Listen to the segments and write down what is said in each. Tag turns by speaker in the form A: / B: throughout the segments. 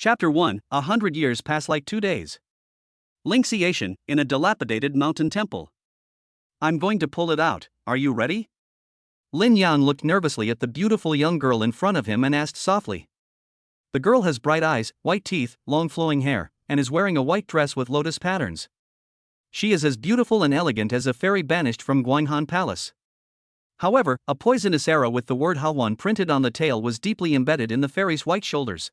A: Chapter 1 100 years pass like 2 days. Linxiation in a dilapidated mountain temple. I'm going to pull it out, are you ready? Lin Yang looked nervously at the beautiful young girl in front of him and asked softly. The girl has bright eyes, white teeth, long flowing hair, and is wearing a white dress with lotus patterns. She is as beautiful and elegant as a fairy banished from Guanghan Palace. However, a poisonous arrow with the word Hawan printed on the tail was deeply embedded in the fairy's white shoulders.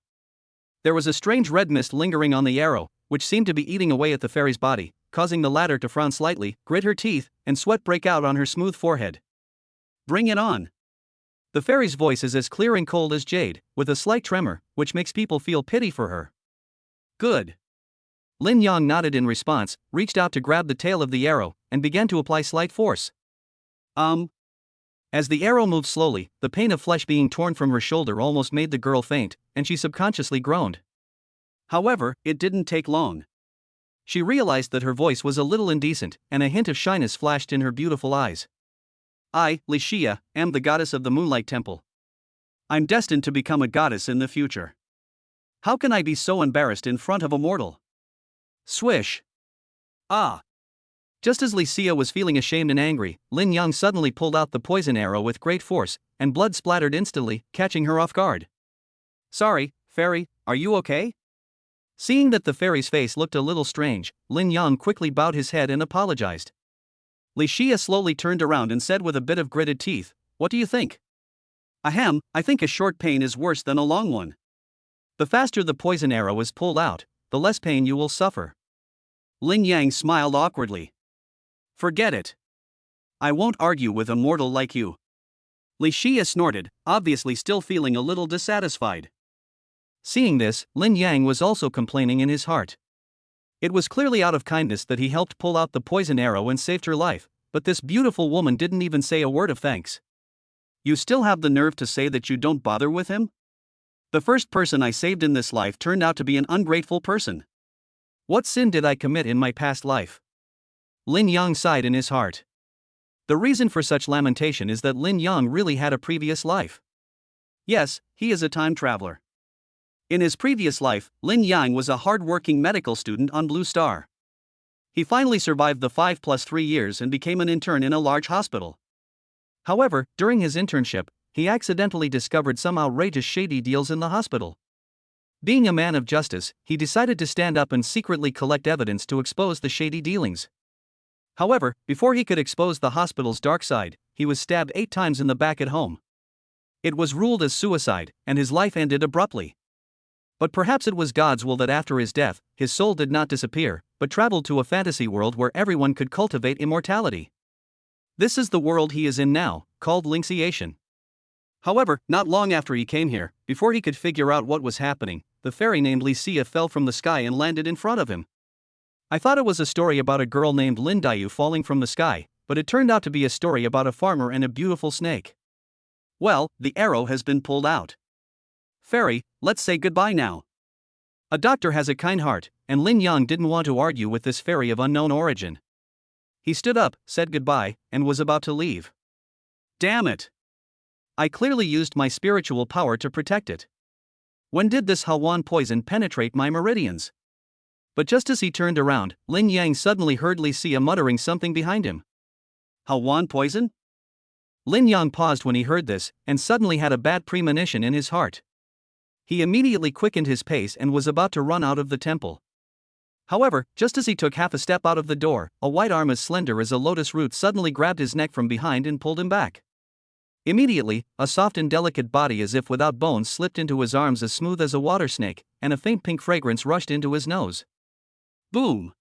A: There was a strange red mist lingering on the arrow, which seemed to be eating away at the fairy's body, causing the latter to frown slightly, grit her teeth, and sweat break out on her smooth forehead. Bring it on. The fairy's voice is as clear and cold as jade, with a slight tremor, which makes people feel pity for her. Good. Lin Yang nodded in response, reached out to grab the tail of the arrow, and began to apply slight force. As the arrow moved slowly, the pain of flesh being torn from her shoulder almost made the girl faint, and she subconsciously groaned. However, it didn't take long. She realized that her voice was a little indecent, and a hint of shyness flashed in her beautiful eyes. I, Li Xia, am the goddess of the Moonlight Temple. I'm destined to become a goddess in the future. How can I be so embarrassed in front of a mortal? Swish. Ah! Just as Li Xia was feeling ashamed and angry, Lin Yang suddenly pulled out the poison arrow with great force, and blood splattered instantly, catching her off guard. Sorry, fairy, are you okay? Seeing that the fairy's face looked a little strange, Lin Yang quickly bowed his head and apologized. Li Xia slowly turned around and said with a bit of gritted teeth, "What do you think?" Ahem, I think a short pain is worse than a long one. The faster the poison arrow is pulled out, the less pain you will suffer. Lin Yang smiled awkwardly. Forget it. I won't argue with a mortal like you. Li Xia snorted, obviously still feeling a little dissatisfied. Seeing this, Lin Yang was also complaining in his heart. It was clearly out of kindness that he helped pull out the poison arrow and saved her life, but this beautiful woman didn't even say a word of thanks. You still have the nerve to say that you don't bother with him? The first person I saved in this life turned out to be an ungrateful person. What sin did I commit in my past life? Lin Yang sighed in his heart. The reason for such lamentation is that Lin Yang really had a previous life. Yes, he is a time traveler. In his previous life, Lin Yang was a hard-working medical student on Blue Star. He finally survived the 5+3 years and became an intern in a large hospital. However, during his internship, he accidentally discovered some outrageous shady deals in the hospital. Being a man of justice, he decided to stand up and secretly collect evidence to expose the shady dealings. However, before he could expose the hospital's dark side, he was stabbed 8 times in the back at home. It was ruled as suicide, and his life ended abruptly. But perhaps it was God's will that after his death, his soul did not disappear, but traveled to a fantasy world where everyone could cultivate immortality. This is the world he is in now, called Linxiation. However, not long after he came here, before he could figure out what was happening, the fairy named Li Xia fell from the sky and landed in front of him. I thought it was a story about a girl named Lin Dayu falling from the sky, but it turned out to be a story about a farmer and a beautiful snake. Well, the arrow has been pulled out. Fairy, let's say goodbye now. A doctor has a kind heart, and Lin Yang didn't want to argue with this fairy of unknown origin. He stood up, said goodbye, and was about to leave. Damn it! I clearly used my spiritual power to protect it. When did this Hawan poison penetrate my meridians? But just as he turned around, Lin Yang suddenly heard Li Xia muttering something behind him. Hawan poison? Lin Yang paused when he heard this, and suddenly had a bad premonition in his heart. He immediately quickened his pace and was about to run out of the temple. However, just as he took half a step out of the door, a white arm as slender as a lotus root suddenly grabbed his neck from behind and pulled him back. Immediately, a soft and delicate body as if without bones slipped into his arms as smooth as a water snake, and a faint pink fragrance rushed into his nose. Boom!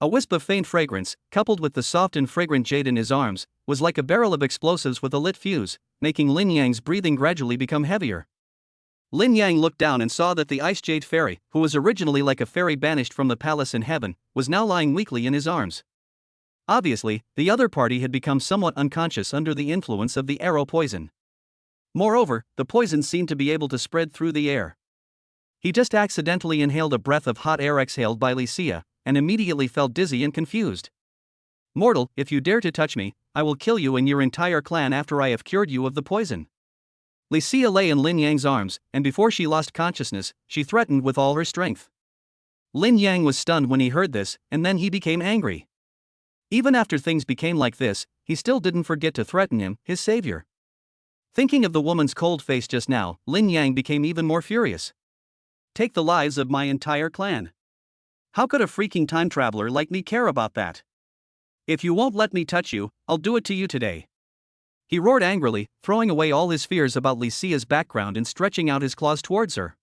A: A wisp of faint fragrance, coupled with the soft and fragrant jade in his arms, was like a barrel of explosives with a lit fuse, making Lin Yang's breathing gradually become heavier. Lin Yang looked down and saw that the ice jade fairy, who was originally like a fairy banished from the palace in heaven, was now lying weakly in his arms. Obviously, the other party had become somewhat unconscious under the influence of the arrow poison. Moreover, the poison seemed to be able to spread through the air. He just accidentally inhaled a breath of hot air exhaled by Li Xia, and immediately felt dizzy and confused. Mortal, if you dare to touch me, I will kill you and your entire clan after I have cured you of the poison. Li Xia lay in Lin Yang's arms, and before she lost consciousness, she threatened with all her strength. Lin Yang was stunned when he heard this, and then he became angry. Even after things became like this, he still didn't forget to threaten him, his savior. Thinking of the woman's cold face just now, Lin Yang became even more furious. Take the lives of my entire clan. How could a freaking time traveler like me care about that? If you won't let me touch you, I'll do it to you today. He roared angrily, throwing away all his fears about Li Xia's background and stretching out his claws towards her.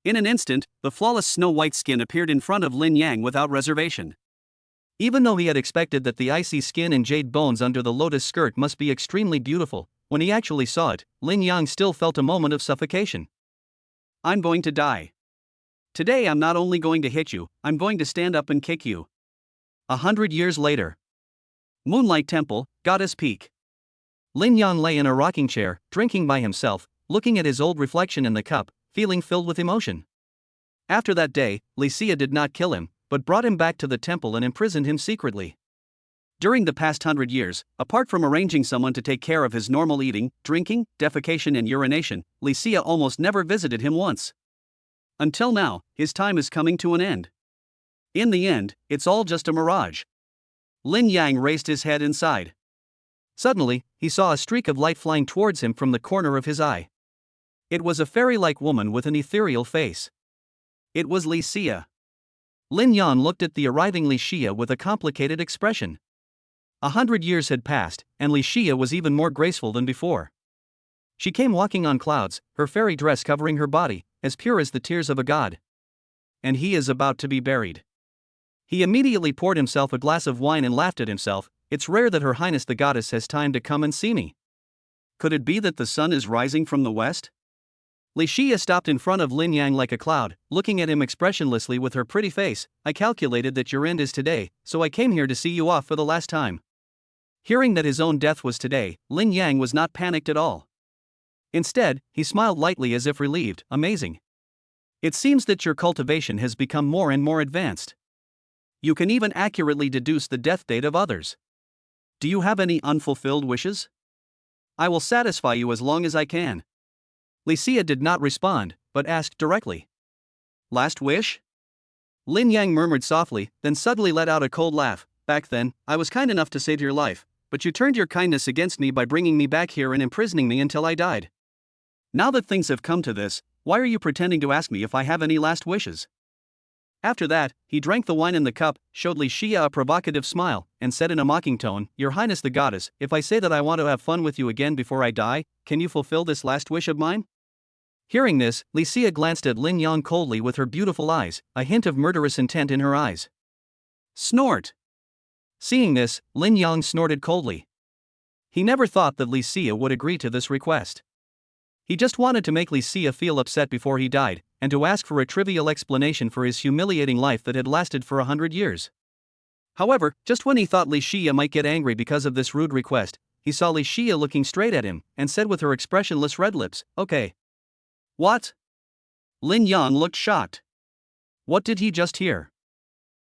A: In an instant, the flawless snow-white skin appeared in front of Lin Yang without reservation. Even though he had expected that the icy skin and jade bones under the lotus skirt must be extremely beautiful, when he actually saw it, Lin Yang still felt a moment of suffocation. I'm going to die. Today I'm not only going to hit you, I'm going to stand up and kick you. 100 years later. Moonlight Temple, Goddess Peak. Lin Yang lay in a rocking chair, drinking by himself, looking at his old reflection in the cup, feeling filled with emotion. After that day, Li Xia did not kill him, but brought him back to the temple and imprisoned him secretly. During the past 100 years, apart from arranging someone to take care of his normal eating, drinking, defecation and urination, Li Xia almost never visited him once. Until now, his time is coming to an end. In the end, it's all just a mirage. Lin Yang raised his head and sighed. Suddenly, he saw a streak of light flying towards him from the corner of his eye. It was a fairy-like woman with an ethereal face. It was Li Xia. Lin Yang looked at the arriving Li Xia with a complicated expression. 100 years had passed, and Li Xia was even more graceful than before. She came walking on clouds, her fairy dress covering her body, as pure as the tears of a god. And he is about to be buried. He immediately poured himself a glass of wine and laughed at himself. It's rare that Her Highness the Goddess has time to come and see me. Could it be that the sun is rising from the west? Li Xia stopped in front of Lin Yang like a cloud, looking at him expressionlessly with her pretty face. I calculated that your end is today, so I came here to see you off for the last time. Hearing that his own death was today, Lin Yang was not panicked at all. Instead, he smiled lightly as if relieved. Amazing. It seems that your cultivation has become more and more advanced. You can even accurately deduce the death date of others. Do you have any unfulfilled wishes? I will satisfy you as long as I can. Li Xia did not respond, but asked directly. Last wish? Lin Yang murmured softly, then suddenly let out a cold laugh. Back then, I was kind enough to save your life, but you turned your kindness against me by bringing me back here and imprisoning me until I died. Now that things have come to this, why are you pretending to ask me if I have any last wishes? After that, he drank the wine in the cup, showed Li Xia a provocative smile, and said in a mocking tone, Your Highness the Goddess, if I say that I want to have fun with you again before I die, can you fulfill this last wish of mine? Hearing this, Li Xia glanced at Lin Yang coldly with her beautiful eyes, a hint of murderous intent in her eyes. Snort! Seeing this, Lin Yang snorted coldly. He never thought that Li Xia would agree to this request. He just wanted to make Li Xia feel upset before he died, and to ask for a trivial explanation for his humiliating life that had lasted for 100 years. However, just when he thought Li Xia might get angry because of this rude request, he saw Li Xia looking straight at him, and said with her expressionless red lips, Okay. What? Lin Yang looked shocked. What did he just hear?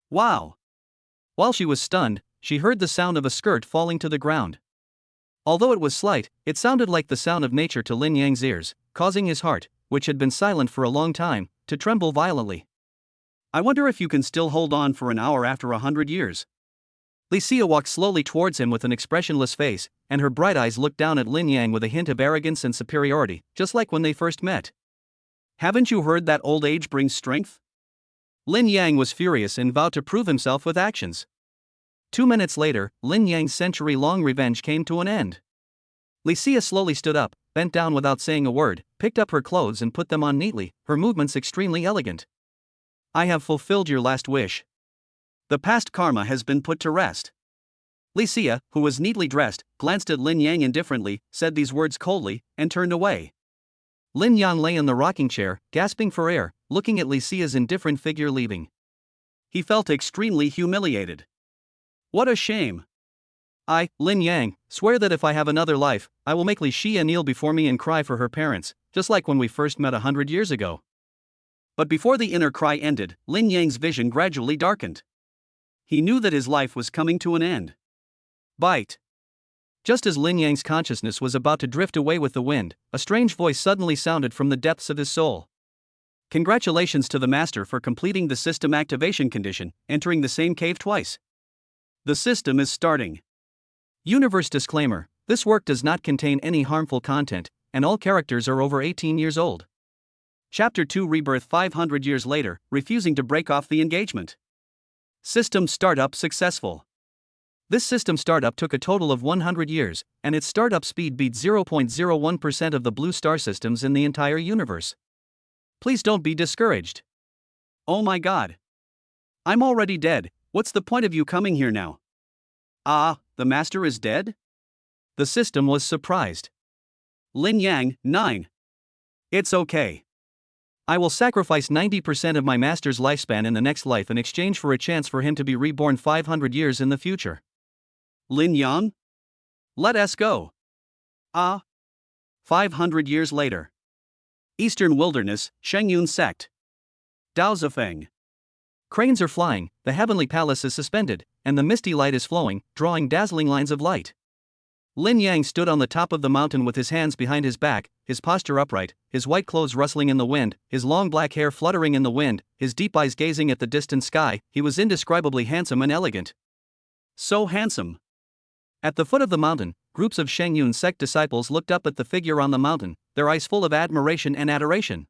A: Wow! While she was stunned, she heard the sound of a skirt falling to the ground. Although it was slight, it sounded like the sound of nature to Lin Yang's ears, causing his heart, which had been silent for a long time, to tremble violently. I wonder if you can still hold on for an hour after 100 years. Li Xia walked slowly towards him with an expressionless face, and her bright eyes looked down at Lin Yang with a hint of arrogance and superiority, just like when they first met. Haven't you heard that old age brings strength? Lin Yang was furious and vowed to prove himself with actions. 2 minutes later, Lin Yang's century-long revenge came to an end. Li Xia slowly stood up, bent down without saying a word, picked up her clothes and put them on neatly, her movements extremely elegant. I have fulfilled your last wish. The past karma has been put to rest. Li Xia, who was neatly dressed, glanced at Lin Yang indifferently, said these words coldly, and turned away. Lin Yang lay in the rocking chair, gasping for air, looking at Li Xia's indifferent figure leaving. He felt extremely humiliated. What a shame. I, Lin Yang, swear that if I have another life, I will make Li Xia kneel before me and cry for her parents, just like when we first met 100 years ago. But before the inner cry ended, Lin Yang's vision gradually darkened. He knew that his life was coming to an end. Bite. Just as Lin Yang's consciousness was about to drift away with the wind, a strange voice suddenly sounded from the depths of his soul. Congratulations to the master for completing the system activation condition, entering the same cave twice. The system is starting. Universe disclaimer: this work does not contain any harmful content, and all characters are over 18 years old. Chapter 2 Rebirth 500 years later, refusing to break off the engagement. System startup successful. This system startup took a total of 100 years, and its startup speed beat 0.01% of the blue star systems in the entire universe. Please don't be discouraged. Oh my god. I'm already dead, what's the point of you coming here now? Ah, the master is dead? The system was surprised. Lin Yang, 9. It's okay. I will sacrifice 90% of my master's lifespan in the next life in exchange for a chance for him to be reborn 500 years in the future. Lin Yang? Let us go. 500 years later. Eastern Wilderness, Shengyun Sect. Dao Zifeng. Cranes are flying, the heavenly palace is suspended, and the misty light is flowing, drawing dazzling lines of light. Lin Yang stood on the top of the mountain with his hands behind his back, his posture upright, his white clothes rustling in the wind, his long black hair fluttering in the wind, his deep eyes gazing at the distant sky. He was indescribably handsome and elegant. So handsome. At the foot of the mountain, groups of Shengyun sect disciples looked up at the figure on the mountain, their eyes full of admiration and adoration.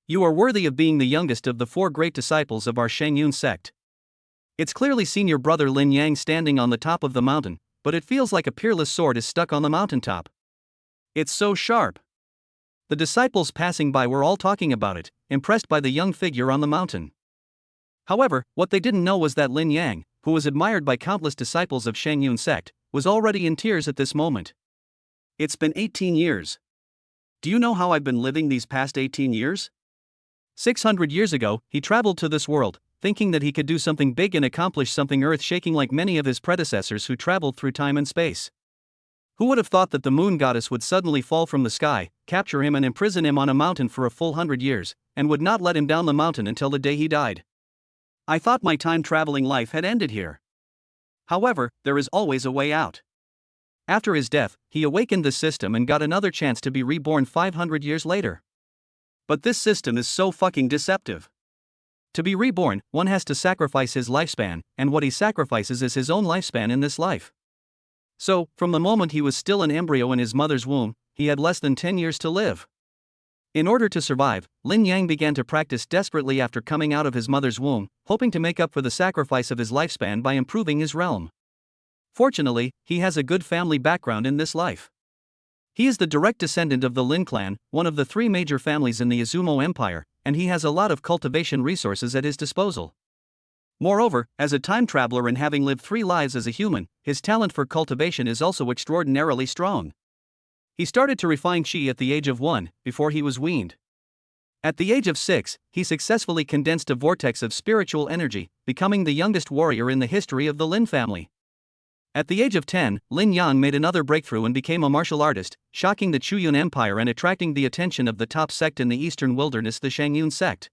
A: You are worthy of being the youngest of the 4 great disciples of our Shengyun sect. It's clearly seen your brother Lin Yang standing on the top of the mountain, but it feels like a peerless sword is stuck on the mountaintop. It's so sharp. The disciples passing by were all talking about it, impressed by the young figure on the mountain. However, what they didn't know was that Lin Yang, who was admired by countless disciples of Shengyun sect, was already in tears at this moment. It's been 18 years. Do you know how I've been living these past 18 years? 600 years ago, he traveled to this world, thinking that he could do something big and accomplish something earth-shaking like many of his predecessors who traveled through time and space. Who would have thought that the moon goddess would suddenly fall from the sky, capture him and imprison him on a mountain for a full 100 years, and would not let him down the mountain until the day he died? I thought my time-traveling life had ended here. However, there is always a way out. After his death, he awakened the system and got another chance to be reborn 500 years later. But this system is so fucking deceptive. To be reborn, one has to sacrifice his lifespan, and what he sacrifices is his own lifespan in this life. So, from the moment he was still an embryo in his mother's womb, he had less than 10 years to live. In order to survive, Lin Yang began to practice desperately after coming out of his mother's womb, hoping to make up for the sacrifice of his lifespan by improving his realm. Fortunately, he has a good family background in this life. He is the direct descendant of the Lin clan, one of the 3 major families in the Izumo Empire, and he has a lot of cultivation resources at his disposal. Moreover, as a time traveler and having lived 3 lives as a human, his talent for cultivation is also extraordinarily strong. He started to refine qi at the age of 1, before he was weaned. At the age of 6, he successfully condensed a vortex of spiritual energy, becoming the youngest warrior in the history of the Lin family. At the age of 10, Lin Yang made another breakthrough and became a martial artist, shocking the Chuyun Empire and attracting the attention of the top sect in the Eastern Wilderness, the Shengyun sect.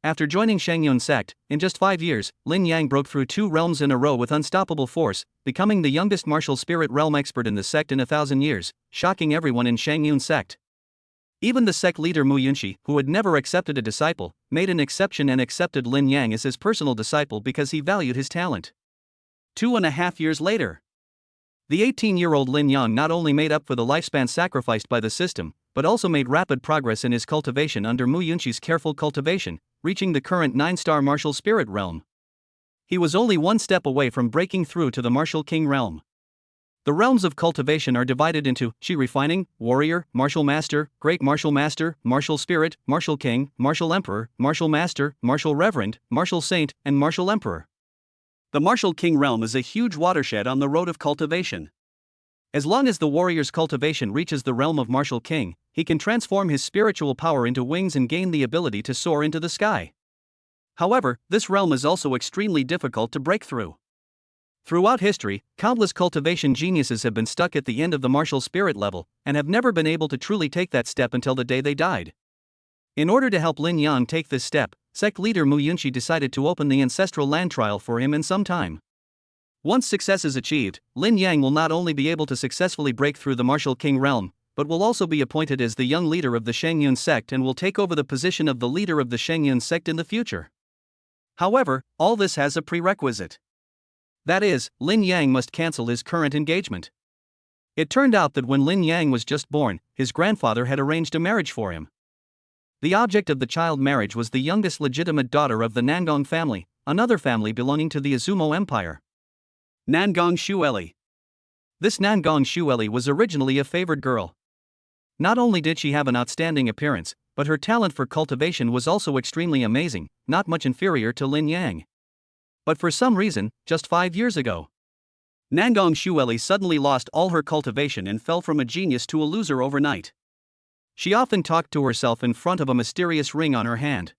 A: After joining Shengyun sect, in just 5 years, Lin Yang broke through 2 realms in a row with unstoppable force, becoming the youngest martial spirit realm expert in the sect in 1,000 years, shocking everyone in Shengyun sect. Even the sect leader Mu Yunxi, who had never accepted a disciple, made an exception and accepted Lin Yang as his personal disciple because he valued his talent. 2.5 years later. The 18-year-old Lin Yang not only made up for the lifespan sacrificed by the system, but also made rapid progress in his cultivation under Mu Yunxi's careful cultivation, reaching the current 9-star martial spirit realm. He was only 1 step away from breaking through to the martial king realm. The realms of cultivation are divided into qi refining, warrior, martial master, great martial master, martial spirit, martial king, martial emperor, martial master, martial reverend, martial saint, and martial emperor. The martial king realm is a huge watershed on the road of cultivation. As long as the warrior's cultivation reaches the realm of martial king, he can transform his spiritual power into wings and gain the ability to soar into the sky. However, this realm is also extremely difficult to break through. Throughout history, countless cultivation geniuses have been stuck at the end of the martial spirit level, and have never been able to truly take that step until the day they died. In order to help Lin Yang take this step, sect leader Mu Yunxi decided to open the ancestral land trial for him in some time. Once success is achieved, Lin Yang will not only be able to successfully break through the martial king realm, but will also be appointed as the young leader of the Shengyun sect and will take over the position of the leader of the Shengyun sect in the future. However, all this has a prerequisite. That is, Lin Yang must cancel his current engagement. It turned out that when Lin Yang was just born, his grandfather had arranged a marriage for him. The object of the child marriage was the youngest legitimate daughter of the Nangong family, another family belonging to the Izumo Empire. Nangong Xueli. This Nangong Xueli was originally a favored girl. Not only did she have an outstanding appearance, but her talent for cultivation was also extremely amazing, not much inferior to Lin Yang. But for some reason, just 5 years ago, Nangong Xueli suddenly lost all her cultivation and fell from a genius to a loser overnight. She often talked to herself in front of a mysterious ring on her hand.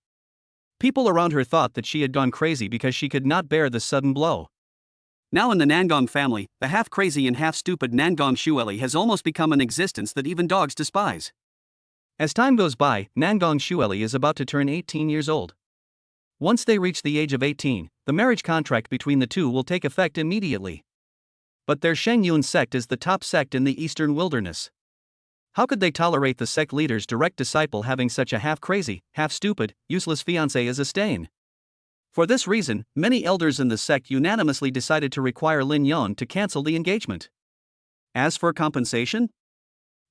A: People around her thought that she had gone crazy because she could not bear the sudden blow. Now in the Nangong family, the half-crazy and half-stupid Nangong Xueli has almost become an existence that even dogs despise. As time goes by, Nangong Xueli is about to turn 18 years old. Once they reach the age of 18, the marriage contract between the two will take effect immediately. But their Shengyun sect is the top sect in the eastern wilderness. How could they tolerate the sect leader's direct disciple having such a half-crazy, half-stupid, useless fiancé as a stain? For this reason, many elders in the sect unanimously decided to require Lin Yang to cancel the engagement. As for compensation,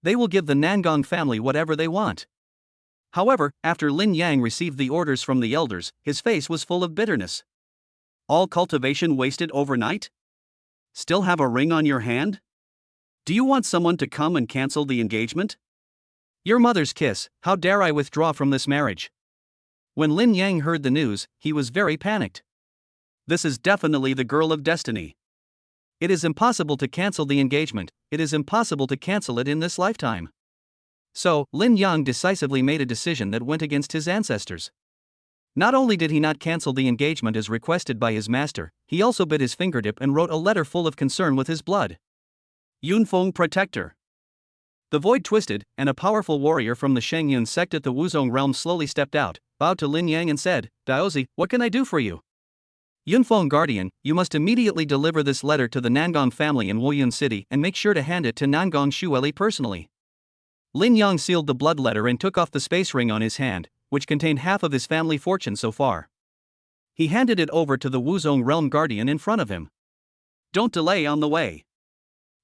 A: they will give the Nangong family whatever they want. However, after Lin Yang received the orders from the elders, his face was full of bitterness. All cultivation wasted overnight? Still have a ring on your hand? Do you want someone to come and cancel the engagement? Your mother's kiss, how dare I withdraw from this marriage? When Lin Yang heard the news, he was very panicked. This is definitely the girl of destiny. It is impossible to cancel the engagement, it is impossible to cancel it in this lifetime. So, Lin Yang decisively made a decision that went against his ancestors. Not only did he not cancel the engagement as requested by his master, he also bit his fingertip and wrote a letter full of concern with his blood. Yunfeng Protector. The void twisted, and a powerful warrior from the Shengyun sect at the Wuzong realm slowly stepped out, bowed to Lin Yang and said, "Daozi, what can I do for you?" Yunfeng Guardian, you must immediately deliver this letter to the Nangong family in Woyun City and make sure to hand it to Nangong Xueli personally. Lin Yang sealed the blood letter and took off the space ring on his hand, which contained half of his family fortune so far. He handed it over to the Wuzong realm guardian in front of him. Don't delay on the way.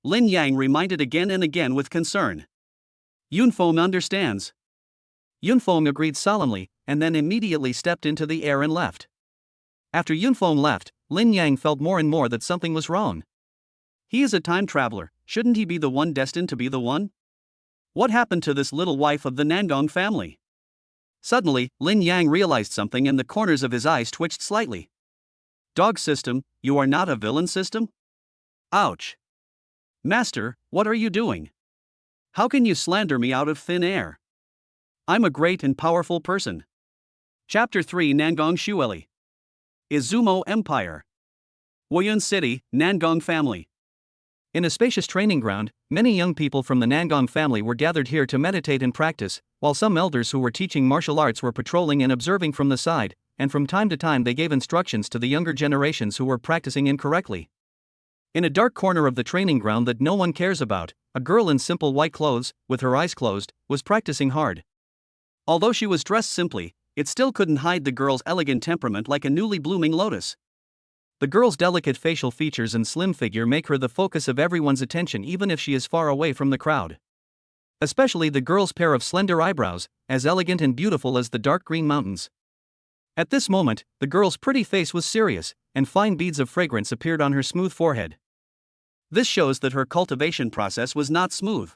A: Lin Yang reminded again and again with concern. Yunfeng understands. Yunfeng agreed solemnly, and then immediately stepped into the air and left. After Yunfeng left, Lin Yang felt more and more that something was wrong. He is a time traveler, shouldn't he be the one destined to be the one? What happened to this little wife of the Nangong family? Suddenly, Lin Yang realized something and the corners of his eyes twitched slightly. Dog system, you are not a villain system? Ouch. Master, what are you doing? How can you slander me out of thin air? I'm a great and powerful person. Chapter 3 Nangong Xueli. Izumo Empire. Woyun City, Nangong family. In a spacious training ground, many young people from the Nangong family were gathered here to meditate and practice, while some elders who were teaching martial arts were patrolling and observing from the side, and from time to time they gave instructions to the younger generations who were practicing incorrectly. In a dark corner of the training ground that no one cares about, a girl in simple white clothes, with her eyes closed, was practicing hard. Although she was dressed simply, it still couldn't hide the girl's elegant temperament like a newly blooming lotus. The girl's delicate facial features and slim figure make her the focus of everyone's attention even if she is far away from the crowd. Especially the girl's pair of slender eyebrows, as elegant and beautiful as the dark green mountains. At this moment, the girl's pretty face was serious, and fine beads of fragrance appeared on her smooth forehead. This shows that her cultivation process was not smooth.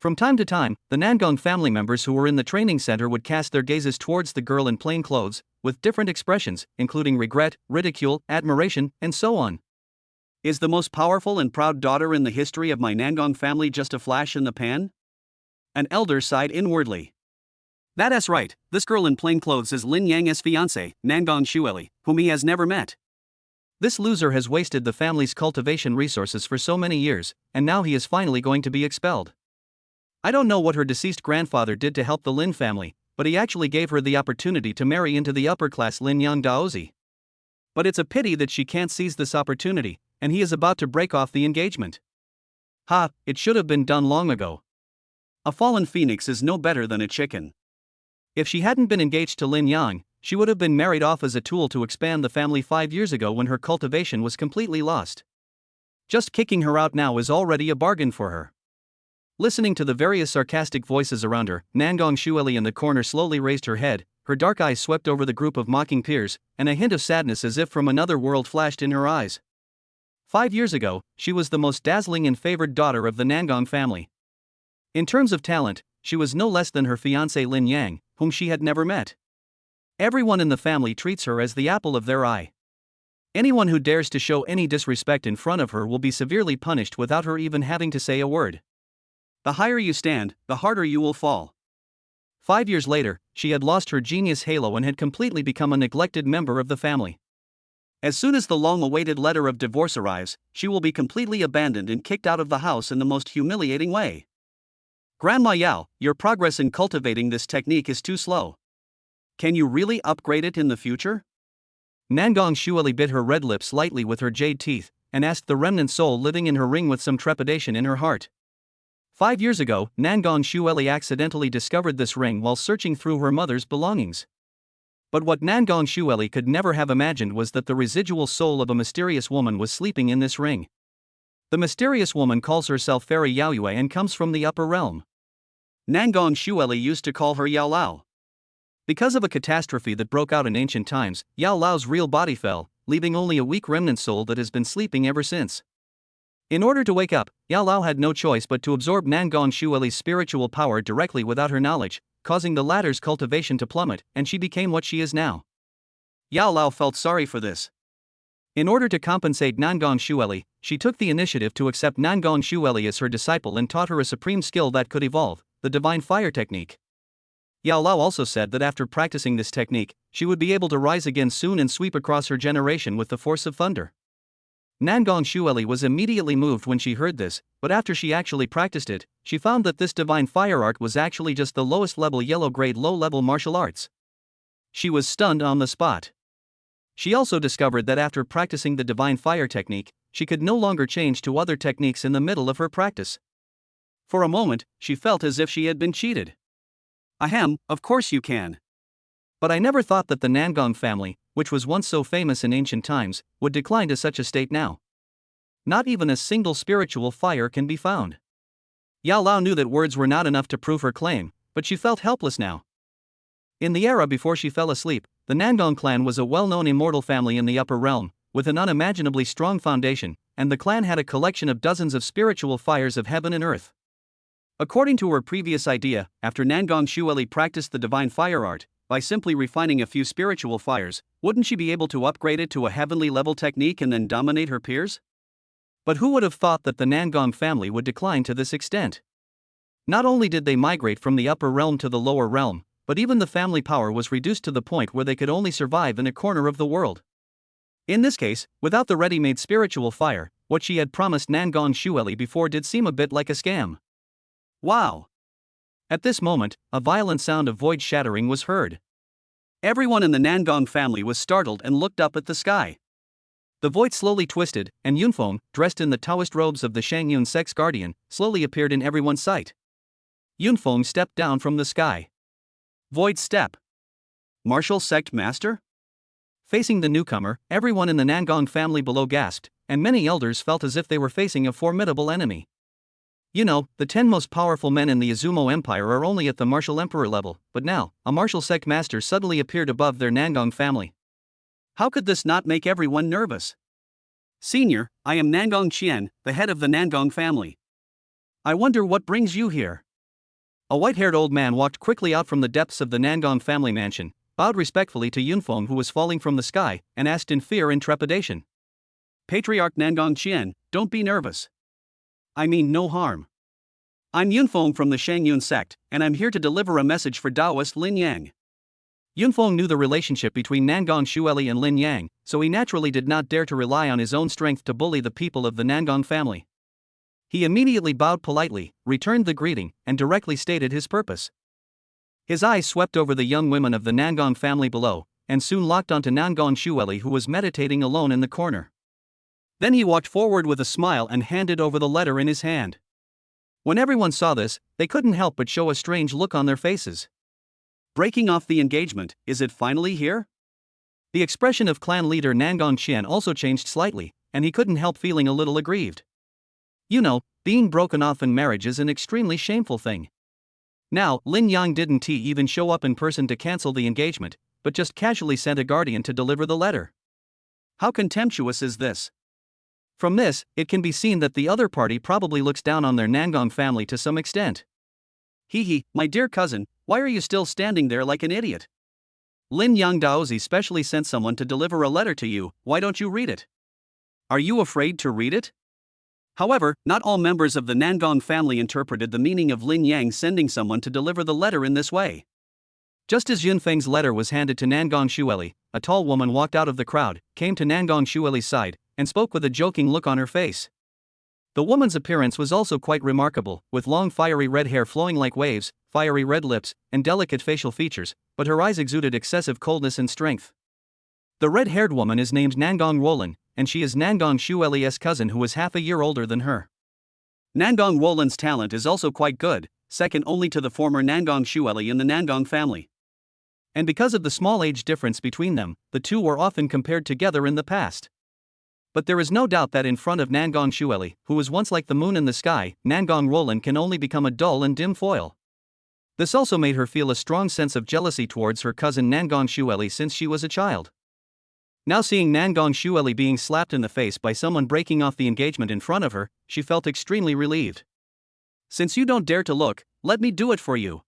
A: From time to time, the Nangong family members who were in the training center would cast their gazes towards the girl in plain clothes, with different expressions, including regret, ridicule, admiration, and so on. Is the most powerful and proud daughter in the history of my Nangong family just a flash in the pan? An elder sighed inwardly. That's right, this girl in plain clothes is Lin Yang's fiancé, Nangong Xueli, whom he has never met. This loser has wasted the family's cultivation resources for so many years, and now he is finally going to be expelled. I don't know what her deceased grandfather did to help the Lin family, but he actually gave her the opportunity to marry into the upper-class Lin Yang Daozi. But it's a pity that she can't seize this opportunity, and he is about to break off the engagement. Ha, it should have been done long ago. A fallen phoenix is no better than a chicken. If she hadn't been engaged to Lin Yang, she would have been married off as a tool to expand the family 5 years ago when her cultivation was completely lost. Just kicking her out now is already a bargain for her. Listening to the various sarcastic voices around her, Nangong Shueli in the corner slowly raised her head, her dark eyes swept over the group of mocking peers, and a hint of sadness as if from another world flashed in her eyes. 5 years ago, she was the most dazzling and favored daughter of the Nangong family. In terms of talent, she was no less than her fiancé Lin Yang, whom she had never met. Everyone in the family treats her as the apple of their eye. Anyone who dares to show any disrespect in front of her will be severely punished without her even having to say a word. The higher you stand, the harder you will fall. 5 years later, she had lost her genius halo and had completely become a neglected member of the family. As soon as the long-awaited letter of divorce arrives, she will be completely abandoned and kicked out of the house in the most humiliating way. Grandma Yao, your progress in cultivating this technique is too slow. Can you really upgrade it in the future? Nangong Shueli bit her red lips lightly with her jade teeth, and asked the remnant soul living in her ring with some trepidation in her heart. 5 years ago, Nangong Shueli accidentally discovered this ring while searching through her mother's belongings. But what Nangong Shueli could never have imagined was that the residual soul of a mysterious woman was sleeping in this ring. The mysterious woman calls herself Fairy Yaoyue and comes from the upper realm. Nangong Shueli used to call her Yao Lao. Because of a catastrophe that broke out in ancient times, Yao Lao's real body fell, leaving only a weak remnant soul that has been sleeping ever since. In order to wake up, Yao Lao had no choice but to absorb Nangong Shueli's spiritual power directly without her knowledge, causing the latter's cultivation to plummet, and she became what she is now. Yao Lao felt sorry for this. In order to compensate Nangong Shueli, she took the initiative to accept Nangong Shueli as her disciple and taught her a supreme skill that could evolve, the divine fire technique. Yao Lao also said that after practicing this technique, she would be able to rise again soon and sweep across her generation with the force of thunder. Nangong Shueli was immediately moved when she heard this, but after she actually practiced it, she found that this divine fire art was actually just the lowest level yellow grade low-level martial arts. She was stunned on the spot. She also discovered that after practicing the divine fire technique, she could no longer change to other techniques in the middle of her practice. For a moment, she felt as if she had been cheated. Ahem, of course you can. But I never thought that the Nangong family, which was once so famous in ancient times, would decline to such a state now. Not even a single spiritual fire can be found. Yao Lao knew that words were not enough to prove her claim, but she felt helpless now. In the era before she fell asleep, the Nangong clan was a well-known immortal family in the upper realm, with an unimaginably strong foundation, and the clan had a collection of dozens of spiritual fires of heaven and earth. According to her previous idea, after Nangong Shueli practiced the divine fire art, by simply refining a few spiritual fires, wouldn't she be able to upgrade it to a heavenly level technique and then dominate her peers? But who would have thought that the Nangong family would decline to this extent? Not only did they migrate from the upper realm to the lower realm, but even the family power was reduced to the point where they could only survive in a corner of the world. In this case, without the ready-made spiritual fire, what she had promised Nangong Shueli before did seem a bit like a scam. Wow! At this moment, a violent sound of void shattering was heard. Everyone in the Nangong family was startled and looked up at the sky. The void slowly twisted, and Yunfeng, dressed in the Taoist robes of the Shangyun sect's guardian, slowly appeared in everyone's sight. Yunfeng stepped down from the sky. Void step. Martial sect master? Facing the newcomer, everyone in the Nangong family below gasped, and many elders felt as if they were facing a formidable enemy. You know, the 10 most powerful men in the Izumo Empire are only at the martial emperor level, but now, a martial sect master suddenly appeared above their Nangong family. How could this not make everyone nervous? Senior, I am Nangong Qian, the head of the Nangong family. I wonder what brings you here. A white-haired old man walked quickly out from the depths of the Nangong family mansion, bowed respectfully to Yunfeng who was falling from the sky, and asked in fear and trepidation. Patriarch Nangong Qian, don't be nervous. I mean no harm. I'm Yunfeng from the Shangyun sect, and I'm here to deliver a message for Taoist Lin Yang. Yunfeng knew the relationship between Nangong Shueli and Lin Yang, so he naturally did not dare to rely on his own strength to bully the people of the Nangong family. He immediately bowed politely, returned the greeting, and directly stated his purpose. His eyes swept over the young women of the Nangong family below, and soon locked onto Nangong Shueli who was meditating alone in the corner. Then he walked forward with a smile and handed over the letter in his hand. When everyone saw this, they couldn't help but show a strange look on their faces. Breaking off the engagement, is it finally here? The expression of clan leader Nangong Qian also changed slightly, and he couldn't help feeling a little aggrieved. You know, being broken off in marriage is an extremely shameful thing. Now, Lin Yang didn't even show up in person to cancel the engagement, but just casually sent a guardian to deliver the letter. How contemptuous is this? From this, it can be seen that the other party probably looks down on their Nangong family to some extent. Hee, my dear cousin, why are you still standing there like an idiot? Lin Yang Daozi specially sent someone to deliver a letter to you, why don't you read it? Are you afraid to read it? However, not all members of the Nangong family interpreted the meaning of Lin Yang sending someone to deliver the letter in this way. Just as Yunfeng's letter was handed to Nangong Xueli, a tall woman walked out of the crowd, came to Nangong Xueli's side, and spoke with a joking look on her face. The woman's appearance was also quite remarkable, with long fiery red hair flowing like waves, fiery red lips, and delicate facial features, but her eyes exuded excessive coldness and strength. The red-haired woman is named Nangong Wolan, and she is Nangong Xueli's cousin who is half a year older than her. Nangong Wolan's talent is also quite good, second only to the former Nangong Xueli in the Nangong family. And because of the small age difference between them, the two were often compared together in the past. But there is no doubt that in front of Nangong Xueli, who was once like the moon in the sky, Nangong Wolan can only become a dull and dim foil. This also made her feel a strong sense of jealousy towards her cousin Nangong Xueli since she was a child. Now seeing Nangong Xueli being slapped in the face by someone breaking off the engagement in front of her, she felt extremely relieved. Since you don't dare to look, let me do it for you.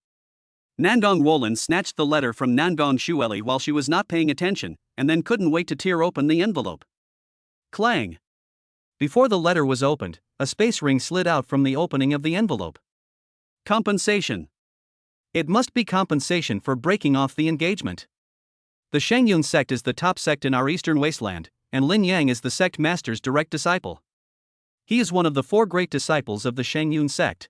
A: Nangong Wolan snatched the letter from Nangong Xueli while she was not paying attention, and then couldn't wait to tear open the envelope. Clang! Before the letter was opened, a space ring slid out from the opening of the envelope. Compensation. It must be compensation for breaking off the engagement. The Shengyun sect is the top sect in our eastern wasteland, and Lin Yang is the sect master's direct disciple. He is one of the 4 great disciples of the Shengyun sect.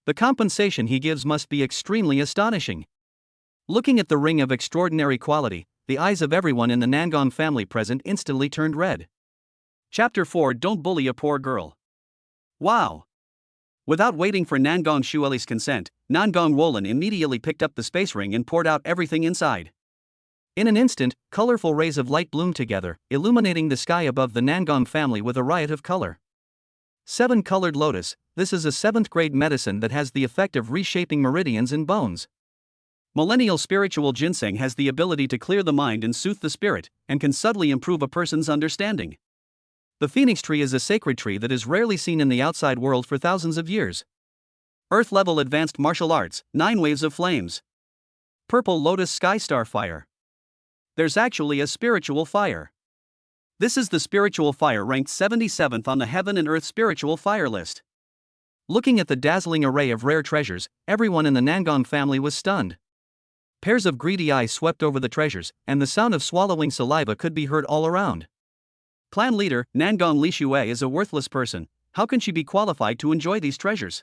A: The compensation he gives must be extremely astonishing. Looking at the ring of extraordinary quality, the eyes of everyone in the Nangong family present instantly turned red. Chapter 4 Don't Bully a Poor Girl. Wow! Without waiting for Nangong Xueli's consent, Nangong Wolan immediately picked up the space ring and poured out everything inside. In an instant, colorful rays of light bloomed together, illuminating the sky above the Nangong family with a riot of color. 7-colored lotus, this is a 7th-grade medicine that has the effect of reshaping meridians and bones. Millennial spiritual ginseng has the ability to clear the mind and soothe the spirit, and can subtly improve a person's understanding. The phoenix tree is a sacred tree that is rarely seen in the outside world for thousands of years. Earth-level advanced martial arts, 9 waves of flames. Purple lotus sky star fire. There's actually a spiritual fire. This is the spiritual fire ranked 77th on the Heaven and Earth spiritual fire list. Looking at the dazzling array of rare treasures, everyone in the Nangong family was stunned. Pairs of greedy eyes swept over the treasures, and the sound of swallowing saliva could be heard all around. Clan leader, Nangong Lixue is a worthless person. How can she be qualified to enjoy these treasures?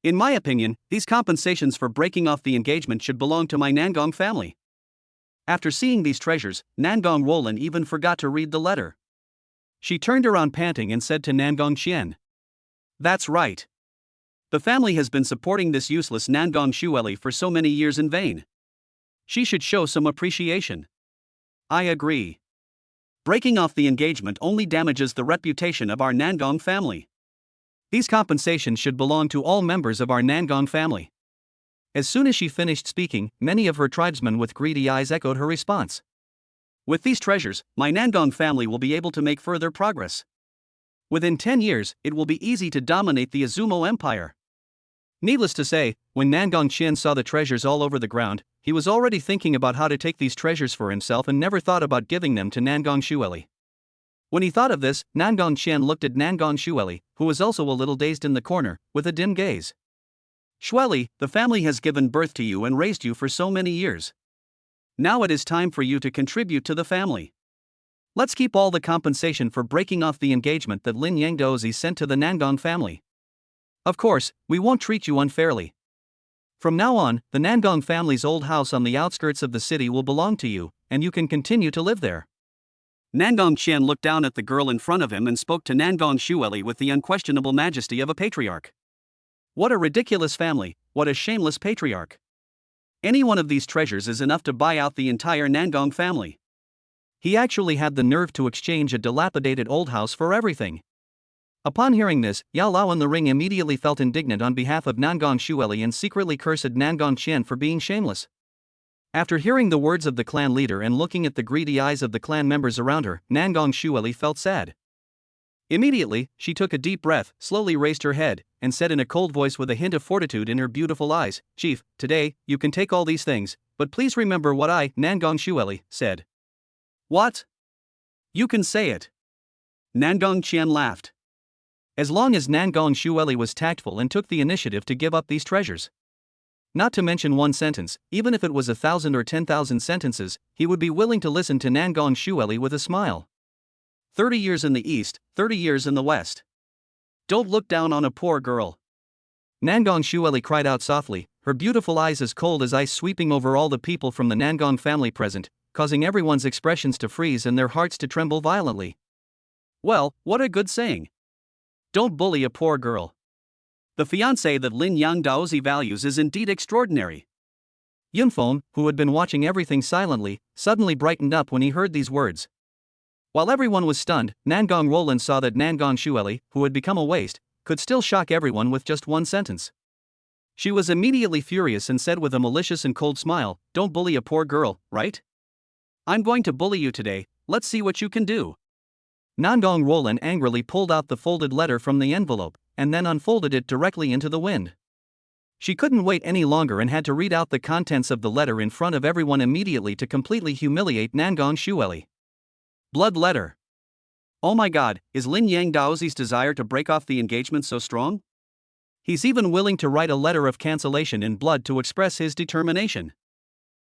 A: In my opinion, these compensations for breaking off the engagement should belong to my Nangong family. After seeing these treasures, Nangong Wolan even forgot to read the letter. She turned around panting and said to Nangong Qian, "That's right. The family has been supporting this useless Nangong Xueli for so many years in vain. She should show some appreciation." I agree. Breaking off the engagement only damages the reputation of our Nangong family. These compensations should belong to all members of our Nangong family. As soon as she finished speaking, many of her tribesmen with greedy eyes echoed her response. With these treasures, my Nangong family will be able to make further progress. Within 10 years, it will be easy to dominate the Azumo Empire. Needless to say, when Nangong Qian saw the treasures all over the ground, he was already thinking about how to take these treasures for himself and never thought about giving them to Nangong Xueli. When he thought of this, Nangong Qian looked at Nangong Xueli, who was also a little dazed in the corner, with a dim gaze. "Xueli, the family has given birth to you and raised you for so many years. Now it is time for you to contribute to the family. Let's keep all the compensation for breaking off the engagement that Lin Yangdozi sent to the Nangong family. Of course, we won't treat you unfairly. From now on, the Nangong family's old house on the outskirts of the city will belong to you, and you can continue to live there." Nangong Qian looked down at the girl in front of him and spoke to Nangong Xueli with the unquestionable majesty of a patriarch. What a ridiculous family, what a shameless patriarch. Any one of these treasures is enough to buy out the entire Nangong family. He actually had the nerve to exchange a dilapidated old house for everything. Upon hearing this, Yao Lao in the ring immediately felt indignant on behalf of Nangong Xueli and secretly cursed Nangong Qian for being shameless. After hearing the words of the clan leader and looking at the greedy eyes of the clan members around her, Nangong Xueli felt sad. Immediately, she took a deep breath, slowly raised her head, and said in a cold voice with a hint of fortitude in her beautiful eyes, "Chief, today, you can take all these things, but please remember what I, Nangong Xueli, said." "What? You can say it." Nangong Qian laughed. As long as Nangong Xueli was tactful and took the initiative to give up these treasures. Not to mention one sentence, even if it was 1,000 or 10,000 sentences, he would be willing to listen to Nangong Xueli with a smile. 30 years in the east, 30 years in the west. Don't look down on a poor girl. Nangong Xueli cried out softly, her beautiful eyes as cold as ice sweeping over all the people from the Nangong family present, causing everyone's expressions to freeze and their hearts to tremble violently. Well, what a good saying. Don't bully a poor girl. The fiancé that Lin Yang Daozi values is indeed extraordinary. Yunfeng, who had been watching everything silently, suddenly brightened up when he heard these words. While everyone was stunned, Nangong Roland saw that Nangong Xueli, who had become a waste, could still shock everyone with just one sentence. She was immediately furious and said with a malicious and cold smile, "Don't bully a poor girl, right? I'm going to bully you today, let's see what you can do." Nangong Roland angrily pulled out the folded letter from the envelope, and then unfolded it directly into the wind. She couldn't wait any longer and had to read out the contents of the letter in front of everyone immediately to completely humiliate Nangong Xueli. Blood letter. Oh my god, is Lin Yang Daozi's desire to break off the engagement so strong? He's even willing to write a letter of cancellation in blood to express his determination.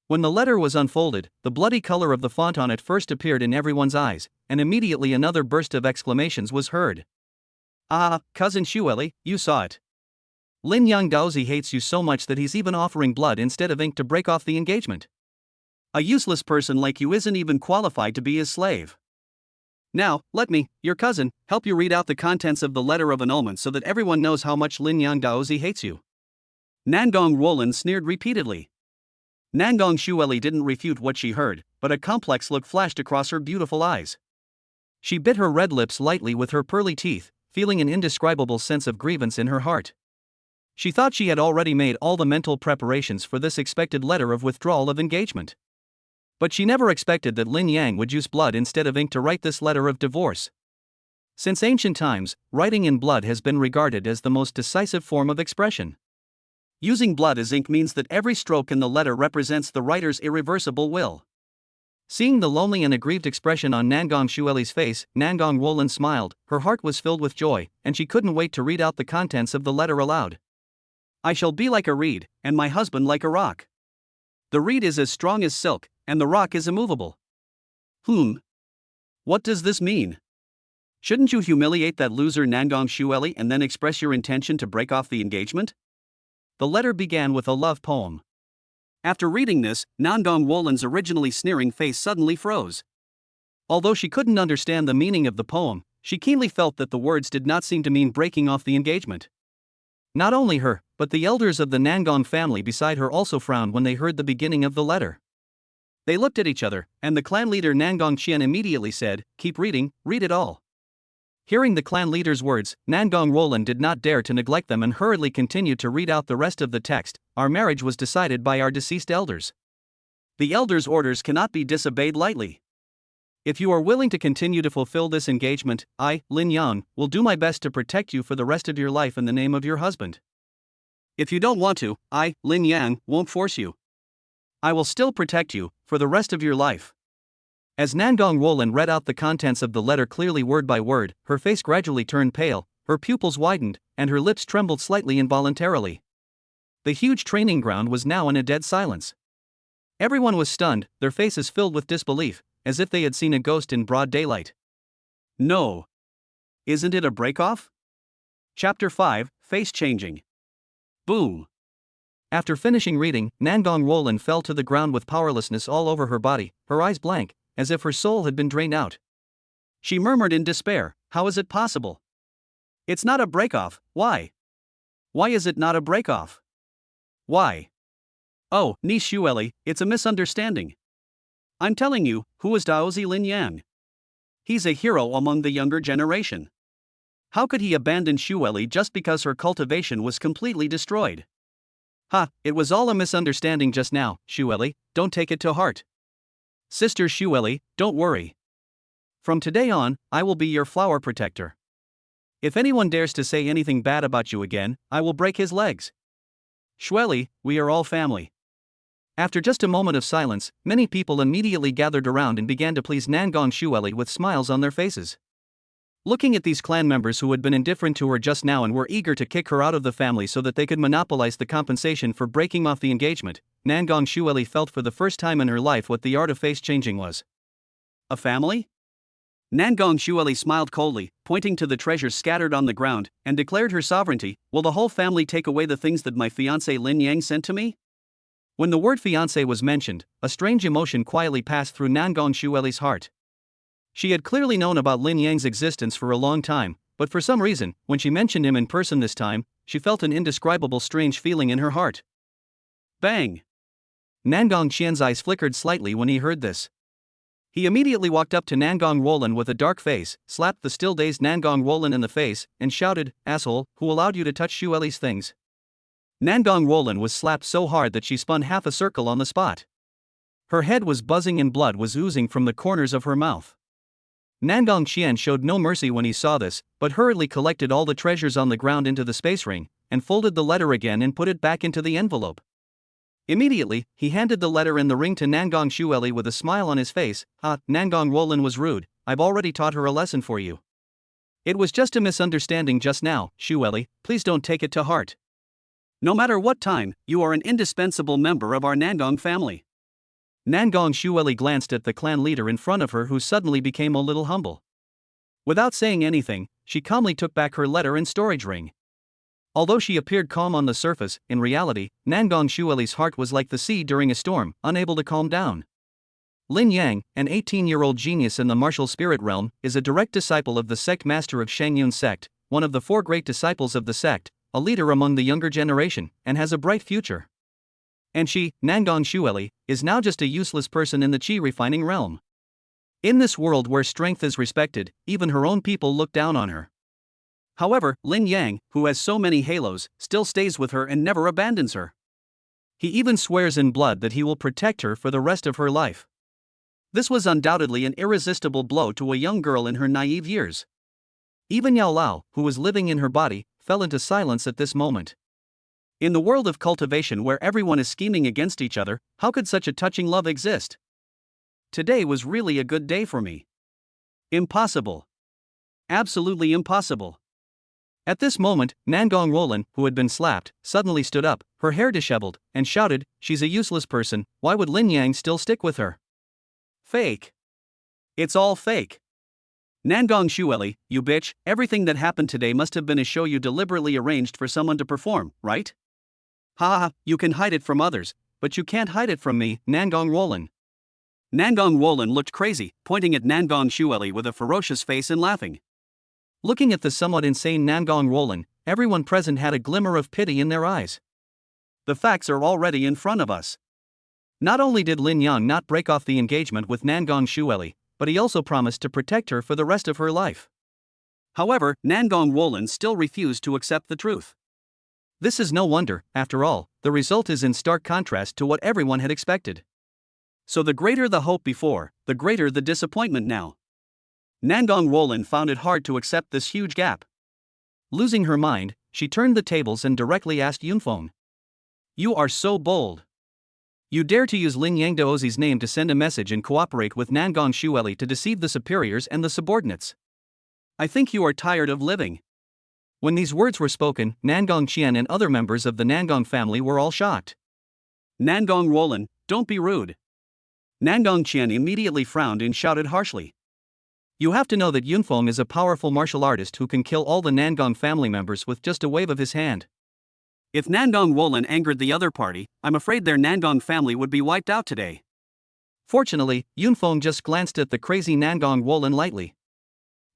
A: When the letter was unfolded, the bloody color of the font on it first appeared in everyone's eyes, and immediately another burst of exclamations was heard. "Ah, cousin Xueli, you saw it. Lin Yang Daozi hates you so much that he's even offering blood instead of ink to break off the engagement. A useless person like you isn't even qualified to be his slave. Now, let me, your cousin, help you read out the contents of the letter of annulment so that everyone knows how much Lin Yang Daozi hates you." Nangong Roland sneered repeatedly. Nangong Xueli didn't refute what she heard, but a complex look flashed across her beautiful eyes. She bit her red lips lightly with her pearly teeth, feeling an indescribable sense of grievance in her heart. She thought she had already made all the mental preparations for this expected letter of withdrawal of engagement. But she never expected that Lin Yang would use blood instead of ink to write this letter of divorce. Since ancient times, writing in blood has been regarded as the most decisive form of expression. Using blood as ink means that every stroke in the letter represents the writer's irreversible will. Seeing the lonely and aggrieved expression on Nangong Xueli's face, Nangong Roland smiled, her heart was filled with joy, and she couldn't wait to read out the contents of the letter aloud. "I shall be like a reed, and my husband like a rock. The reed is as strong as silk, and the rock is immovable." What does this mean? Shouldn't you humiliate that loser Nangong Xueli and then express your intention to break off the engagement? The letter began with a love poem. After reading this, Nangong Roland's originally sneering face suddenly froze. Although she couldn't understand the meaning of the poem, she keenly felt that the words did not seem to mean breaking off the engagement. Not only her, but the elders of the Nangong family beside her also frowned when they heard the beginning of the letter. They looked at each other, and the clan leader Nangong Qian immediately said, "Keep reading, read it all." Hearing the clan leader's words, Nangong Roland did not dare to neglect them and hurriedly continued to read out the rest of the text. "Our marriage was decided by our deceased elders. The elders' orders cannot be disobeyed lightly. If you are willing to continue to fulfill this engagement, I, Lin Yang, will do my best to protect you for the rest of your life in the name of your husband. If you don't want to, I, Lin Yang, won't force you. I will still protect you for the rest of your life." As Nangong Roland read out the contents of the letter clearly word by word, her face gradually turned pale, her pupils widened, and her lips trembled slightly involuntarily. The huge training ground was now in a dead silence. Everyone was stunned, their faces filled with disbelief, as if they had seen a ghost in broad daylight. No. Isn't it a break-off? Chapter 5, Face Changing. Boom. After finishing reading, Nangong Roland fell to the ground with powerlessness all over her body, her eyes blank, as if her soul had been drained out. She murmured in despair, how is it possible? It's not a break-off, why? Why is it not a break-off? Why? Oh, Ni Shueli, it's a misunderstanding. I'm telling you, who is Daozi Lin Yang? He's a hero among the younger generation. How could he abandon Shueli just because her cultivation was completely destroyed? Ha, it was all a misunderstanding just now, Shueli, don't take it to heart. Sister Shueli, don't worry. From today on, I will be your flower protector. If anyone dares to say anything bad about you again, I will break his legs. Shueli, we are all family. After just a moment of silence, many people immediately gathered around and began to please Nangong Shueli with smiles on their faces. Looking at these clan members who had been indifferent to her just now and were eager to kick her out of the family so that they could monopolize the compensation for breaking off the engagement, Nangong Shueli felt for the first time in her life what the art of face changing was. A family? Nangong Shueli smiled coldly, pointing to the treasures scattered on the ground, and declared her sovereignty. Will the whole family take away the things that my fiancé Lin Yang sent to me? When the word fiancé was mentioned, a strange emotion quietly passed through Nangong Shueli's heart. She had clearly known about Lin Yang's existence for a long time, but for some reason, when she mentioned him in person this time, she felt an indescribable strange feeling in her heart. Bang! Nangong Qian's eyes flickered slightly when he heard this. He immediately walked up to Nangong Roland with a dark face, slapped the still dazed Nangong Roland in the face, and shouted, "Asshole, who allowed you to touch Shueli's things?" Nangong Roland was slapped so hard that she spun half a circle on the spot. Her head was buzzing and blood was oozing from the corners of her mouth. Nangong Qian showed no mercy when he saw this, but hurriedly collected all the treasures on the ground into the space ring, and folded the letter again and put it back into the envelope. Immediately, he handed the letter and the ring to Nangong Shueli with a smile on his face. Nangong Roland was rude, I've already taught her a lesson for you. It was just a misunderstanding just now, Shueli, please don't take it to heart. No matter what time, you are an indispensable member of our Nangong family. Nangong Shueli glanced at the clan leader in front of her who suddenly became a little humble. Without saying anything, she calmly took back her letter and storage ring. Although she appeared calm on the surface, in reality, Nangong Shueli's heart was like the sea during a storm, unable to calm down. Lin Yang, an 18-year-old genius in the martial spirit realm, is a direct disciple of the sect master of Shangyun sect, one of the 4 great disciples of the sect, a leader among the younger generation, and has a bright future. And she, Nangong Shueli, is now just a useless person in the qi refining realm. In this world where strength is respected, even her own people look down on her. However, Lin Yang, who has so many halos, still stays with her and never abandons her. He even swears in blood that he will protect her for the rest of her life. This was undoubtedly an irresistible blow to a young girl in her naive years. Even Yao Lao, who was living in her body, fell into silence at this moment. In the world of cultivation where everyone is scheming against each other, how could such a touching love exist? Today was really a good day for me. Impossible. Absolutely impossible. At this moment, Nangong Roland, who had been slapped, suddenly stood up, her hair disheveled, and shouted, she's a useless person, why would Lin Yang still stick with her? Fake. It's all fake. Nangong Shueli, you bitch, everything that happened today must have been a show you deliberately arranged for someone to perform, right? Ha ha, you can hide it from others, but you can't hide it from me, Nangong Roland. Nangong Roland looked crazy, pointing at Nangong Shueli with a ferocious face and laughing. Looking at the somewhat insane Nangong Roland, everyone present had a glimmer of pity in their eyes. The facts are already in front of us. Not only did Lin Yang not break off the engagement with Nangong Shueli, but he also promised to protect her for the rest of her life. However, Nangong Roland still refused to accept the truth. This is no wonder, after all, the result is in stark contrast to what everyone had expected. So the greater the hope before, the greater the disappointment now. Nangong Roland found it hard to accept this huge gap. Losing her mind, she turned the tables and directly asked Yunfeng. You are so bold. You dare to use Lin Yang Daozi's name to send a message and cooperate with Nangong Shueli to deceive the superiors and the subordinates. I think you are tired of living. When these words were spoken, Nangong Qian and other members of the Nangong family were all shocked. Nangong Roland, don't be rude. Nangong Qian immediately frowned and shouted harshly. You have to know that Yunfeng is a powerful martial artist who can kill all the Nangong family members with just a wave of his hand. If Nangong Roland angered the other party, I'm afraid their Nangong family would be wiped out today. Fortunately, Yunfeng just glanced at the crazy Nangong Roland lightly.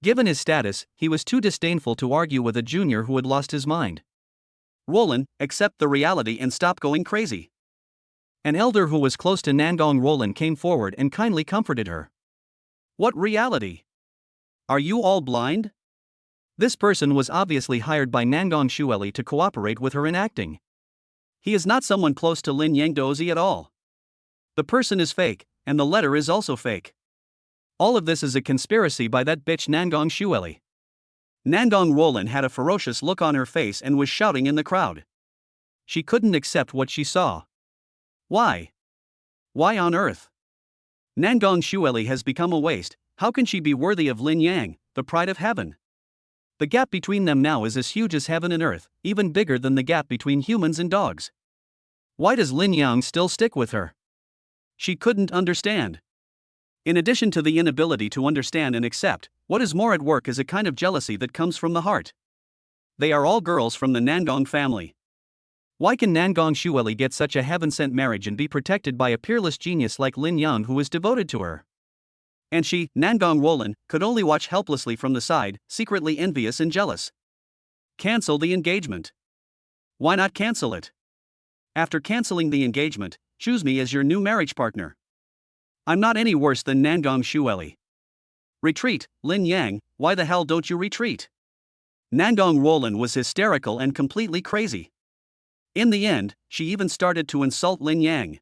A: Given his status, he was too disdainful to argue with a junior who had lost his mind. Roland, accept the reality and stop going crazy. An elder who was close to Nangong Roland came forward and kindly comforted her. What reality? Are you all blind? This person was obviously hired by Nangong Xueli to cooperate with her in acting. He is not someone close to Lin Yang Dozi at all. The person is fake, and the letter is also fake. All of this is a conspiracy by that bitch Nangong Xueli. Nangong Roland had a ferocious look on her face and was shouting in the crowd. She couldn't accept what she saw. Why? Why on earth? Nangong Xueli has become a waste. How can she be worthy of Lin Yang, the pride of heaven? The gap between them now is as huge as heaven and earth, even bigger than the gap between humans and dogs. Why does Lin Yang still stick with her? She couldn't understand. In addition to the inability to understand and accept, what is more at work is a kind of jealousy that comes from the heart. They are all girls from the Nangong family. Why can Nangong Xueli get such a heaven-sent marriage and be protected by a peerless genius like Lin Yang who is devoted to her? And she, Nangong Roland, could only watch helplessly from the side, secretly envious and jealous. Cancel the engagement. Why not cancel it? After canceling the engagement, choose me as your new marriage partner. I'm not any worse than Nangong Xueli. Retreat, Lin Yang, why the hell don't you retreat? Nangong Roland was hysterical and completely crazy. In the end, she even started to insult Lin Yang.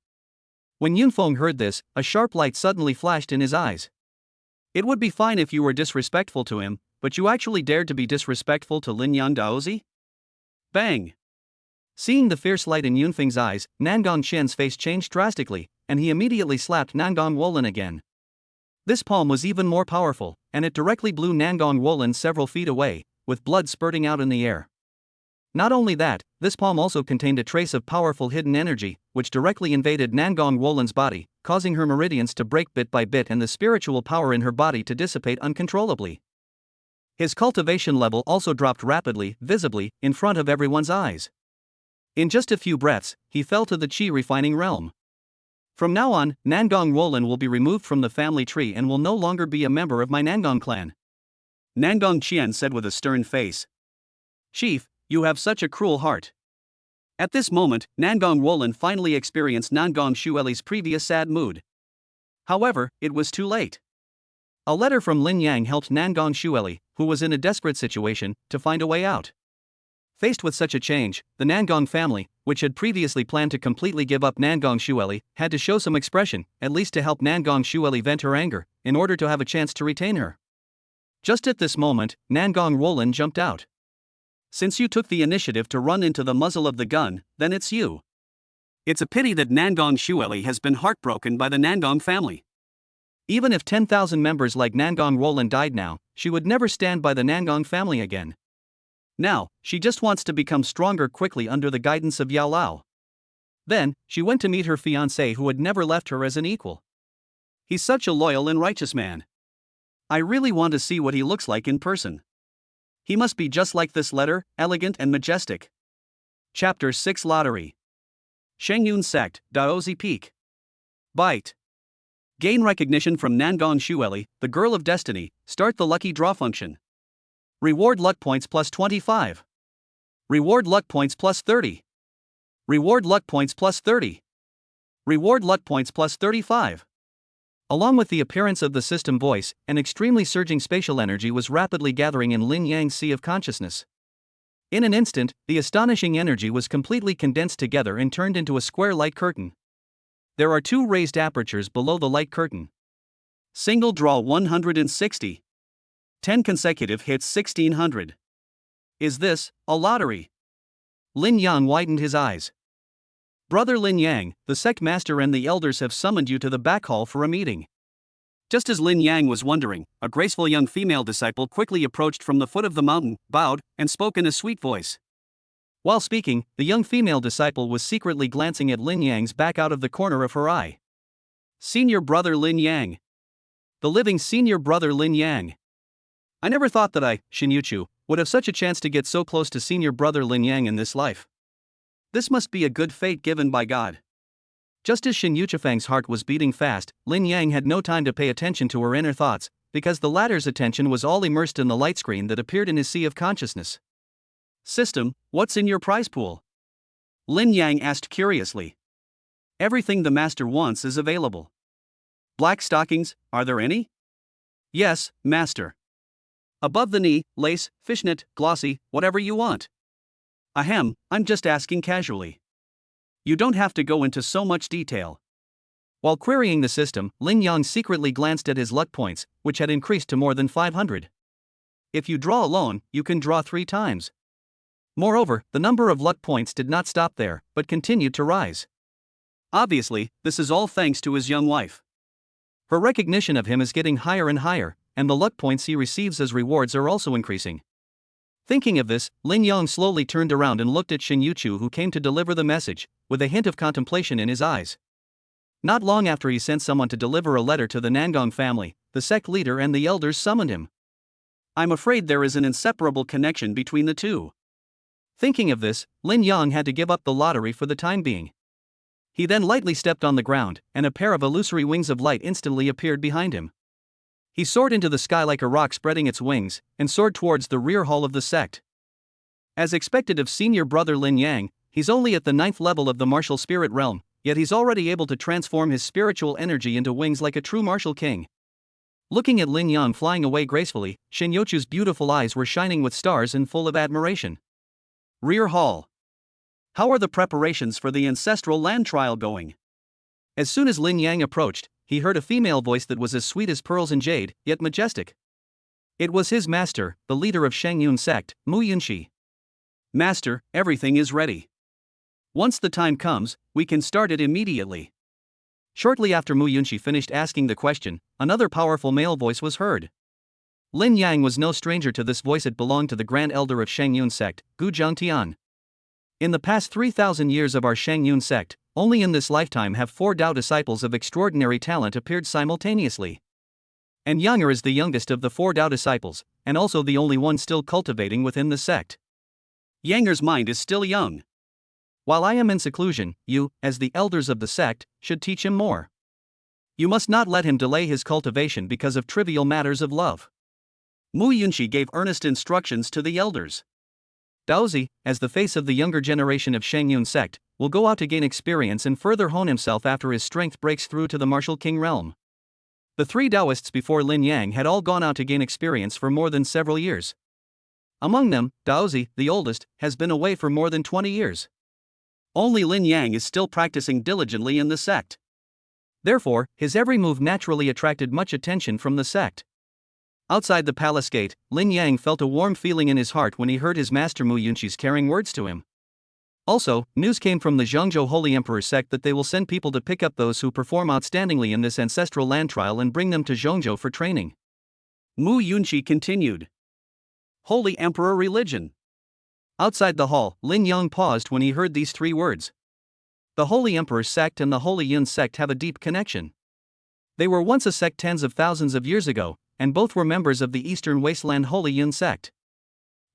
A: When Yunfeng heard this, a sharp light suddenly flashed in his eyes. It would be fine if you were disrespectful to him, but you actually dared to be disrespectful to Lin Yang Daozi? Bang! Seeing the fierce light in Yunfeng's eyes, Nangong Qian's face changed drastically, and he immediately slapped Nangong Roland again. This palm was even more powerful, and it directly blew Nangong Roland several feet away, with blood spurting out in the air. Not only that, this palm also contained a trace of powerful hidden energy, which directly invaded Nangong Roland's body, causing her meridians to break bit by bit and the spiritual power in her body to dissipate uncontrollably. His cultivation level also dropped rapidly, visibly, in front of everyone's eyes. In just a few breaths, he fell to the qi refining realm. From now on, Nangong Roland will be removed from the family tree and will no longer be a member of my Nangong clan. Nangong Qian said with a stern face. Chief, you have such a cruel heart. At this moment, Nangong Roland finally experienced Nangong Xueli's previous sad mood. However, it was too late. A letter from Lin Yang helped Nangong Xueli, who was in a desperate situation, to find a way out. Faced with such a change, the Nangong family, which had previously planned to completely give up Nangong Xueli, had to show some expression, at least to help Nangong Xueli vent her anger, in order to have a chance to retain her. Just at this moment, Nangong Roland jumped out. Since you took the initiative to run into the muzzle of the gun, then it's you. It's a pity that Nangong Xueli has been heartbroken by the Nangong family. Even if 10,000 members like Nangong Roland died now, she would never stand by the Nangong family again. Now, she just wants to become stronger quickly under the guidance of Yao Lao. Then, she went to meet her fiancé who had never left her as an equal. He's such a loyal and righteous man. I really want to see what he looks like in person. He must be just like this letter, elegant and majestic. Chapter 6 Lottery. Shengyun Sect, Daozi Peak. Bite. Gain recognition from Nangong Xueli, the girl of destiny. Start the lucky draw function. Reward luck points plus 25. Reward luck points plus 30. Reward luck points plus 30. Reward luck points plus 35. Along with the appearance of the system voice, an extremely surging spatial energy was rapidly gathering in Lin Yang's sea of consciousness. In an instant, the astonishing energy was completely condensed together and turned into a square light curtain. There are 2 raised apertures below the light curtain. Single draw 160. 10 consecutive hits 1600. Is this a lottery? Lin Yang widened his eyes. Brother Lin Yang, the sect master and the elders have summoned you to the back hall for a meeting. Just as Lin Yang was wondering, a graceful young female disciple quickly approached from the foot of the mountain, bowed, and spoke in a sweet voice. While speaking, the young female disciple was secretly glancing at Lin Yang's back out of the corner of her eye. Senior brother Lin Yang. The living senior brother Lin Yang. I never thought that I, Xinyuchu, would have such a chance to get so close to senior brother Lin Yang in this life. This must be a good fate given by God. Just as Xin Yuchifang's heart was beating fast, Lin Yang had no time to pay attention to her inner thoughts, because the latter's attention was all immersed in the light screen that appeared in his sea of consciousness. "System, what's in your prize pool?" Lin Yang asked curiously. "Everything the master wants is available." "Black stockings, are there any?" "Yes, master. Above the knee, lace, fishnet, glossy, whatever you want." "Ahem, I'm just asking casually. You don't have to go into so much detail." While querying the system, Lin Yang secretly glanced at his luck points, which had increased to more than 500. If you draw alone, you can draw 3 times. Moreover, the number of luck points did not stop there, but continued to rise. Obviously, this is all thanks to his young wife. Her recognition of him is getting higher and higher, and the luck points he receives as rewards are also increasing. Thinking of this, Lin Yang slowly turned around and looked at Shin Yuchu, who came to deliver the message, with a hint of contemplation in his eyes. Not long after he sent someone to deliver a letter to the Nangong family, the sect leader and the elders summoned him. I'm afraid there is an inseparable connection between the two. Thinking of this, Lin Yang had to give up the lottery for the time being. He then lightly stepped on the ground, and a pair of illusory wings of light instantly appeared behind him. He soared into the sky like a rock spreading its wings, and soared towards the rear hall of the sect. As expected of senior brother Lin Yang, he's only at the 9th level of the martial spirit realm, yet he's already able to transform his spiritual energy into wings like a true martial king. Looking at Lin Yang flying away gracefully, Shin Yuchu's beautiful eyes were shining with stars and full of admiration. Rear hall. How are the preparations for the ancestral land trial going? As soon as Lin Yang approached, he heard a female voice that was as sweet as pearls and jade, yet majestic. It was his master, the leader of Shengyun sect, Mu Yunxi. "Master, everything is ready. Once the time comes, we can start it immediately." Shortly after Mu Yunxi finished asking the question, another powerful male voice was heard. Lin Yang was no stranger to this voice. It belonged to the Grand Elder of Shengyun sect, Gu Zhangtian. In the past 3,000 years of our Shengyun sect, only in this lifetime have 4 Dao disciples of extraordinary talent appeared simultaneously. And Younger is the youngest of the 4 Dao disciples, and also the only one still cultivating within the sect. Yanger's mind is still young. While I am in seclusion, you, as the elders of the sect, should teach him more. You must not let him delay his cultivation because of trivial matters of love. Mu Yunxi gave earnest instructions to the elders. Daozi, as the face of the younger generation of Shengyun sect, will go out to gain experience and further hone himself after his strength breaks through to the martial king realm. The 3 Taoists before Lin Yang had all gone out to gain experience for more than several years. Among them, Daozi, the oldest, has been away for more than 20 years. Only Lin Yang is still practicing diligently in the sect. Therefore, his every move naturally attracted much attention from the sect. Outside the palace gate, Lin Yang felt a warm feeling in his heart when he heard his master Mu Yunxi's caring words to him. Also, news came from the Zhongzhou Holy Emperor sect that they will send people to pick up those who perform outstandingly in this ancestral land trial and bring them to Zhongzhou for training. Mu Yunxi continued. Holy Emperor religion. Outside the hall, Lin Yang paused when he heard these 3 words. The Holy Emperor sect and the Holy Yun sect have a deep connection. They were once a sect tens of thousands of years ago, and both were members of the Eastern Wasteland Holy Yun sect.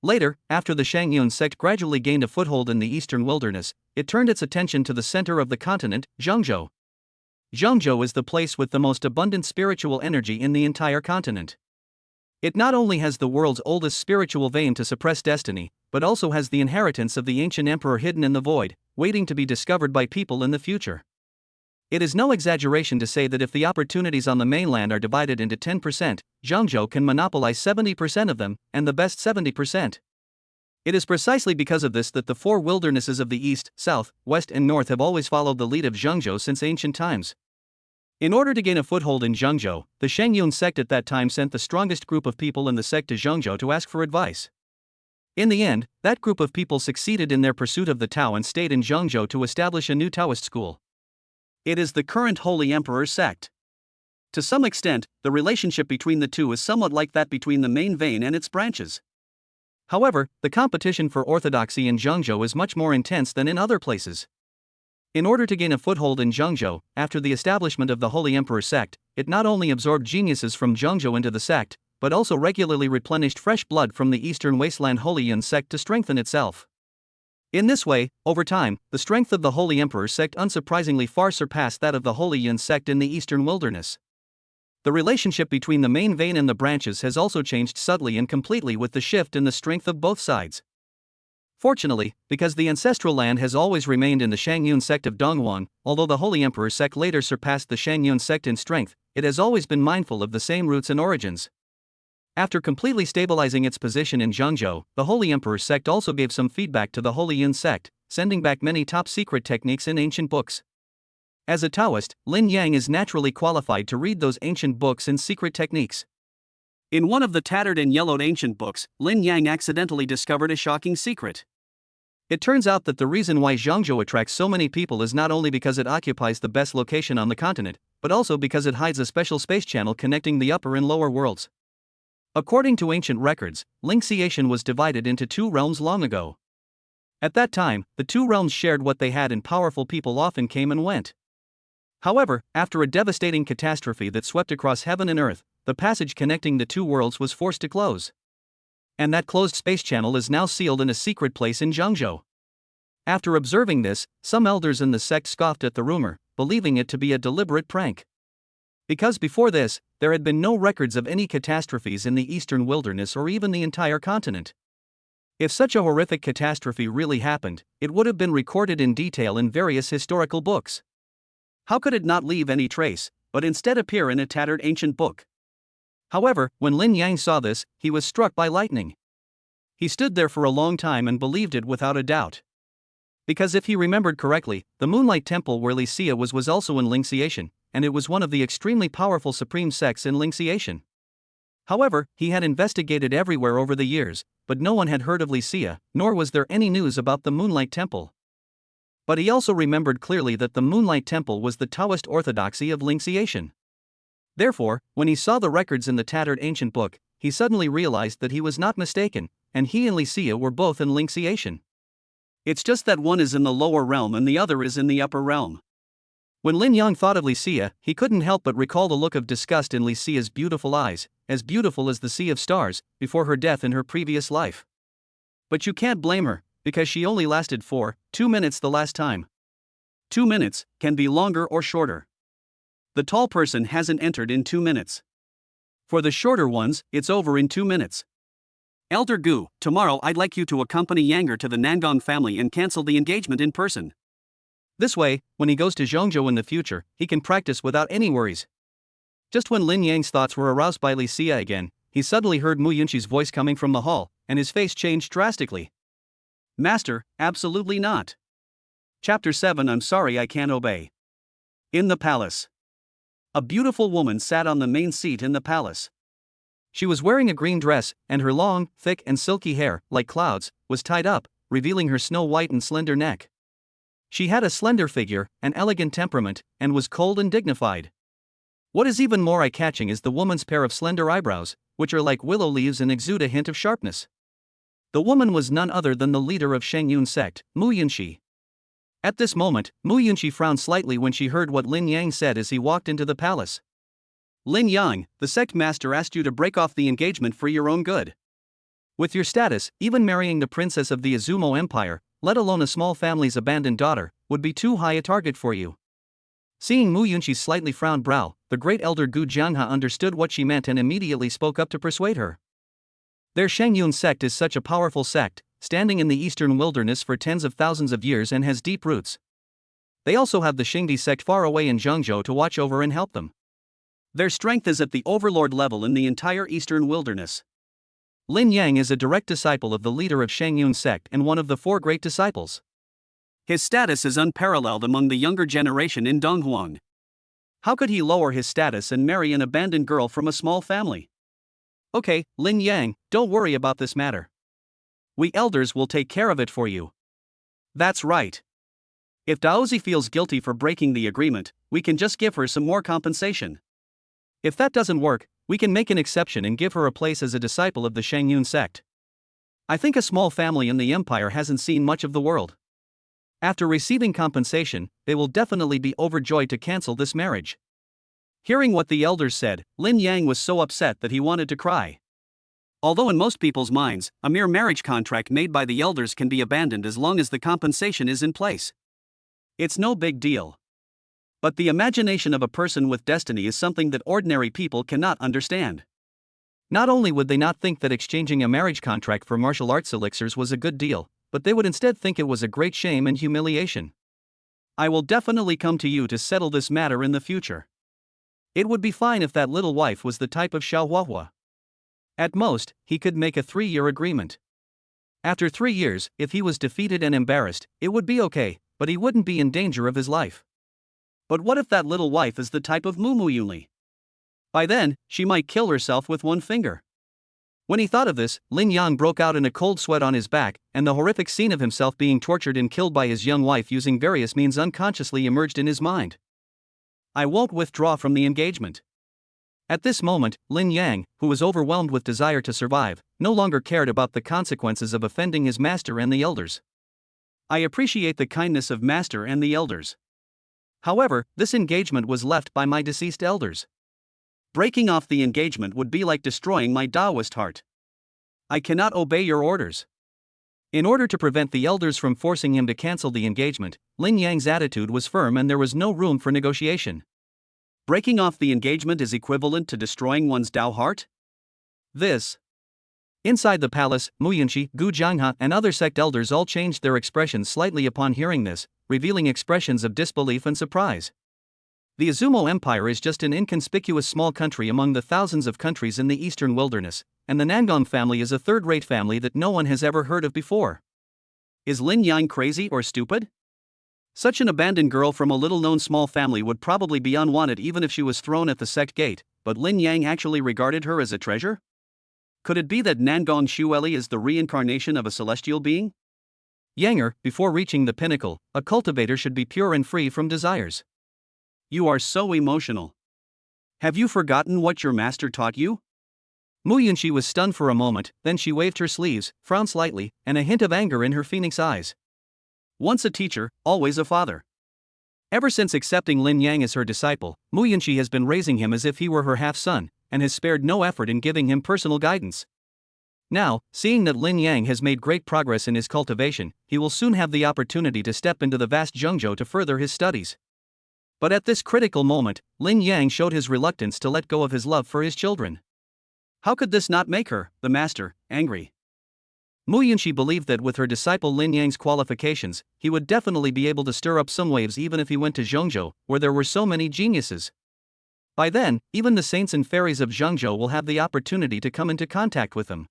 A: Later, after the Shengyun sect gradually gained a foothold in the eastern wilderness, it turned its attention to the center of the continent, Zhongzhou. Zhongzhou is the place with the most abundant spiritual energy in the entire continent. It not only has the world's oldest spiritual vein to suppress destiny, but also has the inheritance of the ancient emperor hidden in the void, waiting to be discovered by people in the future. It is no exaggeration to say that if the opportunities on the mainland are divided into 10%, Zhongzhou can monopolize 70% of them, and the best 70%. It is precisely because of this that the 4 wildernesses of the east, south, west and north have always followed the lead of Zhongzhou since ancient times. In order to gain a foothold in Zhongzhou, the Shengyun sect at that time sent the strongest group of people in the sect to Zhongzhou to ask for advice. In the end, that group of people succeeded in their pursuit of the Tao and stayed in Zhongzhou to establish a new Taoist school. It is the current Holy Emperor sect. To some extent, the relationship between the two is somewhat like that between the main vein and its branches. However, the competition for orthodoxy in Zhongzhou is much more intense than in other places. In order to gain a foothold in Zhongzhou, after the establishment of the Holy Emperor sect, it not only absorbed geniuses from Zhongzhou into the sect, but also regularly replenished fresh blood from the Eastern Wasteland Holy Yun sect to strengthen itself. In this way, over time, the strength of the Holy Emperor sect unsurprisingly far surpassed that of the Holy Yun sect in the Eastern Wilderness. The relationship between the main vein and the branches has also changed subtly and completely with the shift in the strength of both sides. Fortunately, because the ancestral land has always remained in the Shangyun sect of Donghuang, although the Holy Emperor sect later surpassed the Shangyun sect in strength, it has always been mindful of the same roots and origins. After completely stabilizing its position in Zhengzhou, the Holy Emperor sect also gave some feedback to the Holy Yun sect, sending back many top-secret techniques in ancient books. As a Taoist, Lin Yang is naturally qualified to read those ancient books and secret techniques. In one of the tattered and yellowed ancient books, Lin Yang accidentally discovered a shocking secret. It turns out that the reason why Zhengzhou attracts so many people is not only because it occupies the best location on the continent, but also because it hides a special space channel connecting the upper and lower worlds. According to ancient records, Lingxiation was divided into two realms long ago. At that time, the two realms shared what they had and powerful people often came and went. However, after a devastating catastrophe that swept across heaven and earth, the passage connecting the two worlds was forced to close. And that closed space channel is now sealed in a secret place in Zhengzhou. After observing this, some elders in the sect scoffed at the rumor, believing it to be a deliberate prank. Because before this, there had been no records of any catastrophes in the eastern wilderness or even the entire continent. If such a horrific catastrophe really happened, it would have been recorded in detail in various historical books. How could it not leave any trace, but instead appear in a tattered ancient book? However, when Lin Yang saw this, he was struck by lightning. He stood there for a long time and believed it without a doubt. Because if he remembered correctly, the Moonlight Temple where Xia was also in Lingxiation, and it was one of the extremely powerful supreme sects in Lingxiation. However, he had investigated everywhere over the years, but no one had heard of Xia, nor was there any news about the Moonlight Temple. But he also remembered clearly that the Moonlight Temple was the Taoist orthodoxy of Lingxiation. Therefore, when he saw the records in the tattered ancient book, he suddenly realized that he was not mistaken, and he and Xia were both in Lingxiation. It's just that one is in the lower realm and the other is in the upper realm. When Lin Yang thought of Xia, he couldn't help but recall the look of disgust in Xia's beautiful eyes, as beautiful as the sea of stars, before her death in her previous life. But you can't blame her, because she only lasted 2 minutes the last time. 2 minutes can be longer or shorter. The tall person hasn't entered in 2 minutes. For the shorter ones, it's over in 2 minutes. Elder Gu, tomorrow I'd like you to accompany Yanger to the Nangong family and cancel the engagement in person. This way, when he goes to Zhengzhou in the future, he can practice without any worries. Just when Lin Yang's thoughts were aroused by Xia again, he suddenly heard Mu Yunqi's voice coming from the hall, and his face changed drastically. Master, absolutely not. Chapter 7 I'm sorry I can't obey. In the palace. A beautiful woman sat on the main seat in the palace. She was wearing a green dress, and her long, thick and silky hair, like clouds, was tied up, revealing her snow-white and slender neck. She had a slender figure, an elegant temperament, and was cold and dignified. What is even more eye-catching is the woman's pair of slender eyebrows, which are like willow leaves and exude a hint of sharpness. The woman was none other than the leader of Shangyun sect, Mu Yunqi. At this moment, Mu Yunqi frowned slightly when she heard what Lin Yang said as he walked into the palace. Lin Yang, the sect master asked you to break off the engagement for your own good. With your status, even marrying the princess of the Izumo Empire, let alone a small family's abandoned daughter, would be too high a target for you. Seeing Mu Yunqi's slightly frowned brow, the great elder Gu Jianghe understood what she meant and immediately spoke up to persuade her. Their Shangyun sect is such a powerful sect, standing in the eastern wilderness for tens of thousands of years and has deep roots. They also have the Xingdi sect far away in Zhengzhou to watch over and help them. Their strength is at the overlord level in the entire eastern wilderness. Lin Yang is a direct disciple of the leader of Shangyun sect and one of the 4 great disciples. His status is unparalleled among the younger generation in Donghuang. How could he lower his status and marry an abandoned girl from a small family? Okay, Lin Yang, don't worry about this matter. We elders will take care of it for you. That's right. If Daozi feels guilty for breaking the agreement, we can just give her some more compensation. If that doesn't work, we can make an exception and give her a place as a disciple of the Shangyun sect. I think a small family in the empire hasn't seen much of the world. After receiving compensation, they will definitely be overjoyed to cancel this marriage. Hearing what the elders said, Lin Yang was so upset that he wanted to cry. Although in most people's minds, a mere marriage contract made by the elders can be abandoned as long as the compensation is in place. It's no big deal. But the imagination of a person with destiny is something that ordinary people cannot understand. Not only would they not think that exchanging a marriage contract for martial arts elixirs was a good deal, but they would instead think it was a great shame and humiliation. I will definitely come to you to settle this matter in the future. It would be fine if that little wife was the type of Xiaohuahua. At most, he could make a 3-year agreement. After 3 years, if he was defeated and embarrassed, it would be okay, but he wouldn't be in danger of his life. But what if that little wife is the type of Mumu Yunli? By then, she might kill herself with one finger. When he thought of this, Lin Yang broke out in a cold sweat on his back, and the horrific scene of himself being tortured and killed by his young wife using various means unconsciously emerged in his mind. I won't withdraw from the engagement. At this moment, Lin Yang, who was overwhelmed with desire to survive, no longer cared about the consequences of offending his master and the elders. I appreciate the kindness of master and the elders. However, this engagement was left by my deceased elders. Breaking off the engagement would be like destroying my Taoist heart. I cannot obey your orders. In order to prevent the elders from forcing him to cancel the engagement, Lin Yang's attitude was firm and there was no room for negotiation. Breaking off the engagement is equivalent to destroying one's Tao heart? Inside the palace, Mu Yunqi, Gu Jianghe, and other sect elders all changed their expressions slightly upon hearing this, revealing expressions of disbelief and surprise. The Azumo Empire is just an inconspicuous small country among the thousands of countries in the eastern wilderness, and the Nangong family is a third-rate family that no one has ever heard of before. Is Lin Yang crazy or stupid? Such an abandoned girl from a little-known small family would probably be unwanted even if she was thrown at the sect gate, but Lin Yang actually regarded her as a treasure? Could it be that Nangong Xueli is the reincarnation of a celestial being? Yanger, before reaching the pinnacle, a cultivator should be pure and free from desires. You are so emotional. Have you forgotten what your master taught you? Mu Yunqi was stunned for a moment, then she waved her sleeves, frowned slightly, and a hint of anger in her phoenix eyes. Once a teacher, always a father. Ever since accepting Lin Yang as her disciple, Mu Yunqi has been raising him as if he were her half-son, and has spared no effort in giving him personal guidance. Now, seeing that Lin Yang has made great progress in his cultivation, he will soon have the opportunity to step into the vast Zhengzhou to further his studies. But at this critical moment, Lin Yang showed his reluctance to let go of his love for his children. How could this not make her, the master, angry? Mu Yunqi believed that with her disciple Lin Yang's qualifications, he would definitely be able to stir up some waves even if he went to Zhengzhou, where there were so many geniuses. By then, even the saints and fairies of Zhengzhou will have the opportunity to come into contact with him.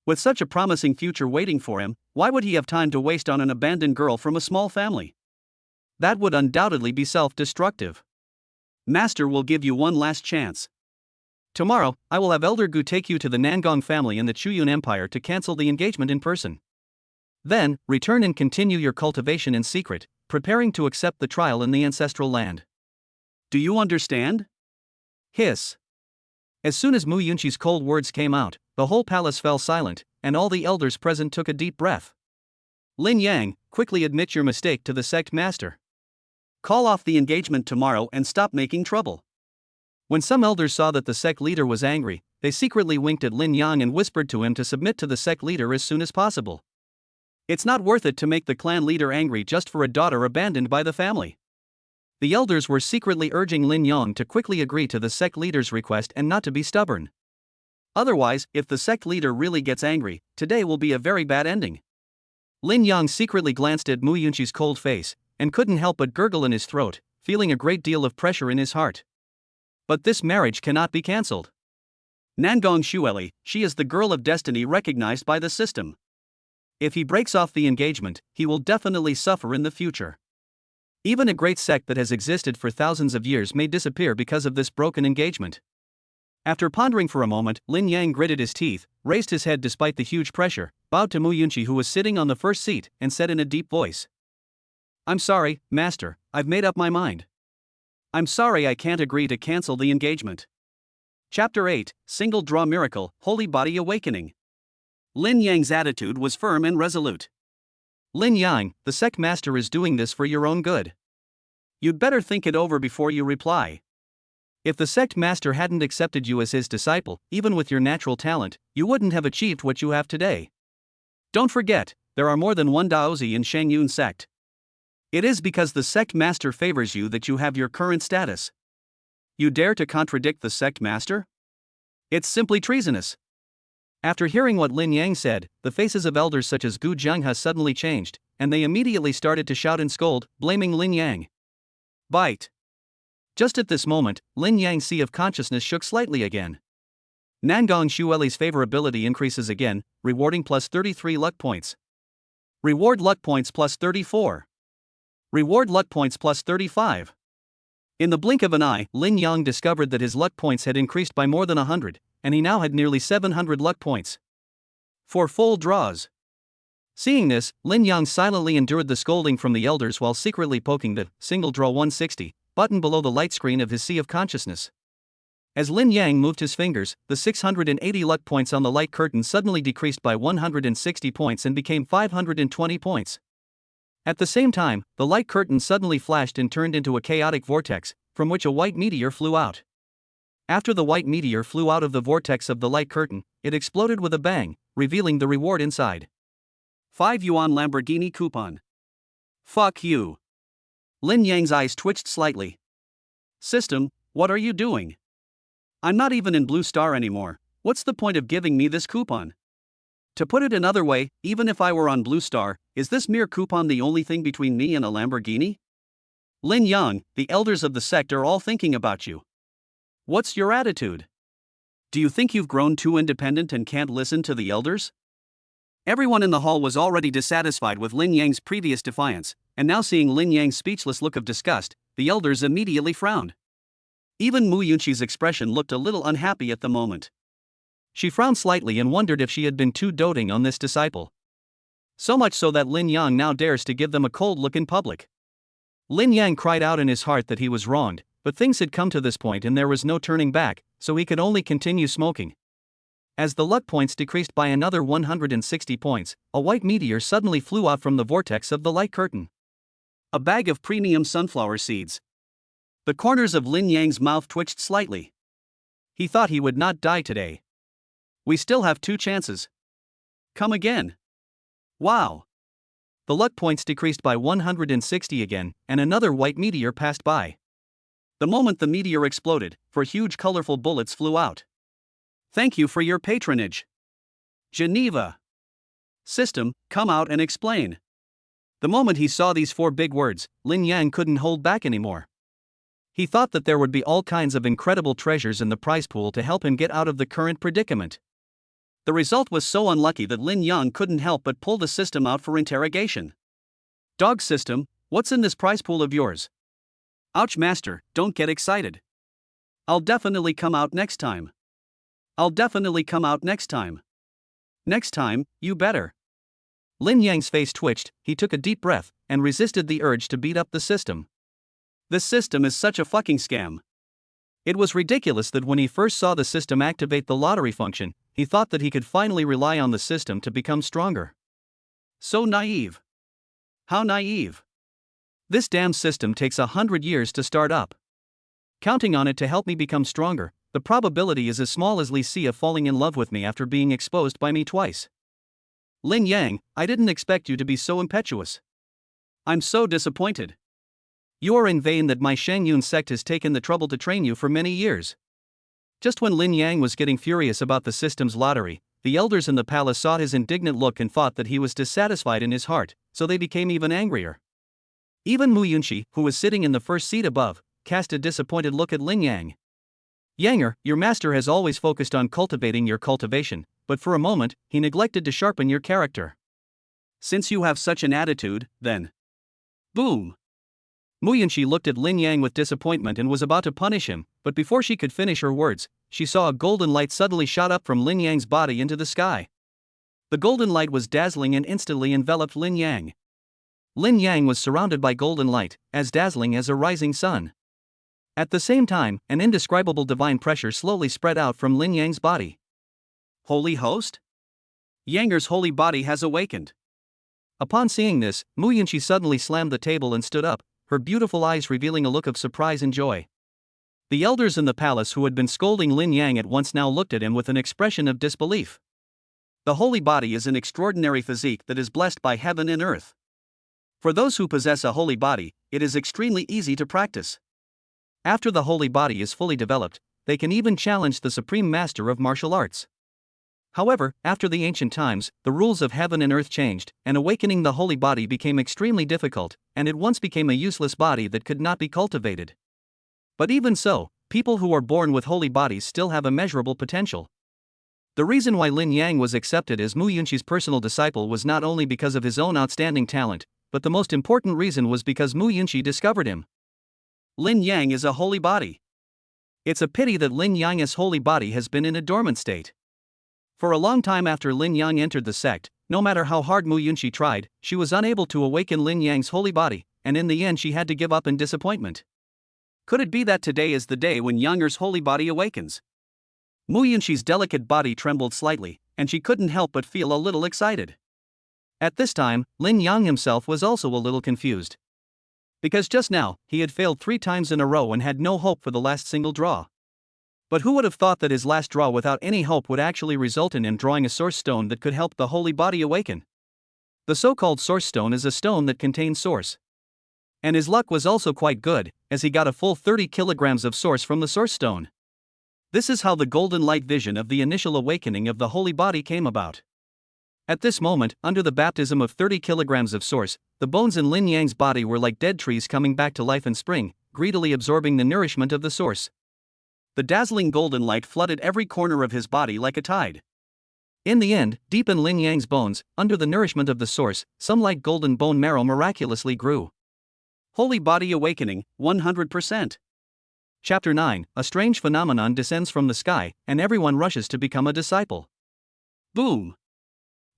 A: With such a promising future waiting for him, why would he have time to waste on an abandoned girl from a small family? That would undoubtedly be self-destructive. Master will give you one last chance. Tomorrow, I will have Elder Gu take you to the Nangong family in the Chuyun Empire to cancel the engagement in person. Then, return and continue your cultivation in secret, preparing to accept the trial in the ancestral land. Do you understand? Hiss. As soon as Mu Yunqi's cold words came out, the whole palace fell silent, and all the elders present took a deep breath. Lin Yang, quickly admit your mistake to the sect master. Call off the engagement tomorrow and stop making trouble. When some elders saw that the sect leader was angry, they secretly winked at Lin Yang and whispered to him to submit to the sect leader as soon as possible. It's not worth it to make the clan leader angry just for a daughter abandoned by the family. The elders were secretly urging Lin Yang to quickly agree to the sect leader's request and not to be stubborn. Otherwise, if the sect leader really gets angry, today will be a very bad ending. Lin Yang secretly glanced at Mu Yunqi's cold face, and couldn't help but gurgle in his throat, feeling a great deal of pressure in his heart. But this marriage cannot be cancelled. Nangong Xueli, she is the girl of destiny recognized by the system. If he breaks off the engagement, he will definitely suffer in the future. Even a great sect that has existed for thousands of years may disappear because of this broken engagement. After pondering for a moment, Lin Yang gritted his teeth, raised his head despite the huge pressure, bowed to Mu Yunqi who was sitting on the first seat, and said in a deep voice, I'm sorry, master, I've made up my mind. I'm sorry I can't agree to cancel the engagement. Chapter 8, Single Draw Miracle, Holy Body Awakening. Lin Yang's attitude was firm and resolute. Lin Yang, the sect master is doing this for your own good. You'd better think it over before you reply. If the sect master hadn't accepted you as his disciple, even with your natural talent, you wouldn't have achieved what you have today. Don't forget, there are more than one Daozi in Shangyun sect. It is because the sect master favors you that you have your current status. You dare to contradict the sect master? It's simply treasonous. After hearing what Lin Yang said, the faces of elders such as Gu Jianghe suddenly changed, and they immediately started to shout and scold, blaming Lin Yang. Bite. Just at this moment, Lin Yang's sea of consciousness shook slightly again. Nangong Xueli's favorability increases again, rewarding plus 33 luck points. Reward luck points plus 34. Reward luck points plus 35. In the blink of an eye, Lin Yang discovered that his luck points had increased by more than 100, and he now had nearly 700 luck points. 4 full draws. Seeing this, Lin Yang silently endured the scolding from the elders while secretly poking the single draw 160 button below the light screen of his sea of consciousness. As Lin Yang moved his fingers, the 680 luck points on the light curtain suddenly decreased by 160 points and became 520 points. At the same time, the light curtain suddenly flashed and turned into a chaotic vortex, from which a white meteor flew out. After the white meteor flew out of the vortex of the light curtain, it exploded with a bang, revealing the reward inside. 5 yuan Lamborghini coupon. Fuck you. Lin Yang's eyes twitched slightly. System, what are you doing? I'm not even in Blue Star anymore. What's the point of giving me this coupon? To put it another way, even if I were on Blue Star, is this mere coupon the only thing between me and a Lamborghini? Lin Yang, the elders of the sect are all thinking about you. What's your attitude? Do you think you've grown too independent and can't listen to the elders? Everyone in the hall was already dissatisfied with Lin Yang's previous defiance, and now seeing Lin Yang's speechless look of disgust, the elders immediately frowned. Even Mu Yunqi's expression looked a little unhappy at the moment. She frowned slightly and wondered if she had been too doting on this disciple. So much so that Lin Yang now dares to give them a cold look in public. Lin Yang cried out in his heart that he was wronged, but things had come to this point and there was no turning back, so he could only continue smoking. As the luck points decreased by another 160 points, a white meteor suddenly flew out from the vortex of the light curtain. A bag of premium sunflower seeds. The corners of Lin Yang's mouth twitched slightly. He thought he would not die today. We still have 2 chances. Come again. Wow. The luck points decreased by 160 again, and another white meteor passed by. The moment the meteor exploded, 4 huge colorful bullets flew out. Thank you for your patronage. Geneva. System, come out and explain. The moment he saw these 4 big words, Lin Yang couldn't hold back anymore. He thought that there would be all kinds of incredible treasures in the prize pool to help him get out of the current predicament. The result was so unlucky that Lin Yang couldn't help but pull the system out for interrogation. Dog system, what's in this prize pool of yours? Ouch master, don't get excited. I'll definitely come out next time. I'll definitely come out next time. Next time, you better. Lin Yang's face twitched, he took a deep breath, and resisted the urge to beat up the system. This system is such a fucking scam. It was ridiculous that when he first saw the system activate the lottery function, he thought that he could finally rely on the system to become stronger. So naive. How naive. This damn system takes 100 years to start up. Counting on it to help me become stronger, the probability is as small as Li Xia falling in love with me after being exposed by me twice. Lin Yang, I didn't expect you to be so impetuous. I'm so disappointed. You are in vain that my Shengyun sect has taken the trouble to train you for many years. Just when Lin Yang was getting furious about the system's lottery, the elders in the palace saw his indignant look and thought that he was dissatisfied in his heart, so they became even angrier. Even Mu Yunqi, who was sitting in the first seat above, cast a disappointed look at Lin Yang. Yanger, your master has always focused on cultivating your cultivation, but for a moment, he neglected to sharpen your character. Since you have such an attitude, then. Boom! Mu Yunqi looked at Lin Yang with disappointment and was about to punish him, but before she could finish her words, she saw a golden light suddenly shot up from Lin Yang's body into the sky. The golden light was dazzling and instantly enveloped Lin Yang. Lin Yang was surrounded by golden light, as dazzling as a rising sun. At the same time, an indescribable divine pressure slowly spread out from Lin Yang's body. Holy host? Yanger's holy body has awakened. Upon seeing this, Mu Yunqi suddenly slammed the table and stood up, her beautiful eyes revealing a look of surprise and joy. The elders in the palace who had been scolding Lin Yang at once now looked at him with an expression of disbelief. The holy body is an extraordinary physique that is blessed by heaven and earth. For those who possess a holy body, it is extremely easy to practice. After the holy body is fully developed, they can even challenge the supreme master of martial arts. However, after the ancient times, the rules of heaven and earth changed, and awakening the holy body became extremely difficult, and it once became a useless body that could not be cultivated. But even so, people who are born with holy bodies still have immeasurable potential. The reason why Lin Yang was accepted as Mu Yunqi's personal disciple was not only because of his own outstanding talent, but the most important reason was because Mu Yunqi discovered him. Lin Yang is a holy body. It's a pity that Lin Yang's holy body has been in a dormant state. For a long time after Lin Yang entered the sect, no matter how hard Mu Yunqi tried, she was unable to awaken Lin Yang's holy body, and in the end she had to give up in disappointment. Could it be that today is the day when Yanger's holy body awakens? Mu Yunqi's delicate body trembled slightly, and she couldn't help but feel a little excited. At this time, Lin Yang himself was also a little confused. Because just now, he had failed 3 times in a row and had no hope for the last single draw. But who would have thought that his last draw without any hope would actually result in him drawing a source stone that could help the holy body awaken? The so-called source stone is a stone that contains source. And his luck was also quite good, as he got a full 30 kilograms of source from the source stone. This is how the golden light vision of the initial awakening of the holy body came about. At this moment, under the baptism of 30 kilograms of source, the bones in Lin Yang's body were like dead trees coming back to life in spring, greedily absorbing the nourishment of the source. The dazzling golden light flooded every corner of his body like a tide. In the end, deep in Lin Yang's bones, under the nourishment of the source, some light golden bone marrow miraculously grew. Holy body awakening, 100%. Chapter 9, a strange phenomenon descends from the sky, and everyone rushes to become a disciple. Boom!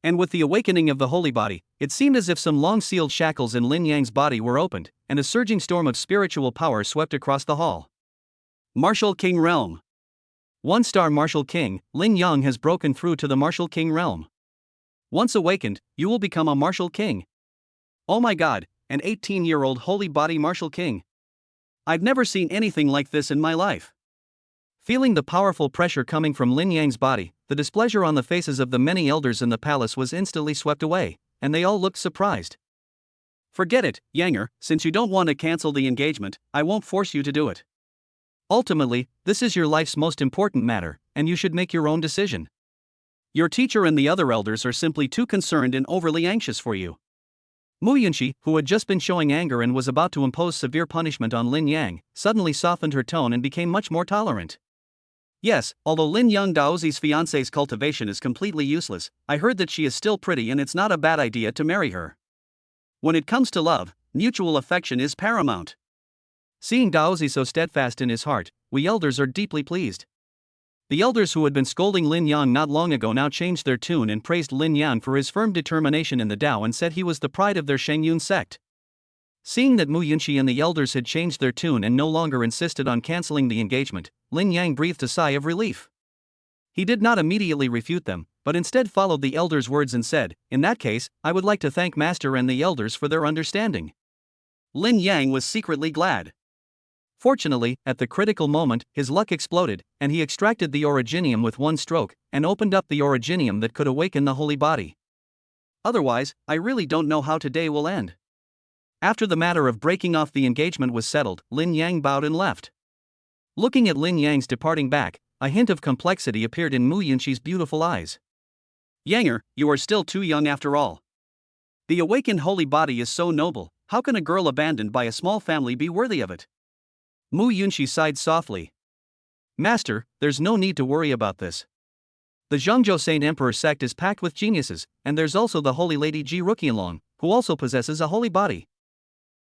A: And with the awakening of the holy body, it seemed as if some long-sealed shackles in Lin Yang's body were opened, and a surging storm of spiritual power swept across the hall. Martial King Realm. 1-star Martial King, Lin Yang has broken through to the Martial King Realm. Once awakened, you will become a Martial King. Oh my god, an 18-year-old holy body Martial King. I've never seen anything like this in my life. Feeling the powerful pressure coming from Lin Yang's body, the displeasure on the faces of the many elders in the palace was instantly swept away, and they all looked surprised. Forget it, Yanger, since you don't want to cancel the engagement, I won't force you to do it. Ultimately, this is your life's most important matter, and you should make your own decision. Your teacher and the other elders are simply too concerned and overly anxious for you. Mu Yunqi, who had just been showing anger and was about to impose severe punishment on Lin Yang, suddenly softened her tone and became much more tolerant. Yes, although Lin Yang Daozi's fiancé's cultivation is completely useless, I heard that she is still pretty and it's not a bad idea to marry her. When it comes to love, mutual affection is paramount. Seeing Daozi so steadfast in his heart, we elders are deeply pleased. The elders who had been scolding Lin Yang not long ago now changed their tune and praised Lin Yang for his firm determination in the Tao and said he was the pride of their Shengyun sect. Seeing that Mu Yunqi and the elders had changed their tune and no longer insisted on canceling the engagement, Lin Yang breathed a sigh of relief. He did not immediately refute them, but instead followed the elders' words and said, "In that case, I would like to thank Master and the elders for their understanding." Lin Yang was secretly glad. Fortunately, at the critical moment, his luck exploded, and he extracted the originium with one stroke, and opened up the originium that could awaken the holy body. Otherwise, I really don't know how today will end. After the matter of breaking off the engagement was settled, Lin Yang bowed and left. Looking at Lin Yang's departing back, a hint of complexity appeared in Mu Yunqi's beautiful eyes. Yanger, you are still too young after all. The awakened holy body is so noble, how can a girl abandoned by a small family be worthy of it? Mu Yunqi sighed softly. Master, there's no need to worry about this. The Zhengzhou Saint Emperor sect is packed with geniuses, and there's also the Holy Lady Ji Ruqianlong, who also possesses a holy body.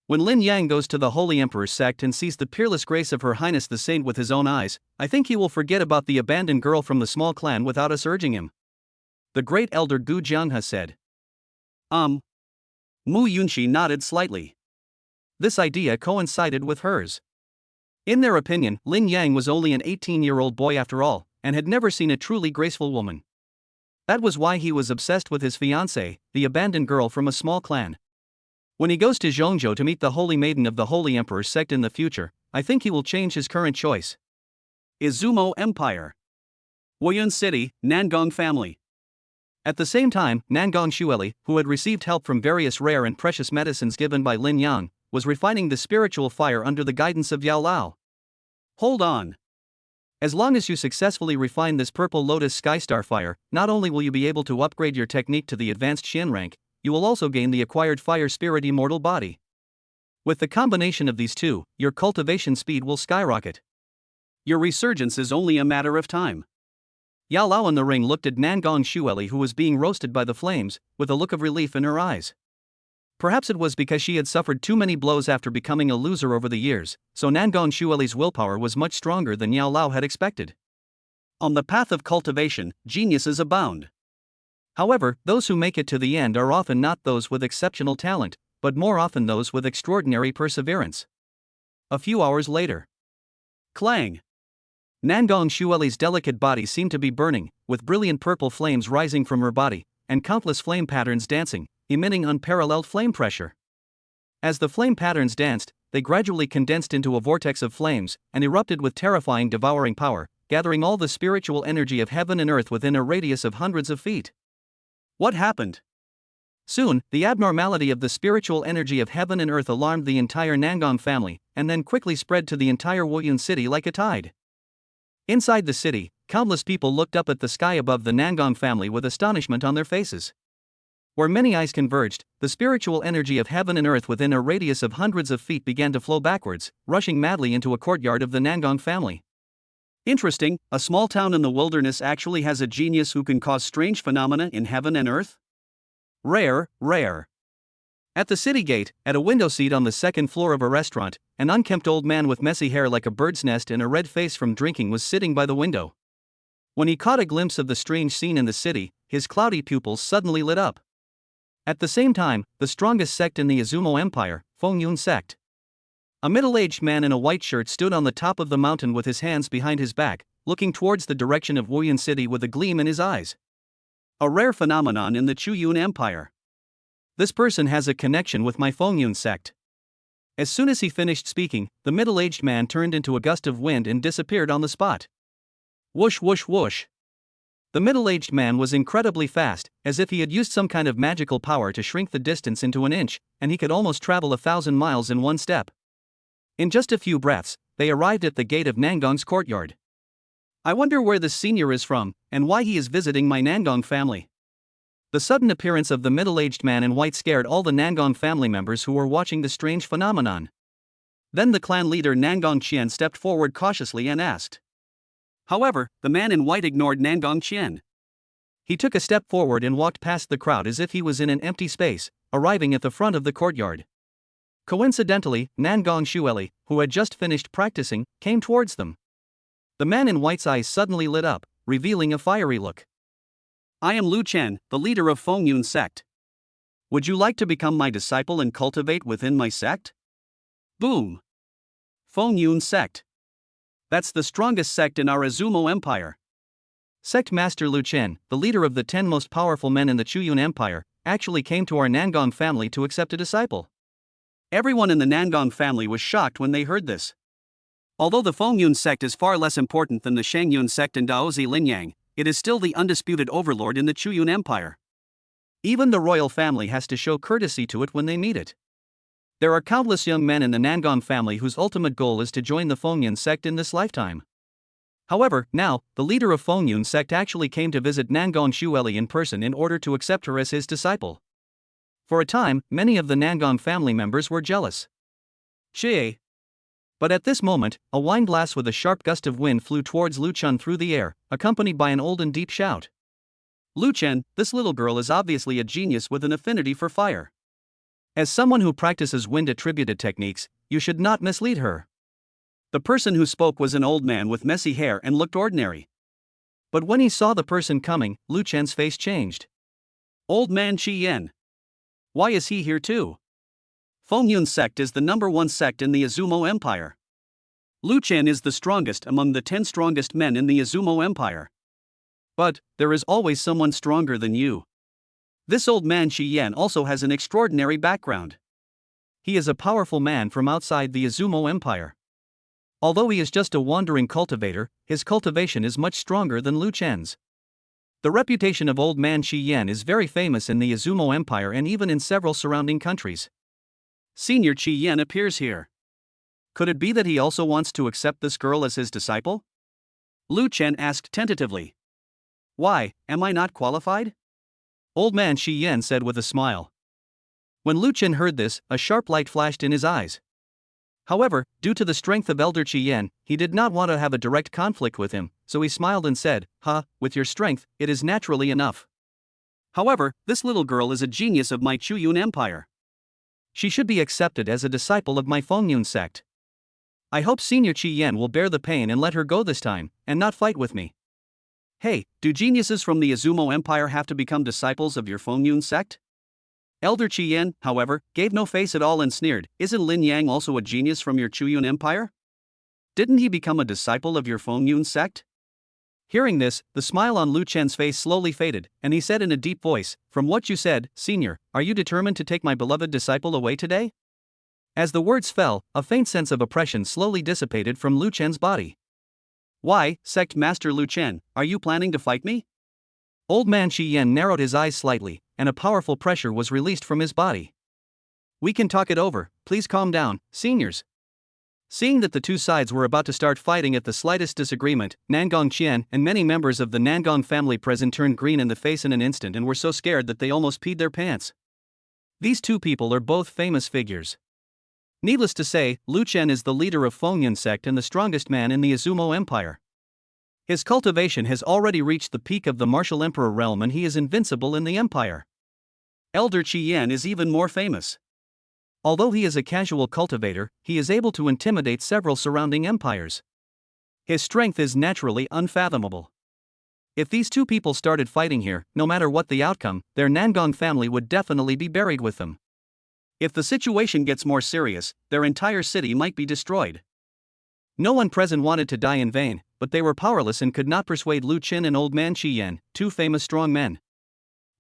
A: When Lin Yang goes to the Holy Emperor's sect and sees the peerless grace of Her Highness the Saint with his own eyes, I think he will forget about the abandoned girl from the small clan without us urging him. The great elder Gu Jianghe said. Mu Yunqi nodded slightly. This idea coincided with hers. In their opinion, Lin Yang was only an 18-year-old boy after all, and had never seen a truly graceful woman. That was why he was obsessed with his fiancée, the abandoned girl from a small clan. When he goes to Zhengzhou to meet the Holy Maiden of the Holy Emperor's sect in the future, I think he will change his current choice. Izumo Empire. Woyun City, Nangong Family. At the same time, Nangong Xueli, who had received help from various rare and precious medicines given by Lin Yang, was refining the spiritual fire under the guidance of Yao Lao. Hold on. As long as you successfully refine this purple lotus skystar fire, not only will you be able to upgrade your technique to the advanced Xian rank, you will also gain the acquired fire spirit immortal body. With the combination of these two, your cultivation speed will skyrocket. Your resurgence is only a matter of time. Yao Lao in the ring looked at Nangong Xueli, who was being roasted by the flames, with a look of relief in her eyes. Perhaps it was because she had suffered too many blows after becoming a loser over the years, so Nangong Xueli's willpower was much stronger than Yao Lao had expected. On the path of cultivation, geniuses abound. However, those who make it to the end are often not those with exceptional talent, but more often those with extraordinary perseverance. A few hours later. Clang! Nangong Xueli's delicate body seemed to be burning, with brilliant purple flames rising from her body, and countless flame patterns dancing, emitting unparalleled flame pressure. As the flame patterns danced, they gradually condensed into a vortex of flames, and erupted with terrifying devouring power, gathering all the spiritual energy of heaven and earth within a radius of hundreds of feet. What happened? Soon, the abnormality of the spiritual energy of heaven and earth alarmed the entire Nangong family, and then quickly spread to the entire Wuyun city like a tide. Inside the city, countless people looked up at the sky above the Nangong family with astonishment on their faces. Where many eyes converged, the spiritual energy of heaven and earth within a radius of hundreds of feet began to flow backwards, rushing madly into a courtyard of the Nangong family. Interesting, a small town in the wilderness actually has a genius who can cause strange phenomena in heaven and earth? Rare, rare. At the city gate, at a window seat on the second floor of a restaurant, an unkempt old man with messy hair like a bird's nest and a red face from drinking was sitting by the window. When he caught a glimpse of the strange scene in the city, his cloudy pupils suddenly lit up. At the same time, the strongest sect in the Izumo Empire, Fengyun sect. A middle-aged man in a white shirt stood on the top of the mountain with his hands behind his back, looking towards the direction of Wuyun City with a gleam in his eyes. A rare phenomenon in the Chuyun Empire. This person has a connection with my Fengyun sect. As soon as he finished speaking, the middle-aged man turned into a gust of wind and disappeared on the spot. Whoosh whoosh whoosh. The middle-aged man was incredibly fast, as if he had used some kind of magical power to shrink the distance into an inch, and he could almost travel 1,000 miles in one step. In just a few breaths, they arrived at the gate of Nangong's courtyard. I wonder where this senior is from, and why he is visiting my Nangong family. The sudden appearance of the middle-aged man in white scared all the Nangong family members who were watching the strange phenomenon. Then the clan leader Nangong Qian stepped forward cautiously and asked. However, the man in white ignored Nangong Qian. He took a step forward and walked past the crowd as if he was in an empty space, arriving at the front of the courtyard. Coincidentally, Nangong Xueli, who had just finished practicing, came towards them. The man in white's eyes suddenly lit up, revealing a fiery look. I am Lu Chen, the leader of Fengyun sect. Would you like to become my disciple and cultivate within my sect? Boom! Fengyun sect. That's the strongest sect in our Izumo Empire. Sect Master Lu Chen, the leader of the 10 most powerful men in the Chuyun Empire, actually came to our Nangong family to accept a disciple. Everyone in the Nangong family was shocked when they heard this. Although the Fengyun sect is far less important than the Shangyun sect and Daozi Linyang, it is still the undisputed overlord in the Chuyun Empire. Even the royal family has to show courtesy to it when they meet it. There are countless young men in the Nangong family whose ultimate goal is to join the Fengyun sect in this lifetime. However, now, the leader of Fengyun sect actually came to visit Nangong Xueli in person in order to accept her as his disciple. For a time, many of the Nangong family members were jealous. Xie. But at this moment, a wine glass with a sharp gust of wind flew towards Lu Chen through the air, accompanied by an old and deep shout. Lu Chen, this little girl is obviously a genius with an affinity for fire. As someone who practices wind-attributed techniques, you should not mislead her. The person who spoke was an old man with messy hair and looked ordinary. But when he saw the person coming, Lu Chen's face changed. Old man Qi Yan. Why is he here too? Fengyun sect is the #1 sect in the Izumo Empire. Lu Chen is the strongest among the 10 strongest men in the Izumo Empire. But, there is always someone stronger than you. This old man Qi Yan also has an extraordinary background. He is a powerful man from outside the Izumo Empire. Although he is just a wandering cultivator, his cultivation is much stronger than Lu Chen's. The reputation of Old Man Shi Yan is very famous in the Izumo Empire and even in several surrounding countries. Senior Chi Yan appears here. Could it be that he also wants to accept this girl as his disciple? Lu Chen asked tentatively. Why, am I not qualified? Old Man Shi Yan said with a smile. When Lu Chen heard this, a sharp light flashed in his eyes. However, due to the strength of Elder Chi Yan, he did not want to have a direct conflict with him, so he smiled and said, with your strength, it is naturally enough. However, this little girl is a genius of my Chuyun Empire. She should be accepted as a disciple of my Fengyun sect. I hope Senior Chi Yan will bear the pain and let her go this time, and not fight with me. Hey, do geniuses from the Izumo Empire have to become disciples of your Fengyun sect? Elder Chi Yan, however, gave no face at all and sneered, isn't Lin Yang also a genius from your Chuyun Empire? Didn't he become a disciple of your Fengyun sect? Hearing this, the smile on Lu Chen's face slowly faded, and he said in a deep voice, from what you said, Senior, are you determined to take my beloved disciple away today? As the words fell, a faint sense of oppression slowly dissipated from Lu Chen's body. Why, Sect Master Lu Chen, are you planning to fight me? Old Man Shi Yan narrowed his eyes slightly, and a powerful pressure was released from his body. We can talk it over, please calm down, seniors. Seeing that the two sides were about to start fighting at the slightest disagreement, Nangong Qian and many members of the Nangong family present turned green in the face in an instant and were so scared that they almost peed their pants. These two people are both famous figures. Needless to say, Lu Chen is the leader of Fengyun sect and the strongest man in the Izumo Empire. His cultivation has already reached the peak of the martial emperor realm and he is invincible in the empire. Elder Chi Yan is even more famous. Although he is a casual cultivator, he is able to intimidate several surrounding empires. His strength is naturally unfathomable. If these two people started fighting here, no matter what the outcome, their Nangong family would definitely be buried with them. If the situation gets more serious, their entire city might be destroyed. No one present wanted to die in vain, but they were powerless and could not persuade Lu Chen and Old Man Shi Yan, two famous strong men.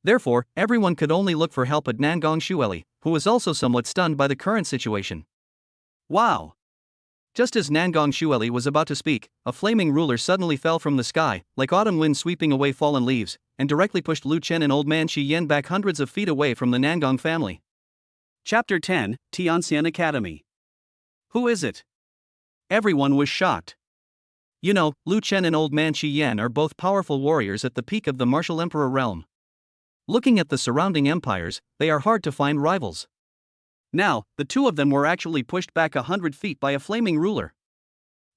A: Therefore, everyone could only look for help at Nangong Xueli, who was also somewhat stunned by the current situation. Wow! Just as Nangong Xueli was about to speak, a flaming ruler suddenly fell from the sky, like autumn wind sweeping away fallen leaves, and directly pushed Lu Chen and Old Man Shi Yan back hundreds of feet away from the Nangong family. Chapter 10, Tianxian Academy. Who is it? Everyone was shocked. You know, Lu Chen and Old Man Shi Yan are both powerful warriors at the peak of the martial emperor realm. Looking at the surrounding empires, they are hard to find rivals. Now, the two of them were actually pushed back 100 feet by a flaming ruler.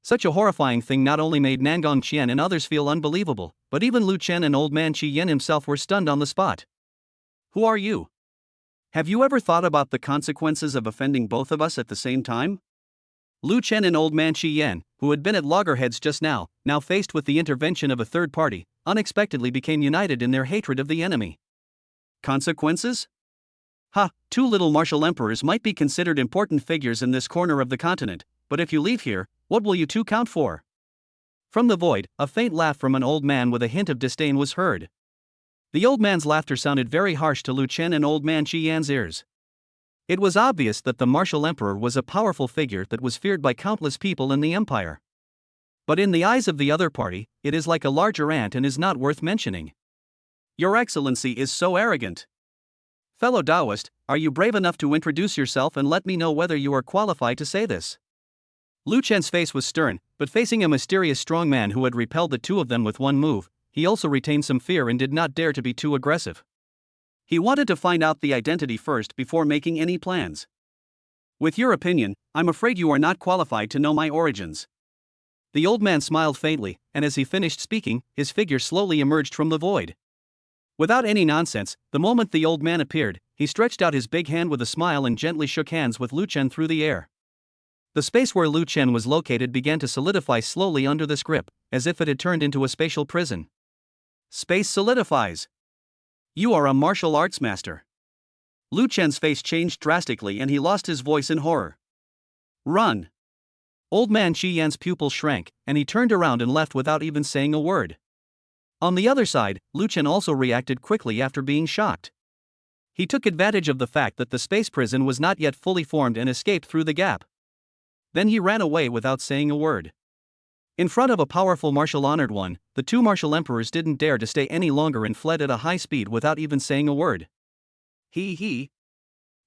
A: Such a horrifying thing not only made Nangong Qian and others feel unbelievable, but even Lu Chen and Old Man Shi Yan himself were stunned on the spot. Who are you? Have you ever thought about the consequences of offending both of us at the same time? Lu Chen and Old Man Shi Yan, who had been at loggerheads just now faced with the intervention of a third party, unexpectedly became united in their hatred of the enemy. Consequences? Two little martial emperors might be considered important figures in this corner of the continent, but if you leave here, what will you two count for? From the void, a faint laugh from an old man with a hint of disdain was heard. The old man's laughter sounded very harsh to Lu Chen and Old Man Shi Yan's ears. It was obvious that the martial emperor was a powerful figure that was feared by countless people in the empire. But in the eyes of the other party, it is like a larger ant and is not worth mentioning. Your Excellency is so arrogant. Fellow Taoist, are you brave enough to introduce yourself and let me know whether you are qualified to say this? Lu Chen's face was stern, but facing a mysterious strong man who had repelled the two of them with one move, he also retained some fear and did not dare to be too aggressive. He wanted to find out the identity first before making any plans. With your opinion, I'm afraid you are not qualified to know my origins. The old man smiled faintly, and as he finished speaking, his figure slowly emerged from the void. Without any nonsense, the moment the old man appeared, he stretched out his big hand with a smile and gently shook hands with Lu Chen through the air. The space where Lu Chen was located began to solidify slowly under this grip, as if it had turned into a spatial prison. Space solidifies. You are a martial arts master. Lu Chen's face changed drastically and he lost his voice in horror. Run! Old Man Shi Yan's pupil shrank, and he turned around and left without even saying a word. On the other side, Lu Chen also reacted quickly after being shocked. He took advantage of the fact that the space prison was not yet fully formed and escaped through the gap. Then he ran away without saying a word. In front of a powerful martial honored one, the two martial emperors didn't dare to stay any longer and fled at a high speed without even saying a word. He.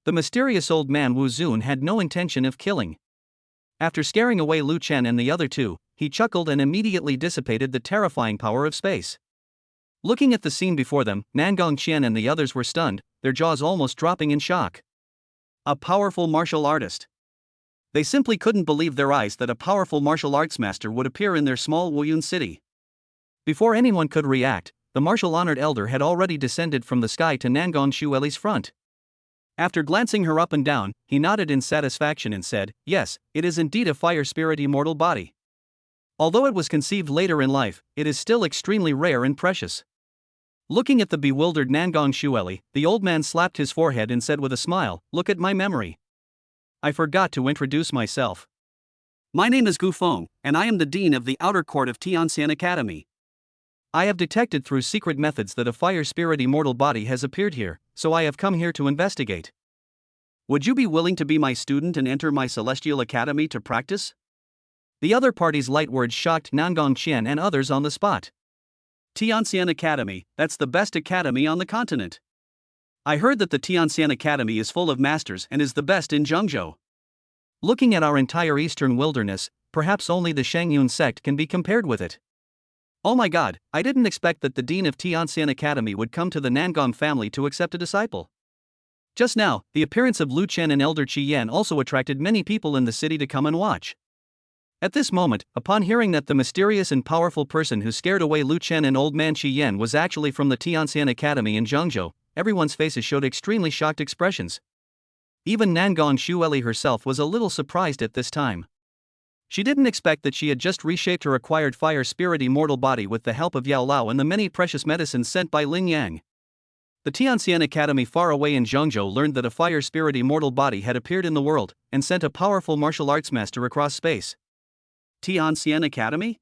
A: The mysterious old man Wu Zun had no intention of killing. After scaring away Lu Chen and the other two, he chuckled and immediately dissipated the terrifying power of space. Looking at the scene before them, Nangong Qian and the others were stunned, their jaws almost dropping in shock. A powerful martial artist. They simply couldn't believe their eyes that a powerful martial arts master would appear in their small Wuyun city. Before anyone could react, the martial-honored elder had already descended from the sky to Nangong Xueli's front. After glancing her up and down, he nodded in satisfaction and said, "Yes, it is indeed a fire spirit immortal body. Although it was conceived later in life, it is still extremely rare and precious." Looking at the bewildered Nangong Xueli, the old man slapped his forehead and said with a smile, "Look at my memory. I forgot to introduce myself. My name is Gu Feng, and I am the dean of the outer court of Tianxian Academy. I have detected through secret methods that a fire spirit immortal body has appeared here, so I have come here to investigate. Would you be willing to be my student and enter my celestial academy to practice?" The other party's light words shocked Nangong Qian and others on the spot. "Tianxian Academy, that's the best academy on the continent. I heard that the Tianxian Academy is full of masters and is the best in Zhengzhou. Looking at our entire eastern wilderness, perhaps only the Shangyun sect can be compared with it. Oh my god, I didn't expect that the dean of Tianxian Academy would come to the Nangong family to accept a disciple." Just now, the appearance of Lu Chen and Elder Qi Yan also attracted many people in the city to come and watch. At this moment, upon hearing that the mysterious and powerful person who scared away Lu Chen and Old Man Qi Yan was actually from the Tianxian Academy in Zhengzhou, everyone's faces showed extremely shocked expressions. Even Nangong Xueli herself was a little surprised at this time. She didn't expect that she had just reshaped her acquired fire spirit immortal body with the help of Yao Lao and the many precious medicines sent by Lin Yang. The Tianxian Academy far away in Zhengzhou learned that a fire spirit immortal body had appeared in the world, and sent a powerful martial arts master across space. Tianxian Academy?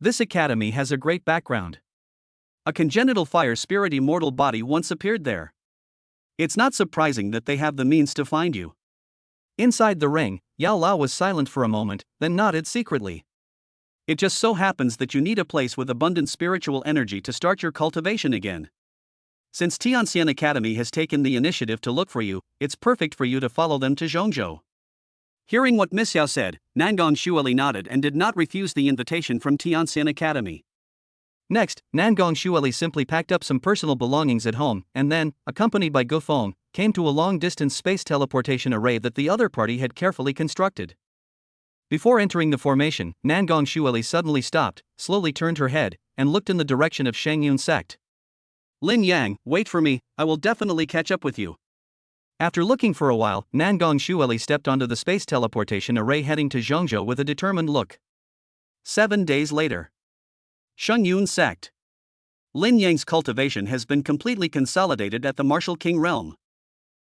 A: This academy has a great background. A congenital fire spirit immortal body once appeared there. It's not surprising that they have the means to find you." Inside the ring, Yao Lao was silent for a moment, then nodded secretly. "It just so happens that you need a place with abundant spiritual energy to start your cultivation again. Since Tianxian Academy has taken the initiative to look for you, it's perfect for you to follow them to Zhengzhou." Hearing what Miss Yao said, Nangong Xueli nodded and did not refuse the invitation from Tianxian Academy. Next, Nangong Xueli simply packed up some personal belongings at home, and then, accompanied by Gu Feng, came to a long-distance space teleportation array that the other party had carefully constructed. Before entering the formation, Nangong Xueli suddenly stopped, slowly turned her head, and looked in the direction of Shangyun sect. "Lin Yang, wait for me, I will definitely catch up with you." After looking for a while, Nangong Xueli stepped onto the space teleportation array heading to Zhengzhou with a determined look. 7 days later. Shangyun sect. Lin Yang's cultivation has been completely consolidated at the Martial King realm.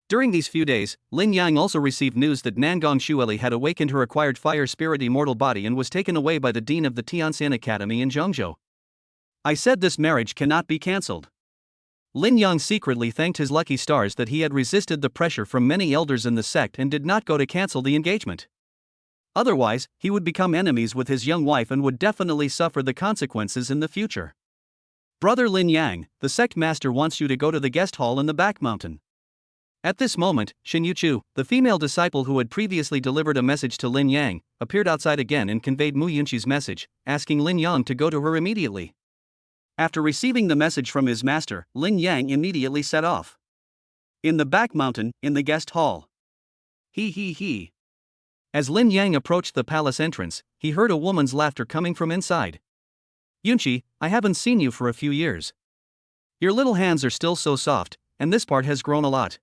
A: During these few days, Lin Yang also received news that Nangong Xueli had awakened her acquired fire spirit immortal body and was taken away by the dean of the Tianxian Academy in Zhengzhou. "I said this marriage cannot be cancelled." Lin Yang secretly thanked his lucky stars that he had resisted the pressure from many elders in the sect and did not go to cancel the engagement. Otherwise, he would become enemies with his young wife and would definitely suffer the consequences in the future. "Brother Lin Yang, the sect master wants you to go to the guest hall in the back mountain." At this moment, Shin Yuchu, the female disciple who had previously delivered a message to Lin Yang, appeared outside again and conveyed Mu Yunqi's message, asking Lin Yang to go to her immediately. After receiving the message from his master, Lin Yang immediately set off. In the back mountain, in the guest hall. He. As Lin Yang approached the palace entrance, he heard a woman's laughter coming from inside. "Yunqi, I haven't seen you for a few years. Your little hands are still so soft, and this part has grown a lot.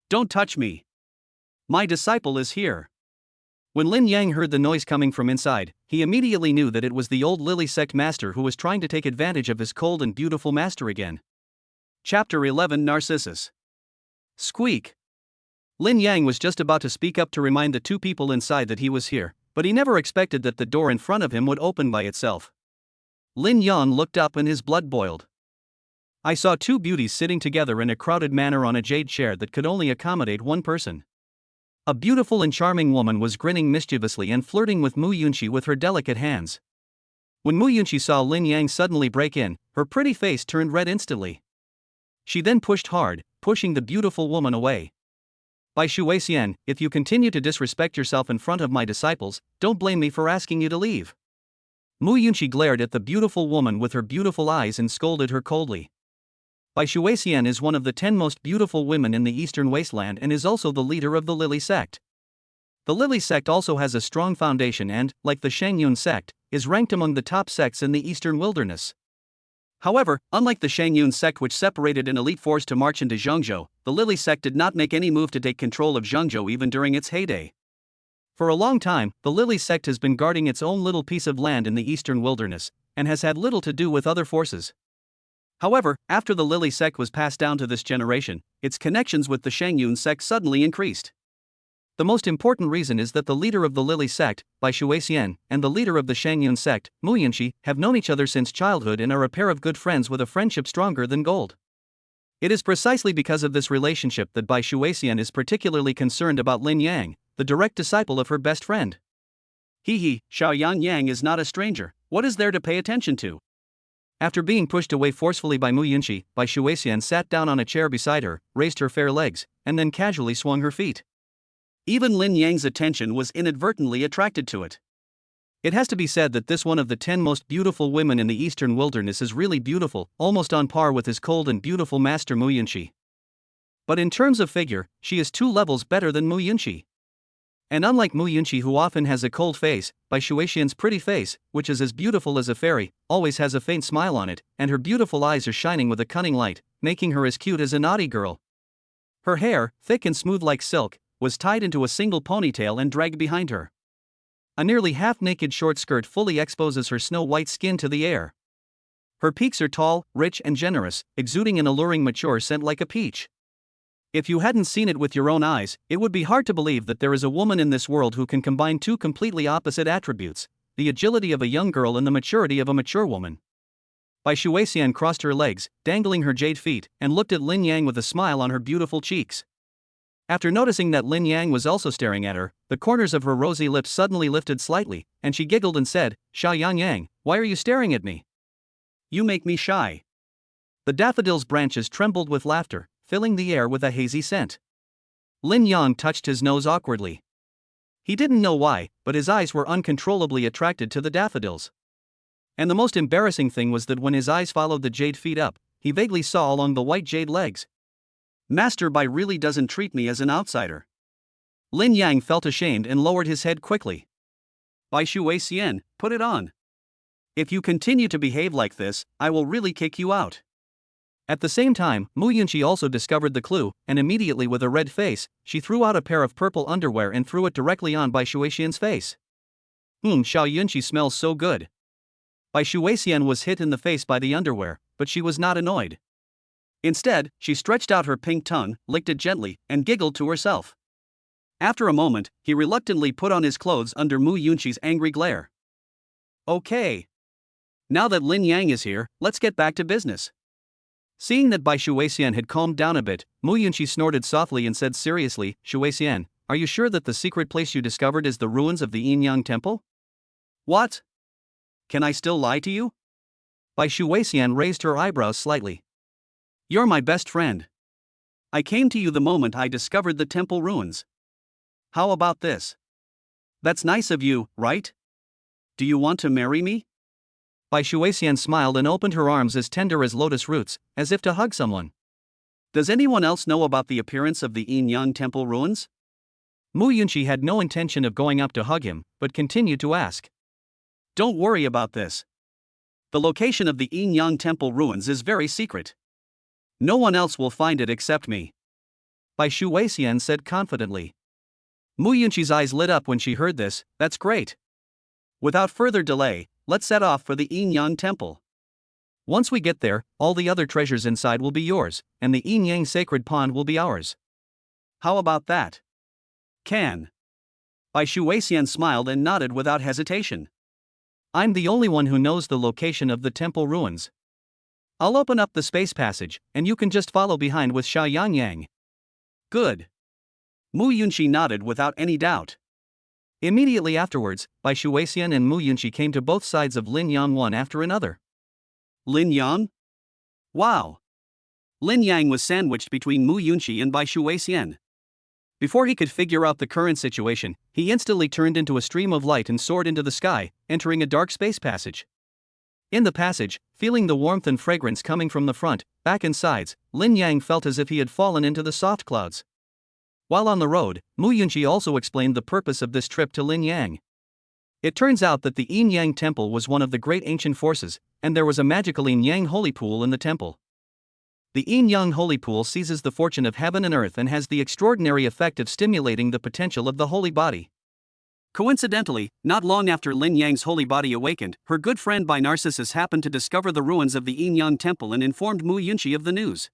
A: Don't touch me. My disciple is here." When Lin Yang heard the noise coming from inside, he immediately knew that it was the old Lily sect master who was trying to take advantage of his cold and beautiful master again. Chapter 11 Narcissus. Squeak. Lin Yang was just about to speak up to remind the two people inside that he was here, but he never expected that the door in front of him would open by itself. Lin Yang looked up and his blood boiled. "I saw two beauties sitting together in a crowded manner on a jade chair that could only accommodate one person. A beautiful and charming woman was grinning mischievously and flirting with Mu Yunqi with her delicate hands. When Mu Yunqi saw Lin Yang suddenly break in, her pretty face turned red instantly. She then pushed hard, pushing the beautiful woman away. Bai Shuixian, if you continue to disrespect yourself in front of my disciples, don't blame me for asking you to leave. Mu Yunqi glared at the beautiful woman with her beautiful eyes and scolded her coldly. Bai Shuixian is one of the 10 most beautiful women in the Eastern Wasteland and is also the leader of the Lily sect. The Lily sect also has a strong foundation and, like the Shangyun sect, is ranked among the top sects in the Eastern Wilderness. However, unlike the Shangyun sect which separated an elite force to march into Zhengzhou, the Lily sect did not make any move to take control of Zhengzhou even during its heyday. For a long time, the Lily sect has been guarding its own little piece of land in the Eastern Wilderness, and has had little to do with other forces. However, after the Lily sect was passed down to this generation, its connections with the Shangyun sect suddenly increased. The most important reason is that the leader of the Lily sect, Bai Shuixian, and the leader of the Shangyun sect, Mu Yunqi, have known each other since childhood and are a pair of good friends with a friendship stronger than gold. It is precisely because of this relationship that Bai Shuixian is particularly concerned about Lin Yang, the direct disciple of her best friend. Xiaoyan Yang is not a stranger, what is there to pay attention to? After being pushed away forcefully by Mu Yunqi, Bai Shuixian sat down on a chair beside her, raised her fair legs, and then casually swung her feet. Even Lin Yang's attention was inadvertently attracted to it. It has to be said that this one of the 10 most beautiful women in the Eastern Wilderness is really beautiful, almost on par with his cold and beautiful master Mu Yunqi. But in terms of figure, she is 2 levels better than Mu Yunqi. And unlike Mu Yunqi, who often has a cold face, Bai Shuixian's pretty face, which is as beautiful as a fairy, always has a faint smile on it, and her beautiful eyes are shining with a cunning light, making her as cute as a naughty girl. Her hair, thick and smooth like silk, was tied into a single ponytail and dragged behind her. A nearly half-naked short skirt fully exposes her snow-white skin to the air. Her peaks are tall, rich and generous, exuding an alluring mature scent like a peach. If you hadn't seen it with your own eyes, it would be hard to believe that there is a woman in this world who can combine 2 completely opposite attributes, the agility of a young girl and the maturity of a mature woman. Bai Shuixian crossed her legs, dangling her jade feet, and looked at Lin Yang with a smile on her beautiful cheeks. After noticing that Lin Yang was also staring at her, the corners of her rosy lips suddenly lifted slightly, and she giggled and said, "Xiaoyan Yang, why are you staring at me? You make me shy." The daffodil's branches trembled with laughter, filling the air with a hazy scent. Lin Yang touched his nose awkwardly. He didn't know why, but his eyes were uncontrollably attracted to the daffodils. And the most embarrassing thing was that when his eyes followed the jade feet up, he vaguely saw along the white jade legs. Master Bai really doesn't treat me as an outsider. Lin Yang felt ashamed and lowered his head quickly. Bai Shuixian, put it on. If you continue to behave like this, I will really kick you out. At the same time, Mu Yunqi also discovered the clue, and immediately with a red face, she threw out a pair of purple underwear and threw it directly on Bai Shuixian's face. Xiao Yunqi smells so good. Bai Shuixian was hit in the face by the underwear, but she was not annoyed. Instead, she stretched out her pink tongue, licked it gently, and giggled to herself. After a moment, he reluctantly put on his clothes under Mu Yunqi's angry glare. Okay. Now that Lin Yang is here, let's get back to business. Seeing that Bai Shuixian had calmed down a bit, Mu Yunqi snorted softly and said seriously, "Shuixian, are you sure that the secret place you discovered is the ruins of the Yin Yang Temple?" What? Can I still lie to you? Bai Shuixian raised her eyebrows slightly. You're my best friend. I came to you the moment I discovered the temple ruins. How about this? That's nice of you, right? Do you want to marry me? Bai Shuixian smiled and opened her arms as tender as lotus roots, as if to hug someone. Does anyone else know about the appearance of the Yin Yang Temple ruins? Mu Yunqi had no intention of going up to hug him, but continued to ask. Don't worry about this. The location of the Yin Yang Temple ruins is very secret. No one else will find it except me. Bai Shuixian said confidently. Mu Yunqi's eyes lit up when she heard this. That's great. Without further delay, let's set off for the Yin Yang Temple. Once we get there, all the other treasures inside will be yours, and the Yin Yang Sacred Pond will be ours. How about that? Can. Bai Shuixian smiled and nodded without hesitation. I'm the only one who knows the location of the temple ruins. I'll open up the space passage, and you can just follow behind with Xiaoyan Yang. Good. Mu Yunqi nodded without any doubt. Immediately afterwards, Bai Shuixian and Mu Yunqi came to both sides of Lin Yang one after another.
B: Lin Yang? Wow! Lin Yang was sandwiched between Mu Yunqi and Bai Shuixian.
A: Before he could figure out the current situation, he instantly turned into a stream of light and soared into the sky, entering a dark space passage. In the passage, feeling the warmth and fragrance coming from the front, back and sides, Lin Yang felt as if he had fallen into the soft clouds. While on the road, Mu Yunqi also explained the purpose of this trip to Lin Yang. It turns out that the Yin Yang temple was one of the great ancient forces, and there was a magical Yin Yang holy pool in the temple. The Yin Yang holy pool seizes the fortune of heaven and earth and has the extraordinary effect of stimulating the potential of the holy body.
B: Coincidentally, not long after Lin Yang's holy body awakened, her good friend Bai Narcissus happened to discover the ruins of the Yin Yang temple and informed Mu Yunqi of the news.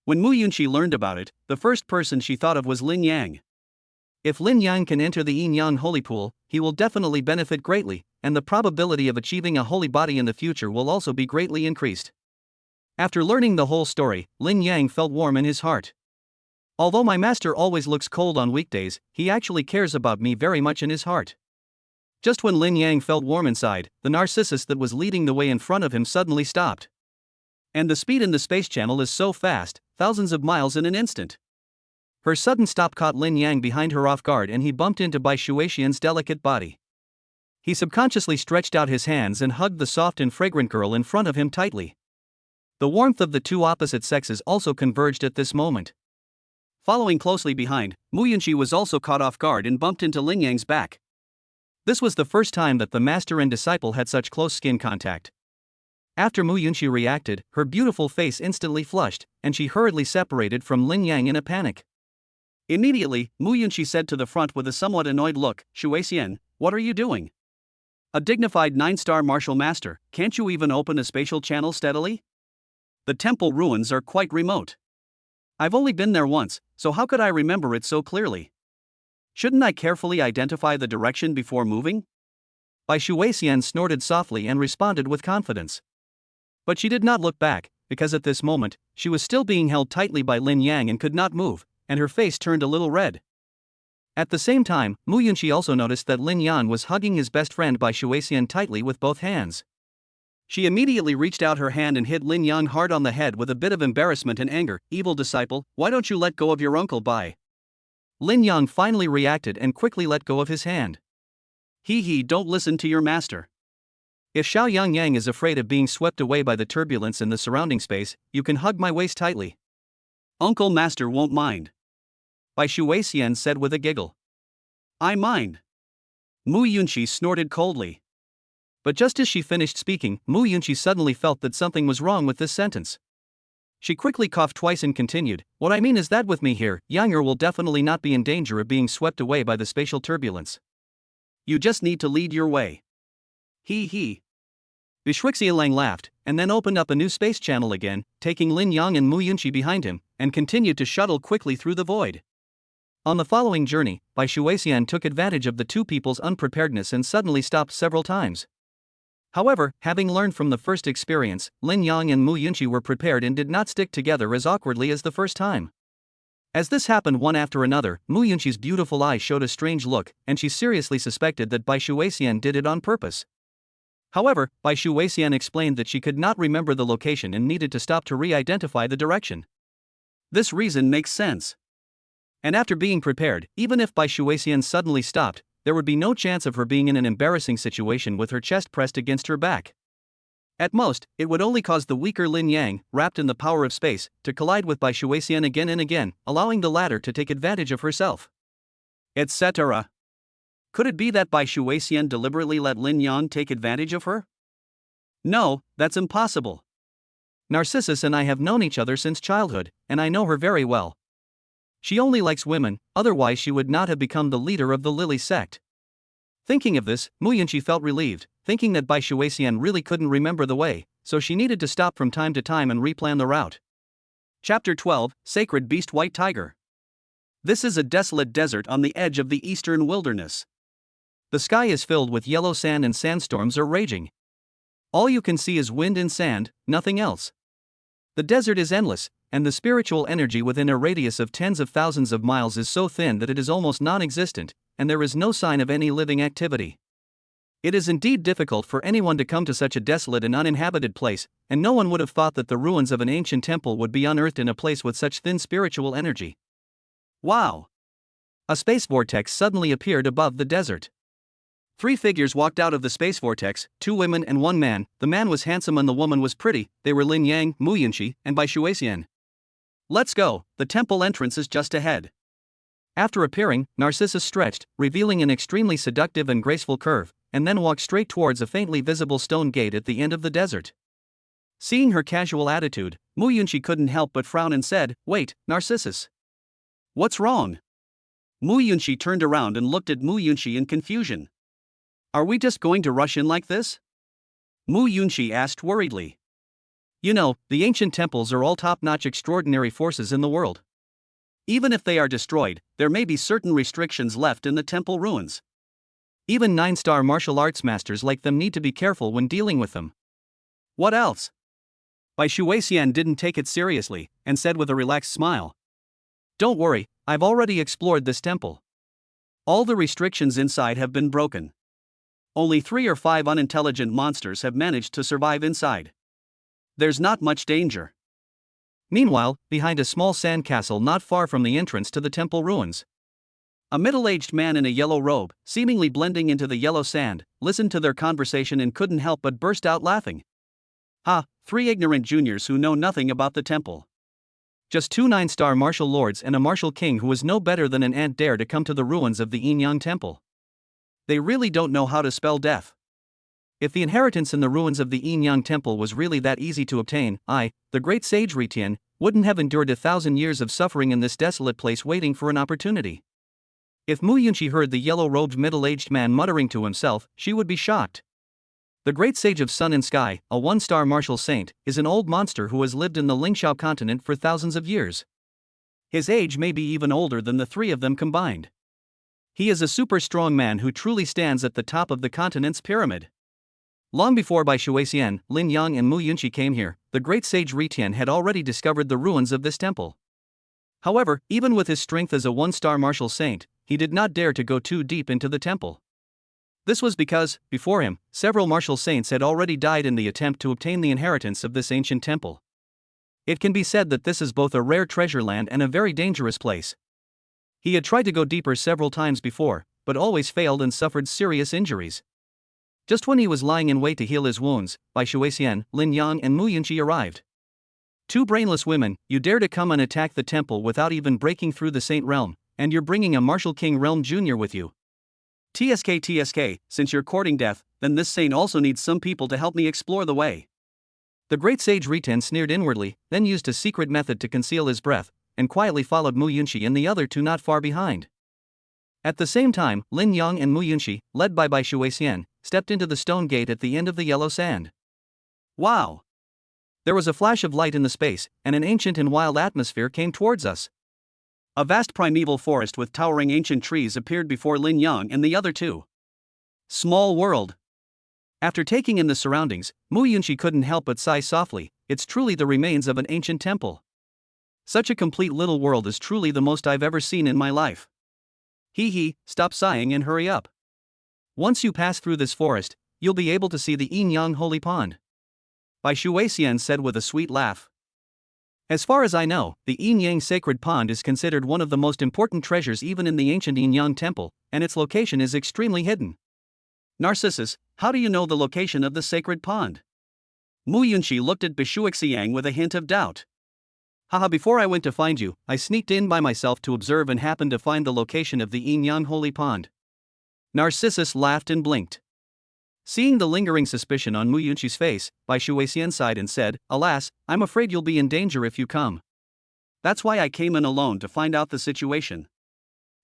A: When Mu Yunqi learned about it, the first person she thought of was Lin Yang. If Lin Yang can enter the Yin Yang holy pool, he will definitely benefit greatly, and the probability of achieving a holy body in the future will also be greatly increased. After learning the whole story, Lin Yang felt warm in his heart. Although my master always looks cold on weekdays, he actually cares about me very much in his heart. Just when Lin Yang felt warm inside, the Narcissus that was leading the way in front of him suddenly stopped. And the speed in the space channel is so fast, thousands of miles in an instant. Her sudden stop caught Lin Yang behind her off guard and he bumped into Bai Shuixian's delicate body. He subconsciously stretched out his hands and hugged the soft and fragrant girl in front of him tightly. The warmth of the two opposite sexes also converged at this moment.
B: Following closely behind, Mu Yunqi was also caught off guard and bumped into Lin Yang's back.
A: This was the first time that the master and disciple had such close skin contact. After Mu Yunqi reacted, her beautiful face instantly flushed, and she hurriedly separated from Lin Yang in a panic.
B: Immediately, Mu Yunqi said to the front with a somewhat annoyed look, "Shuixian, what are you doing? A dignified 9-star martial master, can't you even open a spatial channel steadily? The temple ruins are quite remote. I've only been there once, so how could I remember it so clearly? Shouldn't I carefully identify the direction before moving?"
A: Bai Shuixian snorted softly and responded with confidence. But she did not look back, because at this moment, she was still being held tightly by Lin Yang and could not move, and her face turned a little red. At the same time, Mu Yunqi also noticed that Lin Yang was hugging his best friend Bai Shuixian tightly with both hands. She immediately reached out her hand and hit Lin Yang hard on the head with a bit of embarrassment and anger. "Evil disciple, why don't you let go of your uncle Bai?" Lin Yang finally reacted and quickly let go of his hand.
B: "He, don't listen to your master.
A: If Xiao Yang is afraid of being swept away by the turbulence in the surrounding space, you can hug my waist tightly.
B: Uncle Master won't mind,"
A: Bai Shuixian said with a giggle.
B: "I mind." Mu Yunqi snorted coldly.
A: But just as she finished speaking, Mu Yunqi suddenly felt that something was wrong with this sentence. She quickly coughed twice and continued, "What I mean is that with me here, Yanger will definitely not be in danger of being swept away by the spatial turbulence.
B: You just need to lead your way." He.
A: Bishwixialang laughed, and then opened up a new space channel again, taking Lin Yang and Mu Yunqi behind him, and continued to shuttle quickly through the void. On the following journey, Bai Shuixian took advantage of the two people's unpreparedness and suddenly stopped several times. However, having learned from the first experience, Lin Yang and Mu Yunqi were prepared and did not stick together as awkwardly as the first time. As this happened one after another, Mu Yunqi's beautiful eyes showed a strange look, and she seriously suspected that Bai Shuixian did it on purpose. However, Bai Shuixian explained that she could not remember the location and needed to stop to re-identify the direction.
B: This reason makes sense.
A: And after being prepared, even if Bai Shuixian suddenly stopped, there would be no chance of her being in an embarrassing situation with her chest pressed against her back. At most, it would only cause the weaker Lin Yang, wrapped in the power of space, to collide with Bai Shuixian again and again, allowing the latter to take advantage of herself.
B: Etc. Could it be that Bai Shuixian deliberately let Lin Yang take advantage of her? No, that's impossible.
A: Narcissus and I have known each other since childhood, and I know her very well. She only likes women, otherwise she would not have become the leader of the Lily sect. Thinking of this, Mu Yunqi felt relieved, thinking that Bai Shuixian really couldn't remember the way, so she needed to stop from time to time and replan the route.
B: Chapter 12, Sacred Beast White Tiger. This is a desolate desert on the edge of the eastern wilderness.
A: The sky is filled with yellow sand and sandstorms are raging. All you can see is wind and sand, nothing else. The desert is endless, and the spiritual energy within a radius of tens of thousands of miles is so thin that it is almost non-existent, and there is no sign of any living activity. It is indeed difficult for anyone to come to such a desolate and uninhabited place, and no one would have thought that the ruins of an ancient temple would be unearthed in a place with such thin spiritual energy. Wow! A space vortex suddenly appeared above the desert. 3 figures walked out of the space vortex, 2 women and 1 man. The man was handsome and the woman was pretty. They were Lin Yang, Mu Yunxi, and Bai Shuixian. Let's go, the temple entrance is just ahead. After appearing, Narcissus stretched, revealing an extremely seductive and graceful curve, and then walked straight towards a faintly visible stone gate at the end of the desert. Seeing her casual attitude, Mu Yunxi couldn't help but frown and said, "Wait, Narcissus. What's wrong?" Mu Yunxi turned around and looked at Mu Yunxi in confusion. "Are we just going to rush in like this?" Mu Yunxi asked worriedly. "You know, the ancient temples are all top-notch extraordinary forces in the world. Even if they are destroyed, there may be certain restrictions left in the temple ruins. Even 9-star martial arts masters like them need to be careful when dealing with them." "What else?" Bai Shuixian didn't take it seriously, and said with a relaxed smile, "Don't worry, I've already explored this temple. All the restrictions inside have been broken. Only 3 or 5 unintelligent monsters have managed to survive inside. There's not much danger." Meanwhile, behind a small sand castle not far from the entrance to the temple ruins, a middle-aged man in a yellow robe, seemingly blending into the yellow sand, listened to their conversation and couldn't help but burst out laughing. "Ha, 3 ignorant juniors who know nothing about the temple. Just 2 9-star martial lords and a martial king who is no better than an ant dare to come to the ruins of the Yin temple. They really don't know how to spell death. If the inheritance in the ruins of the Yin temple was really that easy to obtain, the great sage Ritian, wouldn't have endured 1,000 years of suffering in this desolate place waiting for an opportunity." If Mu Yunxi heard the yellow-robed middle-aged man muttering to himself, she would be shocked. The great sage of sun and sky, a 1-star martial saint, is an old monster who has lived in the Lingxiao continent for thousands of years. His age may be even older than the 3 of them combined. He is a super strong man who truly stands at the top of the continent's pyramid. Long before Bai Shuixian, Lin Yang and Mu Yunxi came here, the great sage Ritian had already discovered the ruins of this temple. However, even with his strength as a 1-star martial saint, he did not dare to go too deep into the temple. This was because, before him, several martial saints had already died in the attempt to obtain the inheritance of this ancient temple. It can be said that this is both a rare treasure land and a very dangerous place. He had tried to go deeper several times before, but always failed and suffered serious injuries. Just when he was lying in wait to heal his wounds, Bai Shuixian, Lin Yang and Mu Yunxi arrived. 2 brainless women, you dare to come and attack the temple without even breaking through the Saint Realm, and you're bringing a Martial King Realm Jr. with you. TSK, since you're courting death, then this saint also needs some people to help me explore the way." The great sage Riten sneered inwardly, then used a secret method to conceal his breath, and quietly followed Mu Yunxi and the other 2 not far behind. At the same time, Lin Yang and Mu Yunxi, led by Bai Shuixian, stepped into the stone gate at the end of the yellow sand. Wow! There was a flash of light in the space, and an ancient and wild atmosphere came towards us. A vast primeval forest with towering ancient trees appeared before Lin Yang and the other 2. Small world. After taking in the surroundings, Mu Yunxi couldn't help but sigh softly. It's truly the remains of an ancient temple. Such a complete little world is truly the most I've ever seen in my life. Stop sighing and hurry up. Once you pass through this forest, you'll be able to see the Yin Yang Holy Pond. Bai Shuixian said with a sweet laugh. As far as I know, the Yin Yang Sacred Pond is considered one of the most important treasures even in the ancient Yin Yang Temple, and its location is extremely hidden. Narcissus, how do you know the location of the sacred pond? Mu Yunxi looked at Bai Shuixian with a hint of doubt. Haha, before I went to find you, I sneaked in by myself to observe and happened to find the location of the Yin Yang Holy Pond. Narcissus laughed and blinked. Seeing the lingering suspicion on Mu Yunxi's face, Bai Shuixian sighed and said, "Alas, I'm afraid you'll be in danger if you come. That's why I came in alone to find out the situation."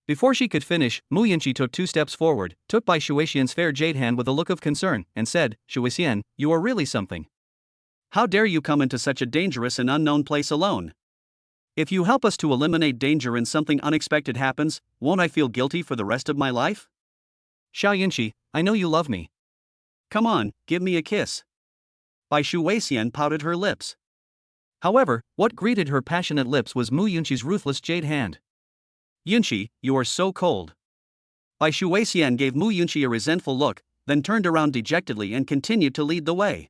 A: Before she could finish, Mu Yunxi took 2 steps forward, took Bai Shuixian's fair jade hand with a look of concern, and said, "Shuixian, you are really something. How dare you come into such a dangerous and unknown place alone? If you help us to eliminate danger and something unexpected happens, won't I feel guilty for the rest of my life? Xiao Yunxi, I know you love me. Come on, give me a kiss." Bai Shuixian pouted her lips. However, what greeted her passionate lips was Mu Yunxi's ruthless jade hand. "Yunxi, you are so cold.
B: Bai Shuixian gave Mu Yunqi a resentful look, then turned around dejectedly and continued to lead the way.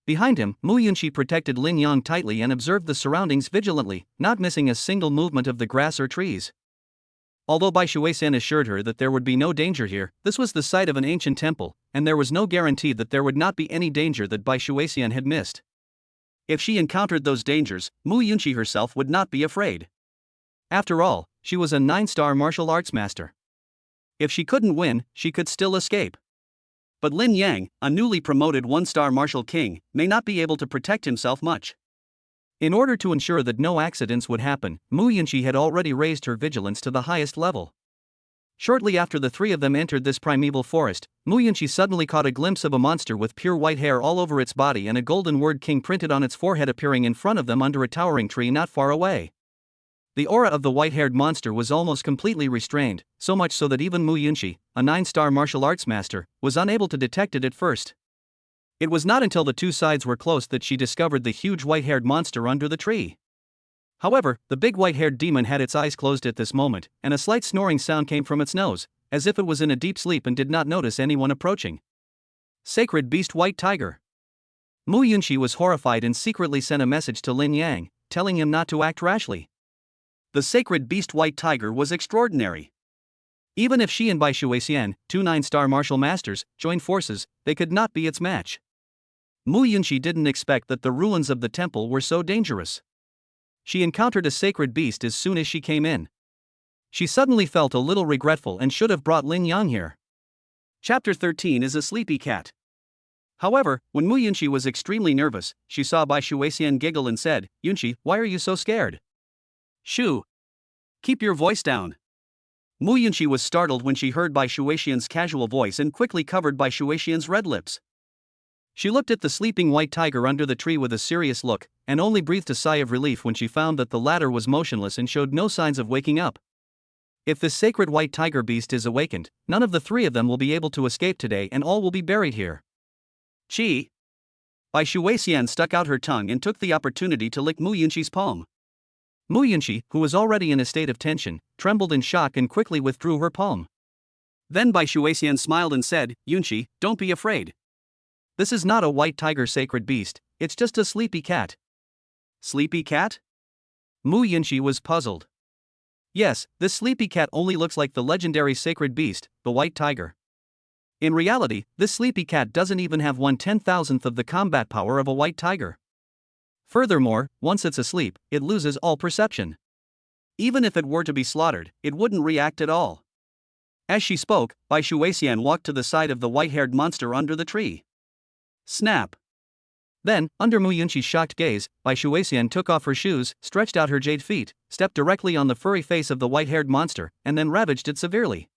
A: Behind him, Mu Yunqi protected Lin Yang tightly and observed the surroundings vigilantly, not missing a single movement of the grass or trees. Although Bai Shuixian assured her that there would be no danger here, this was the site of an ancient temple, and there was no guarantee that there would not be any danger that Bai Shuixian had missed. If she encountered those dangers, Mu Yunqi herself would not be afraid. After all, she was a 9-star martial arts master. If she couldn't win, she could still escape. But Lin Yang, a newly promoted 1-star martial king, may not be able to protect himself much. In order to ensure that no accidents would happen, Mu Yunqi had already raised her vigilance to the highest level. Shortly after the three of them entered this primeval forest, Mu Yunqi suddenly caught a glimpse of a monster with pure white hair all over its body and a golden word king printed on its forehead appearing in front of them under a towering tree not far away. The aura of the white-haired monster was almost completely restrained, so much so that even Mu Yunqi, a 9-star martial arts master, was unable to detect it at first. It was not until the two sides were close that she discovered the huge white-haired monster under the tree. However, the big white-haired demon had its eyes closed at this moment, and a slight snoring sound came from its nose, as if it was in a deep sleep and did not notice anyone approaching. Sacred Beast White Tiger. Mu Yunqi was horrified and secretly sent a message to Lin Yang, telling him not to act rashly. The Sacred Beast White Tiger was extraordinary. Even if she and Bai Shuixian, two 9-star martial masters, joined forces, they could not be its match. Mu Yunqi didn't expect that the ruins of the temple were so dangerous. She encountered a sacred beast as soon as she came in. She suddenly felt a little regretful and should have brought Lin Yang here.
B: Chapter 13 is a sleepy cat. However, when Mu Yunqi was extremely nervous, she saw Bai Shuixian giggle and said, "Yunqi, why are you so scared?" "Shoo! Keep your voice down." Mu Yunqi was startled when she heard Bai Shuixian's casual voice and quickly covered Bai Shuixian's red lips. She looked at the sleeping white tiger under the tree with a serious look, and only breathed a sigh of relief when she found that the latter was motionless and showed no signs of waking up. If this sacred white tiger beast is awakened, none of the three of them will be able to escape today and all will be buried here. Chi! Bai Shuixian stuck out her tongue and took the opportunity to lick Mu Yunqi's palm.
A: Mu Yunqi, who was already in a state of tension, trembled in shock and quickly withdrew her palm.
B: Then Bai Shuixian smiled and said, "Yunqi, don't be afraid.
A: This is not a white tiger sacred beast, it's just a sleepy cat."
B: Sleepy cat?
A: Mu Yunqi was puzzled. Yes, this sleepy cat only looks like the legendary sacred beast, the white tiger. In reality, this sleepy cat doesn't even have 1/10,000th of the combat power of a white tiger. Furthermore, once it's asleep, it loses all perception. Even if it were to be slaughtered, it wouldn't react at all. As she spoke, Bai Shuixian walked to the side of the white-haired monster under the tree. Snap! Then, under Mu Yunqi's shocked gaze, Bai Shuixian took off her shoes, stretched out her jade feet, stepped directly on the furry face of the white-haired monster, and then ravaged it severely.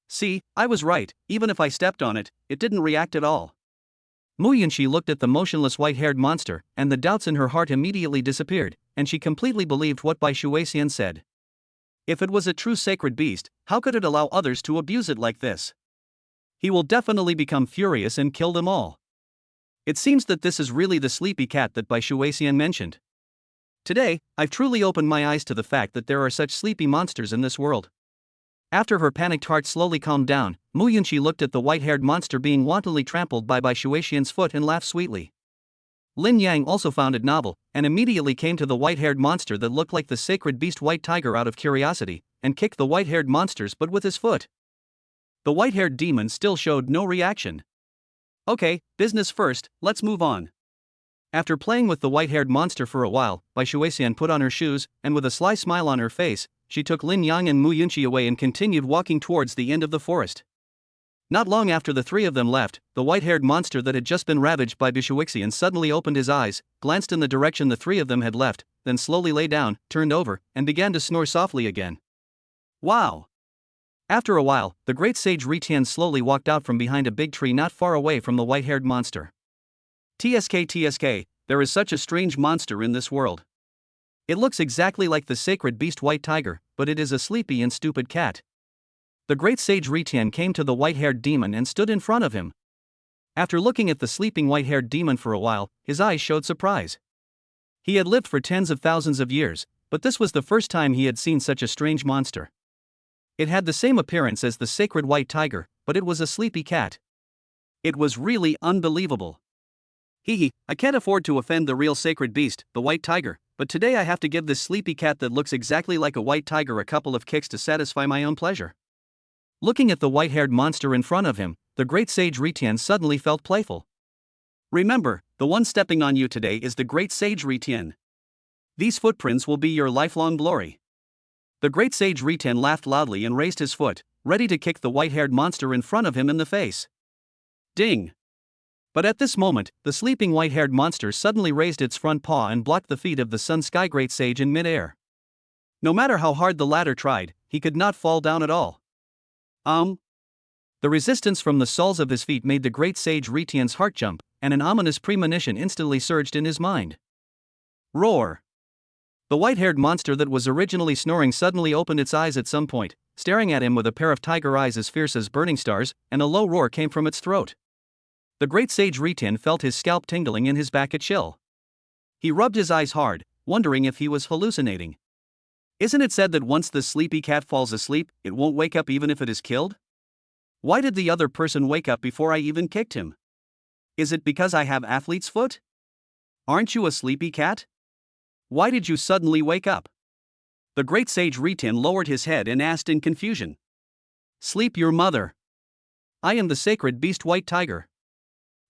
A: See, I was right, even if I stepped on it, it didn't react at all. Mu Yunqi looked at the motionless white-haired monster, and the doubts in her heart immediately disappeared, and she completely believed what Bai Shuixian said. If it was a true sacred beast, how could it allow others to abuse it like this? He will definitely become furious and kill them all. It seems that this is really the sleepy cat that Bai Shuixian mentioned. Today, I've truly opened my eyes to the fact that there are such sleepy monsters in this world. After her panicked heart slowly calmed down, Mu Yunqi looked at the white-haired monster being wantonly trampled by Bai Shuixian's foot and laughed sweetly. Lin Yang also found it novel, and immediately came to the white-haired monster that looked like the sacred beast white tiger out of curiosity, and kicked the white-haired monster's butt with his foot. The white-haired demon still showed no reaction. Okay, business first, let's move on. After playing with the white-haired monster for a while, Bai Shuixian put on her shoes, and with a sly smile on her face, she took Lin Yang and Mu Yunqi away and continued walking towards the end of the forest. Not long after the three of them left, the white-haired monster that had just been ravaged by Bai Shuixian suddenly opened his eyes, glanced in the direction the three of them had left, then slowly lay down, turned over, and began to snore softly again. Wow! After a while, the great sage Ritian slowly walked out from behind a big tree not far away from the white-haired monster. TSK, there is such a strange monster in this world. It looks exactly like the sacred beast white tiger, but it is a sleepy and stupid cat. The great sage Ritian came to the white-haired demon and stood in front of him. After looking at the sleeping white-haired demon for a while, his eyes showed surprise. He had lived for tens of thousands of years, but this was the first time he had seen such a strange monster. It had the same appearance as the sacred white tiger, but it was a sleepy cat.
B: It was really unbelievable. Hee, I can't afford to offend the real sacred beast, the white tiger, but today I have to give this sleepy cat that looks exactly like a white tiger a couple of kicks to satisfy my own pleasure.
A: Looking at the white-haired monster in front of him, the great sage Retian suddenly felt playful.
B: Remember, the one stepping on you today is the great sage Retian. These footprints will be your lifelong glory. The great sage Retian laughed loudly and raised his foot, ready to kick the white-haired monster in front of him in the face. Ding! But at this moment, the sleeping white-haired monster suddenly raised its front paw and blocked the feet of the Sun Sky Great Sage in midair. No matter how hard the latter tried, he could not fall down at all. The resistance from the soles of his feet made the great sage Retian's heart jump, and an ominous premonition instantly surged in his mind. Roar! The white-haired monster that was originally snoring suddenly opened its eyes at some point, staring at him with a pair of tiger eyes as fierce as burning stars, and a low roar came from its throat. The great sage Retian felt his scalp tingling and his back a chill. He rubbed his eyes hard, wondering if he was hallucinating. Isn't it said that once the sleepy cat falls asleep, it won't wake up even if it is killed? Why did the other person wake up before I even kicked him? Is it because I have athlete's foot? Aren't you a sleepy cat? Why did you suddenly wake up? The great sage Retian lowered his head and asked in confusion. Sleep your mother. I am the sacred beast white tiger.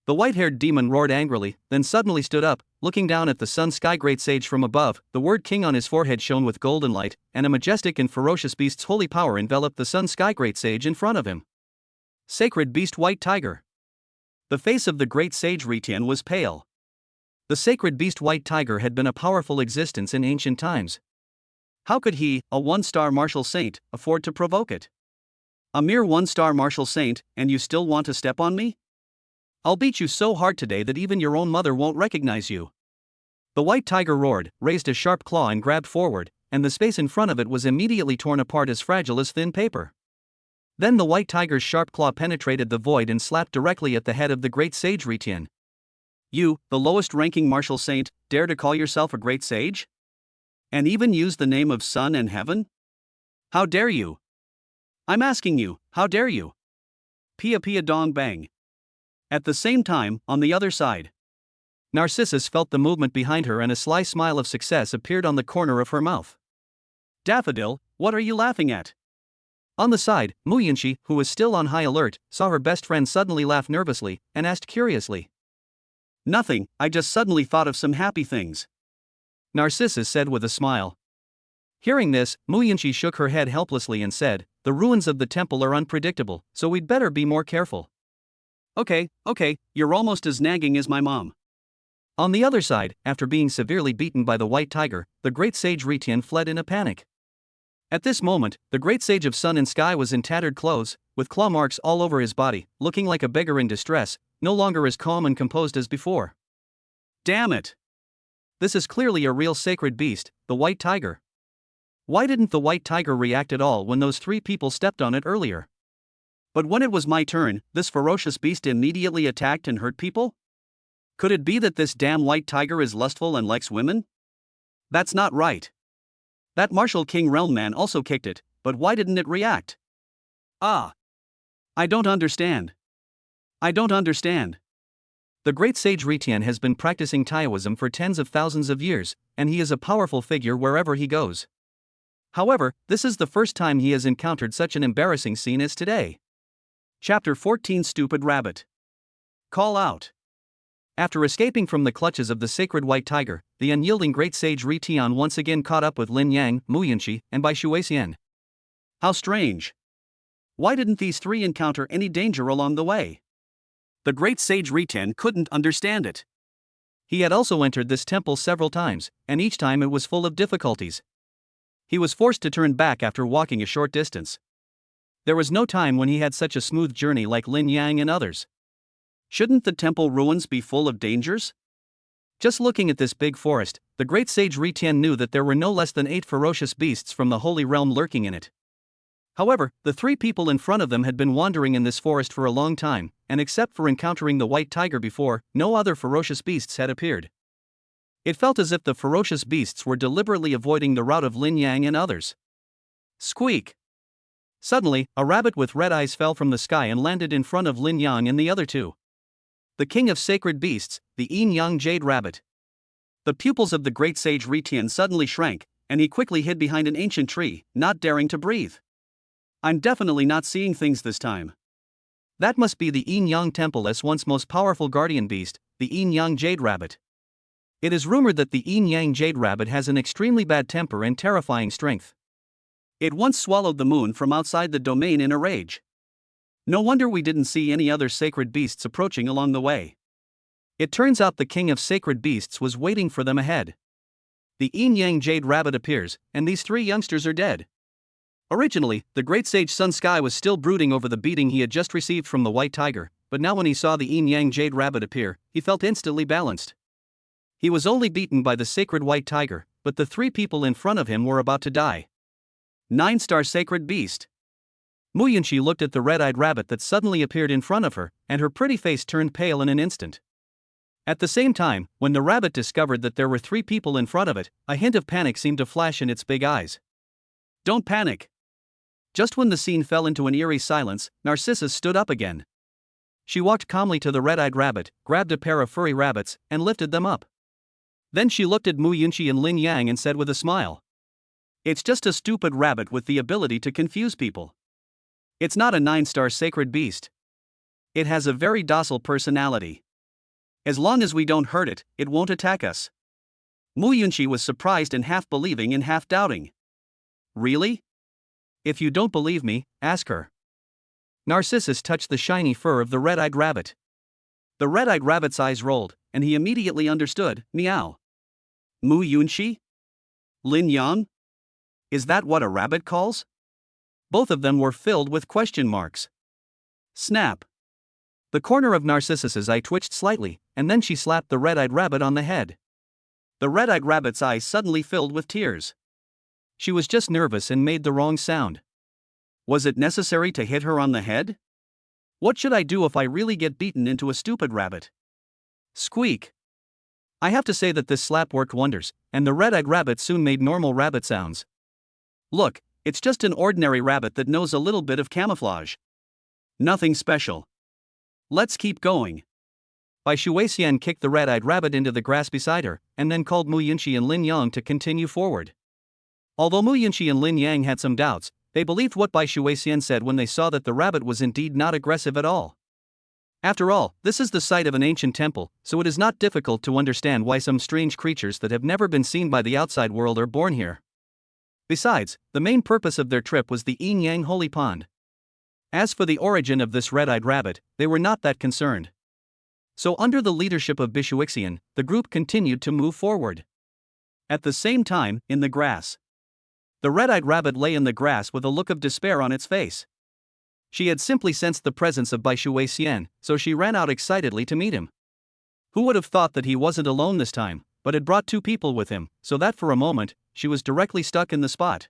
B: The white-haired demon roared angrily, then suddenly stood up, looking down at the Sun Sky Great Sage from above. The word king on his forehead shone with golden light, and a majestic and ferocious beast's holy power enveloped the Sun Sky Great Sage in front of him. Sacred beast white tiger. The face of the great sage Retian was pale. The sacred beast white tiger had been a powerful existence in ancient times. How could he, a one-star martial saint, afford to provoke it? A mere one-star martial saint, and you still want to step on me? I'll beat you so hard today that even your own mother won't recognize you. The white tiger roared, raised a sharp claw and grabbed forward, and the space in front of it was immediately torn apart as fragile as thin paper. Then the white tiger's sharp claw penetrated the void and slapped directly at the head of the great sage Retian. You, the lowest-ranking martial saint, dare to call yourself a great sage? And even use the name of sun and heaven? How dare you? I'm asking you, how dare you? Pia pia dong bang. At the same time, on the other side, Narcissus felt the movement behind her and a sly smile of success appeared on the corner of her mouth. Daffodil, what are you laughing at? On the side, Muyanshi, who was still on high alert, saw her best friend suddenly laugh nervously, and asked curiously. Nothing, I just suddenly thought of some happy things. Narcissus said with a smile. Hearing this, Muyanshi shook her head helplessly and said, the ruins of the temple are unpredictable, so we'd better be more careful. Okay, you're almost as nagging as my mom. On the other side, after being severely beaten by the white tiger, the great sage Retian fled in a panic. At this moment, the great sage of sun and sky was in tattered clothes, with claw marks all over his body, looking like a beggar in distress, no longer as calm and composed as before. Damn it! This is clearly a real sacred beast, the white tiger. Why didn't the white tiger react at all when those three people stepped on it earlier? But when it was my turn, this ferocious beast immediately attacked and hurt people? Could it be that this damn white tiger is lustful and likes women? That's not right. That martial king realm man also kicked it, but why didn't it react? I don't understand. The great sage Retian has been practicing Taoism for tens of thousands of years, and he is a powerful figure wherever he goes. However, this is the first time he has encountered such an embarrassing scene as today. Chapter 14 Stupid Rabbit. Call out. After escaping from the clutches of the sacred white tiger, the unyielding great sage Retian once again caught up with Lin Yang, Muyanshi, and Bai Shuixian. How strange. Why didn't these three encounter any danger along the way? The great sage Retian couldn't understand it. He had also entered this temple several times, and each time it was full of difficulties. He was forced to turn back after walking a short distance. There was no time when he had such a smooth journey like Lin Yang and others. Shouldn't the temple ruins be full of dangers? Just looking at this big forest, the great sage Retian knew that there were no less than 8 ferocious beasts from the holy realm lurking in it. However, the 3 people in front of them had been wandering in this forest for a long time, and except for encountering the white tiger before, no other ferocious beasts had appeared. It felt as if the ferocious beasts were deliberately avoiding the route of Lin Yang and others. Squeak! Suddenly, a rabbit with red eyes fell from the sky and landed in front of Lin Yang and the other two. The king of sacred beasts, the Yin Yang Jade Rabbit. The pupils of the great sage Retian suddenly shrank, and he quickly hid behind an ancient tree, not daring to breathe. I'm definitely not seeing things this time. That must be the Yin Yang Temple's once most powerful guardian beast, the Yin Yang Jade Rabbit. It is rumored that the Yin Yang Jade Rabbit has an extremely bad temper and terrifying strength. It once swallowed the moon from outside the domain in a rage. No wonder we didn't see any other sacred beasts approaching along the way. It turns out the king of sacred beasts was waiting for them ahead. The Yin Yang Jade Rabbit appears, and these three youngsters are dead. Originally, the great sage Sun Sky was still brooding over the beating he had just received from the white tiger, but now when he saw the Yin Yang Jade Rabbit appear, he felt instantly balanced. He was only beaten by the sacred white tiger, but the three people in front of him were about to die. 9-star sacred beast. Mu Yunxi looked at the red-eyed rabbit that suddenly appeared in front of her, and her pretty face turned pale in an instant. At the same time, when the rabbit discovered that there were three people in front of it, a hint of panic seemed to flash in its big eyes. Don't panic. Just when the scene fell into an eerie silence, Narcissus stood up again. She walked calmly to the red-eyed rabbit, grabbed a pair of furry rabbits, and lifted them up. Then she looked at Mu Yunxi and Lin Yang and said with a smile, "It's just a stupid rabbit with the ability to confuse people. It's not a 9-star sacred beast. It has a very docile personality. As long as we don't hurt it, it won't attack us." Mu Yunxi was surprised and half believing and half doubting. Really? If you don't believe me, ask her. Narcissus touched the shiny fur of the red-eyed rabbit. The red-eyed rabbit's eyes rolled, and he immediately understood. Meow. Mu Yunxi? Lin Yang? Is that what a rabbit calls? Both of them were filled with question marks. Snap. The corner of Narcissus's eye twitched slightly, and then she slapped the red-eyed rabbit on the head. The red-eyed rabbit's eyes suddenly filled with tears. She was just nervous and made the wrong sound. Was it necessary to hit her on the head? What should I do if I really get beaten into a stupid rabbit? Squeak. I have to say that this slap worked wonders, and the red-eyed rabbit soon made normal rabbit sounds. Look, it's just an ordinary rabbit that knows a little bit of camouflage. Nothing special. Let's keep going. Bai Shuixian kicked the red-eyed rabbit into the grass beside her, and then called Mu Yunxi and Lin Yang to continue forward. Although Mu Yunxi and Lin Yang had some doubts, they believed what Bai Shuixian said when they saw that the rabbit was indeed not aggressive at all. After all, this is the site of an ancient temple, so it is not difficult to understand why some strange creatures that have never been seen by the outside world are born here. Besides, the main purpose of their trip was the Yin Yang Holy Pond. As for the origin of this red-eyed rabbit, they were not that concerned. So under the leadership of Bishuixian, the group continued to move forward. At the same time, in the grass. The red-eyed rabbit lay in the grass with a look of despair on its face. She had simply sensed the presence of Bai Shuixian, so she ran out excitedly to meet him. Who would have thought that he wasn't alone this time, but had brought two people with him, so that for a moment, she was directly stuck in the spot.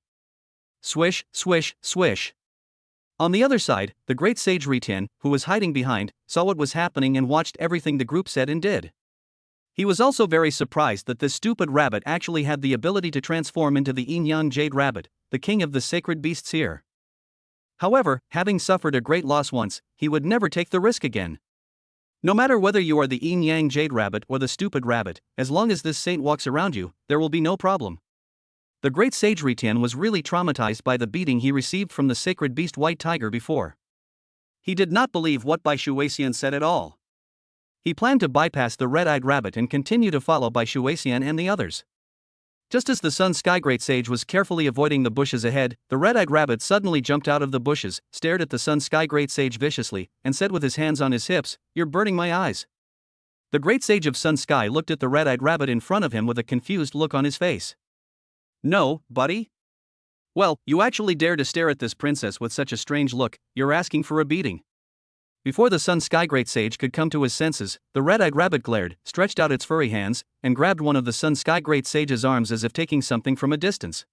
B: Swish, swish, swish. On the other side, the great sage Retian, who was hiding behind, saw what was happening and watched everything the group said and did. He was also very surprised that this stupid rabbit actually had the ability to transform into the Yin Yang Jade Rabbit, the king of the sacred beasts here. However, having suffered a great loss once, he would never take the risk again. No matter whether you are the Yin Yang Jade Rabbit or the stupid rabbit, as long as this saint walks around you, there will be no problem. The great sage Retian was really traumatized by the beating he received from the sacred beast white tiger before. He did not believe what Bai Shuixian said at all. He planned to bypass the red-eyed rabbit and continue to follow Bai Shuixian and the others. Just as the Sun Sky Great Sage was carefully avoiding the bushes ahead, the red-eyed rabbit suddenly jumped out of the bushes, stared at the Sun Sky Great Sage viciously, and said with his hands on his hips, "You're burning my eyes." The Great Sage of Sun Sky looked at the red-eyed rabbit in front of him with a confused look on his face. "No, buddy? Well, you actually dare to stare at this princess with such a strange look, you're asking for a beating." Before the Sun Sky Great Sage could come to his senses, the red-eyed rabbit glared, stretched out its furry hands, and grabbed one of the Sun Sky Great Sage's arms as if taking something from a distance.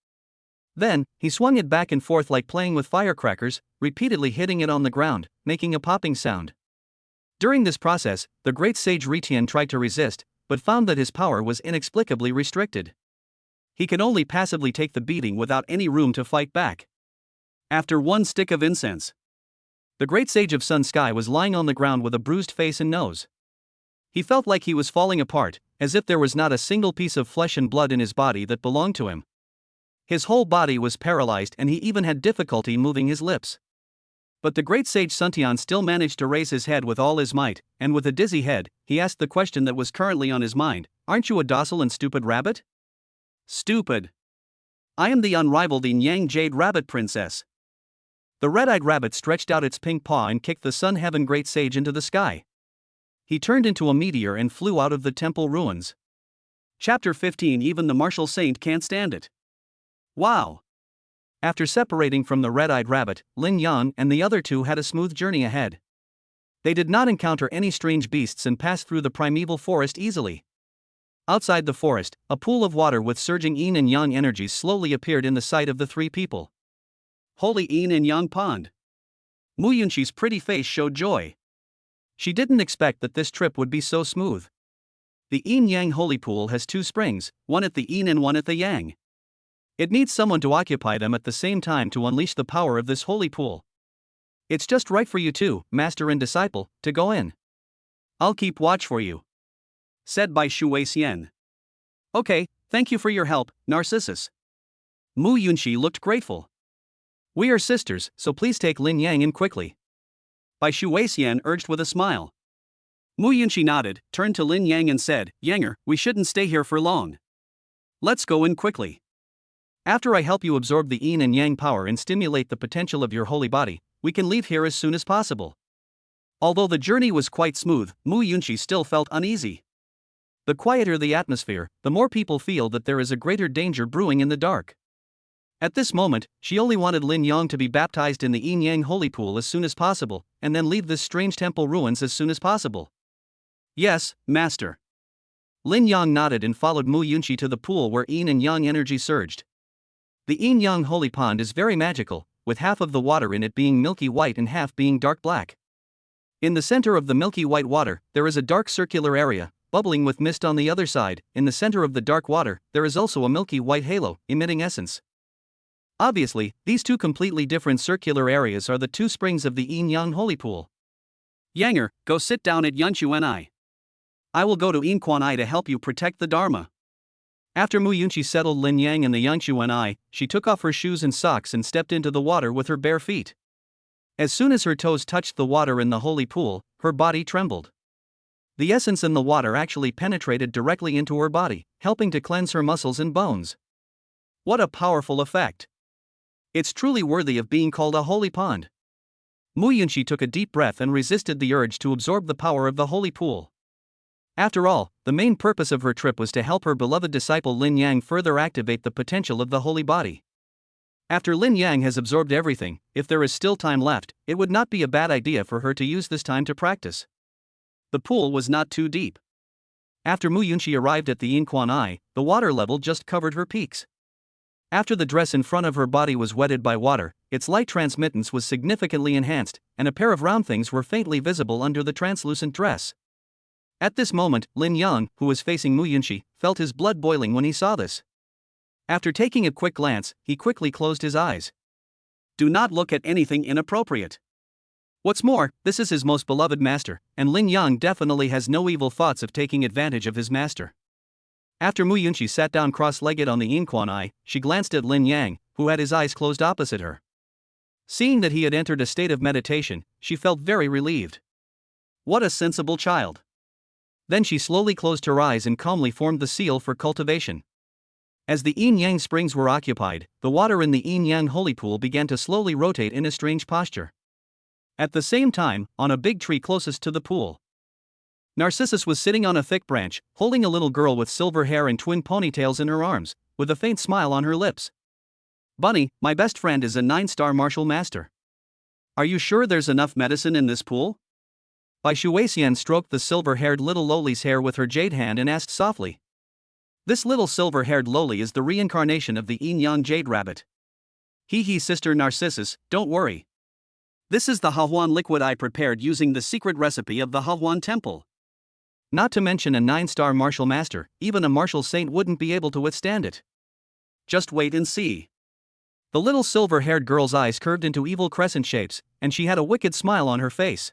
B: Then, he swung it back and forth like playing with firecrackers, repeatedly hitting it on the ground, making a popping sound. During this process, the Great Sage Retian tried to resist, but found that his power was inexplicably restricted. He could only passively take the beating without any room to fight back. After one stick of incense.
A: The great sage of Sun Sky was lying on the ground with a bruised face and nose. He felt like he was falling apart, as if there was not a single piece of flesh and blood in his body that belonged to him. His whole body was paralyzed and he even had difficulty moving his lips. But the great sage Suntian still managed to raise his head with all his might, and with a dizzy head, he asked the question that was currently on his mind, "Aren't you a docile and stupid rabbit?"
B: Stupid. I am the unrivaled Yin Yang Jade Rabbit Princess.
A: The red-eyed rabbit stretched out its pink paw and kicked the Sun Heaven Great Sage into the sky. He turned into a meteor and flew out of the temple ruins.
B: Chapter 15. Even the martial saint can't stand it. Wow.
A: After separating from the red-eyed rabbit, Lin Yang and the other two had a smooth journey ahead. They did not encounter any strange beasts and passed through the primeval forest easily. Outside the forest, a pool of water with surging yin and yang energies slowly appeared in the sight of the three people.
B: Holy Yin and Yang Pond. Mu Yunqi's pretty face showed joy.
A: She didn't expect that this trip would be so smooth. The Yin Yang Holy Pool has two springs, one at the yin and one at the yang. It needs someone to occupy them at the same time to unleash the power of this holy pool. It's just right for you two, master and disciple, to go in.
B: I'll keep watch for you. Said by Shu Weixian.
A: Okay, thank you for your help, Narcissus.
B: Mu Yunqi looked grateful.
A: We are sisters, so please take Lin Yang in quickly.
B: Bai Shu Weixian urged with a smile. Mu Yunqi nodded, turned to Lin Yang and said, "Yanger, we shouldn't stay here for long. Let's go in quickly.
A: After I help you absorb the yin and yang power and stimulate the potential of your holy body, we can leave here as soon as possible."
B: Although the journey was quite smooth, Mu Yunqi still felt uneasy.
A: The quieter the atmosphere, the more people feel that there is a greater danger brewing in the dark. At this moment, she only wanted Lin Yang to be baptized in the Yin Yang Holy Pool as soon as possible, and then leave this strange temple ruins as soon as possible.
B: Yes, master.
A: Lin Yang nodded and followed Mu Yunqi to the pool where yin and yang energy surged. The Yin Yang Holy Pond is very magical, with half of the water in it being milky white and half being dark black. In the center of the milky white water, there is a dark circular area, bubbling with mist on the other side. In the center of the dark water, there is also a milky white halo, emitting essence. Obviously, these two completely different circular areas are the two springs of the Yin Yang Holy Pool.
B: Yanger, go sit down at Yunchuan. I will go to Inquan to help you protect the Dharma.
A: After Mu Yunqi settled Lin Yang and the Yangchuan, she took off her shoes and socks and stepped into the water with her bare feet. As soon as her toes touched the water in the holy pool, her body trembled. The essence in the water actually penetrated directly into her body, helping to cleanse her muscles and bones. What a powerful effect! It's truly worthy of being called a holy pond. Mu Yunqi took a deep breath and resisted the urge to absorb the power of the holy pool. After all, the main purpose of her trip was to help her beloved disciple Lin Yang further activate the potential of the holy body. After Lin Yang has absorbed everything, if there is still time left, it would not be a bad idea for her to use this time to practice. The pool was not too deep. After Mu Yunqi arrived at the Inquan, the water level just covered her peaks. After the dress in front of her body was wetted by water, its light transmittance was significantly enhanced, and a pair of round things were faintly visible under the translucent dress. At this moment, Lin Yang, who was facing Mu Yunqi, felt his blood boiling when he saw this. After taking a quick glance, he quickly closed his eyes.
B: Do not look at anything inappropriate.
A: What's more, this is his most beloved master, and Lin Yang definitely has no evil thoughts of taking advantage of his master. After Mu Yunqi sat down cross-legged on the Inquan, she glanced at Lin Yang, who had his eyes closed opposite her. Seeing that he had entered a state of meditation, she felt very relieved.
B: What a sensible child.
A: Then she slowly closed her eyes and calmly formed the seal for cultivation. As the Yin Yang springs were occupied, the water in the Yin Yang holy pool began to slowly rotate in a strange posture. At the same time, on a big tree closest to the pool, Narcissus was sitting on a thick branch, holding a little girl with silver hair and twin ponytails in her arms, with a faint smile on her lips.
B: Bunny, my best friend is a 9-star martial master. Are you sure there's enough medicine in this pool?
A: Bai Shu Weixian stroked the silver-haired little lowly's hair with her jade hand and asked softly. This little silver-haired lowly is the reincarnation of the Yin Yang Jade Rabbit.
B: He Sister Narcissus, don't worry. This is the Hahuan liquid I prepared using the secret recipe of the Hahuan temple.
A: Not to mention a 9-star martial master, even a martial saint wouldn't be able to withstand it.
B: Just wait and see.
A: The little silver-haired girl's eyes curved into evil crescent shapes, and she had a wicked smile on her face.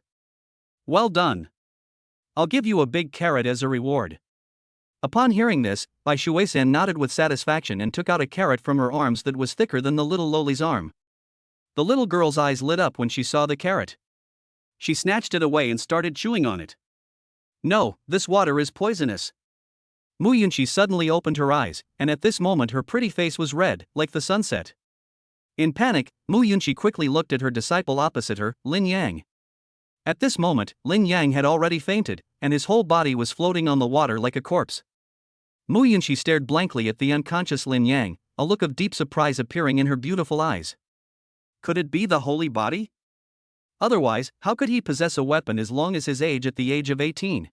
B: Well done. I'll give you a big carrot as a reward.
A: Upon hearing this, Bai Shuisan nodded with satisfaction and took out a carrot from her arms that was thicker than the little lowly's arm. The little girl's eyes lit up when she saw the carrot.
B: She snatched it away and started chewing on it.
A: No, this water is poisonous. Mu Yunqi suddenly opened her eyes, and at this moment her pretty face was red, like the sunset. In panic, Mu Yunqi quickly looked at her disciple opposite her, Lin Yang. At this moment, Lin Yang had already fainted, and his whole body was floating on the water like a corpse. Mu Yunqi stared blankly at the unconscious Lin Yang, a look of deep surprise appearing in her beautiful eyes.
B: Could it be the holy body?
A: Otherwise, how could he possess a weapon as long as his age at the age of 18?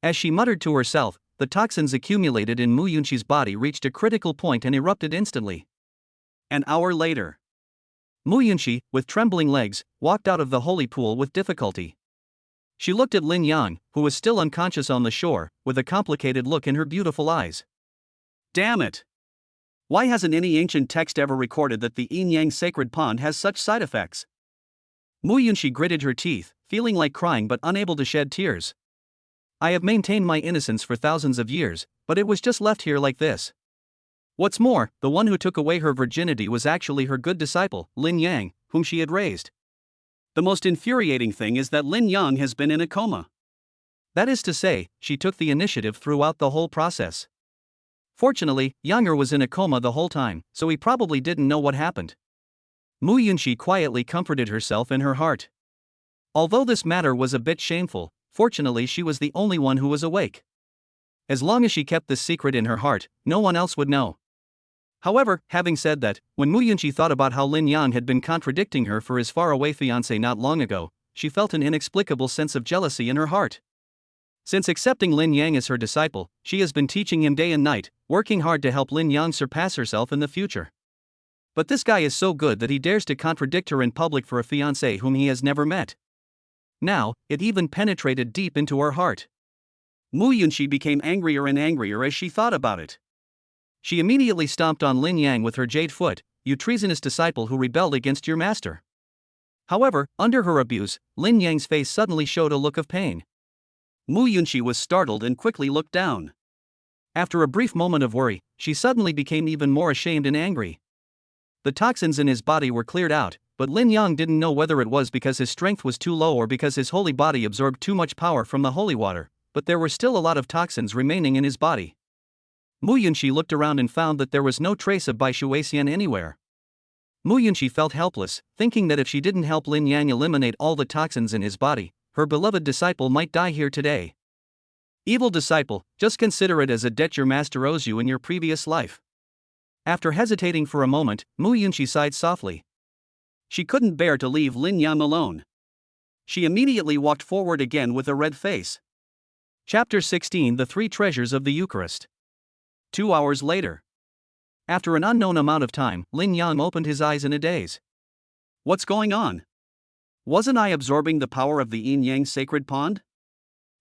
A: As she muttered to herself, the toxins accumulated in Mu Yunqi's body reached a critical point and erupted instantly.
B: An hour later,
A: Mu Yunqi, with trembling legs, walked out of the holy pool with difficulty. She looked at Lin Yang, who was still unconscious on the shore, with a complicated look in her beautiful eyes.
B: Damn it! Why hasn't any ancient text ever recorded that the Yin Yang sacred pond has such side effects?
A: Mu Yunqi gritted her teeth, feeling like crying but unable to shed tears. I have maintained my innocence for thousands of years, but it was just left here like this. What's more, the one who took away her virginity was actually her good disciple, Lin Yang, whom she had raised.
B: The most infuriating thing is that Lin Yang has been in a coma.
A: That is to say, she took the initiative throughout the whole process. Fortunately, Younger was in a coma the whole time, so he probably didn't know what happened. Mu Yunqi quietly comforted herself in her heart. Although this matter was a bit shameful, fortunately she was the only one who was awake. As long as she kept this secret in her heart, no one else would know. However, having said that, when Mu Yunqi thought about how Lin Yang had been contradicting her for his faraway fiancé not long ago, she felt an inexplicable sense of jealousy in her heart. Since accepting Lin Yang as her disciple, she has been teaching him day and night, working hard to help Lin Yang surpass herself in the future. But this guy is so good that he dares to contradict her in public for a fiancé whom he has never met. Now, it even penetrated deep into her heart.
B: Mu Yunqi became angrier and angrier as she thought about it.
A: She immediately stomped on Lin Yang with her jade foot. You treasonous disciple who rebelled against your master. However, under her abuse, Lin Yang's face suddenly showed a look of pain.
B: Mu Yunqi was startled and quickly looked down.
A: After a brief moment of worry, she suddenly became even more ashamed and angry. The toxins in his body were cleared out, but Lin Yang didn't know whether it was because his strength was too low or because his holy body absorbed too much power from the holy water, but there were still a lot of toxins remaining in his body. Mu Yunqi looked around and found that there was no trace of Bai Shuixian anywhere. Mu Yunqi felt helpless, thinking that if she didn't help Lin Yang eliminate all the toxins in his body, her beloved disciple might die here today. Evil disciple, just consider it as a debt your master owes you in your previous life. After hesitating for a moment, Mu Yunqi sighed softly.
B: She couldn't bear to leave Lin Yang alone. She immediately walked forward again with a red face.
A: Chapter 16: The Three Treasures of the Eucharist.
B: 2 hours later.
A: After an unknown amount of time, Lin Yang opened his eyes in a daze.
B: What's going on? Wasn't I absorbing the power of the Yin Yang sacred pond?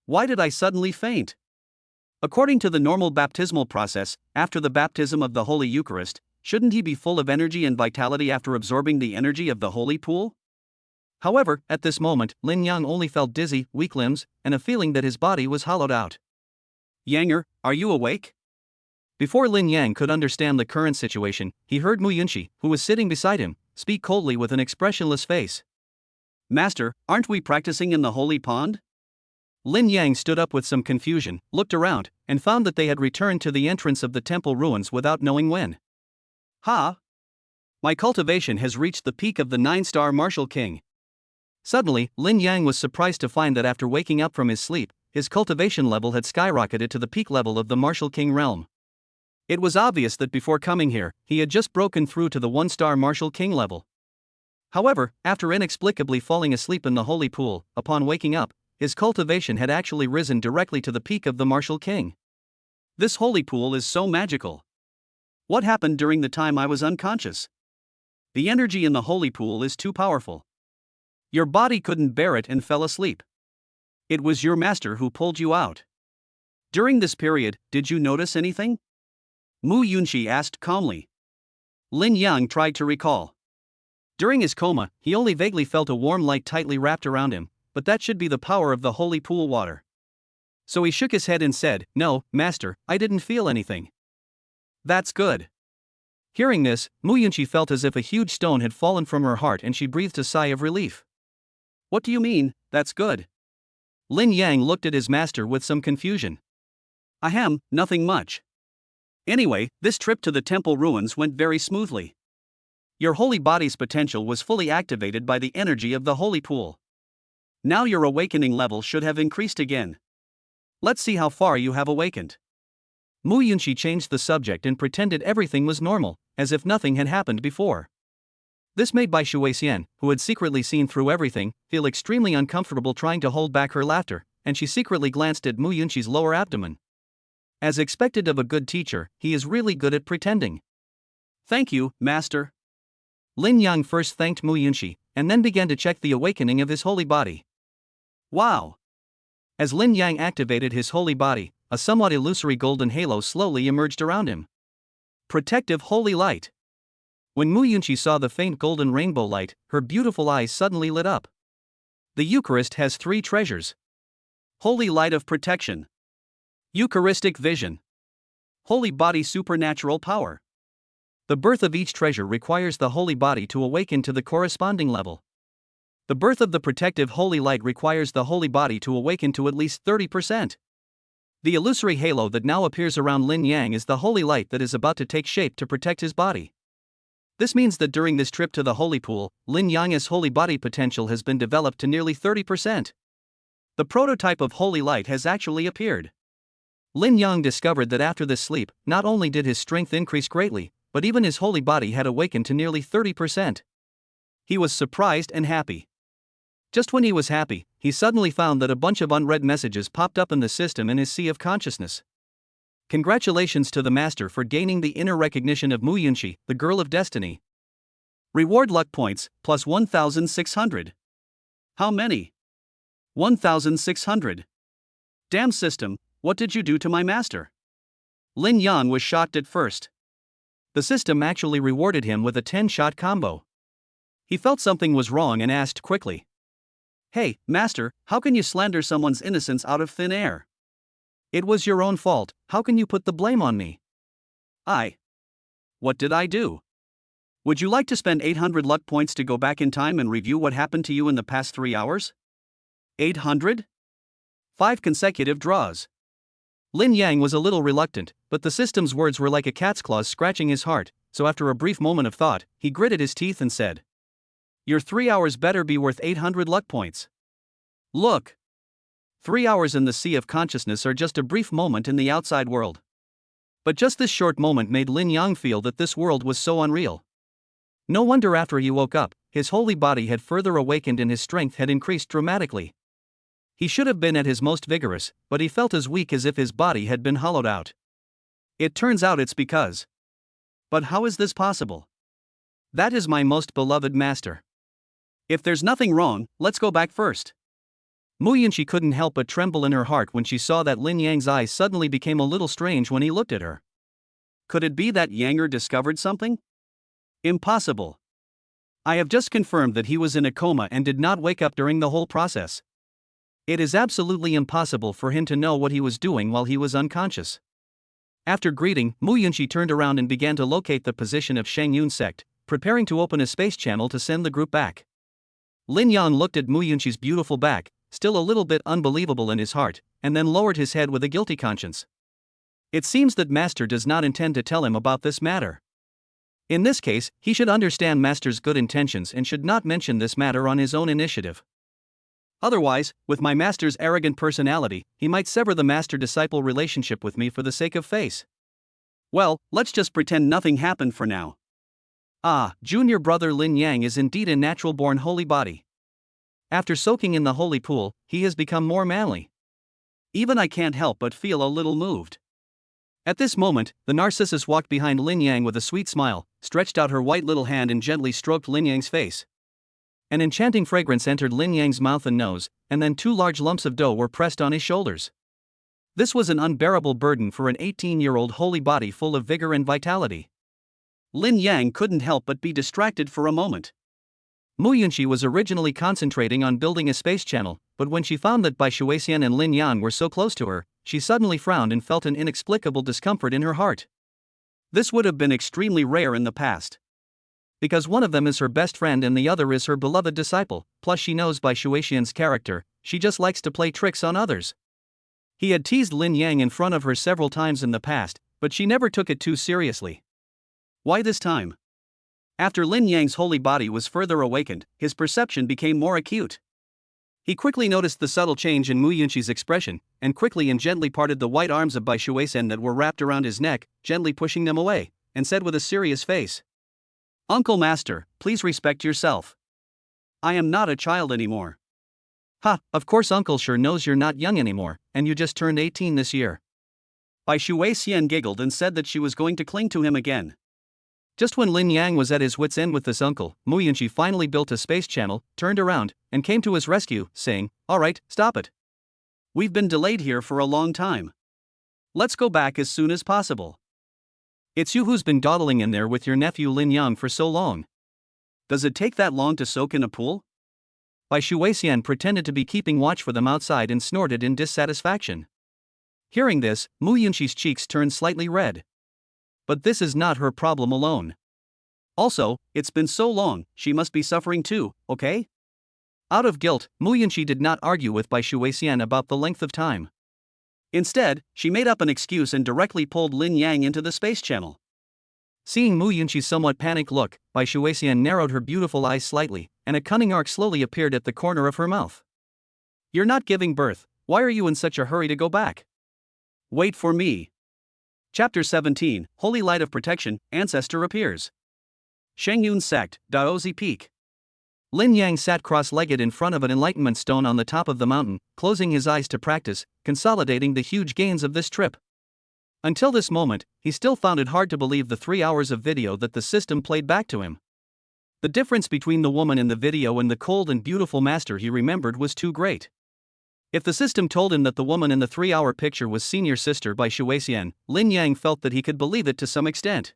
B: Why did I suddenly faint? According to the normal baptismal process, after the baptism of the Holy Eucharist, shouldn't he be full of energy and vitality after absorbing the energy of the holy pool?
A: However, at this moment, Lin Yang only felt dizzy, weak limbs, and a feeling that his body was hollowed out.
B: Yanger, are you awake?
A: Before Lin Yang could understand the current situation, he heard Mu Yunqi, who was sitting beside him, speak coldly with an expressionless face.
B: Master, aren't we practicing in the holy pond?
A: Lin Yang stood up with some confusion, looked around, and found that they had returned to the entrance of the temple ruins without knowing when.
B: Ha! My cultivation has reached the peak of the 9-star martial king.
A: Suddenly, Lin Yang was surprised to find that after waking up from his sleep, his cultivation level had skyrocketed to the peak level of the martial king realm. It was obvious that before coming here, he had just broken through to the 1-star martial king level. However, after inexplicably falling asleep in the holy pool, upon waking up, his cultivation had actually risen directly to the peak of the martial king.
B: This holy pool is so magical. What happened during the time I was unconscious? The energy in the holy pool is too powerful. Your body couldn't bear it and fell asleep. It was your master who pulled you out. During this period, did you notice anything? Mu Yunqi asked calmly. Lin Yang tried to recall. During his coma, he only vaguely felt a warm light tightly wrapped around him, but that should be the power of the holy pool water. So he shook his head and said, "No, master, I didn't feel anything." "That's good." Hearing this, Mu Yunqi felt as if a huge stone had fallen from her heart and she breathed a sigh of relief. "What do you mean, that's good?" Lin Yang looked at his master with some confusion. "Ahem, nothing much. Anyway, this trip to the temple ruins went very smoothly. Your holy body's potential was fully activated by the energy of the holy pool. Now your awakening level should have increased again. Let's see how far you have awakened." Mu Yunqi changed the subject and pretended everything was normal, as if nothing had happened before. This made Bai Shuixian, who had secretly seen through everything, feel extremely uncomfortable trying to hold back her laughter, and she secretly glanced at Mu Yunqi's lower abdomen. As expected of a good teacher, he is really good at pretending. "Thank you, master." Lin Yang first thanked Mu Yunqi, and then began to check the awakening of his holy body. Wow! As Lin Yang activated his holy body, a somewhat illusory golden halo slowly emerged around him. Protective holy light. When Mu Yunqi saw the faint golden rainbow light, her beautiful eyes suddenly lit up. The Eucharist has 3 treasures. Holy light of protection. Eucharistic vision. Holy body supernatural power. The birth of each treasure requires the holy body to awaken to the corresponding level. The birth of the protective holy light requires the holy body to awaken to at least 30%. The illusory halo that now appears around Lin Yang is the holy light that is about to take shape to protect his body. This means that during this trip to the holy pool, Lin Yang's holy body potential has been developed to nearly 30%. The prototype of holy light has actually appeared. Lin Yang discovered that after this sleep, not only did his strength increase greatly, but even his holy body had awakened to nearly 30%. He was surprised and happy. Just when he was happy, he suddenly found that a bunch of unread messages popped up in the system in his sea of consciousness. Congratulations to the master for gaining the inner recognition of Mu Yunqi, the girl of destiny. Reward luck points, plus 1,600. How many? 1,600. Damn system, what did you do to my master? Lin Yang was shocked at first. The system actually rewarded him with a 10-shot combo. He felt something was wrong and asked quickly. "Hey, master, how can you slander someone's innocence out of thin air? It was your own fault, how can you put the blame on me?" What did I do? Would you like to spend 800 luck points to go back in time and review what happened to you in the past 3 hours? 800? 5 consecutive draws. Lin Yang was a little reluctant, but the system's words were like a cat's claws scratching his heart, so after a brief moment of thought, he gritted his teeth and said, "Your 3 hours better be worth 800 luck points. Look. 3 hours in the sea of consciousness are just a brief moment in the outside world. But just this short moment made Lin Yang feel that this world was so unreal. No wonder after he woke up, his holy body had further awakened and his strength had increased dramatically. He should have been at his most vigorous, but he felt as weak as if his body had been hollowed out. It turns out it's because. But how is this possible? That is my most beloved master. If there's nothing wrong, let's go back first." Mu Yunqi couldn't help but tremble in her heart when she saw that Lin Yang's eyes suddenly became a little strange when he looked at her. Could it be that Yanger discovered something? Impossible. I have just confirmed that he was in a coma and did not wake up during the whole process. It is absolutely impossible for him to know what he was doing while he was unconscious. After greeting, Mu Yunqi turned around and began to locate the position of Shang Yun's sect, preparing to open a space channel to send the group back. Lin Yang looked at Mu Yunqi's beautiful back, still a little bit unbelievable in his heart, and then lowered his head with a guilty conscience. It seems that Master does not intend to tell him about this matter. In this case, he should understand Master's good intentions and should not mention this matter on his own initiative. Otherwise, with my master's arrogant personality, he might sever the master-disciple relationship with me for the sake of face. Well, let's just pretend nothing happened for now. Junior brother Lin Yang is indeed a natural-born holy body. After soaking in the holy pool, he has become more manly. Even I can't help but feel a little moved. At this moment, the Narcissus walked behind Lin Yang with a sweet smile, stretched out her white little hand and gently stroked Lin Yang's face. An enchanting fragrance entered Lin Yang's mouth and nose, and then 2 large lumps of dough were pressed on his shoulders. This was an unbearable burden for an 18-year-old holy body full of vigor and vitality. Lin Yang couldn't help but be distracted for a moment.
A: Mu Yunqi was originally concentrating on building a space channel, but when she found that Bai Shuixian and Lin Yang were so close to her, she suddenly frowned and felt an inexplicable discomfort in her heart.
B: This would have been extremely rare in the past.
A: Because one of them is her best friend and the other is her beloved disciple, plus she knows Bai Shuixian's character, she just likes to play tricks on others. He had teased Lin Yang in front of her several times in the past, but she never took it too seriously.
B: Why this time? After Lin Yang's holy body was further awakened, his perception became more acute.
A: He quickly noticed the subtle change in Mu Yunqi's expression, and quickly and gently parted the white arms of Bai Shuixian that were wrapped around his neck, gently pushing them away, and said with a serious face,
B: "Uncle Master, please respect yourself. I am not a child anymore."
A: "Ha, of course Uncle sure knows you're not young anymore, and you just turned 18 this year."
B: Bai Shuixian giggled and said that she was going to cling to him again.
A: Just when Lin Yang was at his wits' end with this uncle, Mu Yunqi finally built a space channel, turned around, and came to his rescue, saying, "Alright, stop it.
B: We've been delayed here for a long time. Let's go back as soon as possible."
A: "It's you who's been dawdling in there with your nephew Lin Yang for so long.
B: Does it take that long to soak in a pool?"
A: Bai Shuixian pretended to be keeping watch for them outside and snorted in dissatisfaction. Hearing this, Mu Yunqi's cheeks turned slightly red. But this is not her problem alone.
B: Also, it's been so long, she must be suffering too, okay?
A: Out of guilt, Mu Yunqi did not argue with Bai Shuixian about the length of time.
B: Instead, she made up an excuse and directly pulled Lin Yang into the space channel.
A: Seeing Mu Yunqi's somewhat panicked look, Bai Shuixian narrowed her beautiful eyes slightly, and a cunning arc slowly appeared at the corner of her mouth.
B: "You're not giving birth, why are you in such a hurry to go back? Wait for me." Chapter 17, Holy Light of Protection, Ancestor appears. Shengyun Sect, Daozi Peak.
A: Lin Yang sat cross-legged in front of an enlightenment stone on the top of the mountain, closing his eyes to practice, consolidating the huge gains of this trip. Until this moment, he still found it hard to believe the 3 hours of video that the system played back to him. The difference between the woman in the video and the cold and beautiful master he remembered was too great. If the system told him that the woman in the 3-hour picture was senior sister Bai Shuixian, Lin Yang felt that he could believe it to some extent.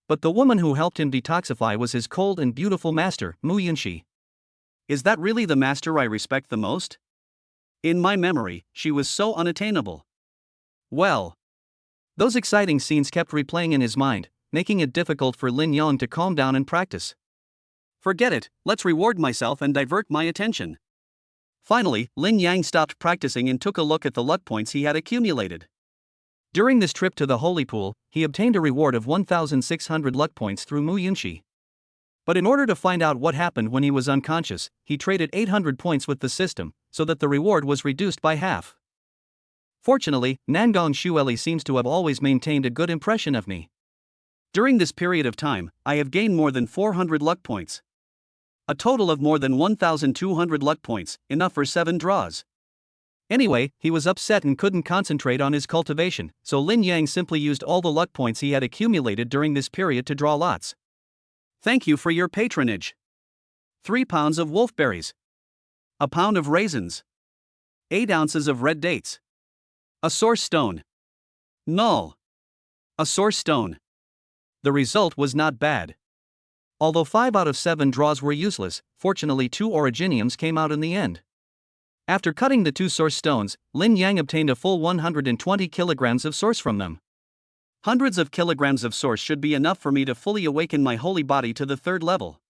A: But the woman who helped him detoxify was his cold and beautiful master, Mu Yunqi.
B: Is that really the master I respect the most? In my memory, she was so unattainable.
A: Well, those exciting scenes kept replaying in his mind, making it difficult for Lin Yang to calm down and practice.
B: Forget it, let's reward myself and divert my attention. Finally, Lin Yang stopped practicing and took a look at the luck points he had accumulated.
A: During this trip to the holy pool, he obtained a reward of 1,600 luck points through Mu Yunqi. But in order to find out what happened when he was unconscious, he traded 800 points with the system, so that the reward was reduced by half. Fortunately, Nangong Shueli seems to have always maintained a good impression of me.
B: During this period of time, I have gained more than 400 luck points. A total of more than 1,200 luck points, enough for 7 draws.
A: Anyway, he was upset and couldn't concentrate on his cultivation, so Lin Yang simply used all the luck points he had accumulated during this period to draw lots.
B: Thank you for your patronage. 3 pounds of wolfberries. A pound of raisins. 8 ounces of red dates. A source stone. Null. A source stone.
A: The result was not bad. Although 5 out of 7 draws were useless, fortunately 2 originiums came out in the end. After cutting the 2 source stones, Lin Yang obtained a full 120 kilograms of source from them.
B: Hundreds of kilograms of source should be enough for me to fully awaken my holy body to the 3rd level.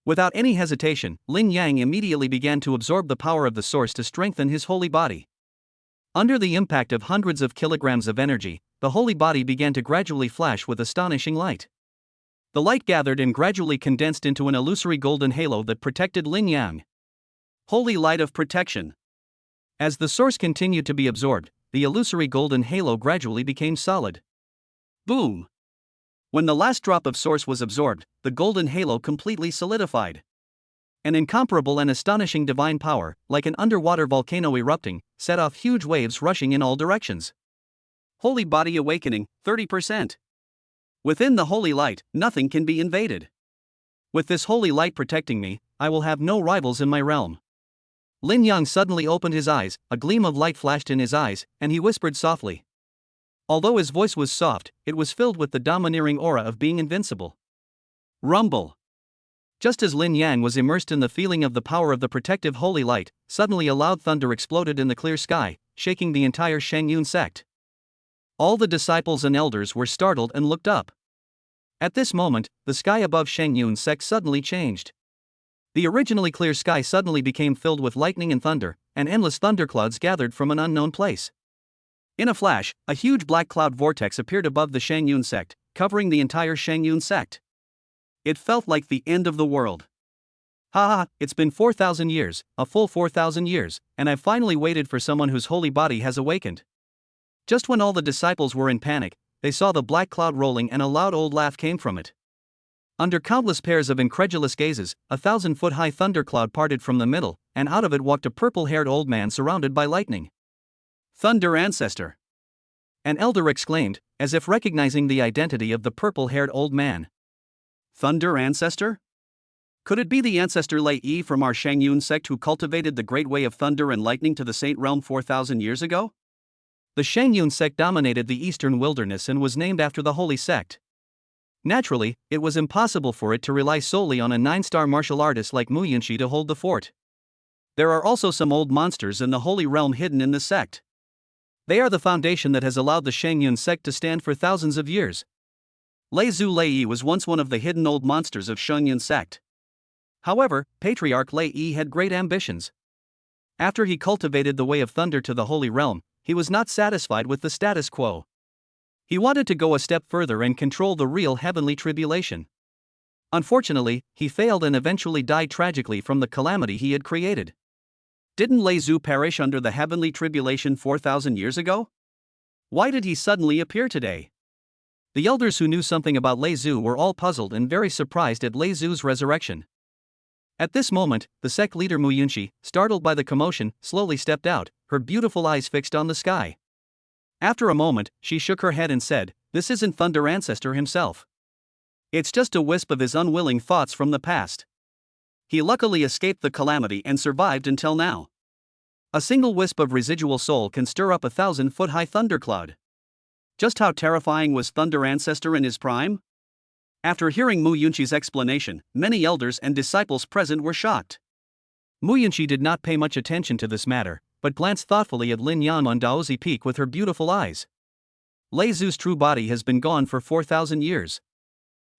A: Without any hesitation, Lin Yang immediately began to absorb the power of the source to strengthen his holy body. Under the impact of hundreds of kilograms of energy, the holy body began to gradually flash with astonishing light. The light gathered and gradually condensed into an illusory golden halo that protected Lin Yang.
B: Holy Light of Protection.
A: As the source continued to be absorbed, the illusory golden halo gradually became solid.
B: Boom! When the last drop of source was absorbed, the golden halo completely solidified.
A: An incomparable and astonishing divine power, like an underwater volcano erupting, set off huge waves rushing in all directions.
B: Holy Body Awakening, 30%. Within the holy light, nothing can be invaded.
A: With this holy light protecting me, I will have no rivals in my realm. Lin Yang suddenly opened his eyes, a gleam of light flashed in his eyes, and he whispered softly. Although his voice was soft, it was filled with the domineering aura of being invincible.
B: Rumble.
A: Just as Lin Yang was immersed in the feeling of the power of the protective holy light, suddenly a loud thunder exploded in the clear sky, shaking the entire Shengyun sect. All the disciples and elders were startled and looked up. At this moment, the sky above Shengyun sect suddenly changed. The originally clear sky suddenly became filled with lightning and thunder, and endless thunderclouds gathered from an unknown place. In a flash, a huge black cloud vortex appeared above the Shengyun sect, covering the entire Shengyun sect. It felt like the end of the world. Ha, it's been 4,000 years, a full 4,000 years, and I've finally waited for someone whose holy body has awakened. Just when all the disciples were in panic, they saw the black cloud rolling and a loud old laugh came from it. Under countless pairs of incredulous gazes, a 1,000-foot-high thundercloud parted from the middle, and out of it walked a purple-haired old man surrounded by lightning.
B: Thunder Ancestor!
A: An elder exclaimed, as if recognizing the identity of the purple-haired old man.
B: Thunder Ancestor? Could it be the ancestor Lei Yi from our Shengyun sect who cultivated the great way of thunder and lightning to the Saint Realm 4,000 years ago?
A: The Shengyun sect dominated the eastern wilderness and was named after the holy sect. Naturally, it was impossible for it to rely solely on a 9-star martial artist like Mu Yunshi to hold the fort. There are also some old monsters in the holy realm hidden in the sect. They are the foundation that has allowed the Shengyun sect to stand for thousands of years. Lei Zhu Lei was once one of the hidden old monsters of Shengyun sect. However, Patriarch Lei Yi had great ambitions. After he cultivated the way of thunder to the holy realm, he was not satisfied with the status quo. He wanted to go a step further and control the real heavenly tribulation. Unfortunately, he failed and eventually died tragically from the calamity he had created.
B: Didn't Lei Zhu perish under the heavenly tribulation 4,000 years ago? Why did he suddenly appear today?
A: The elders who knew something about Lei Zhu were all puzzled and very surprised at Lei Zhu's resurrection. At this moment, the sect leader Mu Yunshi, startled by the commotion, slowly stepped out, her beautiful eyes fixed on the sky. After a moment, she shook her head and said, "This isn't Thunder Ancestor himself. It's just a wisp of his unwilling thoughts from the past. He luckily escaped the calamity and survived until now. A single wisp of residual soul can stir up a 1,000-foot-high thundercloud. Just how terrifying was Thunder Ancestor in his prime?" After hearing Mu Yunshi's explanation, many elders and disciples present were shocked. Mu Yunshi did not pay much attention to this matter, but glanced thoughtfully at Lin Yang on Daozi Peak with her beautiful eyes. Lei Zhu's true body has been gone for 4,000 years.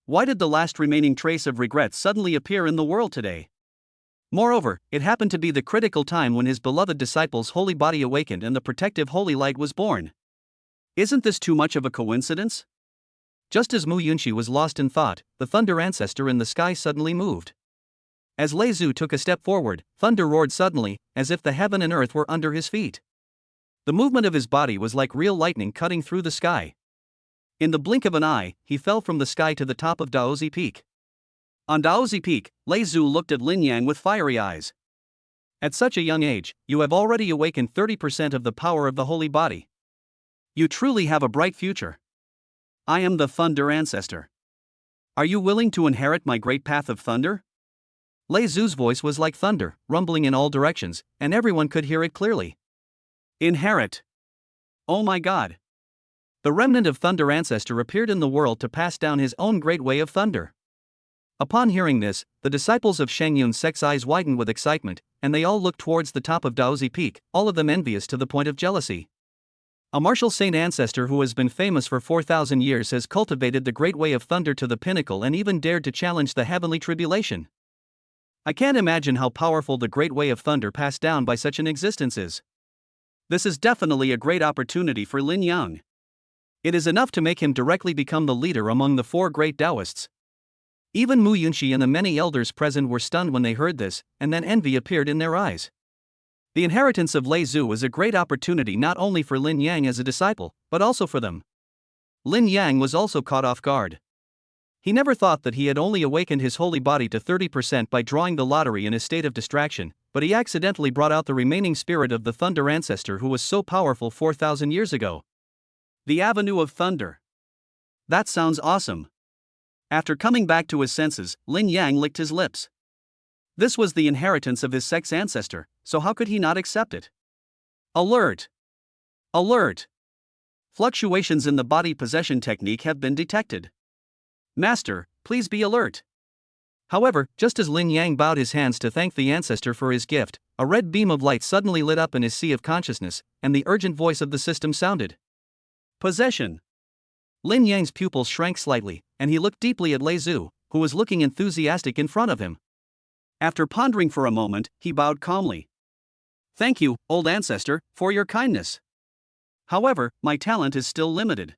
B: Why did the last remaining trace of regret suddenly appear in the world today?
A: Moreover, it happened to be the critical time when his beloved disciple's holy body awakened and the protective holy light was born.
B: Isn't this too much of a coincidence?
A: Just as Mu Yunshi was lost in thought, the Thunder Ancestor in the sky suddenly moved. As Lei Zhu took a step forward, thunder roared suddenly, as if the heaven and earth were under his feet. The movement of his body was like real lightning cutting through the sky. In the blink of an eye, he fell from the sky to the top of Daozi Peak.
B: On Daozi Peak, Lei Zhu looked at Lin Yang with fiery eyes.
A: "At such a young age, you have already awakened 30% of the power of the holy body.
B: You truly have a bright future. I am the Thunder Ancestor. Are you willing to inherit my great path of thunder?"
A: Lei Zhu's voice was like thunder, rumbling in all directions, and everyone could hear it clearly.
B: Inherit. Oh my God.
A: The remnant of Thunder Ancestor appeared in the world to pass down his own great way of thunder. Upon hearing this, the disciples of Shengyun sect's eyes widened with excitement, and they all looked towards the top of Daozi Peak, all of them envious to the point of jealousy. A martial saint ancestor who has been famous for 4,000 years has cultivated the great way of thunder to the pinnacle and even dared to challenge the heavenly tribulation. I can't imagine how powerful the great way of thunder passed down by such an existence is.
B: This is definitely a great opportunity for Lin Yang.
A: It is enough to make him directly become the leader among the 4 great Taoists. Even Mu Yunshi and the many elders present were stunned when they heard this, and then envy appeared in their eyes. The inheritance of Lei Zhu is a great opportunity not only for Lin Yang as a disciple, but also for them. Lin Yang was also caught off guard. He never thought that he had only awakened his holy body to 30% by drawing the lottery in a state of distraction, but he accidentally brought out the remaining spirit of the Thunder Ancestor who was so powerful 4,000 years ago.
B: The Avenue of Thunder. That sounds awesome. After coming back to his senses, Lin Yang licked his lips. This was the inheritance of his sect's ancestor, so how could he not accept it? Alert! Alert! Fluctuations in the body possession technique have been detected. Master, please be alert.
A: However, just as Lin Yang bowed his hands to thank the ancestor for his gift, a red beam of light suddenly lit up in his sea of consciousness, and the urgent voice of the system sounded.
B: Possession.
A: Lin Yang's pupils shrank slightly, and he looked deeply at Lei Zhu, who was looking enthusiastic in front of him.
B: After pondering for a moment, he bowed calmly. Thank you, old ancestor, for your kindness. However, my talent is still limited.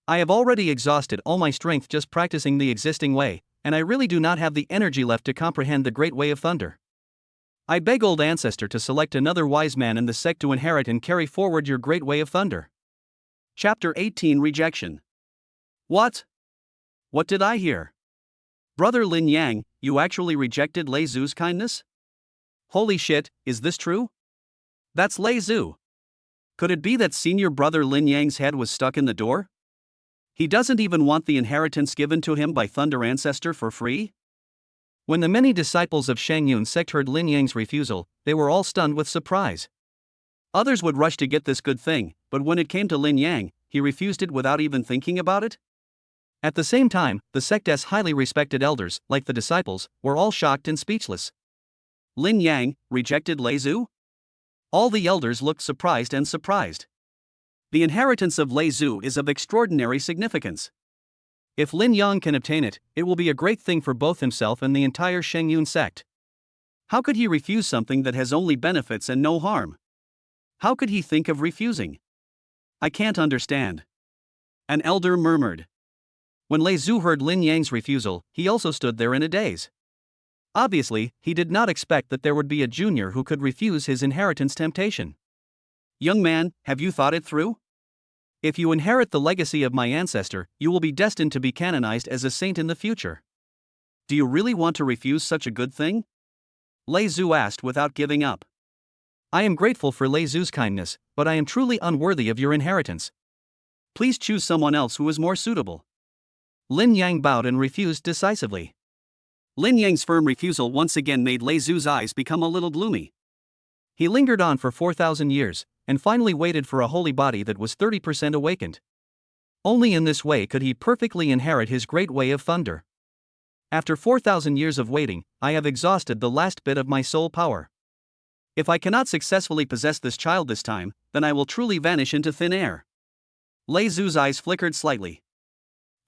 A: I have already exhausted all my strength just practicing the existing way, and I really do not have the energy left to comprehend the great way of thunder. I beg old ancestor to select another wise man in the sect to inherit and carry forward your great way of thunder.
B: Chapter 18 Rejection. What? What did I hear? Brother Lin Yang, you actually rejected Lei Zhu's kindness?
A: Holy shit, is this true?
B: That's Lei Zhu. Could it be that senior brother Lin Yang's head was stuck in the door? He doesn't even want the inheritance given to him by Thunder Ancestor for free?
A: When the many disciples of Shangyun sect heard Lin Yang's refusal, they were all stunned with surprise.
B: Others would rush to get this good thing, but when it came to Lin Yang, he refused it without even thinking about it?
A: At the same time, the sect's highly respected elders, like the disciples, were all shocked and speechless.
B: Lin Yang rejected Lei Zhu? All the elders looked surprised and surprised. The inheritance of Lei Zhu is of extraordinary significance.
A: If Lin Yang can obtain it, it will be a great thing for both himself and the entire Shangyun sect.
B: How could he refuse something that has only benefits and no harm? How could he think of refusing? I can't understand. An elder murmured.
A: When Lei Zhu heard Lin Yang's refusal, he also stood there in a daze. Obviously, he did not expect that there would be a junior who could refuse his inheritance temptation.
B: Young man, have you thought it through?
A: If you inherit the legacy of my ancestor, you will be destined to be canonized as a saint in the future.
B: Do you really want to refuse such a good thing? Lei Zhu asked without giving up.
A: I am grateful for Lei Zhu's kindness, but I am truly unworthy of your inheritance.
B: Please choose someone else who is more suitable.
A: Lin Yang bowed and refused decisively.
B: Lin Yang's firm refusal once again made Lei Zhu's eyes become a little gloomy.
A: He lingered on for 4,000 years, and finally waited for a holy body that was 30% awakened. Only in this way could he perfectly inherit his great way of thunder. After 4,000 years of waiting, I have exhausted the last bit of my soul power. If I cannot successfully possess this child this time, then I will truly vanish into thin air.
B: Lei Zhu's eyes flickered slightly.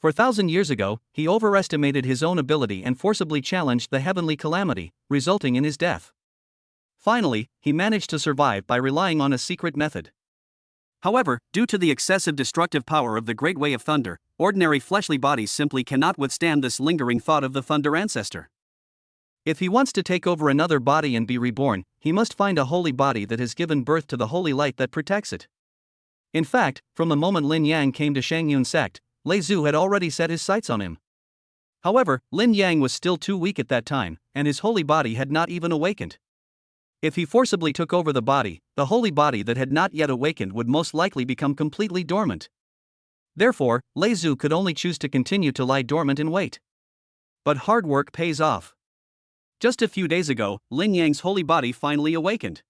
A: 4,000 years ago, he overestimated his own ability and forcibly challenged the heavenly calamity, resulting in his death. Finally, he managed to survive by relying on a secret method.
B: However, due to the excessive destructive power of the Great Way of Thunder, ordinary fleshly bodies simply cannot withstand this lingering thought of the Thunder Ancestor.
A: If he wants to take over another body and be reborn, he must find a holy body that has given birth to the holy light that protects it. In fact, from the moment Lin Yang came to Shangyun sect, Lei Zhu had already set his sights on him. However, Lin Yang was still too weak at that time, and his holy body had not even awakened. If he forcibly took over the body, the holy body that had not yet awakened would most likely become completely dormant. Therefore, Lei Zhu could only choose to continue to lie dormant and wait. But hard work pays off.
B: Just a few days ago, Lin Yang's holy body finally awakened.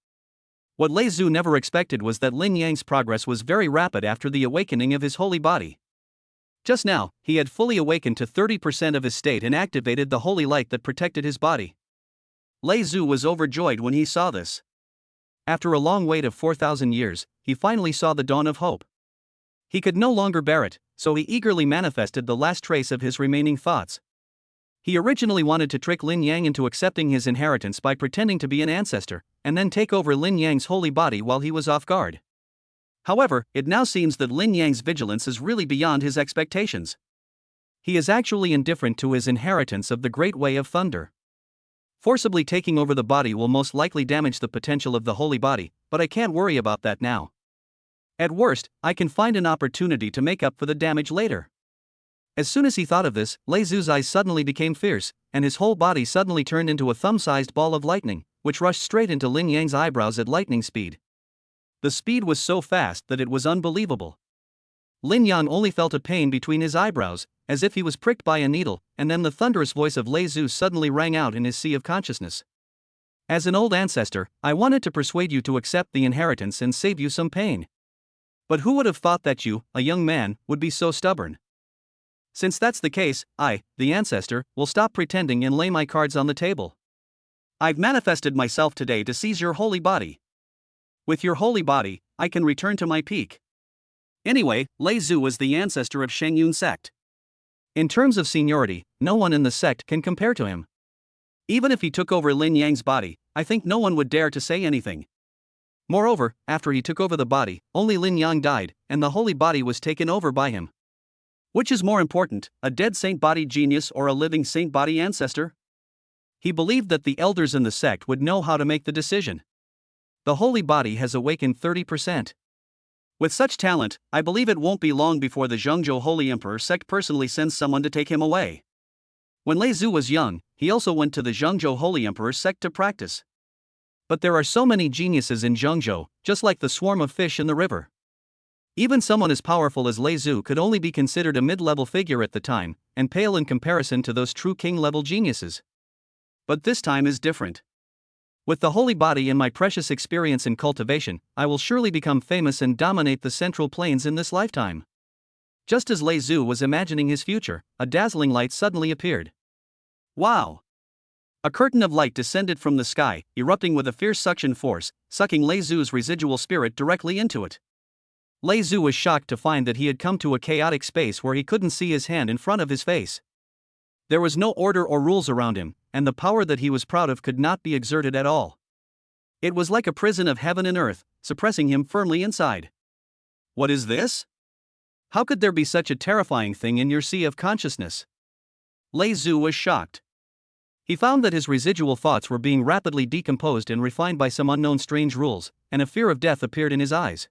A: What Lei Zhu never expected was that Lin Yang's progress was very rapid after the awakening of his holy body. Just now, he had fully awakened to 30% of his state and activated the holy light that protected his body.
B: Lei Zhu was overjoyed when he saw this.
A: After a long wait of 4,000 years, he finally saw the dawn of hope. He could no longer bear it, so he eagerly manifested the last trace of his remaining thoughts. He originally wanted to trick Lin Yang into accepting his inheritance by pretending to be an ancestor, and then take over Lin Yang's holy body while he was off guard. However, it now seems that Lin Yang's vigilance is really beyond his expectations. He is actually indifferent to his inheritance of the Great Way of Thunder. Forcibly taking over the body will most likely damage the potential of the holy body, but I can't worry about that now. At worst, I can find an opportunity to make up for the damage later. As soon as he thought of this, Lei Zhu's eyes suddenly became fierce, and his whole body suddenly turned into a thumb-sized ball of lightning, which rushed straight into Lin Yang's eyebrows at lightning speed. The speed was so fast that it was unbelievable. Lin Yang only felt a pain between his eyebrows, as if he was pricked by a needle, and then the thunderous voice of Lei Zhu suddenly rang out in his sea of consciousness. As an old ancestor, I wanted to persuade you to accept the inheritance and save you some pain. But who would have thought that you, a young man, would be so stubborn? Since that's the case, I, the ancestor, will stop pretending and lay my cards on the table. I've manifested myself today to seize your holy body. With your holy body, I can return to my peak. Anyway, Lei Zhu was the ancestor of Shengyun sect. In terms of seniority, no one in the sect can compare to him. Even if he took over Lin Yang's body, I think no one would dare to say anything. Moreover, after he took over the body, only Lin Yang died, and the holy body was taken over by him. Which is more important, a dead saint body genius or a living saint body ancestor? He believed that the elders in the sect would know how to make the decision. The holy body has awakened 30%. With such talent, I believe it won't be long before the Zhengzhou Holy Emperor sect personally sends someone to take him away. When Lei Zhu was young, he also went to the Zhengzhou Holy Emperor sect to practice. But there are so many geniuses in Zhengzhou, just like the swarm of fish in the river. Even someone as powerful as Lei Zhu could only be considered a mid-level figure at the time, and pale in comparison to those true king-level geniuses. But this time is different. With the holy body and my precious experience in cultivation, I will surely become famous and dominate the Central Plains in this lifetime. Just as Lei Zhu was imagining his future, a dazzling light suddenly appeared. Wow! A curtain of light descended from the sky, erupting with a fierce suction force, sucking Lei Zhu's residual spirit directly into it. Lei Zhu was shocked to find that he had come to a chaotic space where he couldn't see his hand in front of his face. There was no order or rules around him, and the power that he was proud of could not be exerted at all. It was like a prison of heaven and earth, suppressing him firmly inside. What is this? How could there be such a terrifying thing in your sea of consciousness? Lei Zhu was shocked. He found that his residual thoughts were being rapidly decomposed and refined by some unknown strange rules, and a fear of death appeared in his eyes.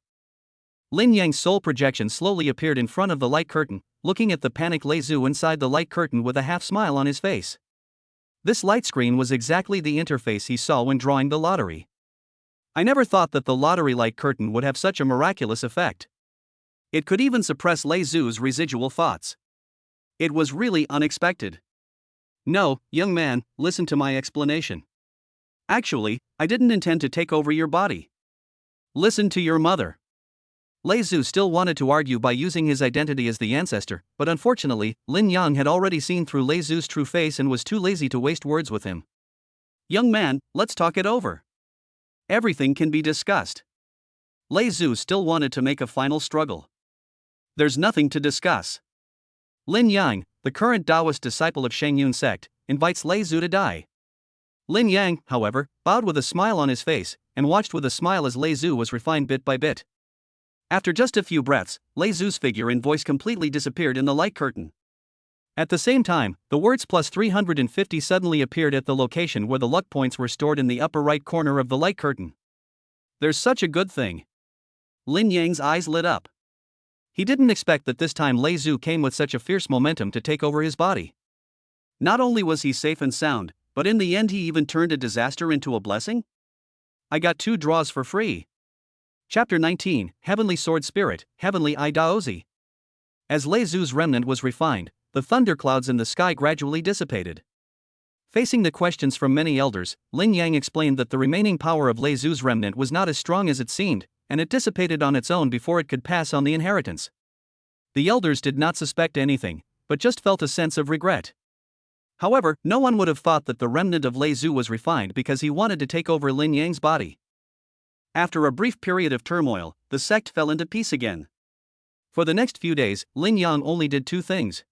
A: Lin Yang's soul projection slowly appeared in front of the light curtain, looking at the panicked Lei Zhu inside the light curtain with a half-smile on his face. This light screen was exactly the interface he saw when drawing the lottery. I never thought that the lottery light curtain would have such a miraculous effect. It could even suppress Lei Zhu's residual thoughts. It was really unexpected. No, young man, listen to my explanation. Actually, I didn't intend to take over your body. Listen to your mother. Lei Zhu still wanted to argue by using his identity as the ancestor, but unfortunately, Lin Yang had already seen through Lei Zhu's true face and was too lazy to waste words with him. Young man, let's talk it over. Everything can be discussed. Lei Zhu still wanted to make a final struggle. There's nothing to discuss. Lin Yang, the current Taoist disciple of Shengyun sect, invites Lei Zhu to die. Lin Yang, however, bowed with a smile on his face, and watched with a smile as Lei Zhu was refined bit by bit. After just a few breaths, Lei Zhu's figure and voice completely disappeared in the light curtain. At the same time, the words plus 350 suddenly appeared at the location where the luck points were stored in the upper right corner of the light curtain. There's such a good thing. Lin Yang's eyes lit up. He didn't expect that this time Lei Zhu came with such a fierce momentum to take over his body. Not only was he safe and sound, but in the end he even turned a disaster into a blessing? I got 2 draws for free. Chapter 19, Heavenly Sword Spirit, Heavenly Eye Daozi. As Lei Zhu's remnant was refined, the thunderclouds in the sky gradually dissipated. Facing the questions from many elders, Lin Yang explained that the remaining power of Lei Zhu's remnant was not as strong as it seemed, and it dissipated on its own before it could pass on the inheritance. The elders did not suspect anything, but just felt a sense of regret. However, no one would have thought that the remnant of Lei Zhu was refined because he wanted to take over Lin Yang's body. After a brief period of turmoil, the sect fell into peace again. For the next few days, Lin Yang only did 2 things.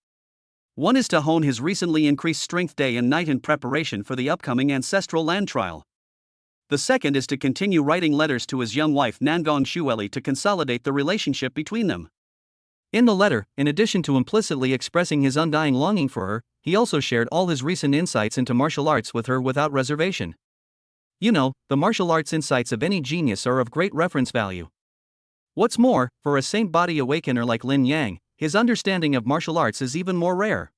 A: One is to hone his recently increased strength day and night in preparation for the upcoming ancestral land trial. The second is to continue writing letters to his young wife Nangong Xueli to consolidate the relationship between them. In the letter, in addition to implicitly expressing his undying longing for her, he also shared all his recent insights into martial arts with her without reservation. You know, the martial arts insights of any genius are of great reference value. What's more, for a saint body awakener like Lin Yang, his understanding of martial arts is even more rare.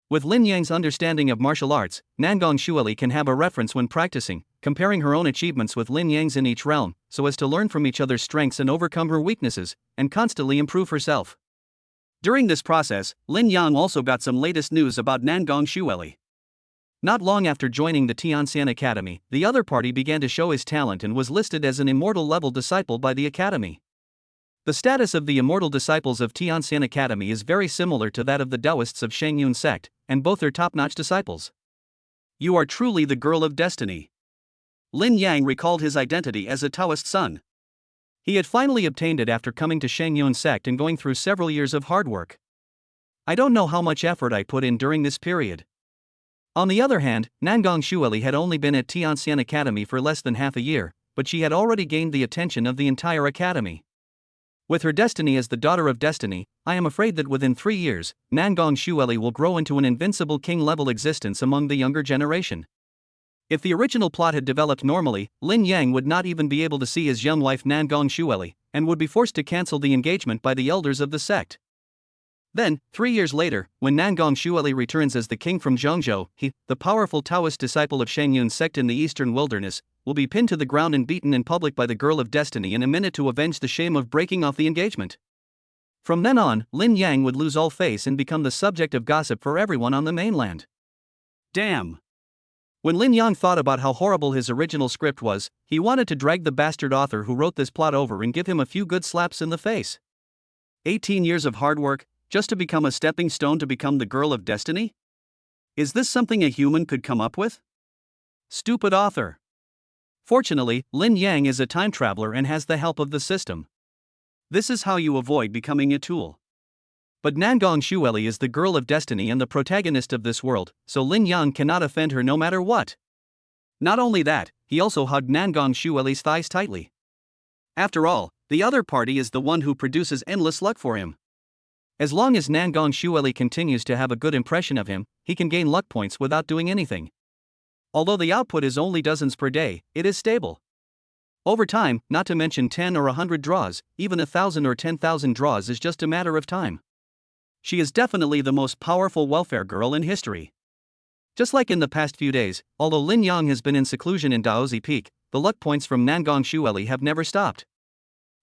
A: With Lin Yang's understanding of martial arts, Nangong Xueli can have a reference when practicing, comparing her own achievements with Lin Yang's in each realm, so as to learn from each other's strengths and overcome her weaknesses, and constantly improve herself. During this process, Lin Yang also got some latest news about Nangong Xueli. Not long after joining the Tianxian Academy, the other party began to show his talent and was listed as an immortal level disciple by the Academy. The status of the immortal disciples of Tianxian Academy is very similar to that of the Taoists of Shengyun sect, and both are top-notch disciples.
B: You are truly the girl of destiny. Lin Yang recalled his identity as a Taoist son.
A: He had finally obtained it after coming to Shengyun sect and going through several years of hard work. I don't know how much effort I put in during this period. On the other hand, Nangong Xueli had only been at Tianxian Academy for less than half a year, but she had already gained the attention of the entire academy. With her destiny as the daughter of destiny, I am afraid that within 3 years, Nangong Xueli will grow into an invincible king-level existence among the younger generation. If the original plot had developed normally, Lin Yang would not even be able to see his young wife Nangong Xueli, and would be forced to cancel the engagement by the elders of the sect. Then, 3 years later, when Nangong Xueli returns as the king from Zhongzhou, he, the powerful Taoist disciple of Shengyun sect in the eastern wilderness, will be pinned to the ground and beaten in public by the girl of destiny in a minute to avenge the shame of breaking off the engagement. From then on, Lin Yang would lose all face and become the subject of gossip for everyone on the mainland.
B: Damn.
A: When Lin Yang thought about how horrible his original script was, he wanted to drag the bastard author who wrote this plot over and give him a few good slaps in the face.
B: 18 years of hard work, just to become a stepping stone to become the girl of destiny? Is this something a human could come up with? Stupid author. Fortunately, Lin Yang is a time traveler and has the help of the system. This is how you avoid becoming a tool.
A: But Nangong Xueli is the girl of destiny and the protagonist of this world, so Lin Yang cannot offend her no matter what. Not only that, he also hugged Nangong Xueli's thighs tightly.
B: After all, the other party is the one who produces endless luck for him.
A: As long as Nangong Xueli continues to have a good impression of him, he can gain luck points without doing anything. Although the output is only dozens per day, it is stable. Over time, not to mention 10 or 100 draws, even 1,000 or 10,000 draws is just a matter of time. She is definitely the most powerful welfare girl in history. Just like in the past few days, although Lin Yang has been in seclusion in Daozi Peak, the luck points from Nangong Xueli have never stopped.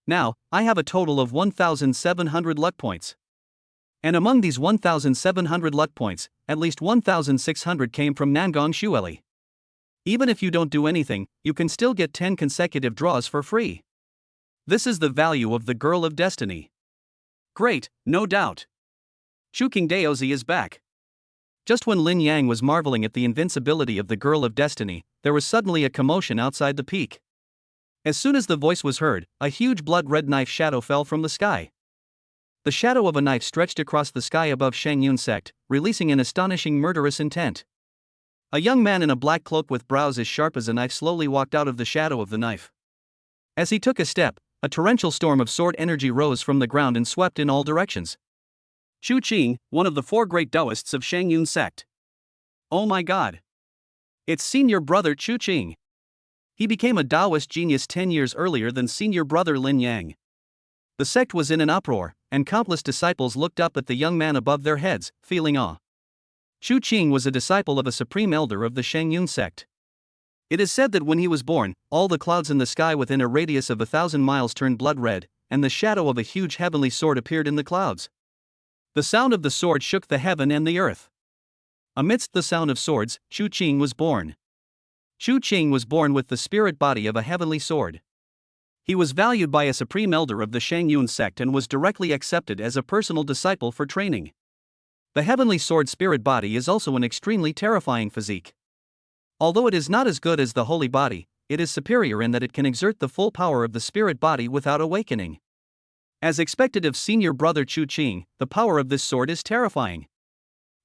A: Now, I have a total of 1,700 luck points. And among these 1,700 luck points, at least 1,600 came from Nangong Xueli. Even if you don't do anything, you can still get 10 consecutive draws for free. This is the value of the girl of destiny.
B: Great, no doubt.
A: Chuking Daozi is back. Just when Lin Yang was marveling at the invincibility of the girl of destiny, there was suddenly a commotion outside the peak. As soon as the voice was heard, a huge blood-red knife shadow fell from the sky. The shadow of a knife stretched across the sky above Shengyun sect, releasing an astonishing murderous intent. A young man in a black cloak with brows as sharp as a knife slowly walked out of the shadow of the knife. As he took a step, a torrential storm of sword energy rose from the ground and swept in all directions.
B: Chu Qing, one of the 4 great Taoists of Shengyun sect. Oh my god. It's senior brother Chu Qing. He became a Taoist genius 10 years earlier than senior brother Lin Yang. The sect was in an uproar, and countless disciples looked up at the young man above their heads, feeling awe. Chu Qing was a disciple of a supreme elder of the Shengyun sect. It is said that when he was born, all the clouds in the sky within a radius of 1,000 miles turned blood red, and the shadow of a huge heavenly sword appeared in the clouds. The sound of the sword shook the heaven and the earth. Amidst the sound of swords, Chu Qing was born. Chu Qing was born with the spirit body of a heavenly sword. He was valued by a supreme elder of the Shengyun sect and was directly accepted as a personal disciple for training. The heavenly sword spirit body is also an extremely terrifying physique. Although it is not as good as the holy body, it is superior in that it can exert the full power of the spirit body without awakening. As expected of senior brother Chu Qing, the power of this sword is terrifying.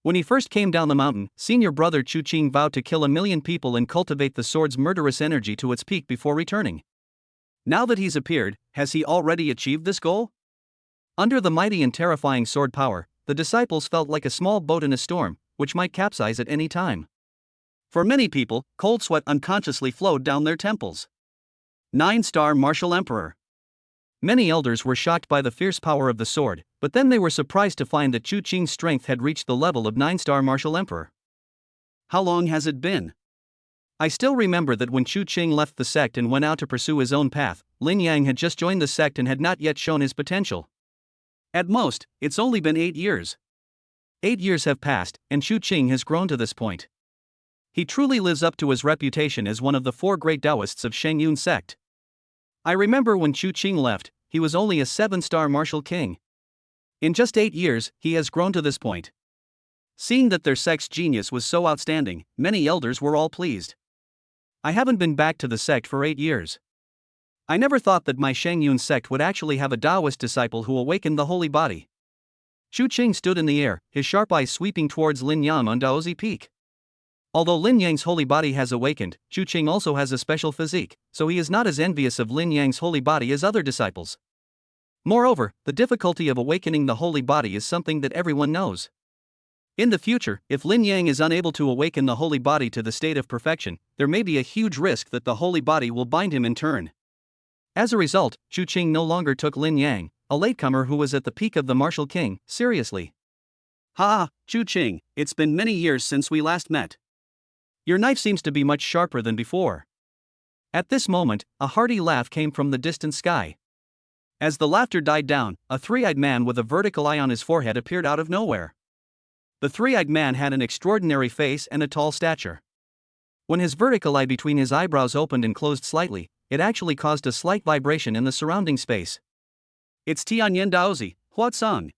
B: When he first came down the mountain, senior brother Chu Qing vowed to kill 1,000,000 people and cultivate the sword's murderous energy to its peak before returning. Now that he's appeared, has he already achieved this goal? Under the mighty and terrifying sword power, the disciples felt like a small boat in a storm, which might capsize at any time. For many people, cold sweat unconsciously flowed down their temples. 9-star martial emperor. Many elders were shocked by the fierce power of the sword, but then they were surprised to find that Chu Qing's strength had reached the level of 9-star martial emperor. How long has it been?
A: I still remember that when Chu Qing left the sect and went out to pursue his own path, Lin Yang had just joined the sect and had not yet shown his potential.
B: At most, it's only been 8 years.
A: 8 years have passed, and Chu Qing has grown to this point. He truly lives up to his reputation as one of the 4 great Taoists of Shengyun sect. I remember when Chu Qing left, he was only a 7-star martial king. In just 8 years, he has grown to this point. Seeing that their sect's genius was so outstanding, many elders were all pleased. I haven't been back to the sect for 8 years. I never thought that my Shangyun sect would actually have a Taoist disciple who awakened the holy body. Shu Qing stood in the air, his sharp eyes sweeping towards Lin Yang on Daozi Peak. Although Lin Yang's holy body has awakened, Shu Qing also has a special physique, so he is not as envious of Lin Yang's holy body as other disciples. Moreover, the difficulty of awakening the holy body is something that everyone knows. In the future, if Lin Yang is unable to awaken the holy body to the state of perfection, there may be a huge risk that the holy body will bind him in turn. As a result, Shu Qing no longer took Lin Yang, a latecomer who was at the peak of the martial king, seriously.
B: Ha, Shu Qing, it's been many years since we last met.
A: Your knife seems to be much sharper than before. At this moment, a hearty laugh came from the distant sky. As the laughter died down, a three-eyed man with a vertical eye on his forehead appeared out of nowhere. The three-eyed man had an extraordinary face and a tall stature. When his vertical eye between his eyebrows opened and closed slightly, it actually caused a slight vibration in the surrounding space.
B: It's Tianyan Daozi, Huatsong.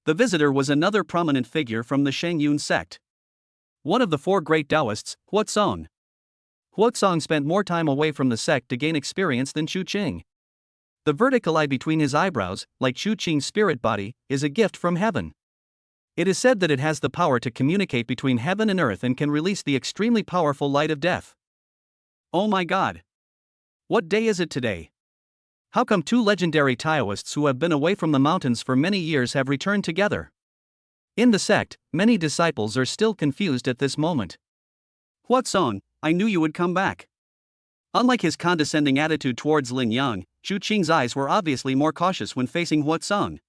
B: The visitor was another prominent figure from the Shangyun sect.
A: One of the 4 great Taoists, Huatsong. Huatsong spent more time away from the sect to gain experience than Shu Qing. The vertical eye between his eyebrows, like Shu Qing's spirit body, is a gift from heaven. It is said that it has the power to communicate between heaven and earth and can release the extremely powerful light of death.
B: Oh my God!
A: What day is it today? How come 2 legendary Taoists who have been away from the mountains for many years have returned together? In the sect, many disciples are still confused at this moment.
B: Huatsong, I knew you would come back. Unlike his condescending attitude towards Lin Yang, Shu Qing's eyes were obviously more cautious when facing Huatsong.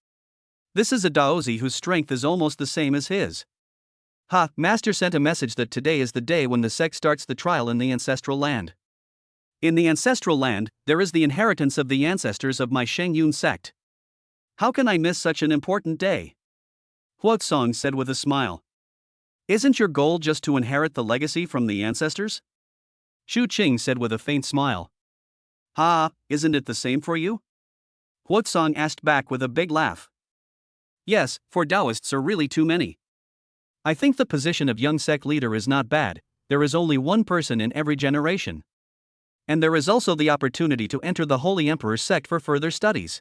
B: This is a Daozi whose strength is almost the same as his.
A: Ha, Master sent a message that today is the day when the sect starts the trial in the ancestral land.
B: In the ancestral land, there is the inheritance of the ancestors of my Shangyun sect. How can I miss such an important day?
A: Huatsong said with a smile.
B: Isn't your goal just to inherit the legacy from the ancestors?
A: Shu Qing said with a faint smile.
B: Ha, isn't it the same for you?
A: Huatsong asked back with a big laugh.
B: Yes, for Taoists are really too many.
A: I think the position of young sect leader is not bad. There is only one person in every generation. And there is also the opportunity to enter the Holy Emperor's sect for further studies.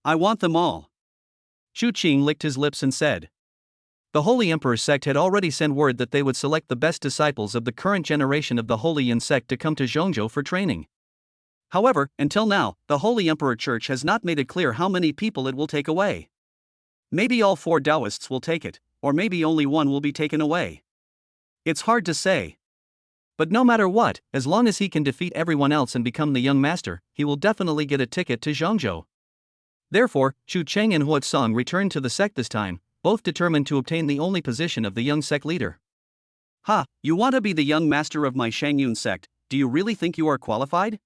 B: I want them all.
A: Shu Qing licked his lips and said. The Holy Emperor's sect had already sent word that they would select the best disciples of the current generation of the Holy Yin sect to come to Zhongzhou for training. However, until now, the Holy Emperor Church has not made it clear how many people it will take away. Maybe all 4 Taoists will take it, or maybe only one will be taken away. It's hard to say. But no matter what, as long as he can defeat everyone else and become the young master, he will definitely get a ticket to Zhongzhou. Therefore, Shu Qing and Huatsong returned to the sect this time, both determined to obtain the only position of the young sect leader.
B: Ha, you want to be the young master of my Shangyun sect, do you really think you are qualified?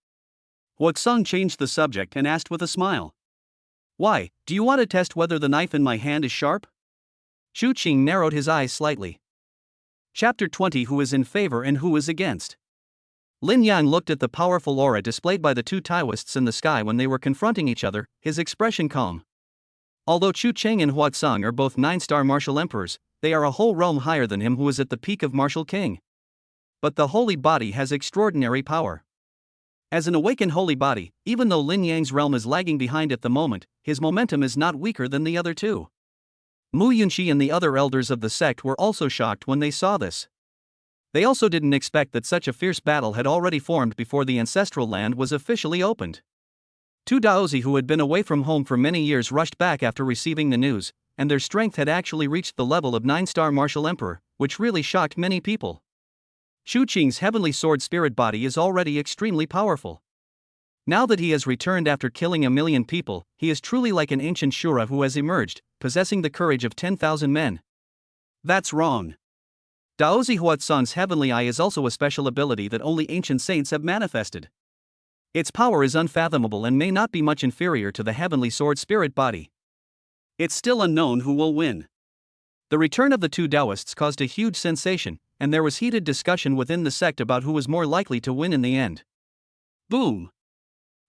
B: Huatsong changed the subject and asked with a smile.
A: Why, do you want to test whether the knife in my hand is sharp? Shu Qing narrowed his eyes slightly.
B: Chapter 20 Who is in favor and who is against?
A: Lin Yang looked at the powerful aura displayed by the 2 Taoists in the sky when they were confronting each other, his expression calm. Although Shu Qing and Huatsong are both 9-star martial emperors, they are a whole realm higher than him who is at the peak of martial king. But the holy body has extraordinary power. As an awakened holy body, even though Lin Yang's realm is lagging behind at the moment, his momentum is not weaker than the other 2. Mu Yunxi and the other elders of the sect were also shocked when they saw this. They also didn't expect that such a fierce battle had already formed before the ancestral land was officially opened. 2 Daozi who had been away from home for many years rushed back after receiving the news, and their strength had actually reached the level of 9-star martial emperor, which really shocked many people. Shu Qing's heavenly sword spirit body is already extremely powerful. Now that he has returned after killing 1 million people, he is truly like an ancient Shura who has emerged, possessing the courage of 10,000 men.
B: That's wrong.
A: Daozi Huatsong's heavenly eye is also a special ability that only ancient saints have manifested. Its power is unfathomable and may not be much inferior to the heavenly sword spirit body.
B: It's still unknown who will win.
A: The return of the 2 Taoists caused a huge sensation, and there was heated discussion within the sect about who was more likely to win in the end.
B: Boom!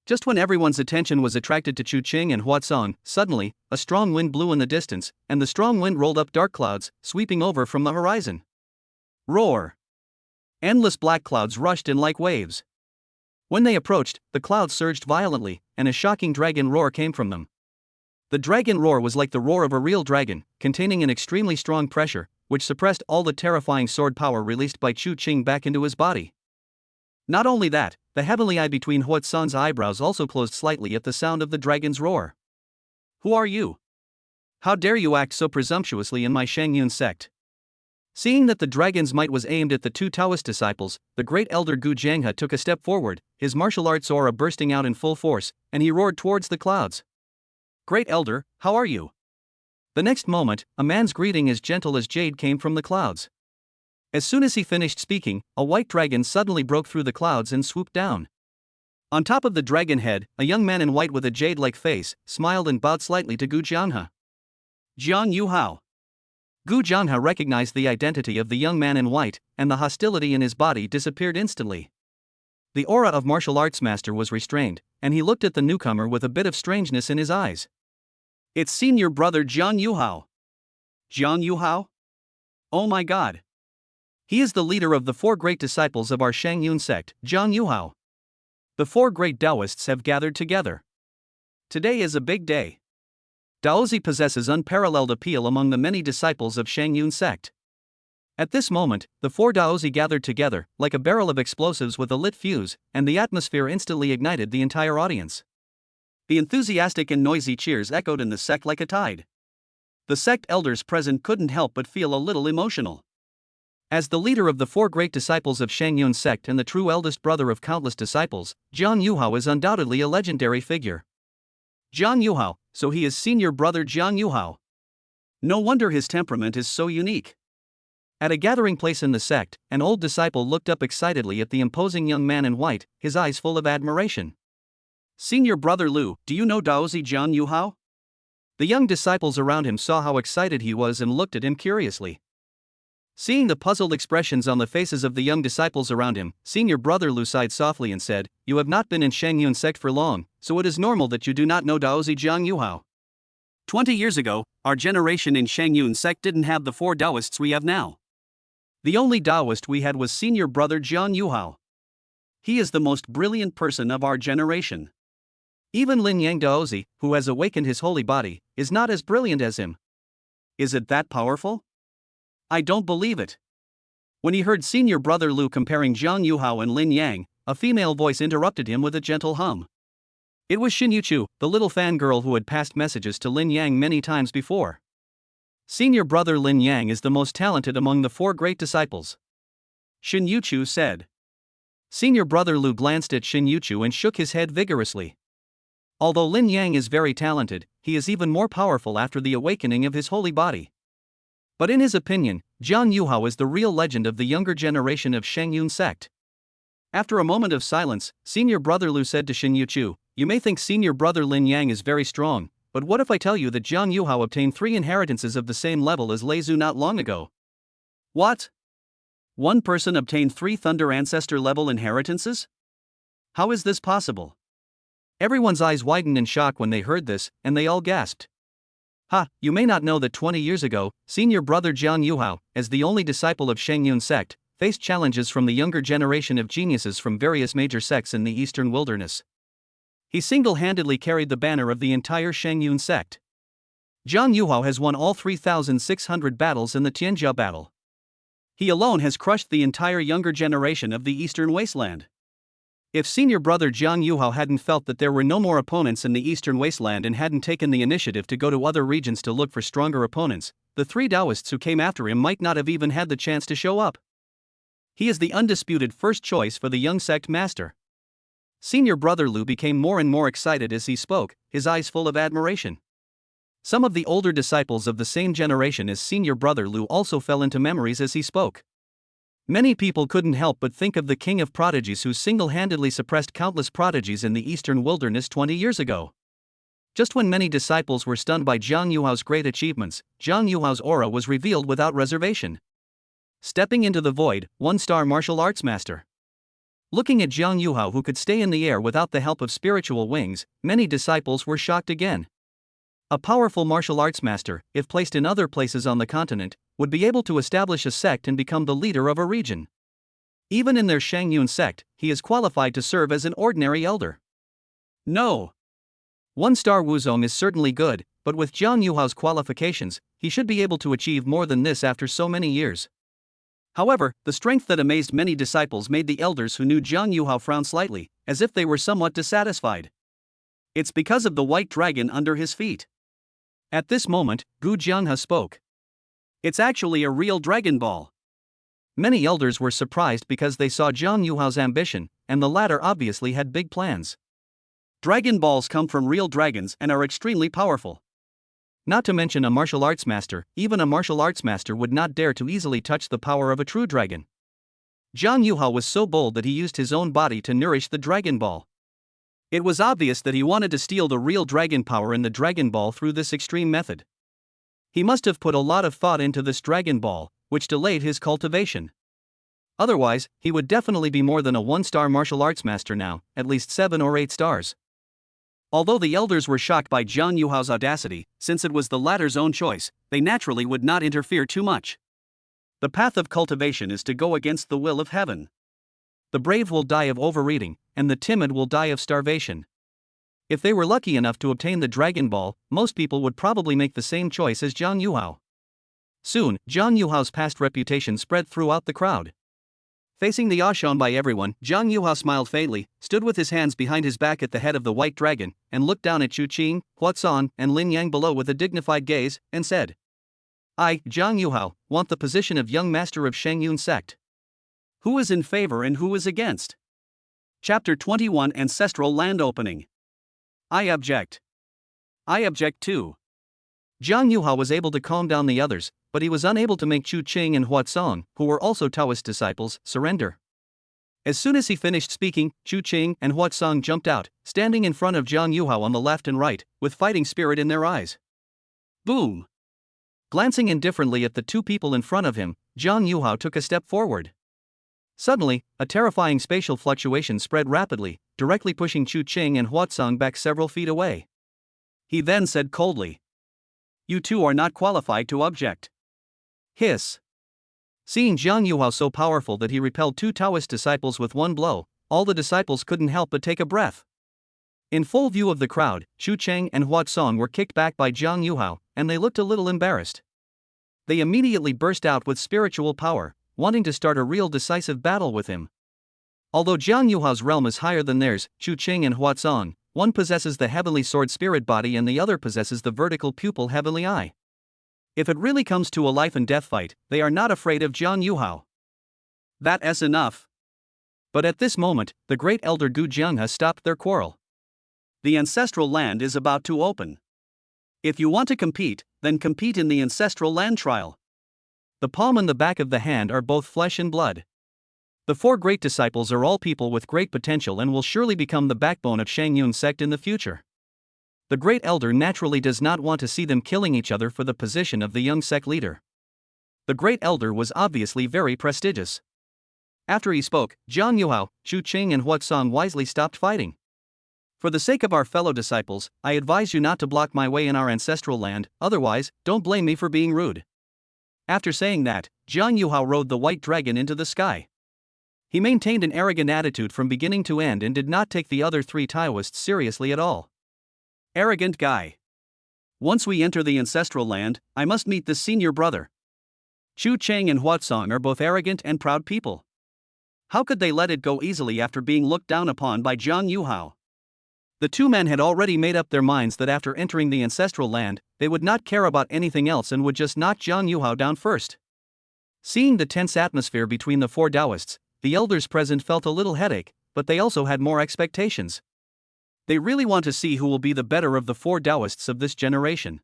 A: Just when everyone's attention was attracted to Chu Qing and Hua Song, suddenly, a strong wind blew in the distance, and the strong wind rolled up dark clouds, sweeping over from the horizon. Roar! Endless black clouds rushed in like waves. When they approached, the clouds surged violently, and a shocking dragon roar came from them. The dragon roar was like the roar of a real dragon, containing an extremely strong pressure, which suppressed all the terrifying sword power released by Chu Qing back into his body. Not only that, the heavenly eye between Hua Song's eyebrows also closed slightly at the sound of the dragon's roar. Who are you? How dare you act so presumptuously in my Shangyun sect? Seeing that the dragon's might was aimed at the two Taoist disciples, the great elder Gu Jianghe took a step forward, his martial arts aura bursting out in full force, and he roared towards the clouds. Great elder, how are you? The next moment, a man's greeting as gentle as jade came from the clouds. As soon as he finished speaking, a white dragon suddenly broke through the clouds and swooped down. On top of the dragon head, a young man in white with a jade-like face smiled and bowed slightly to Gu Jianghe. Jiang Yuhao. Gu Jianghe recognized the identity of the young man in white, and the hostility in his body disappeared instantly. The aura of martial arts master was restrained, and he looked at the newcomer with a bit of strangeness in his eyes. It's senior brother Jiang Yuhao. Jiang Yuhao? Oh my god. He is the leader of the four great disciples of our Shangyun sect, Jiang Yuhao. The four great Taoists have gathered together. Today is a big day. Daozi possesses unparalleled appeal among the many disciples of Shangyun sect. At this moment, the four Daozi gathered together, like a barrel of explosives with a lit fuse, and the atmosphere instantly ignited the entire audience. The enthusiastic and noisy cheers echoed in the sect like a tide. The sect elders present couldn't help but feel a little emotional. As the leader of the four great disciples of Shangyun sect and the true eldest brother of countless disciples, Jiang Yuhao is undoubtedly a legendary figure. Jiang Yuhao, so he is senior brother Jiang Yuhao. No wonder his temperament is so unique. At a gathering place in the sect, an old disciple looked up excitedly at the imposing young man in white, his eyes full of admiration. Senior brother Lu, do you know Daozi Jiang Yuhao? The young disciples around him saw how excited he was and looked at him curiously. Seeing the puzzled expressions on the faces of the young disciples around him, senior brother Lu sighed softly and said, You have not been in Shangyun sect for long, so it is normal that you do not know Daozi Jiang Yuhao. 20 years ago, our generation in Shangyun sect didn't have the four Taoists we have now. The only Taoist we had was senior brother Jiang Yuhao. He is the most brilliant person of our generation. Even Lin Yang Daozi, who has awakened his holy body, is not as brilliant as him. Is it that powerful? I don't believe it. When he heard senior brother Lu comparing Jiang Yuhao and Lin Yang, a female voice interrupted him with a gentle hum. It was Xin Yuchu, the little fangirl who had passed messages to Lin Yang many times before. Senior brother Lin Yang is the most talented among the four great disciples. Xin Yuchu said. Senior brother Lu glanced at Xin Yuchu and shook his head vigorously. Although Lin Yang is very talented, he is even more powerful after the awakening of his holy body. But in his opinion, Jiang Yuhao is the real legend of the younger generation of Shangyun sect. After a moment of silence, senior brother Lu said to Xin Yuchu, You may think senior brother Lin Yang is very strong, but what if I tell you that Jiang Yuhao obtained 3 inheritances of the same level as Lei Zhu not long ago? What? One person obtained 3 Thunder Ancestor level inheritances? How is this possible? Everyone's eyes widened in shock when they heard this, and they all gasped. You may not know that 20 years ago, senior brother Jiang Yuhao, as the only disciple of Shangyun sect, faced challenges from the younger generation of geniuses from various major sects in the eastern wilderness. He single-handedly carried the banner of the entire Shangyun sect. Jiang Yuhao has won all 3,600 battles in the Tianjia battle. He alone has crushed the entire younger generation of the eastern wasteland. If senior brother Jiang Yuhao hadn't felt that there were no more opponents in the eastern wasteland and hadn't taken the initiative to go to other regions to look for stronger opponents, the 3 Taoists who came after him might not have even had the chance to show up. He is the undisputed first choice for the young sect master. Senior brother Lu became more and more excited as he spoke, his eyes full of admiration. Some of the older disciples of the same generation as senior brother Lu also fell into memories as he spoke. Many people couldn't help but think of the king of prodigies who single-handedly suppressed countless prodigies in the eastern wilderness 20 years ago. Just when many disciples were stunned by Jiang Yuhao's great achievements, Jiang Yuhao's aura was revealed without reservation. Stepping into the void, 1-star martial arts master. Looking at Jiang Yuhao, who could stay in the air without the help of spiritual wings, many disciples were shocked again. A powerful martial arts master, if placed in other places on the continent, would be able to establish a sect and become the leader of a region. Even in their Shangyun sect, he is qualified to serve as an ordinary elder. No. 1-star Wuzong is certainly good, but with Jiang Yuhao's qualifications, he should be able to achieve more than this after so many years. However, the strength that amazed many disciples made the elders who knew Jiang Yuhao frown slightly, as if they were somewhat dissatisfied. It's because of the white dragon under his feet. At this moment, Gu Jianghe spoke. It's actually a real Dragon Ball. Many elders were surprised because they saw Jiang Yuhao's ambition, and the latter obviously had big plans. Dragon Balls come from real dragons and are extremely powerful. Not to mention a martial arts master, even a martial arts master would not dare to easily touch the power of a true dragon. Jiang Yuhao was so bold that he used his own body to nourish the Dragon Ball. It was obvious that he wanted to steal the real dragon power in the Dragon Ball through this extreme method. He must have put a lot of thought into this Dragon Ball, which delayed his cultivation. Otherwise, he would definitely be more than a 1-star martial arts master now, at least 7 or 8 stars. Although the elders were shocked by Jiang Yuhao's audacity, since it was the latter's own choice, they naturally would not interfere too much. The path of cultivation is to go against the will of heaven. The brave will die of overeating, and the timid will die of starvation. If they were lucky enough to obtain the Dragon Ball, most people would probably make the same choice as Jiang Yuhao. Soon, Jiang Yuhao's past reputation spread throughout the crowd. Facing the awe shown by everyone, Jiang Yuhao smiled faintly, stood with his hands behind his back at the head of the white dragon, and looked down at Chu Qing, Huatsong, and Lin Yang below with a dignified gaze, and said, I, Jiang Yuhao, want the position of young master of Shangyun sect. Who is in favor and who is against? Chapter 21 Ancestral Land Opening. I object. I object too. Jiang Yuhao was able to calm down the others, but he was unable to make Chu Qing and Huatsong, who were also Taoist disciples, surrender. As soon as he finished speaking, Chu Qing and Huatsong jumped out, standing in front of Jiang Yuhao on the left and right, with fighting spirit in their eyes. Boom! Glancing indifferently at the two people in front of him, Jiang Yuhao took a step forward. Suddenly, a terrifying spatial fluctuation spread rapidly, directly pushing Chu Qing and Huatsong back several feet away. He then said coldly, You two are not qualified to object. Hiss. Seeing Jiang Yuhao so powerful that he repelled 2 Taoist disciples with one blow, all the disciples couldn't help but take a breath. In full view of the crowd, Chu Cheng and Huatsong were kicked back by Jiang Yuhao, and they looked a little embarrassed. They immediately burst out with spiritual power, wanting to start a real decisive battle with him. Although Jiang Yuhao's realm is higher than theirs, Chu Cheng and Huatsong, one possesses the heavenly sword spirit body and the other possesses the vertical pupil heavenly eye. If it really comes to a life and death fight, they are not afraid of Jiang Yuhao. That's enough. But at this moment, the great elder Gu Jianghe stopped their quarrel. The ancestral land is about to open. If you want to compete, then compete in the ancestral land trial. The palm and the back of the hand are both flesh and blood. The 4 great disciples are all people with great potential and will surely become the backbone of Shangyun sect in the future. The great elder naturally does not want to see them killing each other for the position of the young sect leader. The great elder was obviously very prestigious. After he spoke, Jiang Yuhao, Chu Qing and Huatsong wisely stopped fighting. For the sake of our fellow disciples, I advise you not to block my way in our ancestral land, otherwise, don't blame me for being rude. After saying that, Jiang Yuhao rode the white dragon into the sky. He maintained an arrogant attitude from beginning to end and did not take the other 3 Taoists seriously at all. Arrogant guy. Once we enter the ancestral land, I must meet this senior brother. Chu Cheng and Huatsong are both arrogant and proud people. How could they let it go easily after being looked down upon by Jiang Yuhao? The 2 men had already made up their minds that after entering the ancestral land, they would not care about anything else and would just knock Jiang Yuhao down first. Seeing the tense atmosphere between the 4 Taoists, the elders present felt a little headache, but they also had more expectations. They really want to see who will be the better of the 4 Taoists of this generation.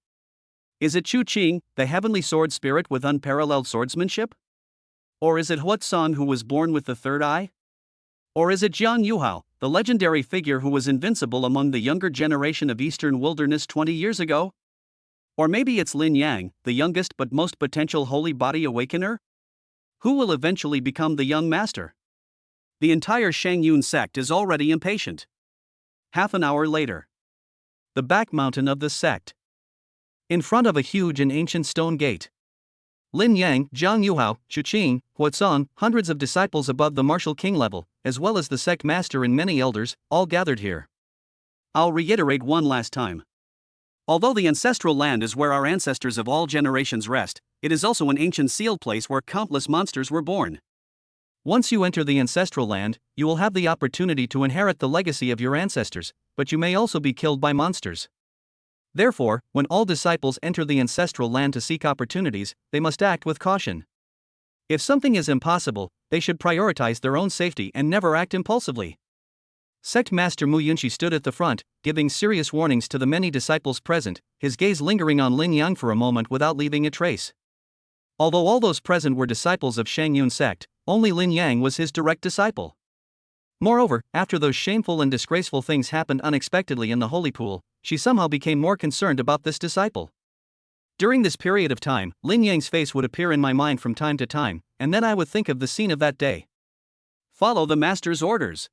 A: Is it Chu Qing, the heavenly sword spirit with unparalleled swordsmanship? Or is it Huatsong who was born with the 3rd eye? Or is it Jiang Yuhao, the legendary figure who was invincible among the younger generation of Eastern wilderness 20 years ago? Or maybe it's Lin Yang, the youngest but most potential holy body awakener? Who will eventually become the young master?
B: The entire Shangyun sect is already impatient. Half an hour later. The back mountain of the sect. In front of a huge and ancient stone gate. Lin Yang, Zhang Yuhao, Xu Qing, Huatsong, hundreds of disciples above the martial king level, as well as the sect master and many elders, all gathered here. I'll reiterate one last time. Although the ancestral land is where our ancestors of all generations rest, it is also an ancient sealed place where countless monsters were born. Once you enter the ancestral land, you will have the opportunity to inherit the legacy of your ancestors, but you may also be killed by monsters. Therefore, when all disciples enter the ancestral land to seek opportunities, they must act with caution. If something is impossible, they should prioritize their own safety and never act impulsively. Sect Master Mu Yunxi stood at the front, giving serious warnings to the many disciples present, his gaze lingering on Lin Yang for a moment without leaving a trace. Although all those present were disciples of Shangyun sect, only Lin Yang was his direct disciple. Moreover, after those shameful and disgraceful things happened unexpectedly in the holy pool, she somehow became more concerned about this disciple. During this period of time, Lin Yang's face would appear in my mind from time to time, and then I would think of the scene of that day. Follow the master's orders.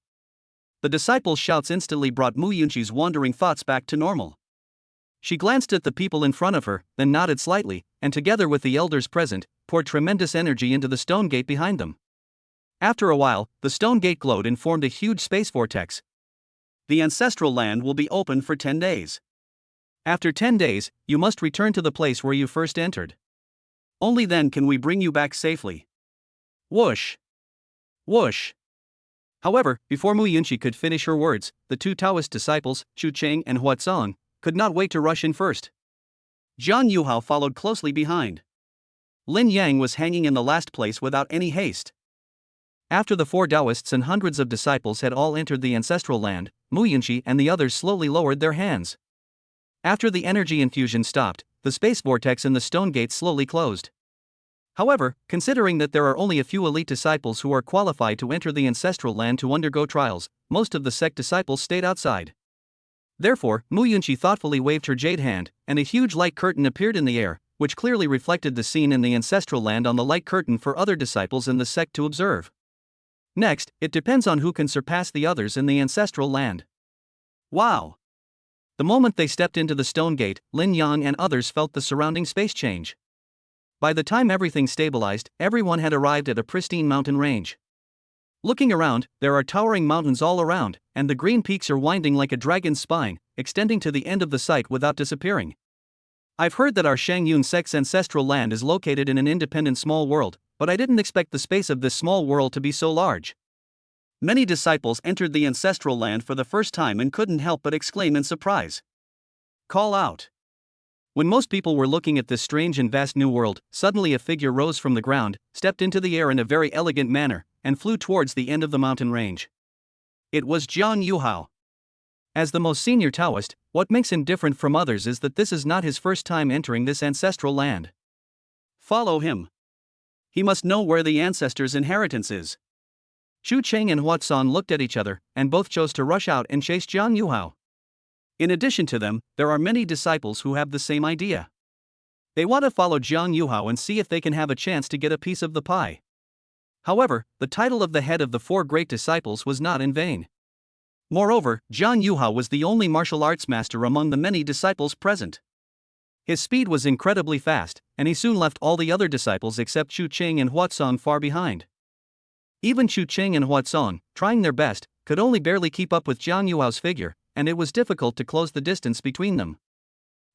B: The disciple's shouts instantly brought Mu Yunxi's wandering thoughts back to normal. She glanced at the people in front of her, then nodded slightly, and together with the elders present, poured tremendous energy into the stone gate behind them. After a while, the stone gate glowed and formed a huge space vortex. The ancestral land will be open for 10 days. After 10 days, you must return to the place where you first entered. Only then can we bring you back safely. Whoosh! Whoosh! However, before Mu Yunxi could finish her words, the two Taoist disciples, Xu Cheng and Huatsong, could not wait to rush in first. Zhang Yuhao followed closely behind. Lin Yang was hanging in the last place without any haste. After the four Taoists and hundreds of disciples had all entered the ancestral land, Mu Yunxi and the others slowly lowered their hands. After the energy infusion stopped, the space vortex in the stone gate slowly closed. However, considering that there are only a few elite disciples who are qualified to enter the ancestral land to undergo trials, most of the sect disciples stayed outside. Therefore, Mu Yunxi thoughtfully waved her jade hand, and a huge light curtain appeared in the air, which clearly reflected the scene in the ancestral land on the light curtain for other disciples in the sect to observe. Next, it depends on who can surpass the others in the ancestral land. Wow! The moment they stepped into the stone gate, Lin Yang and others felt the surrounding space change. By the time everything stabilized, everyone had arrived at a pristine mountain range. Looking around, there are towering mountains all around, and the green peaks are winding like a dragon's spine, extending to the end of the site without disappearing. I've heard that our Shangyun sect's ancestral land is located in an independent small world, but I didn't expect the space of this small world to be so large. Many disciples entered the ancestral land for the first time and couldn't help but exclaim in surprise. Call out. When most people were looking at this strange and vast new world, suddenly a figure rose from the ground, stepped into the air in a very elegant manner, and flew towards the end of the mountain range. It was Zhang Yuhao. As the most senior Taoist, what makes him different from others is that this is not his first time entering this ancestral land. Follow him. He must know where the ancestors' inheritance is. Xu Cheng and Huatsong looked at each other, and both chose to rush out and chase Zhang Yuhao. In addition to them, there are many disciples who have the same idea. They want to follow Zhang Yuhao and see if they can have a chance to get a piece of the pie. However, the title of the head of the four great disciples was not in vain. Moreover, Zhang Yuhao was the only martial arts master among the many disciples present. His speed was incredibly fast, and he soon left all the other disciples except Xu Cheng and Huatsong far behind. Even Xu Cheng and Huatsong, trying their best, could only barely keep up with Zhang Yuhao's figure, and it was difficult to close the distance between them.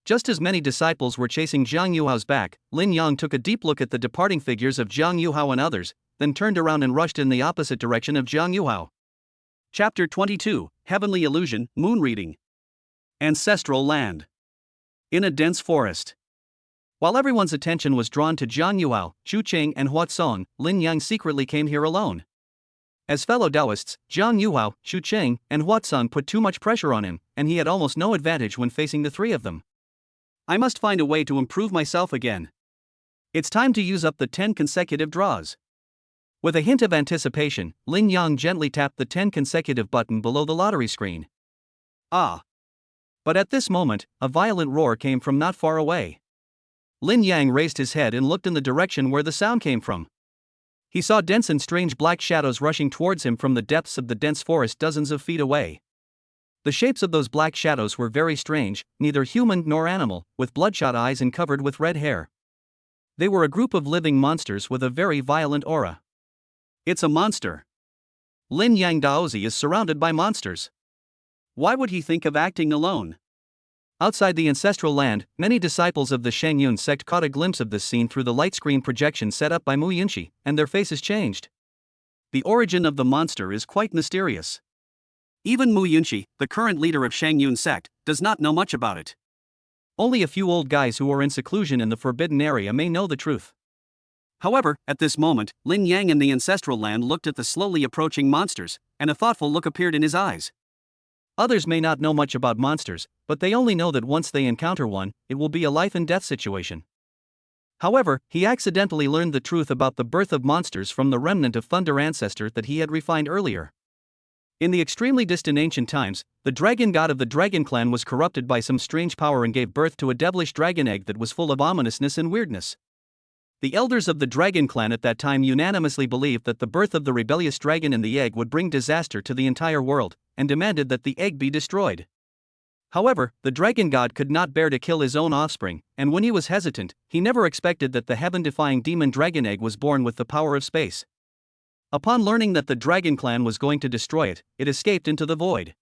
B: Just as many disciples were chasing Zhang Yuhao's back, Lin Yang took a deep look at the departing figures of Zhang Yuhao and others, then turned around and rushed in the opposite direction of Zhang Yuhao. Chapter 22, Heavenly Illusion, Moon Reading. Ancestral Land. In a dense forest. While everyone's attention was drawn to Zhang Yuhao, Xu Cheng and Huatsong, Lin Yang secretly came here alone. As fellow Taoists, Zhang Yuhao, Xu Cheng, and Huatsong put too much pressure on him, and he had almost no advantage when facing the three of them. I must find a way to improve myself again. It's time to use up the 10 consecutive draws. With a hint of anticipation, Lin Yang gently tapped the 10 consecutive button below the lottery screen. Ah! But at this moment, a violent roar came from not far away. Lin Yang raised his head and looked in the direction where the sound came from.
A: He saw dense and strange black shadows rushing towards him from the depths of the dense forest dozens of feet away. The shapes of those black shadows were very strange, neither human nor animal, with bloodshot eyes and covered with red hair. They were a group of living monsters with a very violent aura.
B: It's a monster.
A: Lin Yang Daozi is surrounded by monsters.
B: Why would he think of acting alone?
A: Outside the ancestral land, many disciples of the Shengyun sect caught a glimpse of this scene through the light screen projection set up by Mu Yunxi, and their faces changed.
B: The origin of the monster is quite mysterious. Even Mu Yunxi, the current leader of Shengyun sect, does not know much about it.
A: Only a few old guys who are in seclusion in the forbidden area may know the truth.
B: However, at this moment, Lin Yang in the ancestral land looked at the slowly approaching monsters, and a thoughtful look appeared in his eyes.
A: Others may not know much about monsters, but they only know that once they encounter one, it will be a life and death situation. However, he accidentally learned the truth about the birth of monsters from the remnant of Thunder ancestor that he had refined earlier. In the extremely distant ancient times, the dragon god of the dragon clan was corrupted by some strange power and gave birth to a devilish dragon egg that was full of ominousness and weirdness. The elders of the dragon clan at that time unanimously believed that the birth of the rebellious dragon in the egg would bring disaster to the entire world, and demanded that the egg be destroyed. However, the dragon god could not bear to kill his own offspring, and when he was hesitant, he never expected that the heaven-defying demon dragon egg was born with the power of space. Upon learning that the dragon clan was going to destroy it, it escaped into the void.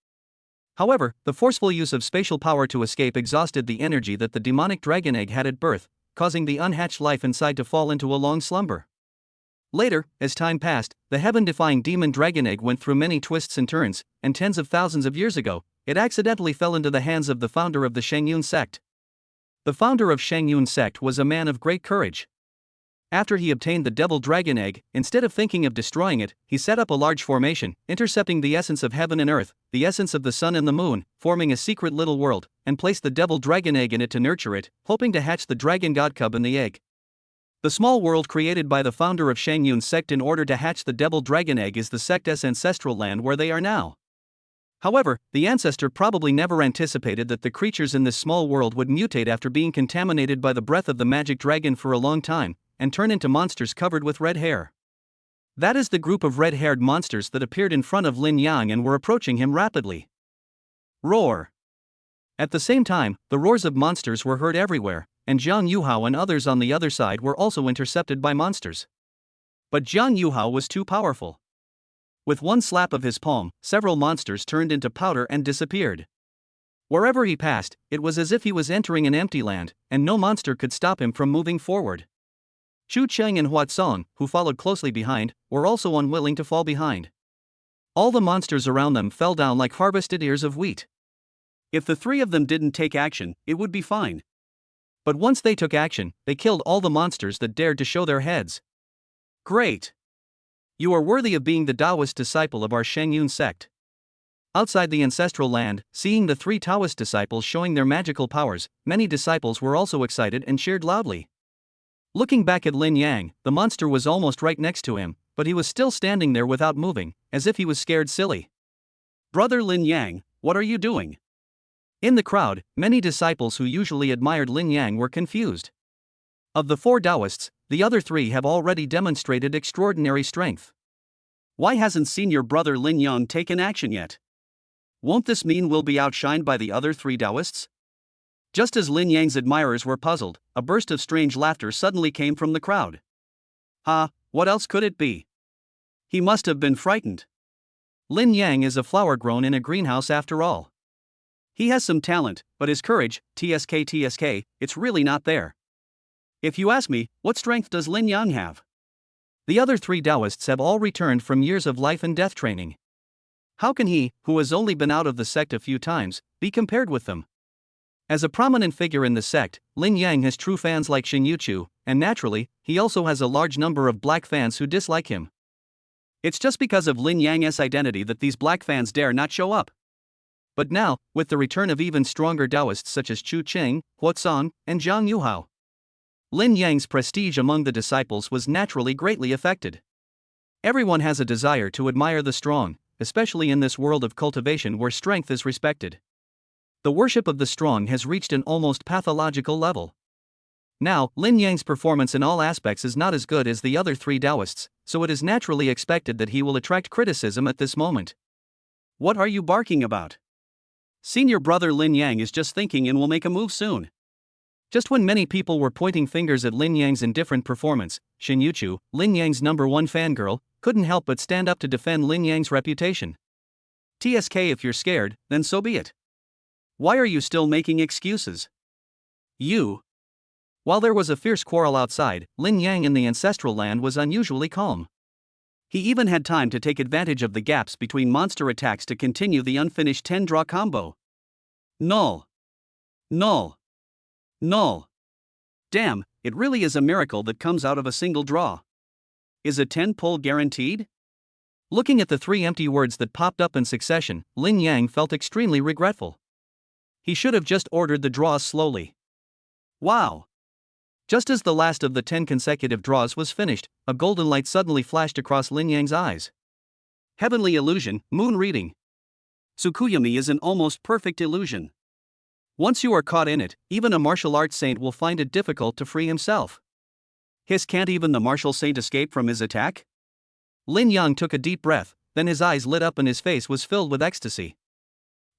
A: However, the forceful use of spatial power to escape exhausted the energy that the demonic dragon egg had at birth, causing the unhatched life inside to fall into a long slumber. Later, as time passed, the heaven-defying demon dragon egg went through many twists and turns, and tens of thousands of years ago, it accidentally fell into the hands of the founder of the Shengyun sect. The founder of Shengyun sect was a man of great courage. After he obtained the devil dragon egg, instead of thinking of destroying it, he set up a large formation, intercepting the essence of heaven and earth, the essence of the sun and the moon, forming a secret little world, and placed the devil dragon egg in it to nurture it, hoping to hatch the dragon god cub in the egg. The small world created by the founder of Shengyun sect in order to hatch the devil dragon egg is the sect's ancestral land where they are now. However, the ancestor probably never anticipated that the creatures in this small world would mutate after being contaminated by the breath of the magic dragon for a long time, and turn into monsters covered with red hair. That is the group of red-haired monsters that appeared in front of Lin Yang and were approaching him rapidly. Roar! At the same time, the roars of monsters were heard everywhere, and Jiang Yuhao and others on the other side were also intercepted by monsters. But Jiang Yuhao was too powerful. With one slap of his palm, several monsters turned into powder and disappeared. Wherever he passed, it was as if he was entering an empty land, and no monster could stop him from moving forward. Chu Cheng and Hua Song, who followed closely behind, were also unwilling to fall behind. All the monsters around them fell down like harvested ears of wheat.
B: If the three of them didn't take action, it would be fine.
A: But once they took action, they killed all the monsters that dared to show their heads.
B: Great!
A: You are worthy of being the Taoist disciple of our Shengyun sect. Outside the ancestral land, seeing the three Taoist disciples showing their magical powers, many disciples were also excited and cheered loudly. Looking back at Lin Yang, the monster was almost right next to him, but he was still standing there without moving, as if he was scared silly.
B: Brother Lin Yang, what are you doing?
A: In the crowd, many disciples who usually admired Lin Yang were confused. Of the four Taoists, the other three have already demonstrated extraordinary strength.
B: Why hasn't senior brother Lin Yang taken action yet? Won't this mean we'll be outshined by the other three Taoists? Just as Lin Yang's admirers were puzzled, a burst of strange laughter suddenly came from the crowd. What else could it be? He must have been frightened.
A: Lin Yang is a flower grown in a greenhouse after all.
B: He has some talent, but his courage, TSK, it's really not there. If you ask me, what strength does Lin Yang have?
A: The other three Taoists have all returned from years of life and death training. How can he, who has only been out of the sect a few times, be compared with them? As a prominent figure in the sect, Lin Yang has true fans like Xin Yuchu, and naturally, he also has a large number of black fans who dislike him. It's just because of Lin Yang's identity that these black fans dare not show up. But now, with the return of even stronger Taoists such as Chu Cheng, Hua Song, and Jiang Yuhao, Lin Yang's prestige among the disciples was naturally greatly affected. Everyone has a desire to admire the strong, especially in this world of cultivation where strength is respected. The worship of the strong has reached an almost pathological level. Now, Lin Yang's performance in all aspects is not as good as the other three Taoists, so it is naturally expected that he will attract criticism at this moment.
B: What are you barking about? Senior brother Lin Yang is just thinking and will make a move soon.
A: Just when many people were pointing fingers at Lin Yang's indifferent performance, Xin Yuchu, Lin Yang's #1 fangirl, couldn't help but stand up to defend Lin Yang's reputation.
B: TSK, if you're scared, then so be it. Why are you still making excuses? You.
A: While there was a fierce quarrel outside, Lin Yang in the ancestral land was unusually calm.
B: He even had time to take advantage of the gaps between monster attacks to continue the unfinished 10-draw combo. Null. Null. Null. Damn, it really is a miracle that comes out of a single draw. Is a 10-pull guaranteed?
A: Looking at the three empty words that popped up in succession, Lin Yang felt extremely regretful. He should have just ordered the draws slowly.
B: Wow.
A: Just as the last of the 10 consecutive draws was finished, a golden light suddenly flashed across Lin Yang's eyes.
B: Heavenly illusion, moon reading. Tsukuyomi is an almost perfect illusion. Once you are caught in it, even a martial arts saint will find it difficult to free himself. Can't even the martial saint escape from his attack?
A: Lin Yang took a deep breath, then his eyes lit up and his face was filled with ecstasy.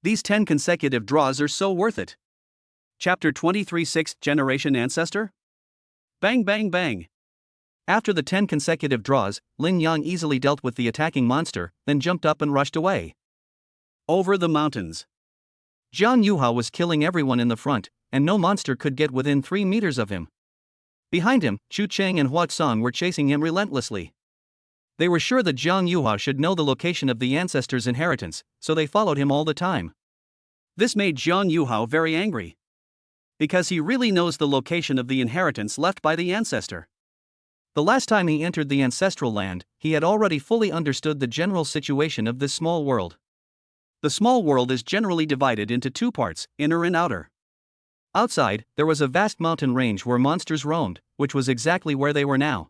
B: These 10 consecutive draws are so worth it. Chapter 23, 6th Generation Ancestor? Bang bang bang.
A: After the 10 consecutive draws, Lin Yang easily dealt with the attacking monster, then jumped up and rushed away.
B: Over the mountains.
A: Jiang Yuhao was killing everyone in the front, and no monster could get within 3 meters of him. Behind him, Chu Cheng and Hua Song were chasing him relentlessly. They were sure that Jiang Yuhao should know the location of the ancestor's inheritance, so they followed him all the time.
B: This made Jiang Yuhao very angry. Because he really knows the location of the inheritance left by the ancestor.
A: The last time he entered the ancestral land, he had already fully understood the general situation of this small world.
B: The small world is generally divided into two parts, inner and outer.
A: Outside, there was a vast mountain range where monsters roamed, which was exactly where they were now.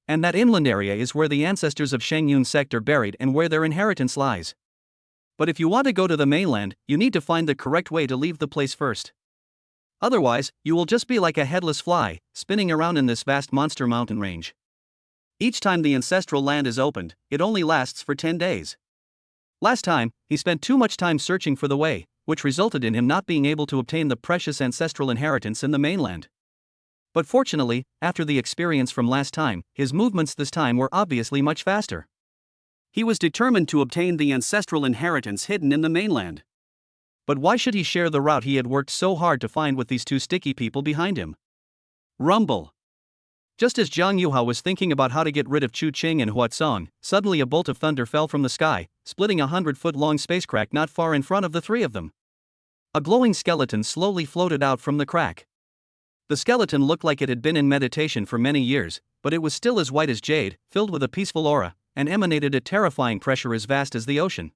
A: And that inland area is where the ancestors of Shengyun sect are buried and where their inheritance lies. But if you want to go to the mainland, you need to find the correct way to leave the place first. Otherwise, you will just be like a headless fly, spinning around in this vast monster mountain range. Each time the ancestral land is opened, it only lasts for 10 days. Last time, he spent too much time searching for the way, which resulted in him not being able to obtain the precious ancestral inheritance in the mainland. But fortunately, after the experience from last time, his movements this time were obviously much faster.
B: He was determined to obtain the ancestral inheritance hidden in the mainland.
A: But why should he share the route he had worked so hard to find with these two sticky people behind him?
B: Rumble.
A: Just as Jiang Yuhao was thinking about how to get rid of Chu Cheng and Hua Song, suddenly a bolt of thunder fell from the sky, splitting a 100-foot-long space crack not far in front of the three of them. A glowing skeleton slowly floated out from the crack. The skeleton looked like it had been in meditation for many years, but it was still as white as jade, filled with a peaceful aura, and emanated a terrifying pressure as vast as the ocean.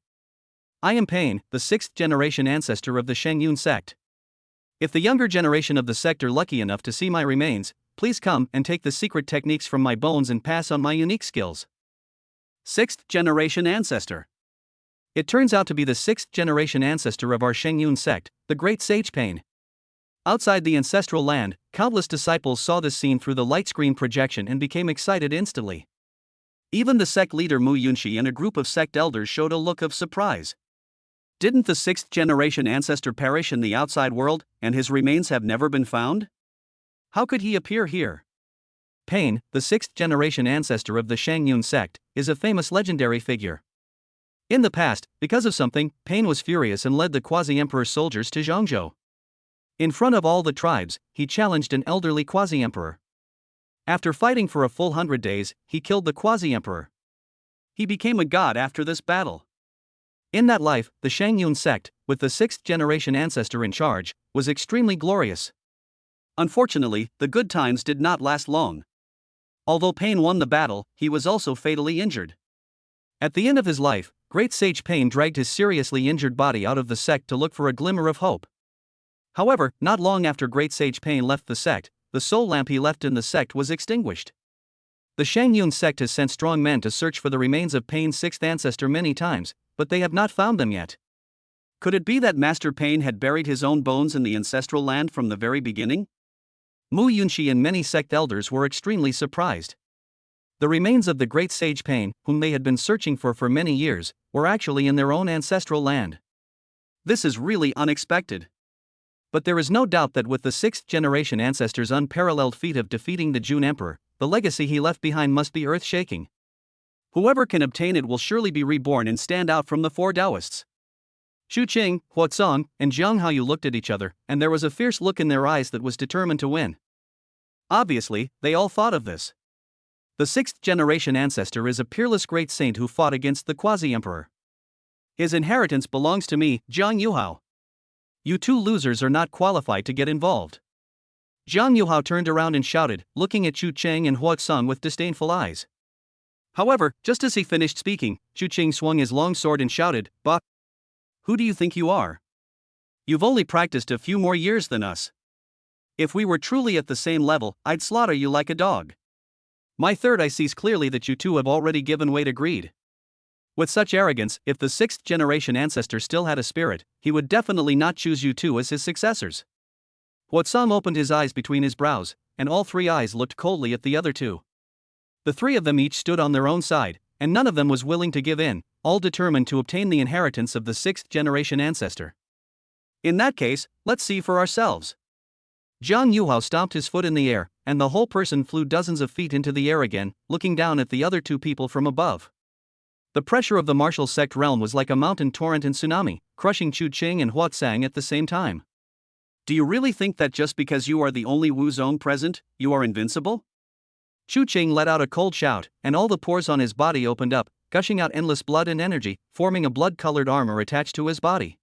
A: I am Pain, the 6th generation ancestor of the Shengyun sect. If the younger generation of the sect are lucky enough to see my remains, please come and take the secret techniques from my bones and pass on my unique skills.
B: 6th generation ancestor.
A: It turns out to be the 6th generation ancestor of our Shengyun sect, the great sage Pain. Outside the ancestral land, countless disciples saw this scene through the light screen projection and became excited instantly. Even the sect leader Mu Yunshi and a group of sect elders showed a look of surprise. Didn't the 6th generation ancestor perish in the outside world, and his remains have never been found? How could he appear here? Pain, the 6th generation ancestor of the Shengyun sect, is a famous legendary figure. In the past, because of something, Pain was furious and led the quasi-emperor's soldiers to Zhongzhou. In front of all the tribes, he challenged an elderly quasi-emperor. After fighting for a full 100 days, he killed the quasi-emperor. He became a god after this battle. In that life, the Shengyun sect, with the 6th generation ancestor in charge, was extremely glorious. Unfortunately, the good times did not last long. Although Pain won the battle, he was also fatally injured. At the end of his life, Great Sage Pain dragged his seriously injured body out of the sect to look for a glimmer of hope. However, not long after Great Sage Pain left the sect, the soul lamp he left in the sect was extinguished. The Shengyun sect has sent strong men to search for the remains of Pain's 6th ancestor many times, but they have not found them yet. Could it be that Master Pain had buried his own bones in the ancestral land from the very beginning? Mu Yunxi and many sect elders were extremely surprised. The remains of the great sage Pain, whom they had been searching for many years, were actually in their own ancestral land. This is really unexpected. But there is no doubt that with the 6th generation ancestor's unparalleled feat of defeating the June Emperor, the legacy he left behind must be earth-shaking. Whoever can obtain it will surely be reborn and stand out from the four Taoists. Xu Qing, Huatsong, and Jiang Haoyu looked at each other, and there was a fierce look in their eyes that was determined to win. Obviously, they all thought of this. The 6th generation ancestor is a peerless great saint who fought against the quasi-emperor. His inheritance belongs to me, Zhang Yuhao. You two losers are not qualified to get involved. Zhang Yuhao turned around and shouted, looking at Xu Qing and Huatsong with disdainful eyes. However, just as he finished speaking, Xu Qing swung his long sword and shouted, "Bah! Who do you think you are? You've only practiced a few more years than us. If we were truly at the same level, I'd slaughter you like a dog. My third eye sees clearly that you two have already given way to greed." With such arrogance, if the 6th generation ancestor still had a spirit, he would definitely not choose you two as his successors. Huatsong opened his eyes between his brows, and all three eyes looked coldly at the other two. The three of them each stood on their own side, and none of them was willing to give in, all determined to obtain the inheritance of the 6th generation ancestor. In that case, let's see for ourselves. Zhang Yuhao stomped his foot in the air, and the whole person flew dozens of feet into the air again, looking down at the other two people from above. The pressure of the martial sect realm was like a mountain torrent and tsunami, crushing Xu Qing and Huatsang at the same time. Do you really think that just because you are the only Wu Zong present, you are invincible? Xu Qing let out a cold shout, and all the pores on his body opened up, gushing out endless blood and energy, forming a blood-colored armor attached to his body.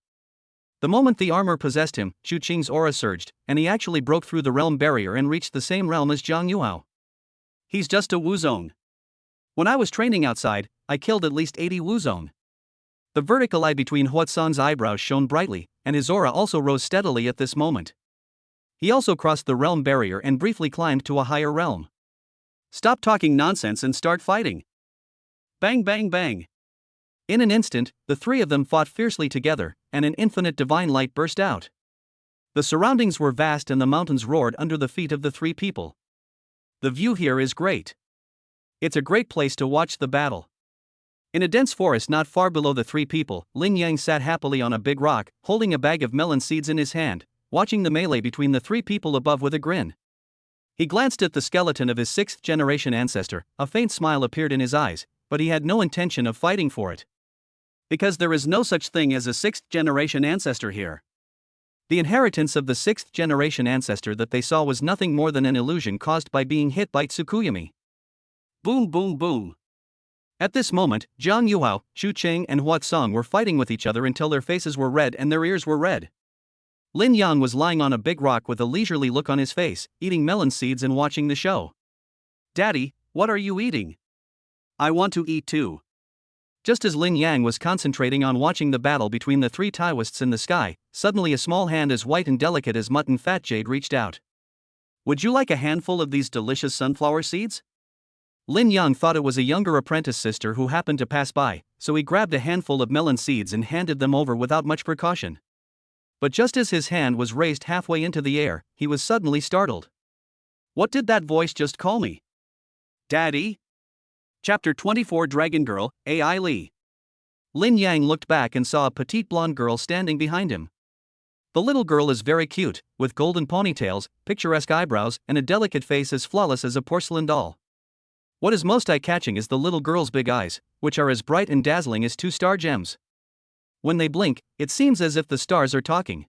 A: The moment the armor possessed him, Xu Qing's aura surged, and he actually broke through the realm barrier and reached the same realm as Zhang Yuhao. He's just a Wu Zong. When I was training outside, I killed at least 80 Wu Zong. The vertical eye between Huatsong's eyebrows shone brightly, and his aura also rose steadily at this moment. He also crossed the realm barrier and briefly climbed to a higher realm. Stop talking nonsense and start fighting. Bang bang bang. In an instant, the three of them fought fiercely together, and an infinite divine light burst out. The surroundings were vast and the mountains roared under the feet of the three people. The view here is great. It's a great place to watch the battle. In a dense forest not far below the three people, Lin Yang sat happily on a big rock, holding a bag of melon seeds in his hand, watching the melee between the three people above with a grin. He glanced at the skeleton of his 6th generation ancestor, a faint smile appeared in his eyes, but he had no intention of fighting for it. Because there is no such thing as a 6th generation ancestor here. The inheritance of the 6th generation ancestor that they saw was nothing more than an illusion caused by being hit by Tsukuyami. Boom boom boom. At this moment, Zhang Yuhao, Xu Qing and Huatsong were fighting with each other until their faces were red and their ears were red. Lin Yang was lying on a big rock with a leisurely look on his face, eating melon seeds and watching the show. "Daddy, what are you eating? I want to eat too." Just as Lin Yang was concentrating on watching the battle between the three Taoists in the sky, suddenly a small hand as white and delicate as mutton fat jade reached out. "Would you like a handful of these delicious sunflower seeds?" Lin Yang thought it was a younger apprentice sister who happened to pass by, so he grabbed a handful of melon seeds and handed them over without much precaution. But just as his hand was raised halfway into the air, he was suddenly startled. What did that voice just call me? Daddy? Chapter 24 Dragon Girl, A.I. Lee. Lin Yang looked back and saw a petite blonde girl standing behind him. The little girl is very cute, with golden ponytails, picturesque eyebrows, and a delicate face as flawless as a porcelain doll. What is most eye-catching is the little girl's big eyes, which are as bright and dazzling as two star gems. When they blink, it seems as if the stars are talking.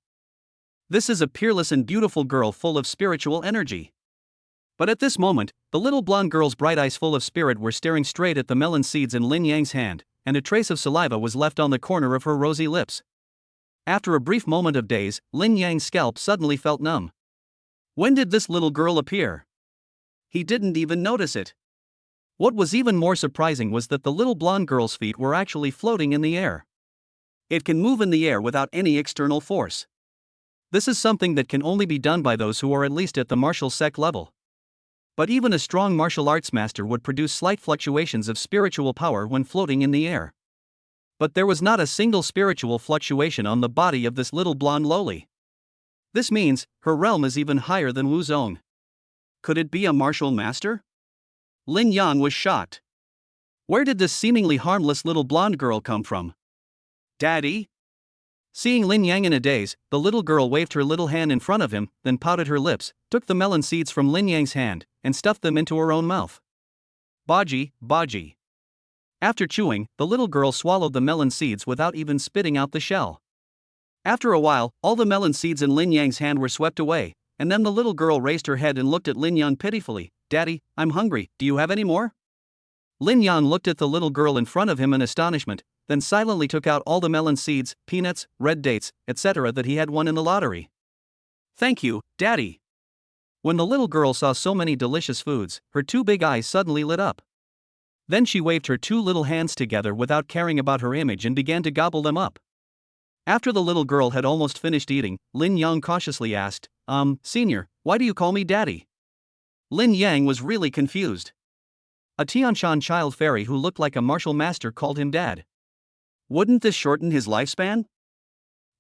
A: This is a peerless and beautiful girl full of spiritual energy. But at this moment, the little blonde girl's bright eyes full of spirit were staring straight at the melon seeds in Lin Yang's hand, and a trace of saliva was left on the corner of her rosy lips. After a brief moment of daze, Lin Yang's scalp suddenly felt numb. When did this little girl appear? He didn't even notice it. What was even more surprising was that the little blonde girl's feet were actually floating in the air. It can move in the air without any external force. This is something that can only be done by those who are at least at the martial sect level. But even a strong martial arts master would produce slight fluctuations of spiritual power when floating in the air. But there was not a single spiritual fluctuation on the body of this little blonde loli. This means, her realm is even higher than Wu Zong.
B: Could it be a martial master? Lin Yang was shocked. Where did this seemingly harmless little blonde girl come from? Daddy?
A: Seeing Lin Yang in a daze, the little girl waved her little hand in front of him, then pouted her lips, took the melon seeds from Lin Yang's hand, and stuffed them into her own mouth. Baji, Baji. After chewing, the little girl swallowed the melon seeds without even spitting out the shell. After a while, all the melon seeds in Lin Yang's hand were swept away, and then the little girl raised her head and looked at Lin Yang pitifully. Daddy, I'm hungry, do you have any more? Lin Yang looked at the little girl in front of him in astonishment, then silently took out all the melon seeds, peanuts, red dates, etc. that he had won in the lottery.
B: Thank you, Daddy.
A: When the little girl saw so many delicious foods, her two big eyes suddenly lit up. Then she waved her two little hands together without caring about her image and began to gobble them up. After the little girl had almost finished eating, Lin Yang cautiously asked, Senior, why do you call me Daddy?
B: Lin Yang was really confused.
A: A Tianshan child fairy who looked like a martial master called him Dad.
B: Wouldn't this shorten his lifespan?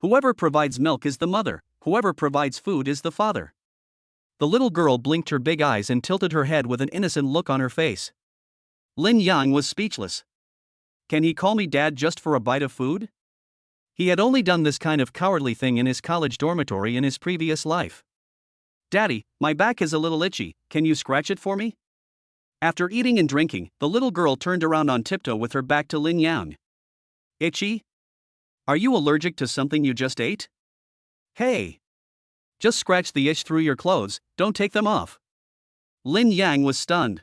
B: Whoever provides milk is the mother, whoever provides food is the father.
A: The little girl blinked her big eyes and tilted her head with an innocent look on her face.
B: Lin Yang was speechless. Can he call me Dad just for a bite of food?
A: He had only done this kind of cowardly thing in his college dormitory in his previous life.
B: Daddy, my back is a little itchy, can you scratch it for me? After eating and drinking, the little girl turned around on tiptoe with her back to Lin Yang. Itchy? Are you allergic to something you just ate?
A: Hey! Just scratch the itch through your clothes, don't take them off.
B: Lin Yang was stunned.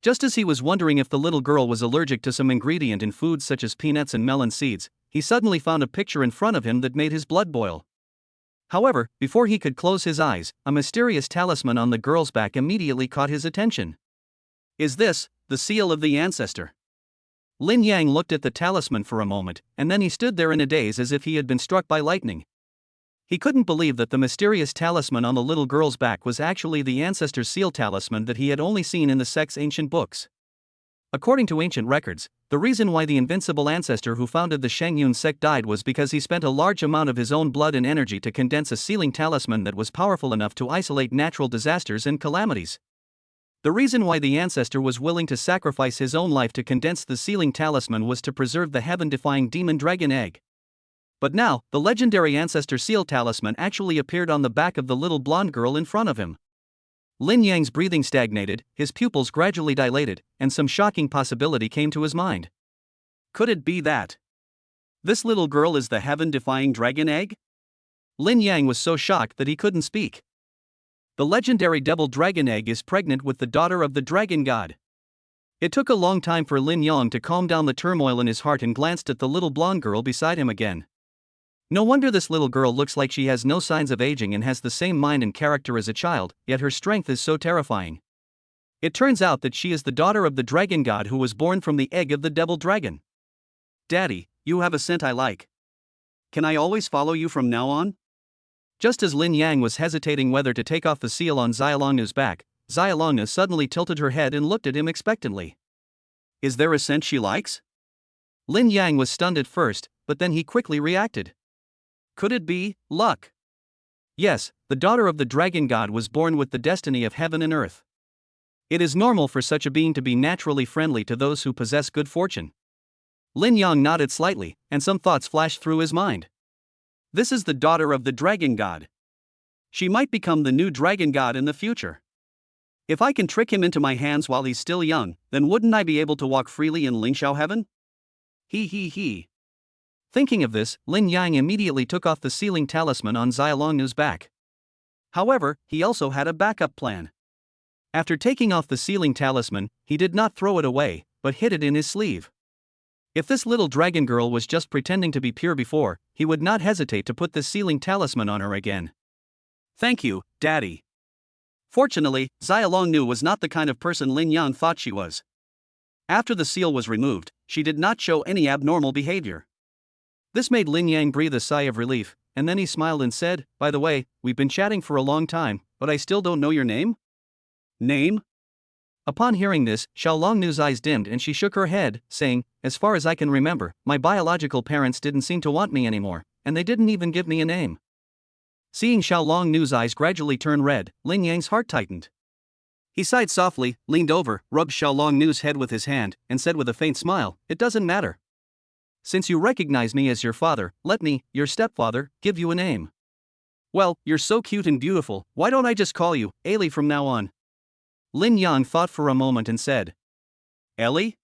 A: Just as he was wondering if the little girl was allergic to some ingredient in foods such as peanuts and melon seeds, he suddenly found a picture in front of him that made his blood boil. However, before he could close his eyes, a mysterious talisman on the girl's back immediately caught his attention.
B: Is this the seal of the ancestor?
A: Lin Yang looked at the talisman for a moment, and then he stood there in a daze as if he had been struck by lightning. He couldn't believe that the mysterious talisman on the little girl's back was actually the ancestor's seal talisman that he had only seen in the sect's ancient books. According to ancient records, the reason why the invincible ancestor who founded the Shengyun sect died was because he spent a large amount of his own blood and energy to condense a sealing talisman that was powerful enough to isolate natural disasters and calamities. The reason why the ancestor was willing to sacrifice his own life to condense the sealing talisman was to preserve the heaven-defying demon dragon egg. But now, the legendary ancestor seal talisman actually appeared on the back of the little blonde girl in front of him. Lin Yang's breathing stagnated, his pupils gradually dilated, and some shocking possibility came to his mind.
B: Could it be that this little girl is the heaven-defying dragon egg?
A: Lin Yang was so shocked that he couldn't speak. The legendary devil dragon egg is pregnant with the daughter of the dragon god. It took a long time for Lin Yang to calm down the turmoil in his heart and glanced at the little blonde girl beside him again. No wonder this little girl looks like she has no signs of aging and has the same mind and character as a child, yet her strength is so terrifying. It turns out that she is the daughter of the dragon god who was born from the egg of the devil dragon.
B: Daddy, you have a scent I like. Can I always follow you from now on?
A: Just as Lin Yang was hesitating whether to take off the seal on Xiaolongnu's back, Xiaolongnu suddenly tilted her head and looked at him expectantly.
B: Is there a scent she likes?
A: Lin Yang was stunned at first, but then he quickly reacted.
B: Could it be luck?
A: Yes, the daughter of the dragon god was born with the destiny of heaven and earth. It is normal for such a being to be naturally friendly to those who possess good fortune. Lin Yang nodded slightly, and some thoughts flashed through his mind.
B: This is the daughter of the dragon god. She might become the new dragon god in the future. If I can trick him into my hands while he's still young, then wouldn't I be able to walk freely in Lingxiao heaven? He.
A: Thinking of this, Lin Yang immediately took off the sealing talisman on Xiaolongnu's back.
B: However, he also had a backup plan.
A: After taking off the sealing talisman, he did not throw it away, but hid it in his sleeve. If this little dragon girl was just pretending to be pure before, he would not hesitate to put this sealing talisman on her again.
B: Thank you, Daddy. Fortunately, Xiaolongnu was not the kind of person Lin Yang thought she was. After the seal was removed, she did not show any abnormal behavior.
A: This made Lin Yang breathe a sigh of relief, and then he smiled and said, "By the way, we've been chatting for a long time, but I still don't know your name?"
B: Name?
A: Upon hearing this, Xiaolongnu's eyes dimmed and she shook her head, saying, "As far as I can remember, my biological parents didn't seem to want me anymore, and they didn't even give me a name." Seeing Xiaolongnu's eyes gradually turn red, Lin Yang's heart tightened.
B: He sighed softly, leaned over, rubbed Xiaolong Nu's head with his hand, and said with a faint smile, "It doesn't matter. Since you recognize me as your father, let me, your stepfather, give you a name." "Well, you're so cute and beautiful, why don't I just call you Ailey from now on?" Lin Yang thought for a moment and said, "Ellie?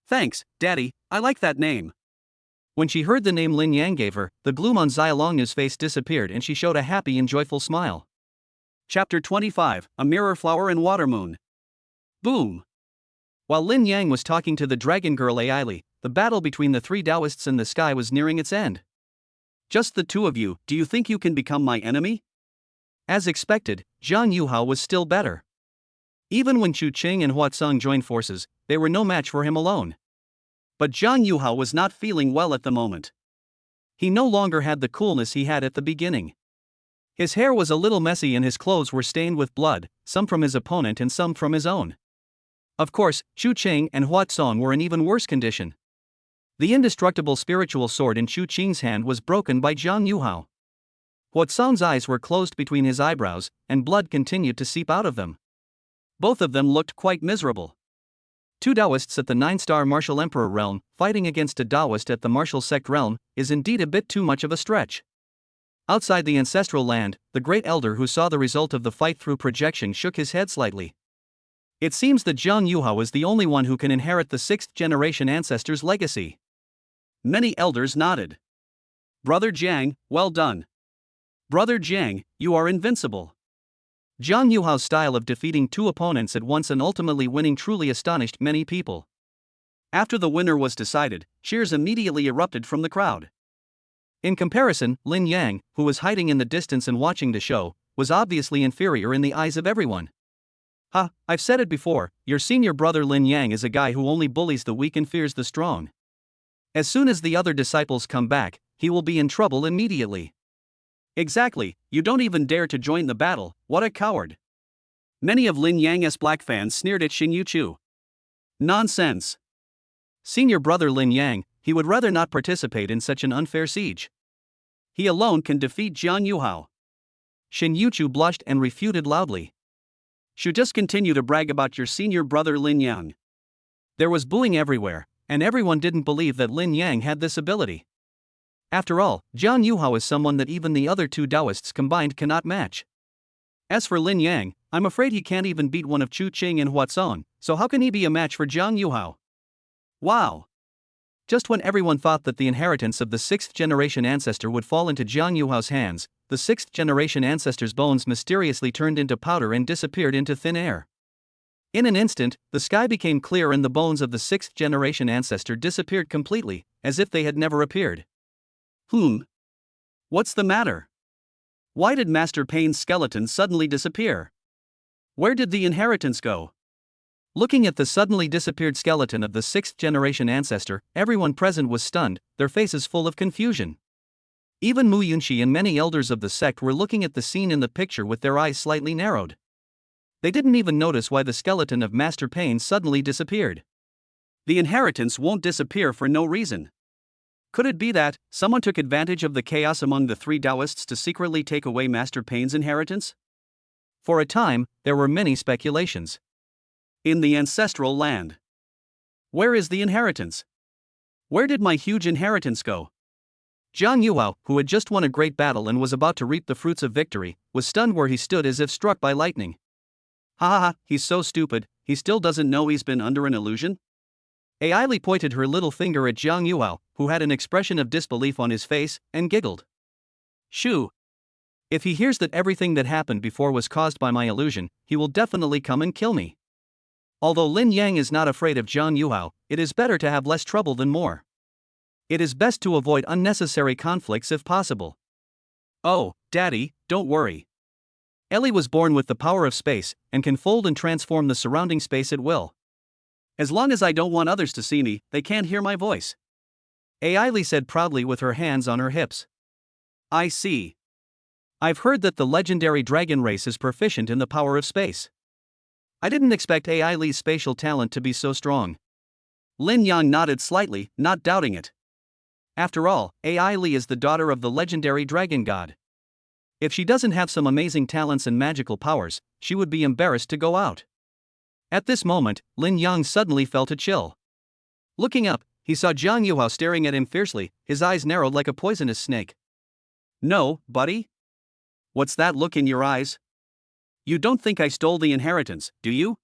B: Thanks, Daddy, I like that name." When she heard the name Lin Yang gave her, the gloom on Xiaolongnu's face disappeared and she showed a happy and joyful smile. Chapter 25, A Mirror Flower and Water Moon. Boom! While Lin Yang was talking to the dragon girl Ailey, the battle between the three Taoists in the sky was nearing its end. "Just the two of you, do you think you can become my enemy?" As expected, Zhang Yuhao was still better. Even when Chu Qing and Hua Tseng joined forces, they were no match for him alone. But Zhang Yuhao was not feeling well at the moment. He no longer had the coolness he had at the beginning. His hair was a little messy and his clothes were stained with blood, some from his opponent and some from his own. Of course, Chu Qing and Hua Tseng were in even worse condition. The indestructible spiritual sword in Chu Qing's hand was broken by Zhang Yuhao. Hua Tseng's eyes were closed between his eyebrows, and blood continued to seep out of them. Both of them looked quite miserable. Two Taoists at the 9-star martial emperor realm, fighting against a Taoist at the martial sect realm, is indeed a bit too much of a stretch. Outside the ancestral land, the great elder who saw the result of the fight through projection shook his head slightly. It seems that Zhang Yuhao is the only one who can inherit the 6th-generation ancestor's legacy. Many elders nodded. "Brother Jiang, well done. Brother Jiang, you are invincible." Zhang Yuhao's style of defeating two opponents at once and ultimately winning truly astonished many people. After the winner was decided, cheers immediately erupted from the crowd. In comparison, Lin Yang, who was hiding in the distance and watching the show, was obviously inferior in the eyes of everyone. "Ha, I've said it before, your senior brother Lin Yang is a guy who only bullies the weak and fears the strong. As soon as the other disciples come back, he will be in trouble immediately." "Exactly, you don't even dare to join the battle, what a coward." Many of Lin Yang's black fans sneered at Xin Yuchu. "Nonsense. Senior brother Lin Yang, he would rather not participate in such an unfair siege. He alone can defeat Zhang Yuhao." Xin Yuchu blushed and refuted loudly. "Should just continue to brag about your senior brother Lin Yang." There was booing everywhere, and everyone didn't believe that Lin Yang had this ability. After all, Zhang Yuhao is someone that even the other two Taoists combined cannot match. As for Lin Yang, I'm afraid he can't even beat one of Chu Qing and Hua Tseng, so how can he be a match for Zhang Yuhao? Wow! Just when everyone thought that the inheritance of the 6th-generation ancestor would fall into Zhang Yuhao's hands, the 6th-generation ancestor's bones mysteriously turned into powder and disappeared into thin air. In an instant, the sky became clear and the bones of the 6th-generation ancestor disappeared completely, as if they had never appeared. What's the matter? Why did Master Pain's skeleton suddenly disappear? Where did the inheritance go? Looking at the suddenly disappeared skeleton of the 6th-generation ancestor, everyone present was stunned, their faces full of confusion. Even Mu Yunxi and many elders of the sect were looking at the scene in the picture with their eyes slightly narrowed. They didn't even notice why the skeleton of Master Pain suddenly disappeared. The inheritance won't disappear for no reason. Could it be that someone took advantage of the chaos among the three Taoists to secretly take away Master Pain's inheritance? For a time, there were many speculations. In the ancestral land. Where is the inheritance? Where did my huge inheritance go? Zhang Yuhao, who had just won a great battle and was about to reap the fruits of victory, was stunned where he stood as if struck by lightning. Ha ha ha, he's so stupid, he still doesn't know he's been under an illusion? Ailey pointed her little finger at Zhang Yuhao, who had an expression of disbelief on his face, and giggled. Shoo! If he hears that everything that happened before was caused by my illusion, he will definitely come and kill me. Although Lin Yang is not afraid of Zhang Yuhao, it is better to have less trouble than more. It is best to avoid unnecessary conflicts if possible. Oh, Daddy, don't worry. Ellie was born with the power of space, and can fold and transform the surrounding space at will. As long as I don't want others to see me, they can't hear my voice. Ailey said proudly with her hands on her hips. I see. I've heard that the legendary dragon race is proficient in the power of space. I didn't expect Ailey's spatial talent to be so strong. Lin Yang nodded slightly, not doubting it. After all, Ailey is the daughter of the legendary dragon god. If she doesn't have some amazing talents and magical powers, she would be embarrassed to go out.
A: At this moment, Lin Yang suddenly felt a chill. Looking up, he saw Jiang Yuhao staring at him fiercely, his eyes narrowed like a poisonous snake. "No, buddy? What's that look in your eyes? You don't think I stole the inheritance, do you?"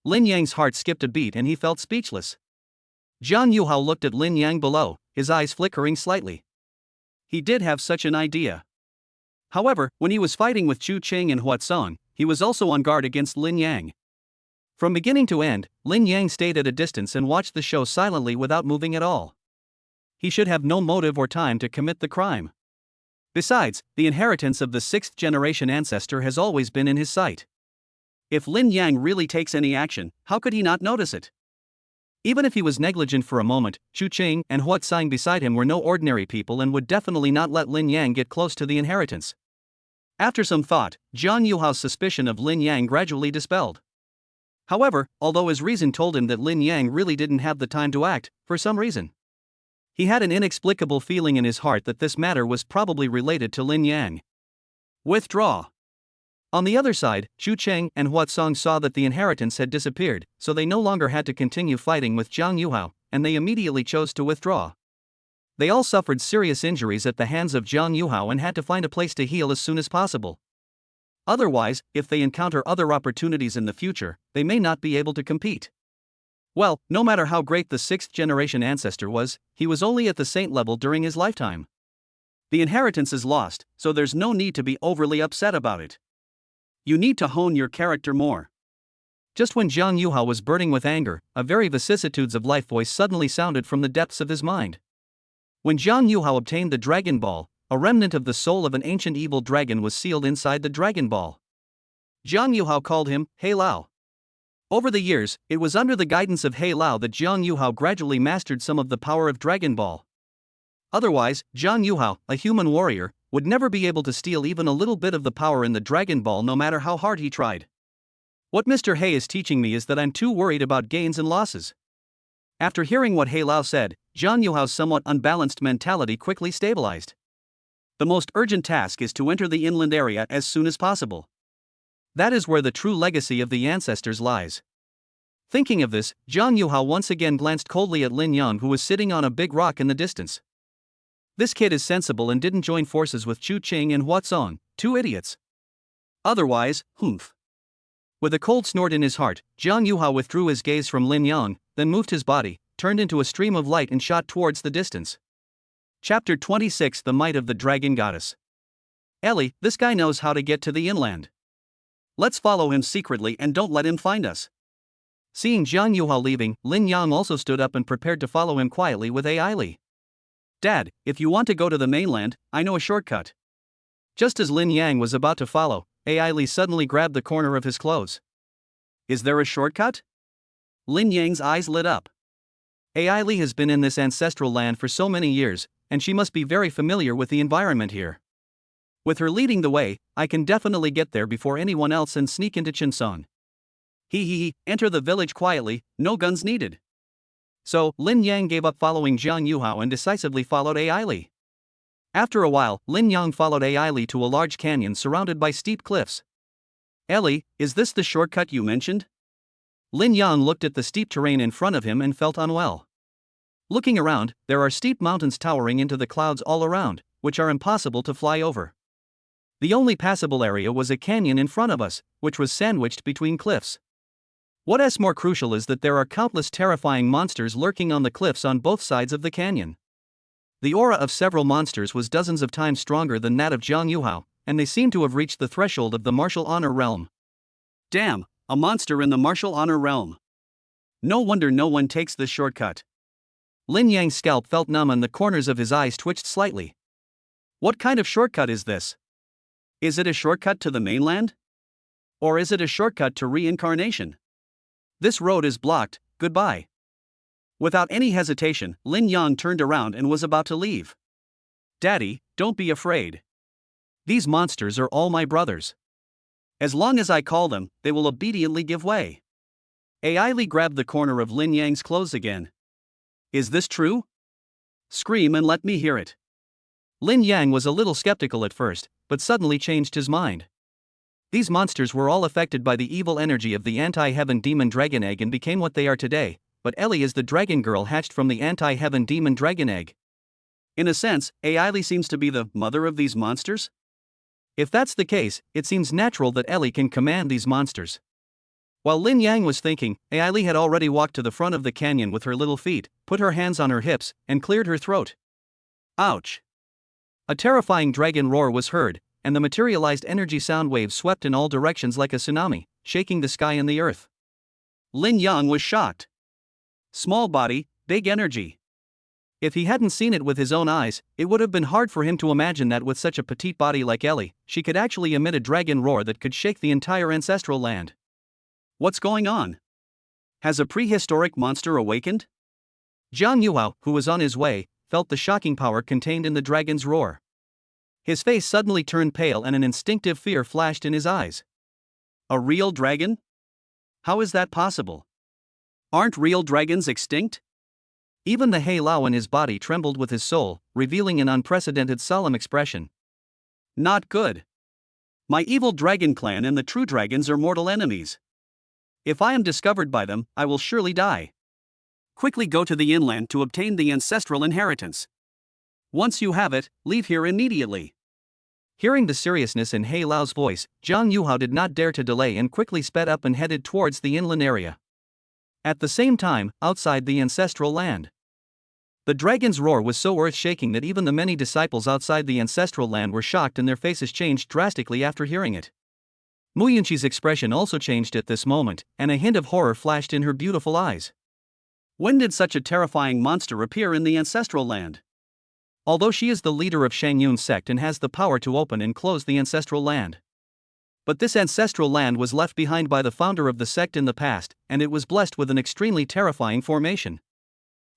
A: Lin Yang's heart skipped a beat and he felt speechless. Jiang Yuhao looked at Lin Yang below, his eyes flickering slightly. He did have such an idea. However, when he was fighting with Chu Qing and Huat Song, he was also on guard against Lin Yang. From beginning to end, Lin Yang stayed at a distance and watched the show silently without moving at all. He should have no motive or time to commit the crime. Besides, the inheritance of the sixth-generation ancestor has always been in his sight. If Lin Yang really takes any action, how could he not notice it? Even if he was negligent for a moment, Chu Qing and Huat Song beside him were no ordinary people and would definitely not let Lin Yang get close to the inheritance. After some thought, Jiang Yuhao's suspicion of Lin Yang gradually dispelled. However, although his reason told him that Lin Yang really didn't have the time to act, for some reason, he had an inexplicable feeling in his heart that this matter was probably related to Lin Yang. Withdraw. On the other side, Chu Qing and Huat Song saw that the inheritance had disappeared, so they no longer had to continue fighting with Jiang Yuhao, and they immediately chose to withdraw. They all suffered serious injuries at the hands of Jiang Yuhao and had to find a place to heal as soon as possible. Otherwise, if they encounter other opportunities in the future, they may not be able to compete. Well, no matter how great the sixth-generation ancestor was, he was only at the saint level during his lifetime. The inheritance is lost, so there's no need to be overly upset about it. You need to hone your character more. Just when Jiang Yuhao was burning with anger, a very vicissitudes of life voice suddenly sounded from the depths of his mind. When Jiang Yuhao obtained the Dragon Ball, a remnant of the soul of an ancient evil dragon was sealed inside the Dragon Ball. Jiang Yuhao called him He Lao. Over the years, it was under the guidance of He Lao that Jiang Yuhao gradually mastered some of the power of Dragon Ball. Otherwise, Jiang Yuhao, a human warrior, would never be able to steal even a little bit of the power in the Dragon Ball no matter how hard he tried. What Mr. He is teaching me is that I'm too worried about gains and losses. After hearing what He Lao said, Jiang Yuhao's somewhat unbalanced mentality quickly stabilized. The most urgent task is to enter the inland area as soon as possible. That is where the true legacy of the ancestors lies. Thinking of this, Jiang Yuhao once again glanced coldly at Lin Yang, who was sitting on a big rock in the distance. This kid is sensible and didn't join forces with Chu Qing and Huat Song, two idiots. Otherwise, humph. With a cold snort in his heart, Jiang Yuhao withdrew his gaze from Lin Yang, then moved his body, turned into a stream of light and shot towards the distance. Chapter 26: The Might of the Dragon Goddess. Ellie, this guy knows how to get to the inland. Let's follow him secretly and don't let him find us. Seeing Jiang Yuhao leaving, Lin Yang also stood up and prepared to follow him quietly with Ai Li. Dad, if you want to go to the mainland, I know a shortcut. Just as Lin Yang was about to follow, Ai Li suddenly grabbed the corner of his clothes. Is there a shortcut? Lin Yang's eyes lit up. Ai Li has been in this ancestral land for so many years, and she must be very familiar with the environment here. With her leading the way, I can definitely get there before anyone else and sneak into Chinsong. Enter the village quietly, no guns needed. So, Lin Yang gave up following Jiang Yuhao and decisively followed Ai Li. After a while, Lin Yang followed Ai Li to a large canyon surrounded by steep cliffs. Ellie, is this the shortcut you mentioned? Lin Yang looked at the steep terrain in front of him and felt unwell. Looking around, there are steep mountains towering into the clouds all around, which are impossible to fly over. The only passable area was a canyon in front of us, which was sandwiched between cliffs. What's more crucial is that there are countless terrifying monsters lurking on the cliffs on both sides of the canyon. The aura of several monsters was dozens of times stronger than that of Jiang Yuhao, and they seemed to have reached the threshold of the martial honor realm. Damn, a monster in the martial honor realm. No wonder no one takes this shortcut. Lin Yang's scalp felt numb and the corners of his eyes twitched slightly. What kind of shortcut is this? Is it a shortcut to the mainland? Or is it a shortcut to reincarnation? This road is blocked, goodbye. Without any hesitation, Lin Yang turned around and was about to leave. Daddy, don't be afraid. These monsters are all my brothers. As long as I call them, they will obediently give way. Ai Li grabbed the corner of Lin Yang's clothes again. Is this true? Scream and let me hear it. Lin Yang was a little skeptical at first, but suddenly changed his mind. These monsters were all affected by the evil energy of the anti-heaven demon dragon egg and became what they are today, but Ellie is the dragon girl hatched from the anti-heaven demon dragon egg.
B: In a sense, Ailey seems to be the mother of these monsters?
A: If that's the case, it seems natural that Ellie can command these monsters. While Lin Yang was thinking, Ailey had already walked to the front of the canyon with her little feet, put her hands on her hips, and cleared her throat.
B: Ouch!
A: A terrifying dragon roar was heard, and the materialized energy sound waves swept in all directions like a tsunami, shaking the sky and the earth.
B: Lin Yang was shocked. Small body, big energy.
A: If he hadn't seen it with his own eyes, it would have been hard for him to imagine that with such a petite body like Ellie, she could actually emit a dragon roar that could shake the entire ancestral land.
B: What's going on? Has a prehistoric monster awakened?
A: Zhang Yuhao, who was on his way, felt the shocking power contained in the dragon's roar. His face suddenly turned pale and an instinctive fear flashed in his eyes.
B: A real dragon? How is that possible? Aren't real dragons extinct?
A: Even the Hei Lao in his body trembled with his soul, revealing an unprecedented solemn expression.
B: Not good. My evil dragon clan and the true dragons are mortal enemies. If I am discovered by them, I will surely die. Quickly go to the inland to obtain the ancestral inheritance. Once you have it, leave here immediately.
A: Hearing the seriousness in Hei Lao's voice, Zhang Yuhao did not dare to delay and quickly sped up and headed towards the inland area. At the same time, outside the ancestral land, the dragon's roar was so earth-shaking that even the many disciples outside the ancestral land were shocked and their faces changed drastically after hearing it. Mu Yunqi's expression also changed at this moment, and a hint of horror flashed in her beautiful eyes.
B: When did such a terrifying monster appear in the ancestral land?
A: Although she is the leader of Shangyun's sect and has the power to open and close the ancestral land. But this ancestral land was left behind by the founder of the sect in the past, and it was blessed with an extremely terrifying formation.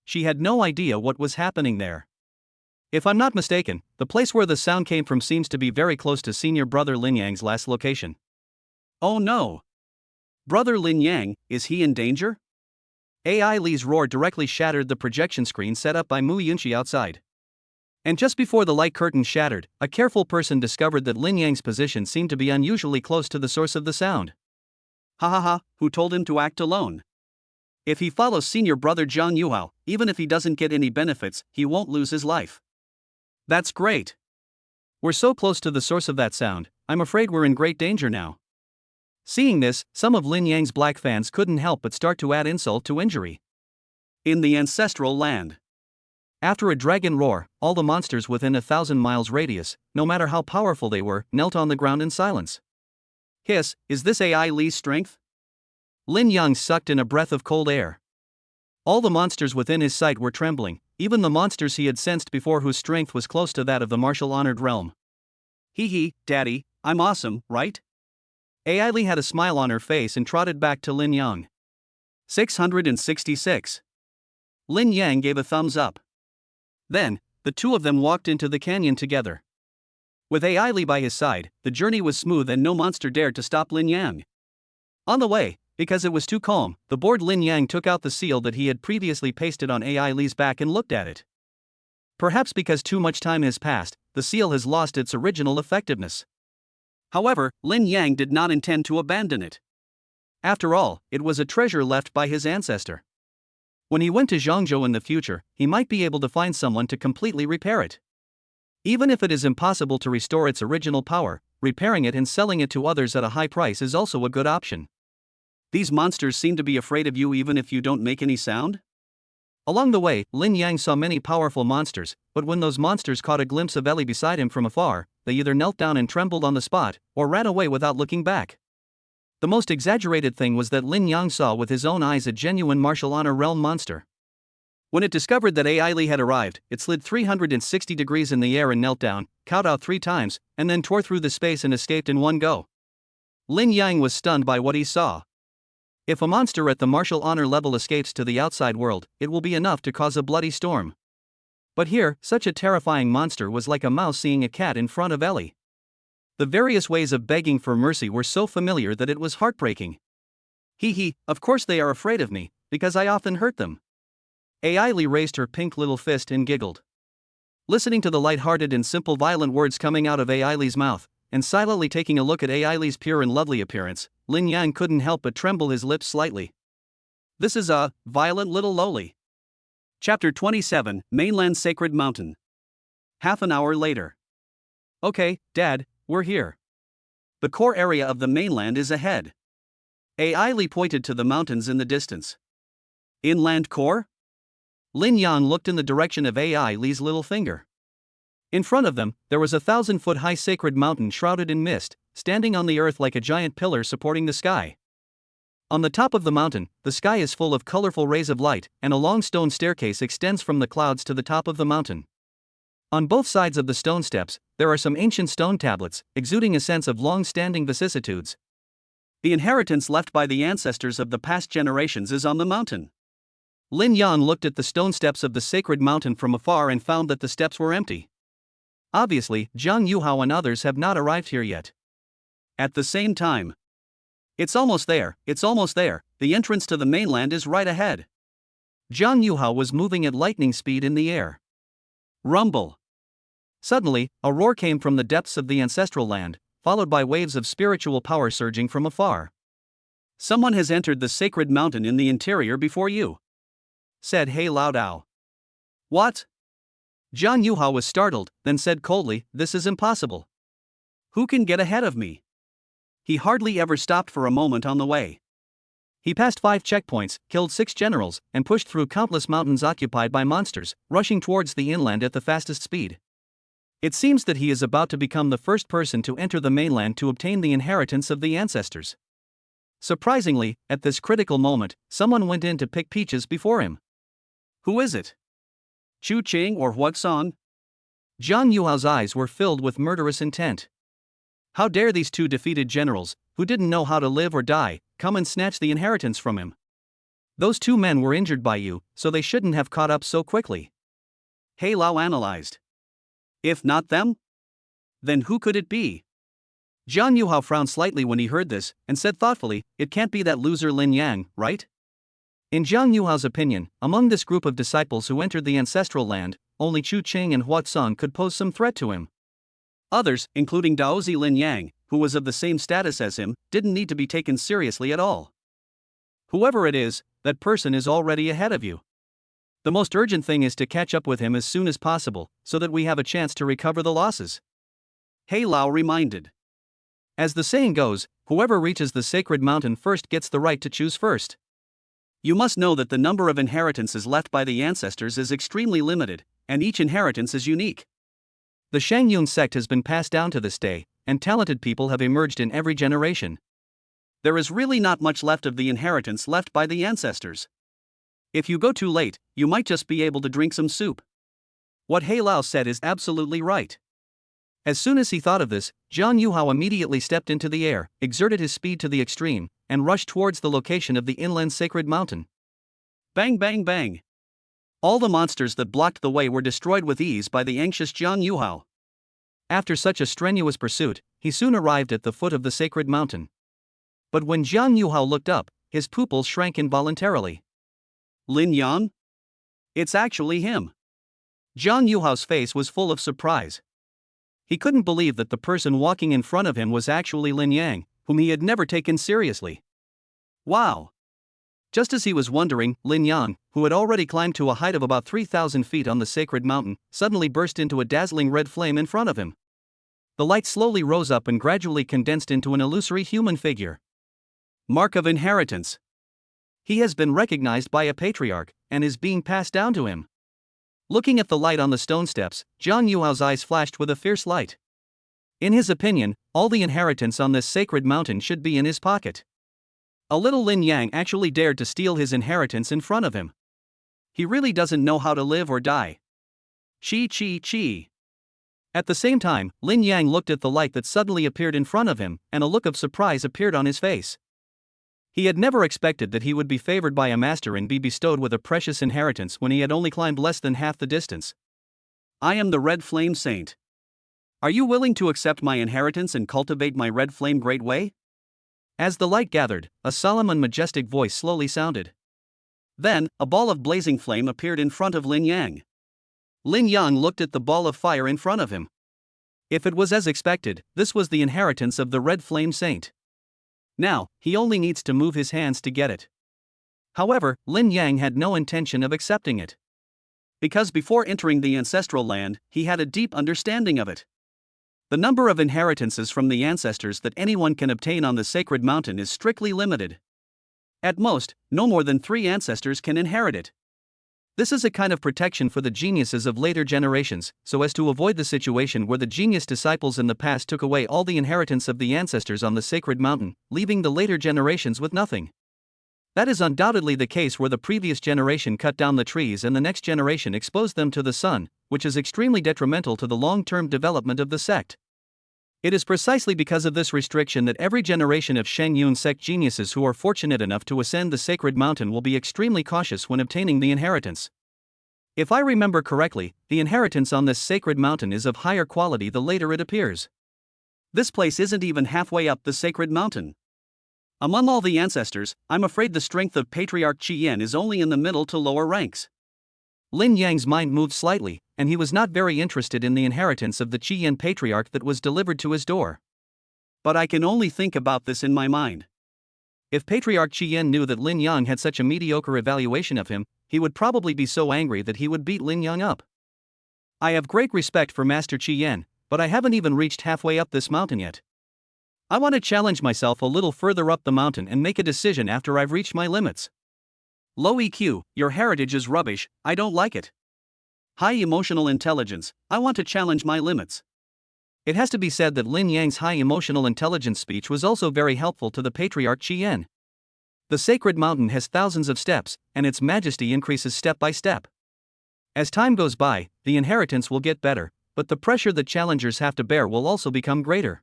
A: She had no idea what was happening there. If I'm not mistaken, the place where the sound came from seems to be very close to senior brother Lin Yang's last location.
B: Oh no! Brother Lin Yang, is he in danger?
A: AI Li's roar directly shattered the projection screen set up by Mu Yunqi outside. And just before the light curtain shattered, a careful person discovered that Lin Yang's position seemed to be unusually close to the source of the sound.
B: Ha ha ha, who told him to act alone? If he follows senior brother Zhang Yuhao, even if he doesn't get any benefits, he won't lose his life. That's great.
A: We're so close to the source of that sound, I'm afraid we're in great danger now. Seeing this, some of Lin Yang's black fans couldn't help but start to add insult to injury.
B: In the ancestral land.
A: After a dragon roar, all the monsters within 1,000 miles radius, no matter how powerful they were, knelt on the ground in silence.
B: Hiss, is this AI Li's strength?
A: Lin Yang sucked in a breath of cold air. All the monsters within his sight were trembling, even the monsters he had sensed before whose strength was close to that of the martial honored realm.
B: Hee hee, daddy, I'm awesome, right?
A: AI Li had a smile on her face and trotted back to Lin Yang.
B: 666. Lin Yang gave a thumbs up. Then, the two of them walked into the canyon together. With AI Li by his side, the journey was smooth and no monster dared to stop Lin Yang. On the way, because it was too calm, the bored Lin Yang took out the seal that he had previously pasted on AI Li's back and looked at it. Perhaps because too much time has passed, the seal has lost its original effectiveness. However, Lin Yang did not intend to abandon it. After all, it was a treasure left by his ancestor. When he went to Zhangzhou in the future, he might be able to find someone to completely repair it. Even if it is impossible to restore its original power, repairing it and selling it to others at a high price is also a good option. These monsters seem to be afraid of you even if you don't make any sound? Along the way, Lin Yang saw many powerful monsters, but when those monsters caught a glimpse of Ellie beside him from afar, they either knelt down and trembled on the spot, or ran away without looking back. The most exaggerated thing was that Lin Yang saw with his own eyes a genuine martial honor realm monster. When it discovered that AI Li had arrived, it slid 360 degrees in the air and knelt down, kowtowed 3 times, and then tore through the space and escaped in one go. Lin Yang was stunned by what he saw. If a monster at the martial honor level escapes to the outside world, it will be enough to cause a bloody storm. But here, such a terrifying monster was like a mouse seeing a cat in front of Ellie. The various ways of begging for mercy were so familiar that it was heartbreaking. Hee hee, of course they are afraid of me, because I often hurt them. AI Li raised her pink little fist and giggled. Listening to the light-hearted and simple violent words coming out of AI Li's mouth,
A: and silently taking a look at Li's pure and lovely appearance, Lin Yang couldn't help but tremble his lips slightly.
B: This is a violent little loli. Chapter 27, Mainland Sacred Mountain. Half an hour later.
A: Okay, Dad, we're here.
B: The core area of the mainland is ahead. Li pointed to the mountains in the distance. Inland core?
A: Lin Yang looked in the direction of Li's little finger. In front of them, there was a 1,000-foot-high sacred mountain shrouded in mist, standing on the earth like a giant pillar supporting the sky. On the top of the mountain, the sky is full of colorful rays of light, and a long stone staircase extends from the clouds to the top of the mountain. On both sides of the stone steps, there are some ancient stone tablets, exuding a sense of long-standing vicissitudes.
B: The inheritance left by the ancestors of the past generations is on the mountain.
A: Lin Yang looked at the stone steps of the sacred mountain from afar and found that the steps were empty. Obviously, Zhang Yuhao and others have not arrived here yet.
B: At the same time, it's almost there, the entrance to the mainland is right ahead.
A: Zhang Yuhao was moving at lightning speed in the air.
B: Rumble.
A: Suddenly, a roar came from the depths of the ancestral land, followed by waves of spiritual power surging from afar.
B: Someone has entered the sacred mountain in the interior before you, said He Lao Dao.
A: What? Zhang Yuhao was startled, then said coldly, "This is impossible.
B: Who can get ahead of me?" He hardly ever stopped for a moment on the way.
A: He passed 5 checkpoints, killed 6 generals, and pushed through countless mountains occupied by monsters, rushing towards the inland at the fastest speed. It seems that he is about to become the first person to enter the mainland to obtain the inheritance of the ancestors. Surprisingly, at this critical moment, someone went in to pick peaches before him.
B: Who is it? Chu Qing or Huaxan?
A: Zhang Yuhao's eyes were filled with murderous intent. How dare these 2 defeated generals, who didn't know how to live or die, come and snatch the inheritance from him? Those 2 men were injured by you, so they shouldn't have caught up so quickly.
B: He Lao analyzed. If not them? Then who could it be?
A: Zhang Yuhao frowned slightly when he heard this, and said thoughtfully, "It can't be that loser Lin Yang, right?" In Zhang Yuhao's opinion, among this group of disciples who entered the ancestral land, only Chu Qing and Huaxan could pose some threat to him.
B: Others, including Daozi Lin Yang, who was of the same status as him, didn't need to be taken seriously at all.
A: Whoever it is, that person is already ahead of you. The most urgent thing is to catch up with him as soon as possible, so that we have a chance to recover the losses.
B: He Lao reminded.
A: As the saying goes, whoever reaches the sacred mountain first gets the right to choose first.
B: You must know that the number of inheritances left by the ancestors is extremely limited, and each inheritance is unique.
A: The Shangyun sect has been passed down to this day, and talented people have emerged in every generation.
B: There is really not much left of the inheritance left by the ancestors. If you go too late, you might just be able to drink some soup.
A: What He Lao said is absolutely right. As soon as he thought of this, Zhang Yuhao immediately stepped into the air, exerted his speed to the extreme, and rushed towards the location of the inland sacred mountain.
B: Bang bang bang! All the monsters that blocked the way were destroyed with ease by the anxious Zhang Yuhao.
A: After such a strenuous pursuit, he soon arrived at the foot of the sacred mountain. But when Zhang Yuhao looked up, his pupils shrank involuntarily.
B: Lin Yang? It's actually him.
A: Zhang Yuhao's face was full of surprise. He couldn't believe that the person walking in front of him was actually Lin Yang, whom he had never taken seriously.
B: Wow!
A: Just as he was wondering, Lin Yang, who had already climbed to a height of about 3,000 feet on the sacred mountain, suddenly burst into a dazzling red flame in front of him. The light slowly rose up and gradually condensed into an illusory human figure.
B: Mark of inheritance.
A: He has been recognized by a patriarch, and is being passed down to him. Looking at the light on the stone steps, Zhang Yuhao's eyes flashed with a fierce light. In his opinion, all the inheritance on this sacred mountain should be in his pocket. A little Lin Yang actually dared to steal his inheritance in front of him. He really doesn't know how to live or die.
B: Chi chi chi.
A: At the same time, Lin Yang looked at the light that suddenly appeared in front of him, and a look of surprise appeared on his face. He had never expected that he would be favored by a master and be bestowed with a precious inheritance when he had only climbed less than half the distance.
B: I am the Red Flame Saint. Are you willing to accept my inheritance and cultivate my red flame great way?
A: As the light gathered, a solemn and majestic voice slowly sounded.
B: Then, a ball of blazing flame appeared in front of Lin Yang.
A: Lin Yang looked at the ball of fire in front of him.
B: If it was as expected, this was the inheritance of the Red Flame Saint. Now, he only needs to move his hands to get it. However, Lin Yang had no intention of accepting it. Because before entering the ancestral land, he had a deep understanding of it. The number of inheritances from the ancestors that anyone can obtain on the sacred mountain is strictly limited. At most, no more than 3 ancestors can inherit it. This is a kind of protection for the geniuses of later generations, so as to avoid the situation where the genius disciples in the past took away all the inheritance of the ancestors on the sacred mountain, leaving the later generations with nothing. That is undoubtedly the case where the previous generation cut down the trees and the next generation exposed them to the sun, which is extremely detrimental to the long-term development of the sect. It is precisely because of this restriction that every generation of Sheng Yun sect geniuses who are fortunate enough to ascend the sacred mountain will be extremely cautious when obtaining the inheritance. If I remember correctly, the inheritance on this sacred mountain is of higher quality the later it appears. This place isn't even halfway up the sacred mountain. Among all the ancestors, I'm afraid the strength of Patriarch Qian is only in the middle to lower ranks. Lin Yang's mind moved slightly, and he was not very interested in the inheritance of the Qian patriarch that was delivered to his door. But I can only think about this in my mind. If Patriarch Qian knew that Lin Yang had such a mediocre evaluation of him, he would probably be so angry that he would beat Lin Yang up. I have great respect for Master Qian, but I haven't even reached halfway up this mountain yet. I want to challenge myself a little further up the mountain and make a decision after I've reached my limits. Low EQ, your heritage is rubbish, I don't like it. High emotional intelligence, I want to challenge my limits. It has to be said that Lin Yang's high emotional intelligence speech was also very helpful to the Patriarch Qian. The sacred mountain has thousands of steps, and its majesty increases step by step. As time goes by, the inheritance will get better, but the pressure that challengers have to bear will also become greater.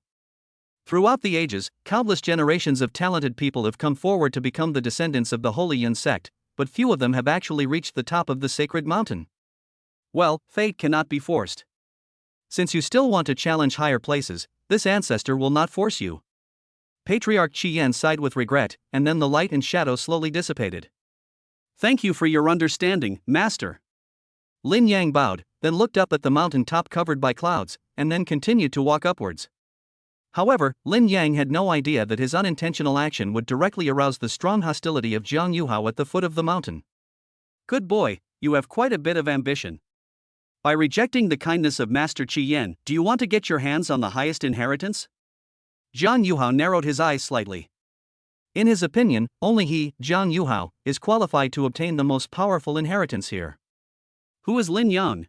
B: Throughout the ages, countless generations of talented people have come forward to become the descendants of the Holy Yin sect, but few of them have actually reached the top of the sacred mountain. Well, fate cannot be forced. Since you still want to challenge higher places, this ancestor will not force you. Patriarch Qian sighed with regret, and then the light and shadow slowly dissipated. Thank you for your understanding, Master. Lin Yang bowed, then looked up at the mountain top covered by clouds, and then continued to walk upwards. However, Lin Yang had no idea that his unintentional action would directly arouse the strong hostility of Jiang Yuhao at the foot of the mountain. Good boy, you have quite a bit of ambition. By rejecting the kindness of Master Qian, do you want to get your hands on the highest inheritance? Jiang Yuhao narrowed his eyes slightly. In his opinion, only he, Jiang Yuhao, is qualified to obtain the most powerful inheritance here. Who is Lin Yang?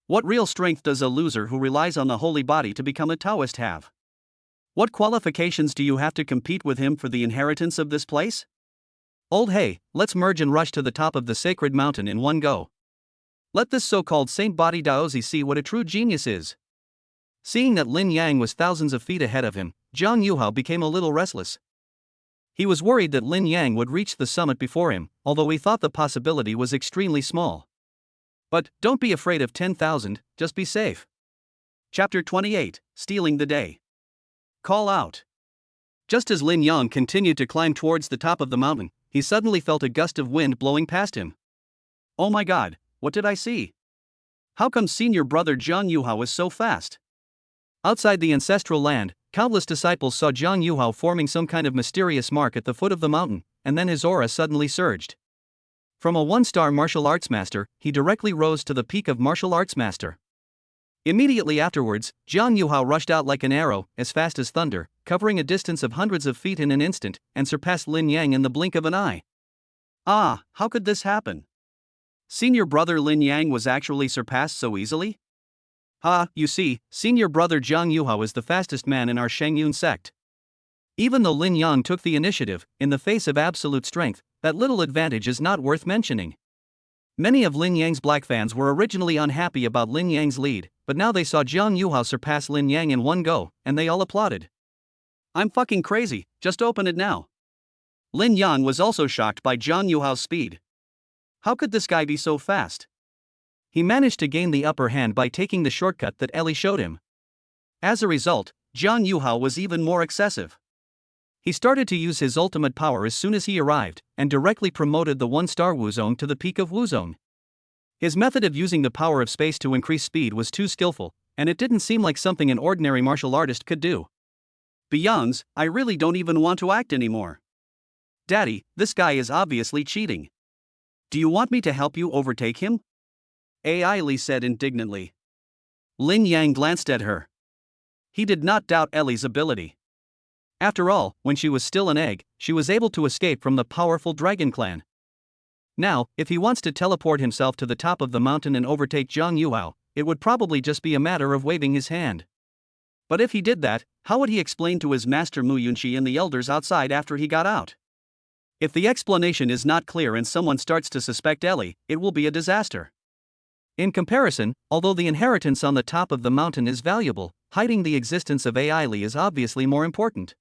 B: What real strength does a loser who relies on the holy body to become a Taoist have? What qualifications do you have to compete with him for the inheritance of this place? Old hey, let's merge and rush to the top of the sacred mountain in one go. Let this so-called Saint Body Daozi see what a true genius is. Seeing that Lin Yang was thousands of feet ahead of him, Jiang Yuhao became a little restless. He was worried that Lin Yang would reach the summit before him, although he thought the possibility was extremely small. But don't be afraid of 10,000, just be safe. Chapter 28, Stealing the Day. Call out. Just as Lin Yang continued to climb towards the top of the mountain, he suddenly felt a gust of wind blowing past him. Oh my god, what did I see? How come senior brother Jiang Yuhao is so fast? Outside the ancestral land, countless disciples saw Jiang Yuhao forming some kind of mysterious mark at the foot of the mountain, and then his aura suddenly surged. From a one-star martial arts master, he directly rose to the peak of martial arts master. Immediately afterwards, Jiang Yuhao rushed out like an arrow, as fast as thunder, covering a distance of hundreds of feet in an instant, and surpassed Lin Yang in the blink of an eye. Ah, how could this happen? Senior brother Lin Yang was actually surpassed so easily? You see, senior brother Jiang Yuhao is the fastest man in our Sheng Yun sect. Even though Lin Yang took the initiative, in the face of absolute strength, that little advantage is not worth mentioning. Many of Lin Yang's black fans were originally unhappy about Lin Yang's lead, but now they saw Jiang Yuhao surpass Lin Yang in one go, and they all applauded. I'm fucking crazy, just open it now. Lin Yang was also shocked by Jiang Yuhao's speed. How could this guy be so fast? He managed to gain the upper hand by taking the shortcut that Ellie showed him. As a result, Jiang Yuhao was even more excessive. He started to use his ultimate power as soon as he arrived, and directly promoted the one-star Wuzong to the peak of Wuzong. His method of using the power of space to increase speed was too skillful,
A: and it didn't seem like something an ordinary martial artist could do.
B: Beyonce, I really don't even want to act anymore. Daddy, this guy is obviously cheating. Do you want me to help you overtake him? AI Lee said indignantly. Lin Yang glanced at her. He did not doubt Ellie's ability. After all, when she was still an egg, she was able to escape from the powerful dragon clan. Now, if he wants to teleport himself to the top of the mountain and overtake Zhang Yuhao, it would probably just be a matter of waving his hand. But if he did that, how would he explain to his master Mu Yunqi and the elders outside after he got out? If the explanation is not clear and someone starts to suspect Ellie, it will be a disaster.
A: In comparison, although the inheritance on the top of the mountain is valuable, hiding the existence of AI Li is obviously more important.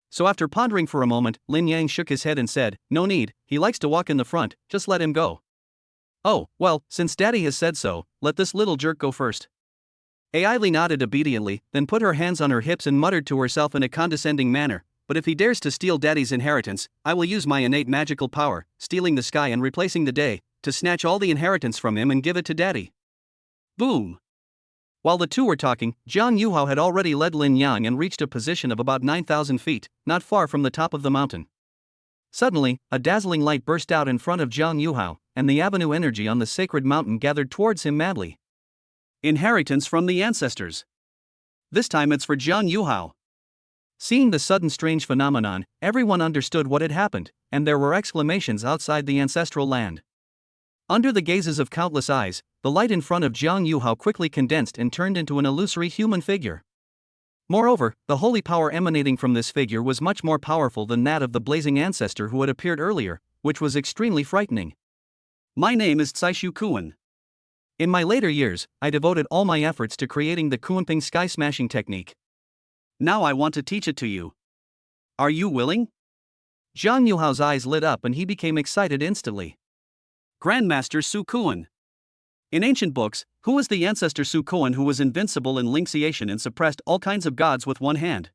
A: So after pondering for a moment, Lin Yang shook his head and said, "No need, he likes to walk in the front, just let him go." "Oh, well, since Daddy has said so, let this little jerk go first." AI Li nodded obediently, then put her hands on her hips and muttered to herself in a condescending manner, "But if he dares to steal Daddy's inheritance, I will use my innate magical power, stealing the sky and replacing the day, to snatch all the inheritance from him and give it to Daddy." Boom! While the two were talking, Zhang Yuhao had already led Lin Yang and reached a position of about 9,000 feet, not far from the top of the mountain. Suddenly, a dazzling light burst out in front of Zhang Yuhao, and the avenue energy on the sacred mountain gathered towards him madly.
B: Inheritance from the ancestors. This time it's for Zhang Yuhao.
A: Seeing the sudden strange phenomenon, everyone understood what had happened, and there were exclamations outside the ancestral land. Under the gazes of countless eyes, the light in front of Zhang Yuhao quickly condensed and turned into an illusory human figure. Moreover, the holy power emanating from this figure was much more powerful than that of the blazing ancestor who had appeared earlier, which was extremely frightening.
B: My name is Caishu Kuan.
A: In my later years, I devoted all my efforts to creating the Kuanping sky smashing technique.
B: Now I want to teach it to you. Are you willing?
A: Zhang Yuhao's eyes lit up and he became excited instantly.
B: Grandmaster Su Kuan. In ancient books, who was the ancestor Su Kuan who was invincible in Lingxiation and suppressed all kinds of gods with one hand?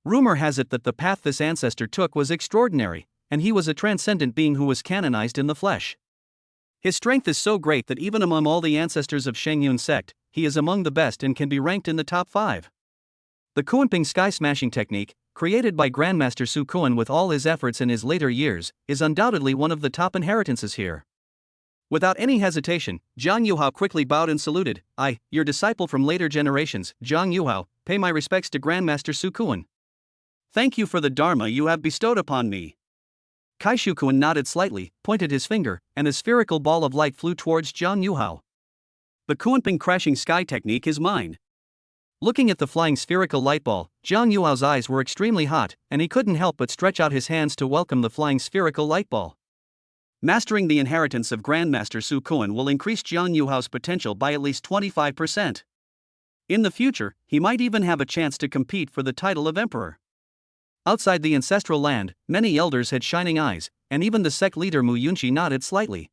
A: Rumor has it that the path this ancestor took was extraordinary, and he was a transcendent being who was canonized in the flesh. His strength is so great that even among all the ancestors of Shengyun sect, he is among the best and can be ranked in the top 5. The Kuanping sky smashing technique, created by Grandmaster Su Kuan with all his efforts in his later years, is undoubtedly one of the top inheritances here. Without any hesitation, Zhang Yuhao quickly bowed and saluted. "I, your disciple from later generations, Zhang Yuhao, pay my respects to Grandmaster Su Kuan.
B: Thank you for the dharma you have bestowed upon me."
A: Caishu Kuan nodded slightly, pointed his finger, and a spherical ball of light flew towards Zhang Yuhao.
B: The Kuanping crashing sky technique is mine.
A: Looking at the flying spherical light ball, Zhang Yuhao's eyes were extremely hot, and he couldn't help but stretch out his hands to welcome the flying spherical light ball.
B: Mastering the inheritance of Grandmaster Su Kuan will increase Zhang Yuhao's potential by at least 25%. In the future, he might even have a chance to compete for the title of emperor.
A: Outside the ancestral land, many elders had shining eyes, and even the sect leader Mu Yunqi nodded slightly.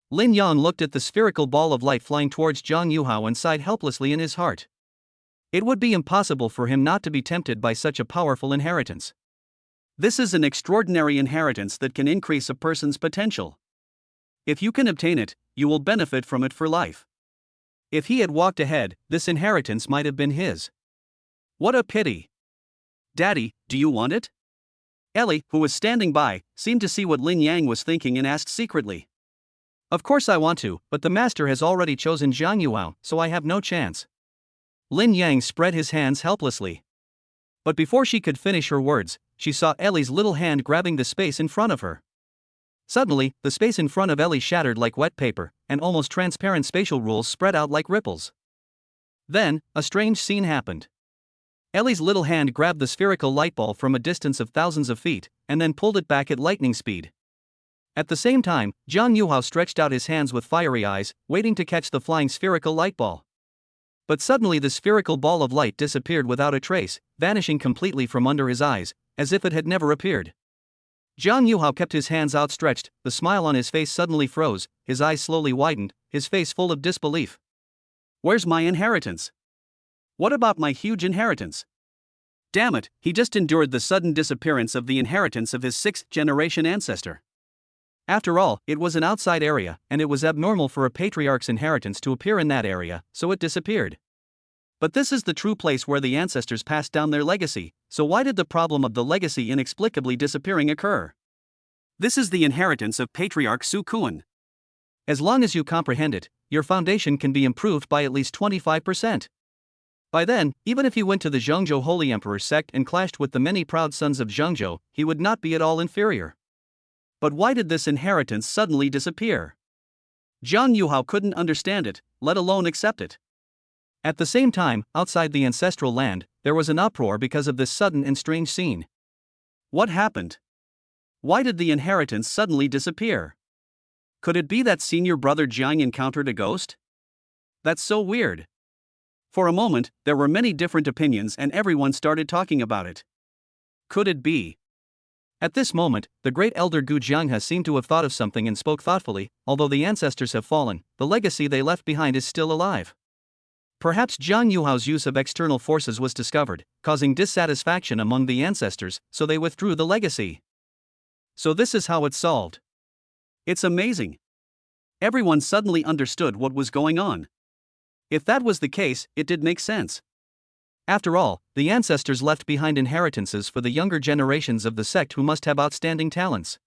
A: Lin Yang looked at the spherical ball of light flying towards Zhang Yuhao and sighed helplessly in his heart. It would be impossible for him not to be tempted by such a powerful inheritance.
B: This is an extraordinary inheritance that can increase a person's potential. If you can obtain it, you will benefit from it for life.
A: If he had walked ahead, this inheritance might have been his.
B: What a pity. Daddy, do you want it? Ellie, who was standing by, seemed to see what Lin Yang was thinking and asked secretly.
A: Of course I want to, but the master has already chosen Zhang Yuhao, so I have no chance. Lin Yang spread his hands helplessly. But before she could finish her words, she saw Ellie's little hand grabbing the space in front of her. Suddenly, the space in front of Ellie shattered like wet paper, and almost transparent spatial rules spread out like ripples. Then, a strange scene happened. Ellie's little hand grabbed the spherical light ball from a distance of thousands of feet, and then pulled it back at lightning speed. At the same time, Zhang Yuhao stretched out his hands with fiery eyes, waiting to catch the flying spherical light ball. But suddenly the spherical ball of light disappeared without a trace, vanishing completely from under his eyes, as if it had never appeared. Zhang Yuhao kept his hands outstretched, the smile on his face suddenly froze, his eyes slowly widened, his face full of disbelief.
B: Where's my inheritance? What about my huge inheritance? Damn it, he just endured the sudden disappearance of the inheritance of his 6th-generation ancestor.
A: After all, it was an outside area, and it was abnormal for a patriarch's inheritance to appear in that area, so it disappeared.
B: But this is the true place where the ancestors passed down their legacy, so why did the problem of the legacy inexplicably disappearing occur? This is the inheritance of Patriarch Su Kuan. As long as you comprehend it, your foundation can be improved by at least 25%. By then, even if he went to the Zhengzhou Holy Emperor sect and clashed with the many proud sons of Zhengzhou, he would not be at all inferior. But why did this inheritance suddenly disappear? Zhang Yuhao couldn't understand it, let alone accept it. At the same time, outside the ancestral land, there was an uproar because of this sudden and strange scene. What happened? Why did the inheritance suddenly disappear? Could it be that senior brother Jiang encountered a ghost? That's so weird. For a moment, there were many different opinions and everyone started talking about it. Could it be? At this moment, the great elder Gu Jianghe seemed to have thought of something and spoke thoughtfully. Although the ancestors have fallen, the legacy they left behind is still alive. Perhaps Zhang Yuhao's use of external forces was discovered, causing dissatisfaction among the ancestors, so they withdrew the legacy. So this is how it's solved. It's amazing. Everyone suddenly understood what was going on. If that was the case, it did make sense. After all, the ancestors left behind inheritances for the younger generations of the sect who must have outstanding talents.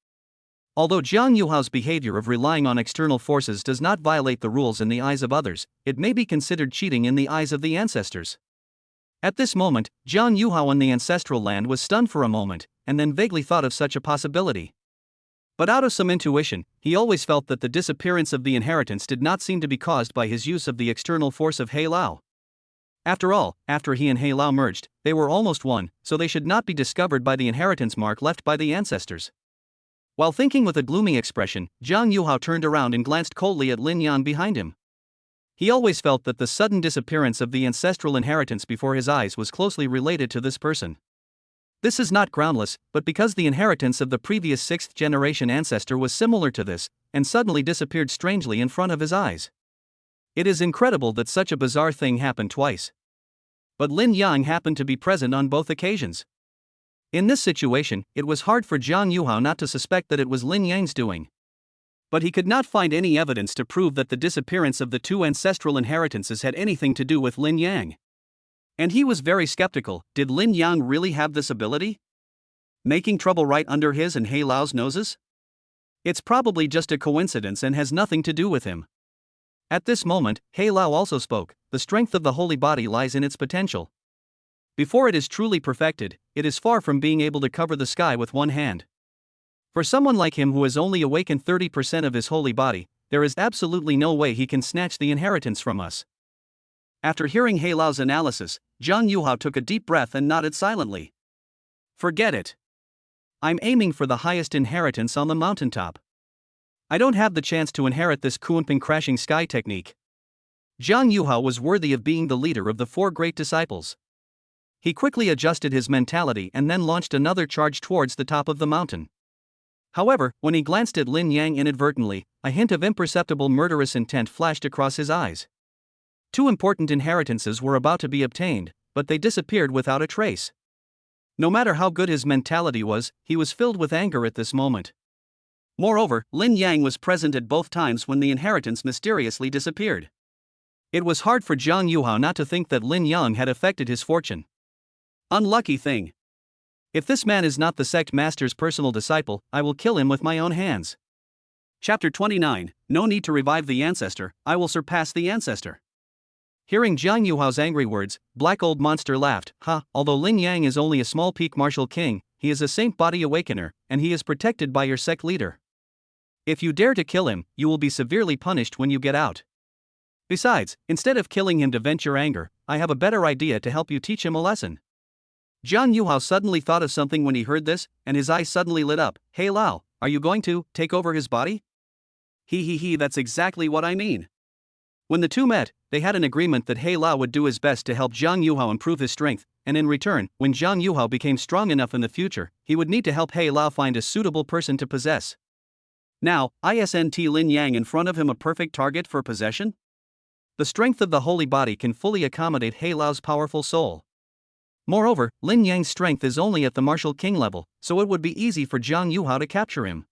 B: Although Zhang Yuhao's behavior of relying on external forces does not violate the rules in the eyes of others, it may be considered cheating in the eyes of the ancestors. At this moment, Zhang Yuhao in the ancestral land was stunned for a moment, and then vaguely thought of such a possibility. But out of some intuition, he always felt that the disappearance of the inheritance did not seem to be caused by his use of the external force of He Lao. After all, after he and He Lao merged, they were almost one, so they should not be discovered by the inheritance mark left by the ancestors. While thinking with a gloomy expression, Zhang Yuhao turned around and glanced coldly at Lin Yang behind him. He always felt that the sudden disappearance of the ancestral inheritance before his eyes was closely related to this person. This is not groundless, but because the inheritance of the previous 6th generation ancestor was similar to this, and suddenly disappeared strangely in front of his eyes. It is incredible that such a bizarre thing happened twice. But Lin Yang happened to be present on both occasions. In this situation, it was hard for Zhang Yuhao not to suspect that it was Lin Yang's doing. But he could not find any evidence to prove that the disappearance of the two ancestral inheritances had anything to do with Lin Yang. And he was very skeptical. Did Lin Yang really have this ability? Making trouble right under his and He Lao's noses? It's probably just a coincidence and has nothing to do with him. At this moment, He Lao also spoke. The strength of the holy body lies in its potential. Before it is truly perfected, it is far from being able to cover the sky with one hand. For someone like him who has only awakened 30% of his holy body, there is absolutely no way he can snatch the inheritance from us. After hearing He Lao's analysis, Zhang Yuhao took a deep breath and nodded silently. Forget it. I'm aiming for the highest inheritance on the mountaintop. I don't have the chance to inherit this Kunping crashing sky technique. Zhang Yuhao was worthy of being the leader of the 4 great disciples. He quickly adjusted his mentality and then launched another charge towards the top of the mountain. However, when he glanced at Lin Yang inadvertently, a hint of imperceptible murderous intent flashed across his eyes. 2 important inheritances were about to be obtained, but they disappeared without a trace. No matter how good his mentality was, he was filled with anger at this moment. Moreover, Lin Yang was present at both times when the inheritance mysteriously disappeared. It was hard for Zhang Yuhao not to think that Lin Yang had affected his fortune. Unlucky thing. If this man is not the sect master's personal disciple, I will kill him with my own hands. Chapter 29, No need to revive the ancestor, I will surpass the ancestor. Hearing Zhang Yuhao's angry words, Black Old Monster laughed. Although Lin Yang is only a small peak martial king, he is a saint body awakener, and he is protected by your sect leader. If you dare to kill him, you will be severely punished when you get out. Besides, instead of killing him to vent your anger, I have a better idea to help you teach him a lesson. Zhang Yuhao suddenly thought of something when he heard this, and his eyes suddenly lit up. Hey Lao, are you going to take over his body? That's exactly what I mean. When the two met, they had an agreement that He Lao would do his best to help Zhang Yuhao improve his strength, and in return, when Zhang Yuhao became strong enough in the future, he would need to help He Lao find a suitable person to possess. Now, isn't Lin Yang in front of him a perfect target for possession? The strength of the holy body can fully accommodate He Lao's powerful soul. Moreover, Lin Yang's strength is only at the martial king level, so it would be easy for Zhang Yuhao to capture him.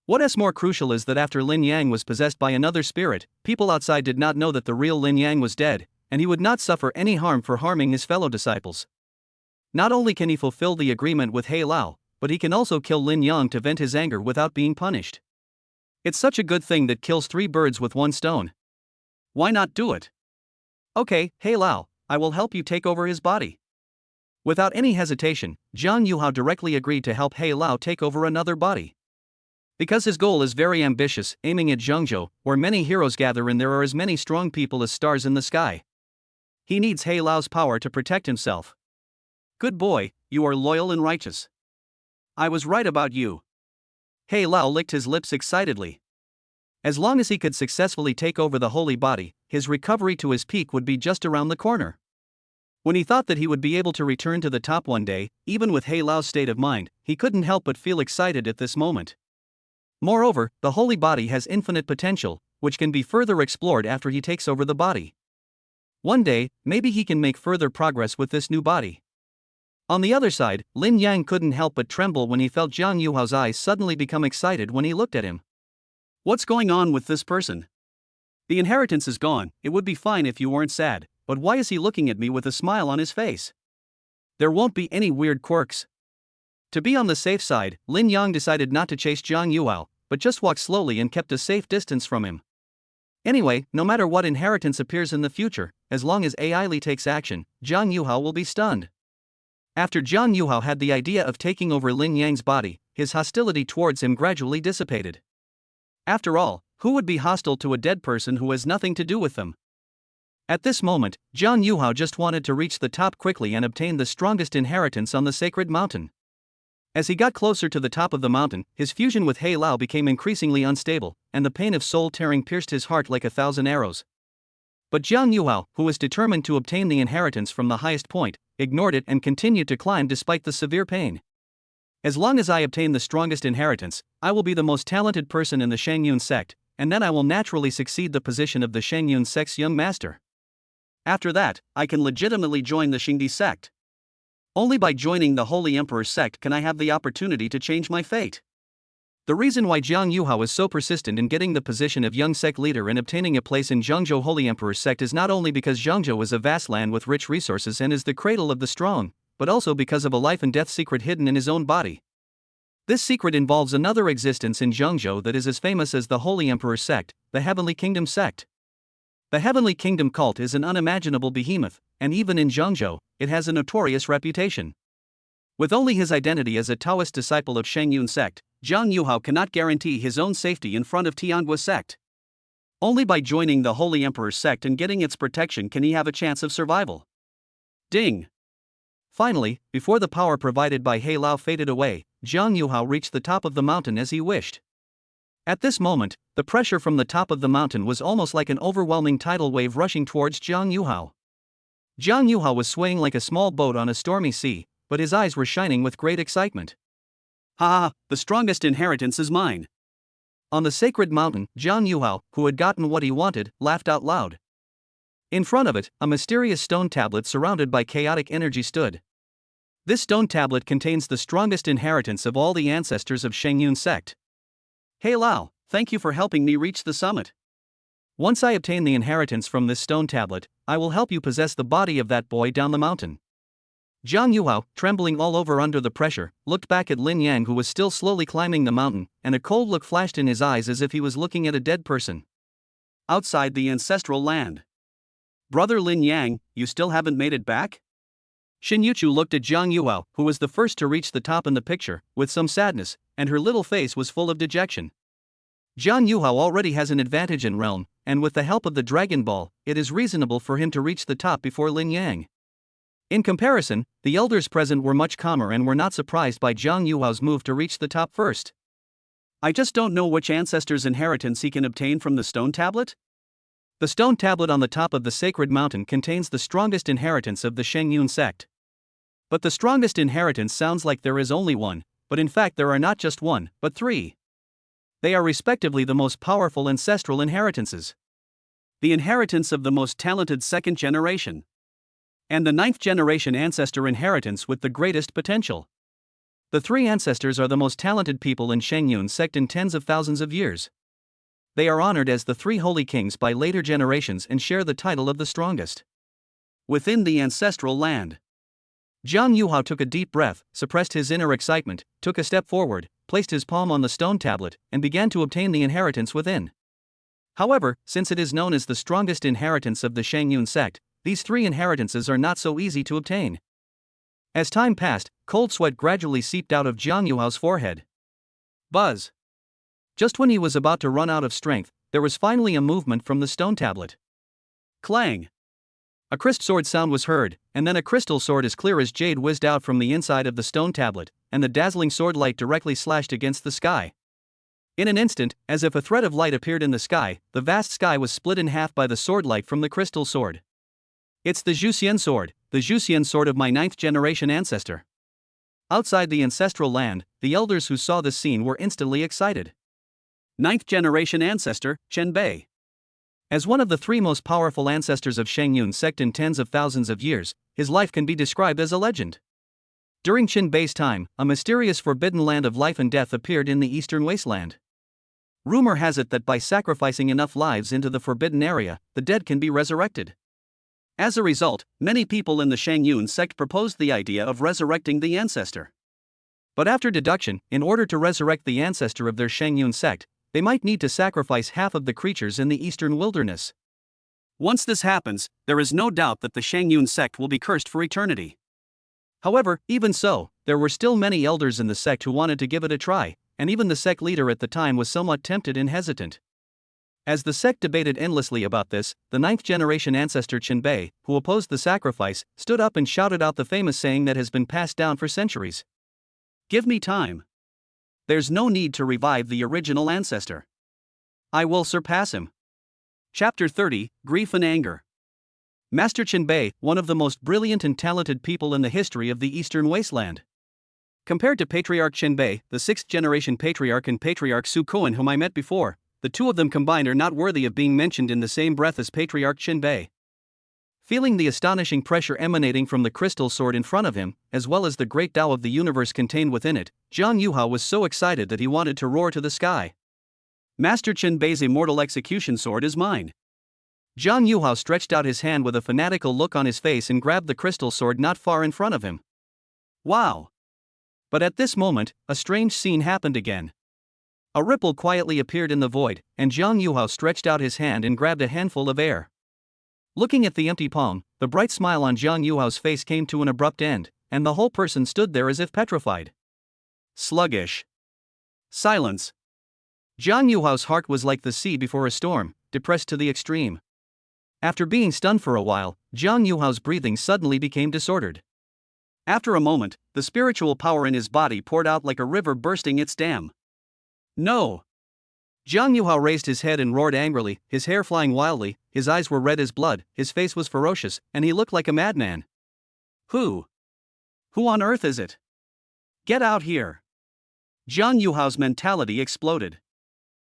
B: What is more crucial is that after Lin Yang was possessed by another spirit, people outside did not know that the real Lin Yang was dead,
A: and he would not suffer any harm for harming his fellow disciples. Not only can he fulfill the agreement with He Lao, but he can also kill Lin Yang to vent his anger without being punished. It's such a good thing that kills 3 birds with 1 stone. Why not do it? Okay, He Lao, I will help you take over his body. Without any hesitation, Zhang Yuhao directly agreed to help He Lao take over another body. Because his goal is very ambitious, aiming at Zhengzhou, where many heroes gather and there are as many strong people as stars in the sky. He needs He Lao's power to protect himself. Good boy, you are loyal and righteous. I was right about you. He Lao licked his lips excitedly. As long as he could successfully take over the holy body, his recovery to his peak would be just around the corner. When he thought that he would be able to return to the top one day, even with He Lao's state of mind, he couldn't help but feel excited at this moment. Moreover, the holy body has infinite potential, which can be further explored after he takes over the body. One day, maybe he can make further progress with this new body. On the other side, Lin Yang couldn't help but tremble when he felt Zhang Yuhao's eyes suddenly become excited when he looked at him. What's going on with this person? The inheritance is gone, it would be fine if you weren't sad, but why is he looking at me with a smile on his face? There won't be any weird quirks. To be on the safe side, Lin Yang decided not to chase Zhang Yuhao, but just walked slowly and kept a safe distance from him. Anyway, no matter what inheritance appears in the future, as long as AI Li takes action, Zhang Yuhao will be stunned. After Zhang Yuhao had the idea of taking over Lin Yang's body, his hostility towards him gradually dissipated. After all, who would be hostile to a dead person who has nothing to do with them? At this moment, Zhang Yuhao just wanted to reach the top quickly and obtain the strongest inheritance on the sacred mountain. As he got closer to the top of the mountain, his fusion with He Lao became increasingly unstable, and the pain of soul tearing pierced his heart like 1,000 arrows. But Zhang Yuhao, who was determined to obtain the inheritance from the highest point, ignored it and continued to climb despite the severe pain. As long as I obtain the strongest inheritance, I will be the most talented person in the Shangyun sect, and then I will naturally succeed the position of the Shangyun sect's young master. After that, I can legitimately join the Xingdi sect. Only by joining the Holy Emperor's sect can I have the opportunity to change my fate. The reason why Zhang Yuhao is so persistent in getting the position of young sect leader and obtaining a place in Zhengzhou Holy Emperor's sect is not only because Zhengzhou is a vast land with rich resources and is the cradle of the strong, but also because of a life and death secret hidden in his own body. This secret involves another existence in Zhengzhou that is as famous as the Holy Emperor's sect, the Heavenly Kingdom sect. The Heavenly Kingdom cult is an unimaginable behemoth, and even in Zhengzhou, it has a notorious reputation. With only his identity as a Taoist disciple of Shangyun sect, Zhang Yuhao cannot guarantee his own safety in front of Tianguo sect. Only by joining the Holy Emperor's sect and getting its protection can he have a chance of survival. Ding! Finally, before the power provided by He Lao faded away, Zhang Yuhao reached the top of the mountain as he wished. At this moment, the pressure from the top of the mountain was almost like an overwhelming tidal wave rushing towards Zhang Yuhao. Zhang Yuhao was swaying like a small boat on a stormy sea, but his eyes were shining with great excitement. Ha! The strongest inheritance is mine. On the sacred mountain, Zhang Yuhao, who had gotten what he wanted, laughed out loud. In front of it, a mysterious stone tablet surrounded by chaotic energy stood. This stone tablet contains the strongest inheritance of all the ancestors of Shangyun sect. He Lao, thank you for helping me reach the summit. Once I obtain the inheritance from this stone tablet, I will help you possess the body of that boy down the mountain. Zhang Yuhao, trembling all over under the pressure, looked back at Lin Yang, who was still slowly climbing the mountain, and a cold look flashed in his eyes as if he was looking at a dead person. Outside the ancestral land. Brother Lin Yang, you still haven't made it back? Xin Yuchu looked at Zhang Yuhao, who was the first to reach the top in the picture, with some sadness, and her little face was full of dejection. Zhang Yuhao already has an advantage in realm, and with the help of the Dragon Ball, it is reasonable for him to reach the top before Lin Yang. In comparison, the elders present were much calmer and were not surprised by Zhang Yuhao's move to reach the top first. I just don't know which ancestor's inheritance he can obtain from the stone tablet? The stone tablet on the top of the sacred mountain contains the strongest inheritance of the Shangyun sect. But the strongest inheritance sounds like there is only one, but in fact there are not just one, but three. They are respectively the most powerful ancestral inheritances. The inheritance of the most talented second generation. And the 9th generation ancestor inheritance with the greatest potential. The three ancestors are the most talented people in Shangyun sect in tens of thousands of years. They are honored as the three holy kings by later generations and share the title of the strongest.
B: Within the ancestral land.
A: Jiang Yuhao took a deep breath, suppressed his inner excitement, took a step forward, placed his palm on the stone tablet, and began to obtain the inheritance within. However, since it is known as the strongest inheritance of the Shangyun sect, these 3 inheritances are not so easy to obtain. As time passed, cold sweat gradually seeped out of Jiang Yuhao's forehead. Buzz! Just when he was about to run out of strength, there was finally a movement from the stone tablet.
B: Clang!
A: A crisp sword sound was heard, and then a crystal sword as clear as jade whizzed out from the inside of the stone tablet, and the dazzling sword light directly slashed against the sky. In an instant, as if a thread of light appeared in the sky, the vast sky was split in half by the sword light from the crystal sword. It's the Zhuxian sword, the Zhuxian sword of my 9th generation ancestor. Outside the ancestral land, the elders who saw this scene were instantly excited.
B: 9th generation ancestor, Chen Bei.
A: As one of the 3 most powerful ancestors of Shangyun sect in tens of thousands of years, his life can be described as a legend. During Qin Bei's time, a mysterious forbidden land of life and death appeared in the eastern wasteland. Rumor has it that by sacrificing enough lives into the forbidden area, the dead can be resurrected.
B: As a result, many people in the Shangyun sect proposed the idea of resurrecting the ancestor.
A: But after deduction, in order to resurrect the ancestor of their Shangyun sect, they might need to sacrifice half of the creatures in the eastern wilderness.
B: Once this happens, there is no doubt that the Shangyun sect will be cursed for eternity.
A: However, even so, there were still many elders in the sect who wanted to give it a try, and even the sect leader at the time was somewhat tempted and hesitant. As the sect debated endlessly about this, the 9th generation ancestor Chen Bei, who opposed the sacrifice, stood up and shouted out the famous saying that has been passed down for centuries.
B: Give me time. There's no need to revive the original ancestor. I will surpass him. Chapter 30, Grief and Anger.
A: Master Chen Bei, one of the most brilliant and talented people in the history of the Eastern Wasteland. Compared to Patriarch Chen Bei, the 6th generation patriarch and Patriarch Su Koan whom I met before, the 2 of them combined are not worthy of being mentioned in the same breath as Patriarch Chen Bei. Feeling the astonishing pressure emanating from the crystal sword in front of him, as well as the great Tao of the universe contained within it, Jiang Yuhao was so excited that he wanted to roar to the sky.
B: Master Chen Bei's immortal execution sword is mine.
A: Jiang Yuhao stretched out his hand with a fanatical look on his face and grabbed the crystal sword not far in front of him.
B: Wow!
A: But at this moment, a strange scene happened again. A ripple quietly appeared in the void, and Jiang Yuhao stretched out his hand and grabbed a handful of air. Looking at the empty palm, the bright smile on Jiang Yuhao's face came to an abrupt end, and the whole person stood there as if petrified.
B: Sluggish. Silence.
A: Jiang Yuhao's heart was like the sea before a storm, depressed to the extreme. After being stunned for a while, Jiang Yuhao's breathing suddenly became disordered.
B: After a moment, the spiritual power in his body poured out like a river bursting its dam. No!
A: Jiang Yuhao raised his head and roared angrily, his hair flying wildly, his eyes were red as blood, his face was ferocious, and he looked like a madman.
B: Who? Who on earth is it? Get out here! Jiang Yuhao's mentality exploded.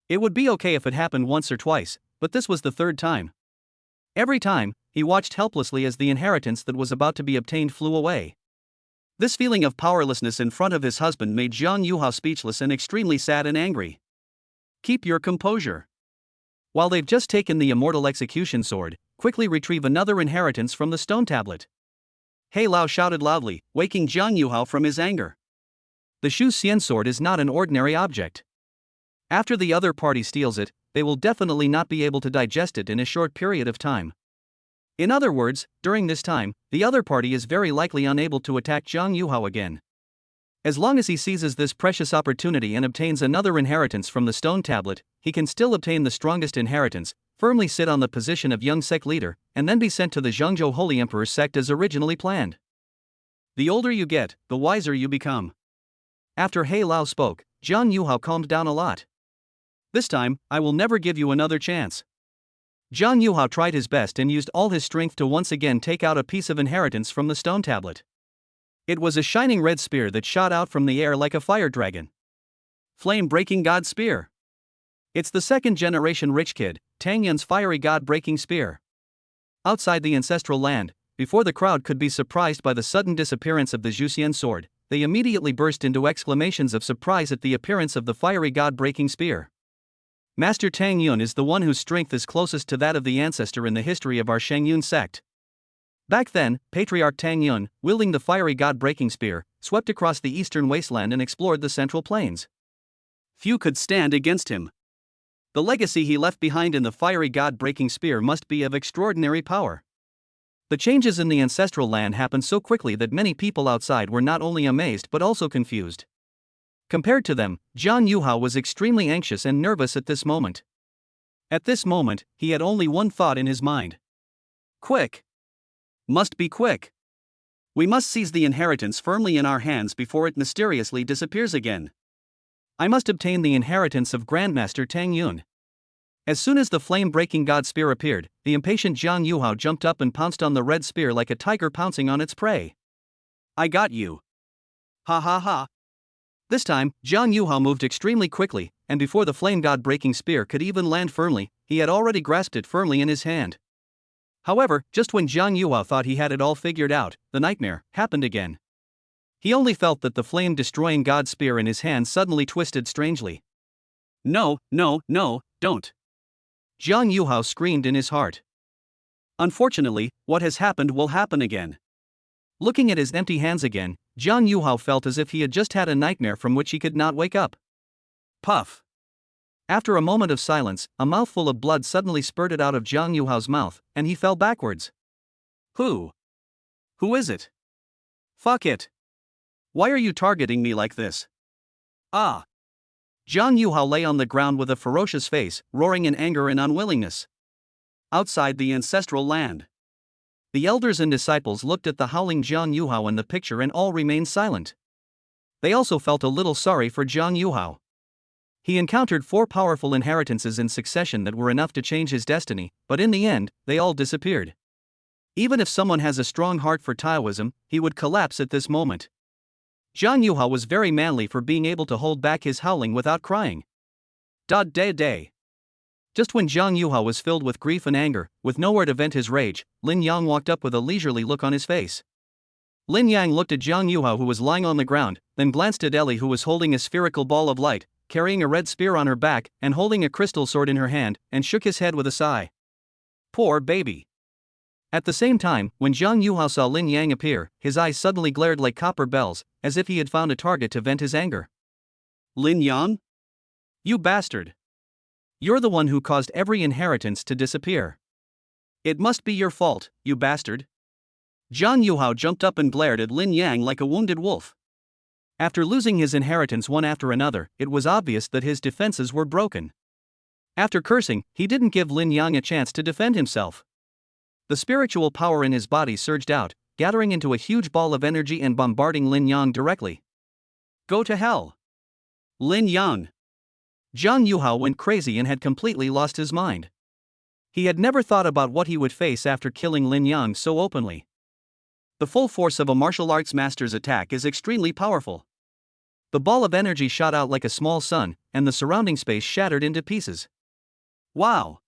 A: It would be okay if it happened once or twice, but this was the 3rd time. Every time, he watched helplessly as the inheritance that was about to be obtained flew away. This feeling of powerlessness in front of his husband made Jiang Yuhao speechless and extremely sad and angry.
B: Keep your composure.
A: While they've just taken the immortal execution sword, quickly retrieve another inheritance from the stone tablet.
B: He Lao shouted loudly, waking Jiang Yuhao from his anger.
A: The Shu Xian sword is not an ordinary object. After the other party steals it, they will definitely not be able to digest it in a short period of time. In other words, during this time, the other party is very likely unable to attack Jiang Yuhao again. As long as he seizes this precious opportunity and obtains another inheritance from the stone tablet, he can still obtain the strongest inheritance, firmly sit on the position of young sect leader, and then be sent to the Zhengzhou Holy Emperor's sect as originally planned. The older you get, the wiser you become. After He Lao spoke, Jiang Yuhao calmed down a lot. This time, I will never give you another chance. Jiang Yuhao tried his best and used all his strength to once again take out a piece of inheritance from the stone tablet. It was a shining red spear that shot out from the air like a fire dragon.
B: Flame-breaking god spear.
A: It's the 2nd generation rich kid, Tang Yun's fiery god-breaking spear. Outside the ancestral land, before the crowd could be surprised by the sudden disappearance of the Zhuxian sword, they immediately burst into exclamations of surprise at the appearance of the fiery god-breaking spear. Master Tang Yun is the one whose strength is closest to that of the ancestor in the history of our Shangyun sect. Back then, Patriarch Tang Yun, wielding the fiery god-breaking spear, swept across the eastern wasteland and explored the central plains.
B: Few could stand against him. The legacy he left behind in the fiery god-breaking spear must be of extraordinary power.
A: The changes in the ancestral land happened so quickly that many people outside were not only amazed but also confused. Compared to them, Zhang Yuhao was extremely anxious and nervous at this moment. At this moment, he had only one thought in his mind.
B: Quick! Must be quick! We must seize the inheritance firmly in our hands before it mysteriously disappears again.
A: I must obtain the inheritance of Grandmaster Tang Yun. As soon as the flame-breaking god spear appeared, the impatient Zhang Yuhao jumped up and pounced on the red spear like a tiger pouncing on its prey.
B: I got you! Ha ha ha!
A: This time, Zhang Yuhao moved extremely quickly, and before the flame god-breaking spear could even land firmly, he had already grasped it firmly in his hand. However, just when Zhang Yuhao thought he had it all figured out, the nightmare happened again. He only felt that the flame-destroying god spear in his hand suddenly twisted strangely.
B: No, no, no, don't!
A: Zhang Yuhao screamed in his heart.
B: Unfortunately, what has happened will happen again.
A: Looking at his empty hands again, Zhang Yuhao felt as if he had just had a nightmare from which he could not wake up.
B: Puff!
A: After a moment of silence, a mouthful of blood suddenly spurted out of Zhang Yuhao's mouth, and he fell backwards.
B: Who? Who is it? Fuck it! Why are you targeting me like this? Ah!
A: Zhang Yuhao lay on the ground with a ferocious face, roaring in anger and unwillingness.
B: Outside the ancestral land.
A: The elders and disciples looked at the howling Zhang Yuhao in the picture and all remained silent. They also felt a little sorry for Zhang Yuhao. He encountered 4 powerful inheritances in succession that were enough to change his destiny, but in the end, they all disappeared. Even if someone has a strong heart for Taoism, he would collapse at this moment. Zhang Yuhao was very manly for being able to hold back his howling without crying.
B: Day.
A: Just when Zhang Yuhao was filled with grief and anger, with nowhere to vent his rage, Lin Yang walked up with a leisurely look on his face. Lin Yang looked at Zhang Yuhao, who was lying on the ground, then glanced at Ellie, who was holding a spherical ball of light, carrying a red spear on her back and holding a crystal sword in her hand, and shook his head with a sigh.
B: Poor baby.
A: At the same time, when Zhang Yuhao saw Lin Yang appear, his eyes suddenly glared like copper bells, as if he had found a target to vent his anger.
B: Lin Yang?
A: You bastard! You're the one who caused every inheritance to disappear.
B: It must be your fault, you bastard. Zhang Yuhao jumped up and glared at Lin Yang like a wounded wolf.
A: After losing his inheritance one after another, it was obvious that his defenses were broken. After cursing, he didn't give Lin Yang a chance to defend himself. The spiritual power in his body surged out, gathering into a huge ball of energy and bombarding Lin Yang directly.
B: Go to hell! Lin Yang!
A: Zhang Yuhao went crazy and had completely lost his mind. He had never thought about what he would face after killing Lin Yang so openly. The full force of a martial arts master's attack is extremely powerful. The ball of energy shot out like a small sun, and the surrounding space shattered into pieces.
B: Wow!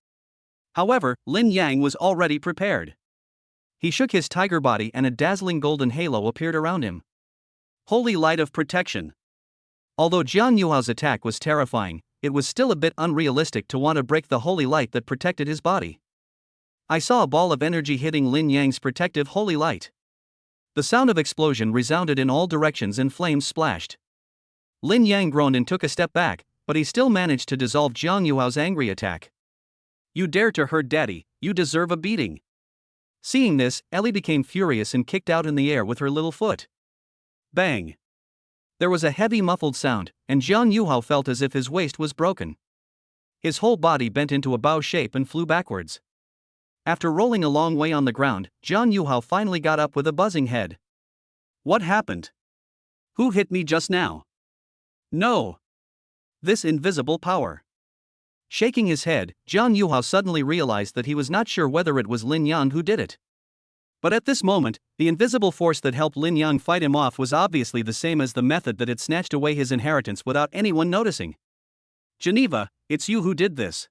B: However, Lin Yang was already prepared.
A: He shook his tiger body and a dazzling golden halo appeared around him.
B: Holy light of protection!
A: Although Zhang Yuhao's attack was terrifying, it was still a bit unrealistic to want to break the holy light that protected his body. I saw a ball of energy hitting Lin Yang's protective holy light. The sound of explosion resounded in all directions and flames splashed. Lin Yang groaned and took a step back, but he still managed to dissolve Zhang Yuhao's angry attack.
B: You dare to hurt Daddy, you deserve a beating.
A: Seeing this, Ellie became furious and kicked out in the air with her little foot.
B: Bang!
A: There was a heavy muffled sound, and Zhang Yuhao felt as if his waist was broken. His whole body bent into a bow shape and flew backwards. After rolling a long way on the ground, Zhang Yuhao finally got up with a buzzing head.
B: What happened? Who hit me just now? No! This invisible power.
A: Shaking his head, Zhang Yuhao suddenly realized that he was not sure whether it was Lin Yang who did it. But at this moment, the invisible force that helped Lin Yang fight him off was obviously the same as the method that had snatched away his inheritance without anyone noticing.
B: Geneva, it's you who did this.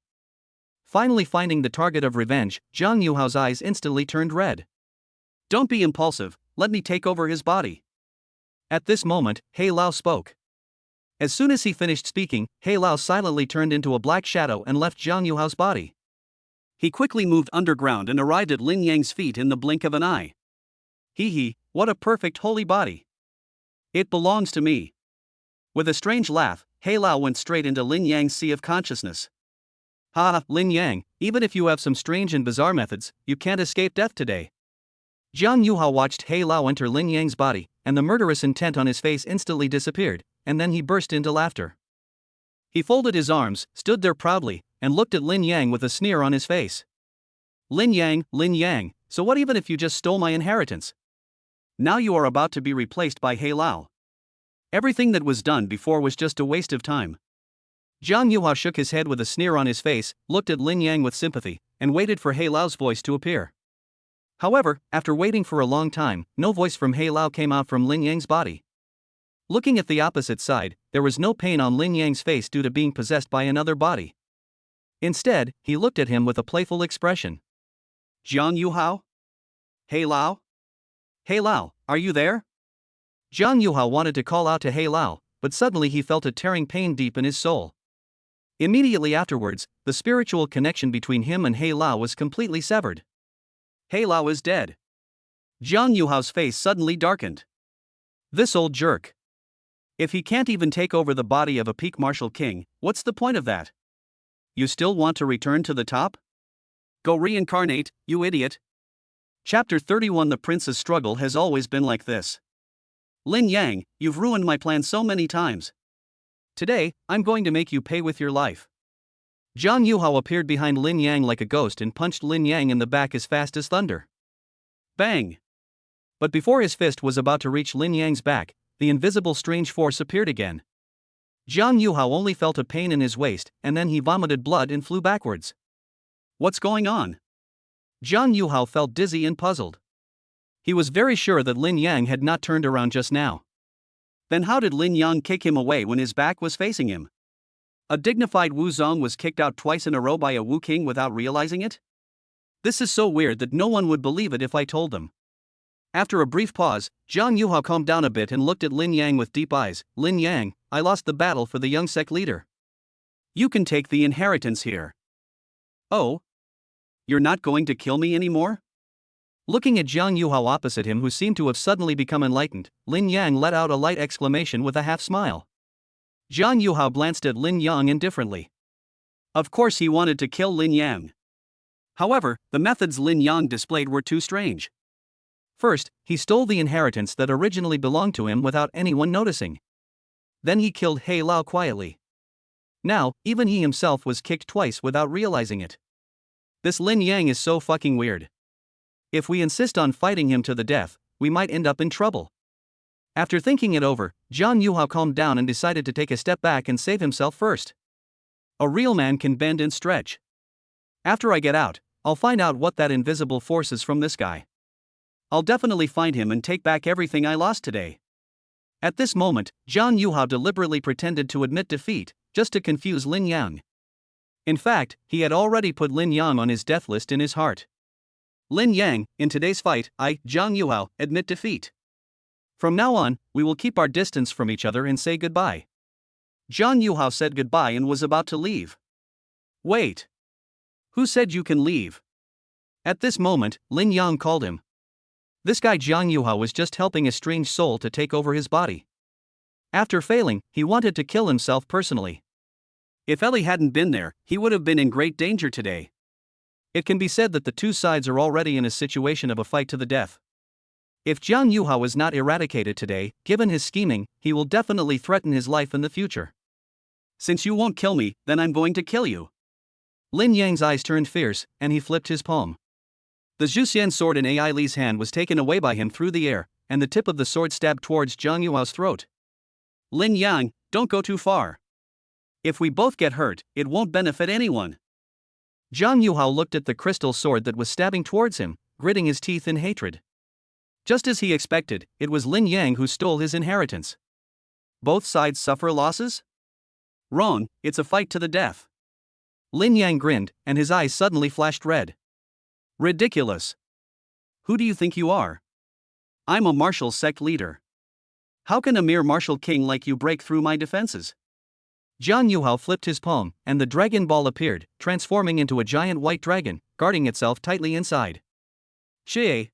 A: Finally finding the target of revenge, Zhang Yuhao's eyes instantly turned red.
B: Don't be impulsive, let me take over his body.
A: At this moment, He Lao spoke. As soon as he finished speaking, He Lao silently turned into a black shadow and left Zhang Yuhao's body.
B: He quickly moved underground and arrived at Lin Yang's feet in the blink of an eye. Hee hee, what a perfect holy body. It belongs to me. With a strange laugh, He Lao went straight into Lin Yang's sea of consciousness. Ha, Lin Yang, even if you have some strange and bizarre methods, you can't escape death today. Jiang Yuhao watched He Lao enter Lin Yang's body, and the murderous intent on his face instantly disappeared, and then he burst into laughter. He folded his arms, stood there proudly, and looked at Lin Yang with a sneer on his face. Lin Yang, so what even if you just stole my inheritance? Now you are about to be replaced by He Lao. Everything that was done before was just a waste of time. Jiang Yuhao shook his head with a sneer on his face, looked at Lin Yang with sympathy, and waited for He Lao's voice to appear. However, after waiting for a long time, no voice from He Lao came out from Lin Yang's body. Looking at the opposite side, there was no pain on Lin Yang's face due to being possessed by another body. Instead, he looked at him with a playful expression. Jiang Yuhao? He Lao? He Lao, are you there? Jiang Yuhao wanted to call out to He Lao, but suddenly he felt a tearing pain deep in his soul. Immediately afterwards, the spiritual connection between him and He Lao was completely severed. He Lao is dead. Jiang Yuhao's face suddenly darkened. This old jerk. If he can't even take over the body of a peak martial king, what's the point of that? You still want to return to the top? Go reincarnate, you idiot. Chapter 31. The prince's struggle has always been like this. Lin Yang, you've ruined my plan so many times. Today, I'm going to make you pay with your life. Jiang Yuhao appeared behind Lin Yang like a ghost and punched Lin Yang in the back as fast as thunder. Bang! But before his fist was about to reach Lin Yang's back, the invisible strange force appeared again. Jiang Yuhao only felt a pain in his waist, and then he vomited blood and flew backwards. What's going on? Jiang Yuhao felt dizzy and puzzled. He was very sure that Lin Yang had not turned around just now. Then how did Lin Yang kick him away when his back was facing him? A dignified Wu Zong was kicked out twice in a row by a Wu King without realizing it? This is so weird that no one would believe it if I told them. After a brief pause, Jiang Yuhao calmed down a bit and looked at Lin Yang with deep eyes. Lin Yang, I lost the battle for the young sect leader. You can take the inheritance here. Oh? You're not going to kill me anymore? Looking at Jiang Yuhao opposite him, who seemed to have suddenly become enlightened, Lin Yang let out a light exclamation with a half-smile. Jiang Yuhao glanced at Lin Yang indifferently. Of course he wanted to kill Lin Yang. However, the methods Lin Yang displayed were too strange. First, he stole the inheritance that originally belonged to him without anyone noticing. Then he killed He Lao quietly. Now, even he himself was kicked twice without realizing it. This Lin Yang is so fucking weird. If we insist on fighting him to the death, we might end up in trouble. After thinking it over, Jiang Yuhao calmed down and decided to take a step back and save himself first. A real man can bend and stretch. After I get out, I'll find out what that invisible force is from this guy. I'll definitely find him and take back everything I lost today. At this moment, Jiang Yuhao deliberately pretended to admit defeat, just to confuse Lin Yang. In fact, he had already put Lin Yang on his death list in his heart. Lin Yang, in today's fight, I, Jiang Yuhao, admit defeat. From now on, we will keep our distance from each other and say goodbye. Jiang Yuhao said goodbye and was about to leave. Wait. Who said you can leave? At this moment, Lin Yang called him. This guy Jiang Yuhao was just helping a strange soul to take over his body. After failing, he wanted to kill himself personally. If Ellie hadn't been there, he would have been in great danger today. It can be said that the two sides are already in a situation of a fight to the death. If Jiang Yuhao is not eradicated today, given his scheming, he will definitely threaten his life in the future. Since you won't kill me, then I'm going to kill you. Lin Yang's eyes turned fierce, and he flipped his palm. The Zhuxian sword in Ai Li's hand was taken away by him through the air, and the tip of the sword stabbed towards Jiang Yuhao's throat. Lin Yang, don't go too far. If we both get hurt, it won't benefit anyone. Jiang Yuhao looked at the crystal sword that was stabbing towards him, gritting his teeth in hatred. Just as he expected, it was Lin Yang who stole his inheritance. Both sides suffer losses? Wrong, it's a fight to the death. Lin Yang grinned, and his eyes suddenly flashed red. Ridiculous. Who do you think you are? I'm a martial sect leader. How can a mere martial king like you break through my defenses? Jiang Yuhao flipped his palm, and the dragon ball appeared, transforming into a giant white dragon, guarding itself tightly inside. Shie.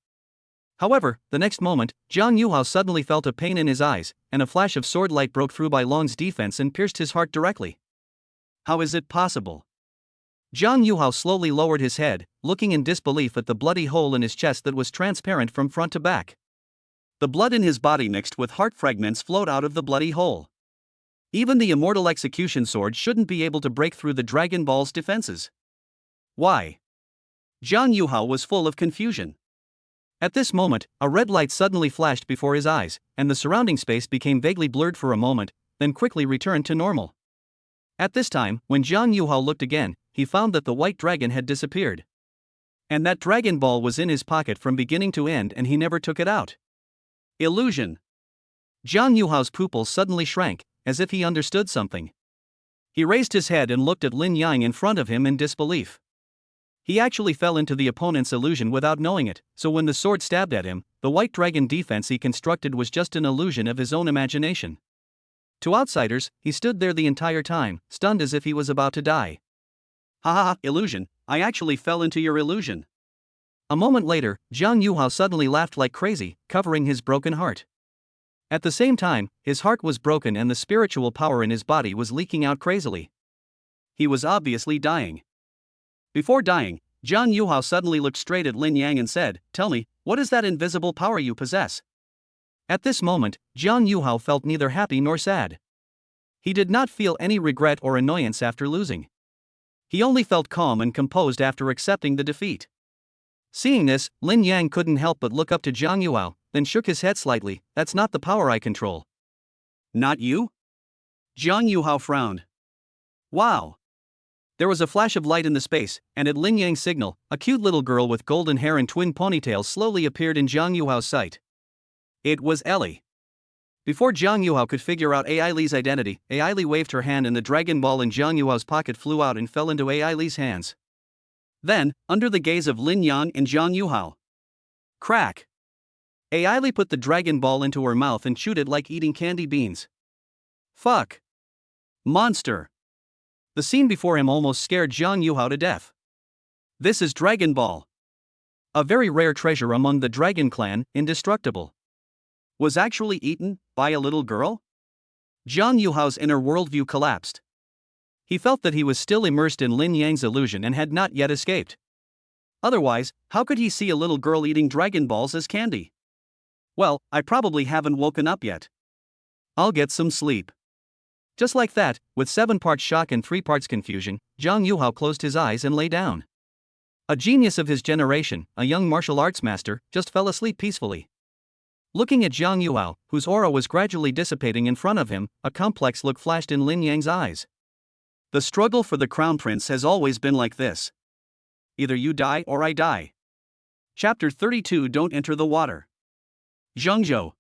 A: However, the next moment, Jiang Yuhao suddenly felt a pain in his eyes, and a flash of sword light broke through Bai Long's defense and pierced his heart directly. How is it possible? Jiang Yuhao slowly lowered his head, looking in disbelief at the bloody hole in his chest that was transparent from front to back. The blood in his body mixed with heart fragments flowed out of the bloody hole. Even the immortal execution sword shouldn't be able to break through the Dragon Ball's defenses. Why? Jiang Yuhao was full of confusion. At this moment, a red light suddenly flashed before his eyes, and the surrounding space became vaguely blurred for a moment, then quickly returned to normal. At this time, when Jiang Yuhao looked again, he found that the white dragon had disappeared. And that Dragon Ball was in his pocket from beginning to end and he never took it out. Illusion. Jiang Yuhao's pupils suddenly shrank, as if he understood something. He raised his head and looked at Lin Yang in front of him in disbelief. He actually fell into the opponent's illusion without knowing it, so when the sword stabbed at him, the white dragon defense he constructed was just an illusion of his own imagination. To outsiders, he stood there the entire time, stunned as if he was about to die. Ha ha ha, illusion, I actually fell into your illusion. A moment later, Jiang Yuhao suddenly laughed like crazy, covering his broken heart. At the same time, his heart was broken and the spiritual power in his body was leaking out crazily. He was obviously dying. Before dying, Jiang Yuhao suddenly looked straight at Lin Yang and said, "Tell me, what is that invisible power you possess?" At this moment, Jiang Yuhao felt neither happy nor sad. He did not feel any regret or annoyance after losing. He only felt calm and composed after accepting the defeat. Seeing this, Lin Yang couldn't help but look up to Jiang Yuhao, then shook his head slightly. "That's not the power I control." "Not you?" Jiang Yuhao frowned. "Wow." There was a flash of light in the space, and at Lin Yang's signal, a cute little girl with golden hair and twin ponytails slowly appeared in Jiang Yuhao's sight. It was Ellie. Before Jiang Yuhao could figure out Ai Li's identity, Ai Li waved her hand and the Dragon Ball in Jiang Yuhao's pocket flew out and fell into Ai Li's hands. Then, under the gaze of Lin Yang and Jiang Yuhao, crack! Ai Li put the Dragon Ball into her mouth and chewed it like eating candy beans. Fuck! Monster! The scene before him almost scared Jiang Yuhao to death. This is Dragon Ball. A very rare treasure among the Dragon Clan, indestructible. Was actually eaten by a little girl? Jiang Yuhao's inner worldview collapsed. He felt that he was still immersed in Lin Yang's illusion and had not yet escaped. Otherwise, how could he see a little girl eating Dragon Balls as candy? Well, I probably haven't woken up yet. I'll get some sleep. Just like that, with 7 parts shock and 3 parts confusion, Jiang Yuhao closed his eyes and lay down. A genius of his generation, a young martial arts master, just fell asleep peacefully. Looking at Jiang Yuhao, whose aura was gradually dissipating in front of him, a complex look flashed in Lin Yang's eyes. The struggle for the crown prince has always been like this. Either you die or I die. Chapter 32. Don't enter the water. Zhengzhou.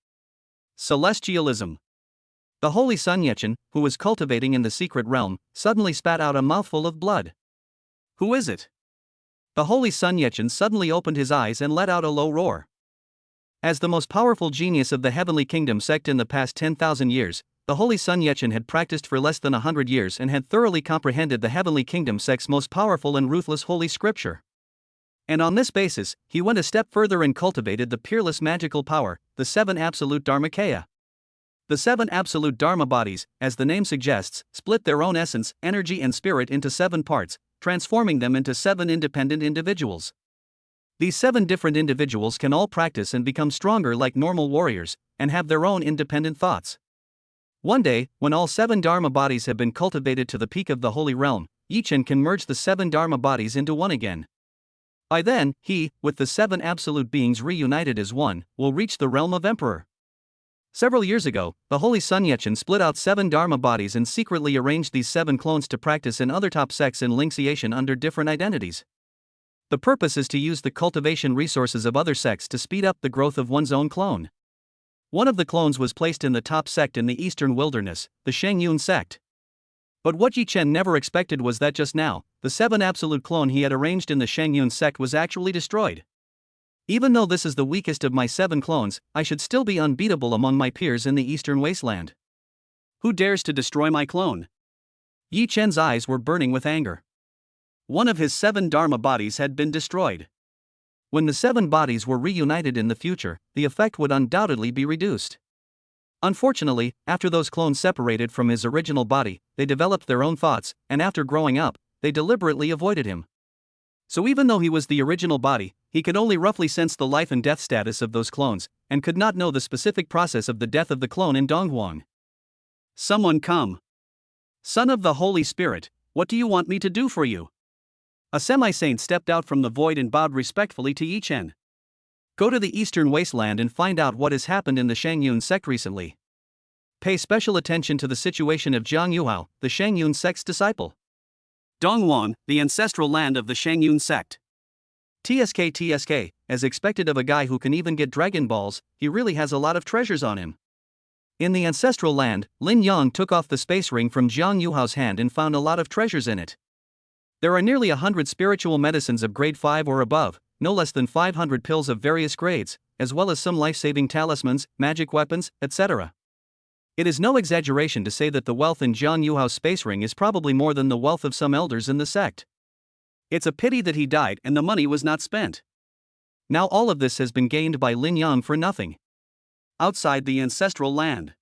A: Celestialism. The holy Sun Yechun, who was cultivating in the secret realm, suddenly spat out a mouthful of blood. Who is it? The holy Sun Yechun suddenly opened his eyes and let out a low roar. As the most powerful genius of the Heavenly Kingdom sect in the past 10,000 years, the holy Sun Yechun had practiced for less than 100 years and had thoroughly comprehended the Heavenly Kingdom sect's most powerful and ruthless holy scripture. And on this basis, he went a step further and cultivated the peerless magical power, the 7 absolute Dharmakaya. The 7 absolute Dharma bodies, as the name suggests, split their own essence, energy and spirit into 7 parts, transforming them into 7 independent individuals. These 7 different individuals can all practice and become stronger like normal warriors, and have their own independent thoughts. One day, when all 7 Dharma bodies have been cultivated to the peak of the holy realm, Yichen can merge the 7 Dharma bodies into one again. By then, he, with the 7 absolute beings reunited as one, will reach the realm of Emperor. Several years ago, the holy Sun Yechun split out 7 Dharma bodies and secretly arranged these 7 clones to practice in other top sects in Lingxiation under different identities. The purpose is to use the cultivation resources of other sects to speed up the growth of one's own clone. One of the clones was placed in the top sect in the eastern wilderness, the Shengyun sect. But what Yichen never expected was that just now, the 7 absolute clone he had arranged in the Shengyun sect was actually destroyed. Even though this is the weakest of my 7 clones, I should still be unbeatable among my peers in the eastern wasteland. Who dares to destroy my clone? Yi Chen's eyes were burning with anger. One of his 7 Dharma bodies had been destroyed. When the 7 bodies were reunited in the future, the effect would undoubtedly be reduced. Unfortunately, after those clones separated from his original body, they developed their own thoughts, and after growing up, they deliberately avoided him. So even though he was the original body, he could only roughly sense the life and death status of those clones, and could not know the specific process of the death of the clone in Donghuang.
B: Someone come. Son of the Holy Spirit, what do you want me to do for you? A semi-saint stepped out from the void and bowed respectfully to Yi Chen.
A: Go to the eastern wasteland and find out what has happened in the Shangyun sect recently. Pay special attention to the situation of Jiang Yuhao, the Shangyun sect's disciple.
B: Donghuang, the ancestral land of the Shangyun sect.
A: TSK, as expected of a guy who can even get Dragon Balls, he really has a lot of treasures on him. In the ancestral land, Lin Yang took off the space ring from Jiang Yuhao's hand and found a lot of treasures in it. There are nearly 100 spiritual medicines of grade 5 or above, no less than 500 pills of various grades, as well as some life-saving talismans, magic weapons, etc. It is no exaggeration to say that the wealth in Jiang Yuhao's space ring is probably more than the wealth of some elders in the sect.
B: It's a pity that he died and the money was not spent.
A: Now all of this has been gained by Lin Yang for nothing.
B: Outside the ancestral land,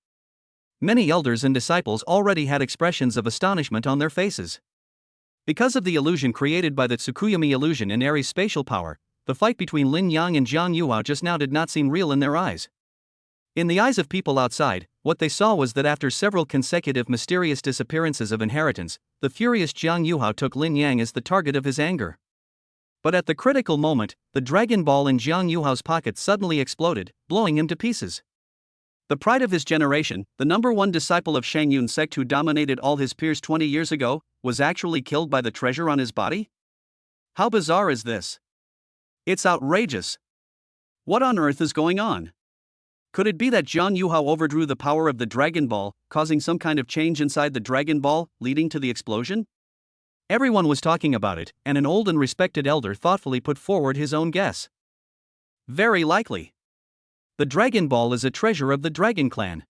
A: many elders and disciples already had expressions of astonishment on their faces. Because of the illusion created by the Tsukuyomi illusion and Aries' spatial power, the fight between Lin Yang and Jiang Yuhao just now did not seem real in their eyes. In the eyes of people outside, what they saw was that after several consecutive mysterious disappearances of inheritance, the furious Jiang Yuhao took Lin Yang as the target of his anger. But at the critical moment, the Dragon Ball in Jiang Yuhao's pocket suddenly exploded, blowing him to pieces.
B: The pride of his generation, the #1 disciple of Shangyun sect who dominated all his peers 20 years ago, was actually killed by the treasure on his body? How bizarre is this? It's outrageous. What on earth is going on? Could it be that Jiang Yuhao overdrew the power of the Dragon Ball, causing some kind of change inside the Dragon Ball, leading to the explosion?
A: Everyone was talking about it, and an old and respected elder thoughtfully put forward his own guess.
B: Very likely.
A: The Dragon Ball is a treasure of the Dragon Clan.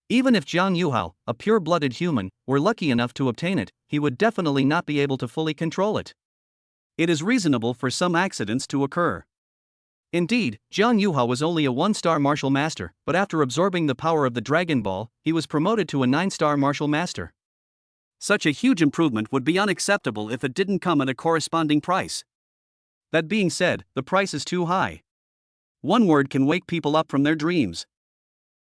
A: Even if Jiang Yuhao, a pure-blooded human, were lucky enough to obtain it, he would definitely not be able to fully control it.
B: It is reasonable for some accidents to occur.
A: Indeed, Jiang Yuhao was only a 1-star martial master, but after absorbing the power of the Dragon Ball, he was promoted to a 9-star martial master.
B: Such a huge improvement would be unacceptable if it didn't come at a corresponding price. That being said, the price is too high. One word can wake people up from their dreams.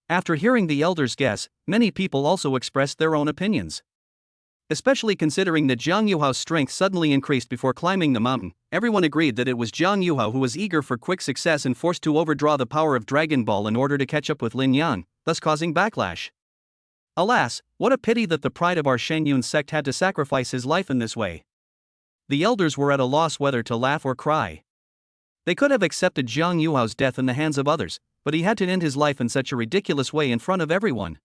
A: After hearing the elder's guess, many people also expressed their own opinions. Especially considering that Jiang Yuhao's strength suddenly increased before climbing the mountain, everyone agreed that it was Jiang Yuhao who was eager for quick success and forced to overdraw the power of Dragon Ball in order to catch up with Lin Yang, thus causing backlash. Alas, what a pity that the pride of our Shangyun sect had to sacrifice his life in this way. The elders were at a loss whether to laugh or cry. They could have accepted Jiang Yuhao's death in the hands of others, but he had to end his life in such a ridiculous way in front of everyone.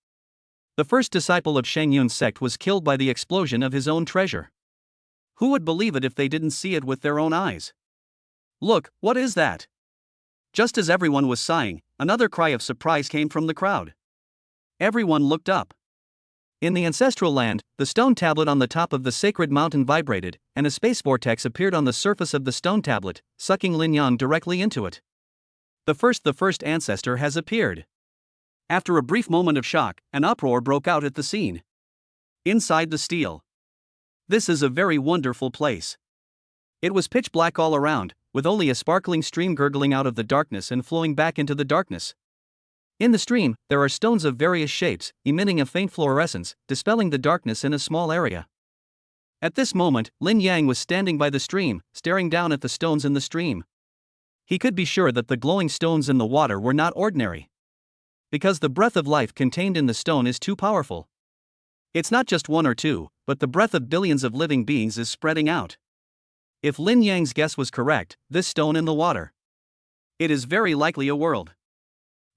A: The first disciple of Shangyun's sect was killed by the explosion of his own treasure. Who would believe it if they didn't see it with their own eyes? Look, what is that? Just as everyone was sighing, another cry of surprise came from the crowd. Everyone looked up. In the ancestral land, the stone tablet on the top of the sacred mountain vibrated, and a space vortex appeared on the surface of the stone tablet, sucking Lin Yang directly into it. The first ancestor has appeared. After a brief moment of shock, an uproar broke out at the scene. Inside the stele. This is a very wonderful place. It was pitch black all around, with only a sparkling stream gurgling out of the darkness and flowing back into the darkness. In the stream, there are stones of various shapes, emitting a faint fluorescence, dispelling the darkness in a small area. At this moment, Lin Yang was standing by the stream, staring down at the stones in the stream. He could be sure that the glowing stones in the water were not ordinary. Because the breath of life contained in the stone is too powerful. It's not just one or two, but the breath of billions of living beings is spreading out. If Lin Yang's guess was correct, this stone in the water. It is very likely a world.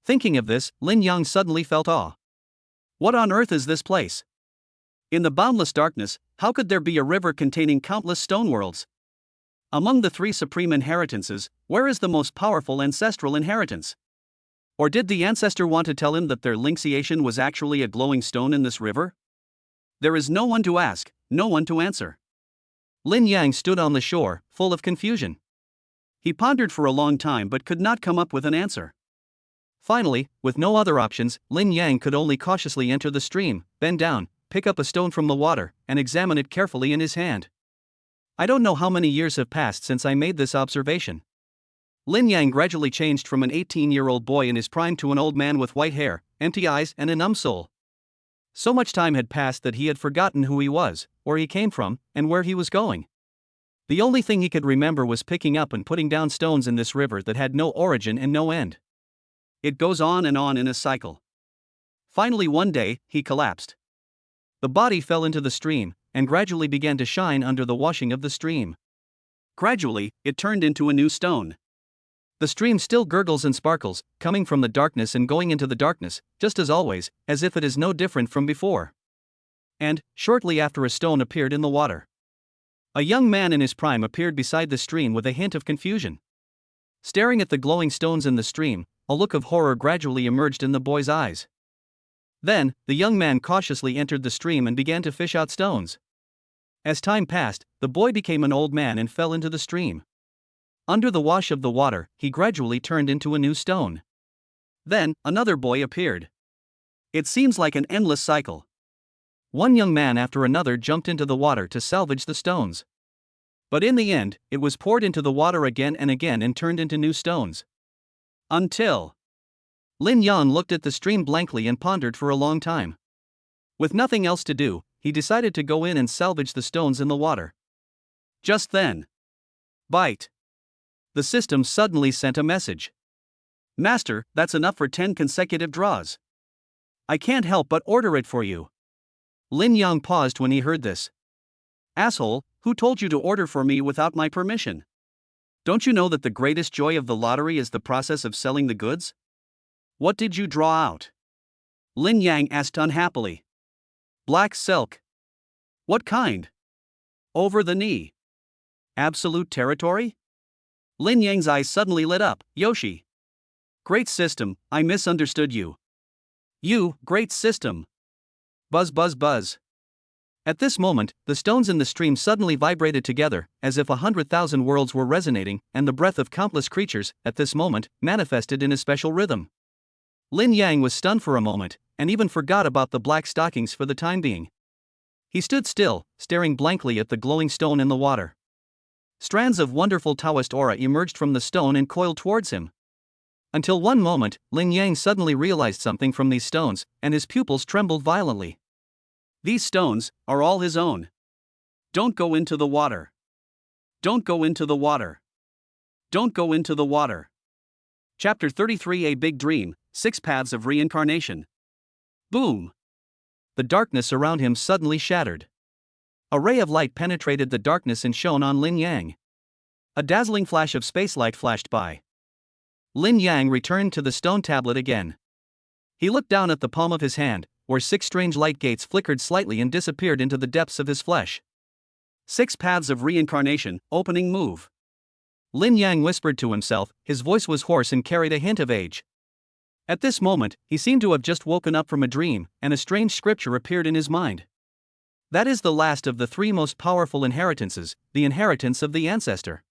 A: Thinking of this, Lin Yang suddenly felt awe. What on earth is this place? In the boundless darkness, how could there be a river containing countless stone worlds? Among the 3 supreme inheritances, where is the most powerful ancestral inheritance? Or did the ancestor want to tell him that their linkciation was actually a glowing stone in this river? There is no one to ask, no one to answer. Lin Yang stood on the shore, full of confusion.
B: He pondered for a long time but could not come up with an answer.
A: Finally, with no other options, Lin Yang could only cautiously enter the stream, bend down, pick up a stone from the water, and examine it carefully in his hand. I don't know how many years have passed since I made this observation. Lin Yang gradually changed from an 18-year-old boy in his prime to an old man with white hair, empty eyes, and a numb soul. So much time had passed that he had forgotten who he was, where he came from, and where he was going. The only thing he could remember was picking up and putting down stones in this river that had no origin and no end.
B: It goes on in a cycle. Finally one day, he collapsed.
A: The body fell into the stream, and gradually began to shine under the washing of the stream.
B: Gradually, it turned into a new stone.
A: The stream still gurgles and sparkles, coming from the darkness and going into the darkness, just as always, as if it is no different from before. And, shortly after, a stone appeared in the water. A young man in his prime appeared beside the stream with a hint of confusion. Staring at the glowing stones in the stream, a look of horror gradually emerged in the boy's eyes. Then, the young man cautiously entered the stream and began to fish out stones. As time passed, the boy became an old man and fell into the stream. Under the wash of the water, he gradually turned into a new stone. Then, another boy appeared.
B: It seems like an endless cycle.
A: One young man after another jumped into the water to salvage the stones. But in the end, it was poured into the water again and again and turned into new stones.
B: Until
A: Lin Yang looked at the stream blankly and pondered for a long time. With nothing else to do, he decided to go in and salvage the stones in the water.
B: Just then,
A: bite! The system suddenly sent a message.
B: Master, that's enough for 10 consecutive draws. I can't help but order it for you.
A: Lin Yang paused when he heard this.
B: Asshole, who told you to order for me without my permission? Don't you know that the greatest joy of the lottery is the process of selling the goods? What did you draw out? Lin Yang asked unhappily.
A: Black silk.
B: What kind? Over the knee. Absolute territory? Lin Yang's eyes suddenly lit up. Yoshi. Great system, I misunderstood you. You, great system.
A: Buzz buzz buzz. At this moment, the stones in the stream suddenly vibrated together, as if 100,000 worlds were resonating, and the breath of countless creatures, at this moment, manifested in a special rhythm. Lin Yang was stunned for a moment, and even forgot about the black stockings for the time being. He stood still, staring blankly at the glowing stone in the water. Strands of wonderful Taoist aura emerged from the stone and coiled towards him. Until one moment, Lin Yang suddenly realized something from these stones, and his pupils trembled violently.
B: These stones are all his own. Don't go into the water. Don't go into the water. Don't go into the water. Chapter 33: A Big Dream, 6 Paths of Reincarnation. Boom!
A: The darkness around him suddenly shattered. A ray of light penetrated the darkness and shone on Lin Yang. A dazzling flash of spacelight flashed by. Lin Yang returned to the stone tablet again. He looked down at the palm of his hand, where 6 strange light gates flickered slightly and disappeared into the depths of his flesh.
B: 6 Paths of Reincarnation, opening move.
A: Lin Yang whispered to himself, his voice was hoarse and carried a hint of age. At this moment, he seemed to have just woken up from a dream, and a strange scripture appeared in his mind. That is the last of the 3 most powerful inheritances, the inheritance of the ancestor.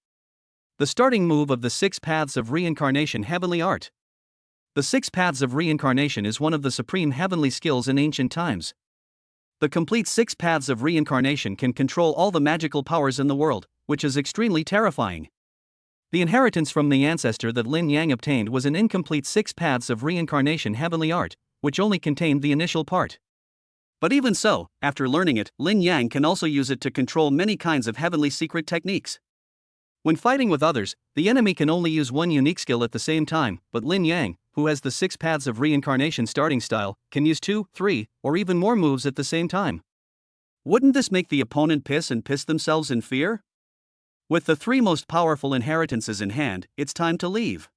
A: The starting move of the 6 Paths of Reincarnation heavenly art. The 6 Paths of Reincarnation is one of the supreme heavenly skills in ancient times. The complete 6 Paths of Reincarnation can control all the magical powers in the world, which is extremely terrifying. The inheritance from the ancestor that Lin Yang obtained was an incomplete 6 Paths of Reincarnation heavenly art, which only contained the initial part. But even so, after learning it, Lin Yang can also use it to control many kinds of heavenly secret techniques. When fighting with others, the enemy can only use one unique skill at the same time, but Lin Yang, who has the 6 Paths of Reincarnation starting style, can use 2, 3, or even more moves at the same time. Wouldn't this make the opponent piss themselves in fear? With the 3 most powerful inheritances in hand, it's time to leave.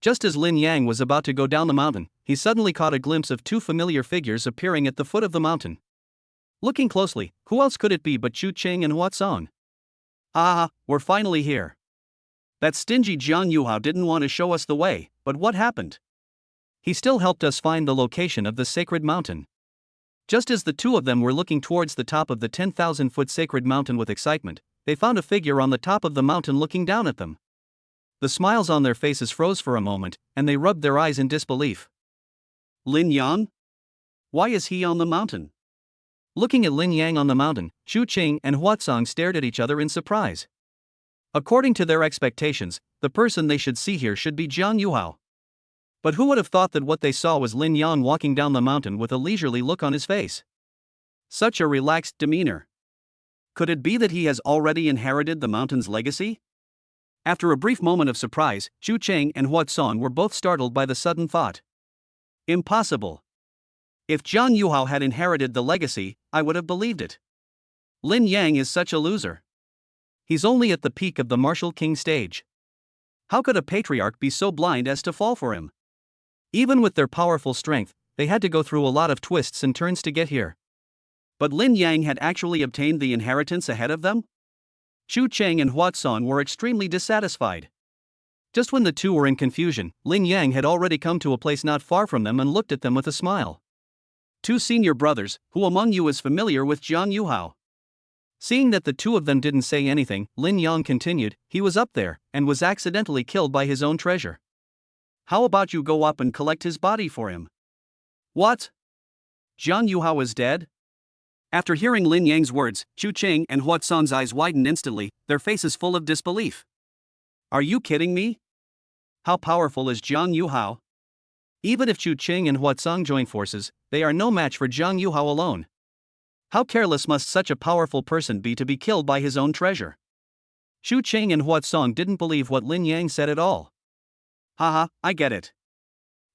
A: Just as Lin Yang was about to go down the mountain, he suddenly caught a glimpse of 2 familiar figures appearing at the foot of the mountain. Looking closely, who else could it be but Chu Qing and Hua Song? Ah, we're finally here. That stingy Jiang Yuhao didn't want to show us the way, but what happened? He still helped us find the location of the sacred mountain. Just as the 2 of them were looking towards the top of the 10,000-foot sacred mountain with excitement, they found a figure on the top of the mountain looking down at them. The smiles on their faces froze for a moment, and they rubbed their eyes in disbelief.
B: Lin Yang? Why is he on the mountain?
A: Looking at Lin Yang on the mountain, Xu Qing and Huatsong stared at each other in surprise. According to their expectations, the person they should see here should be Jiang Yuhao. But who would have thought that what they saw was Lin Yang walking down the mountain with a leisurely look on his face? Such a relaxed demeanor. Could it be that he has already inherited the mountain's legacy? After a brief moment of surprise, Xu Qing and Huatsong were both startled by the sudden thought. Impossible. If Jiang Yuhao had inherited the legacy, I would have believed it. Lin Yang is such a loser. He's only at the peak of the martial king stage. How could a patriarch be so blind as to fall for him? Even with their powerful strength, they had to go through a lot of twists and turns to get here. But Lin Yang had actually obtained the inheritance ahead of them? Xu Qing and Huatsong were extremely dissatisfied. Just when the two were in confusion, Lin Yang had already come to a place not far from them and looked at them with a smile. Two senior brothers, who among you is familiar with Jiang Yuhao? Seeing that the two of them didn't say anything, Lin Yang continued, he was up there, and was accidentally killed by his own treasure. How about you go up and collect his body for him? What? Jiang Yuhao is dead? After hearing Lin Yang's words, Xu Qing and Huatsong's eyes widened instantly, their faces full of disbelief. Are you kidding me? How powerful is Jiang Yuhao? Even if Xu Qing and Huatsong join forces, they are no match for Jiang Yuhao alone. How careless must such a powerful person be to be killed by his own treasure? Xu Qing and Huatsong didn't believe what Lin Yang said at all. Haha, I get it.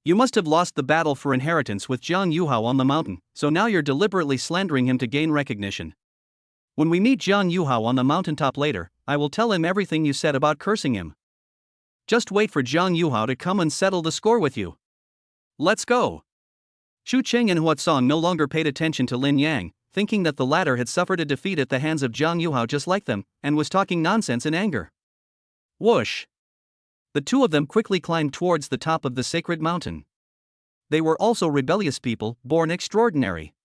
A: You must have lost the battle for inheritance with Jiang Yuhao on the mountain, so now you're deliberately slandering him to gain recognition. When we meet Jiang Yuhao on the mountaintop later, I will tell him everything you said about cursing him. Just wait for Jiang Yuhao to come and settle the score with you. Let's go. Xu Qing and Huatsong no longer paid attention to Lin Yang, thinking that the latter had suffered a defeat at the hands of Jiang Yuhao just like them, and was talking nonsense in anger. Whoosh! The two of them quickly climbed towards the top of the sacred mountain. They were also rebellious people, born extraordinary.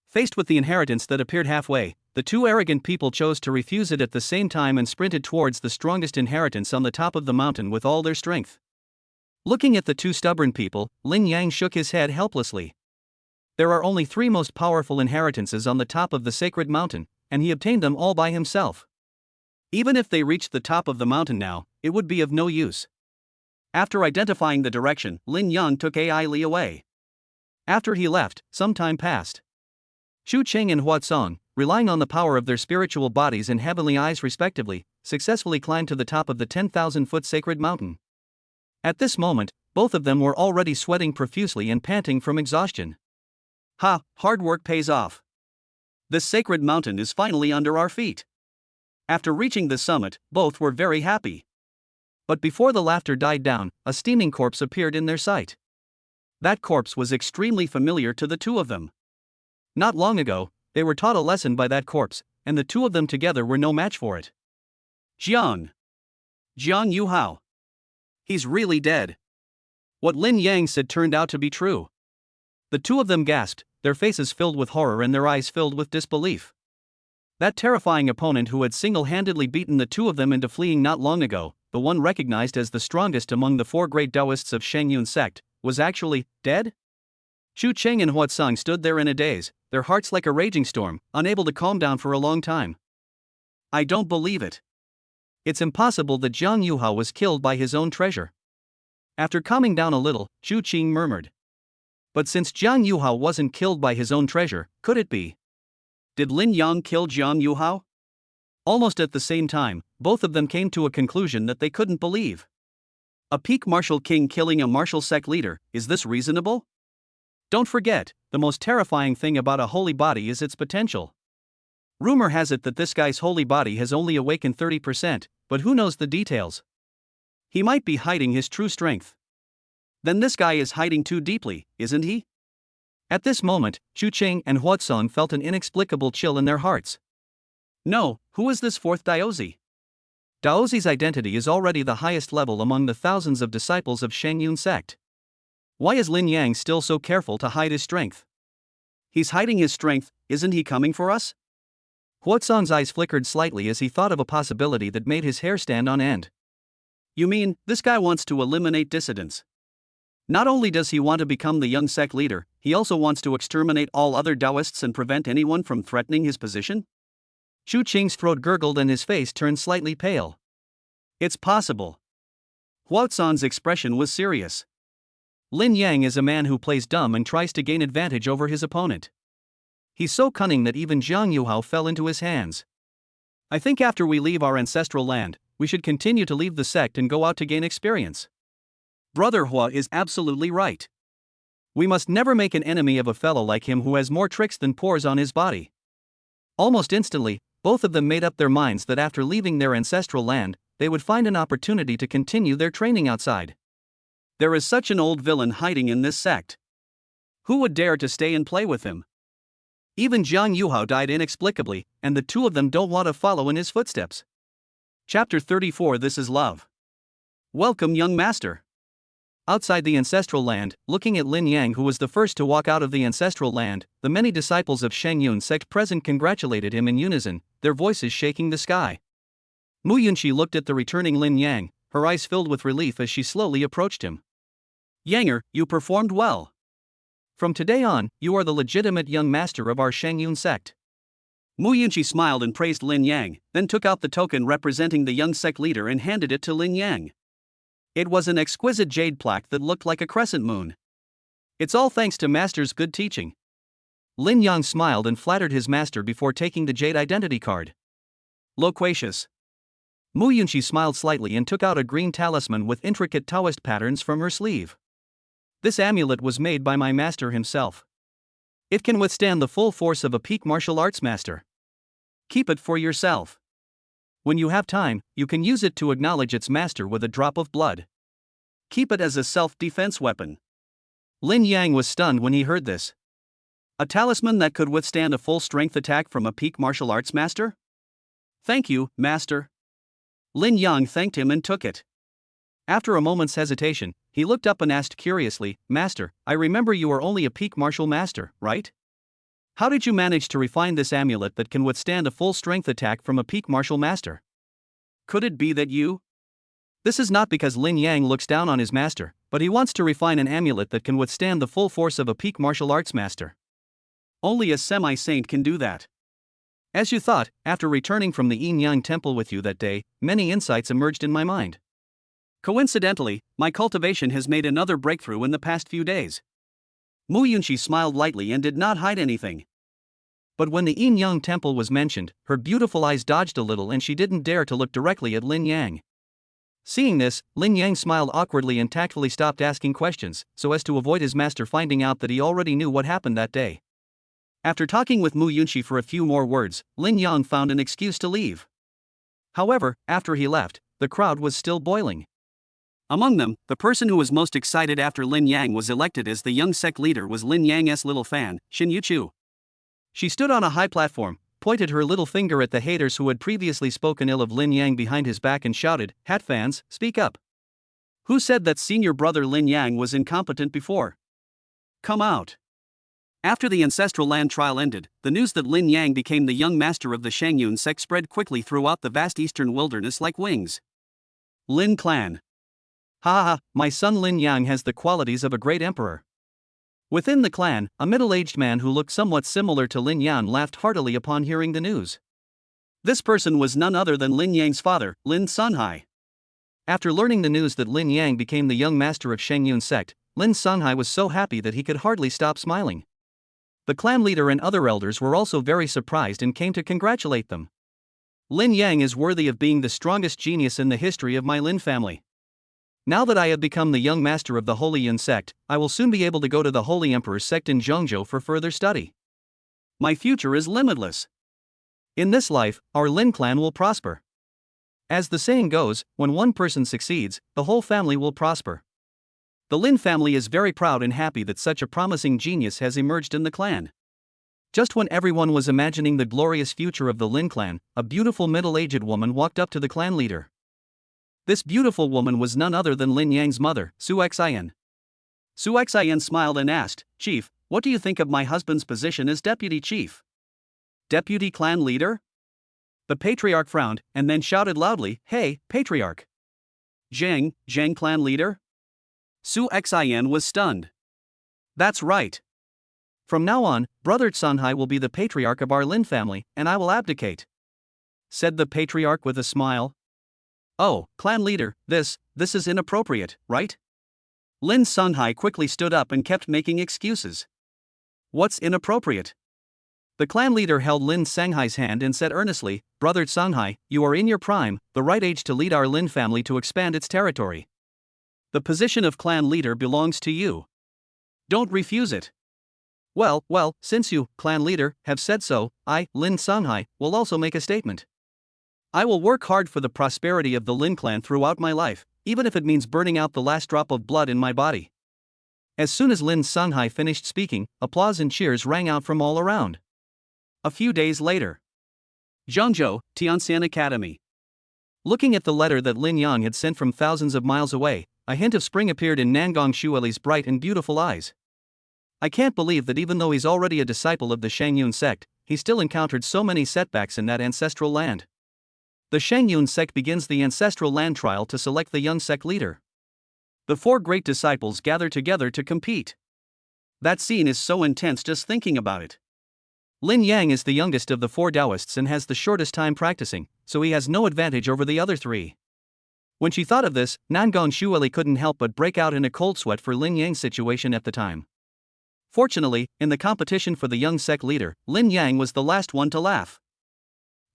A: Faced with the inheritance that appeared halfway, the two arrogant people chose to refuse it at the same time and sprinted towards the strongest inheritance on the top of the mountain with all their strength. Looking at the two stubborn people, Lin Yang shook his head helplessly. There are only 3 most powerful inheritances on the top of the sacred mountain, and he obtained them all by himself. Even if they reached the top of the mountain now, it would be of no use. After identifying the direction, Lin Yang took Ai Li away. After he left, some time passed. Xu Qing and Huatsong, relying on the power of their spiritual bodies and heavenly eyes respectively, successfully climbed to the top of the 10,000-foot sacred mountain. At this moment, both of them were already sweating profusely and panting from exhaustion. Ha, hard work pays off. This sacred mountain is finally under our feet. After reaching the summit, both were very happy. But before the laughter died down, a steaming corpse appeared in their sight. That corpse was extremely familiar to the two of them. Not long ago, they were taught a lesson by that corpse, and the two of them together were no match for it. Jiang Yuhao. He's really dead. What Lin Yang said turned out to be true. The two of them gasped, their faces filled with horror and their eyes filled with disbelief. That terrifying opponent who had single-handedly beaten the two of them into fleeing not long ago, the one recognized as the strongest among the 4 great Taoists of Shengyun sect, was actually dead? Xu Qing and Huatsong stood there in a daze, their hearts like a raging storm, unable to calm down for a long time. I don't believe it. It's impossible that Jiang Yuhao was killed by his own treasure. After calming down a little, Xu Qing murmured. But since Jiang Yuhao wasn't killed by his own treasure, could it be? Did Lin Yang kill Jiang Yuhao? Almost at the same time, both of them came to a conclusion that they couldn't believe. A peak martial king killing a martial sect leader, is this reasonable? Don't forget, the most terrifying thing about a holy body is its potential. Rumor has it that this guy's holy body has only awakened 30%, but who knows the details? He might be hiding his true strength. Then this guy is hiding too deeply, isn't he? At this moment, Xu Qing and Huatsong felt an inexplicable chill in their hearts. No, who is this 4th Daozi? Daozi's identity is already the highest level among the thousands of disciples of Shengyun sect. Why is Lin Yang still so careful to hide his strength? He's hiding his strength, isn't he coming for us? Huatsong's eyes flickered slightly as he thought of a possibility that made his hair stand on end.
B: You mean, this guy wants to eliminate dissidents? Not only does he want to become the young sect leader, he also wants to exterminate all other Taoists and prevent anyone from threatening his position?
A: Shu Qing's throat gurgled and his face turned slightly pale.
B: It's possible. Huaozan's expression was serious.
A: Lin Yang is a man who plays dumb and tries to gain advantage over his opponent. He's so cunning that even Jiang Yuhao fell into his hands. I think after we leave our ancestral land, we should continue to leave the sect and go out to gain experience.
B: Brother Hua is absolutely right.
A: We must never make an enemy of a fellow like him who has more tricks than pores on his body. Almost instantly, both of them made up their minds that after leaving their ancestral land, they would find an opportunity to continue their training outside.
B: There is such an old villain hiding in this sect. Who would dare to stay and play with him?
A: Even Jiang Yuhao died inexplicably, and the two of them don't want to follow in his footsteps.
B: Chapter 34 This is Love. Welcome, young master.
A: Outside the ancestral land, looking at Lin Yang, who was the first to walk out of the ancestral land, the many disciples of Shengyun sect present congratulated him in unison, their voices shaking the sky. Mu Yunqi looked at the returning Lin Yang, her eyes filled with relief as she slowly approached him.
B: Yanger, you performed well.
A: From today on, you are the legitimate young master of our Shengyun sect.
B: Mu Yunqi smiled and praised Lin Yang, then took out the token representing the young sect leader and handed it to Lin Yang. It was an exquisite jade plaque that looked like a crescent moon.
A: It's all thanks to master's good teaching. Lin Yang smiled and flattered his master before taking the jade identity card.
B: Loquacious.
A: Mu Yunqi smiled slightly and took out a green talisman with intricate Taoist patterns from her sleeve. This amulet was made by my master himself. It can withstand the full force of a peak martial arts master. Keep it for yourself. When you have time, you can use it to acknowledge its master with a drop of blood.
B: Keep it as a self-defense weapon.
A: Lin Yang was stunned when he heard this.
B: A talisman that could withstand a full-strength attack from a peak martial arts master? Thank you, master. Lin Yang thanked him and took it.
A: After a moment's hesitation, he looked up and asked curiously, Master, I remember you are only a peak martial master, right? How did you manage to refine this amulet that can withstand a full-strength attack from a peak martial master?
B: Could it be that you?
A: This is not because Lin Yang looks down on his master, but he wants to refine an amulet that can withstand the full force of a peak martial arts master.
B: Only a semi-saint can do that.
A: As you thought, after returning from the Yin Yang temple with you that day, many insights emerged in my mind.
B: Coincidentally, my cultivation has made another breakthrough in the past few days.
A: Mu Yunqi smiled lightly and did not hide anything. But when the Yin Yang temple was mentioned, her beautiful eyes dodged a little and she didn't dare to look directly at Lin Yang. Seeing this, Lin Yang smiled awkwardly and tactfully stopped asking questions, so as to avoid his master finding out that he already knew what happened that day. After talking with Mu Yunqi for a few more words, Lin Yang found an excuse to leave. However, after he left, the crowd was still boiling.
B: Among them, the person who was most excited after Lin Yang was elected as the young sect leader was Lin Yang's little fan, Xin Yuchu.
A: She stood on a high platform, pointed her little finger at the haters who had previously spoken ill of Lin Yang behind his back and shouted, Hat fans, speak up.
B: Who said that senior brother Lin Yang was incompetent before? Come out. After the ancestral land trial ended, the news that Lin Yang became the young master of the Shengyun sect spread quickly throughout the vast eastern wilderness like wings. Lin clan.
A: Ha ha ha, my son Lin Yang has the qualities of a great emperor. Within the clan, a middle-aged man who looked somewhat similar to Lin Yang laughed heartily upon hearing the news.
B: This person was none other than Lin Yang's father, Lin Sunhai.
A: After learning the news that Lin Yang became the young master of Shengyun sect, Lin Sunhai was so happy that he could hardly stop smiling. The clan leader and other elders were also very surprised and came to congratulate them. Lin Yang is worthy of being the strongest genius in the history of my Lin family. Now that I have become the young master of the Holy Yin sect, I will soon be able to go to the Holy Emperor's sect in Zhengzhou for further study.
B: My future is limitless.
A: In this life, our Lin clan will prosper. As the saying goes, when one person succeeds, the whole family will prosper. The Lin family is very proud and happy that such a promising genius has emerged in the clan. Just when everyone was imagining the glorious future of the Lin clan, a beautiful middle-aged woman walked up to the clan leader. This beautiful woman was none other than Lin Yang's mother, Su Xian.
B: Su Xian smiled and asked, Chief, what do you think of my husband's position as deputy chief? Deputy clan leader?
A: The patriarch frowned, and then shouted loudly, Hey, patriarch!
B: Zhang clan leader? Su Xin was stunned. That's right.
A: From now on, Brother Sunhai will be the patriarch of our Lin family, and I will abdicate," said the patriarch with a smile.
B: "Oh, clan leader, this is inappropriate, right?" Lin Sunhai quickly stood up and kept making excuses. "What's inappropriate?"
A: The clan leader held Lin Sanghai's hand and said earnestly, "Brother Sunhai, you are in your prime, the right age to lead our Lin family to expand its territory. The position of clan leader belongs to you. Don't refuse it." Well, since you, clan leader, have said so, I, Lin Sanghai, will also make a statement. I will work hard for the prosperity of the Lin clan throughout my life, even if it means burning out the last drop of blood in my body." As soon as Lin Sanghai finished speaking, applause and cheers rang out from all around. A few days later,
B: Zhengzhou, Tianxian Academy.
A: Looking at the letter that Lin Yang had sent from thousands of miles away, a hint of spring appeared in Nangong Xueli's bright and beautiful eyes. I can't believe that even though he's already a disciple of the Shangyun sect, he still encountered so many setbacks in that ancestral land. The Shangyun sect begins the ancestral land trial to select the young sect leader. The 4 great disciples gather together to compete. That scene is so intense just thinking about it. Lin Yang is the youngest of the 4 Taoists and has the shortest time practicing, so he has no advantage over the other 3. When she thought of this, Nangong Xueli couldn't help but break out in a cold sweat for Lin Yang's situation at the time. Fortunately, in the competition for the young sect leader, Lin Yang was the last one to laugh.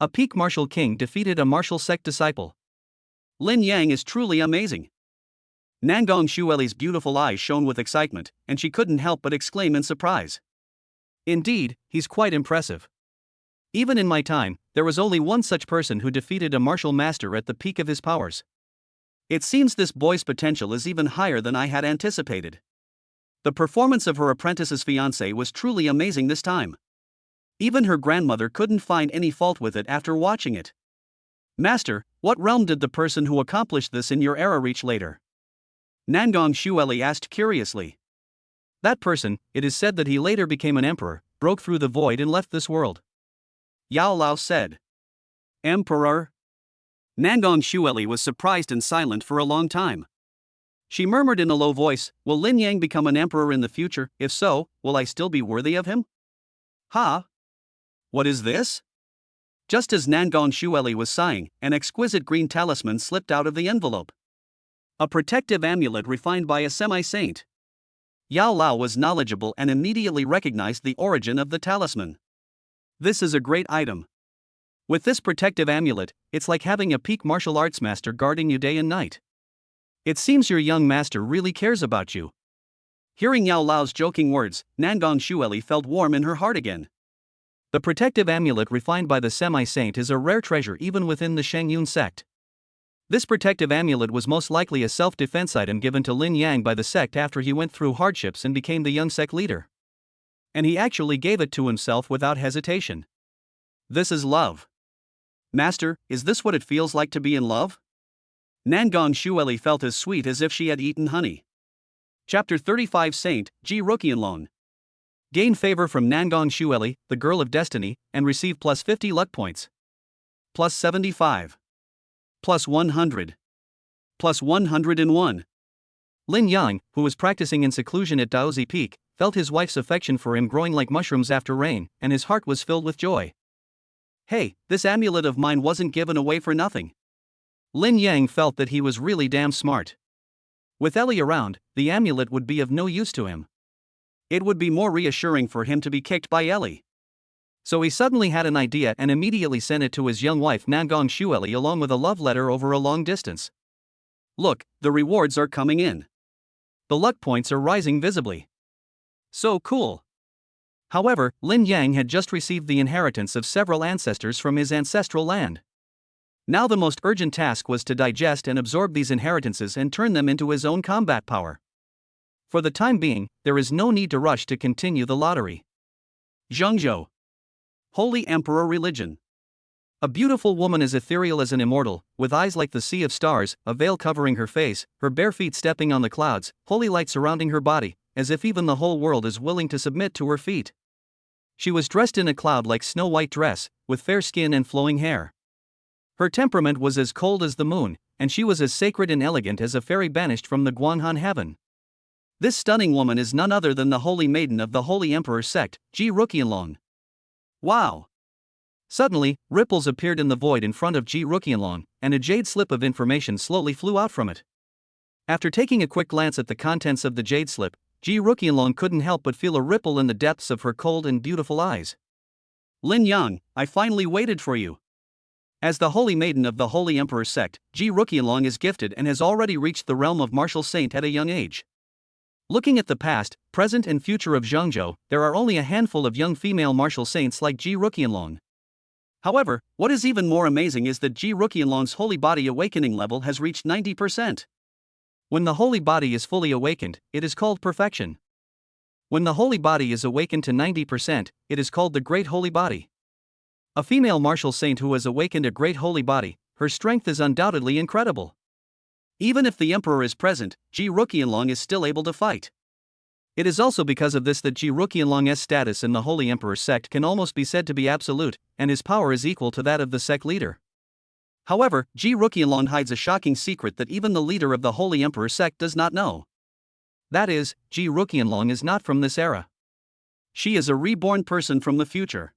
A: A peak martial king defeated a martial sect disciple.
B: Lin Yang is truly amazing. Nangong Xueli's beautiful eyes shone with excitement, and she couldn't help but exclaim in surprise.
A: Indeed, he's quite impressive. Even in my time, there was only one such person who defeated a martial master at the peak of his powers.
B: It seems this boy's potential is even higher than I had anticipated. The performance of her apprentice's fiancé was truly amazing this time. Even her grandmother couldn't find any fault with it after watching it. "Master, what realm did the person who accomplished this in your era reach later?" Nangong Xueli asked curiously.
A: "That person, it is said that he later became an emperor, broke through the void and left this world,"
B: Yao Lao said. "Emperor?" Nangong Xueli was surprised and silent for a long time. She murmured in a low voice, "Will Lin Yang become an emperor in the future? If so, will I still be worthy of him?" "Ha? What is this?" Just as Nangong Xueli was sighing, an exquisite green talisman slipped out of the envelope. A protective amulet refined by a semi-saint. Yao Lao was knowledgeable and immediately recognized the origin of the talisman. "This is a great item. With this protective amulet, it's like having a peak martial arts master guarding you day and night. It seems your young master really cares about you." Hearing Yao Lao's joking words, Nangong Xueli felt warm in her heart again. The protective amulet refined by the semi-saint is a rare treasure even within the Shangyun sect. This protective amulet was most likely a self-defense item given to Lin Yang by the sect after he went through hardships and became the young sect leader. And he actually gave it to himself without hesitation. This is love. Master, is this what it feels like to be in love? Nangong Xueli felt as sweet as if she had eaten honey. Chapter 35 Saint, Ji Ruqianlong. Gain favor from Nangong Xueli, the girl of destiny, and receive plus 50 luck points. Plus 75. Plus 100. Plus 101. Lin Yang, who was practicing in seclusion at Daozi Peak, felt his wife's affection for him growing like mushrooms after rain, and his heart was filled with joy. Hey, this amulet of mine wasn't given away for nothing. Lin Yang felt that he was really damn smart. With Ellie around, the amulet would be of no use to him. It would be more reassuring for him to be kicked by Ellie. So he suddenly had an idea and immediately sent it to his young wife Nangong Xueli along with a love letter over a long distance. Look, the rewards are coming in. The luck points are rising visibly. So cool. However, Lin Yang had just received the inheritance of several ancestors from his ancestral land. Now the most urgent task was to digest and absorb these inheritances and turn them into his own combat power. For the time being, there is no need to rush to continue the lottery. Zhengzhou. Holy Emperor Religion. A beautiful woman as ethereal as an immortal, with eyes like the sea of stars, a veil covering her face, her bare feet stepping on the clouds, holy light surrounding her body, as if even the whole world is willing to submit to her feet. She was dressed in a cloud-like snow-white dress, with fair skin and flowing hair. Her temperament was as cold as the moon,
A: and she was as sacred and elegant as a fairy banished from the Guanghan heaven. This stunning woman is none other than the Holy Maiden of the Holy Emperor sect, Ji Ruqianlong. Wow! Suddenly, ripples appeared in the void in front of Ji Ruqianlong, and a jade slip of information slowly flew out from it. After taking a quick glance at the contents of the jade slip, Ji Ruqianlong couldn't help but feel a ripple in the depths of her cold and beautiful eyes. Lin Yang, I finally waited for you. As the Holy Maiden of the Holy Emperor sect, Ji Ruqianlong is gifted and has already reached the realm of martial saint at a young age. Looking at the past, present and future of Zhengzhou, there are only a handful of young female martial saints like Ji Ruqianlong. However, what is even more amazing is that Ji Ruqianlong's holy body awakening level has reached 90%. When the holy body is fully awakened, it is called perfection. When the holy body is awakened to 90%, it is called the Great Holy Body. A female martial saint who has awakened a great holy body, her strength is undoubtedly incredible. Even if the emperor is present, Ji Ruqianlong is still able to fight. It is also because of this that Ji Ruqianlong's status in the Holy Emperor sect can almost be said to be absolute, and his power is equal to that of the sect leader. However, Ji Ruqianlong hides a shocking secret that even the leader of the Holy Emperor sect does not know. That is, Ji Ruqianlong is not from this era. She is a reborn person from the future.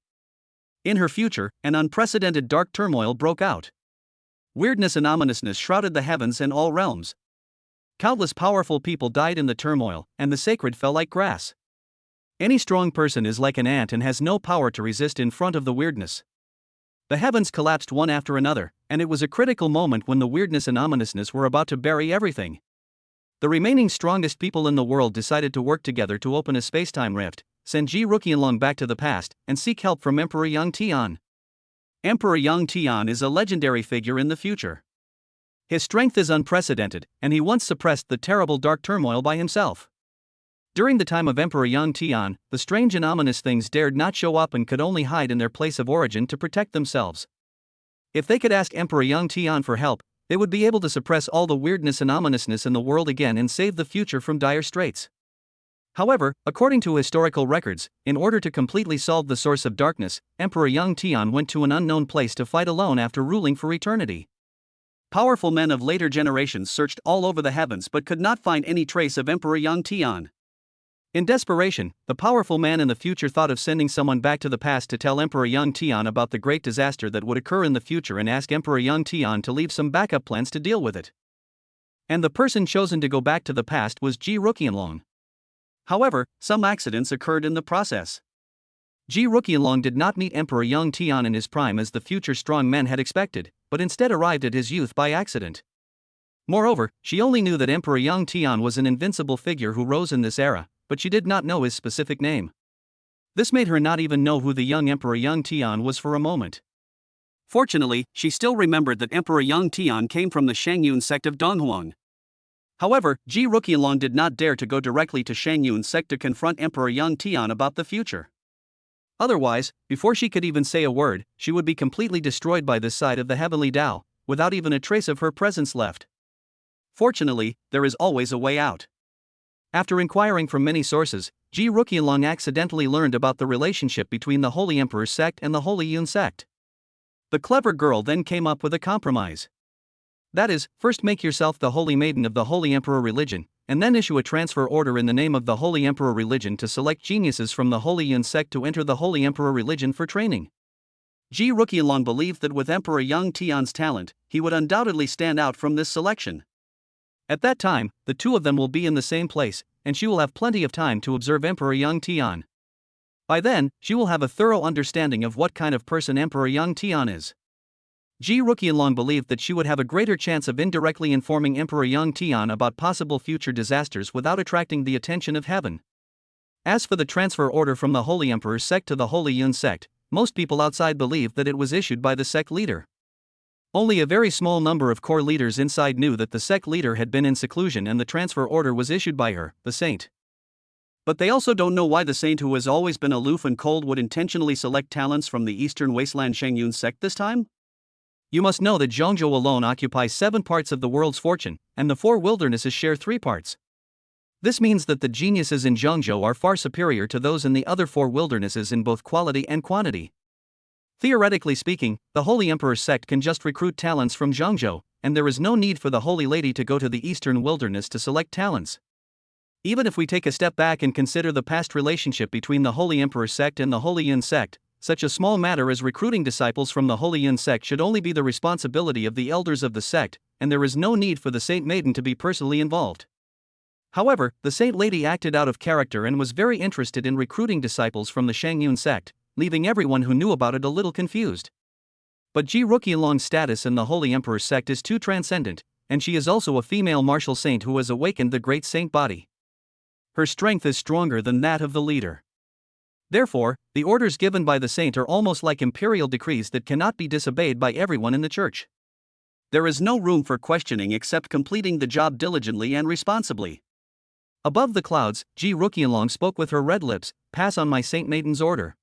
A: In her future, an unprecedented dark turmoil broke out. Weirdness and ominousness shrouded the heavens and all realms. Countless powerful people died in the turmoil, and the sacred fell like grass. Any strong person is like an ant and has no power to resist in front of the weirdness. The heavens collapsed one after another, and it was a critical moment when the weirdness and ominousness were about to bury everything. The remaining strongest people in the world decided to work together to open a spacetime rift, send Ji Ruqianlong back to the past, and seek help from Emperor Yang Tian. Emperor Yang Tian is a legendary figure in the future. His strength is unprecedented, and he once suppressed the terrible dark turmoil by himself. During the time of Emperor Yang Tian, the strange and ominous things dared not show up and could only hide in their place of origin to protect themselves. If they could ask Emperor Yang Tian for help, they would be able to suppress all the weirdness and ominousness in the world again and save the future from dire straits. However, according to historical records, in order to completely solve the source of darkness, Emperor Yang Tian went to an unknown place to fight alone after ruling for eternity. Powerful men of later generations searched all over the heavens but could not find any trace of Emperor Yang Tian. In desperation, the powerful man in the future thought of sending someone back to the past to tell Emperor Yang Tian about the great disaster that would occur in the future and ask Emperor Yang Tian to leave some backup plans to deal with it. And the person chosen to go back to the past was Ji Ruqianlong. However, some accidents occurred in the process. Ji Ruqianlong did not meet Emperor Yang Tian in his prime as the future strong men had expected, but instead arrived at his youth by accident. Moreover, she only knew that Emperor Yang Tian was an invincible figure who rose in this era, but she did not know his specific name. This made her not even know who the young Emperor Yang Tian was for a moment. Fortunately, she still remembered that Emperor Yang Tian came from the Shangyun sect of Donghuang. However, Ji Ruqianlong did not dare to go directly to Shangyun sect to confront Emperor Yang Tian about the future. Otherwise, before she could even say a word, she would be completely destroyed by this side of the heavenly Tao, without even a trace of her presence left. Fortunately, there is always a way out. After inquiring from many sources, Ji Ruqianlong accidentally learned about the relationship between the Holy Emperor sect and the Holy Yun sect. The clever girl then came up with a compromise. That is, first make yourself the Holy Maiden of the Holy Emperor religion, and then issue a transfer order in the name of the Holy Emperor religion to select geniuses from the Holy Yun sect to enter the Holy Emperor religion for training. Ji Ruqianlong believed that with Emperor Yang Tian's talent, he would undoubtedly stand out from this selection. At that time, the two of them will be in the same place, and she will have plenty of time to observe Emperor Yang Tian. By then, she will have a thorough understanding of what kind of person Emperor Yang Tian is. Ji Ruqianlong believed that she would have a greater chance of indirectly informing Emperor Yang Tian about possible future disasters without attracting the attention of heaven. As for the transfer order from the Holy Emperor sect to the Holy Yun sect, most people outside believed that it was issued by the sect leader. Only a very small number of core leaders inside knew that the sect leader had been in seclusion and the transfer order was issued by her, the saint. But they also don't know why the saint who has always been aloof and cold would intentionally select talents from the Eastern Wasteland Shangyun sect this time? You must know that Zhengzhou alone occupies 7 parts of the world's fortune, and the 4 wildernesses share 3 parts. This means that the geniuses in Zhengzhou are far superior to those in the other 4 wildernesses in both quality and quantity. Theoretically speaking, the Holy Emperor sect can just recruit talents from Zhengzhou, and there is no need for the Holy Lady to go to the eastern wilderness to select talents. Even if we take a step back and consider the past relationship between the Holy Emperor sect and the Holy Yin sect, such a small matter as recruiting disciples from the Holy Yin sect should only be the responsibility of the elders of the sect, and there is no need for the Saint Maiden to be personally involved. However, the Saint Lady acted out of character and was very interested in recruiting disciples from the Shangyun sect, leaving everyone who knew about it a little confused. But Ji Ruqianlong's status in the Holy Emperor sect is too transcendent, and she is also a female martial saint who has awakened the great saint body. Her strength is stronger than that of the leader. Therefore, the orders given by the saint are almost like imperial decrees that cannot be disobeyed by everyone in the church. There is no room for questioning except completing the job diligently and responsibly. Above the clouds, Ji Ruqianlong spoke with her red lips, "Pass on my Saint Maiden's order.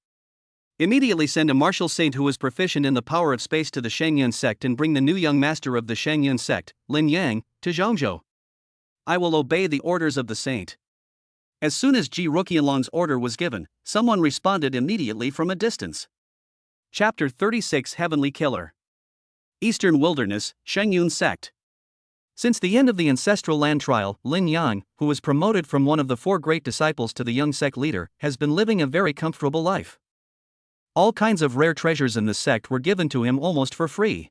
A: Immediately send a martial saint who is proficient in the power of space to the Shangyun sect and bring the new young master of the Shangyun sect, Lin Yang, to Zhongzhou. I will obey the orders of the saint." As soon as Ji Ruqianlong's order was given, someone responded immediately from a distance. Chapter 36 Heavenly Killer. Eastern Wilderness, Shangyun Sect. Since the end of the ancestral land trial, Lin Yang, who was promoted from one of the 4 great disciples to the young sect leader, has been living a very comfortable life. All kinds of rare treasures in the sect were given to him almost for free.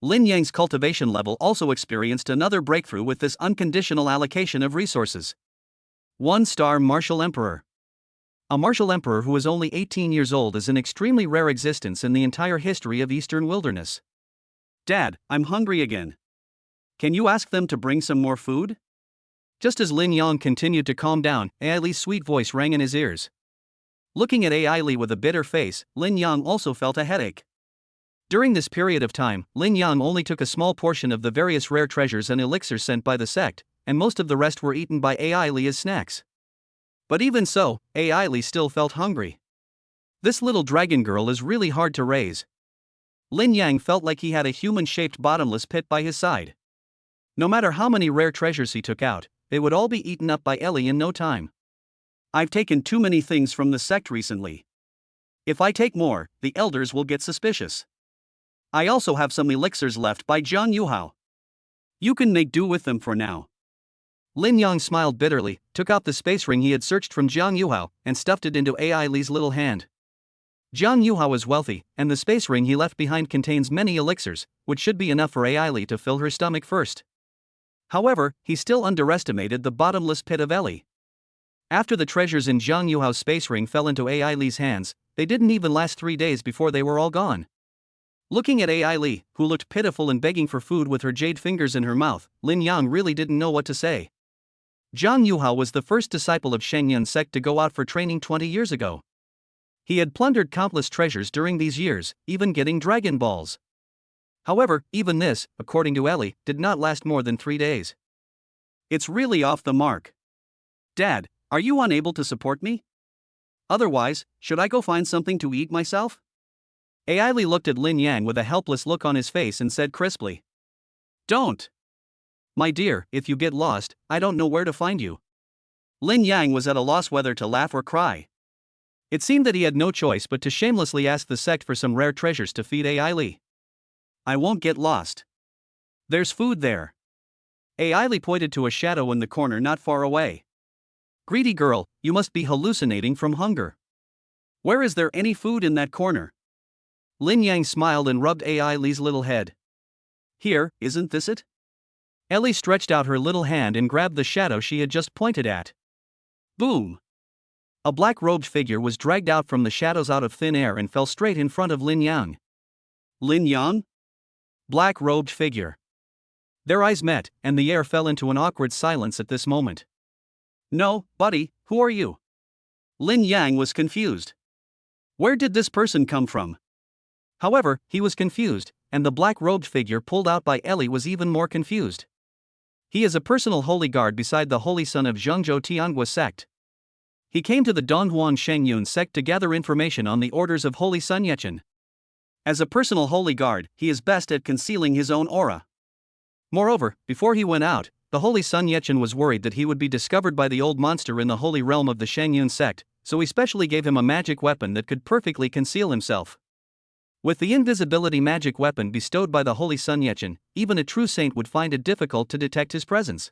A: Lin Yang's cultivation level also experienced another breakthrough with this unconditional allocation of resources. 1-star Martial Emperor. A martial emperor who is only 18 years old is an extremely rare existence in the entire history of Eastern Wilderness. Dad, I'm hungry again. Can you ask them to bring some more food? Just as Lin Yang continued to calm down, Ai Li's sweet voice rang in his ears. Looking at Ai Li with a bitter face, Lin Yang also felt a headache. During this period of time, Lin Yang only took a small portion of the various rare treasures and elixirs sent by the sect, and most of the rest were eaten by Ai Li as snacks. But even so, Ai Li still felt hungry. This little dragon girl is really hard to raise. Lin Yang felt like he had a human-shaped bottomless pit by his side. No matter how many rare treasures he took out, they would all be eaten up by Ellie in no time. I've taken too many things from the sect recently. If I take more, the elders will get suspicious. I also have some elixirs left by Zhang Yuhao. You can make do with them for now. Lin Yang smiled bitterly, took out the space ring he had searched from Zhang Yuhao, and stuffed it into Ai Li's little hand. Zhang Yuhao is wealthy, and the space ring he left behind contains many elixirs, which should be enough for Ai Li to fill her stomach first. However, he still underestimated the bottomless pit of Ellie. After the treasures in Zhang Yuhao's space ring fell into Ai Li's hands, they didn't even last 3 days before they were all gone. Looking at Ai Li, who looked pitiful and begging for food with her jade fingers in her mouth, Lin Yang really didn't know what to say. Zhang Yuhao was the first disciple of Shangyun sect to go out for training 20 years ago. He had plundered countless treasures during these years, even getting Dragon Balls. However, even this, according to Ellie, did not last more than 3 days. It's really off the mark. Dad, are you unable to support me? Otherwise, should I go find something to eat myself? Ai Li looked at Lin Yang with a helpless look on his face and said crisply. Don't. My dear, if you get lost, I don't know where to find you. Lin Yang was at a loss whether to laugh or cry. It seemed that he had no choice but to shamelessly ask the sect for some rare treasures to feed Ai Li. I won't get lost. There's food there. Ai Li pointed to a shadow in the corner not far away. Greedy girl, you must be hallucinating from hunger. Where is there any food in that corner? Lin Yang smiled and rubbed Ai Li's little head. Here, isn't this it? Ellie stretched out her little hand and grabbed the shadow she had just pointed at. Boom! A black-robed figure was dragged out from the shadows out of thin air and fell straight in front of Lin Yang. Lin Yang? Black-robed figure. Their eyes met, and the air fell into an awkward silence at this moment. No, buddy, who are you? Lin Yang was confused. Where did this person come from? However, he was confused, and the black-robed figure pulled out by Ellie was even more confused. He is a personal holy guard beside the holy son of Zhengzhou Tianhua sect. He came to the Donghuang Shangyun sect to gather information on the orders of Holy Sun Yechen. As a personal holy guard, he is best at concealing his own aura. Moreover, before he went out, the Holy Sun Yechen was worried that he would be discovered by the old monster in the holy realm of the Shangyun sect, so he specially gave him a magic weapon that could perfectly conceal himself. With the invisibility magic weapon bestowed by the Holy Sun Yechen, even a true saint would find it difficult to detect his presence.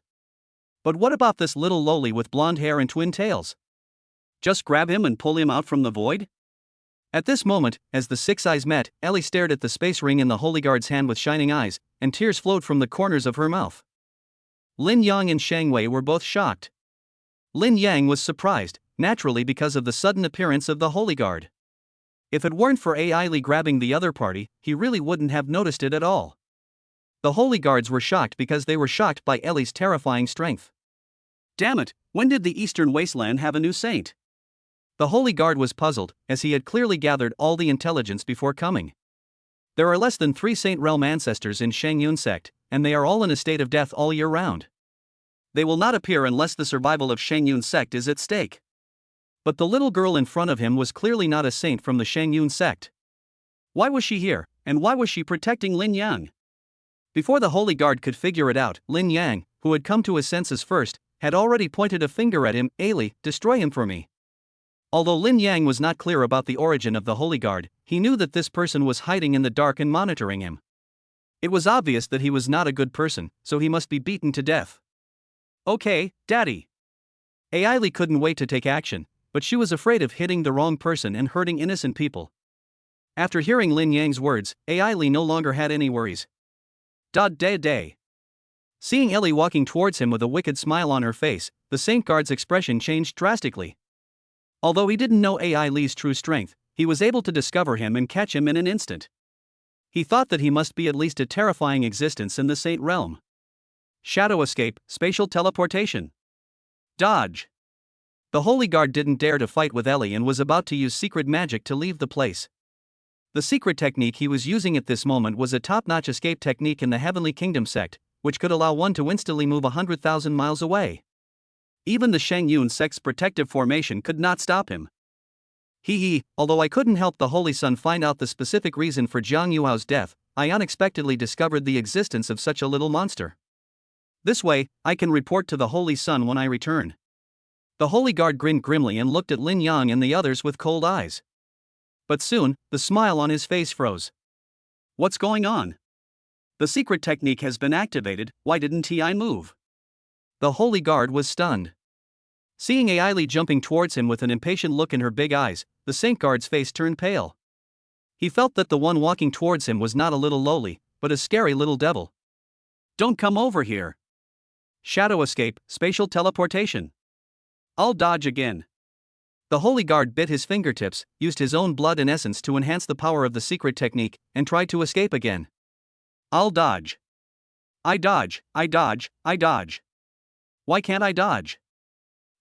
A: But what about this little lowly with blonde hair and twin tails? Just grab him and pull him out from the void? At this moment, as the six eyes met, Ellie stared at the space ring in the Holy Guard's hand with shining eyes, and tears flowed from the corners of her mouth. Lin Yang and Shang Wei were both shocked. Lin Yang was surprised, naturally because of the sudden appearance of the Holy Guard. If it weren't for AI Li grabbing the other party, he really wouldn't have noticed it at all. The Holy Guards were shocked because they were shocked by Ellie's terrifying strength.
B: Damn it, when did the Eastern Wasteland have a new saint?
A: The Holy Guard was puzzled, as he had clearly gathered all the intelligence before coming. There are less than 3 Saint Realm ancestors in Shangyun sect, and they are all in a state of death all year round. They will not appear unless the survival of Shangyun sect is at stake. But the little girl in front of him was clearly not a saint from the Shangyun sect. Why was she here, and why was she protecting Lin Yang? Before the Holy Guard could figure it out, Lin Yang, who had come to his senses first, had already pointed a finger at him. "Ali, destroy him for me." Although Lin Yang was not clear about the origin of the Holy Guard, he knew that this person was hiding in the dark and monitoring him. It was obvious that he was not a good person, so he must be beaten to death. "Okay, Daddy." Ailey couldn't wait to take action, but she was afraid of hitting the wrong person and hurting innocent people. After hearing Lin Yang's words, Ailey no longer had any worries. Day. Seeing Ellie walking towards him with a wicked smile on her face, the Saint Guard's expression changed drastically. Although he didn't know Ai Li's true strength, he was able to discover him and catch him in an instant. He thought that he must be at least a terrifying existence in the Saint Realm. Shadow escape, spatial teleportation. Dodge. The Holy Guard didn't dare to fight with Ellie and was about to use secret magic to leave the place. The secret technique he was using at this moment was a top-notch escape technique in the Heavenly Kingdom sect, which could allow one to instantly move 100,000 miles away. Even the Shangyun sect's protective formation could not stop him. Although I couldn't help the Holy Sun find out the specific reason for Jiang Yuhao's death, I unexpectedly discovered the existence of such a little monster. This way, I can report to the Holy Sun when I return. The Holy Guard grinned grimly and looked at Lin Yang and the others with cold eyes. But soon, the smile on his face froze. What's going on? The secret technique has been activated, why didn't I move? The Holy Guard was stunned. Seeing Ailey jumping towards him with an impatient look in her big eyes, the Saint Guard's face turned pale. He felt that the one walking towards him was not a little lowly, but a scary little devil. Don't come over here. Shadow escape, spatial teleportation. I'll dodge again. The Holy Guard bit his fingertips, used his own blood and essence to enhance the power of the secret technique, and tried to escape again. I'll dodge. I dodge. Why can't I dodge?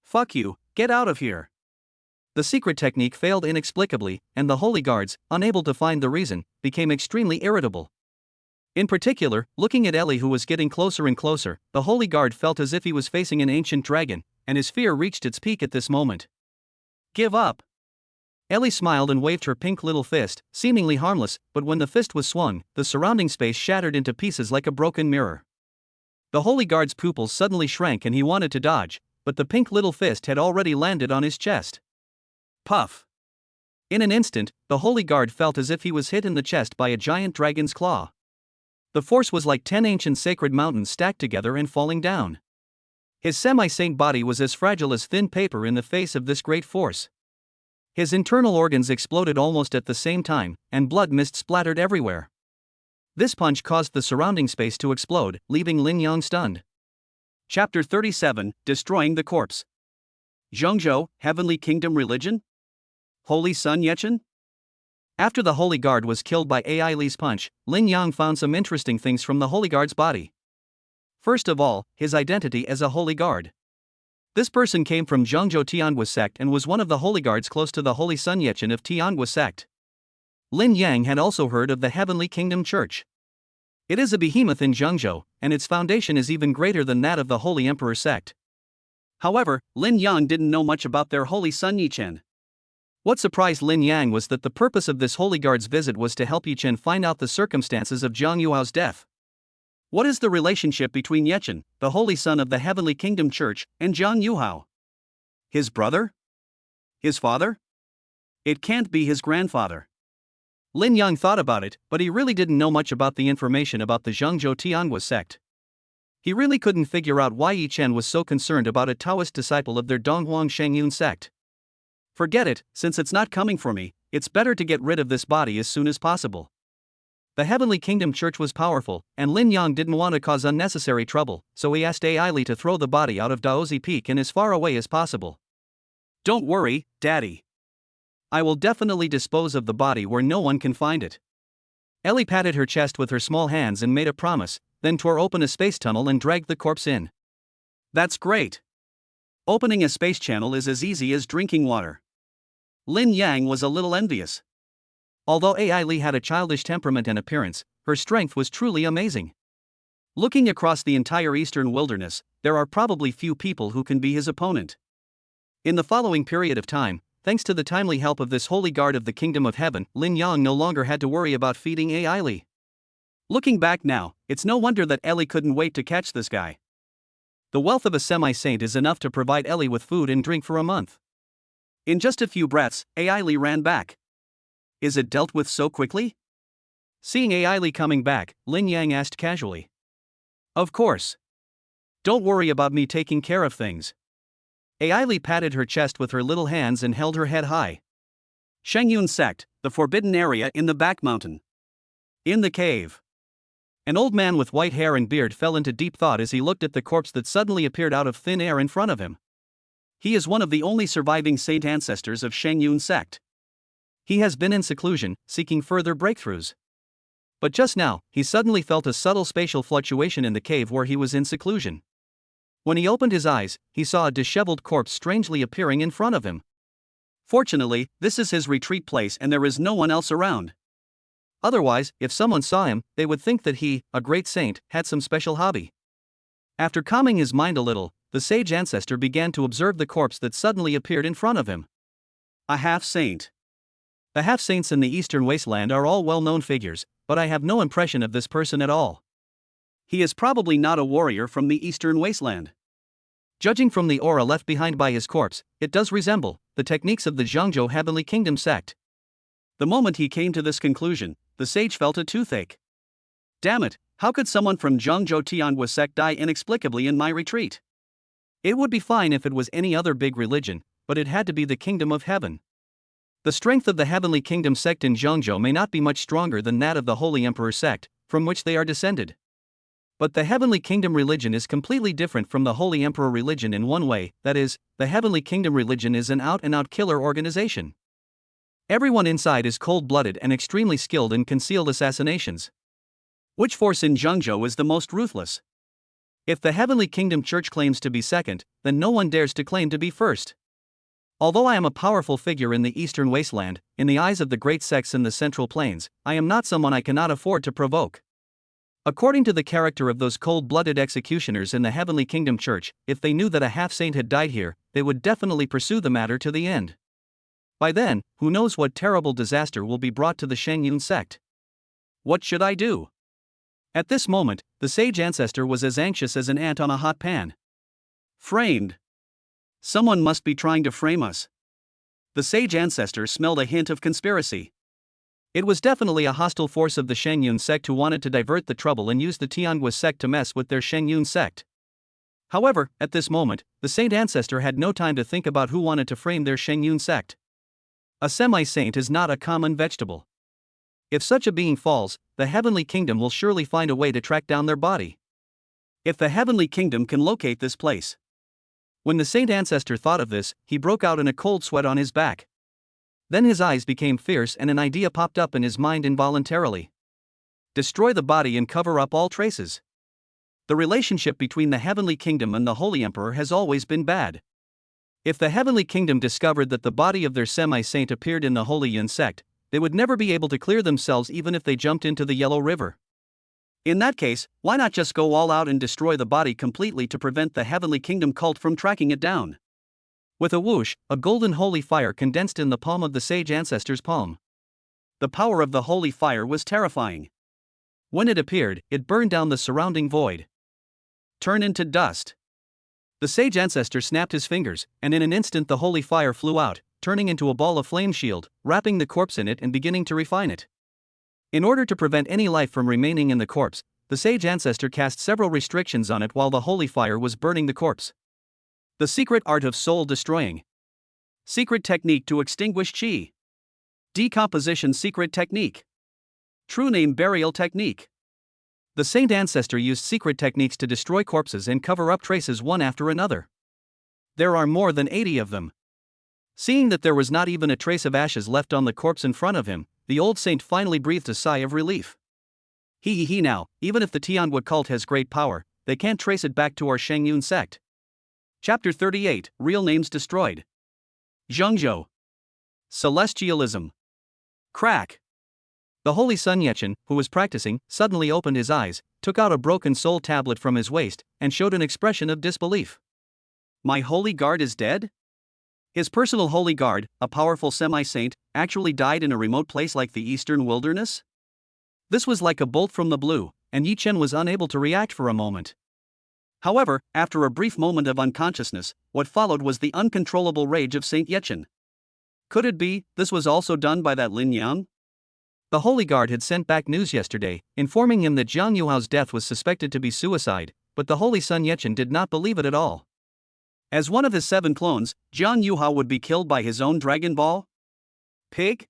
A: Fuck you, get out of here. The secret technique failed inexplicably, and the Holy Guards, unable to find the reason, became extremely irritable. In particular, looking at Ellie, who was getting closer and closer, the Holy Guard felt as if he was facing an ancient dragon, and his fear reached its peak at this moment. Give up. Ellie smiled and waved her pink little fist, seemingly harmless, but when the fist was swung, the surrounding space shattered into pieces like a broken mirror. The Holy Guard's pupils suddenly shrank and he wanted to dodge, but the pink little fist had already landed on his chest. Puff. In an instant, the Holy Guard felt as if he was hit in the chest by a giant dragon's claw. The force was like 10 ancient sacred mountains stacked together and falling down. His semi-saint body was as fragile as thin paper in the face of this great force. His internal organs exploded almost at the same time, and blood mist splattered everywhere. This punch caused the surrounding space to explode, leaving Lin Yang stunned. Chapter 37, Destroying the Corpse. Zhongzhou, Heavenly Kingdom Religion? Holy Sun Yechen? After the Holy Guard was killed by Ai Li's punch, Lin Yang found some interesting things from the Holy Guard's body. First of all, his identity as a Holy Guard. This person came from Zhongzhou Tianhua sect and was one of the Holy Guards close to the Holy Sun Yechen of Tianhua sect. Lin Yang had also heard of the Heavenly Kingdom Church. It is a behemoth in Zhongzhou, and its foundation is even greater than that of the Holy Emperor sect. However, Lin Yang didn't know much about their Holy Sun Yechen. What surprised Lin Yang was that the purpose of this Holy Guard's visit was to help Yechen find out the circumstances of Jiang Yuhao's death. What is the relationship between Yechen, the Holy Son of the Heavenly Kingdom Church, and Jiang Yuhao? His brother? His father? It can't be his grandfather. Lin Yang thought about it, but he really didn't know much about the information about the Zhengzhou Tianhua sect. He really couldn't figure out why Yi Chen was so concerned about a Taoist disciple of their Donghuang Shengyun sect. Forget it, since it's not coming for me, it's better to get rid of this body as soon as possible. The Heavenly Kingdom Church was powerful, and Lin Yang didn't want to cause unnecessary trouble, so he asked Ai Li to throw the body out of Daozi Peak and as far away as possible.
B: Don't worry, Daddy.
A: I will definitely dispose of the body where no one can find it. Ellie patted her chest with her small hands and made a promise, then tore open a space tunnel and dragged the corpse in.
B: That's great. Opening a space channel is as easy as drinking water. Lin Yang was a little envious.
A: Although Ai Li had a childish temperament and appearance, her strength was truly amazing.
B: Looking across the entire eastern wilderness, there are probably few people who can be his opponent.
A: In the following period of time, thanks to the timely help of this holy guard of the Kingdom of Heaven, Lin Yang no longer had to worry about feeding Ai Li.
B: Looking back now, it's no wonder that Ellie couldn't wait to catch this guy.
A: The wealth of a semi-saint is enough to provide Ellie with food and drink for a month.
B: In just a few breaths, Ai Li ran back. Is it dealt with so quickly?
A: Seeing Ai Li coming back, Lin Yang asked casually.
B: Of course.
A: Don't worry about me taking care of things. Ai Li patted her chest with her little hands and held her head high.
B: Shengyun sect, the forbidden area in the back mountain.
A: In the cave. An old man with white hair and beard fell into deep thought as he looked at the corpse that suddenly appeared out of thin air in front of him.
B: He is one of the only surviving saint ancestors of Shengyun sect.
A: He has been in seclusion, seeking further breakthroughs. But just now, he suddenly felt a subtle spatial fluctuation in the cave where he was in seclusion. When he opened his eyes, he saw a disheveled corpse strangely appearing in front of him.
B: Fortunately, this is his retreat place and there is no one else around.
A: Otherwise, if someone saw him, they would think that he, a great saint, had some special hobby. After calming his mind a little, the sage ancestor began to observe the corpse that suddenly appeared in front of him.
B: A half-saint.
A: The half-saints in the eastern wasteland are all well-known figures, but I have no impression of this person at all.
B: He is probably not a warrior from the eastern wasteland.
A: Judging from the aura left behind by his corpse, it does resemble the techniques of the Zhengzhou Heavenly Kingdom sect.
B: The moment he came to this conclusion, the sage felt a toothache. Damn it, how could someone from Zhengzhou Tianhua sect die inexplicably in my retreat?
A: It would be fine if it was any other big religion, but it had to be the Kingdom of Heaven. The strength of the Heavenly Kingdom sect in Zhengzhou may not be much stronger than that of the Holy Emperor sect, from which they are descended. But the Heavenly Kingdom religion is completely different from the Holy Emperor religion in one way, that is, the Heavenly Kingdom religion is an out-and-out killer organization. Everyone inside is cold-blooded and extremely skilled in concealed assassinations.
B: Which force in Zhengzhou is the most ruthless?
A: If the Heavenly Kingdom Church claims to be second, then no one dares to claim to be first. Although I am a powerful figure in the eastern wasteland, in the eyes of the great sects in the central plains, I am not someone I cannot afford to provoke. According to the character of those cold-blooded executioners in the Heavenly Kingdom Church, if they knew that a half-saint had died here, they would definitely pursue the matter to the end. By then, who knows what terrible disaster will be brought to the Shengyun sect.
B: What should I do?
A: At this moment, the sage ancestor was as anxious as an ant on a hot pan.
B: Framed. Someone must be trying to frame us. The sage ancestor smelled a hint of conspiracy.
A: It was definitely a hostile force of the Shengyun sect who wanted to divert the trouble and use the Tianhua sect to mess with their Shengyun sect. However, at this moment, the saint ancestor had no time to think about who wanted to frame their Shengyun sect. A semi-saint is not a common vegetable. If such a being falls, the Heavenly Kingdom will surely find a way to track down their body.
B: If the Heavenly Kingdom can locate this place.
A: When the saint ancestor thought of this, he broke out in a cold sweat on his back. Then his eyes became fierce and an idea popped up in his mind involuntarily. Destroy the body and cover up all traces. The relationship between the Heavenly Kingdom and the Holy Emperor has always been bad. If the Heavenly Kingdom discovered that the body of their semi-saint appeared in the Holy Yun sect, they would never be able to clear themselves even if they jumped into the Yellow River.
B: In that case, why not just go all out and destroy the body completely to prevent the Heavenly Kingdom cult from tracking it down?
A: With a whoosh, a golden holy fire condensed in the palm of the sage ancestor's palm.
B: The power of the holy fire was terrifying.
A: When it appeared, it burned down the surrounding void.
B: Turn into dust.
A: The sage ancestor snapped his fingers, and in an instant the holy fire flew out, turning into a ball of flame shield, wrapping the corpse in it and beginning to refine it. In order to prevent any life from remaining in the corpse, the sage ancestor cast several restrictions on it while the holy fire was burning the corpse. The secret art of soul destroying. Secret technique to extinguish chi. Decomposition secret technique. True name burial technique. The saint ancestor used secret techniques to destroy corpses and cover up traces one after another. There are more than 80 of them. Seeing that there was not even a trace of ashes left on the corpse in front of him, the old saint finally breathed a sigh of relief. He now, even if the Tianwu cult has great power, they can't trace it back to our Shengyun sect. Chapter 38, Real Names Destroyed. Zhengzhou. Celestialism. Crack. The holy Sun Yechen, who was practicing, suddenly opened his eyes, took out a broken soul tablet from his waist, and showed an expression of disbelief. My holy guard is dead? His personal holy guard, a powerful semi-saint, actually died in a remote place like the eastern wilderness? This was like a bolt from the blue, and Yi Chen was unable to react for a moment. However, after a brief moment of unconsciousness, what followed was the uncontrollable rage of Saint Yechen. Could it be, this was also done by that Lin Yang? The Holy Guard had sent back news yesterday, informing him that Jiang Yuhao's death was suspected to be suicide, but the Holy Sun Yechen did not believe it at all. As one of his 7 clones, Jiang Yuhao would be killed by his own Dragon Ball? Pig?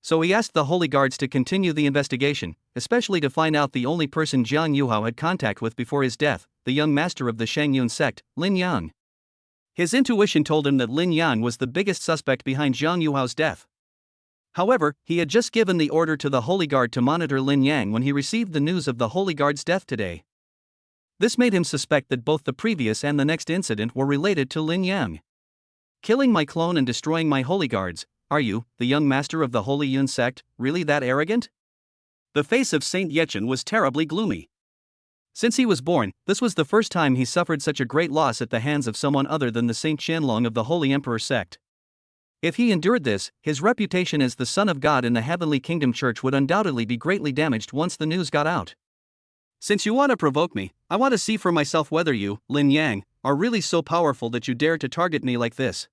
A: So he asked the Holy Guards to continue the investigation, especially to find out the only person Jiang Yuhao had contact with before his death, the young master of the Shengyun sect, Lin Yang. His intuition told him that Lin Yang was the biggest suspect behind Jiang Yuhao's death. However, he had just given the order to the Holy Guard to monitor Lin Yang when he received the news of the Holy Guard's death today. This made him suspect that both the previous and the next incident were related to Lin Yang. Killing my clone and destroying my Holy Guards, are you, the young master of the Holy Yun sect, really that arrogant? The face of Saint Yechen was terribly gloomy. Since he was born, this was the first time he suffered such a great loss at the hands of someone other than the Saint Qianlong of the Holy Emperor sect. If he endured this, his reputation as the Son of God in the Heavenly Kingdom Church would undoubtedly be greatly damaged once the news got out. Since you want to provoke me, I want to see for myself whether you, Lin Yang, are really so powerful that you dare to target me like this.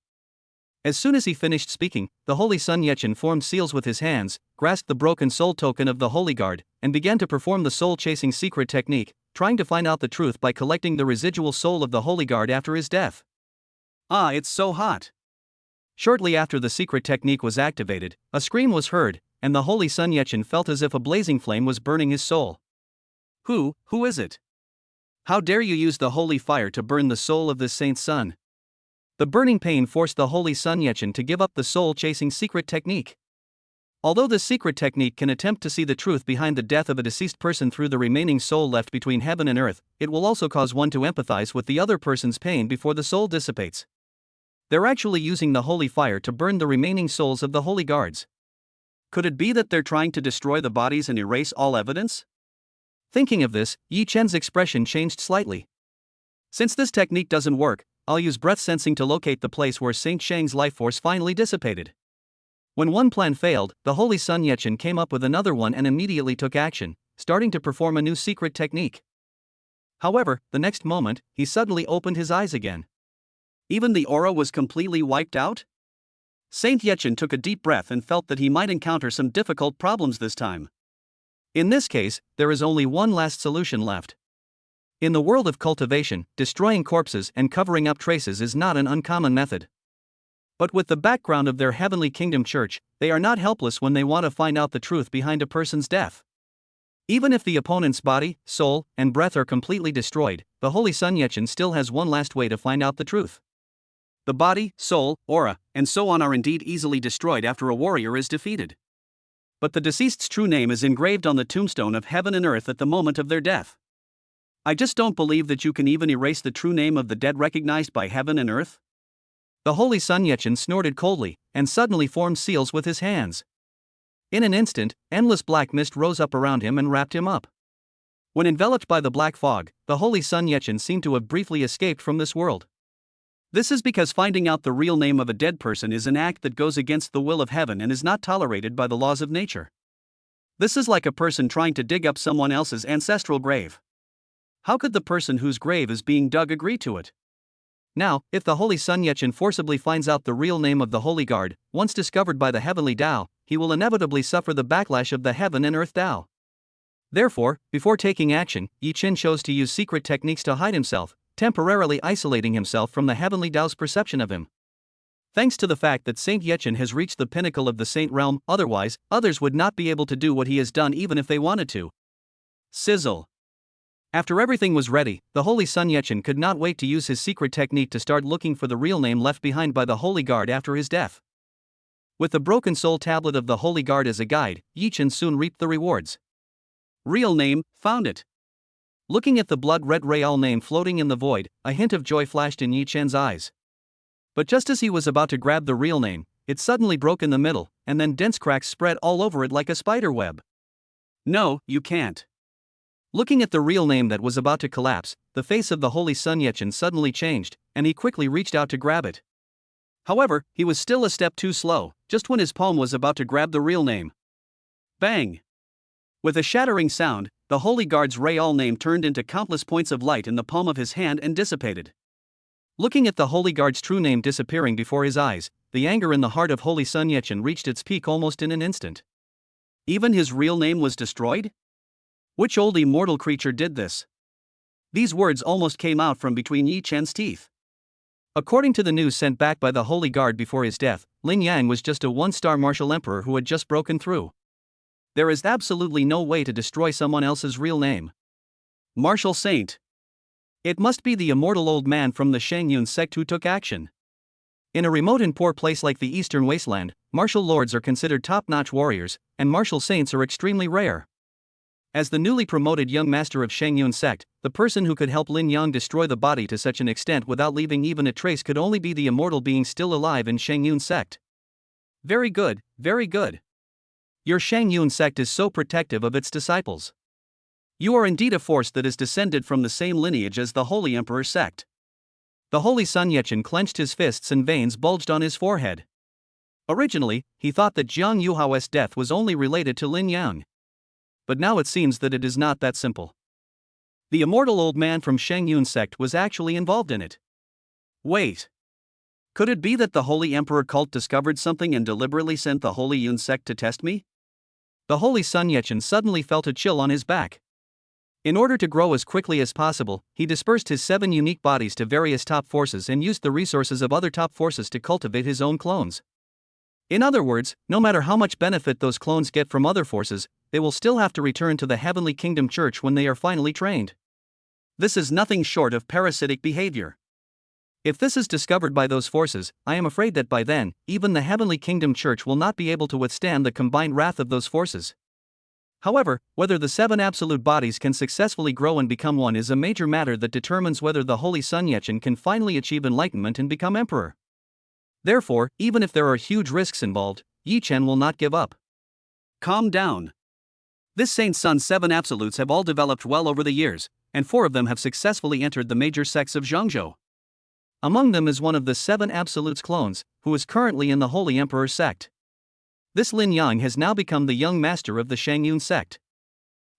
A: As soon as he finished speaking, the Holy Sun Yechen formed seals with his hands, grasped the broken soul token of the Holy Guard, and began to perform the soul-chasing secret technique, trying to find out the truth by collecting the residual soul of the Holy Guard after his death. Ah, it's so hot. Shortly after the secret technique was activated, a scream was heard, and the Holy Sun Yechen felt as if a blazing flame was burning his soul. Who is it? How dare you use the holy fire to burn the soul of this saint's son? The burning pain forced the Holy Sun Yechen to give up the soul-chasing secret technique. Although this secret technique can attempt to see the truth behind the death of a deceased person through the remaining soul left between heaven and earth, it will also cause one to empathize with the other person's pain before the soul dissipates. They're actually using the holy fire to burn the remaining souls of the Holy Guards. Could it be that they're trying to destroy the bodies and erase all evidence? Thinking of this, Yi Chen's expression changed slightly. Since this technique doesn't work, I'll use breath sensing to locate the place where Saint Shang's life force finally dissipated. When one plan failed, the Holy Sun Yechen came up with another one and immediately took action, starting to perform a new secret technique. However, the next moment, he suddenly opened his eyes again. Even the aura was completely wiped out? Saint Yechen took a deep breath and felt that he might encounter some difficult problems this time. In this case, there is only one last solution left. In the world of cultivation, destroying corpses and covering up traces is not an uncommon method. But with the background of their Heavenly Kingdom Church, they are not helpless when they want to find out the truth behind a person's death. Even if the opponent's body, soul, and breath are completely destroyed, the Holy Sun Yechen still has one last way to find out the truth. The body, soul, aura, and so on are indeed easily destroyed after a warrior is defeated. But the deceased's true name is engraved on the tombstone of heaven and earth at the moment of their death. I just don't believe that you can even erase the true name of the dead recognized by heaven and earth. The Holy Sun Yechen snorted coldly, and suddenly formed seals with his hands. In an instant, endless black mist rose up around him and wrapped him up. When enveloped by the black fog, the Holy Sun Yechen seemed to have briefly escaped from this world. This is because finding out the real name of a dead person is an act that goes against the will of heaven and is not tolerated by the laws of nature. This is like a person trying to dig up someone else's ancestral grave. How could the person whose grave is being dug agree to it? Now, if the Holy Sun Yechen forcibly finds out the real name of the Holy Guard, once discovered by the Heavenly Tao, he will inevitably suffer the backlash of the heaven and earth Tao. Therefore, before taking action, Yi Chen chose to use secret techniques to hide himself, temporarily isolating himself from the heavenly Tao's perception of him. Thanks to the fact that Saint Yechen has reached the pinnacle of the saint realm, otherwise, others would not be able to do what he has done even if they wanted to. Sizzle. After everything was ready, the Holy Sun Yechen could not wait to use his secret technique to start looking for the real name left behind by the Holy Guard after his death. With the broken soul tablet of the Holy Guard as a guide, Yi Chen soon reaped the rewards. Real name, found it. Looking at the blood-red Real name floating in the void, a hint of joy flashed in Yi Chen's eyes. But just as he was about to grab the real name, it suddenly broke in the middle, and then dense cracks spread all over it like a spider web. No, you can't. Looking at the real name that was about to collapse, the face of the Holy Sun Yechen suddenly changed, and he quickly reached out to grab it. However, he was still a step too slow, just when his palm was about to grab the real name. Bang! With a shattering sound, the Holy Guard's Real name turned into countless points of light in the palm of his hand and dissipated. Looking at the Holy Guard's true name disappearing before his eyes, the anger in the heart of Holy Sun Yechen reached its peak almost in an instant. Even his real name was destroyed? Which old immortal creature did this? These words almost came out from between Yi Chen's teeth. According to the news sent back by the Holy Guard before his death, Lin Yang was just a one-star martial emperor who had just broken through. There is absolutely no way to destroy someone else's real name. Martial Saint. It must be the immortal old man from the Shangyun sect who took action. In a remote and poor place like the Eastern Wasteland, martial lords are considered top-notch warriors, and martial saints are extremely rare. As the newly promoted young master of Shangyun sect, the person who could help Lin Yang destroy the body to such an extent without leaving even a trace could only be the immortal being still alive in Shangyun sect. Very good, very good. Your Shangyun sect is so protective of its disciples. You are indeed a force that is descended from the same lineage as the Holy Emperor sect. The Holy Sun Yechen clenched his fists and veins bulged on his forehead. Originally, he thought that Jiang Yuhao's death was only related to Lin Yang. But now it seems that it is not that simple. The immortal old man from Shangyun sect was actually involved in it. Wait. Could it be that the Holy Emperor cult discovered something and deliberately sent the Holy Yun sect to test me? The Holy Sun Yechen suddenly felt a chill on his back. In order to grow as quickly as possible, he dispersed his 7 unique bodies to various top forces and used the resources of other top forces to cultivate his own clones. In other words, no matter how much benefit those clones get from other forces, they will still have to return to the Heavenly Kingdom Church when they are finally trained. This is nothing short of parasitic behavior. If this is discovered by those forces, I am afraid that by then, even the Heavenly Kingdom Church will not be able to withstand the combined wrath of those forces. However, whether the 7 absolute bodies can successfully grow and become one is a major matter that determines whether the Holy Sun Yechen can finally achieve enlightenment and become emperor. Therefore, even if there are huge risks involved, Yi Chen will not give up. Calm down. This Saint Sun's 7 absolutes have all developed well over the years, and 4 of them have successfully entered the major sects of Zhangzhou. Among them is one of the 7 absolutes clones, who is currently in the Holy Emperor sect. This Lin Yang has now become the young master of the Shangyun sect.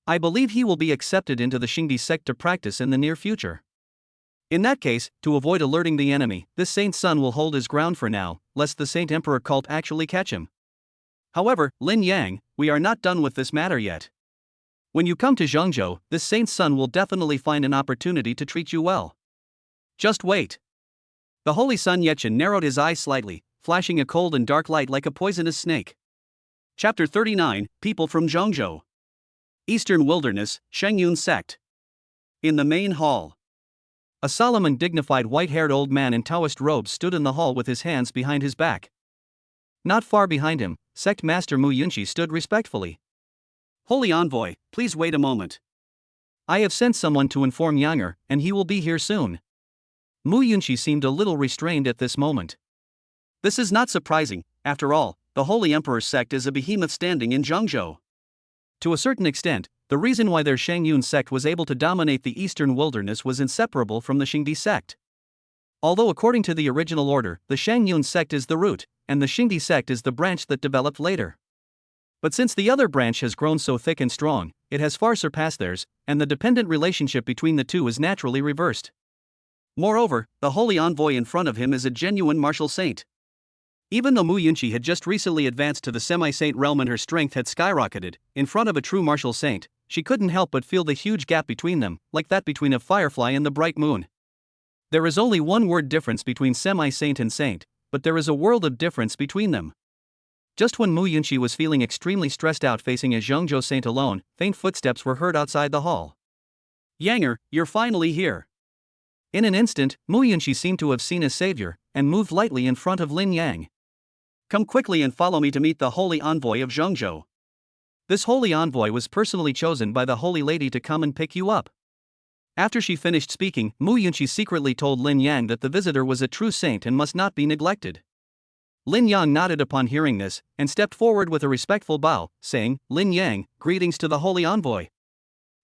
A: I believe he will be accepted into the Xingdi sect to practice in the near future. In that case, to avoid alerting the enemy, this Saint Sun will hold his ground for now, lest the Saint Emperor cult actually catch him. However, Lin Yang, we are not done with this matter yet. When you come to Zhangzhou, this Saint Sun will definitely find an opportunity to treat you well. Just wait. The Holy Sun Yechen narrowed his eyes slightly, flashing a cold and dark light like a poisonous snake. Chapter 39, People from Zhangzhou. Eastern Wilderness, Shangyun sect. In the main hall. A solemn and dignified white-haired old man in Taoist robes stood in the hall with his hands behind his back. Not far behind him, Sect Master Mu Yunqi stood respectfully. Holy Envoy, please wait a moment. I have sent someone to inform Yanger, and he will be here soon. Mu Yunqi seemed a little restrained at this moment. This is not surprising, after all, the Holy Emperor's sect is a behemoth standing in Zhangzhou. To a certain extent, the reason why their Shangyun sect was able to dominate the Eastern Wilderness was inseparable from the Xingdi sect. Although according to the original order, the Shangyun sect is the root, and the Xingdi sect is the branch that developed later. But since the other branch has grown so thick and strong, it has far surpassed theirs, and the dependent relationship between the two is naturally reversed. Moreover, the Holy Envoy in front of him is a genuine martial saint.
B: Even though Mu Yunqi had just recently advanced to the semi-saint realm and her strength had skyrocketed, in front of a true martial saint, she couldn't help but feel the huge gap between them, like that between a firefly and the bright moon. There is only one word difference between semi-saint and saint, but there is a world of difference between them. Just when Mu Yunqi was feeling extremely stressed out facing a Zhengzhou saint alone, faint footsteps were heard outside the hall. "Yanger, you're finally here." In an instant, Mu Yunqi seemed to have seen a savior, and moved lightly in front of Lin Yang. "Come quickly and follow me to meet the holy envoy of Zhengzhou." This holy envoy was personally chosen by the holy lady to come and pick you up. After she finished speaking, Mu Yunqi secretly told Lin Yang that the visitor was a true saint and must not be neglected. Lin Yang nodded upon hearing this, and stepped forward with a respectful bow, saying, "Lin Yang, greetings to the holy envoy."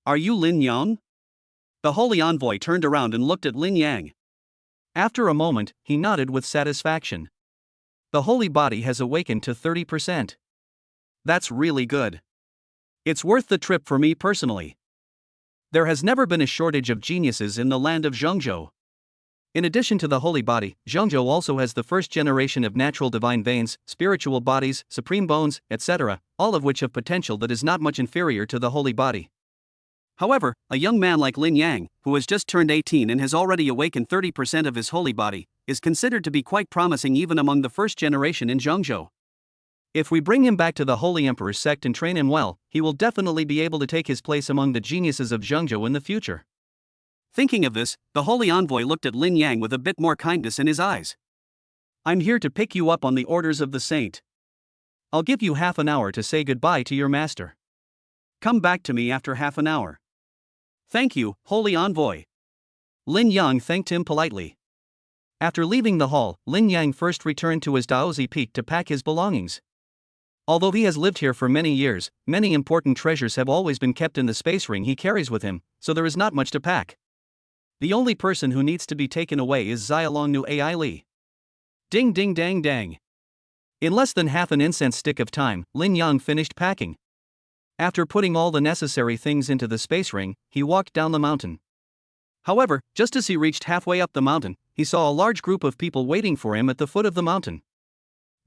B: "Are you Lin Yang?" The holy envoy turned around and looked at Lin Yang. After a moment, he nodded with satisfaction. "The holy body has awakened to 30%. That's really good. It's worth the trip for me personally. There has never been a shortage of geniuses in the land of Zhengzhou. In addition to the holy body, Zhengzhou also has the first generation of natural divine veins, spiritual bodies, supreme bones, etc., all of which have potential that is not much inferior to the holy body. However, a young man like Lin Yang, who has just turned 18 and has already awakened 30% of his holy body, is considered to be quite promising even among the first generation in Zhengzhou. If we bring him back to the Holy Emperor's sect and train him well, he will definitely be able to take his place among the geniuses of Zhengzhou in the future." Thinking of this, the holy envoy looked at Lin Yang with a bit more kindness in his eyes. "I'm here to pick you up on the orders of the saint. I'll give you half an hour to say goodbye to your master. Come back to me after half an hour." "Thank you, holy envoy." Lin Yang thanked him politely. After leaving the hall, Lin Yang first returned to his Daozi Peak to pack his belongings. Although he has lived here for many years, many important treasures have always been kept in the space ring he carries with him, so there is not much to pack. The only person who needs to be taken away is Xialong Nu Ai Li. Ding ding dang dang. In less than half an incense stick of time, Lin Yang finished packing. After putting all the necessary things into the space ring, he walked down the mountain. However, just as he reached halfway up the mountain, he saw a large group of people waiting for him at the foot of the mountain.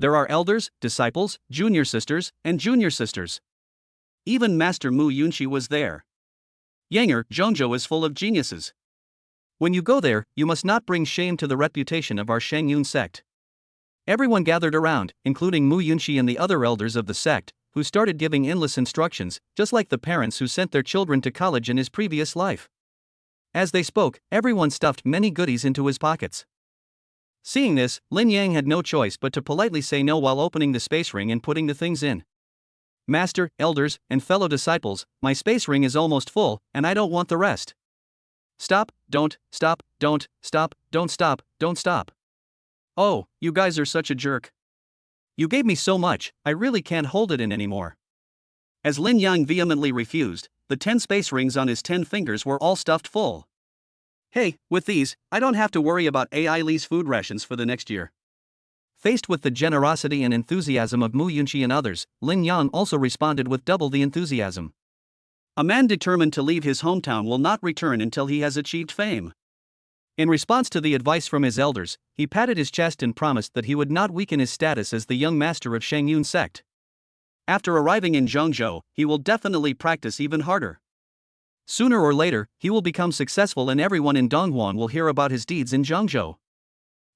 B: There are elders, disciples, junior sisters, and junior sisters. Even Master Mu Yunqi was there. Yanger, Zhengzhou is full of geniuses. When you go there, you must not bring shame to the reputation of our Shengyun sect. Everyone gathered around, including Mu Yunqi and the other elders of the sect, who started giving endless instructions, just like the parents who sent their children to college in his previous life. As they spoke, everyone stuffed many goodies into his pockets. Seeing this, Lin Yang had no choice but to politely say no while opening the space ring and putting the things in. "Master, elders, and fellow disciples, my space ring is almost full, and I don't want the rest." "Stop, don't, stop, don't, stop, don't stop, don't stop. Oh, you guys are such a jerk. You gave me so much, I really can't hold it in anymore." As Lin Yang vehemently refused, the 10 space rings on his 10 fingers were all stuffed full. "Hey, with these, I don't have to worry about Ai Li's food rations for the next year." Faced with the generosity and enthusiasm of Mu Yunqi and others, Lin Yang also responded with double the enthusiasm. A man determined to leave his hometown will not return until he has achieved fame. In response to the advice from his elders, he patted his chest and promised that he would not weaken his status as the young master of Shengyun sect. After arriving in Zhengzhou, he will definitely practice even harder. Sooner or later, he will become successful and everyone in Donghuan will hear about his deeds in Zhengzhou.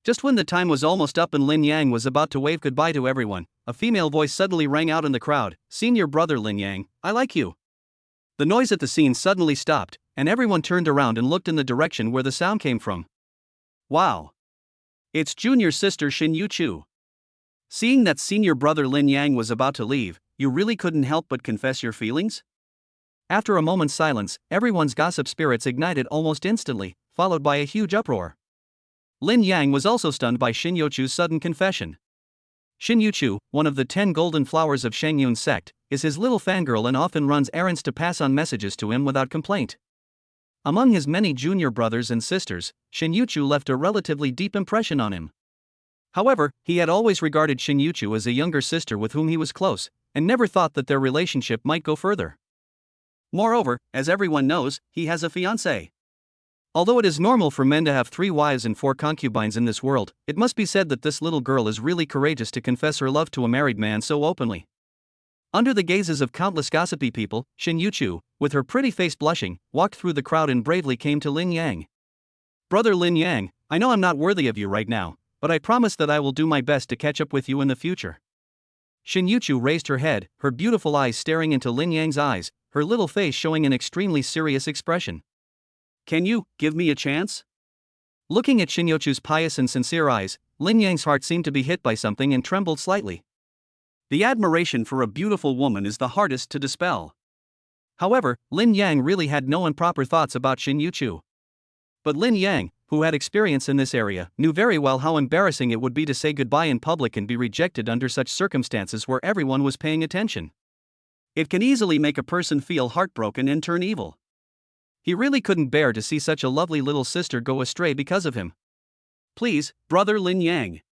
B: Just when the time was almost up and Lin Yang was about to wave goodbye to everyone, a female voice suddenly rang out in the crowd, "Senior brother Lin Yang, I like you." The noise at the scene suddenly stopped, and everyone turned around and looked in the direction where the sound came from. Wow! It's junior sister Xin Yuchu. Seeing that senior brother Lin Yang was about to leave, you really couldn't help but confess your feelings? After a moment's silence, everyone's gossip spirits ignited almost instantly, followed by a huge uproar. Lin Yang was also stunned by Xin Yuchu's sudden confession. Xin Yuchu, one of the 10 golden flowers of Shengyun sect, is his little fangirl and often runs errands to pass on messages to him without complaint. Among his many junior brothers and sisters, Xin Yuchu left a relatively deep impression on him. However, he had always regarded Xin Yuchu as a younger sister with whom he was close, and never thought that their relationship might go further. Moreover, as everyone knows, he has a fiancée.
A: Although it is normal for men to have 3 wives and 4 concubines in this world, it must be said that this little girl is really courageous to confess her love to a married man so openly. Under the gazes of countless gossipy people, Shin Yuchu, with her pretty face blushing, walked through the crowd and bravely came to Lin Yang. "Brother Lin Yang, I know I'm not worthy of you right now, but I promise that I will do my best to catch up with you in the future." Shin Yuchu raised her head, her beautiful eyes staring into Lin Yang's eyes, her little face showing an extremely serious expression.
B: "Can you give me a chance?"
A: Looking at Shin Yuchu's pious and sincere eyes, Lin Yang's heart seemed to be hit by something and trembled slightly.
B: The admiration for a beautiful woman is the hardest to dispel.
A: However, Lin Yang really had no improper thoughts about Shin Yuchu. But Lin Yang, who had experience in this area, knew very well how embarrassing it would be to say goodbye in public and be rejected under such circumstances where everyone was paying attention.
B: It can easily make a person feel heartbroken and turn evil.
A: He really couldn't bear to see such a lovely little sister go astray because of him.
B: "Please, brother Lin Yang.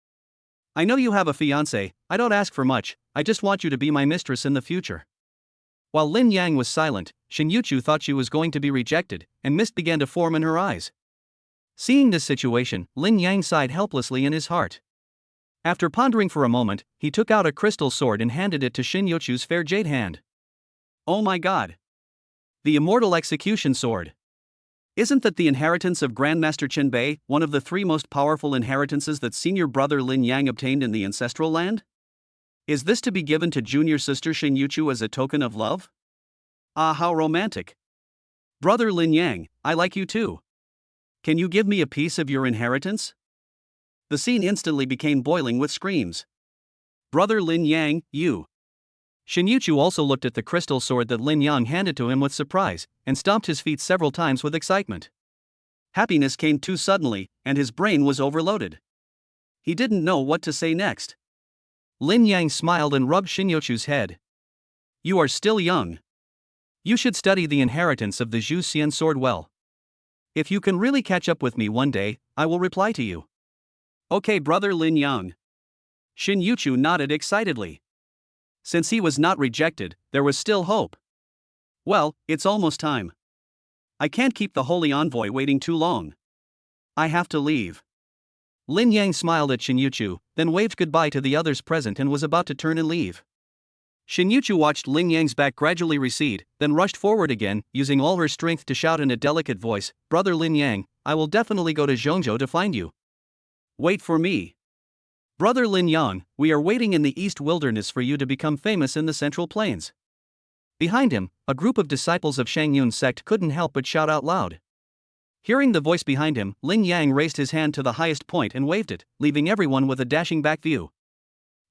A: I know you have a fiancé, I don't ask for much, I just want you to be my mistress in the future." While Lin Yang was silent, Shin Yuchu thought she was going to be rejected, and mist began to form in her eyes. Seeing this situation, Lin Yang sighed helplessly in his heart. After pondering for a moment, he took out a crystal sword and handed it to Shin Yuchu's fair jade hand.
B: "Oh my god!
A: The immortal execution sword.
B: Isn't that the inheritance of Grandmaster Chen Bei, one of the 3 most powerful inheritances that senior brother Lin Yang obtained in the ancestral land? Is this to be given to junior sister Shin Yuchu as a token of love? Ah, how romantic! Brother Lin Yang, I like you too. Can you give me a piece of your inheritance?" The scene instantly became boiling with screams. "Brother Lin Yang, you!"
A: Shin Yuchu also looked at the crystal sword that Lin Yang handed to him with surprise, and stomped his feet several times with excitement.
B: Happiness came too suddenly, and his brain was overloaded. He didn't know what to say next.
A: Lin Yang smiled and rubbed Shin Yuchu's head.
B: "You are still young.
A: You should study the inheritance of the Zhu Xian sword well. If you can really catch up with me one day, I will reply to you."
B: "Okay, brother Lin Yang." Shin Yuchu nodded excitedly. Since he was not rejected, there was still hope. "Well, it's almost time. I can't keep the holy envoy waiting too long. I have to leave."
A: Lin Yang smiled at Shin Yuchu, then waved goodbye to the others present and was about to turn and leave. Shin Yuchu watched Lin Yang's back gradually recede, then rushed forward again, using all her strength to shout in a delicate voice, "Brother Lin Yang, I will definitely go to Zhongzhou to find you.
B: Wait for me.
A: Brother Lin Yang, we are waiting in the East Wilderness for you to become famous in the Central Plains." Behind him, a group of disciples of Shang Yun's sect couldn't help but shout out loud. Hearing the voice behind him, Lin Yang raised his hand to the highest point and waved it, leaving everyone with a dashing back view.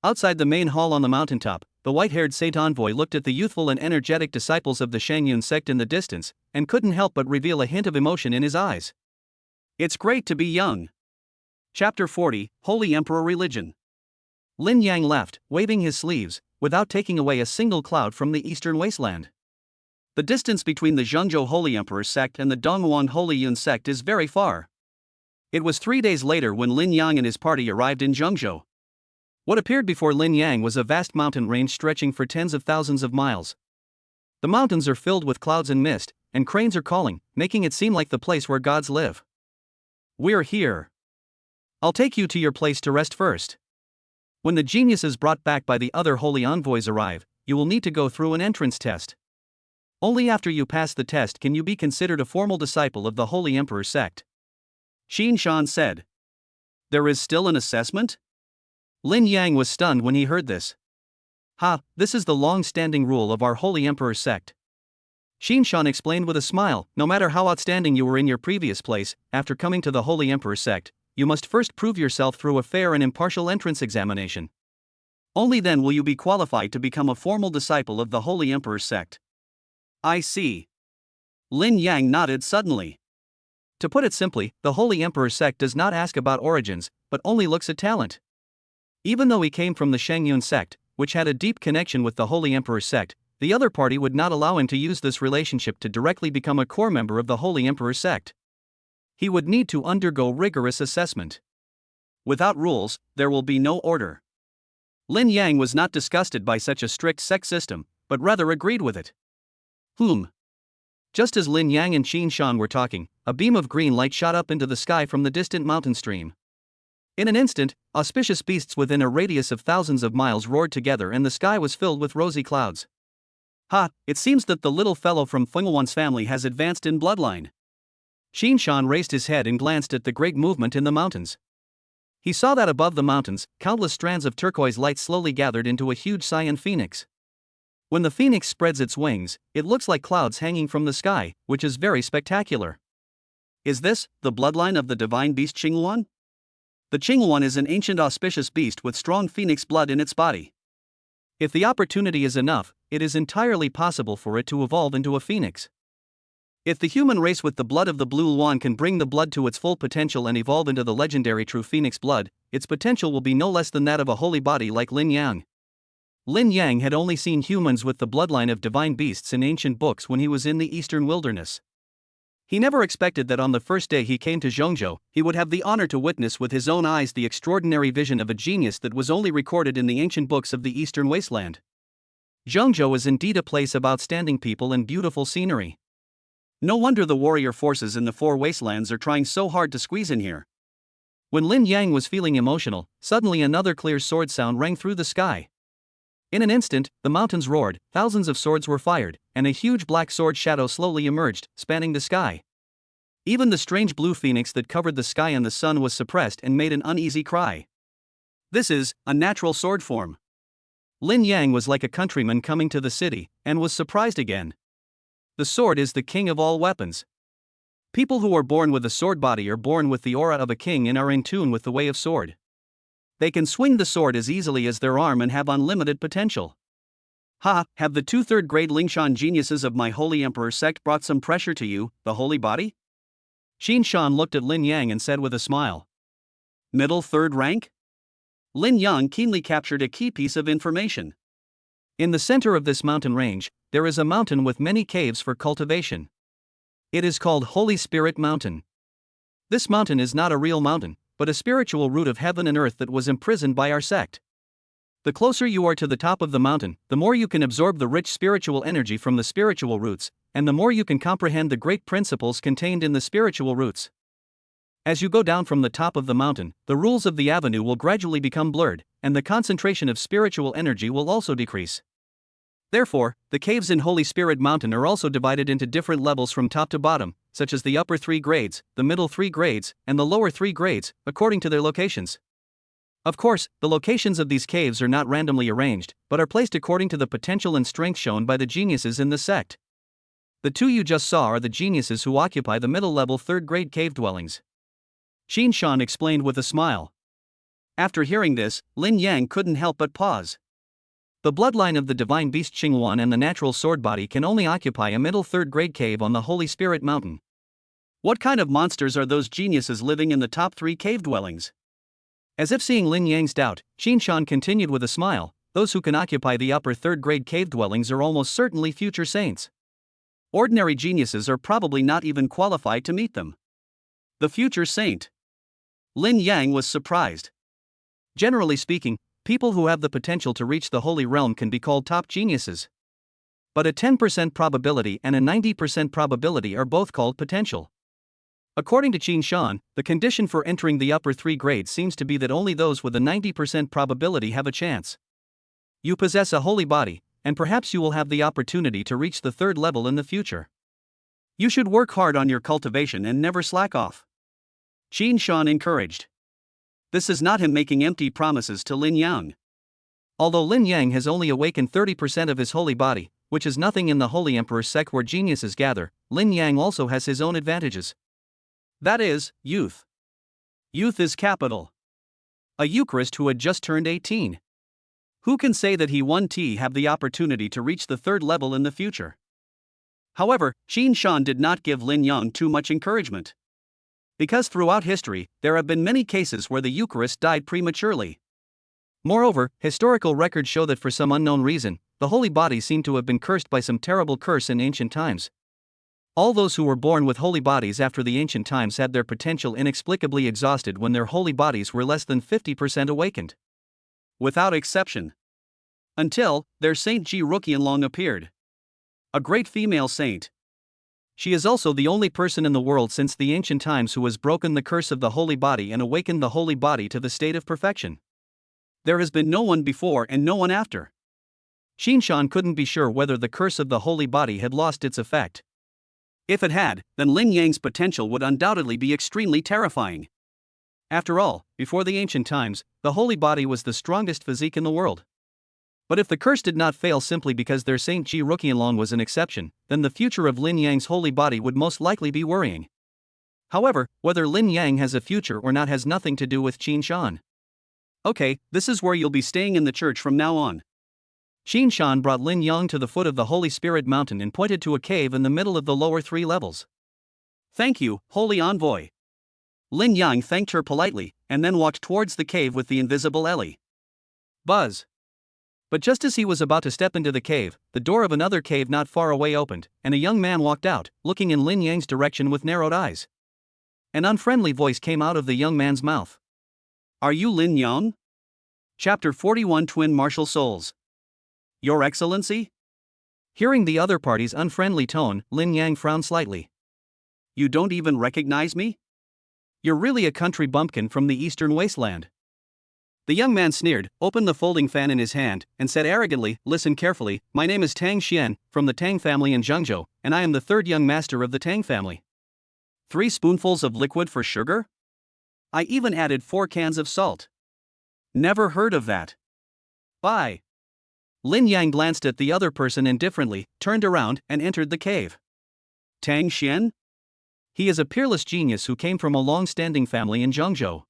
A: Outside the main hall on the mountaintop, the white-haired Saint Envoy looked at the youthful and energetic disciples of the Shang Yun sect in the distance, and couldn't help but reveal a hint of emotion in his eyes.
B: It's great to be young. Chapter 40, Holy Emperor Religion.
A: Lin Yang left, waving his sleeves, without taking away a single cloud from the eastern wasteland.
B: The distance between the Zhengzhou Holy Emperor sect and the Dongwuan Holy Yun sect is very far. It was 3 days later when Lin Yang and his party arrived in Zhengzhou.
A: What appeared before Lin Yang was a vast mountain range stretching for tens of thousands of miles. The mountains are filled with clouds and mist, and cranes are calling, making it seem like the place where gods live.
B: "We're here.
A: I'll take you to your place to rest first. When the geniuses brought back by the other holy envoys arrive, you will need to go through an entrance test. Only after you pass the test can you be considered a formal disciple of the Holy Emperor sect."
B: Xin Shan said. "There is still an assessment?"
A: Lin Yang was stunned when he heard this. This is the long-standing rule of our Holy Emperor sect. Xin Shan explained with a smile, no matter how outstanding you were in your previous place, after coming to the Holy Emperor sect, you must first prove yourself through a fair and impartial entrance examination. Only then will you be qualified to become a formal disciple of the Holy Emperor sect.
B: I see. Lin Yang nodded suddenly.
A: To put it simply, the Holy Emperor sect does not ask about origins, but only looks at talent. Even though he came from the Shang Yun sect, which had a deep connection with the Holy Emperor sect, the other party would not allow him to use this relationship to directly become a core member of the Holy Emperor sect. He would need to undergo rigorous assessment.
B: Without rules, there will be no order.
A: Lin Yang was not disgusted by such a strict sect system, but rather agreed with it. Just as Lin Yang and Qin Shan were talking, a beam of green light shot up into the sky from the distant mountain stream. In an instant, auspicious beasts within a radius of thousands of miles roared together and the sky was filled with rosy clouds. Ha, it seems that the little fellow from Fengwan's family has advanced in bloodline. Qin Shan raised his head and glanced at the great movement in the mountains. He saw that above the mountains, countless strands of turquoise light slowly gathered into a huge cyan phoenix. When the phoenix spreads its wings, it looks like clouds hanging from the sky, which is very spectacular. Is this the bloodline of the divine beast Qinghuan? The Qinghuan is an ancient auspicious beast with strong phoenix blood in its body. If the opportunity is enough, it is entirely possible for it to evolve into a phoenix. If the human race with the blood of the Blue Luan can bring the blood to its full potential and evolve into the legendary true phoenix blood, its potential will be no less than that of a holy body like Lin Yang. Lin Yang had only seen humans with the bloodline of divine beasts in ancient books when he was in the eastern wilderness. He never expected that on the first day he came to Zhongzhou, he would have the honor to witness with his own eyes the extraordinary vision of a genius that was only recorded in the ancient books of the eastern wasteland. Zhongzhou is indeed a place of outstanding people and beautiful scenery. No wonder the warrior forces in the four wastelands are trying so hard to squeeze in here. When Lin Yang was feeling emotional, suddenly another clear sword sound rang through the sky. In an instant, the mountains roared, thousands of swords were fired, and a huge black sword shadow slowly emerged, spanning the sky. Even the strange blue phoenix that covered the sky and the sun was suppressed and made an uneasy cry. This is a natural sword form. Lin Yang was like a countryman coming to the city, and was surprised again. The sword is the king of all weapons. People who are born with a sword body are born with the aura of a king and are in tune with the way of sword. They can swing the sword as easily as their arm and have unlimited potential. Ha, have the 2 3rd grade Lingshan geniuses of my holy emperor sect brought some pressure to you, the holy body? Qin Shan looked at Lin Yang and said with a smile. Middle 3rd rank? Lin Yang keenly captured a key piece of information. In the center of this mountain range, there is a mountain with many caves for cultivation. It is called Holy Spirit Mountain. This mountain is not a real mountain, but a spiritual root of heaven and earth that was imprisoned by our sect. The closer you are to the top of the mountain, the more you can absorb the rich spiritual energy from the spiritual roots, and the more you can comprehend the great principles contained in the spiritual roots. As you go down from the top of the mountain, the rules of the avenue will gradually become blurred, and the concentration of spiritual energy will also decrease. Therefore, the caves in Holy Spirit Mountain are also divided into different levels from top to bottom, such as the upper 3 grades, the middle 3 grades, and the lower 3 grades, according to their locations. Of course, the locations of these caves are not randomly arranged, but are placed according to the potential and strength shown by the geniuses in the sect. The 2 you just saw are the geniuses who occupy the middle level 3rd grade cave dwellings. Qin Shan explained with a smile. After hearing this, Lin Yang couldn't help but pause. The bloodline of the divine beast Qinghuan and the natural sword body can only occupy a middle 3rd grade cave on the Holy Spirit Mountain. What kind of monsters are those geniuses living in the top 3 cave dwellings? As if seeing Lin Yang's doubt, Qin Shan continued with a smile. Those who can occupy the upper 3rd grade cave dwellings are almost certainly future saints. Ordinary geniuses are probably not even qualified to meet them. The future saint. Lin Yang was surprised. Generally speaking, people who have the potential to reach the holy realm can be called top geniuses. But a 10% probability and a 90% probability are both called potential. According to Qin Shan, the condition for entering the upper 3 grades seems to be that only those with a 90% probability have a chance. You possess a holy body, and perhaps you will have the opportunity to reach the 3rd level in the future. You should work hard on your cultivation and never slack off. Qin Shan encouraged. This is not him making empty promises to Lin Yang. Although Lin Yang has only awakened 30% of his holy body, which is nothing in the Holy Emperor's sect where geniuses gather, Lin Yang also has his own advantages. That is, youth. Youth is capital. A Eucharist who had just turned 18. Who can say that he won't have the opportunity to reach the 3rd level in the future? However, Qin Shan did not give Lin Yang too much encouragement. Because throughout history, there have been many cases where the Eucharist died prematurely. Moreover, historical records show that for some unknown reason, the holy body seemed to have been cursed by some terrible curse in ancient times. All those who were born with holy bodies after the ancient times had their potential inexplicably exhausted when their holy bodies were less than 50% awakened. Without exception. Until their Saint Ji Ruqianlong appeared. A great female saint. She is also the only person in the world since the ancient times who has broken the curse of the holy body and awakened the holy body to the state of perfection. There has been no one before and no one after. Qinshan couldn't be sure whether the curse of the holy body had lost its effect. If it had, then Lin Yang's potential would undoubtedly be extremely terrifying. After all, before the ancient times, the holy body was the strongest physique in the world. But if the curse did not fail simply because their Saint Ji Ruqianlong was an exception, then the future of Lin Yang's holy body would most likely be worrying. However, whether Lin Yang has a future or not has nothing to do with Qinshan. Okay, this is where you'll be staying in the church from now on. Qinshan brought Lin Yang to the foot of the Holy Spirit Mountain and pointed to a cave in the middle of the lower 3 levels. Thank you, Holy Envoy. Lin Yang thanked her politely, and then walked towards the cave with the invisible Ellie. Buzz. But just as he was about to step into the cave, the door of another cave not far away opened, and a young man walked out, looking in Lin Yang's direction with narrowed eyes. An unfriendly voice came out of the young man's mouth. Are you Lin Yang? Chapter 41 Twin Martial Souls. Your Excellency? Hearing the other party's unfriendly tone, Lin Yang frowned slightly. You don't even recognize me? You're really a country bumpkin from the eastern wasteland. The young man sneered, opened the folding fan in his hand, and said arrogantly, listen carefully, my name is Tang Xian, from the Tang family in Zhengzhou, and I am the 3rd young master of the Tang family. 3 spoonfuls of liquid for sugar? I even added 4 cans of salt. Never heard of that. Bye. Lin Yang glanced at the other person indifferently, turned around, and entered the cave. Tang Xian? He is a peerless genius who came from a long-standing family in Zhengzhou.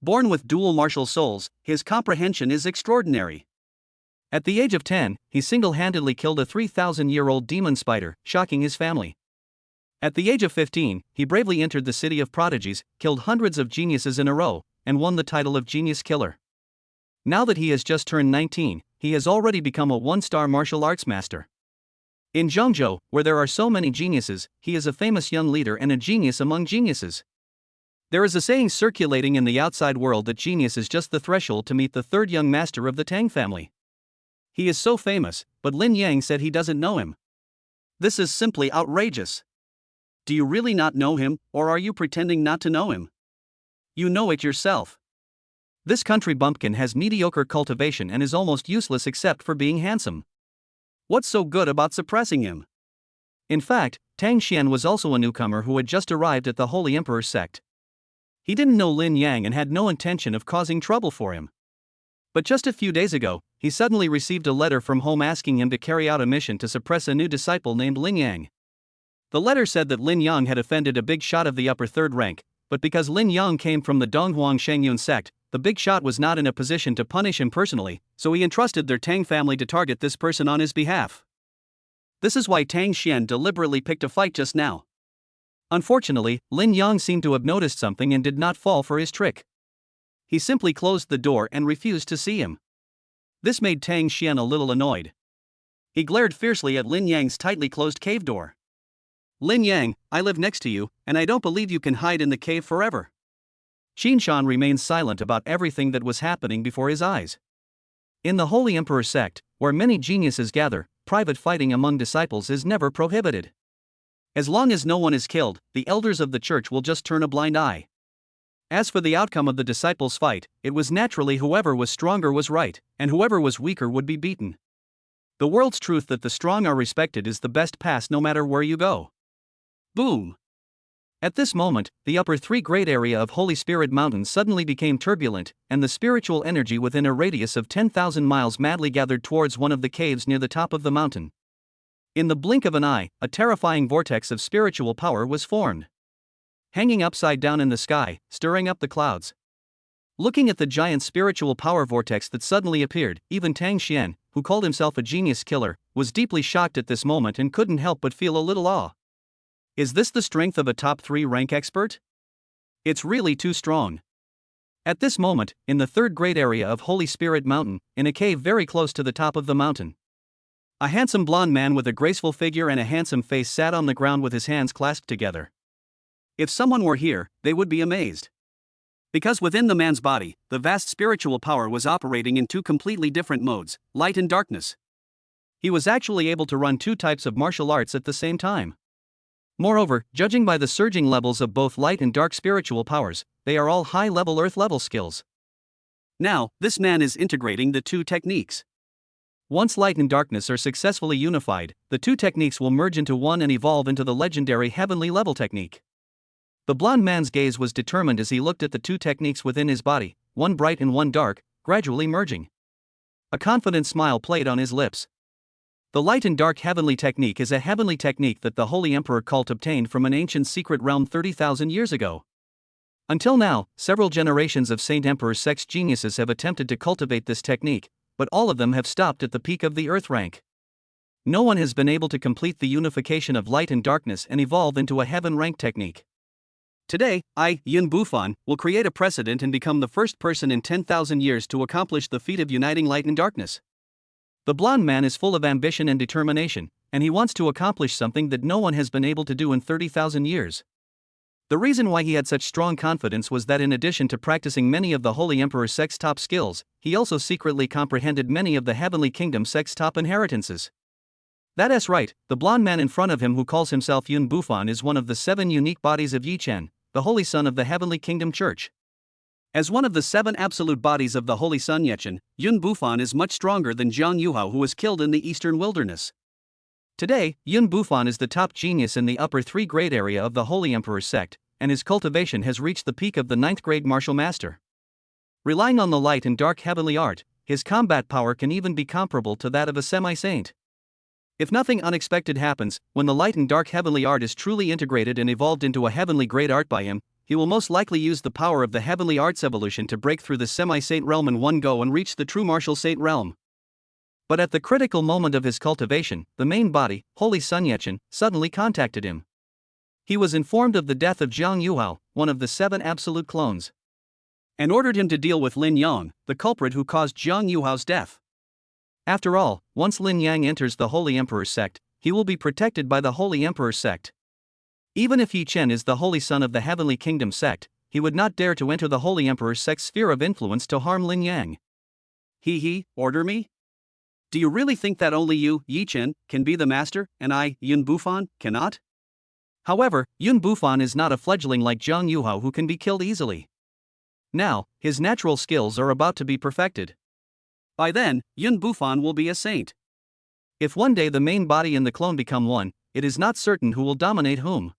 A: Born with dual martial souls, his comprehension is extraordinary. At the age of 10, he single-handedly killed a 3,000-year-old demon spider, shocking his family. At the age of 15, he bravely entered the city of prodigies, killed hundreds of geniuses in a row, and won the title of Genius Killer. Now that he has just turned 19, he has already become a 1-star martial arts master. In Zhengzhou, where there are so many geniuses, he is a famous young leader and a genius among geniuses. There is a saying circulating in the outside world that genius is just the threshold to meet the 3rd young master of the Tang family. He is so famous, but Lin Yang said he doesn't know him. This is simply outrageous. Do you really not know him, or are you pretending not to know him? You know it yourself. This country bumpkin has mediocre cultivation and is almost useless except for being handsome. What's so good about suppressing him? In fact, Tang Xian was also a newcomer who had just arrived at the Holy Emperor's sect. He didn't know Lin Yang and had no intention of causing trouble for him. But just a few days ago, he suddenly received a letter from home asking him to carry out a mission to suppress a new disciple named Lin Yang. The letter said that Lin Yang had offended a big shot of the upper 3rd rank, but because Lin Yang came from the Donghuang Shengyun sect, the big shot was not in a position to punish him personally, so he entrusted their Tang family to target this person on his behalf. This is why Tang Xian deliberately picked a fight just now. Unfortunately, Lin Yang seemed to have noticed something and did not fall for his trick. He simply closed the door and refused to see him. This made Tang Xian a little annoyed. He glared fiercely at Lin Yang's tightly closed cave door. Lin Yang, I live next to you, and I don't believe you can hide in the cave forever. Qinshan remained silent about everything that was happening before his eyes. In the Holy Emperor sect, where many geniuses gather, private fighting among disciples is never prohibited. As long as no one is killed, the elders of the church will just turn a blind eye. As for the outcome of the disciples' fight, it was naturally whoever was stronger was right, and whoever was weaker would be beaten. The world's truth that the strong are respected is the best pass no matter where you go. Boom! At this moment, the upper 3 grade area of Holy Spirit Mountain suddenly became turbulent, and the spiritual energy within a radius of 10,000 miles madly gathered towards one of the caves near the top of the mountain. In the blink of an eye, a terrifying vortex of spiritual power was formed. Hanging upside down in the sky, stirring up the clouds. Looking at the giant spiritual power vortex that suddenly appeared, even Tang Xian, who called himself a genius killer, was deeply shocked at this moment and couldn't help but feel a little awe. Is this the strength of a top 3 rank expert? It's really too strong. At this moment, in the 3rd grade area of Holy Spirit Mountain, in a cave very close to the top of the mountain, a handsome blonde man with a graceful figure and a handsome face sat on the ground with his hands clasped together. If someone were here, they would be amazed. Because within the man's body, the vast spiritual power was operating in 2 completely different modes, light and darkness. He was actually able to run 2 types of martial arts at the same time. Moreover, judging by the surging levels of both light and dark spiritual powers, they are all high-level earth-level skills.
B: Now, this man is integrating the two techniques.
A: Once light and darkness are successfully unified, the two techniques will merge into one and evolve into the legendary heavenly level technique. The blond man's gaze was determined as he looked at the two techniques within his body, one bright and one dark, gradually merging. A confident smile played on his lips. The light and dark heavenly technique is a heavenly technique that the Holy Emperor cult obtained from an ancient secret realm 30,000 years ago. Until now, several generations of Saint Emperor sex geniuses have attempted to cultivate this technique, but all of them have stopped at the peak of the Earth rank. No one has been able to complete the unification of light and darkness and evolve into a heaven rank technique.
B: Today, I, Yun Bufan, will create a precedent and become the first person in 10,000 years to accomplish the feat of uniting light and darkness.
A: The blond man is full of ambition and determination, and he wants to accomplish something that no one has been able to do in 30,000 years. The reason why he had such strong confidence was that in addition to practicing many of the Holy Emperor's sex top skills, he also secretly comprehended many of the Heavenly Kingdom's sex top inheritances. That's right, the blond man in front of him who calls himself Yun Bufan is one of the 7 unique bodies of Yi Chen, the Holy Son of the Heavenly Kingdom Church.
B: As one of the 7 absolute bodies of the Holy Sun Yechen, Yun Bufan is much stronger than Zhang Yuhao, who was killed in the eastern wilderness.
A: Today, Yun Bufan is the top genius in the upper 3 grade area of the Holy Emperor's sect, and his cultivation has reached the peak of the 9th grade martial master. Relying on the light and dark heavenly art, his combat power can even be comparable to that of a semi-saint. If nothing unexpected happens, when the light and dark heavenly art is truly integrated and evolved into a heavenly grade art by him, he will most likely use the power of the heavenly arts evolution to break through the semi-saint realm in one go and reach the true martial saint realm. But at the critical moment of his cultivation, the main body, Holy Sun Yechen, suddenly contacted him. He was informed of the death of Zhang Yuhao, one of the 7 absolute clones,
B: and ordered him to deal with Lin Yang, the culprit who caused Zhang Yuhao's death.
A: After all, once Lin Yang enters the Holy Emperor's sect, he will be protected by the Holy Emperor's sect. Even if Yi Chen is the Holy Son of the Heavenly Kingdom sect, he would not dare to enter the Holy Emperor's sect's sphere of influence to harm Lin Yang.
B: Order me? Do you really think that only you, Yi Chen, can be the master, and I, Yun Bufan, cannot?
A: However, Yun Bufan is not a fledgling like Zhang Yuhao who can be killed easily. Now, his natural skills are about to be perfected.
B: By then, Yun Bufan will be a saint.
A: If one day the main body and the clone become one, it is not certain who will dominate whom.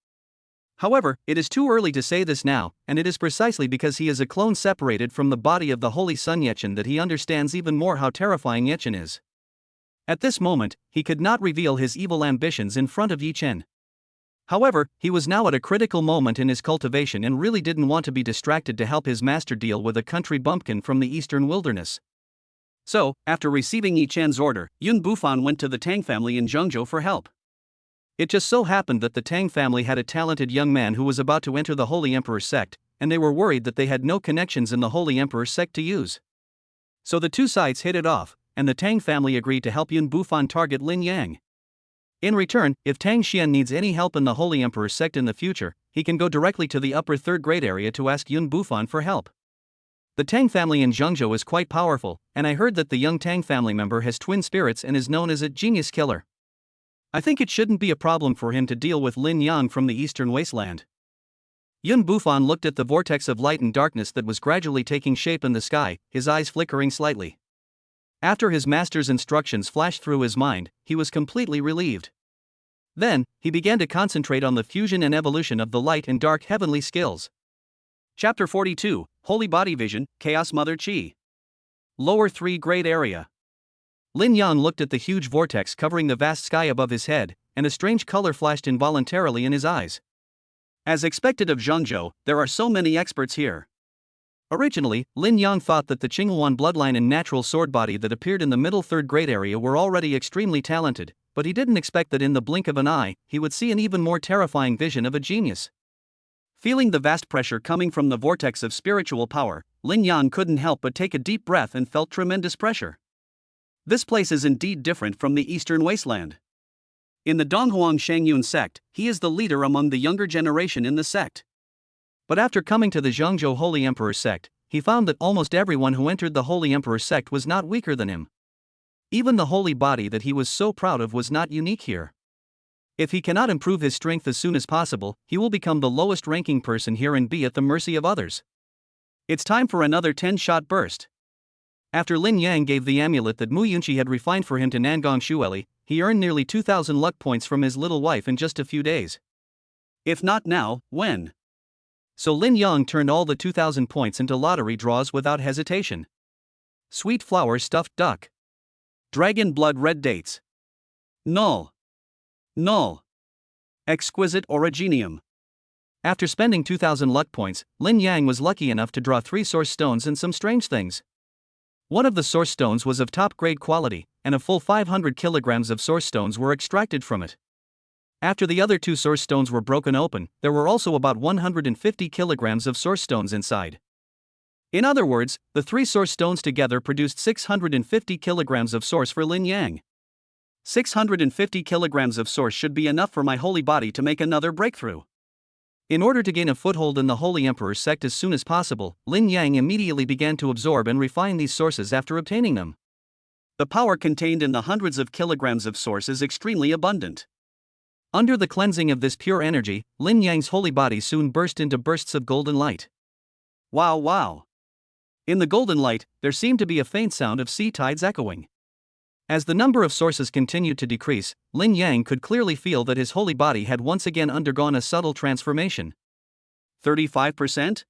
A: However, it is too early to say this now, and it is precisely because he is a clone separated from the body of the Holy Sun Yechen that he understands even more how terrifying Yechen is. At this moment, he could not reveal his evil ambitions in front of Yi Chen. However, he was now at a critical moment in his cultivation and really didn't want to be distracted to help his master deal with a country bumpkin from the eastern wilderness.
B: So, after receiving Yi Chen's order, Yun Bufan went to the Tang family in Zhengzhou for help.
A: It just so happened that the Tang family had a talented young man who was about to enter the Holy Emperor's sect, and they were worried that they had no connections in the Holy Emperor's sect to use. So the two sides hit it off, and the Tang family agreed to help Yun Bufan target Lin Yang. In return, if Tang Xian needs any help in the Holy Emperor's sect in the future, he can go directly to the upper 3rd grade area to ask Yun Bufan for help. The Tang family in Zhengzhou is quite powerful, and I heard that the young Tang family member has twin spirits and is known as a genius killer. I think it shouldn't be a problem for him to deal with Lin Yang from the eastern wasteland. Yun Bufan looked at the vortex of light and darkness that was gradually taking shape in the sky, his eyes flickering slightly. After his master's instructions flashed through his mind, he was completely relieved. Then, he began to concentrate on the fusion and evolution of the light and dark heavenly skills.
B: Chapter 42, Holy Body Vision, Chaos Mother Qi. Lower 3 grade area.
A: Lin Yang looked at the huge vortex covering the vast sky above his head, and a strange color flashed involuntarily in his eyes.
B: As expected of Zhengzhou, there are so many experts here.
A: Originally, Lin Yang thought that the Qinghuan bloodline and natural sword body that appeared in the middle 3rd grade area were already extremely talented, but he didn't expect that in the blink of an eye, he would see an even more terrifying vision of a genius.
B: Feeling the vast pressure coming from the vortex of spiritual power, Lin Yang couldn't help but take a deep breath and felt tremendous pressure. This place is indeed different from the eastern wasteland. In the Donghuang Shangyun sect, he is the leader among the younger generation in the sect.
A: But after coming to the Zhengzhou Holy Emperor's sect, he found that almost everyone who entered the Holy Emperor's sect was not weaker than him. Even the holy body that he was so proud of was not unique here. If he cannot improve his strength as soon as possible, he will become the lowest ranking person here and be at the mercy of others. It's time for another 10-shot burst. After Lin Yang gave the amulet that Mu Yunqi had refined for him to Nangong Xueli, he earned nearly 2,000 luck points from his little wife in just a few days.
B: If not now, when?
A: So Lin Yang turned all the 2,000 points into lottery draws without hesitation. Sweet flower stuffed duck.
B: Dragon blood red dates. Null. Null. Exquisite originium.
A: After spending 2,000 luck points, Lin Yang was lucky enough to draw 3 source stones and some strange things. One of the source stones was of top-grade quality, and a full 500 kilograms of source stones were extracted from it. After the other 2 source stones were broken open, there were also about 150 kilograms of source stones inside. In other words, the 3 source stones together produced 650 kilograms of source for Lin Yang. 650 kilograms of source should be enough for my holy body to make another breakthrough. In order to gain a foothold in the Holy Emperor's sect as soon as possible, Lin Yang immediately began to absorb and refine these sources after obtaining them.
B: The power contained in the hundreds of kilograms of source is extremely abundant.
A: Under the cleansing of this pure energy, Lin Yang's holy body soon burst into bursts of golden light.
B: Wow, wow.
A: In the golden light, there seemed to be a faint sound of sea tides echoing. As the number of sources continued to decrease, Lin Yang could clearly feel that his holy body had once again undergone a subtle transformation.
B: 35%?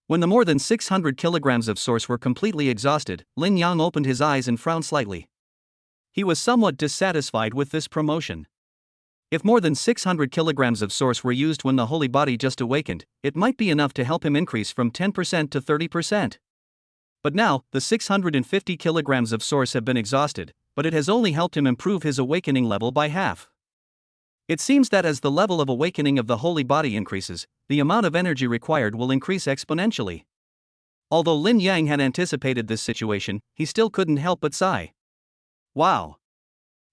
A: When the more than 600 kilograms of source were completely exhausted, Lin Yang opened his eyes and frowned slightly. He was somewhat dissatisfied with this promotion. If more than 600 kilograms of source were used when the holy body just awakened, it might be enough to help him increase from 10% to 30%. But now, the 650 kilograms of source have been exhausted, but it has only helped him improve his awakening level by half. It seems that as the level of awakening of the holy body increases, the amount of energy required will increase exponentially. Although Lin Yang had anticipated this situation, he still couldn't help but sigh.
B: Wow.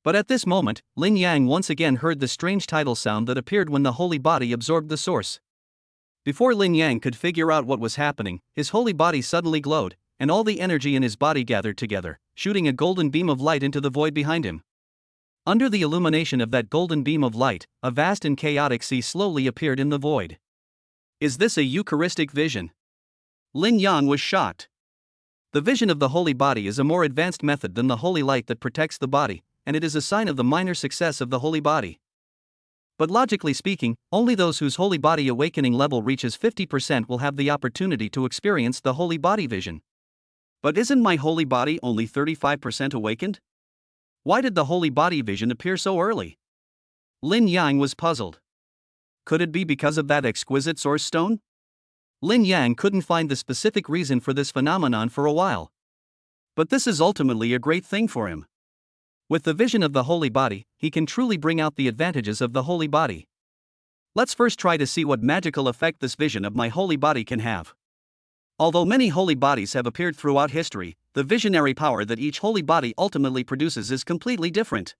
A: But at this moment, Lin Yang once again heard the strange tidal sound that appeared when the holy body absorbed the source. Before Lin Yang could figure out what was happening, his holy body suddenly glowed, and all the energy in his body gathered together, shooting a golden beam of light into the void behind him. Under the illumination of that golden beam of light, a vast and chaotic sea slowly appeared in the void.
B: Is this a Eucharistic vision? Lin Yang was shocked.
A: The vision of the holy body is a more advanced method than the holy light that protects the body, and it is a sign of the minor success of the holy body. But logically speaking, only those whose holy body awakening level reaches 50% will have the opportunity to experience the holy body vision.
B: But isn't my holy body only 35% awakened? Why did the holy body vision appear so early?
A: Lin Yang was puzzled.
B: Could it be because of that exquisite source stone?
A: Lin Yang couldn't find the specific reason for this phenomenon for a while.
B: But this is ultimately a great thing for him.
A: With the vision of the holy body, he can truly bring out the advantages of the holy body.
B: Let's first try to see what magical effect this vision of my holy body can have. Although many holy bodies have appeared throughout history, the visionary power that each holy body ultimately produces is completely different.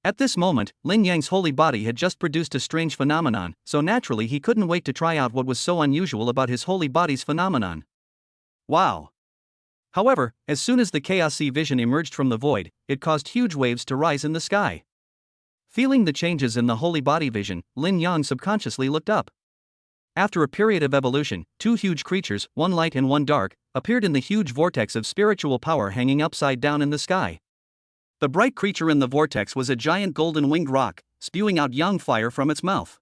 A: At this moment, Lin Yang's holy body had just produced a strange phenomenon, so naturally he couldn't wait to try out what was so unusual about his holy body's phenomenon.
B: Wow!
A: However, as soon as the Chaos Sea vision emerged from the void, it caused huge waves to rise in the sky. Feeling the changes in the holy body vision, Lin Yang subconsciously looked up. After a period of evolution, 2 huge creatures, one light and one dark, appeared in the huge vortex of spiritual power hanging upside down in the sky.
B: The bright creature in the vortex was a giant golden winged rock, spewing out yang fire from its mouth.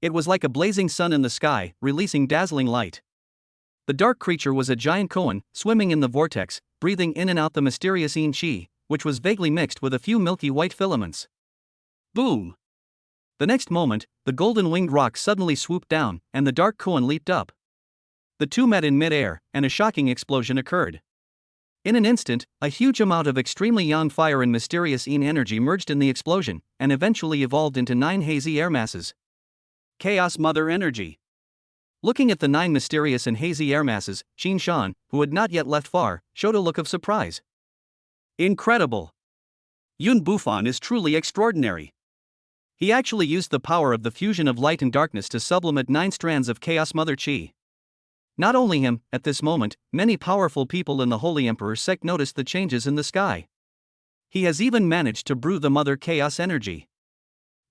A: It was like a blazing sun in the sky, releasing dazzling light. The dark creature was a giant koan, swimming in the vortex, breathing in and out the mysterious yin qi, which was vaguely mixed with a few milky white filaments.
B: Boom!
A: The next moment, the golden winged rock suddenly swooped down, and the dark koan leaped up. The two met in mid-air, and a shocking explosion occurred. In an instant, a huge amount of extremely yang fire and mysterious yin energy merged in the explosion, and eventually evolved into 9 hazy air masses.
B: Chaos Mother Energy.
A: Looking at the 9 mysterious and hazy air masses, Qin Shan, who had not yet left far, showed a look of surprise.
B: Incredible! Yun Bufan is truly extraordinary. He actually used the power of the fusion of light and darkness to sublimate 9 strands of Chaos Mother Qi.
A: Not only him, at this moment, many powerful people in the Holy Emperor's sect noticed the changes in the sky. He has even managed to brew the Mother Chaos energy.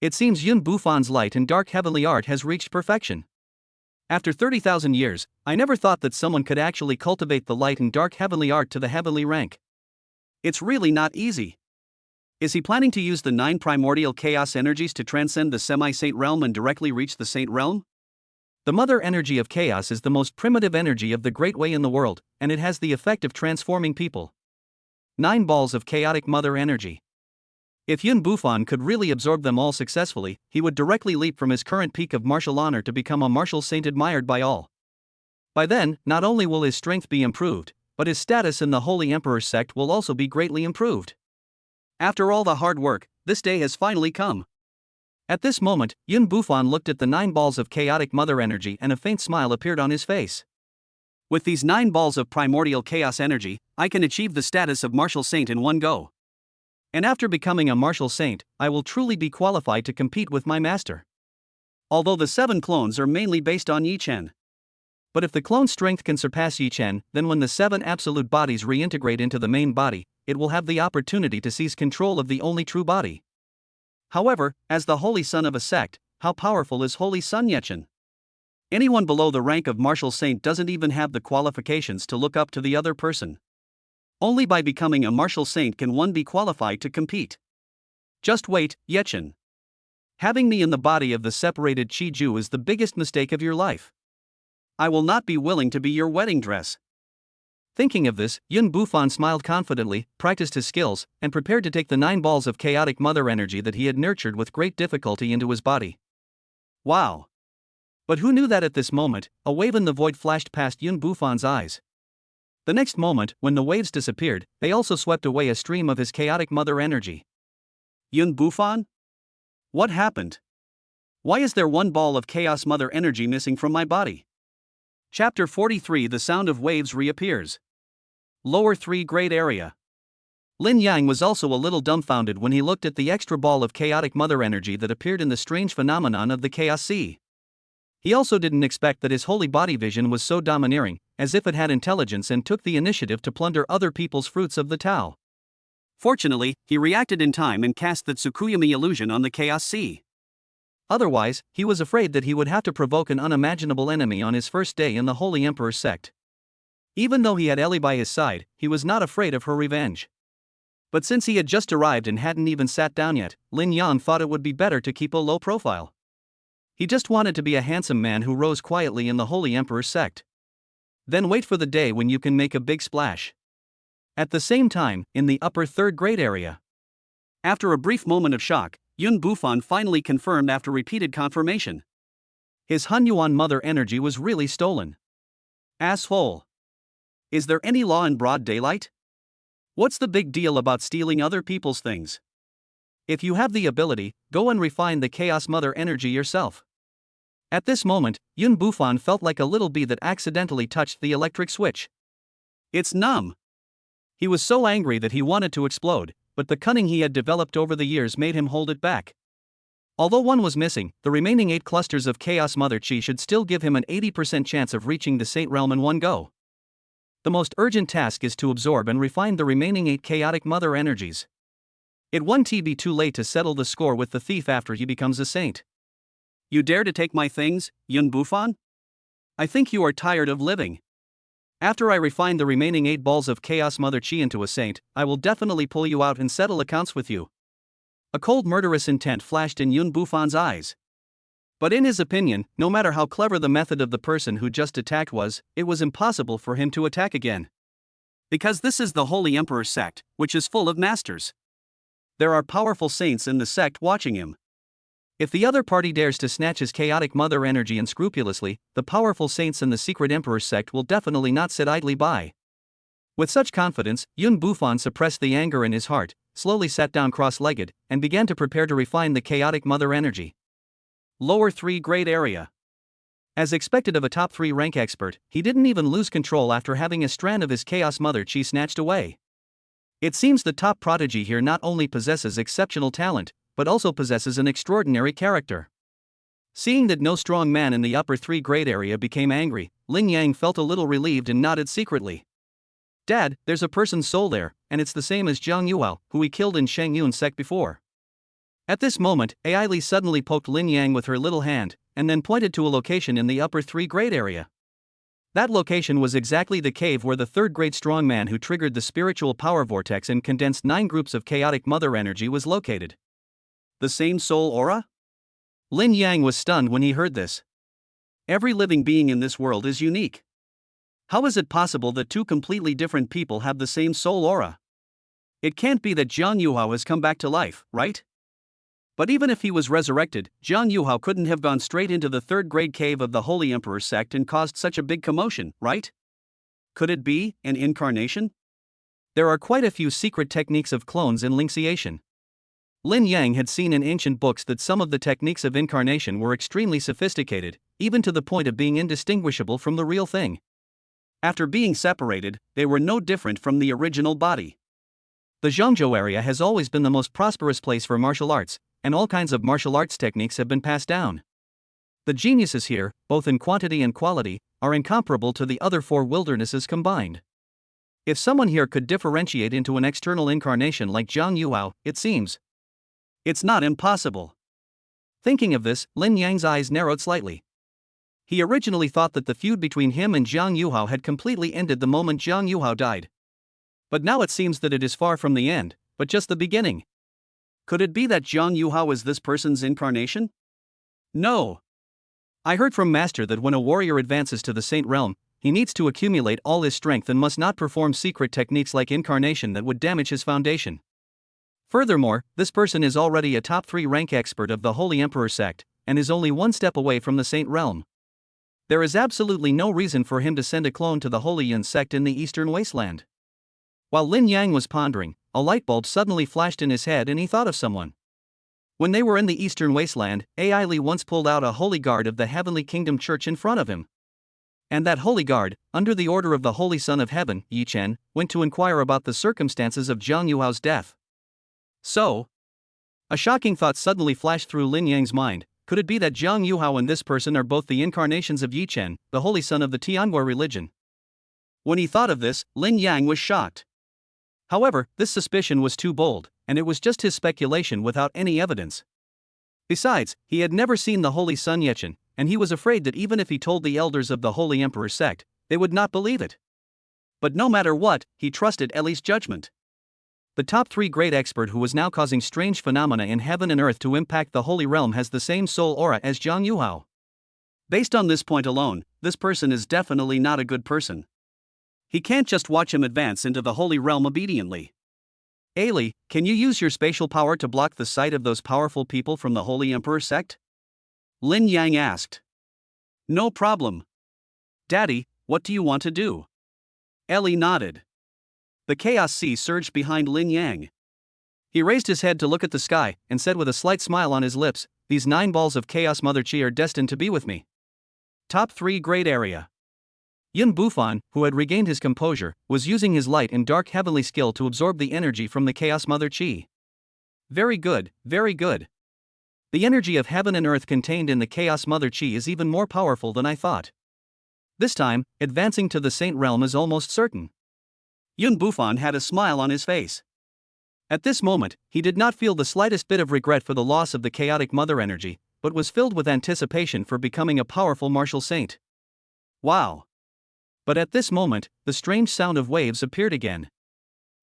A: It seems Yun Bufan's light and dark heavenly art has reached perfection. After 30,000 years, I never thought that someone could actually cultivate the light and dark heavenly art to the heavenly rank. It's really not easy. Is he planning to use the 9 primordial chaos energies to transcend the semi-saint realm and directly reach the saint realm? The mother energy of chaos is the most primitive energy of the Great Way in the world, and it has the effect of transforming people. 9 balls of chaotic mother energy. If Yun Bufan could really absorb them all successfully, he would directly leap from his current peak of martial honor to become a martial saint admired by all. By then, not only will his strength be improved, but his status in the Holy Emperor's sect will also be greatly improved. After all the hard work, this day has finally come. At this moment, Yun Bufan looked at the 9 balls of chaotic mother energy and a faint smile appeared on his face. With these 9 balls of primordial chaos energy, I can achieve the status of martial saint in one go. And after becoming a martial saint, I will truly be qualified to compete with my master. Although the 7 clones are mainly based on Yi Chen. But if the clone strength can surpass Yi Chen, then when the 7 absolute bodies reintegrate into the main body, it will have the opportunity to seize control of the only true body. However, as the holy son of a sect, how powerful is Holy Sun Yechen? Anyone below the rank of martial saint doesn't even have the qualifications to look up to the other person. Only by becoming a martial saint can one be qualified to compete. Just wait, Yechen. Having me in the body of the separated Chi-Ju is the biggest mistake of your life. I will not be willing to be your wedding dress. Thinking of this, Yun Bufan smiled confidently, practiced his skills, and prepared to take the 9 balls of chaotic mother energy that he had nurtured with great difficulty into his body. Wow! But who knew that at this moment, a wave in the void flashed past Yun Bufan's eyes. The next moment, when the waves disappeared, they also swept away a stream of his chaotic mother energy. Yun Bufan? What happened? Why is there 1 ball of chaos mother energy missing from my body? Chapter 43 The Sound of Waves reappears. Lower 3 Grade Area. Lin Yang was also a little dumbfounded when he looked at the extra ball of chaotic mother energy that appeared in the strange phenomenon of the Chaos Sea. He also didn't expect that his holy body vision was so domineering, as if it had intelligence and took the initiative to plunder other people's fruits of the Tao. Fortunately, he reacted in time and cast the Tsukuyami illusion on the Chaos Sea. Otherwise, he was afraid that he would have to provoke an unimaginable enemy on his first day in the Holy Emperor's sect. Even though he had Ellie by his side, he was not afraid of her revenge. But since he had just arrived and hadn't even sat down yet, Lin Yang thought it would be better to keep a low profile. He just wanted to be a handsome man who rose quietly in the Holy Emperor's sect. Then wait for the day when you can make a big splash. At the same time, in the upper 3rd grade area. After a brief moment of shock, Yun Bufan finally confirmed after repeated confirmation. His Hunyuan mother energy was really stolen. Asshole. Is there any law in broad daylight? What's the big deal about stealing other people's things? If you have the ability, go and refine the Chaos Mother energy yourself. At this moment, Yun Bufan felt like a little bee that accidentally touched the electric switch. It's numb. He was so angry that he wanted to explode, but the cunning he had developed over the years made him hold it back. Although 1 was missing, the remaining 8 clusters of Chaos Mother Chi should still give him an 80% chance of reaching the Saint Realm in one go. The most urgent task is to absorb and refine the remaining 8 Chaotic Mother energies. It won't be too late to settle the score with the thief after he becomes a saint. You dare to take my things, Yun Bufan? I think you are tired of living. After I refine the remaining 8 balls of Chaos Mother Chi into a saint, I will definitely pull you out and settle accounts with you. A cold murderous intent flashed in Yun Bufan's eyes. But in his opinion, no matter how clever the method of the person who just attacked was, it was impossible for him to attack again. Because this is the Holy Emperor's sect, which is full of masters. There are powerful saints in the sect watching him. If the other party dares to snatch his chaotic mother energy unscrupulously, the powerful saints in the secret Emperor's sect will definitely not sit idly by. With such confidence, Yun Bufan suppressed the anger in his heart, slowly sat down cross-legged, and began to prepare to refine the chaotic mother energy. Lower 3 grade area. As expected of a top 3 rank expert, he didn't even lose control after having a strand of his Chaos Mother Chi snatched away. It seems the top prodigy here not only possesses exceptional talent, but also possesses an extraordinary character. Seeing that no strong man in the upper 3 grade area became angry, Lin Yang felt a little relieved and nodded secretly. Dad, there's a person's soul there, and it's the same as Zhang Yuao, who we killed in Sheng Yun's sect before. At this moment, Ai Li suddenly poked Lin Yang with her little hand, and then pointed to a location in the upper 3 grade area. That location was exactly the cave where the 3rd grade strongman who triggered the spiritual power vortex and condensed 9 groups of chaotic mother energy was located.
B: The same soul aura?
A: Lin Yang was stunned when he heard this.
B: Every living being in this world is unique. How is it possible that 2 completely different people have the same soul aura? It can't be that Jiang Yuhao has come back to life, right? But even if he was resurrected, Jiang Yuhao couldn't have gone straight into the 3rd grade cave of the Holy Emperor sect and caused such a big commotion, right? Could it be an incarnation?
A: There are quite a few secret techniques of clones in Lingxiation. Lin Yang had seen in ancient books that some of the techniques of incarnation were extremely sophisticated, even to the point of being indistinguishable from the real thing.
B: After being separated, they were no different from the original body.
A: The Zhangzhou area has always been the most prosperous place for martial arts, and all kinds of martial arts techniques have been passed down. The geniuses here, both in quantity and quality, are incomparable to the other 4 wildernesses combined. If someone here could differentiate into an external incarnation like Jiang Yuhao, it seems.
B: It's not impossible.
A: Thinking of this, Lin Yang's eyes narrowed slightly. He originally thought that the feud between him and Jiang Yuhao had completely ended the moment Jiang Yuhao died. But now it seems that it is far from the end, but just the beginning.
B: Could it be that Jiang Yuhao is this person's incarnation?
A: No. I heard from Master that when a warrior advances to the Saint Realm, he needs to accumulate all his strength and must not perform secret techniques like incarnation that would damage his foundation. Furthermore, this person is already a top 3 rank expert of the Holy Emperor sect, and is only 1 step away from the Saint Realm. There is absolutely no reason for him to send a clone to the Holy Yin sect in the Eastern Wasteland. While Lin Yang was pondering, a light bulb suddenly flashed in his head and he thought of someone. When they were in the Eastern Wasteland, Ai Li once pulled out a Holy Guard of the Heavenly Kingdom Church in front of him. And that Holy Guard, under the order of the Holy Son of Heaven, Yi Chen, went to inquire about the circumstances of Jiang Yuhao's death. So, a shocking thought suddenly flashed through Lin Yang's mind. Could it be that Jiang Yuhao and this person are both the incarnations of Yi Chen, the Holy Son of the Tianhua religion?
B: When he thought of this, Lin Yang was shocked.
A: However, this suspicion was too bold, and it was just his speculation without any evidence. Besides, he had never seen the Holy Son Yechen, and he was afraid that even if he told the elders of the Holy Emperor sect, they would not believe it.
B: But no matter what, he trusted Ellie's judgment.
A: The top 3 great expert who was now causing strange phenomena in heaven and earth to impact the Holy Realm has the same soul aura as Jiang Yuhao.
B: Based on this point alone, this person is definitely not a good person. He can't just watch him advance into the Holy Realm obediently.
A: Ailey, can you use your spatial power to block the sight of those powerful people from the Holy Emperor sect?
B: Lin Yang asked.
A: No problem.
B: Daddy, what do you want to do?
A: Ellie nodded.
B: The chaos sea surged behind Lin Yang.
A: He raised his head to look at the sky, and said with a slight smile on his lips, "These 9 balls of Chaos Mother Chi are destined to be with me." Top 3 grade area. Yun Bufan, who had regained his composure, was using his light and dark heavenly skill to absorb the energy from the Chaos Mother Chi. Very good, very good. The energy of heaven and earth contained in the Chaos Mother Chi is even more powerful than I thought. This time, advancing to the Saint Realm is almost certain.
B: Yun Bufan had a smile on his face.
A: At this moment, he did not feel the slightest bit of regret for the loss of the chaotic mother energy, but was filled with anticipation for becoming a powerful martial saint.
B: Wow!
A: But at this moment, the strange sound of waves appeared again.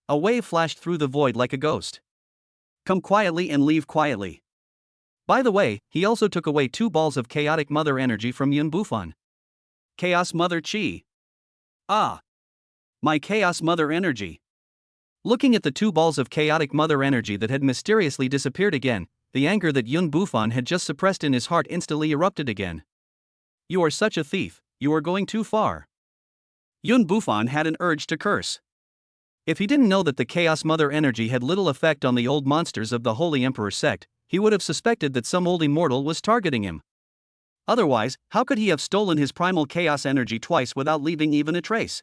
A: A wave flashed through the void like a ghost.
B: Come quietly and leave quietly.
A: By the way, he also took away 2 balls of chaotic mother energy from Yun Bufan.
B: Chaos Mother Chi. Ah! My Chaos Mother energy.
A: Looking at the 2 balls of chaotic mother energy that had mysteriously disappeared again, the anger that Yun Bufan had just suppressed in his heart instantly erupted again. You are such a thief, you are going too far.
B: Yun Bufan had an urge to curse.
A: If he didn't know that the Chaos Mother energy had little effect on the old monsters of the Holy Emperor sect, he would have suspected that some old immortal was targeting him. Otherwise, how could he have stolen his primal chaos energy twice without leaving even a trace?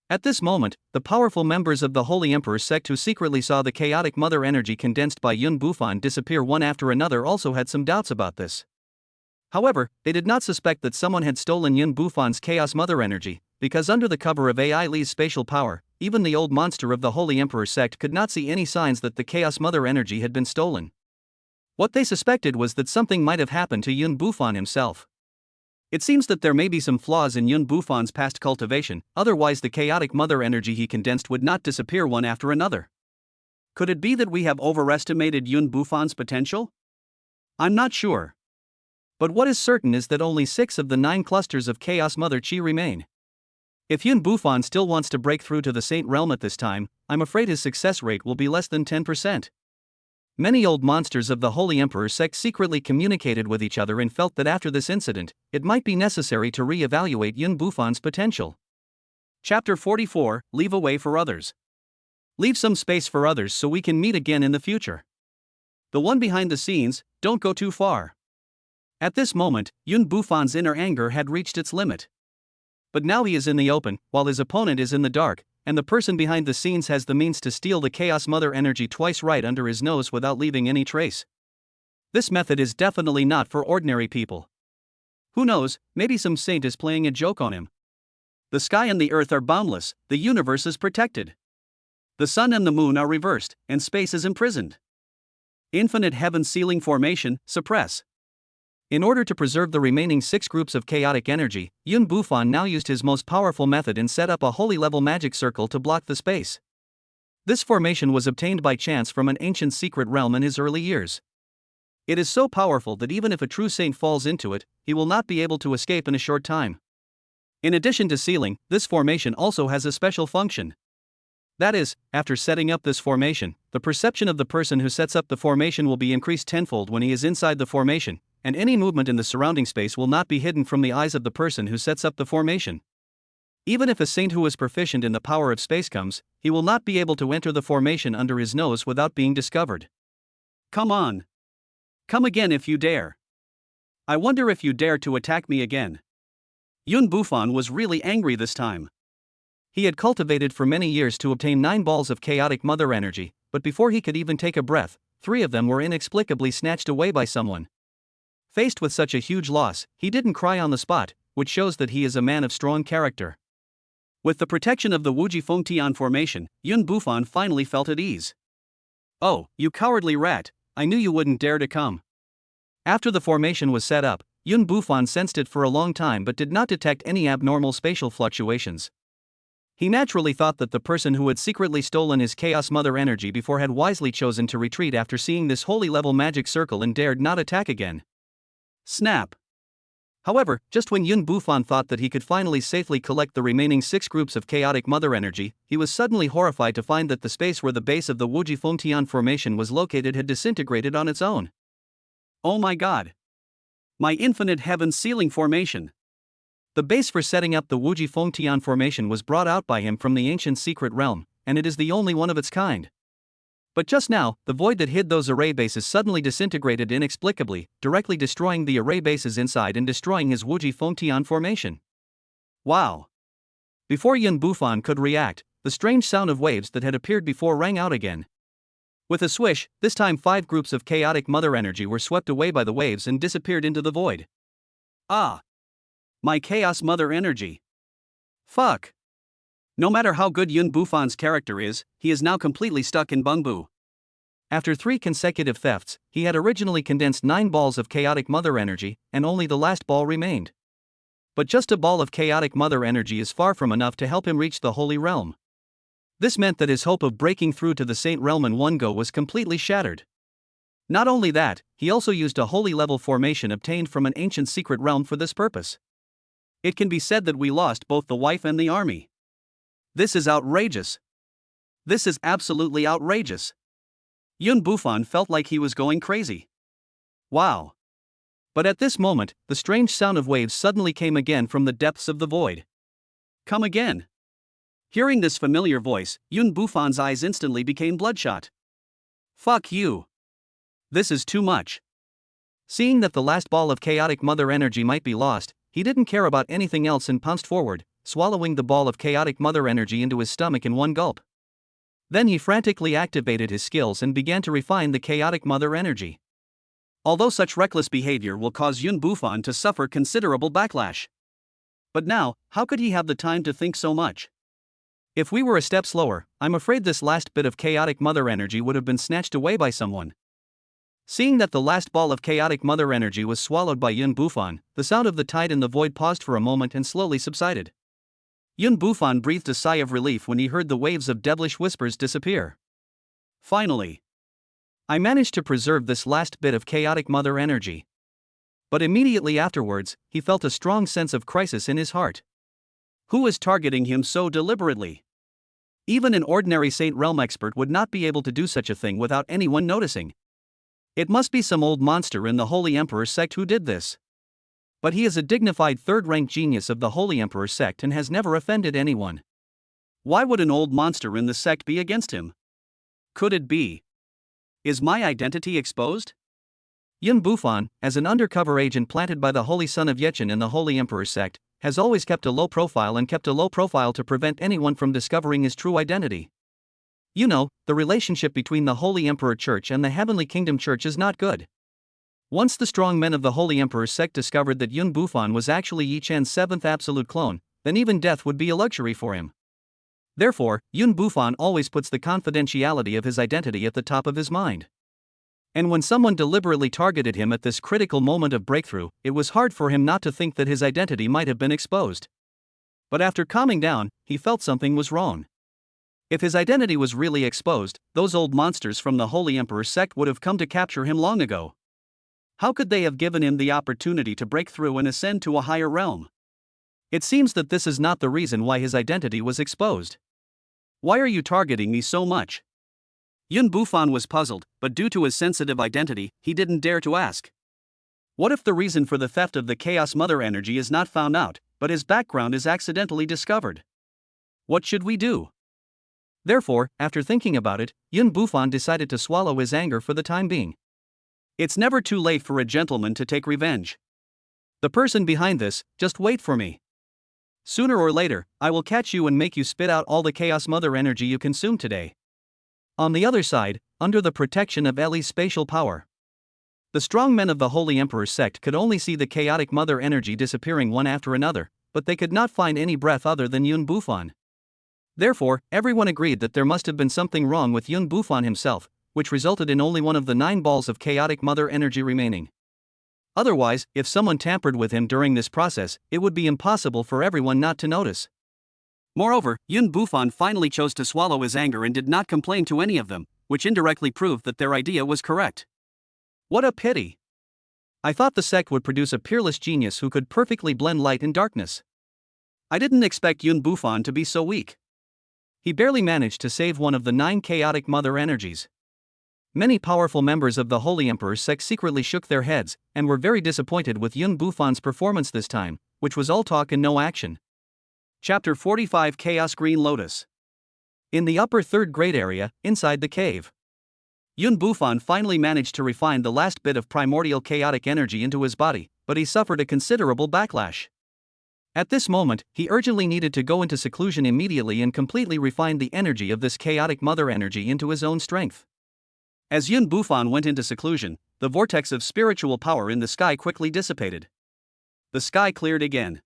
A: At this moment, the powerful members of the Holy Emperor sect who secretly saw the chaotic mother energy condensed by Yun Bufan disappear one after another also had some doubts about this. However, they did not suspect that someone had stolen Yun Bufan's chaos mother energy, because under the cover of Ai Li's spatial power, even the old monster of the Holy Emperor sect could not see any signs that the chaos mother energy had been stolen. What they suspected was that something might have happened to Yun Bufan himself. It seems that there may be some flaws in Yun Bufan's past cultivation, otherwise the chaotic mother energy he condensed would not disappear one after another. Could it be that we have overestimated Yun Bufan's potential? I'm not sure. But what is certain is that only 6 of the 9 clusters of Chaos Mother Chi remain. If Yun Bufan still wants to break through to the Saint Realm at this time, I'm afraid his success rate will be less than 10%. Many old monsters of the Holy Emperor sect secretly communicated with each other and felt that after this incident, it might be necessary to re-evaluate Yun Bufan's potential. Chapter 44, Leave a way for others. Leave some space for others so we can meet again in the future. The one behind the scenes, don't go too far. At this moment, Yun Bufan's inner anger had reached its limit. But now he is in the open, while his opponent is in the dark, and the person behind the scenes has the means to steal the Chaos Mother energy twice right under his nose without leaving any trace. This method is definitely not for ordinary people. Who knows, maybe some saint is playing a joke on him. The sky and the earth are boundless, the universe is protected. The sun and the moon are reversed, and space is imprisoned. Infinite heaven ceiling formation, suppress. In order to preserve the remaining 6 groups of chaotic energy, Yun Bufan now used his most powerful method and set up a holy level magic circle to block the space. This formation was obtained by chance from an ancient secret realm in his early years. It is so powerful that even if a true saint falls into it, he will not be able to escape in a short time. In addition to sealing, this formation also has a special function. That is, after setting up this formation, the perception of the person who sets up the formation will be increased tenfold when he is inside the formation, and any movement in the surrounding space will not be hidden from the eyes of the person who sets up the formation. Even if a saint who is proficient in the power of space comes, he will not be able to enter the formation under his nose without being discovered. Come on. Come again if you dare. I wonder if you dare to attack me again. Yun Bufan was really angry this time. He had cultivated for many years to obtain 9 balls of chaotic mother energy, but before he could even take a breath, 3 of them were inexplicably snatched away by someone. Faced with such a huge loss, he didn't cry on the spot, which shows that he is a man of strong character. With the protection of the Wuji Fengtian formation, Yun Bufan finally felt at ease. Oh, you cowardly rat, I knew you wouldn't dare to come. After the formation was set up, Yun Bufan sensed it for a long time but did not detect any abnormal spatial fluctuations. He naturally thought that the person who had secretly stolen his Chaos Mother energy before had wisely chosen to retreat after seeing this holy level magic circle and dared not attack again. Snap. However, just when Yun Bufan thought that he could finally safely collect the remaining 6 groups of chaotic mother energy, he was suddenly horrified to find that the space where the base of the Wuji Fengtian formation was located had disintegrated on its own. Oh my god. My infinite heaven ceiling formation. The base for setting up the Wuji Fengtian formation was brought out by him from the ancient secret realm, and it is the only one of its kind. But just now, the void that hid those array bases suddenly disintegrated inexplicably, directly destroying the array bases inside and destroying his Wuji Fengtian formation. Wow! Before Yun Bufan could react, the strange sound of waves that had appeared before rang out again. With a swish, this time 5 groups of chaotic mother energy were swept away by the waves and disappeared into the void. Ah! My chaos mother energy! Fuck! No matter how good Yun Bufan's character is, he is now completely stuck in Bungbu. After 3 consecutive thefts, he had originally condensed 9 balls of chaotic mother energy, and only the last ball remained. But just a ball of chaotic mother energy is far from enough to help him reach the Holy Realm. This meant that his hope of breaking through to the Saint Realm in one go was completely shattered. Not only that, he also used a holy level formation obtained from an ancient secret realm for this purpose. It can be said that we lost both the wife and the army. This is outrageous. This is absolutely outrageous. Yun Bufan felt like he was going crazy. Wow. But at this moment, the strange sound of waves suddenly came again from the depths of the void. Come again. Hearing this familiar voice, Yun Bufan's eyes instantly became bloodshot. Fuck you. This is too much. Seeing that the last ball of chaotic mother energy might be lost, he didn't care about anything else and pounced forward, swallowing the ball of chaotic mother energy into his stomach in one gulp. Then he frantically activated his skills and began to refine the chaotic mother energy. Although such reckless behavior will cause Yun Bufan to suffer considerable backlash. But now, how could he have the time to think so much? If we were a step slower, I'm afraid this last bit of chaotic mother energy would have been snatched away by someone. Seeing that the last ball of chaotic mother energy was swallowed by Yun Bufan, the sound of the tide in the void paused for a moment and slowly subsided. Yun Bufan breathed a sigh of relief when he heard the waves of devilish whispers disappear. Finally, I managed to preserve this last bit of chaotic mother energy. But immediately afterwards, he felt a strong sense of crisis in his heart. Who is targeting him so deliberately? Even an ordinary Saint Realm expert would not be able to do such a thing without anyone noticing. It must be some old monster in the Holy Emperor sect who did this. But he is a dignified third-rank genius of the Holy Emperor sect and has never offended anyone. Why would an old monster in the sect be against him? Could it be? Is my identity exposed? Yun Bufan, as an undercover agent planted by the Holy Son of Yechen in the Holy Emperor sect, has always kept a low profile to prevent anyone from discovering his true identity. You know, the relationship between the Holy Emperor Church and the Heavenly Kingdom Church is not good. Once the strong men of the Holy Emperor sect discovered that Yun Bufan was actually Yi Chen's seventh absolute clone, then even death would be a luxury for him. Therefore, Yun Bufan always puts the confidentiality of his identity at the top of his mind. And when someone deliberately targeted him at this critical moment of breakthrough, it was hard for him not to think that his identity might have been exposed. But after calming down, he felt something was wrong. If his identity was really exposed, those old monsters from the Holy Emperor sect would have come to capture him long ago. How could they have given him the opportunity to break through and ascend to a higher realm? It seems that this is not the reason why his identity was exposed. Why are you targeting me so much? Yun Bufan was puzzled, but due to his sensitive identity, he didn't dare to ask. What if the reason for the theft of the Chaos Mother energy is not found out, but his background is accidentally discovered? What should we do? Therefore, after thinking about it, Yun Bufan decided to swallow his anger for the time being. It's never too late for a gentleman to take revenge. The person behind this, just wait for me. Sooner or later, I will catch you and make you spit out all the Chaos Mother energy you consumed today. On the other side, under the protection of Ellie's spatial power, the strong men of the Holy Emperor sect could only see the chaotic mother energy disappearing one after another, but they could not find any breath other than Yun Bufan. Therefore, everyone agreed that there must have been something wrong with Yun Bufan himself, which resulted in only one of the 9 balls of chaotic mother energy remaining. Otherwise, if someone tampered with him during this process, it would be impossible for everyone not to notice. Moreover, Yun Bufan finally chose to swallow his anger and did not complain to any of them, which indirectly proved that their idea was correct. What a pity! I thought the sect would produce a peerless genius who could perfectly blend light and darkness. I didn't expect Yun Bufan to be so weak. He barely managed to save one of the 9 chaotic mother energies. Many powerful members of the Holy Emperor's sect secretly shook their heads, and were very disappointed with Yun Bufan's performance this time, which was all talk and no action. Chapter 45 Chaos Green Lotus. In the upper 3rd grade area, inside the cave, Yun Bufan finally managed to refine the last bit of primordial chaotic energy into his body, but he suffered a considerable backlash. At this moment, he urgently needed to go into seclusion immediately and completely refine the energy of this chaotic mother energy into his own strength. As Yun Bufan went into seclusion, the vortex of spiritual power in the sky quickly dissipated. The sky cleared again.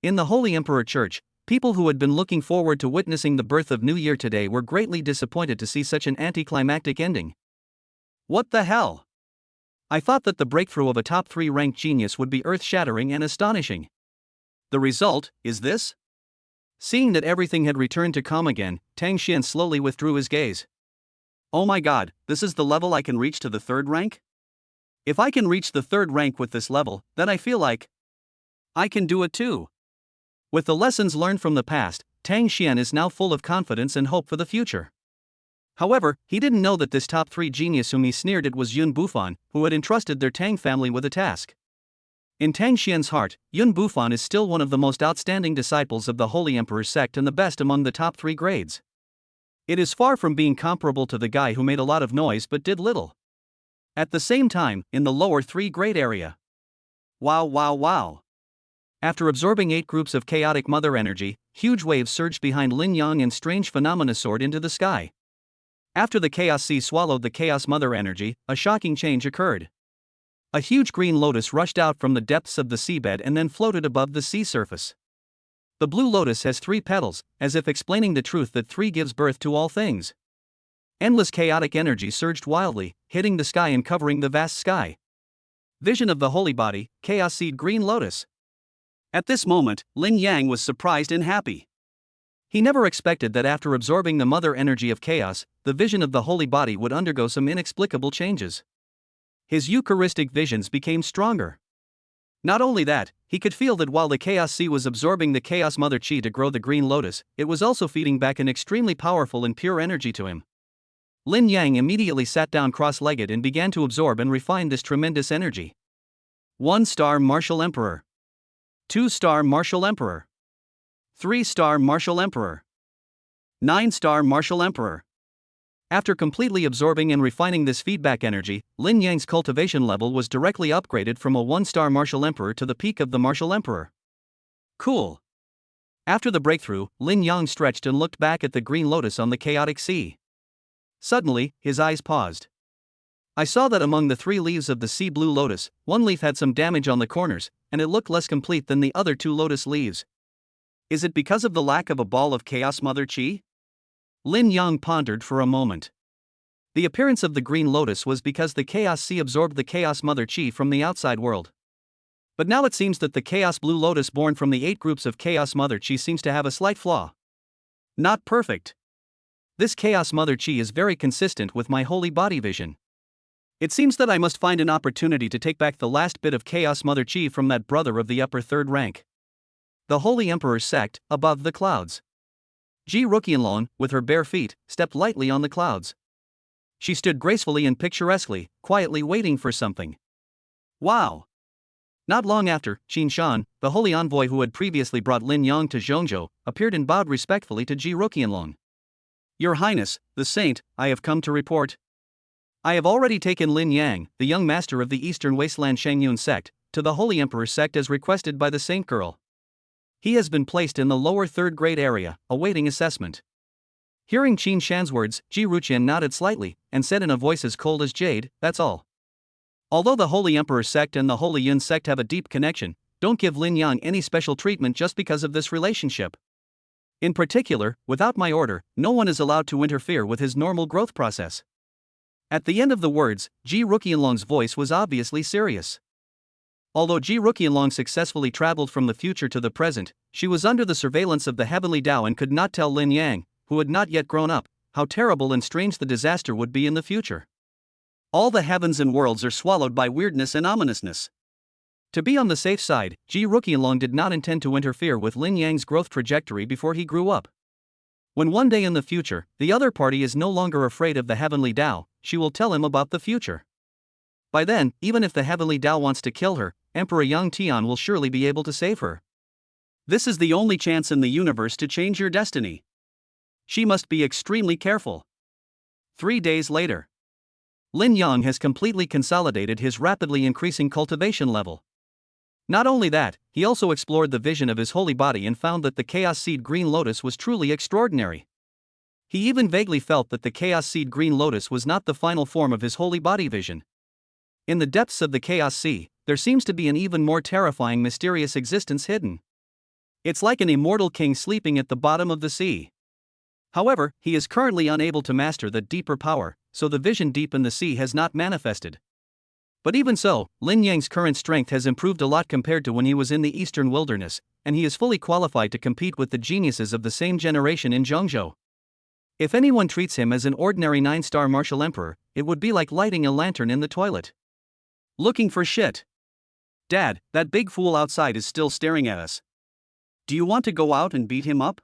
A: In the Holy Emperor Church, people who had been looking forward to witnessing the birth of New Year today were greatly disappointed to see such an anticlimactic ending. What the hell? I thought that the breakthrough of a top 3 ranked genius would be earth-shattering and astonishing. The result is this? Seeing that everything had returned to calm again, Tang Xian slowly withdrew his gaze. Oh my god, this is the level I can reach to the 3rd rank? If I can reach the 3rd rank with this level, then I feel like I can do it too. With the lessons learned from the past, Tang Xian is now full of confidence and hope for the future. However, he didn't know that this top 3 genius whom he sneered at was Yun Bufan, who had entrusted their Tang family with a task. In Tang Xian's heart, Yun Bufan is still one of the most outstanding disciples of the Holy Emperor's sect and the best among the top 3 grades. It is far from being comparable to the guy who made a lot of noise but did little. At the same time, in the lower 3 grade area. Wow. After absorbing 8 groups of chaotic mother energy, huge waves surged behind Lin Yang and strange phenomena soared into the sky. After the Chaos Sea swallowed the Chaos Mother energy, a shocking change occurred. A huge green lotus rushed out from the depths of the seabed and then floated above the sea surface. The blue lotus has 3 petals, as if explaining the truth that 3 gives birth to all things. Endless chaotic energy surged wildly, hitting the sky and covering the vast sky. Vision of the holy body, Chaos Seed Green Lotus.
B: At this moment, Lin Yang was surprised and happy.
A: He never expected that after absorbing the mother energy of chaos, the vision of the holy body would undergo some inexplicable changes. His Eucharistic visions became stronger. Not only that, he could feel that while the Chaos Sea was absorbing the Chaos Mother Chi to grow the Green Lotus, it was also feeding back an extremely powerful and pure energy to him. Lin Yang immediately sat down cross-legged and began to absorb and refine this tremendous energy. 1-star Martial Emperor. 2-star Martial Emperor. 3-star Martial Emperor. 9-star Martial Emperor. After completely absorbing and refining this feedback energy, Lin Yang's cultivation level was directly upgraded from a 1-star Martial Emperor to the peak of the Martial Emperor. Cool. After the breakthrough, Lin Yang stretched and looked back at the Green Lotus on the chaotic sea. Suddenly, his eyes paused. I saw that among the 3 leaves of the sea blue lotus, 1 leaf had some damage on the corners, and it looked less complete than the other 2 lotus leaves.
B: Is it because of the lack of a ball of Chaos Mother Chi?
A: Lin Yang pondered for a moment. The appearance of the Green Lotus was because the Chaos Sea absorbed the Chaos Mother Chi from the outside world. But now it seems that the Chaos Blue Lotus born from the 8 groups of Chaos Mother Chi seems to have a slight flaw. Not perfect. This Chaos Mother Chi is very consistent with my holy body vision. It seems that I must find an opportunity to take back the last bit of Chaos Mother Chi from that brother of the upper 3rd rank. The Holy Emperor's sect, above the clouds. Ji Ruqianlong, with her bare feet, stepped lightly on the clouds. She stood gracefully and picturesquely, quietly waiting for something. Wow! Not long after, Qin Shan, the holy envoy who had previously brought Lin Yang to Zhongzhou, appeared and bowed respectfully to Ji Ruqianlong. Your Highness, the saint, I have come to report. I have already taken Lin Yang, the young master of the Eastern Wasteland Shangyun sect, to the Holy Emperor's sect as requested by the saint girl. He has been placed in the lower 3rd grade area, awaiting assessment. Hearing Qin Shan's words, Ji Ruqian nodded slightly, and said in a voice as cold as jade, that's all. Although the Holy Emperor's sect and the Holy Yun sect have a deep connection, don't give Lin Yang any special treatment just because of this relationship. In particular, without my order, no one is allowed to interfere with his normal growth process. At the end of the words, Ji Ruqianlong's voice was obviously serious. Although Ji Ruqianlong successfully traveled from the future to the present, she was under the surveillance of the heavenly Tao and could not tell Lin Yang, who had not yet grown up, how terrible and strange the disaster would be in the future. All the heavens and worlds are swallowed by weirdness and ominousness. To be on the safe side, Ji Ruqianlong did not intend to interfere with Lin Yang's growth trajectory before he grew up. When one day in the future, the other party is no longer afraid of the heavenly Tao, she will tell him about the future. By then, even if the heavenly Tao wants to kill her, Emperor Yang Tian will surely be able to save her. This is the only chance in the universe to change your destiny. She must be extremely careful. 3 days later. Lin Yang has completely consolidated his rapidly increasing cultivation level. Not only that, he also explored the vision of his holy body and found that the Chaos Seed Green Lotus was truly extraordinary. He even vaguely felt that the Chaos Seed Green Lotus was not the final form of his holy body vision. In the depths of the Chaos Sea, there seems to be an even more terrifying mysterious existence hidden. It's like an immortal king sleeping at the bottom of the sea. However, he is currently unable to master the deeper power, so the vision deep in the sea has not manifested. But even so, Lin Yang's current strength has improved a lot compared to when he was in the eastern wilderness, and he is fully qualified to compete with the geniuses of the same generation in Zhongzhou. If anyone treats him as an ordinary 9-star martial emperor, it would be like lighting a lantern in the toilet. Looking for shit. Dad, that big fool outside is still staring at us. Do you want to go out and beat him up?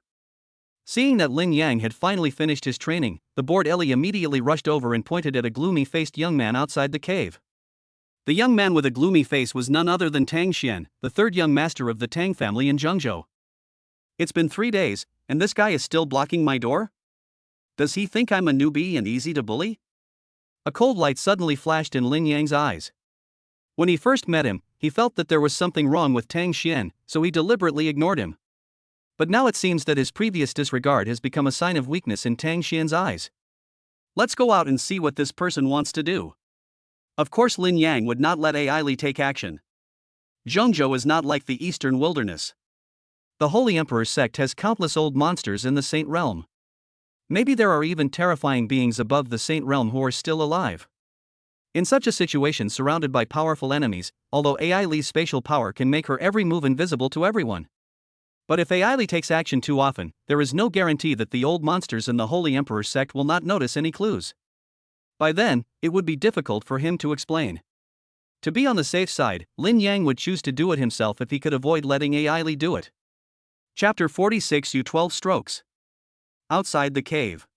A: Seeing that Lin Yang had finally finished his training, the bored Ellie immediately rushed over and pointed at a gloomy-faced young man outside the cave. The young man with a gloomy face was none other than Tang Xian, the 3rd young master of the Tang family in Zhongzhou. It's been 3 days, and this guy is still blocking my door? Does he think I'm a newbie and easy to bully? A cold light suddenly flashed in Lin Yang's eyes. When he first met him, he felt that there was something wrong with Tang Xian, so he deliberately ignored him. But now it seems that his previous disregard has become a sign of weakness in Tang Xian's eyes. Let's go out and see what this person wants to do. Of course Lin Yang would not let Ai Li take action. Zhongzhou is not like the eastern wilderness. The Holy Emperor's sect has countless old monsters in the Saint realm. Maybe there are even terrifying beings above the Saint realm who are still alive. In such a situation, surrounded by powerful enemies, although AI Li's spatial power can make her every move invisible to everyone. But if AI Li takes action too often, there is no guarantee that the old monsters in the Holy Emperor sect will not notice any clues. By then, it would be difficult for him to explain. To be on the safe side, Lin Yang would choose to do it himself if he could avoid letting AI Li do it. Chapter 46 U12 Strokes. Outside the cave.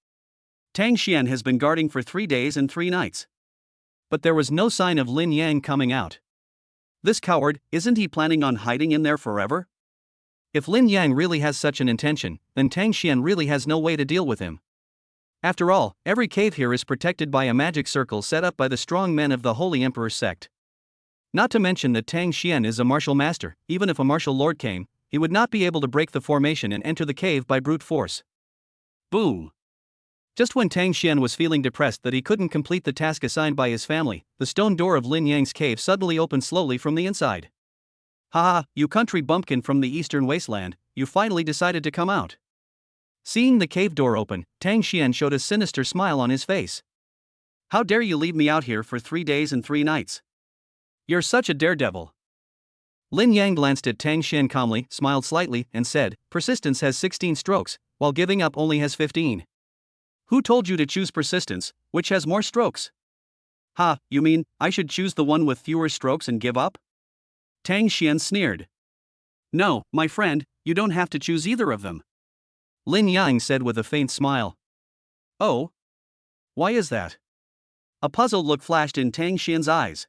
A: Tang Xian has been guarding for 3 days and 3 nights. But there was no sign of Lin Yang coming out. This coward, isn't he planning on hiding in there forever? If Lin Yang really has such an intention, then Tang Xian really has no way to deal with him. After all, every cave here is protected by a magic circle set up by the strong men of the Holy Emperor sect. Not to mention that Tang Xian is a martial master. Even if a martial lord came, he would not be able to break the formation and enter the cave by brute force. Boom! Just when Tang Xian was feeling depressed that he couldn't complete the task assigned by his family, the stone door of Lin Yang's cave suddenly opened slowly from the inside. Haha, you country bumpkin from the eastern wasteland, you finally decided to come out. Seeing the cave door open, Tang Xian showed a sinister smile on his face. How dare you leave me out here for 3 days and 3 nights? You're such a daredevil. Lin Yang glanced at Tang Xian calmly, smiled slightly, and said, Persistence has 16 strokes, while giving up only has 15. Who told you to choose persistence, which has more strokes? Ha, you mean, I should choose the one with fewer strokes and give up? Tang Xian sneered. No, my friend, you don't have to choose either of them. Lin Yang said with a faint smile. Oh? Why is that? A puzzled look flashed in Tang Xian's eyes.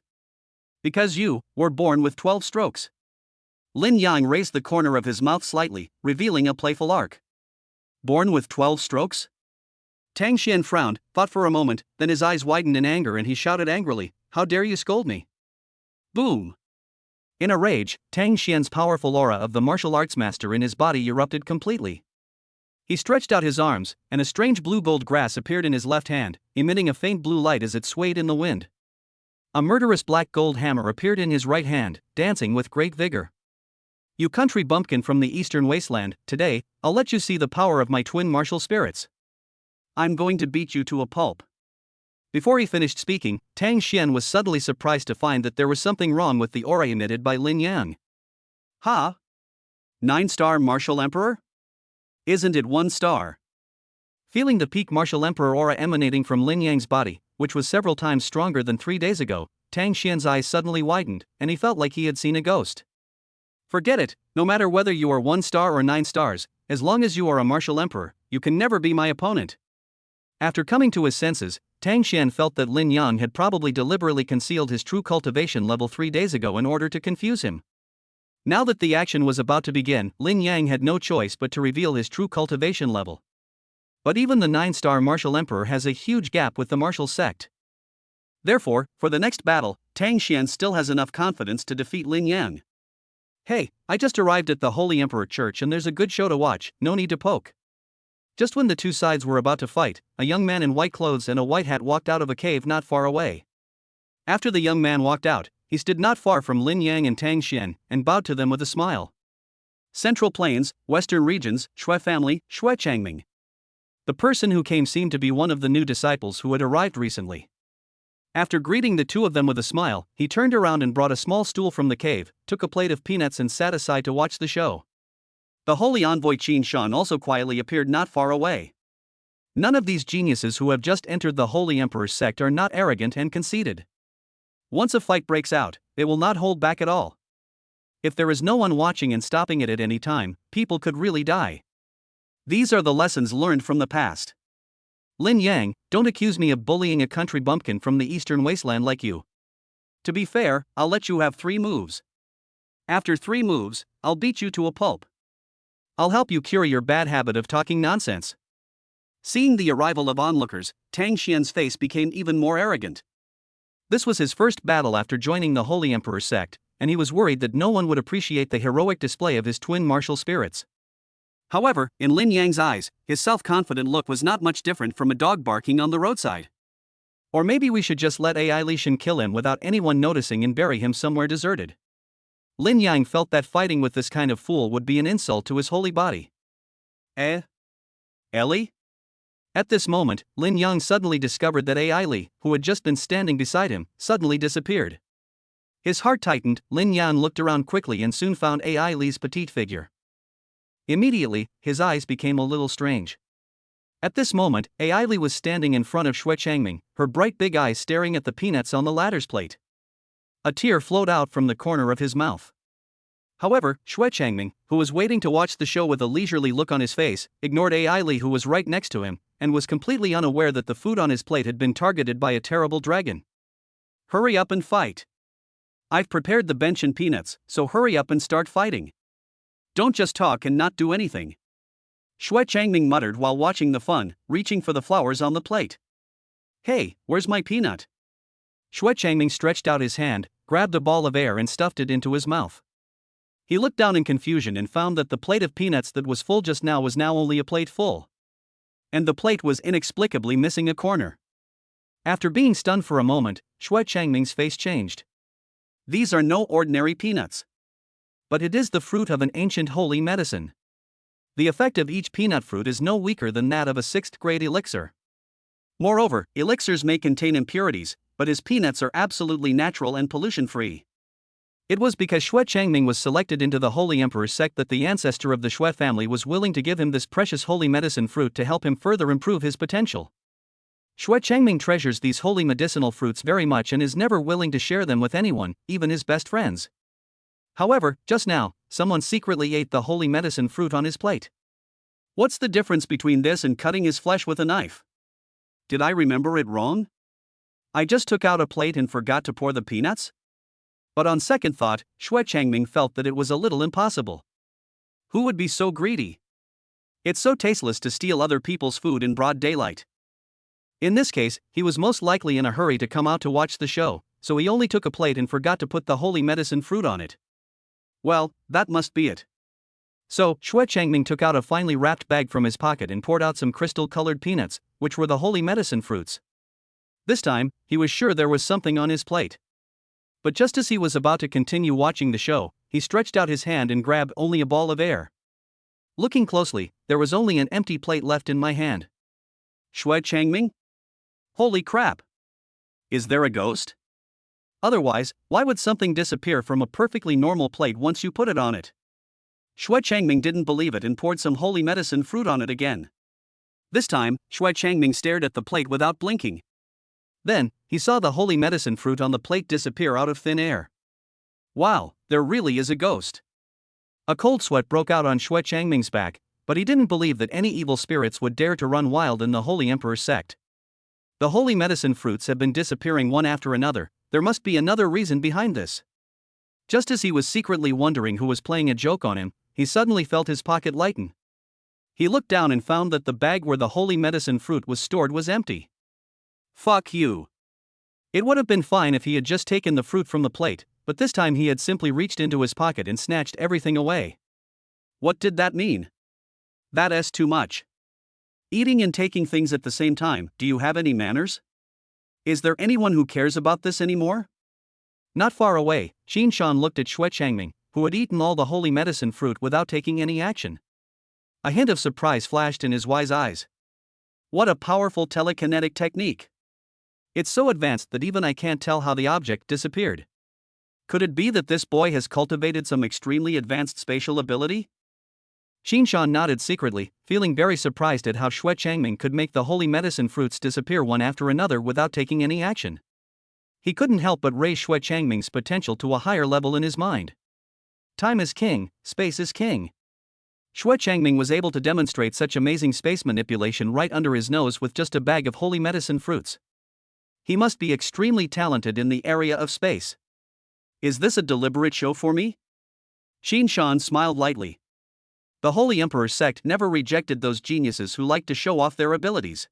A: Because you were born with 12 strokes. Lin Yang raised the corner of his mouth slightly, revealing a playful arc. Born with 12 strokes? Tang Xian frowned, thought for a moment, then his eyes widened in anger and he shouted angrily, How dare you scold me? Boom! In a rage, Tang Xian's powerful aura of the martial arts master in his body erupted completely. He stretched out his arms, and a strange blue-gold grass appeared in his left hand, emitting a faint blue light as it swayed in the wind. A murderous black gold hammer appeared in his right hand, dancing with great vigor. You country bumpkin from the eastern wasteland, today, I'll let you see the power of my twin martial spirits. I'm going to beat you to a pulp. Before he finished speaking, Tang Xian was suddenly surprised to find that there was something wrong with the aura emitted by Lin Yang. Ha! 9-star martial emperor? Isn't it 1 star? Feeling the peak martial emperor aura emanating from Lin Yang's body, which was several times stronger than 3 days ago, Tang Xian's eyes suddenly widened, and he felt like he had seen a ghost. Forget it, no matter whether you are 1 star or 9 stars, as long as you are a martial emperor, you can never be my opponent. After coming to his senses, Tang Xian felt that Lin Yang had probably deliberately concealed his true cultivation level 3 days ago in order to confuse him. Now that the action was about to begin, Lin Yang had no choice but to reveal his true cultivation level. But even the 9-star martial emperor has a huge gap with the martial sect. Therefore, for the next battle, Tang Xian still has enough confidence to defeat Lin Yang. Hey, I just arrived at the Holy Emperor Church and there's a good show to watch, no need to poke. Just when the two sides were about to fight, a young man in white clothes and a white hat walked out of a cave not far away. After the young man walked out, he stood not far from Lin Yang and Tang Xian, and bowed to them with a smile. Central Plains, Western Regions, Shui family, Shui Changming. The person who came seemed to be one of the new disciples who had arrived recently. After greeting the two of them with a smile, he turned around and brought a small stool from the cave, took a plate of peanuts and sat aside to watch the show. The holy envoy Qin Shan also quietly appeared not far away. None of these geniuses who have just entered the Holy Emperor's sect are not arrogant and conceited. Once a fight breaks out, they will not hold back at all. If there is no one watching and stopping it at any time, people could really die. These are the lessons learned from the past. Lin Yang, don't accuse me of bullying a country bumpkin from the eastern wasteland like you. To be fair, I'll let you have 3 moves. After 3 moves, I'll beat you to a pulp. I'll help you cure your bad habit of talking nonsense. Seeing the arrival of onlookers, Tang Xian's face became even more arrogant. This was his first battle after joining the Holy Emperor sect, and he was worried that no one would appreciate the heroic display of his twin martial spirits. However, in Lin Yang's eyes, his self-confident look was not much different from a dog barking on the roadside. Or maybe we should just let AI Li Shen kill him without anyone noticing and bury him somewhere deserted. Lin Yang felt that fighting with this kind of fool would be an insult to his holy body. Ellie? At this moment, Lin Yang suddenly discovered that Ai Li, who had just been standing beside him, suddenly disappeared. His heart tightened. Lin Yang looked around quickly and soon found Ai Li's petite figure. Immediately, his eyes became a little strange. At this moment, Ai Li was standing in front of Xue Changming, her bright big eyes staring at the peanuts on the latter's plate. A tear flowed out from the corner of his mouth. However, Xue Changming, who was waiting to watch the show with a leisurely look on his face, ignored Ai Li, who was right next to him, and was completely unaware that the food on his plate had been targeted by a terrible dragon. Hurry up and fight. I've prepared the bench and peanuts, so hurry up and start fighting. Don't just talk and not do anything. Xue Changming muttered while watching the fun, reaching for the flowers on the plate. Hey, where's my peanut? Xue Changming stretched out his hand, grabbed a ball of air and stuffed it into his mouth. He looked down in confusion and found that the plate of peanuts that was full just now was now only a plate full. And the plate was inexplicably missing a corner. After being stunned for a moment, Xue Changming's face changed. These are no ordinary peanuts. But it is the fruit of an ancient holy medicine. The effect of each peanut fruit is no weaker than that of a 6th grade elixir. Moreover, elixirs may contain impurities, but his peanuts are absolutely natural and pollution-free. It was because Xue Changming was selected into the Holy Emperor's sect that the ancestor of the Xue family was willing to give him this precious holy medicine fruit to help him further improve his potential. Xue Changming treasures these holy medicinal fruits very much and is never willing to share them with anyone, even his best friends. However, just now, someone secretly ate the holy medicine fruit on his plate. What's the difference between this and cutting his flesh with a knife? Did I remember it wrong? I just took out a plate and forgot to pour the peanuts? But on second thought, Xue Changming felt that it was a little impossible. Who would be so greedy? It's so tasteless to steal other people's food in broad daylight. In this case, he was most likely in a hurry to come out to watch the show, so he only took a plate and forgot to put the holy medicine fruit on it. Well, that must be it. So, Xue Changming took out a finely wrapped bag from his pocket and poured out some crystal-colored peanuts, which were the holy medicine fruits. This time, he was sure there was something on his plate. But just as he was about to continue watching the show, he stretched out his hand and grabbed only a ball of air. Looking closely, there was only an empty plate left in my hand. Xue Changming? Holy crap! Is there a ghost? Otherwise, why would something disappear from a perfectly normal plate once you put it on it? Xue Changming didn't believe it and poured some holy medicine fruit on it again. This time, Xue Changming stared at the plate without blinking. Then, he saw the holy medicine fruit on the plate disappear out of thin air. Wow, there really is a ghost. A cold sweat broke out on Xue Changming's back, but he didn't believe that any evil spirits would dare to run wild in the Holy Emperor's sect. The holy medicine fruits have been disappearing one after another. There must be another reason behind this. Just as he was secretly wondering who was playing a joke on him, he suddenly felt his pocket lighten. He looked down and found that the bag where the holy medicine fruit was stored was empty. Fuck you. It would have been fine if he had just taken the fruit from the plate, but this time he had simply reached into his pocket and snatched everything away. What did that mean? That's too much. Eating and taking things at the same time, do you have any manners? Is there anyone who cares about this anymore? Not far away, Qin Shan looked at Xue Changming, who had eaten all the holy medicine fruit without taking any action. A hint of surprise flashed in his wise eyes. What a powerful telekinetic technique! It's so advanced that even I can't tell how the object disappeared. Could it be that this boy has cultivated some extremely advanced spatial ability? Qin Shan nodded secretly, feeling very surprised at how Xue Changming could make the holy medicine fruits disappear one after another without taking any action. He couldn't help but raise Xue Changming's potential to a higher level in his mind. Time is king, space is king. Xue Changming was able to demonstrate such amazing space manipulation right under his nose with just a bag of holy medicine fruits. He must be extremely talented in the area of space. Is this a deliberate show for me? Qin Shan smiled lightly. The Holy Emperor's sect never rejected those geniuses who like to show off their abilities.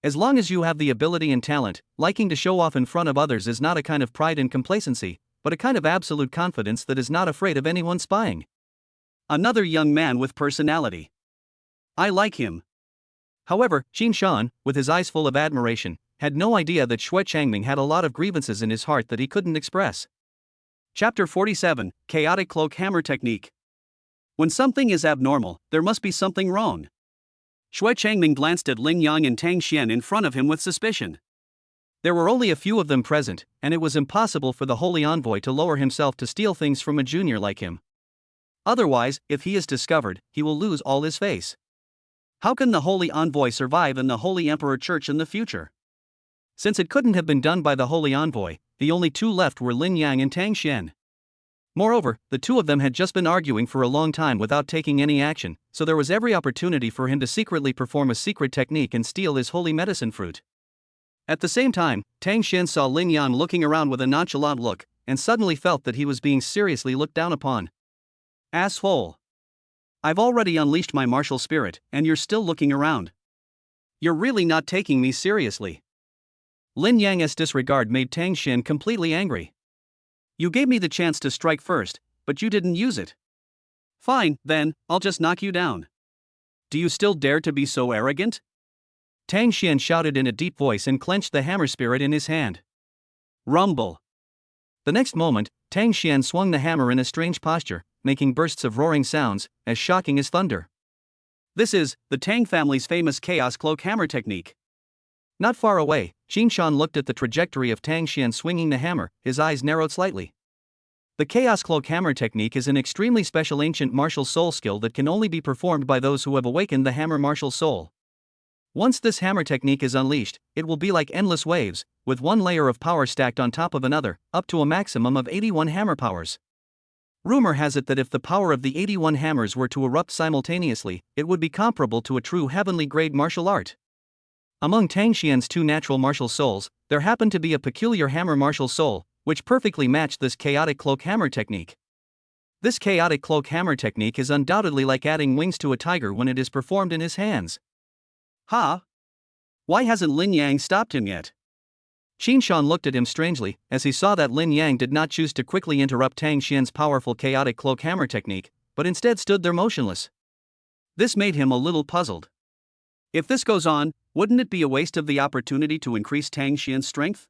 A: As long as you have the ability and talent, liking to show off in front of others is not a kind of pride and complacency, but a kind of absolute confidence that is not afraid of anyone spying. Another young man with personality. I like him. However, Qin Shan, with his eyes full of admiration, had no idea that Xue Changming had a lot of grievances in his heart that he couldn't express. Chapter 47, Chaotic Cloak Hammer Technique. When something is abnormal, there must be something wrong.
B: Shui Changming glanced at Lin Yang and Tang Xian in front of him with suspicion.
A: There were only a few of them present, and it was impossible for the Holy Envoy to lower himself to steal things from a junior like him. Otherwise, if he is discovered, he will lose all his face. How can the Holy Envoy survive in the Holy Emperor Church in the future? Since it couldn't have been done by the Holy Envoy, the only two left were Lin Yang and Tang Xian. Moreover, the two of them had just been arguing for a long time without taking any action, so there was every opportunity for him to secretly perform a secret technique and steal his holy medicine fruit. At the same time, Tang Xian saw Lin Yang looking around with a nonchalant look, and suddenly felt that he was being seriously looked down upon. Asshole. I've already unleashed my martial spirit, and you're still looking around. You're really not taking me seriously. Lin Yang's disregard made Tang Xian completely angry. You gave me the chance to strike first, but you didn't use it. Fine, then, I'll just knock you down. Do you still dare to be so arrogant? Tang Xian shouted in a deep voice and clenched the hammer spirit in his hand. Rumble. The next moment, Tang Xian swung the hammer in a strange posture, making bursts of roaring sounds, as shocking as thunder. This is the Tang family's famous Chaos Cloak hammer technique. Not far away, Qin Shan looked at the trajectory of Tang Xian swinging the hammer, his eyes narrowed slightly. The Chaos Cloak hammer technique is an extremely special ancient martial soul skill that can only be performed by those who have awakened the hammer martial soul. Once this hammer technique is unleashed, it will be like endless waves, with one layer of power stacked on top of another, up to a maximum of 81 hammer powers. Rumor has it that if the power of the 81 hammers were to erupt simultaneously, it would be comparable to a true heavenly grade martial art. Among Tang Xian's two natural martial souls, there happened to be a peculiar hammer martial soul, which perfectly matched this chaotic cloak hammer technique. This chaotic cloak hammer technique is undoubtedly like adding wings to a tiger when it is performed in his hands. Ha! Why hasn't Lin Yang stopped him yet? Qin Shan looked at him strangely, as he saw that Lin Yang did not choose to quickly interrupt Tang Xian's powerful chaotic cloak hammer technique, but instead stood there motionless. This made him a little puzzled. If this goes on, wouldn't it be a waste of the opportunity to increase Tang Xian's strength?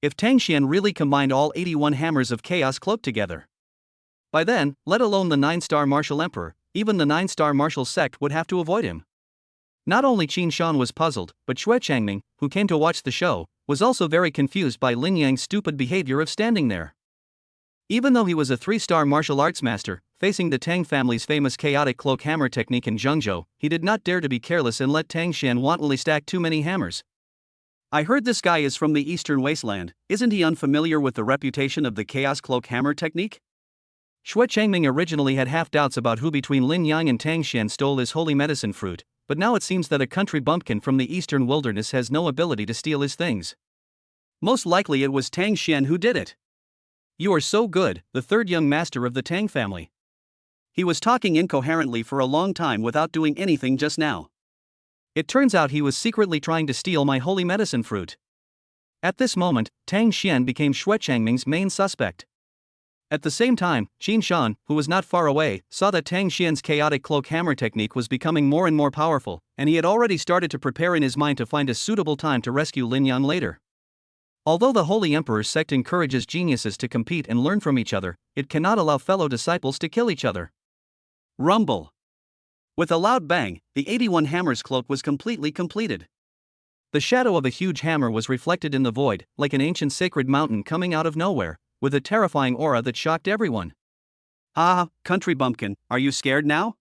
A: If Tang Xian really combined all 81 hammers of Chaos Cloak together, by then, let alone the 9-star martial emperor, even the 9-star martial sect would have to avoid him. Not only Qin Shan was puzzled, but Shui Changming, who came to watch the show, was also very confused by Lin Yang's stupid behavior of standing there. Even though he was a 3-star martial arts master, facing the Tang family's famous chaotic cloak hammer technique in Zhengzhou, he did not dare to be careless and let Tang Xian wantonly stack too many hammers. I heard this guy is from the Eastern Wasteland, isn't he unfamiliar with the reputation of the Chaos Cloak hammer technique? Shui Changming originally had half doubts about who between Lin Yang and Tang Xian stole his holy medicine fruit, but now it seems that a country bumpkin from the eastern wilderness has no ability to steal his things. Most likely it was Tang Xian who did it. You are so good, the third young master of the Tang family. He was talking incoherently for a long time without doing anything just now. It turns out he was secretly trying to steal my holy medicine fruit. At this moment, Tang Xian became Shui Changming's main suspect. At the same time, Qin Shan, who was not far away, saw that Tang Xian's chaotic cloak hammer technique was becoming more and more powerful, and he had already started to prepare in his mind to find a suitable time to rescue Lin Yang later. Although the Holy Emperor's sect encourages geniuses to compete and learn from each other, it cannot allow fellow disciples to kill each other. Rumble. With a loud bang, the 81 hammers cloak was completely completed. The shadow of a huge hammer was reflected in the void, like an ancient sacred mountain coming out of nowhere, with a terrifying aura that shocked everyone. Ah, country bumpkin, are you scared now?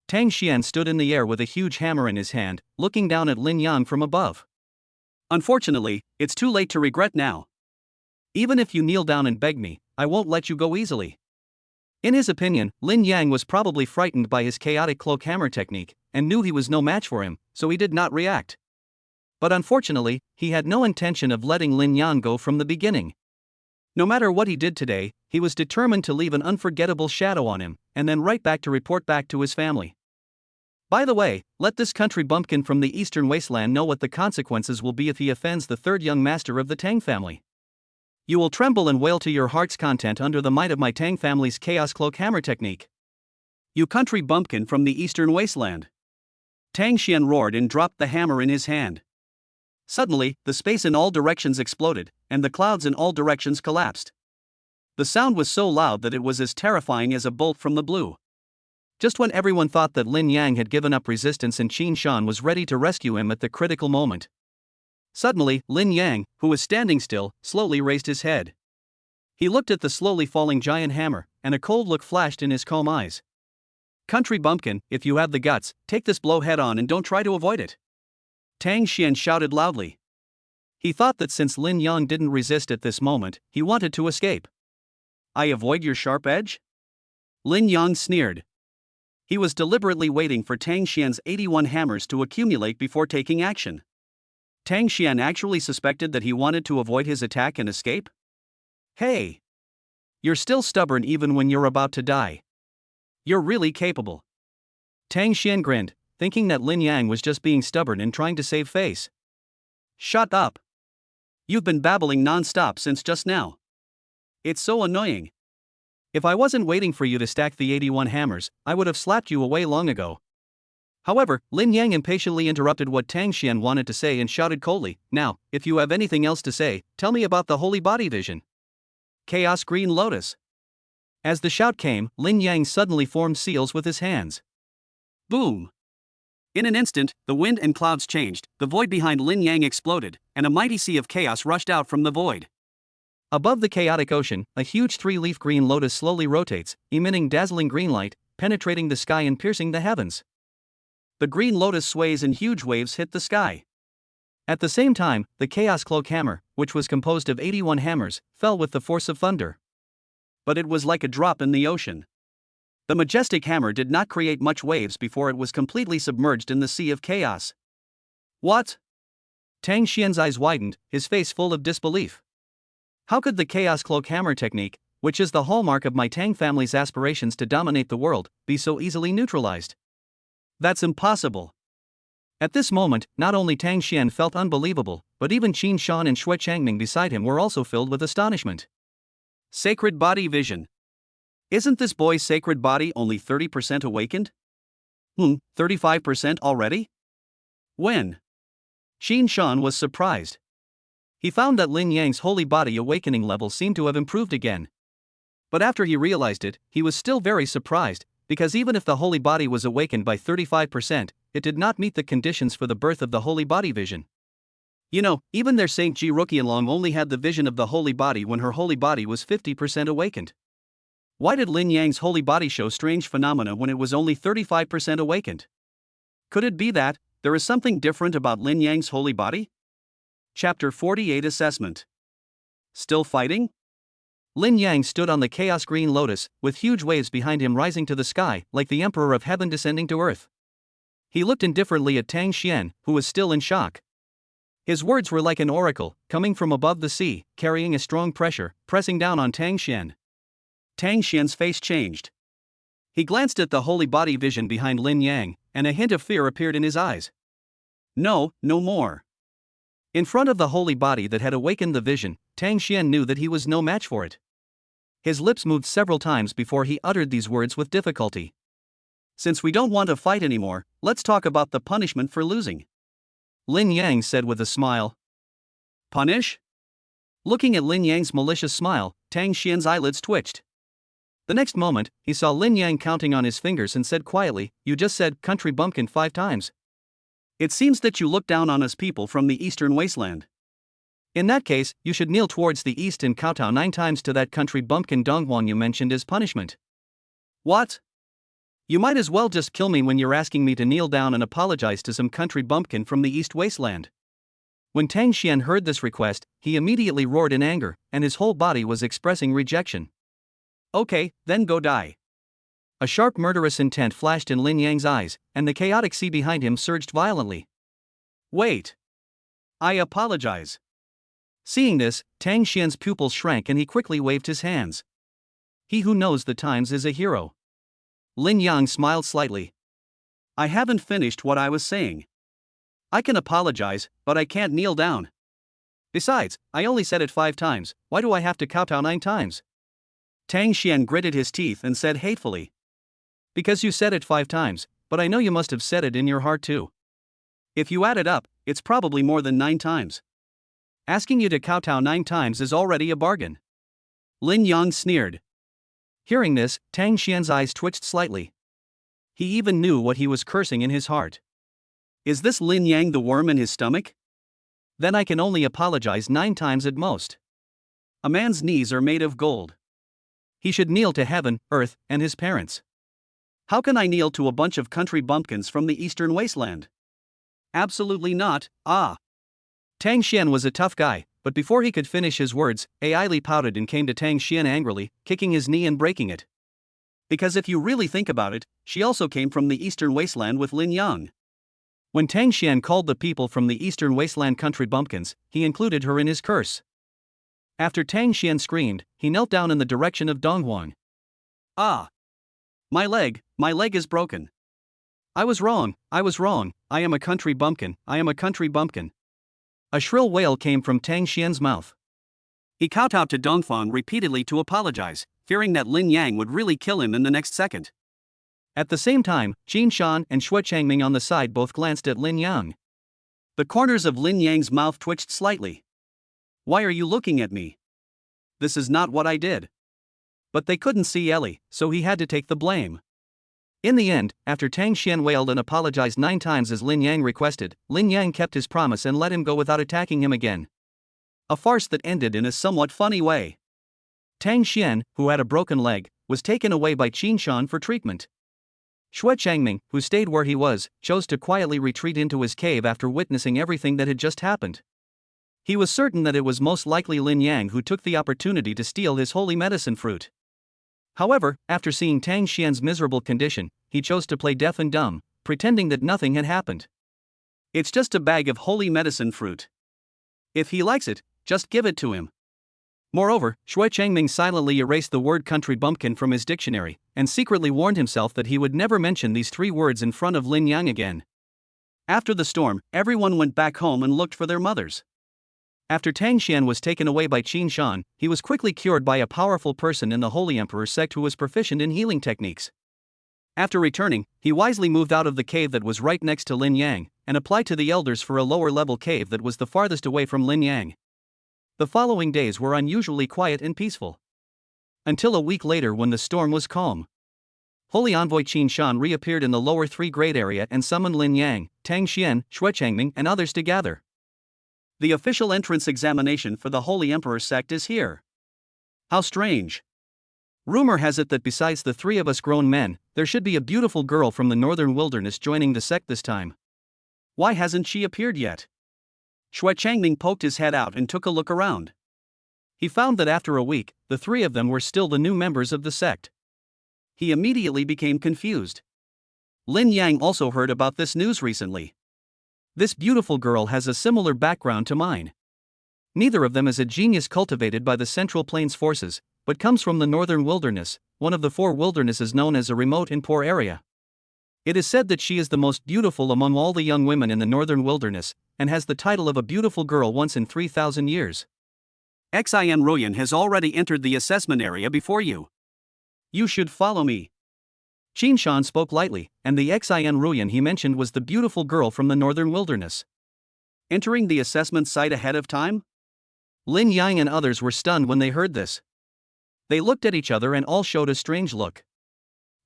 A: Tang Xian stood in the air with a huge hammer in his hand, looking down at Lin Yang from above. Unfortunately, it's too late to regret now. Even if you kneel down and beg me, I won't let you go easily. In his opinion, Lin Yang was probably frightened by his chaotic cloak hammer technique, and knew he was no match for him, so he did not react. But unfortunately, he had no intention of letting Lin Yang go from the beginning. No matter what he did today, he was determined to leave an unforgettable shadow on him, and then right back to report back to his family. By the way, let this country bumpkin from the eastern wasteland know what the consequences will be if he offends the third young master of the Tang family. You will tremble and wail to your heart's content under the might of my Tang family's Chaos Cloak hammer technique. You country bumpkin from the eastern wasteland. Tang Xian roared and dropped the hammer in his hand. Suddenly, the space in all directions exploded, and the clouds in all directions collapsed. The sound was so loud that it was as terrifying as a bolt from the blue. Just when everyone thought that Lin Yang had given up resistance and Qin Shan was ready to rescue him at the critical moment. Suddenly, Lin Yang, who was standing still, slowly raised his head. He looked at the slowly falling giant hammer, and a cold look flashed in his calm eyes. "Country bumpkin, if you have the guts, take this blow head on and don't try to avoid it." Tang Xian shouted loudly. He thought that since Lin Yang didn't resist at this moment, he wanted to escape. "I avoid your sharp edge?" Lin Yang sneered. He was deliberately waiting for Tang Xian's 81 hammers to accumulate before taking action. Tang Xian actually suspected that he wanted to avoid his attack and escape? Hey! You're still stubborn even when you're about to die. You're really capable. Tang Xian grinned, thinking that Lin Yang was just being stubborn and trying to save face. "Shut up. You've been babbling non-stop since just now. It's so annoying. If I wasn't waiting for you to stack the 81 hammers, I would have slapped you away long ago." However, Lin Yang impatiently interrupted what Tang Xian wanted to say and shouted coldly, "Now, if you have anything else to say, tell me about the holy body vision. Chaos Green Lotus." As the shout came, Lin Yang suddenly formed seals with his hands. Boom! In an instant, the wind and clouds changed, the void behind Lin Yang exploded, and a mighty sea of chaos rushed out from the void. Above the chaotic ocean, a huge three-leaf green lotus slowly rotates, emitting dazzling green light, penetrating the sky and piercing the heavens. The green lotus sways and huge waves hit the sky. At the same time, the Chaos Cloak hammer, which was composed of 81 hammers, fell with the force of thunder. But it was like a drop in the ocean. The majestic hammer did not create much waves before it was completely submerged in the sea of chaos. What? Tang Xian's eyes widened, his face full of disbelief. How could the Chaos Cloak hammer technique, which is the hallmark of my Tang family's aspirations to dominate the world, be so easily neutralized? That's impossible. At this moment, not only Tang Xian felt unbelievable, but even Qin Shan and Shui Changming beside him were also filled with astonishment. Sacred body vision. Isn't this boy's sacred body only 30% awakened? 35% already? When? Qin Shan was surprised. He found that Lin Yang's holy body awakening level seemed to have improved again. But after he realized it, he was still very surprised, because even if the holy body was awakened by 35%, it did not meet the conditions for the birth of the holy body vision. You know, even their Saint Ji Ruqianlong only had the vision of the holy body when her holy body was 50% awakened. Why did Lin Yang's holy body show strange phenomena when it was only 35% awakened? Could it be that there is something different about Lin Yang's holy body? Chapter 48 Assessment. Still fighting? Lin Yang stood on the Chaos Green Lotus, with huge waves behind him rising to the sky, like the Emperor of Heaven descending to earth. He looked indifferently at Tang Xian, who was still in shock. His words were like an oracle, coming from above the sea, carrying a strong pressure, pressing down on Tang Xian. Tang Xian's face changed. He glanced at the holy body vision behind Lin Yang, and a hint of fear appeared in his eyes. No, no more. In front of the holy body that had awakened the vision, Tang Xian knew that he was no match for it. His lips moved several times before he uttered these words with difficulty. Since we don't want to fight anymore, let's talk about the punishment for losing. Lin Yang said with a smile. Punish? Looking at Lin Yang's malicious smile, Tang Xian's eyelids twitched. The next moment, he saw Lin Yang counting on his fingers and said quietly, "You just said country bumpkin 5 times. It seems that you look down on us people from the eastern wasteland. In that case, you should kneel towards the east and kowtow 9 times to that country bumpkin Donghuang you mentioned as punishment." What? You might as well just kill me when you're asking me to kneel down and apologize to some country bumpkin from the East Wasteland. When Tang Xian heard this request, he immediately roared in anger, and his whole body was expressing rejection. Okay, then go die. A sharp murderous intent flashed in Lin Yang's eyes, and the chaotic sea behind him surged violently. Wait. I apologize. Seeing this, Tang Xian's pupils shrank and he quickly waved his hands. He who knows the times is a hero. Lin Yang smiled slightly. I haven't finished what I was saying. I can apologize, but I can't kneel down. Besides, I only said it 5 times, why do I have to kowtow 9 times? Tang Xian gritted his teeth and said hatefully. Because you said it 5 times, but I know you must have said it in your heart too. If you add it up, it's probably more than 9 times. Asking you to kowtow 9 times is already a bargain. Lin Yang sneered. Hearing this, Tang Xian's eyes twitched slightly.
B: He even knew what he was cursing in his heart. Is this Lin Yang the worm in his stomach? Then I can only apologize 9 times at most. A man's knees are made of gold. He should kneel to heaven, earth, and his parents. How can I kneel to a bunch of country bumpkins from the eastern wasteland? Absolutely not. Tang Xian was a tough guy, but before he could finish his words, Ai Li pouted and came to Tang Xian angrily, kicking his knee and breaking it. Because if you really think about it, she also came from the eastern wasteland with Lin Yang. When Tang Xian called the people from the eastern wasteland country bumpkins, he included her in his curse. After Tang Xian screamed, he knelt down in the direction of Donghuang. My leg is broken. I was wrong, I am a country bumpkin, I am a country bumpkin. A shrill wail came from Tang Xian's mouth. He kowtowed to Donghuang repeatedly to apologize, fearing that Lin Yang would really kill him in the next second. At the same time, Jin Shan and Xue Changming on the side both glanced at Lin Yang. The corners of Lin Yang's mouth twitched slightly. Why are you looking at me? This is not what I did. But they couldn't see Ellie, so he had to take the blame. In the end, after Tang Xian wailed and apologized 9 times as Lin Yang requested, Lin Yang kept his promise and let him go without attacking him again. A farce that ended in a somewhat funny way. Tang Xian, who had a broken leg, was taken away by Qin Shan for treatment. Xue Changming, who stayed where he was, chose to quietly retreat into his cave after witnessing everything that had just happened. He was certain that it was most likely Lin Yang who took the opportunity to steal his holy medicine fruit. However, after seeing Tang Xian's miserable condition, he chose to play deaf and dumb, pretending that nothing had happened. It's just a bag of holy medicine fruit. If he likes it, just give it to him. Moreover, Xue Changming silently erased the word country bumpkin from his dictionary, and secretly warned himself that he would never mention these 3 words in front of Lin Yang again. After the storm, everyone went back home and looked for their mothers. After Tang Xian was taken away by Qin Shan, he was quickly cured by a powerful person in the Holy Emperor sect who was proficient in healing techniques. After returning, he wisely moved out of the cave that was right next to Lin Yang, and applied to the elders for a lower-level cave that was the farthest away from Lin Yang. The following days were unusually quiet and peaceful. Until a week later when the storm was calm. Holy Envoy Qin Shan reappeared in the lower 3 grade area and summoned Lin Yang, Tang Xian, Xue Changming and others to gather. The official entrance examination for the Holy Emperor sect is here. How strange. Rumor has it that besides the 3 of us grown men, there should be a beautiful girl from the northern wilderness joining the sect this time. Why hasn't she appeared yet? Xue Changming poked his head out and took a look around. He found that after a week, the 3 of them were still the new members of the sect. He immediately became confused. Lin Yang also heard about this news recently. This beautiful girl has a similar background to mine. Neither of them is a genius cultivated by the Central Plains forces, but comes from the northern wilderness, one of the 4 wildernesses known as a remote and poor area. It is said that she is the most beautiful among all the young women in the northern wilderness, and has the title of a beautiful girl once in 3,000 years. Xin Ruyan has already entered the assessment area before you. You should follow me. Qin Shan spoke lightly, and the Xin Ruyan he mentioned was the beautiful girl from the northern wilderness. Entering the assessment site ahead of time? Lin Yang and others were stunned when they heard this. They looked at each other and all showed a strange look.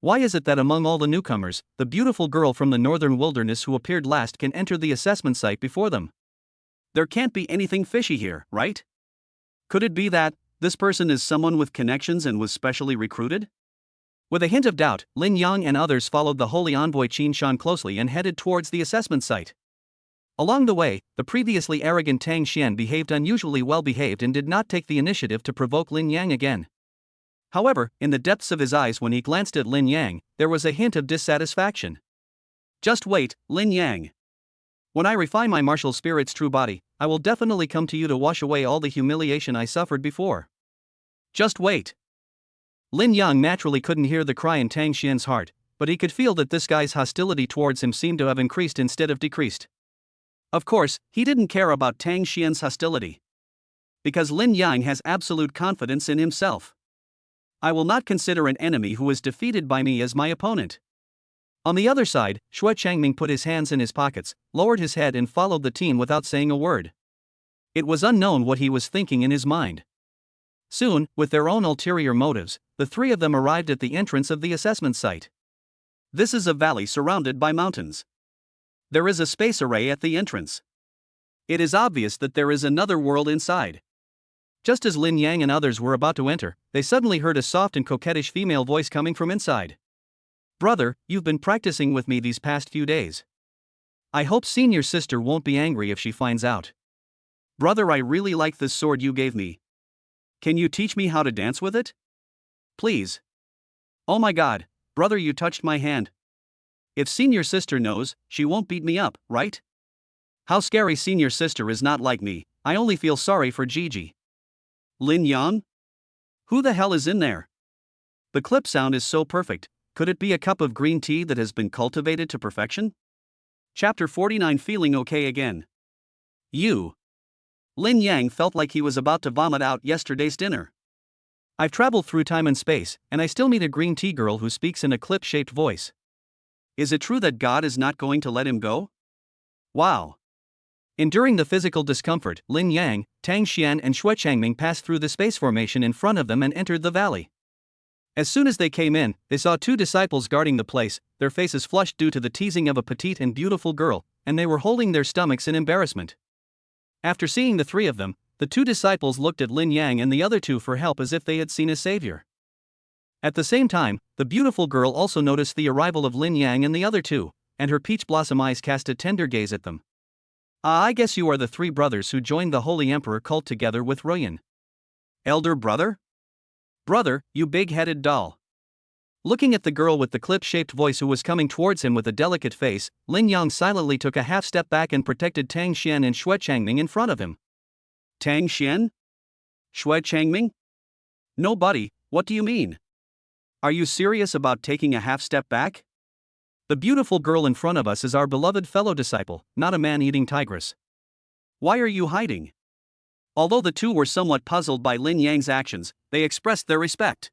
B: Why is it that among all the newcomers, the beautiful girl from the northern wilderness who appeared last can enter the assessment site before them? There can't be anything fishy here, right? Could it be that this person is someone with connections and was specially recruited? With a hint of doubt, Lin Yang and others followed the holy envoy Qin Shan closely and headed towards the assessment site. Along the way, the previously arrogant Tang Xian behaved unusually well and did not take the initiative to provoke Lin Yang again. However, in the depths of his eyes when he glanced at Lin Yang, there was a hint of dissatisfaction. Just wait, Lin Yang. When I refine my martial spirit's true body, I will definitely come to you to wash away all the humiliation I suffered before. Just wait. Lin Yang naturally couldn't hear the cry in Tang Xian's heart, but he could feel that this guy's hostility towards him seemed to have increased instead of decreased. Of course, he didn't care about Tang Xian's hostility. Because Lin Yang has absolute confidence in himself. I will not consider an enemy who is defeated by me as my opponent. On the other side, Xue Changming put his hands in his pockets, lowered his head and followed the team without saying a word. It was unknown what he was thinking in his mind. Soon, with their own ulterior motives, the 3 of them arrived at the entrance of the assessment site. This is a valley surrounded by mountains. There is a space array at the entrance. It is obvious that there is another world inside.
A: Just as Lin Yang and others were about to enter, they suddenly heard a soft and coquettish female voice coming from inside. "Brother, you've been practicing with me these past few days. I hope senior sister won't be angry if she finds out."
B: "Brother, I really like this sword you gave me. Can you teach me how to dance with it? Please."
A: "Oh my god, brother, you touched my hand. If senior sister knows, she won't beat me up, right?"
B: "How scary, senior sister is not like me. I only feel sorry for Gigi."
A: "Lin Yang?
B: Who the hell is in there?"
A: The clip sound is so perfect. Could it be a cup of green tea that has been cultivated to perfection?
B: Chapter 49, Feeling Okay Again.
A: You.
B: Lin Yang felt like he was about to vomit out yesterday's dinner.
A: "I've traveled through time and space, and I still meet a green tea girl who speaks in a clip-shaped voice.
B: Is it true that God is not going to let him go? Wow."
A: Enduring the physical discomfort, Lin Yang, Tang Xian and Xue Changming passed through the space formation in front of them and entered the valley. As soon as they came in, they saw two disciples guarding the place, their faces flushed due to the teasing of a petite and beautiful girl, and they were holding their stomachs in embarrassment. After seeing the three of them, the two disciples looked at Lin Yang and the other two for help as if they had seen a savior. At the same time, the beautiful girl also noticed the arrival of Lin Yang and the other two, and her peach blossom eyes cast a tender gaze at them.
B: "Ah, I guess you are the three brothers who joined the Holy Emperor cult together with Ruyan."
A: "Elder brother?
B: Brother, you big-headed doll."
A: Looking at the girl with the clip-shaped voice who was coming towards him with a delicate face, Lin Yang silently took a half-step back and protected Tang Xian and Xue Changming in front of him.
B: "Tang Xian? Xue Changming? No, buddy, what do you mean? Are you serious about taking a half-step back?
A: The beautiful girl in front of us is our beloved fellow disciple, not a man-eating tigress.
B: Why are you hiding?" Although the two were somewhat puzzled by Lin Yang's actions, they expressed their respect.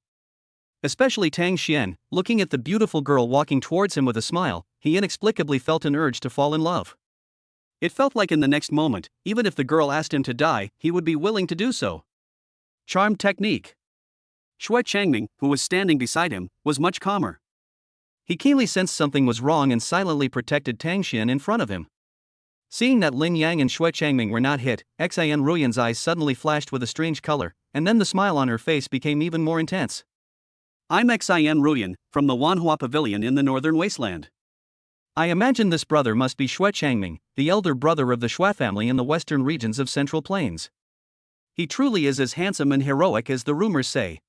A: Especially Tang Xian, looking at the beautiful girl walking towards him with a smile, he inexplicably felt an urge to fall in love.
B: It felt like in the next moment, even if the girl asked him to die, he would be willing to do so. Charm technique. Xue Changming, who was standing beside him, was much calmer.
A: He keenly sensed something was wrong and silently protected Tang Xian in front of him. Seeing that Lin Yang and Xue Changming were not hit, Xian Ruyan's eyes suddenly flashed with a strange color, and then the smile on her face became even more intense.
B: "I'm Xian Ruyan, from the Wanhua Pavilion in the Northern Wasteland.
A: I imagine this brother must be Xue Changming, the elder brother of the Xue family in the western regions of Central Plains.
B: He truly is as handsome and heroic as the rumors say."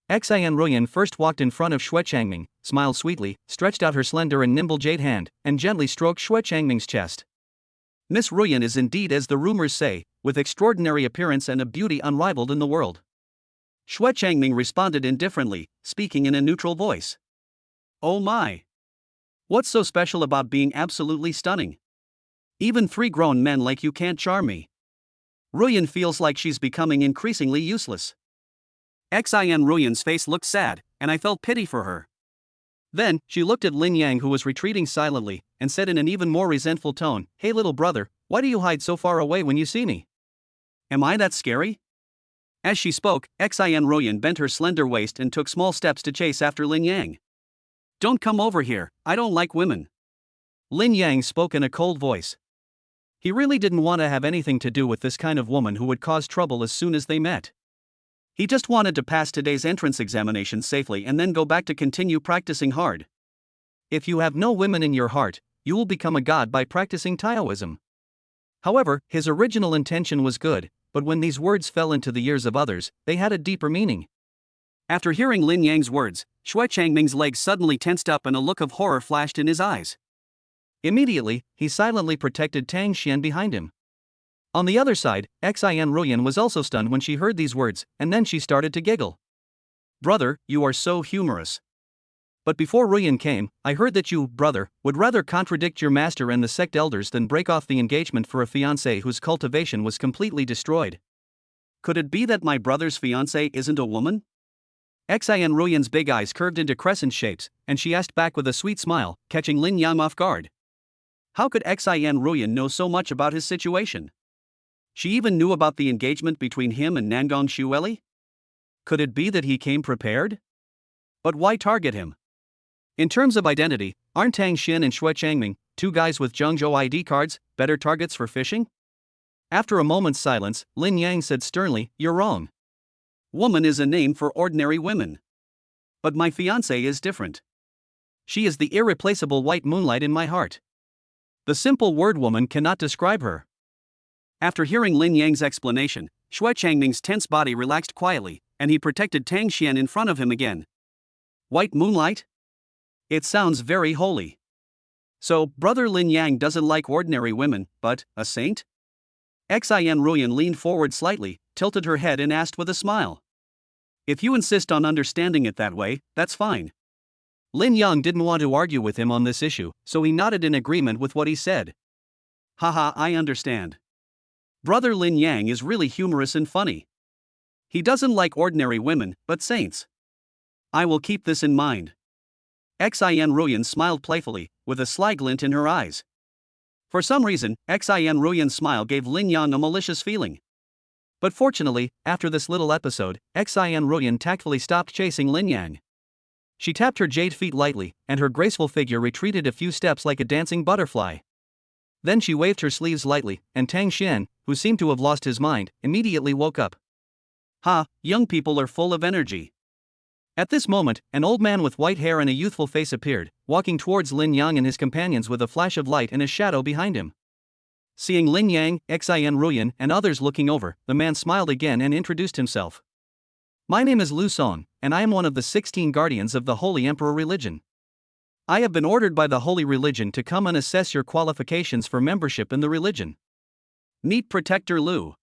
A: Xian Ruyan first walked in front of Xue Changming, smiled sweetly, stretched out her slender and nimble jade hand, and gently stroked Xue Changming's chest.
B: "Miss Ruyan is indeed as the rumors say, with extraordinary appearance and a beauty unrivaled in the world." Xue Changming responded indifferently, speaking in a neutral voice. "Oh my! What's so special about being absolutely stunning? Even three grown men like you can't charm me." Ruyan feels like she's becoming increasingly useless. Xian Ruyan's face looked sad, and I felt pity for her.
A: Then, she looked at Lin Yang, who was retreating silently, and said in an even more resentful tone, "Hey little brother, why do you hide so far away when you see me?
B: Am I that scary?" As she spoke, Xian Ruyan bent her slender waist and took small steps to chase after Lin Yang. "Don't come over here, I don't like women."
A: Lin Yang spoke in a cold voice. He really didn't want to have anything to do with this kind of woman who would cause trouble as soon as they met.
B: He just wanted to pass today's entrance examination safely and then go back to continue practicing hard.
A: If you have no women in your heart, you will become a god by practicing Taoism. However, his original intention was good, but when these words fell into the ears of others, they had a deeper meaning.
B: After hearing Lin Yang's words, Xue Changming's legs suddenly tensed up and a look of horror flashed in his eyes.
A: Immediately, he silently protected Tang Xian behind him. On the other side, Xian Ruyan was also stunned when she heard these words, and then she started to giggle.
B: "Brother, you are so humorous.
A: But before Ruyan came, I heard that you, brother, would rather contradict your master and the sect elders than break off the engagement for a fiancé whose cultivation was completely destroyed.
B: Could it be that my brother's fiancé isn't a woman?" Xian Ruyan's big eyes curved into crescent shapes, and she asked back with a sweet smile, catching Lin Yang off guard. How could Xian Ruyan know so much about his situation? She even knew about the engagement between him and Nangong Xueli? Could it be that he came prepared? But why target him?
A: In terms of identity, aren't Tang Xin and Xue Changming, two guys with Zhengzhou ID cards, better targets for fishing? After a moment's silence, Lin Yang said sternly, "You're wrong.
B: Woman is a name for ordinary women. But my fiancée is different.
A: She is the irreplaceable white moonlight in my heart. The simple word woman cannot describe her."
B: After hearing Lin Yang's explanation, Xue Changming's tense body relaxed quietly, and he protected Tang Xian in front of him again. White moonlight? It sounds very holy. So, Brother Lin Yang doesn't like ordinary women, but a saint? Xin Ruyan leaned forward slightly, tilted her head and asked with a smile. If you insist on understanding it that way, that's fine.
A: Lin Yang didn't want to argue with him on this issue, so he nodded in agreement with what he said.
B: Haha, I understand. Brother Lin Yang is really humorous and funny. He doesn't like ordinary women, but saints. I will keep this in mind. Xin Ruyan smiled playfully, with a sly glint in her eyes. For some reason, Xin Ruyan's smile gave Lin Yang a malicious feeling. But fortunately, after this little episode, Xin Ruyan tactfully stopped chasing Lin Yang. She tapped her jade feet lightly, and her graceful figure retreated a few steps like a dancing butterfly. Then she waved her sleeves lightly, and Tang Xian, who seemed to have lost his mind, immediately woke up. Ha, young people are full of energy. At this moment, an old man with white hair and a youthful face appeared, walking towards Lin Yang and his companions with a flash of light and a shadow behind him. Seeing Lin Yang, Xin Ruyan, and others looking over, the man smiled again and introduced himself. My name is Lu Song, and I am one of the 16 guardians of the Holy Emperor religion. I have been ordered by the Holy Religion to come and assess your qualifications for membership in the religion. Meet Protector Lu.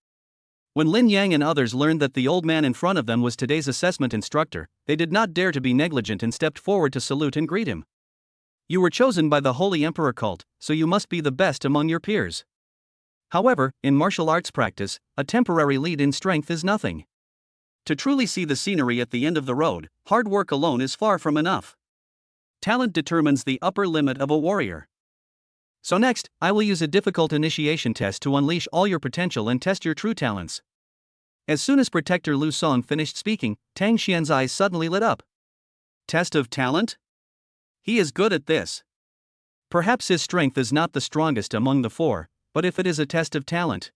B: When Lin Yang and others learned that the old man in front of them was today's assessment instructor, they did not dare to be negligent and stepped forward to salute and greet him. You were chosen by the Holy Emperor cult, so you must be the best among your peers. However, in martial arts practice, a temporary lead in strength is nothing. To truly see the scenery at the end of the road, hard work alone is far from enough. Talent determines the upper limit of a warrior. So next, I will use a difficult initiation test to unleash all your potential and test your true talents. As soon as Protector Lu Song finished speaking, Tang Xian's eyes suddenly lit up. Test of talent? He is good at this. Perhaps his strength is not the strongest among the four, but if it is a test of talent.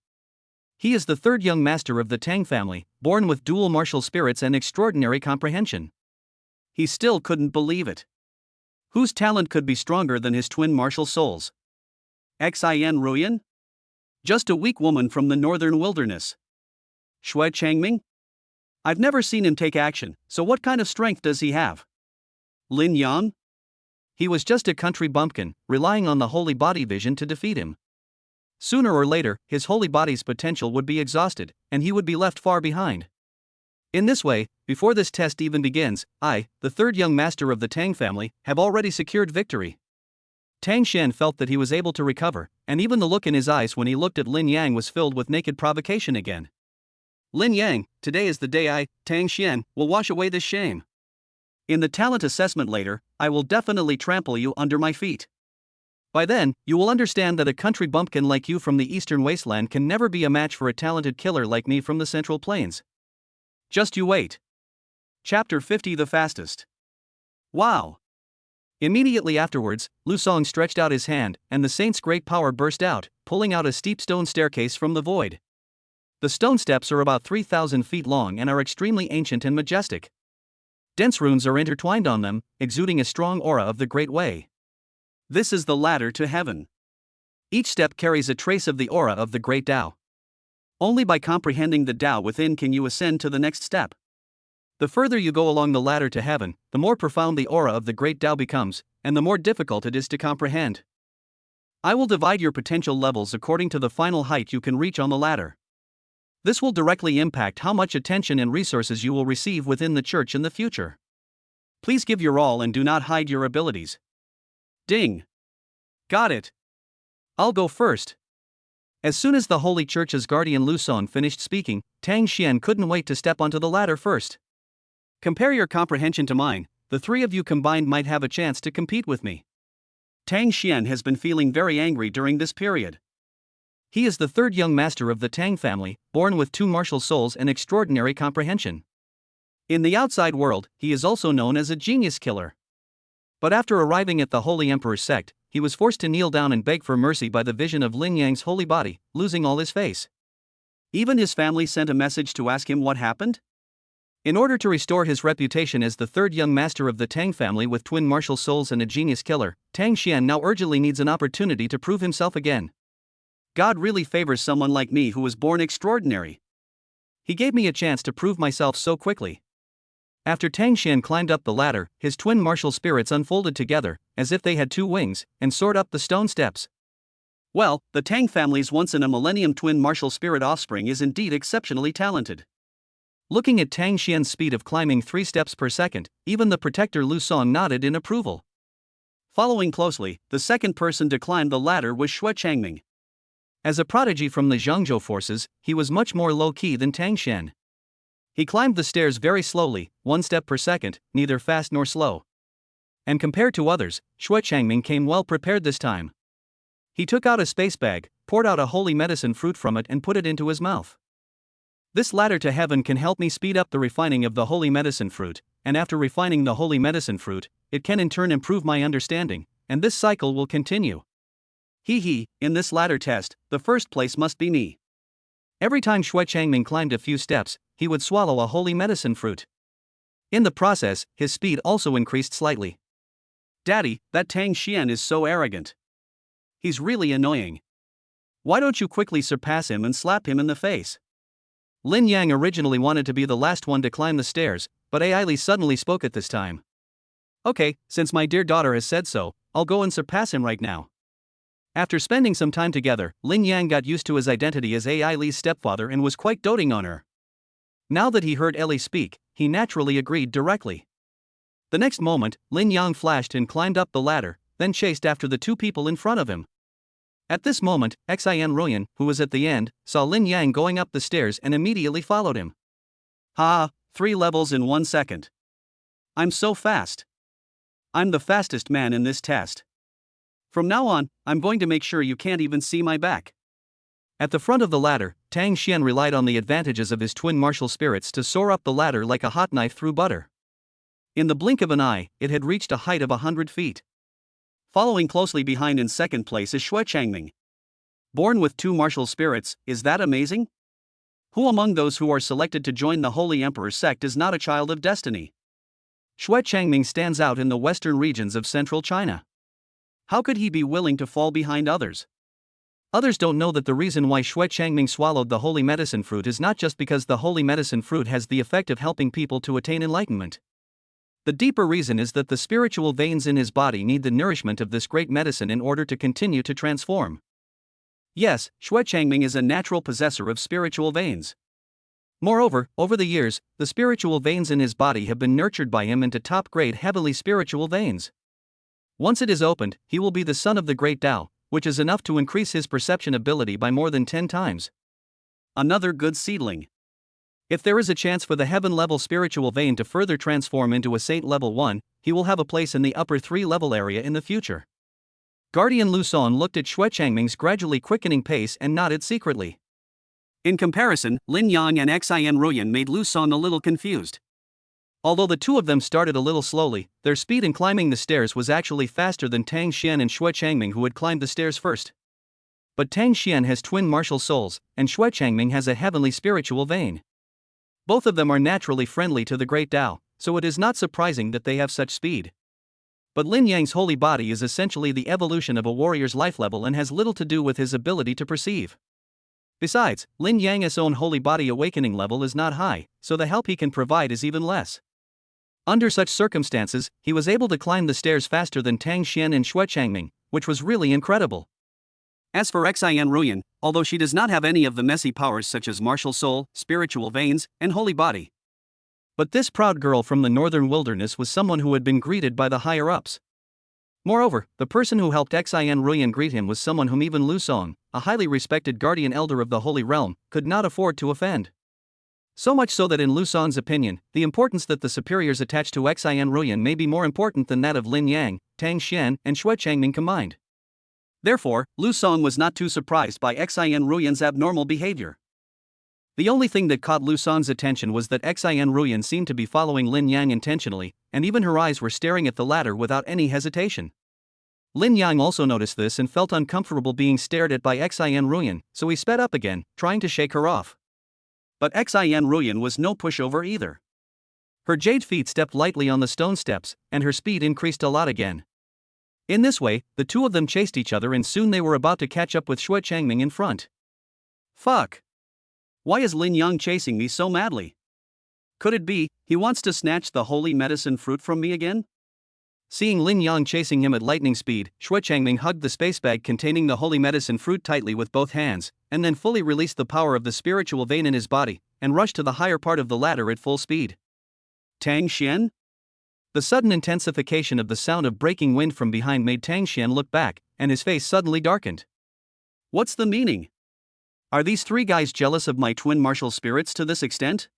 B: He is the third young master of the Tang family, born with dual martial spirits and extraordinary comprehension. He still couldn't believe it. Whose talent could be stronger than his twin martial souls? Xin Ruyan? Just a weak woman from the northern wilderness. Xue Changming? I've never seen him take action, so what kind of strength does he have? Lin Yang? He was just a country bumpkin, relying on the holy body vision to defeat him. Sooner or later, his holy body's potential would be exhausted, and he would be left far behind. In this way, before this test even begins, I, the third young master of the Tang family, have already secured victory. Tang Xian felt that he was able to recover, and even the look in his eyes when he looked at Lin Yang was filled with naked provocation again. Lin Yang, today is the day I, Tang Xian, will wash away this shame. In the talent assessment later, I will definitely trample you under my feet. By then, you will understand that a country bumpkin like you from the eastern wasteland can never be a match for a talented killer like me from the central plains. Just you wait. Chapter 50 The Fastest. Wow! Immediately afterwards, Lu Song stretched out his hand, and the saint's great power burst out, pulling out a steep stone staircase from the void. The stone steps are about 3,000 feet long and are extremely ancient and majestic. Dense runes are intertwined on them, exuding a strong aura of the Great Way. This is the ladder to heaven. Each step carries a trace of the aura of the Great Tao. Only by comprehending the Tao within can you ascend to the next step. The further you go along the ladder to heaven, the more profound the aura of the Great Tao becomes, and the more difficult it is to comprehend. I will divide your potential levels according to the final height you can reach on the ladder. This will directly impact how much attention and resources you will receive within the church in the future. Please give your all and do not hide your abilities. Ding! Got it. I'll go first. As soon as the Holy Church's guardian Lu Song finished speaking, Tang Xian couldn't wait to step onto the ladder first. Compare your comprehension to mine, the three of you combined might have a chance to compete with me. Tang Xian has been feeling very angry during this period. He is the third young master of the Tang family, born with two martial souls and extraordinary comprehension. In the outside world, he is also known as a genius killer.
A: But after arriving at the Holy Emperor's sect, he was forced to kneel down and beg for mercy by the vision of Lin Yang's holy body, losing all his face.
B: Even his family sent a message to ask him what happened?
A: In order to restore his reputation as the third young master of the Tang family with twin martial souls and a genius killer, Tang Xian now urgently needs an opportunity to prove himself again.
B: God really favors someone like me who was born extraordinary.
A: He gave me a chance to prove myself so quickly. After Tang Xian climbed up the ladder, his twin martial spirits unfolded together, as if they had two wings, and soared up the stone steps.
B: Well, the Tang family's once-in-a-millennium twin martial spirit offspring is indeed exceptionally talented.
A: Looking at Tang Xian's speed of climbing 3 steps per second, even the protector Lu Song nodded in approval.
B: Following closely, the second person to climb the ladder was Xue Changming.
A: As a prodigy from the Zhangzhou forces, he was much more low-key than Tang Xian. He climbed the stairs very slowly, 1 step per second, neither fast nor slow. And compared to others, Xue Changming came well prepared this time. He took out a space bag, poured out a holy medicine fruit from it and put it into his mouth. This ladder to heaven can help me speed up the refining of the holy medicine fruit, and after refining the holy medicine fruit, it can in turn improve my understanding, and this cycle will continue. In this ladder test, the first place must be me. Every time Xue Changming climbed a few steps, he would swallow a holy medicine fruit. In the process, his speed also increased slightly.
B: Daddy, that Tang Xian is so arrogant. He's really annoying. Why don't you quickly surpass him and slap him in the face?
A: Lin Yang originally wanted to be the last one to climb the stairs, but Ai Li suddenly spoke at this time. Okay, since my dear daughter has said so, I'll go and surpass him right now. After spending some time together, Lin Yang got used to his identity as Ai Li's stepfather and was quite doting on her. Now that he heard Ellie speak, he naturally agreed directly. The next moment, Lin Yang flashed and climbed up the ladder, then chased after the two people in front of him. At this moment, Xin Ruoyan, who was at the end, saw Lin Yang going up the stairs and immediately followed him.
B: 3 levels in 1 second. I'm so fast. I'm the fastest man in this test. From now on, I'm going to make sure you can't even see my back.
A: At the front of the ladder, Tang Xian relied on the advantages of his twin martial spirits to soar up the ladder like a hot knife through butter. In the blink of an eye, it had reached a height of 100 feet.
B: Following closely behind in second place is Xue Changming. Born with 2 martial spirits, is that amazing? Who among those who are selected to join the Holy Emperor's sect is not a child of destiny?
A: Xue Changming stands out in the western regions of central China.
B: How could he be willing to fall behind others?
A: Others don't know that the reason why Xue Changming swallowed the holy medicine fruit is not just because the holy medicine fruit has the effect of helping people to attain enlightenment. The deeper reason is that the spiritual veins in his body need the nourishment of this great medicine in order to continue to transform. Yes, Xue Changming is a natural possessor of spiritual veins. Moreover, over the years, the spiritual veins in his body have been nurtured by him into top-grade heavenly spiritual veins. Once it is opened, he will be the son of the great Tao, which is enough to increase his perception ability by more than 10 times.
B: Another good seedling.
A: If there is a chance for the heaven-level spiritual vein to further transform into a saint level 1, he will have a place in the upper 3-level area in the future. Guardian Lu Song looked at Xue Changming's gradually quickening pace and nodded secretly.
B: In comparison, Lin Yang and Xin Ruoyan made Lu Song a little confused.
A: Although the two of them started a little slowly, their speed in climbing the stairs was actually faster than Tang Xian and Xue Changming, who had climbed the stairs first. But Tang Xian has twin martial souls, and Xue Changming has a heavenly spiritual vein. Both of them are naturally friendly to the great Tao, so it is not surprising that they have such speed. But Lin Yang's holy body is essentially the evolution of a warrior's life level and has little to do with his ability to perceive. Besides, Lin Yang's own holy body awakening level is not high, so the help he can provide is even less. Under such circumstances, he was able to climb the stairs faster than Tang Xian and Xue Changming, which was really incredible.
B: As for Xin Ruoyan, although she does not have any of the messy powers such as martial soul, spiritual veins, and holy body.
A: But this proud girl from the northern wilderness was someone who had been greeted by the higher-ups. Moreover, the person who helped Xin Ruoyan greet him was someone whom even Lu Song, a highly respected guardian elder of the Holy Realm, could not afford to offend. So much so that in Lu Song's opinion, the importance that the superiors attach to Xin Ruoyan may be more important than that of Lin Yang, Tang Xian, and Xue Changming combined.
B: Therefore, Lu Song was not too surprised by Xin Ruoyan's abnormal behavior. The only thing that caught Lu Song's attention was that Xin Ruyan seemed to be following Lin Yang intentionally, and even her eyes were staring at the latter without any hesitation. Lin Yang also noticed this and felt uncomfortable being stared at by Xin Ruyan, so he sped up again, trying to shake her off. But Xin Ruyan was no pushover either. Her jade feet stepped lightly on the stone steps, and her speed increased a lot again. In this way, the two of them chased each other and soon they were about to catch up with Xue Changming in front. Fuck! Why is Lin Yang chasing me so madly? Could it be, he wants to snatch the holy medicine fruit from me again? Seeing Lin Yang chasing him at lightning speed, Xue Changming hugged the space bag containing the holy medicine fruit tightly with both hands, and then fully released the power of the spiritual vein in his body, and rushed to the higher part of the ladder at full speed. Tang Xian? The sudden intensification of the sound of breaking wind from behind made Tang Xian look back, and his face suddenly darkened. What's the meaning? Are these three guys jealous of my twin martial spirits to this extent?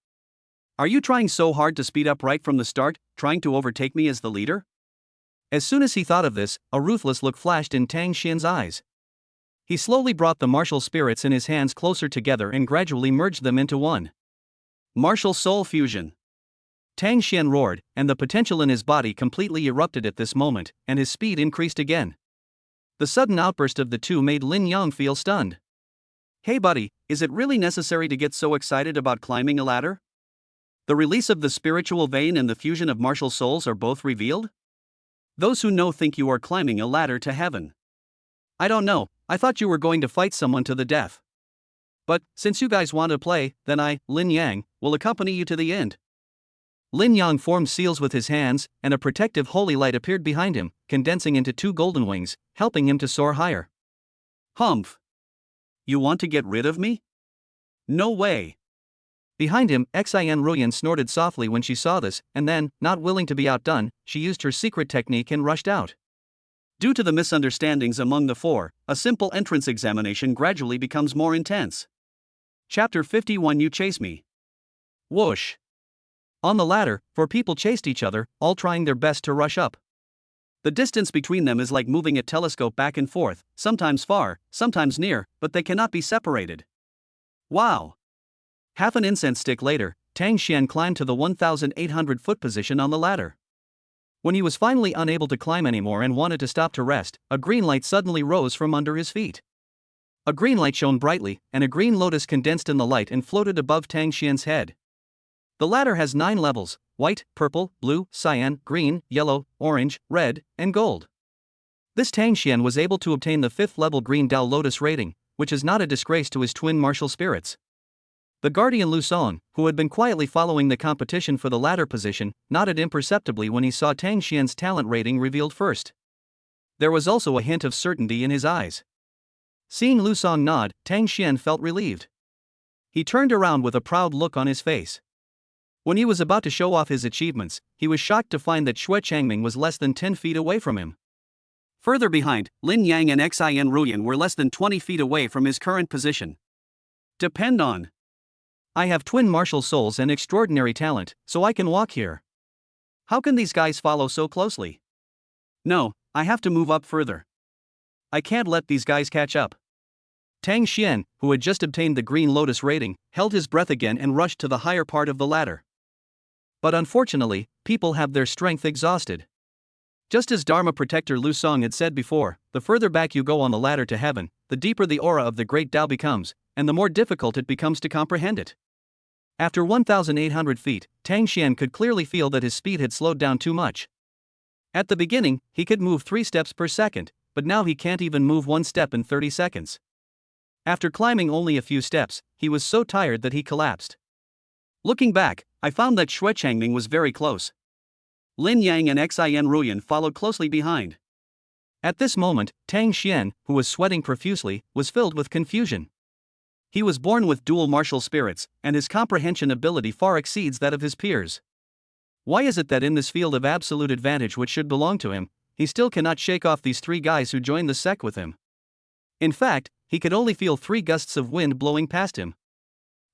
B: Are you trying so hard to speed up right from the start, trying to overtake me as the leader? As soon as he thought of this, a ruthless look flashed in Tang Xian's eyes. He slowly brought the martial spirits in his hands closer together and gradually merged them into one. Martial soul fusion. Tang Xian roared, and the potential in his body completely erupted at this moment, and his speed increased again. The sudden outburst of the two made Lin Yang feel stunned. Hey buddy, is it really necessary to get so excited about climbing a ladder? The release of the spiritual vein and the fusion of martial souls are both revealed? Those who know think you are climbing a ladder to heaven. I don't know, I thought you were going to fight someone to the death. But, since you guys want to play, then I, Lin Yang, will accompany you to the end. Lin Yang formed seals with his hands, and a protective holy light appeared behind him, condensing into two golden wings, helping him to soar higher. Humph! You want to get rid of me? No way! Behind him, Xin Ruyan snorted softly when she saw this, and then, not willing to be outdone, she used her secret technique and rushed out. Due to the misunderstandings among the four, a simple entrance examination gradually becomes more intense. Chapter 51 You Chase Me. Whoosh! On the ladder, four people chased each other, all trying their best to rush up. The distance between them is like moving a telescope back and forth, sometimes far, sometimes near, but they cannot be separated. Wow! Half an incense stick later, Tang Xian climbed to the 1,800-foot position on the ladder. When he was finally unable to climb anymore and wanted to stop to rest, a green light suddenly rose from under his feet. A green light shone brightly, and a green lotus condensed in the light and floated above Tang Xian's head. The ladder has 9 levels: white, purple, blue, cyan, green, yellow, orange, red, and gold. This Tang Xian was able to obtain the 5th level Green Dao Lotus rating, which is not a disgrace to his twin martial spirits. The guardian Lu Song, who had been quietly following the competition for the ladder position, nodded imperceptibly when he saw Tang Xian's talent rating revealed first. There was also a hint of certainty in his eyes. Seeing Lu Song nod, Tang Xian felt relieved. He turned around with a proud look on his face. When he was about to show off his achievements, he was shocked to find that Xue Changming was less than 10 feet away from him. Further behind, Lin Yang and Xin Ruyan were less than 20 feet away from his current position. Depend on. I have twin martial souls and extraordinary talent, so I can walk here. How can these guys follow so closely? No, I have to move up further. I can't let these guys catch up. Tang Xian, who had just obtained the Green Lotus rating, held his breath again and rushed to the higher part of the ladder. But unfortunately, people have their strength exhausted. Just as Dharma Protector Lu Song had said before, the further back you go on the ladder to heaven, the deeper the aura of the Great Tao becomes, and the more difficult it becomes to comprehend it. After 1,800 feet, Tang Xian could clearly feel that his speed had slowed down too much. At the beginning, he could move 3 steps per second, but now he can't even move 1 step in 30 seconds. After climbing only a few steps, he was so tired that he collapsed. Looking back, I found that Xue Changming was very close. Lin Yang and Xin Ruyan followed closely behind. At this moment, Tang Xian, who was sweating profusely, was filled with confusion. He was born with dual martial spirits, and his comprehension ability far exceeds that of his peers. Why is it that in this field of absolute advantage which should belong to him, he still cannot shake off these 3 guys who joined the sect with him? In fact, he could only feel 3 gusts of wind blowing past him.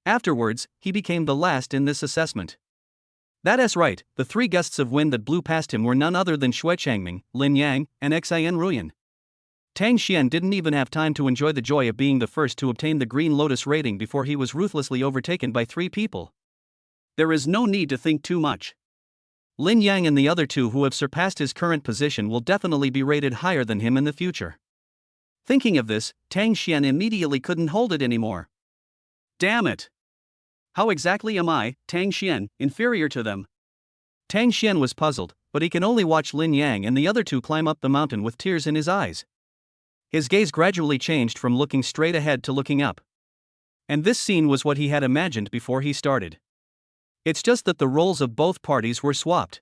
B: Afterwards, he became the last in this assessment. That is right, the 3 gusts of wind that blew past him were none other than Xue Changming, Lin Yang, and Xin Ruyan.
A: Tang Xian didn't even have time to enjoy the joy of being the first to obtain the Green Lotus rating before he was ruthlessly overtaken by 3 people.
B: There is no need to think too much.
A: Lin Yang and the other 2 who have surpassed his current position will definitely be rated higher than him in the future.
B: Thinking of this, Tang Xian immediately couldn't hold it anymore. Damn it! How exactly am I, Tang Xian, inferior to them?
A: Tang Xian was puzzled, but he can only watch Lin Yang and the other 2 climb up the mountain with tears in his eyes. His gaze gradually changed from looking straight ahead to looking up. And this scene was what he had imagined before he started. It's just that the roles of both parties were swapped.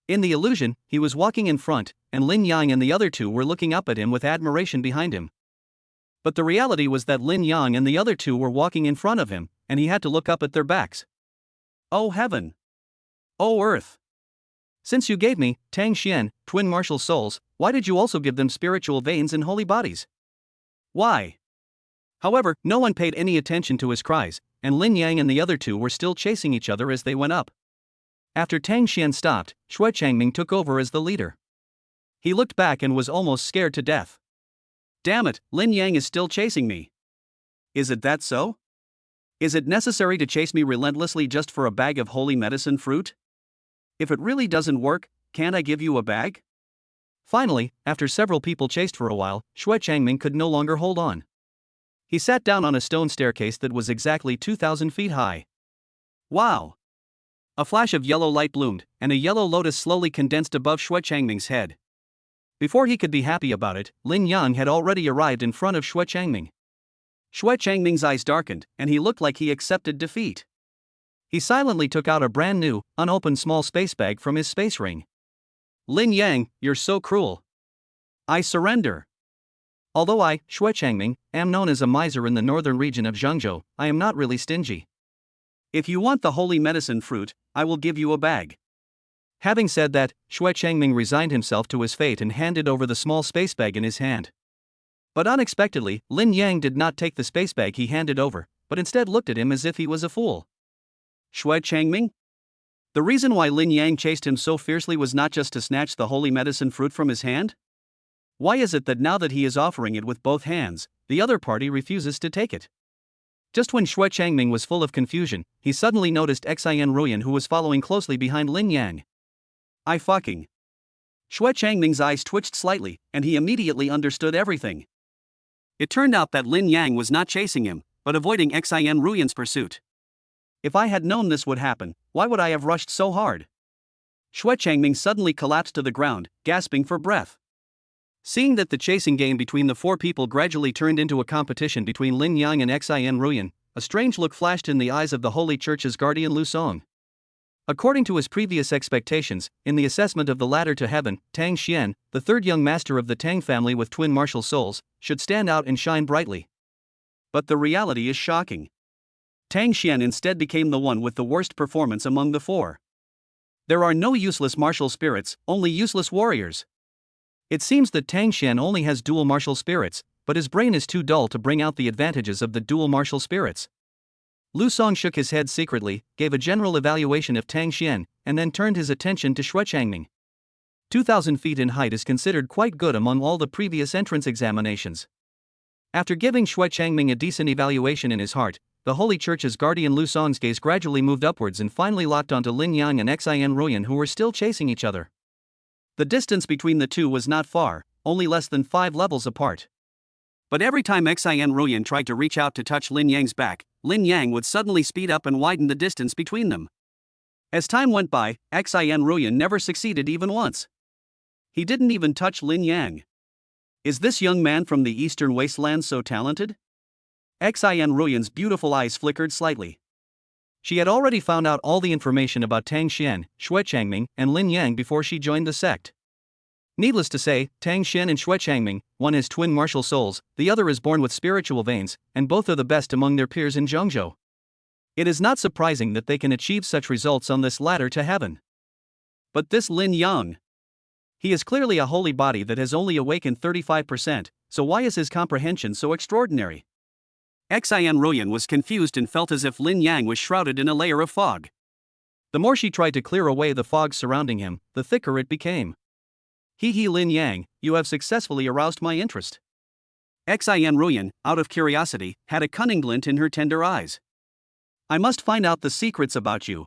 A: In the illusion, he was walking in front, and Lin Yang and the other 2 were looking up at him with admiration behind him. But the reality was that Lin Yang and the other 2 were walking in front of him, and he had to look up at their backs.
B: Oh heaven! Oh earth!
A: Since you gave me, Tang Xian, twin martial souls, why did you also give them spiritual veins and holy bodies?
B: Why?
A: However, no one paid any attention to his cries, and Lin Yang and the other 2 were still chasing each other as they went up. After Tang Xian stopped, Xue Changming took over as the leader. He looked back and was almost scared to death.
B: Damn it, Lin Yang is still chasing me. Is it that so? Is it necessary to chase me relentlessly just for a bag of holy medicine fruit? If it really doesn't work, can't I give you a bag?
A: Finally, after several people chased for a while, Xue Changming could no longer hold on. He sat down on a stone staircase that was exactly 2,000 feet high.
B: Wow!
A: A flash of yellow light bloomed, and a yellow lotus slowly condensed above Xue Changming's head. Before he could be happy about it, Lin Yang had already arrived in front of Xue Changming.
B: Xue Changming's eyes darkened, and he looked like he accepted defeat.
A: He silently took out a brand new, unopened small space bag from his space ring.
B: Lin Yang, you're so cruel. I surrender.
A: Although I, Xue Changming, am known as a miser in the northern region of Zhengzhou, I am not really stingy.
B: If you want the holy medicine fruit, I will give you a bag.
A: Having said that, Xue Changming resigned himself to his fate and handed over the small space bag in his hand. But unexpectedly, Lin Yang did not take the space bag he handed over, but instead looked at him as if he was a fool.
B: Xue Changming? The reason why Lin Yang chased him so fiercely was not just to snatch the holy medicine fruit from his hand? Why is it that now that he is offering it with both hands, the other party refuses to take it?
A: Just when Xue Changming was full of confusion, he suddenly noticed Xian Ruyan who was following closely behind Lin Yang.
B: I fucking. Xue Changming's eyes twitched slightly, and he immediately understood everything. It turned out that Lin Yang was not chasing him, but avoiding Xian Ruyan's pursuit. If I had known this would happen, why would I have rushed so hard? Xue Changming suddenly collapsed to the ground, gasping for breath.
A: Seeing that the chasing game between the 4 people gradually turned into a competition between Lin Yang and Xian Ruyan, a strange look flashed in the eyes of the Holy Church's guardian Lu Song. According to his previous expectations, in the assessment of the ladder to heaven, Tang Xian, the 3rd young master of the Tang family with twin martial souls, should stand out and shine brightly.
B: But the reality is shocking. Tang Xian instead became the one with the worst performance among the 4. There are no useless martial spirits, only useless warriors.
A: It seems that Tang Xian only has dual martial spirits, but his brain is too dull to bring out the advantages of the dual martial spirits. Lu Song shook his head secretly, gave a general evaluation of Tang Xian, and then turned his attention to Xue Changming. 2,000 feet in height is considered quite good among all the previous entrance examinations. After giving Xue Changming a decent evaluation in his heart, the Holy Church's guardian Lu Song's gaze gradually moved upwards and finally locked onto Lin Yang and Xian Ruyan who were still chasing each other. The distance between the 2 was not far, only less than 5 levels apart.
B: But every time Xian Ruyan tried to reach out to touch Lin Yang's back, Lin Yang would suddenly speed up and widen the distance between them. As time went by, Xian Ruyan never succeeded even once. He didn't even touch Lin Yang. Is this young man from the eastern wastelands so talented? Xian Ruyan's beautiful eyes flickered slightly.
A: She had already found out all the information about Tang Xian, Xue Changming, and Lin Yang before she joined the sect. Needless to say, Tang Xian and Xue Changming, one has twin martial souls, the other is born with spiritual veins, and both are the best among their peers in Zhengzhou. It is not surprising that they can achieve such results on this ladder to heaven.
B: But this Lin Yang. He is clearly a holy body that has only awakened 35%, so why is his comprehension so extraordinary? Xian Ruyan was confused and felt as if Lin Yang was shrouded in a layer of fog.
A: The more she tried to clear away the fog surrounding him, the thicker it became.
B: He Lin Yang, you have successfully aroused my interest. Xin Ruyan, out of curiosity, had a cunning glint in her tender eyes. I must find out the secrets about you.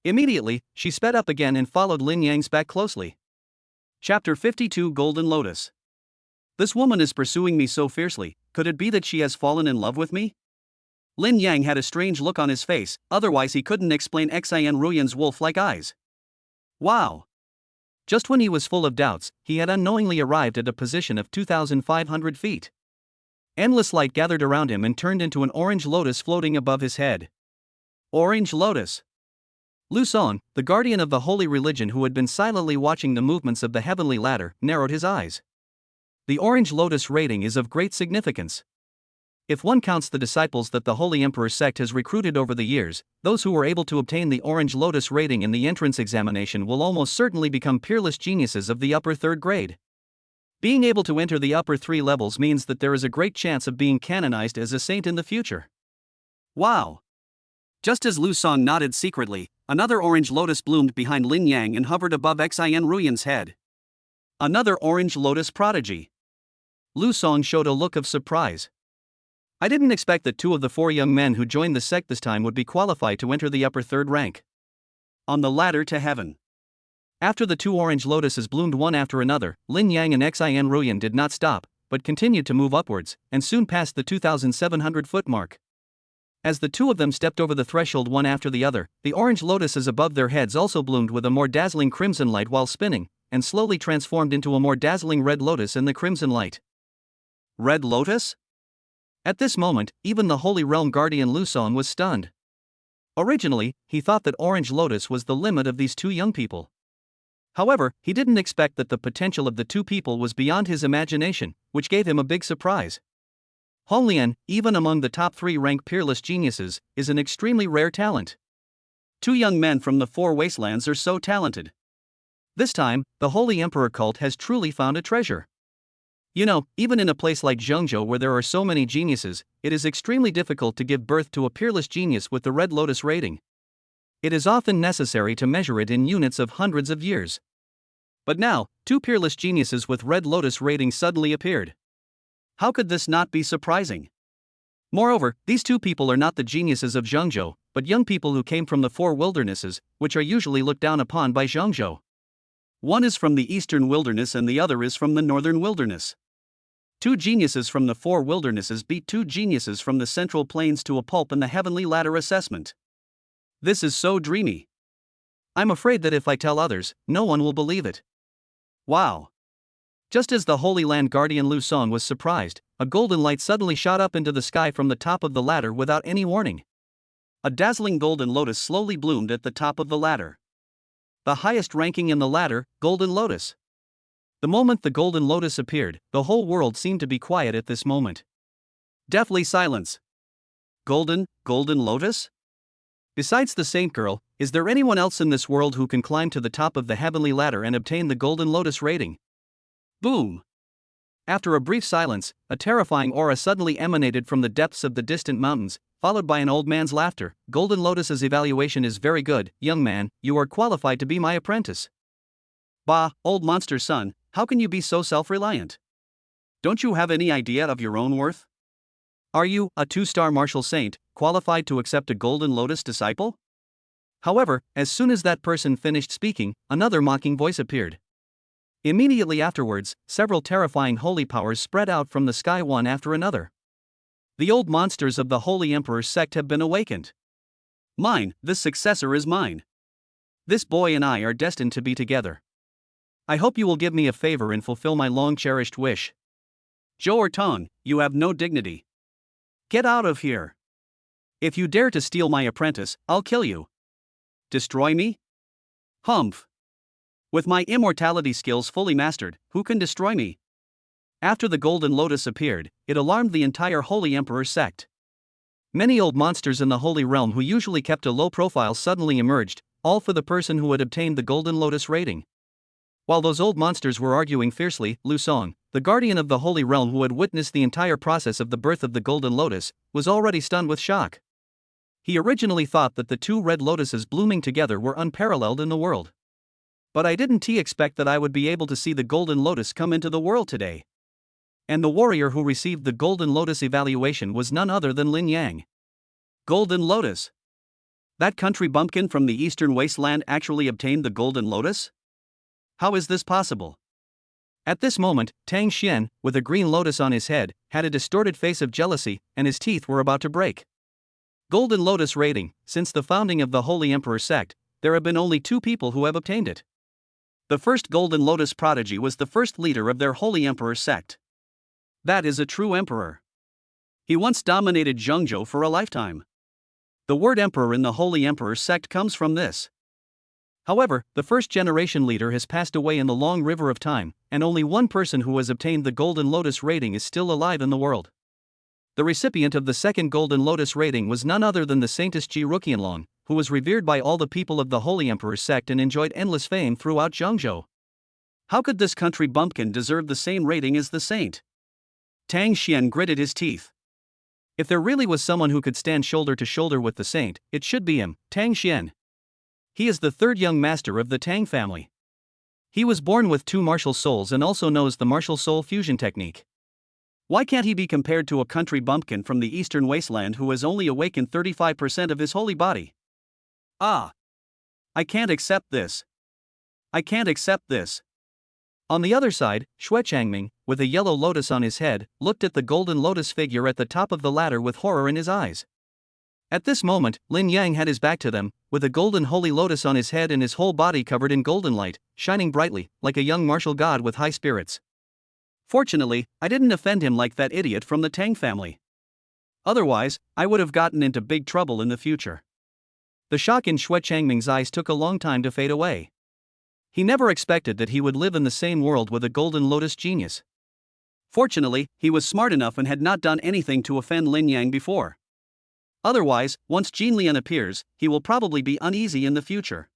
B: Immediately, she sped up again and followed Lin Yang's back closely. Chapter 52 Golden Lotus. This woman is pursuing me so fiercely, could it be that she has fallen in love with me? Lin Yang had a strange look on his face, otherwise he couldn't explain Xin Ruyan's wolf-like eyes. Wow! Just when he was full of doubts, he had unknowingly arrived at a position of 2,500 feet. Endless light gathered around him and turned into an orange lotus floating above his head. Orange lotus. Lu Song, the guardian of the holy religion who had been silently watching the movements of the heavenly ladder, narrowed his eyes. The orange lotus rating is of great significance. If one counts the disciples that the Holy Emperor sect has recruited over the years, those who were able to obtain the orange lotus rating in the entrance examination will almost certainly become peerless geniuses of the upper third grade. Being able to enter the upper 3 levels means that there is a great chance of being canonized as a saint in the future. Wow! Just as Lu Song nodded secretly, another orange lotus bloomed behind Lin Yang and hovered above Xin Ruyan's head. Another orange lotus prodigy. Lu Song showed a look of surprise. I didn't expect that 2 of the 4 young men who joined the sect this time would be qualified to enter the upper 3rd rank. On the ladder to heaven. After the 2 orange lotuses bloomed one after another, Lin Yang and Xin Ruyan did not stop, but continued to move upwards, and soon passed the 2,700-foot mark. As the 2 of them stepped over the threshold one after the other, the orange lotuses above their heads also bloomed with a more dazzling crimson light while spinning, and slowly transformed into a more dazzling red lotus in the crimson light. Red lotus? At this moment, even the Holy Realm Guardian Lu Song was stunned. Originally, he thought that orange lotus was the limit of these 2 young people. However, he didn't expect that the potential of the 2 people was beyond his imagination, which gave him a big surprise. Hong Lian, even among the top 3 ranked peerless geniuses, is an extremely rare talent. 2 young men from the 4 wastelands are so talented. This time, the Holy Emperor cult has truly found a treasure. You know, even in a place like Zhengzhou where there are so many geniuses, it is extremely difficult to give birth to a peerless genius with the Red Lotus rating. It is often necessary to measure it in units of hundreds of years. But now, 2 peerless geniuses with Red Lotus ratings suddenly appeared. How could this not be surprising? Moreover, these 2 people are not the geniuses of Zhengzhou, but young people who came from the 4 wildernesses, which are usually looked down upon by Zhengzhou. One is from the eastern wilderness and the other is from the northern wilderness. 2 geniuses from the 4 wildernesses beat 2 geniuses from the central plains to a pulp in the heavenly ladder assessment. This is so dreamy. I'm afraid that if I tell others, no one will believe it. Wow! Just as the Holy Land Guardian Lu Song was surprised, a golden light suddenly shot up into the sky from the top of the ladder without any warning. A dazzling golden lotus slowly bloomed at the top of the ladder. The highest ranking in the ladder, Golden Lotus. The moment the golden lotus appeared, the whole world seemed to be quiet at this moment. Deathly silence. Golden lotus? Besides the saint girl, is there anyone else in this world who can climb to the top of the heavenly ladder and obtain the golden lotus rating? Boom! After a brief silence, a terrifying aura suddenly emanated from the depths of the distant mountains, followed by an old man's laughter. Golden Lotus's evaluation is very good, young man, you are qualified to be my apprentice. Bah, old monster's son, how can you be so self-reliant? Don't you have any idea of your own worth? Are you, a 2-star martial saint, qualified to accept a Golden Lotus disciple? However, as soon as that person finished speaking, another mocking voice appeared. Immediately afterwards, several terrifying holy powers spread out from the sky one after another. The old monsters of the Holy Emperor's sect have been awakened. Mine, this successor is mine. This boy and I are destined to be together. I hope you will give me a favor and fulfill my long-cherished wish. Zhou or Tong, you have no dignity. Get out of here. If you dare to steal my apprentice, I'll kill you. Destroy me? Humph. With my immortality skills fully mastered, who can destroy me? After the Golden Lotus appeared, it alarmed the entire Holy Emperor sect. Many old monsters in the Holy Realm who usually kept a low profile suddenly emerged, all for the person who had obtained the Golden Lotus rating. While those old monsters were arguing fiercely, Lu Song, the guardian of the Holy Realm who had witnessed the entire process of the birth of the Golden Lotus, was already stunned with shock. He originally thought that the 2 red lotuses blooming together were unparalleled in the world. But I didn't expect that I would be able to see the Golden Lotus come into the world today. And the warrior who received the Golden Lotus evaluation was none other than Lin Yang. Golden Lotus. That country bumpkin from the eastern wasteland actually obtained the Golden Lotus? How is this possible? At this moment, Tang Xian, with a green lotus on his head, had a distorted face of jealousy, and his teeth were about to break. Golden Lotus rating. Since the founding of the Holy Emperor sect, there have been only 2 people who have obtained it. The first Golden Lotus prodigy was the first leader of their Holy Emperor sect. That is a true emperor. He once dominated Zhengzhou for a lifetime. The word emperor in the Holy Emperor sect comes from this. However, the first generation leader has passed away in the long river of time, and only one person who has obtained the Golden Lotus rating is still alive in the world. The recipient of the second Golden Lotus rating was none other than the Saintess Ji Ruqianlong, who was revered by all the people of the Holy Emperor sect and enjoyed endless fame throughout Zhengzhou. How could this country bumpkin deserve the same rating as the saint? Tang Xian gritted his teeth. If there really was someone who could stand shoulder to shoulder with the saint, it should be him, Tang Xian. He is the third young master of the Tang family. He was born with 2 martial souls and also knows the martial soul fusion technique. Why can't he be compared to a country bumpkin from the eastern wasteland who has only awakened 35% of his holy body? Ah! I can't accept this. I can't accept this. On the other side, Xue Changming, with a yellow lotus on his head, looked at the Golden Lotus figure at the top of the ladder with horror in his eyes. At this moment, Lin Yang had his back to them, with a golden holy lotus on his head and his whole body covered in golden light, shining brightly, like a young martial god with high spirits. Fortunately, I didn't offend him like that idiot from the Tang family. Otherwise, I would have gotten into big trouble in the future. The shock in Xue Changming's eyes took a long time to fade away. He never expected that he would live in the same world with a Golden Lotus genius. Fortunately, he was smart enough and had not done anything to offend Lin Yang before. Otherwise, once Jin Lian appears, he will probably be uneasy in the future.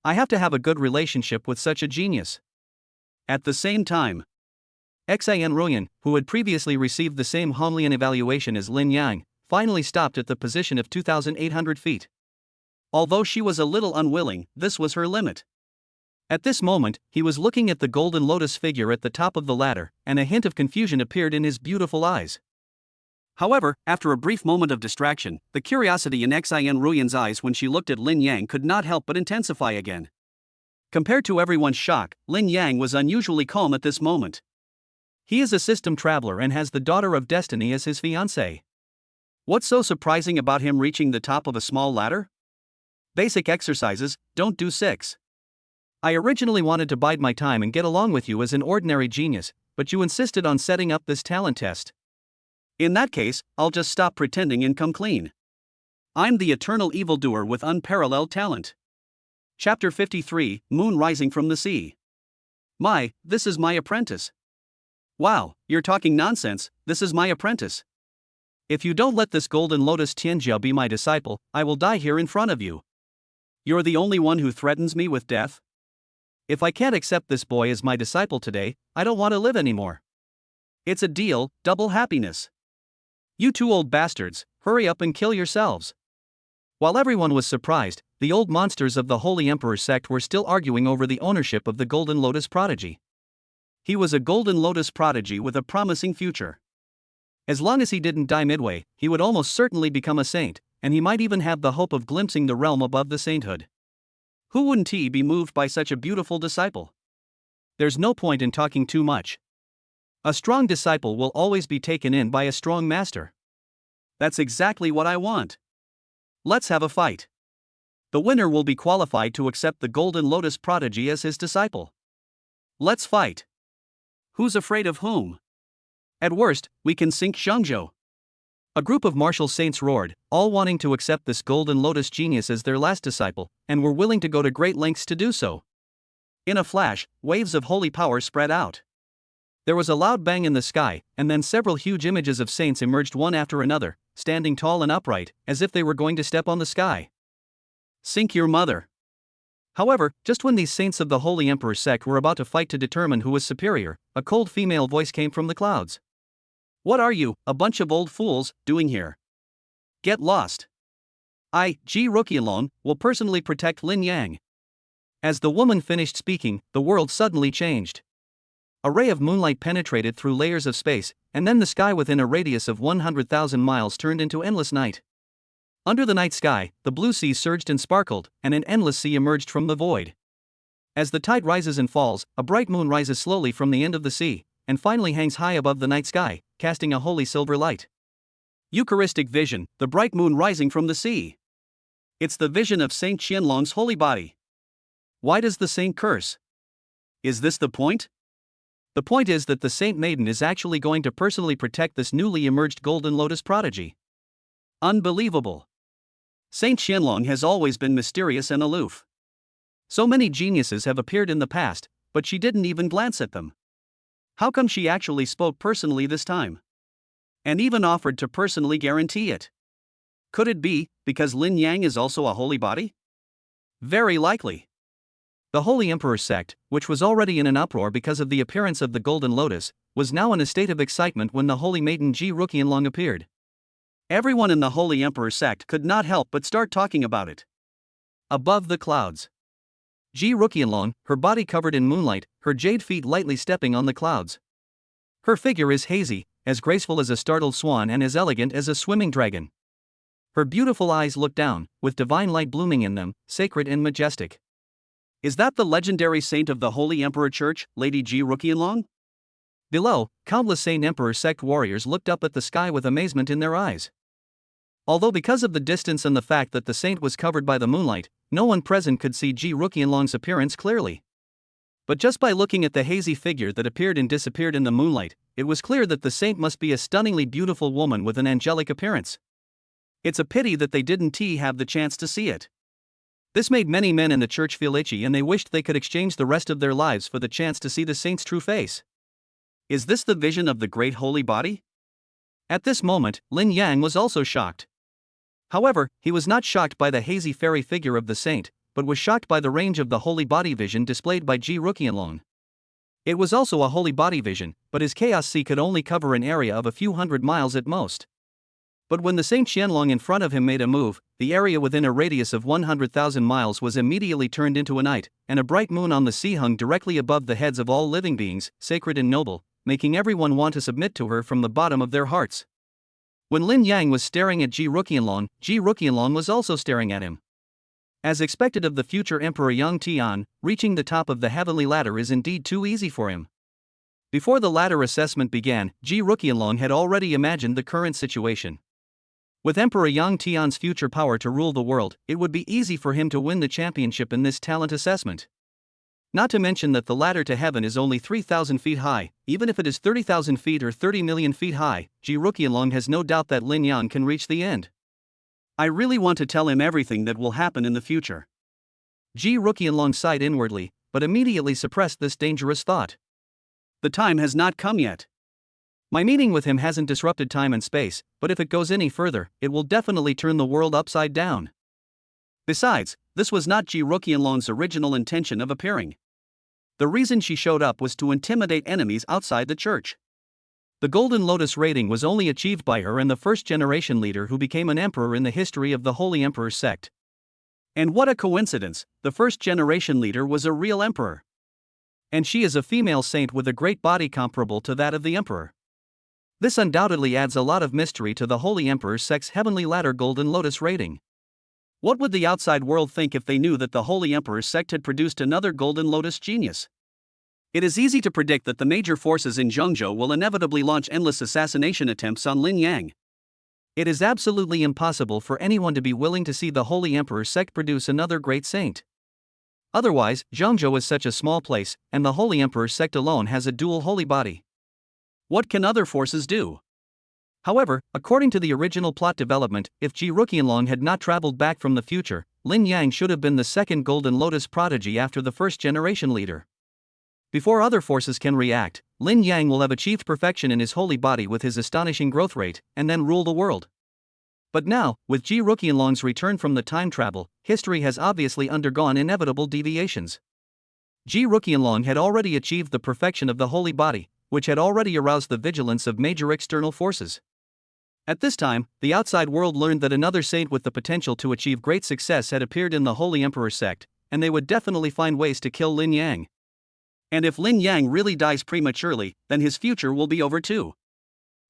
B: I have to have a good relationship with such a genius. At the same time, Xian Ruyan, who had previously received the same Honglian evaluation as Lin Yang, finally stopped at the position of 2,800 feet. Although she was a little unwilling, this was her limit. At this moment, he was looking at the Golden Lotus figure at the top of the ladder, and a hint of confusion appeared in his beautiful eyes. However, after a brief moment of distraction, the curiosity in Xian Ruyan's eyes when she looked at Lin Yang could not help but intensify again. Compared to everyone's shock, Lin Yang was unusually calm at this moment. He is a system traveler and has the Daughter of Destiny as his fiancée. What's so surprising about him reaching the top of a small ladder? Basic exercises, don't do 6. I originally wanted to bide my time and get along with you as an ordinary genius, but you insisted on setting up this talent test. In that case, I'll just stop pretending and come clean. I'm the eternal evildoer with unparalleled talent. Chapter 53, Moon Rising from the Sea. This is my apprentice. Wow, you're talking nonsense, this is my apprentice. If you don't let this Golden Lotus Tianjiao be my disciple, I will die here in front of you. You're the only one who threatens me with death? If I can't accept this boy as my disciple today, I don't want to live anymore. It's a deal, double happiness. You 2 old bastards, hurry up and kill yourselves. While everyone was surprised, the old monsters of the Holy Emperor sect were still arguing over the ownership of the Golden Lotus prodigy. He was a Golden Lotus prodigy with a promising future. As long as he didn't die midway, he would almost certainly become a saint, and he might even have the hope of glimpsing the realm above the sainthood. Who wouldn't he be moved by such a beautiful disciple? There's no point in talking too much. A strong disciple will always be taken in by a strong master. That's exactly what I want. Let's have a fight. The winner will be qualified to accept the Golden Lotus prodigy as his disciple. Let's fight. Who's afraid of whom? At worst, we can sink Zhengzhou. A group of martial saints roared, all wanting to accept this Golden Lotus genius as their last disciple, and were willing to go to great lengths to do so. In a flash, waves of holy power spread out. There was a loud bang in the sky, and then several huge images of saints emerged one after another, standing tall and upright, as if they were going to step on the sky. Sink your mother. However, just when these saints of the Holy Emperor sect were about to fight to determine who was superior, a cold female voice came from the clouds. What are you, a bunch of old fools, doing here? Get lost. I, Ji Ruqianlong, will personally protect Lin Yang.
A: As the woman finished speaking, the world suddenly changed. A ray of moonlight penetrated through layers of space, and then the sky within a radius of 100,000 miles turned into endless night. Under the night sky, the blue sea surged and sparkled, and an endless sea emerged from the void. As the tide rises and falls, a bright moon rises slowly from the end of the sea, and finally hangs high above the night sky, casting a holy silver light. Eucharistic vision, the bright moon rising from the sea. It's the vision of Saint Qianlong's holy body. Why does the saint curse? Is this the point? The point is that the Saint Maiden is actually going to personally protect this newly emerged Golden Lotus prodigy. Unbelievable. Saint Qianlong has always been mysterious and aloof. So many geniuses have appeared in the past, but she didn't even glance at them. How come she actually spoke personally this time? And even offered to personally guarantee it? Could it be because Lin Yang is also a holy body? Very likely. The Holy Emperor sect, which was already in an uproar because of the appearance of the Golden Lotus, was now in a state of excitement when the Holy Maiden Ji Ruqianlong appeared. Everyone in the Holy Emperor sect could not help but start talking about it. Above the clouds. Ji Ruqianlong, her body covered in moonlight, her jade feet lightly stepping on the clouds. Her figure is hazy, as graceful as a startled swan and as elegant as a swimming dragon. Her beautiful eyes look down, with divine light blooming in them, sacred and majestic. Is that the legendary saint of the Holy Emperor Church, Lady Ji Ruqianlong? Below, countless Saint Emperor sect warriors looked up at the sky with amazement in their eyes. Although because of the distance and the fact that the saint was covered by the moonlight, no one present could see Ji Ruqianlong's appearance clearly. But just by looking at the hazy figure that appeared and disappeared in the moonlight, it was clear that the saint must be a stunningly beautiful woman with an angelic appearance. It's a pity that they didn't have the chance to see it. This made many men in the church feel itchy, and they wished they could exchange the rest of their lives for the chance to see the saint's true face. Is this the vision of the great holy body? At this moment, Lin Yang was also shocked. However, he was not shocked by the hazy fairy figure of the saint, but was shocked by the range of the holy body vision displayed by Ji Ruqianlong. It was also a holy body vision, but his chaos sea could only cover an area of a few hundred miles at most. But when the Saint Qianlong in front of him made a move, the area within a radius of 100,000 miles was immediately turned into a night, and a bright moon on the sea hung directly above the heads of all living beings, sacred and noble, making everyone want to submit to her from the bottom of their hearts. When Lin Yang was staring at Ji Ruqianlong was also staring at him. As expected of the future Emperor Yang Tian, reaching the top of the heavenly ladder is indeed too easy for him. Before the ladder assessment began, Ji Ruqianlong had already imagined the current situation. With Emperor Yang Tian's future power to rule the world, it would be easy for him to win the championship in this talent assessment. Not to mention that the ladder to heaven is only 3,000 feet high. Even if it is 30,000 feet or 30 million feet high, Ji Ruqianlong has no doubt that Lin Yang can reach the end. I really want to tell him everything that will happen in the future. Ji Ruqianlong sighed inwardly, but immediately suppressed this dangerous thought. The time has not come yet. My meeting with him hasn't disrupted time and space, but if it goes any further, it will definitely turn the world upside down. Besides, this was not Ji Ruqianlong's original intention of appearing. The reason she showed up was to intimidate enemies outside the church. The Golden Lotus rating was only achieved by her and the first-generation leader who became an emperor in the history of the Holy Emperor sect. And what a coincidence, the first-generation leader was a real emperor. And she is a female saint with a great body comparable to that of the emperor. This undoubtedly adds a lot of mystery to the Holy Emperor sect's Heavenly Ladder Golden Lotus rating. What would the outside world think if they knew that the Holy Emperor sect had produced another Golden Lotus genius? It is easy to predict that the major forces in Zhengzhou will inevitably launch endless assassination attempts on Lin Yang. It is absolutely impossible for anyone to be willing to see the Holy Emperor sect produce another great saint. Otherwise, Zhengzhou is such a small place, and the Holy Emperor sect alone has a dual holy body. What can other forces do? However, according to the original plot development, if Ji Ruqianlong had not traveled back from the future, Lin Yang should have been the second Golden Lotus prodigy after the first-generation leader. Before other forces can react, Lin Yang will have achieved perfection in his holy body with his astonishing growth rate, and then rule the world. But now, with Ji Ruqianlong's return from the time travel, history has obviously undergone inevitable deviations. Ji Ruqianlong had already achieved the perfection of the holy body, which had already aroused the vigilance of major external forces. At this time, the outside world learned that another saint with the potential to achieve great success had appeared in the Holy Emperor sect,
B: and they would definitely find ways to kill Lin Yang. And if Lin Yang really dies prematurely, then his future will be over too.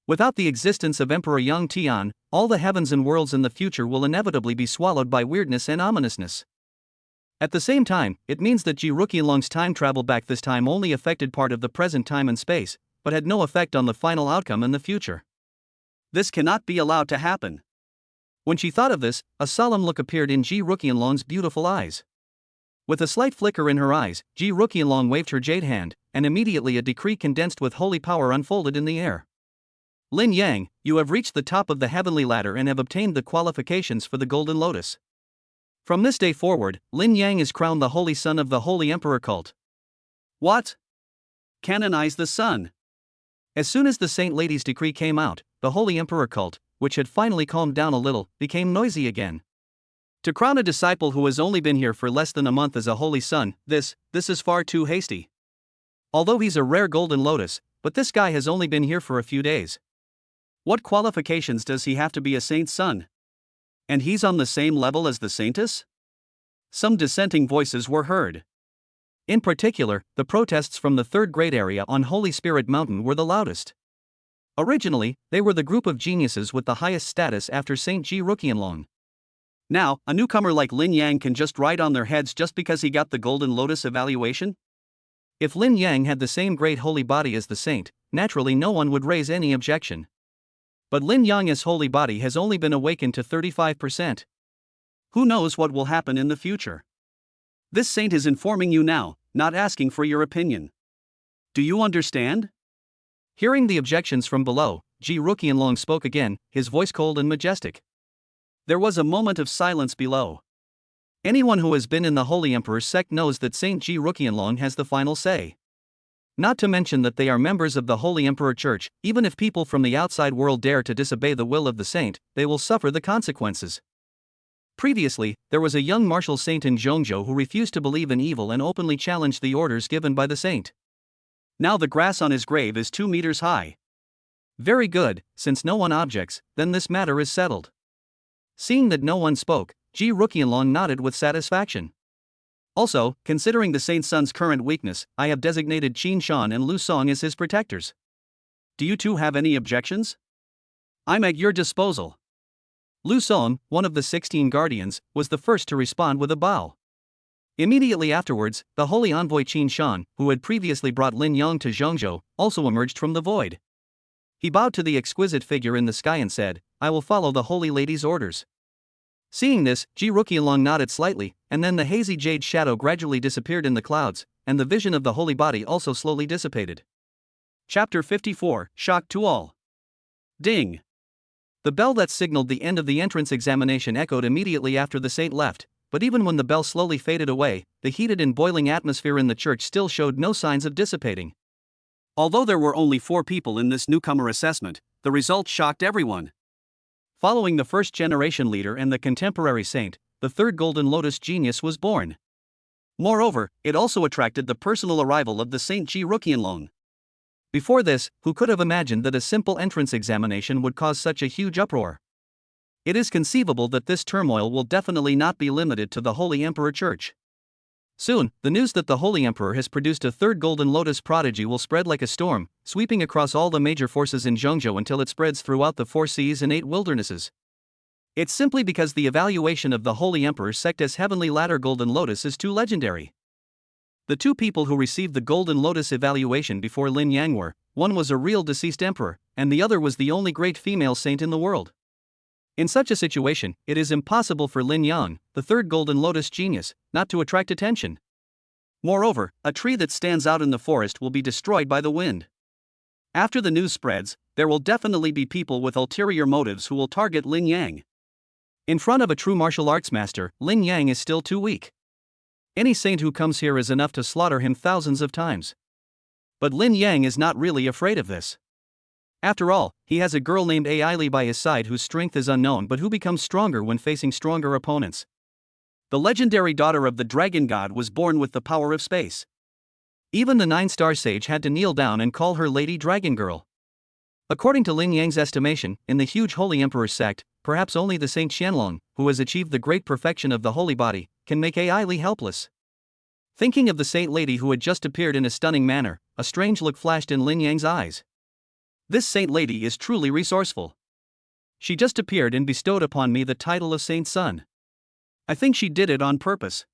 B: Without the existence of Emperor Yang Tian, all the heavens and worlds in the future will inevitably be swallowed by weirdness and ominousness. At the same time, it means that Ji Ruqianlong's time travel back this time only affected part of the present time and space, but had no effect on the final outcome in the future. This cannot be allowed to happen. When she thought of this, a solemn look appeared in Ji Ruqianlong's beautiful eyes. With a slight flicker in her eyes, Ji Ruqianlong waved her jade hand, and immediately a decree condensed with holy power unfolded in the air. Lin Yang, you have reached the top of the heavenly ladder and have obtained the qualifications for the Golden Lotus. From this day forward, Lin Yang is crowned the Holy Son of the Holy Emperor cult. What? Canonize the Son. As soon as the Saint Lady's decree came out, the Holy Emperor cult, which had finally calmed down a little, became noisy again. To crown a disciple who has only been here for less than a month as a Holy Son, this is far too hasty. Although he's a rare Golden Lotus, but this guy has only been here for a few days. What qualifications does he have to be a saint's son? And he's on the same level as the saintess? Some dissenting voices were heard. In particular, the protests from the third grade area on Holy Spirit Mountain were the loudest. Originally, they were the group of geniuses with the highest status after Saint Ji Ruqianlong. Now, a newcomer like Lin Yang can just ride on their heads just because he got the Golden Lotus evaluation? If Lin Yang had the same great holy body as the saint, naturally no one would raise any objection. But Lin Yang's holy body has only been awakened to 35%. Who knows what will happen in the future? This saint is informing you now, not asking for your opinion. Do you understand? Hearing the objections from below, Ji Ruqianlong spoke again, his voice cold and majestic. There was a moment of silence below. Anyone who has been in the Holy Emperor's sect knows that Saint Ji Ruqianlong has the final say. Not to mention that they are members of the Holy Emperor Church. Even if people from the outside world dare to disobey the will of the saint, they will suffer the consequences. Previously, there was a young martial saint in Zhongzhou who refused to believe in evil and openly challenged the orders given by the saint. Now the grass on his grave is 2 meters high. Very good, since no one objects, then this matter is settled. Seeing that no one spoke, Ji Ruqianlong nodded with satisfaction. Also, considering the saint's son's current weakness, I have designated Qin Shan and Lu Song as his protectors. Do you two have any objections? I'm at your disposal. Lu Song, one of the 16 guardians, was the first to respond with a bow. Immediately afterwards, the holy envoy Qin Shan, who had previously brought Lin Yang to Zhongzhou, also emerged from the void. He bowed to the exquisite figure in the sky and said, I will follow the holy lady's orders. Seeing this, Ji Ruqianlong nodded slightly, and then the hazy jade shadow gradually disappeared in the clouds, and the vision of the holy body also slowly dissipated. Chapter 54, Shock to All. Ding! The bell that signaled the end of the entrance examination echoed immediately after the saint left, but even when the bell slowly faded away, the heated and boiling atmosphere in the church still showed no signs of dissipating. Although there were only 4 people in this newcomer assessment, the result shocked everyone. Following the first-generation leader and the contemporary saint, the third Golden Lotus genius was born. Moreover, it also attracted the personal arrival of the Saint Ji Ruqianlong. Before this, who could have imagined that a simple entrance examination would cause such a huge uproar? It is conceivable that this turmoil will definitely not be limited to the Holy Emperor Church. Soon, the news that the Holy Emperor has produced a third Golden Lotus prodigy will spread like a storm, sweeping across all the major forces in Zhongzhou until it spreads throughout the 4 seas and 8 wildernesses. It's simply because the evaluation of the Holy Emperor's sect as Heavenly Ladder Golden Lotus is too legendary. The 2 people who received the Golden Lotus evaluation before Lin Yang were, one was a real deceased emperor, and the other was the only great female saint in the world. In such a situation, it is impossible for Lin Yang, the third Golden Lotus genius, not to attract attention. Moreover, a tree that stands out in the forest will be destroyed by the wind. After the news spreads, there will definitely be people with ulterior motives who will target Lin Yang. In front of a true martial arts master, Lin Yang is still too weak. Any saint who comes here is enough to slaughter him thousands of times. But Lin Yang is not really afraid of this. After all, he has a girl named Aili by his side whose strength is unknown but who becomes stronger when facing stronger opponents. The legendary daughter of the dragon god was born with the power of space. Even the 9-star sage had to kneel down and call her Lady Dragon Girl. According to Lin Yang's estimation, in the huge Holy Emperor's sect,
A: perhaps only the Saint Qianlong, who has achieved the great perfection of the holy body, can make Ai Li helpless. Thinking of the saint lady who had just appeared in a stunning manner, a strange look flashed in Lin Yang's eyes. This saint lady is truly resourceful. She just appeared and bestowed upon me the title of Saint Son. I think she did it on purpose.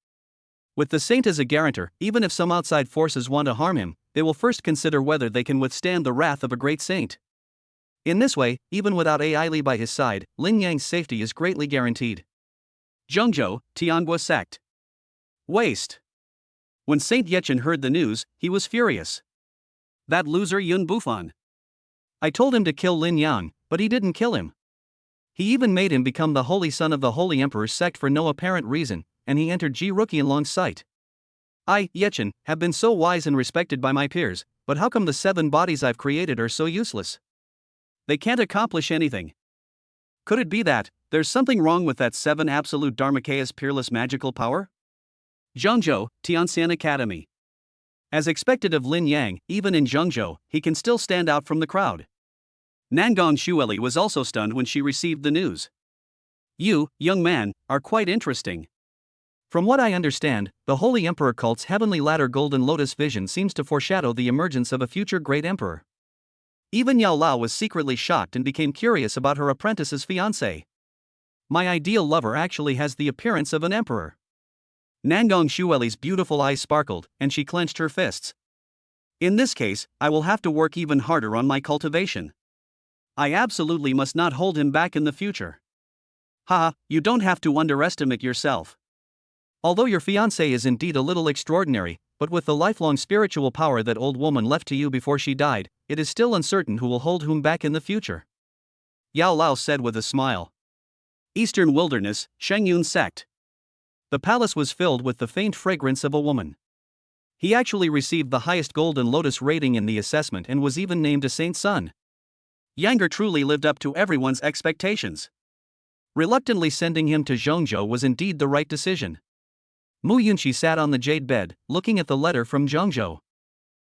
A: With the saint as a guarantor, even if some outside forces want to harm him, they will first consider whether they can withstand the wrath of a great saint. In this way, even without Ai Li by his side, Lin Yang's safety is greatly guaranteed. Zhengzhou, Tianhua sect. Waste. When Saint Yechen heard the news, he was furious. That loser Yun Bufan. I told him to kill Lin Yang, but he didn't kill him. He even made him become the holy son of the Holy Emperor's sect for no apparent reason, and he entered Ji Ruqianlong's sight. I, Yechen, have been so wise and respected by my peers, but how come the 7 bodies I've created are so useless? They can't accomplish anything. Could it be that there's something wrong with that 7 absolute Dharmakaya's peerless magical power? Zhengzhou, Tianxian Academy. As expected of Lin Yang, even in Zhengzhou, he can still stand out from the crowd. Nangong Xueli was also stunned when she received the news. You, young man, are quite interesting. From what I understand, the Holy Emperor cult's heavenly ladder golden lotus vision seems to foreshadow the emergence of a future great emperor. Even Yao Lao was secretly shocked and became curious about her apprentice's fiancé. My ideal lover actually has the appearance of an emperor. Nangong Xueli's beautiful eyes sparkled, and she clenched her fists. In this case, I will have to work even harder on my cultivation. I absolutely must not hold him back in the future. Haha, you don't have to underestimate yourself. Although your fiancé is indeed a little extraordinary, but with the lifelong spiritual power that old woman left to you before she died, it is still uncertain who will hold whom back in the future. Yao Lao said with a smile. Eastern Wilderness, Shengyun sect. The palace was filled with the faint fragrance of a woman. He actually received the highest golden lotus rating in the assessment and was even named a Saint Son. Yanger truly lived up to everyone's expectations. Reluctantly sending him to Zhengzhou was indeed the right decision. Mu Yunqi sat on the jade bed, looking at the letter from Zhengzhou.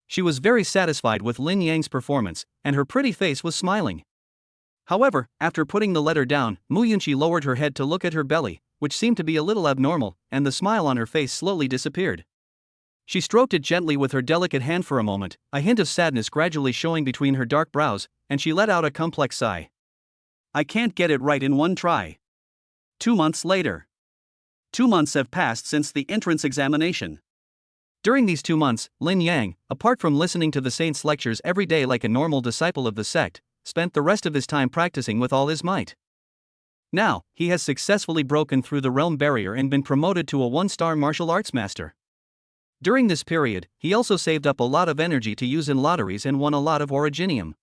A: She was very satisfied with Lin Yang's performance, and her pretty face was smiling. However, after putting the letter down, Mu Yunqi lowered her head to look at her belly, which seemed to be a little abnormal, and the smile on her face slowly disappeared. She stroked it gently with her delicate hand for a moment, a hint of sadness gradually showing between her dark brows, and she let out a complex sigh. I can't get it right in one try. 2 months later. 2 months have passed since the entrance examination. During these 2 months, Lin Yang, apart from listening to the saint's lectures every day like a normal disciple of the sect, spent the rest of his time practicing with all his might. Now, he has successfully broken through the realm barrier and been promoted to a 1-star martial arts master. During this period, he also saved up a lot of energy to use in lotteries and won a lot of originium.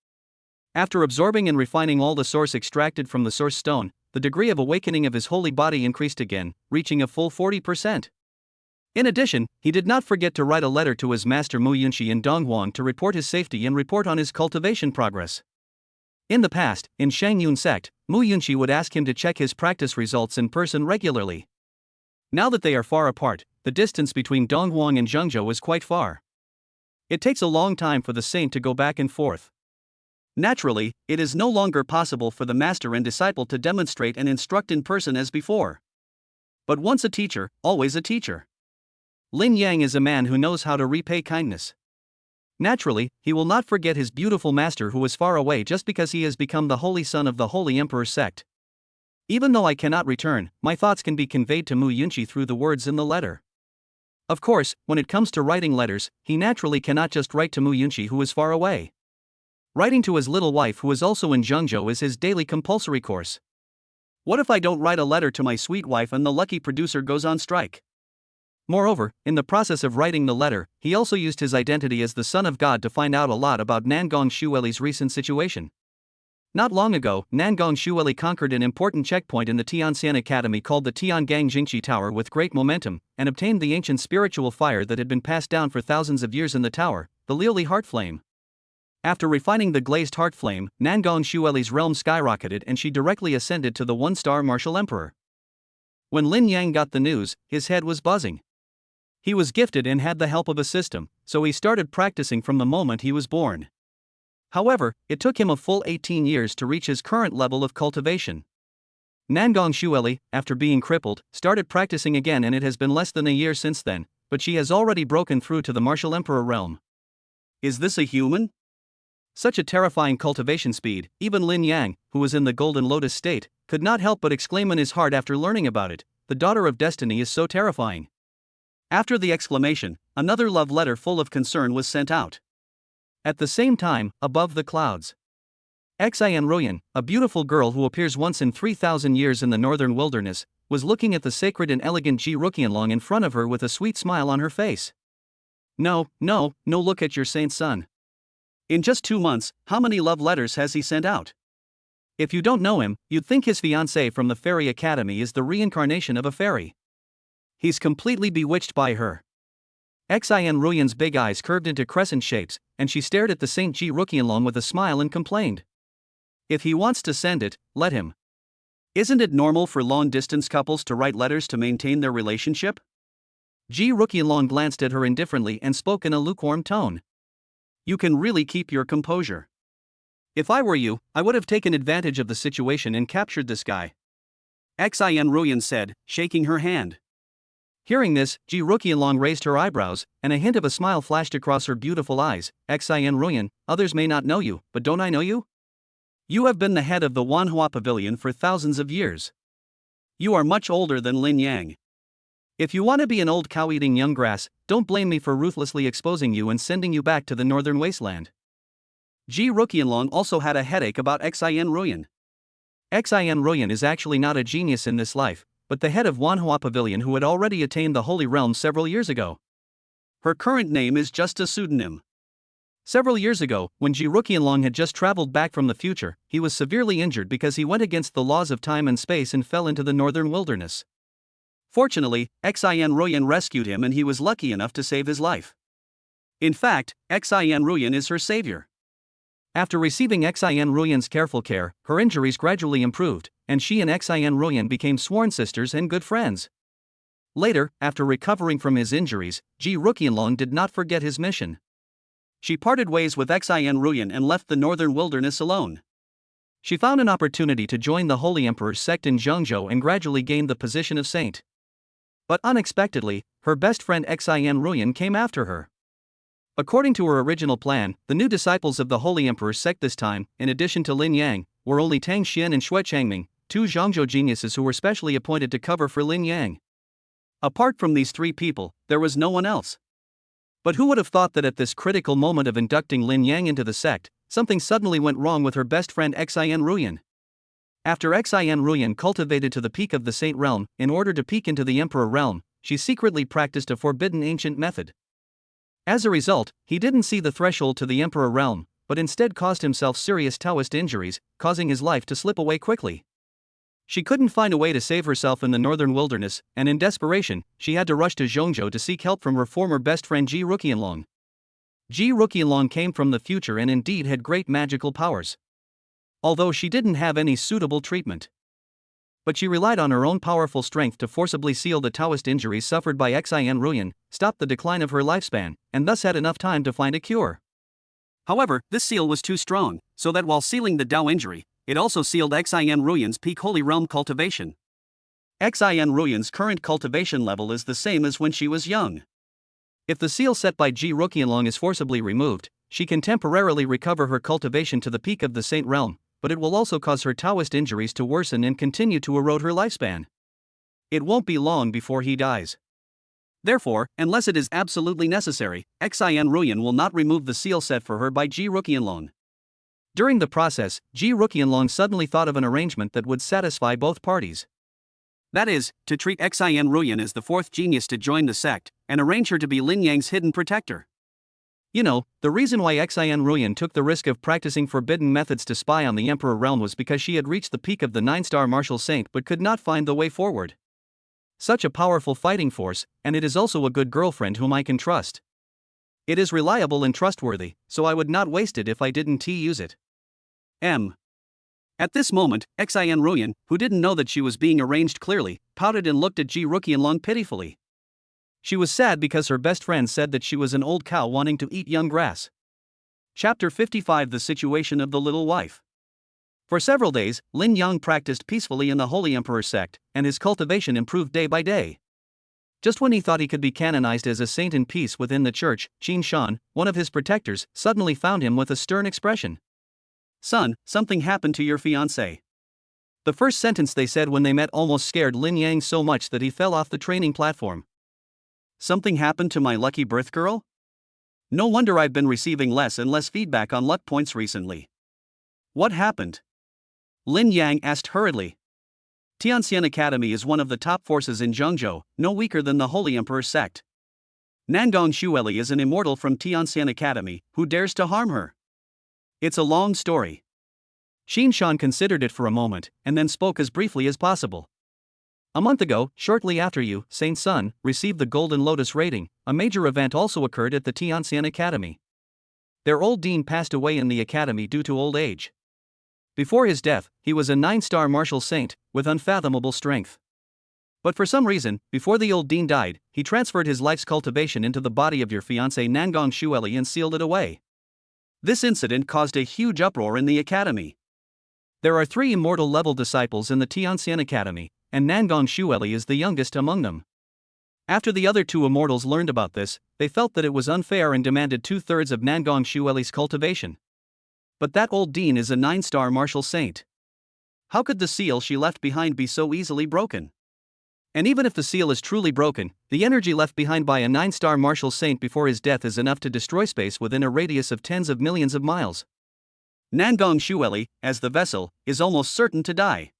A: After absorbing and refining all the source extracted from the source stone, the degree of awakening of his holy body increased again, reaching a full 40%. In addition, he did not forget to write a letter to his master Mu Yunqi in Donghuang to report his safety and report on his cultivation progress. In the past, in Shengyun sect, Mu Yunqi would ask him to check his practice results in person regularly. Now that they are far apart, the distance between Donghuang and Zhengzhou is quite far. It takes a long time for the saint to go back and forth. Naturally, it is no longer possible for the master and disciple to demonstrate and instruct in person as before. But once a teacher, always a teacher. Lin Yang is a man who knows how to repay kindness. Naturally, he will not forget his beautiful master who is far away just because he has become the holy son of the Holy Emperor's sect. Even though I cannot return, my thoughts can be conveyed to Mu Yunqi through the words in the letter. Of course, when it comes to writing letters, he naturally cannot just write to Mu Yunqi who is far away. Writing to his little wife who is also in Zhengzhou is his daily compulsory course. What if I don't write a letter to my sweet wife and the lucky producer goes on strike? Moreover, in the process of writing the letter, he also used his identity as the Son of God to find out a lot about Nangong Xueli's recent situation. Not long ago, Nangong Xueli conquered an important checkpoint in the Tianxian Academy called the Tiangang Jingqi Tower with great momentum, and obtained the ancient spiritual fire that had been passed down for thousands of years in the tower, the Liuli Heart Flame. After refining the glazed heart flame, Nangong Xueli's realm skyrocketed and she directly ascended to the 1-star martial emperor. When Lin Yang got the news, his head was buzzing. He was gifted and had the help of a system, so he started practicing from the moment he was born. However, it took him a full 18 years to reach his current level of cultivation. Nangong Shueli, after being crippled, started practicing again, and it has been less than a year since then, but she has already broken through to the martial emperor realm.
B: Is this a human?
A: Such a terrifying cultivation speed, even Lin Yang, who was in the Golden Lotus state, could not help but exclaim in his heart after learning about it, "The daughter of destiny is so terrifying."
B: After the exclamation, another love letter full of concern was sent out.
A: At the same time, above the clouds, Xian Ruyan, a beautiful girl who appears once in 3,000 years in the northern wilderness, was looking at the sacred and elegant Ji Ruqianlong in front of her with a sweet smile on her face.
B: No, look at your saint son. In just 2 months, how many love letters has he sent out?
A: If you don't know him, you'd think his fiancée from the Fairy Academy is the reincarnation of a fairy. He's completely bewitched by her. Xian Ruyan's big eyes curved into crescent shapes, and she stared at the Saint Ji Ruqianlong with a smile and complained.
B: If he wants to send it, let him. Isn't it normal for long-distance couples to write letters to maintain their relationship?
A: Ji Ruqianlong glanced at her indifferently and spoke in a lukewarm tone.
B: You can really keep your composure.
A: If I were you, I would have taken advantage of the situation and captured this guy,
B: Xian Ruyan said, shaking her hand.
A: Hearing this, Ji Ruqianlong raised her eyebrows, and a hint of a smile flashed across her beautiful eyes. Xian Ruyan, others may not know you, but don't I know you?
B: You have been the head of the Wanhua Pavilion for thousands of years. You are much older than Lin Yang.
A: If you want to be an old cow-eating young grass, don't blame me for ruthlessly exposing you and sending you back to the northern wasteland.
B: Ji Ruqianlong also had a headache about Xian Ruyan.
A: Xian Ruyan is actually not a genius in this life, but the head of Wanhua Pavilion who had already attained the Holy Realm several years ago.
B: Her current name is just a pseudonym.
A: Several years ago, when Ji Ruqianlong had just traveled back from the future, he was severely injured because he went against the laws of time and space and fell into the northern wilderness.
B: Fortunately, Xian Ruyan rescued him and he was lucky enough to save his life. In fact, Xian Ruyan is her savior.
A: After receiving Xian Ruyan's careful care, her injuries gradually improved, and she and Xian Ruyan became sworn sisters and good friends. Later, after recovering from his injuries, Ji Ruqianlong did not forget his mission.
B: She parted ways with Xian Ruyan and left the northern wilderness alone.
A: She found an opportunity to join the Holy Emperor's sect in Zhengzhou and gradually gained the position of saint. But unexpectedly, her best friend Xian Ruyan came after her. According to her original plan, the new disciples of the Holy Emperor's sect this time, in addition to Lin Yang, were only Tang Xian and Xue Changming, 2 Zhengzhou geniuses who were specially appointed to cover for Lin Yang.
B: Apart from these 3 people, there was no one else. But who would have thought that at this critical moment of inducting Lin Yang into the sect, something suddenly went wrong with her best friend Xian Ruyan.
A: After Xian Ruyan cultivated to the peak of the Saint realm, in order to peek into the Emperor realm, she secretly practiced a forbidden ancient method. As a result, he didn't see the threshold to the Emperor realm, but instead caused himself serious Taoist injuries, causing his life to slip away quickly. She couldn't find a way to save herself in the northern wilderness, and in desperation, she had to rush to Zhengzhou to seek help from her former best friend Ji Ruqianlong. Ji Ruqianlong came from the future and indeed had great magical powers, although she didn't have any suitable treatment. But she relied on her own powerful strength to forcibly seal the Taoist injuries suffered by Xian Ruyan, stop the decline of her lifespan, and thus had enough time to find a cure.
B: However, this seal was too strong, so that while sealing the Tao injury, it also sealed Xian Ruyan's peak Holy Realm cultivation. Xian Ruyan's current cultivation level is the same as when she was young.
A: If the seal set by Ji Ruqianlong is forcibly removed, she can temporarily recover her cultivation to the peak of the Saint realm, but it will also cause her Taoist injuries to worsen and continue to erode her lifespan. It won't be long before he dies.
B: Therefore, unless it is absolutely necessary, Xian Ruyan will not remove the seal set for her by Ji Ruqianlong.
A: During the process, Ji Ruqianlong suddenly thought of an arrangement that would satisfy both parties.
B: That is, to treat Xian Ruyan as the 4th genius to join the sect, and arrange her to be Lin Yang's hidden protector.
A: You know, the reason why Xian Ruyan took the risk of practicing forbidden methods to spy on the Emperor realm was because she had reached the peak of the 9-star martial saint but could not find the way forward. Such a powerful fighting force, and it is also a good girlfriend whom I can trust. It is reliable and trustworthy, so I would not waste it if I didn't use it.
B: At this moment, Xian Ruyan, who didn't know that she was being arranged clearly, pouted and looked at Ji Ruqianlong pitifully.
A: She was sad because her best friend said that she was an old cow wanting to eat young grass.
B: Chapter 55 The Situation of the Little Wife. For several days, Lin Yang practiced peacefully in the Holy Emperor sect, and his cultivation improved day by day. Just when he thought he could be canonized as a saint in peace within the church, Qin Shan, one of his protectors, suddenly found him with a stern expression. "Son, something happened to your fiancé." The first sentence they said when they met almost scared Lin Yang so much that he fell off the training platform. "Something happened to my lucky birth girl? No wonder I've been receiving less and less feedback on luck points recently. What happened?" Lin Yang asked hurriedly. Tianxian Academy is one of the top forces in Zhengzhou, no weaker than the Holy Emperor sect. Nangong Xueli is an immortal from Tianxian Academy, who dares to harm her? It's a long story. Qin Shan considered it for a moment, and then spoke as briefly as possible. A month ago, shortly after you, Saint Sun, received the Golden Lotus rating, a major event also occurred at the Tianxian Academy. Their old dean passed away in the academy due to old age. Before his death, he was a 9-star martial saint, with unfathomable strength. But for some reason, before the old dean died, he transferred his life's cultivation into the body of your fiancé Nangong Xueli and sealed it away. This incident caused a huge uproar in the academy. There are 3 immortal-level disciples in the Tianxian Academy, and Nangong Xueli is the youngest among them. After the other 2 immortals learned about this, they felt that it was unfair and demanded 2/3 of Nangong Xueli's cultivation. But that old dean is a 9-star martial saint. How could the seal she left behind be so easily broken? And even if the seal is truly broken, the energy left behind by a 9-star martial saint before his death is enough to destroy space within a radius of tens of millions of miles. Nangong Xueli, as the vessel, is almost certain to die.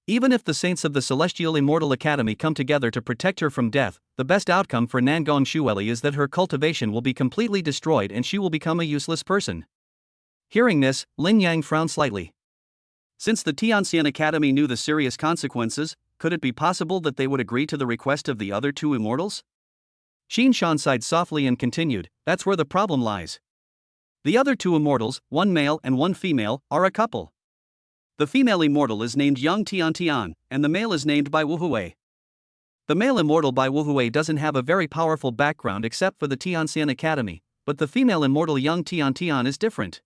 B: Even if the saints of the Celestial Immortal Academy come together to protect her from death, the best outcome for Nangong Xueli is that her cultivation will be completely destroyed and she will become a useless person. Hearing this, Lin Yang frowned slightly. Since the Tianxian Academy knew the serious consequences, could it be possible that they would agree to the request of the other 2 immortals? Qin Shan sighed softly and continued, "That's where the problem lies. The other 2 immortals, 1 male and 1 female, are a couple. The female immortal is named Yang Tiantian, and the male is named Bai Wuhui. The male immortal Bai Wuhui doesn't have a very powerful background except for the Tianxian Academy, but the female immortal Yang Tiantian is different.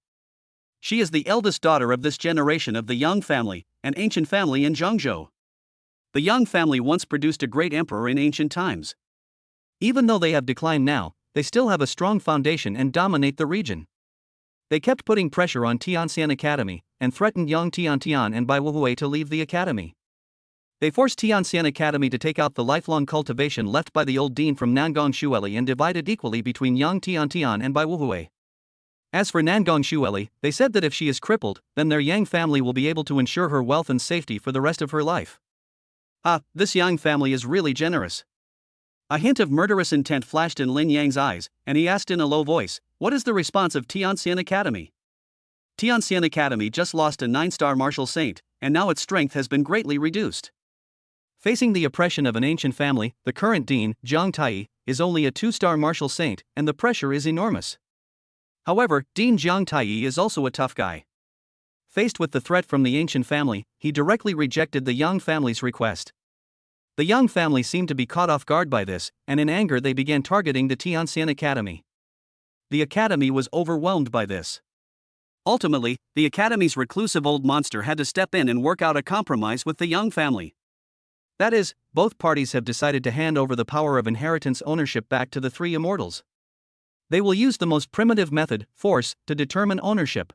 B: She is the eldest daughter of this generation of the Yang family, an ancient family in Zhengzhou. The Yang family once produced a great emperor in ancient times. Even though they have declined now, they still have a strong foundation and dominate the region. They kept putting pressure on Tianxian Academy, and threatened Yang Tiantian and Bai Wuhui to leave the academy. They forced Tianxian Academy to take out the lifelong cultivation left by the old dean from Nangong Xueli and divide it equally between Yang Tiantian and Bai Wuhui. As for Nangong Xueli, they said that if she is crippled, then their Yang family will be able to ensure her wealth and safety for the rest of her life. This Yang family is really generous. A hint of murderous intent flashed in Lin Yang's eyes, and he asked in a low voice, "What is the response of Tianxian Academy?" Tianxian Academy just lost a 9-star martial saint, and now its strength has been greatly reduced. Facing the oppression of an ancient family, the current dean, Zhang Tai, is only a 2-star martial saint, and the pressure is enormous. However, Dean Zhang Tai is also a tough guy. Faced with the threat from the ancient family, he directly rejected the Yang family's request. The Yang family seemed to be caught off guard by this, and in anger they began targeting the Tianxian Academy. The academy was overwhelmed by this. Ultimately, the academy's reclusive old monster had to step in and work out a compromise with the Yang family. That is, both parties have decided to hand over the power of inheritance ownership back to the 3 immortals. They will use the most primitive method, force, to determine ownership.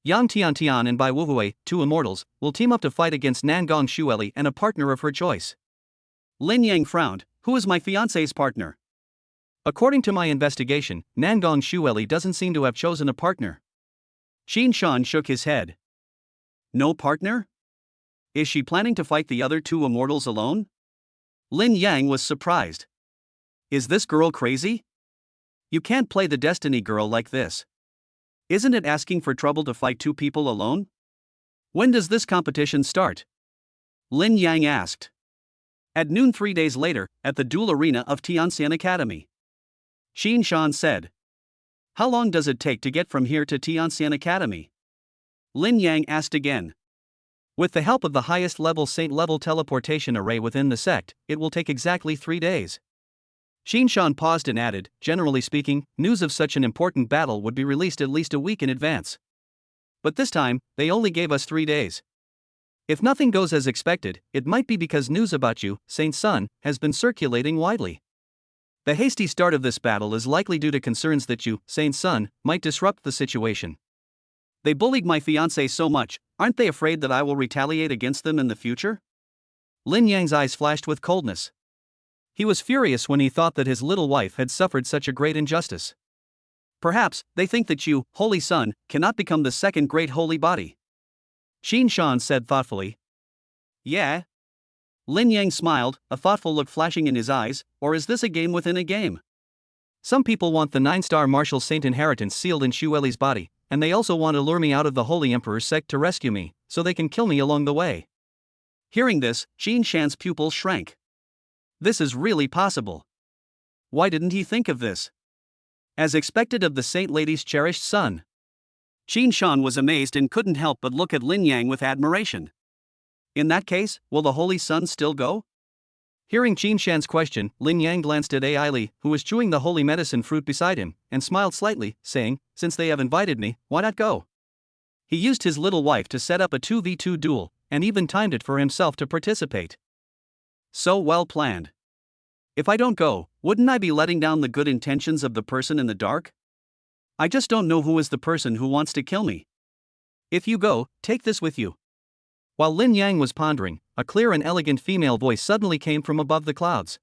B: Yang Tiantian and Bai Wuhui, 2 immortals, will team up to fight against Nangong Xueli and a partner of her choice. Lin Yang frowned. "Who is my fiancé's partner?" "According to my investigation, Nangong Xueli doesn't seem to have chosen a partner." Qin Shan shook his head. "No partner? Is she planning to fight the other 2 immortals alone?" Lin Yang was surprised. "Is this girl crazy? You can't play the destiny girl like this. Isn't it asking for trouble to fight 2 people alone? When does this competition start?" Lin Yang asked. "At noon 3 days later, at the duel arena of Tianxian Academy." Qin Shan said. "How long does it take to get from here to Tianxian Academy?" Lin Yang asked again. "With the help of the highest level saint-level teleportation array within the sect, it will take exactly 3 days. Qin Shan paused and added, "Generally speaking, news of such an important battle would be released at least a week in advance."
A: But this time, they only gave us 3 days. If nothing goes as expected, it might be because news about you, Saint Sun, has been circulating widely. The hasty start of this battle is likely due to concerns that you, Saint Sun, might disrupt the situation. They bullied my fiancé so much, aren't they afraid that I will retaliate against them in the future? Lin Yang's eyes flashed with coldness. He was furious when he thought that his little wife had suffered such a great injustice. Perhaps, they think that you, Holy Sun, cannot become the second great holy body. Qin Shan said thoughtfully. Yeah? Lin Yang smiled, a thoughtful look flashing in his eyes, or is this a game within a game? Some people want the 9-star martial saint inheritance sealed in Xu Eli's body, and they also want to lure me out of the Holy Emperor's sect to rescue me, so they can kill me along the way. Hearing this, Qin Shan's pupils shrank. This is really possible. Why didn't he think of this? As expected of the saint lady's cherished son. Qin Shan was amazed and couldn't help but look at Lin Yang with admiration. In that case, will the Holy Sun still go? Hearing Qin Shan's question, Lin Yang glanced at Ai Li, who was chewing the holy medicine fruit beside him, and smiled slightly, saying, since they have invited me, why not go? He used his little wife to set up a 2v2 duel, and even timed it for himself to participate. So well planned. If I don't go, wouldn't I be letting down the good intentions of the person in the dark? I just don't know who is the person who wants to kill me. If you go, take this with you. While Lin Yang was pondering, a clear and elegant female voice suddenly came from above the clouds.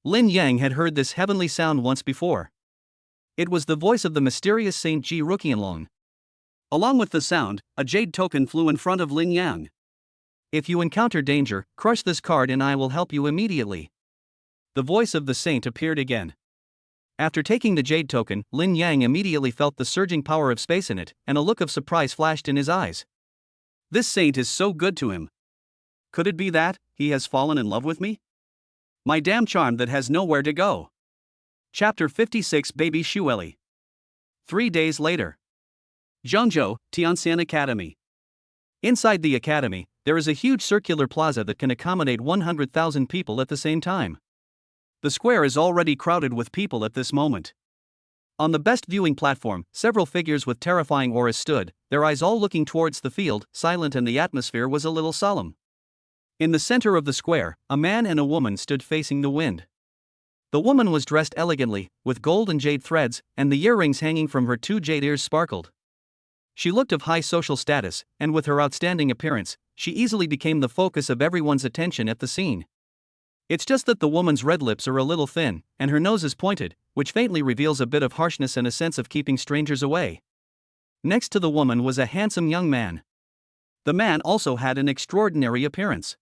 A: Lin Yang had heard this heavenly sound once before. It was the voice of the mysterious Saint Ji Ruqianlong. Along with the sound, a jade token flew in front of Lin Yang. If you encounter danger, crush this card and I will help you immediately. The voice of the saint appeared again. After taking the jade token, Lin Yang immediately felt the surging power of space in it, and a look of surprise flashed in his eyes. This saint is so good to him. Could it be that he has fallen in love with me? My damn charm that has nowhere to go. Chapter 56 Baby Xu Eli. 3 days later. Zhengzhou, Tianxian Academy. Inside the academy, there is a huge circular plaza that can accommodate 100,000 people at the same time. The square is already crowded with people at this moment. On the best viewing platform, several figures with terrifying auras stood, their eyes all looking towards the field, silent, and the atmosphere was a little solemn. In the center of the square, a man and a woman stood facing the wind. The woman was dressed elegantly, with gold and jade threads, and the earrings hanging from her 2 jade ears sparkled. She looked of high social status, and with her outstanding appearance, she easily became the focus of everyone's attention at the scene. It's just that the woman's red lips are a little thin, and her nose is pointed, which faintly reveals a bit of harshness and a sense of keeping strangers away. Next to the woman was a handsome young man. The man also had an extraordinary appearance.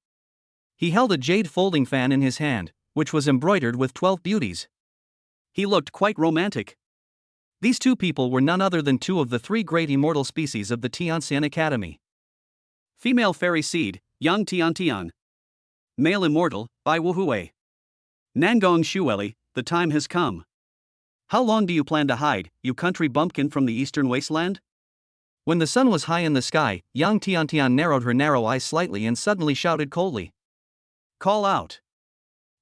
A: He held a jade folding fan in his hand, which was embroidered with 12 beauties. He looked quite romantic. These 2 people were none other than 2 of the 3 great immortal species of the Tianxian Academy. Female fairy seed, Yang Tiantian. Male immortal, Bai Wuhui. Nangong Xu Eli, the time has come. How long do you plan to hide, you country bumpkin from the eastern wasteland? When the sun was high in the sky, Yang Tiantian narrowed her narrow eyes slightly and suddenly shouted coldly. Call out.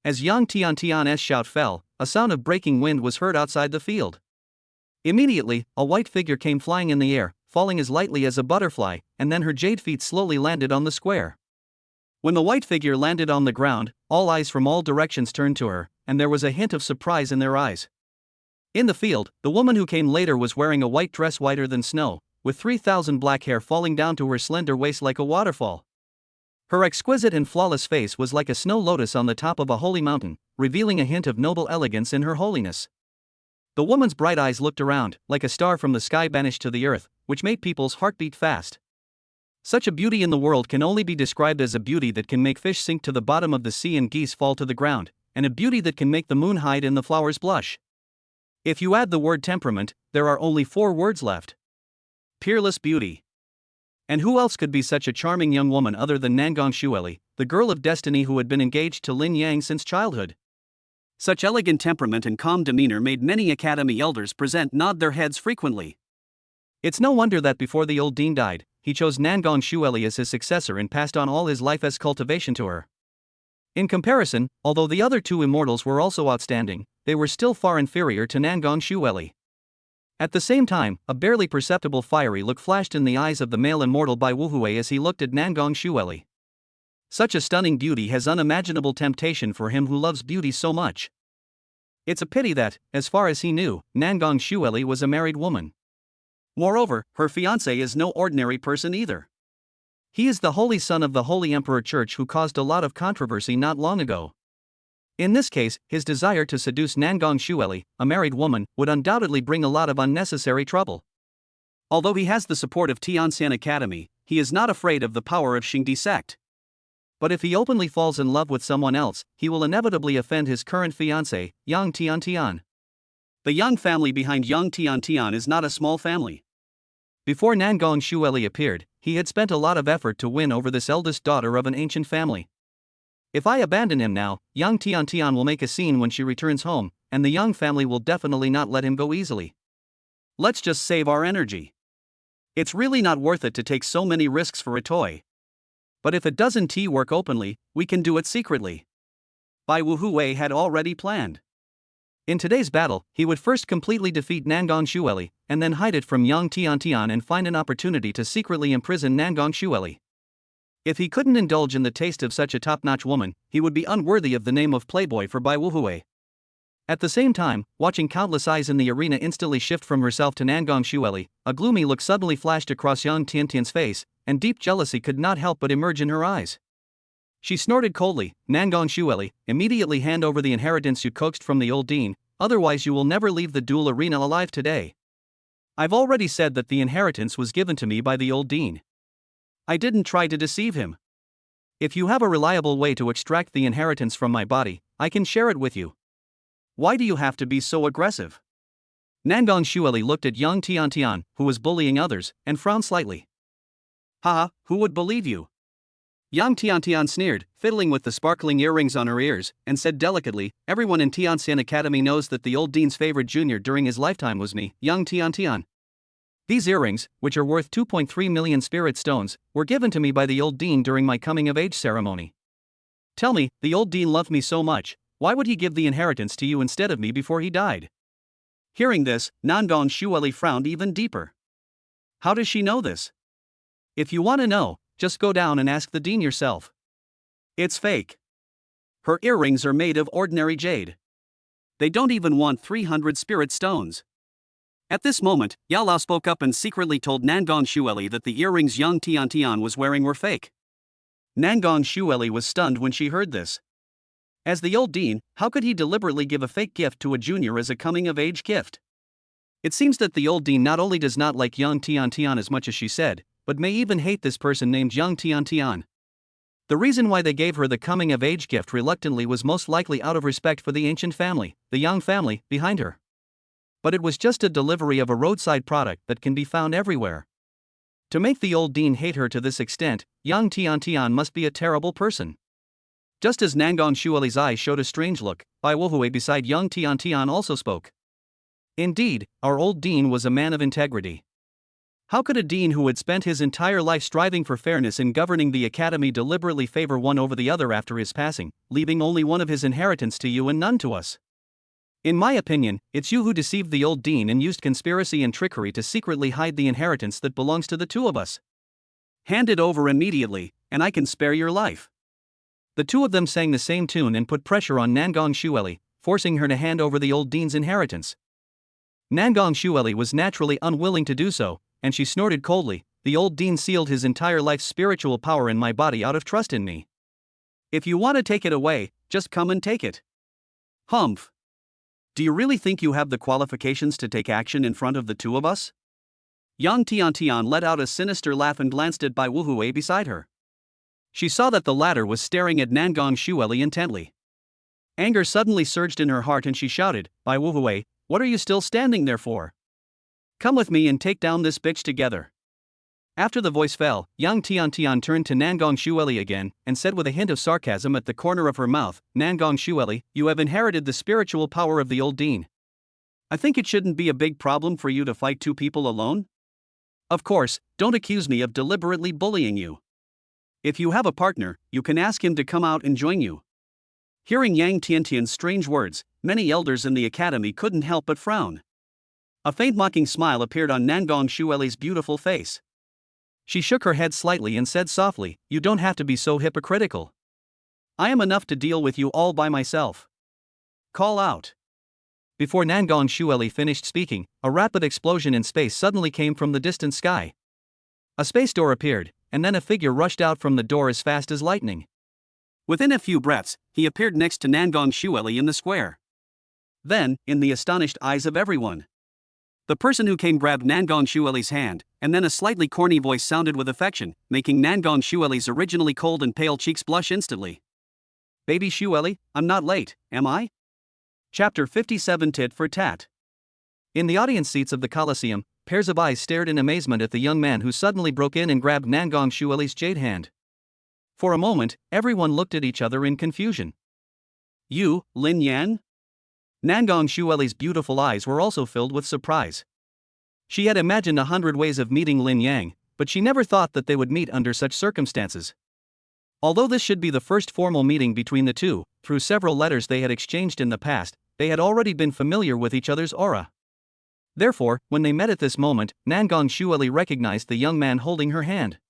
A: As Yang Tiantian's shout fell, a sound of breaking wind was heard outside the field. Immediately, a white figure came flying in the air, falling as lightly as a butterfly, and then her jade feet slowly landed on the square. When the white figure landed on the ground, all eyes from all directions turned to her, and there was a hint of surprise in their eyes. In the field, the woman who came later was wearing a white dress whiter than snow, with 3,000 black hair falling down to her slender waist like a waterfall. Her exquisite and flawless face was like a snow lotus on the top of a holy mountain, revealing a hint of noble elegance in her holiness. The woman's bright eyes looked around, like a star from the sky banished to the earth, which made people's heart beat fast. Such a beauty in the world can only be described as a beauty that can make fish sink to the bottom of the sea and geese fall to the ground, and a beauty that can make the moon hide and the flowers blush. If you add the word temperament, there are only 4 words left. Peerless beauty. And who else could be such a charming young woman other than Nangong Xu Eli, the girl of destiny who had been engaged to Lin Yang since childhood? Such elegant temperament and calm demeanor made many academy elders present nod their heads frequently. It's no wonder that before the old dean died, he chose Nangong Xu Eli as his successor and passed on all his life as cultivation to her. In comparison, although the other 2 immortals were also outstanding, they were still far inferior to Nangong Xu Eli. At the same time, a barely perceptible fiery look flashed in the eyes of the male immortal Bai Wuhui as he looked at Nangong Xueli. Such a stunning beauty has unimaginable temptation for him who loves beauty so much. It's a pity that, as far as he knew, Nangong Xueli was a married woman. Moreover, her fiancé is no ordinary person either. He is the Holy Son of the Holy Emperor Church who caused a lot of controversy not long ago. In this case, his desire to seduce Nangong Xueli, a married woman, would undoubtedly bring a lot of unnecessary trouble. Although he has the support of Tianxian Academy, he is not afraid of the power of Xingdi sect. But if he openly falls in love with someone else, he will inevitably offend his current fiancé, Yang Tiantian. The Yang family behind Yang Tiantian is not a small family. Before Nangong Xueli appeared, he had spent a lot of effort to win over this eldest daughter of an ancient family. If I abandon him now, Yang Tiantian will make a scene when she returns home, and the Yang family will definitely not let him go easily. Let's just save our energy. It's really not worth it to take so many risks for a toy. But if it doesn't work openly, we can do it secretly. Bai Wuhui had already planned. In today's battle, he would first completely defeat Nangong Xueli, and then hide it from Yang Tiantian and find an opportunity to secretly imprison Nangong Xueli. If he couldn't indulge in the taste of such a top-notch woman, he would be unworthy of the name of playboy for Bai Wuhui. At the same time, watching countless eyes in the arena instantly shift from herself to Nangong Xueli, a gloomy look suddenly flashed across Yang Tiantian's face, and deep jealousy could not help but emerge in her eyes. She snorted coldly, "Nangong Xueli, immediately hand over the inheritance you coaxed from the old dean, otherwise you will never leave the duel arena alive today. I've already said that the inheritance was given to me by the old dean. I didn't try to deceive him. If you have a reliable way to extract the inheritance from my body, I can share it with you. Why do you have to be so aggressive?" Nangong Xueli looked at Yang Tiantian, who was bullying others, and frowned slightly. "Haha, who would believe you?" Yang Tiantian sneered, fiddling with the sparkling earrings on her ears, and said delicately, "Everyone in Tianxian Academy knows that the old dean's favorite junior during his lifetime was me, Yang Tiantian. These earrings, which are worth 2.3 million spirit stones, were given to me by the old dean during my coming-of-age ceremony. Tell me, the old dean loved me so much, why would he give the inheritance to you instead of me before he died?" Hearing this, Nangong Xueli frowned even deeper. How does she know this? If you want to know, just go down and ask the dean yourself. It's fake. Her earrings are made of ordinary jade. They don't even want 300 spirit stones. At this moment, Yao Lao spoke up and secretly told Nangong Xueli that the earrings Yang Tiantian was wearing were fake. Nangong Xueli was stunned when she heard this. As the old dean, how could he deliberately give a fake gift to a junior as a coming-of-age gift? It seems that the old dean not only does not like Yang Tiantian as much as she said, but may even hate this person named Yang Tiantian. The reason why they gave her the coming-of-age gift reluctantly was most likely out of respect for the ancient family, the Yang family, behind her. But it was just a delivery of a roadside product that can be found everywhere. To make the old dean hate her to this extent, Yang Tiantian must be a terrible person. Just as Nangong Xueli's eyes showed a strange look, Bai Wuhui beside Yang Tiantian also spoke. Indeed, our old dean was a man of integrity. How could a dean who had spent his entire life striving for fairness in governing the academy deliberately favor one over the other after his passing, leaving only one of his inheritance to you and none to us? In my opinion, it's you who deceived the old dean and used conspiracy and trickery to secretly hide the inheritance that belongs to the two of us. Hand it over immediately, and I can spare your life. The two of them sang the same tune and put pressure on Nangong Xueli, forcing her to hand over the old dean's inheritance. Nangong Xueli was naturally unwilling to do so, and she snorted coldly, "The old dean sealed his entire life's spiritual power in my body out of trust in me. If you want to take it away, just come and take it." Humph. Do you really think you have the qualifications to take action in front of the two of us? Yang Tiantian let out a sinister laugh and glanced at Bai Wuhui beside her. She saw that the latter was staring at Nangong Xueli intently. Anger suddenly surged in her heart and she shouted, "Bai Wuhui, what are you still standing there for? Come with me and take down this bitch together." After the voice fell, Yang Tiantian turned to Nangong Xueli again, and said with a hint of sarcasm at the corner of her mouth, "Nangong Xueli, you have inherited the spiritual power of the old dean. I think it shouldn't be a big problem for you to fight two people alone. Of course, don't accuse me of deliberately bullying you. If you have a partner, you can ask him to come out and join you." Hearing Yang Tiantian's strange words, many elders in the academy couldn't help but frown.
B: A faint mocking smile appeared on Nangong Shueli's beautiful face. She shook her head slightly and said softly, "You don't have to be so hypocritical. I am enough to deal with you all by myself. Call out." Before Nangong Shueli finished speaking, a rapid explosion in space suddenly came from the distant sky. A space door appeared, and then a figure rushed out from the door as fast as lightning. Within a few breaths, he appeared next to Nangong Shueli in the square. Then, in the astonished eyes of everyone, the person who came grabbed Nangong Shueli's hand, and then a slightly corny voice sounded with affection, making Nangong Shueli's originally cold and pale cheeks blush instantly. "Baby Shueli, I'm not late, am I?" Chapter 57 Tit for Tat. In the audience seats of the Colosseum, pairs of eyes stared in amazement at the young man who suddenly broke in and grabbed Nangong Shueli's jade hand. For a moment, everyone looked at each other in confusion. "You, Lin Yan?" Nangong Shueli's beautiful eyes were also filled with surprise. She had imagined 100 ways of meeting Lin Yang, but she never thought that they would meet under such circumstances. Although this should be the first formal meeting between the two, through several letters they had exchanged in the past, they had already been familiar with each other's aura. Therefore, when they met at this moment, Nangong Shueli recognized the young man holding her hand.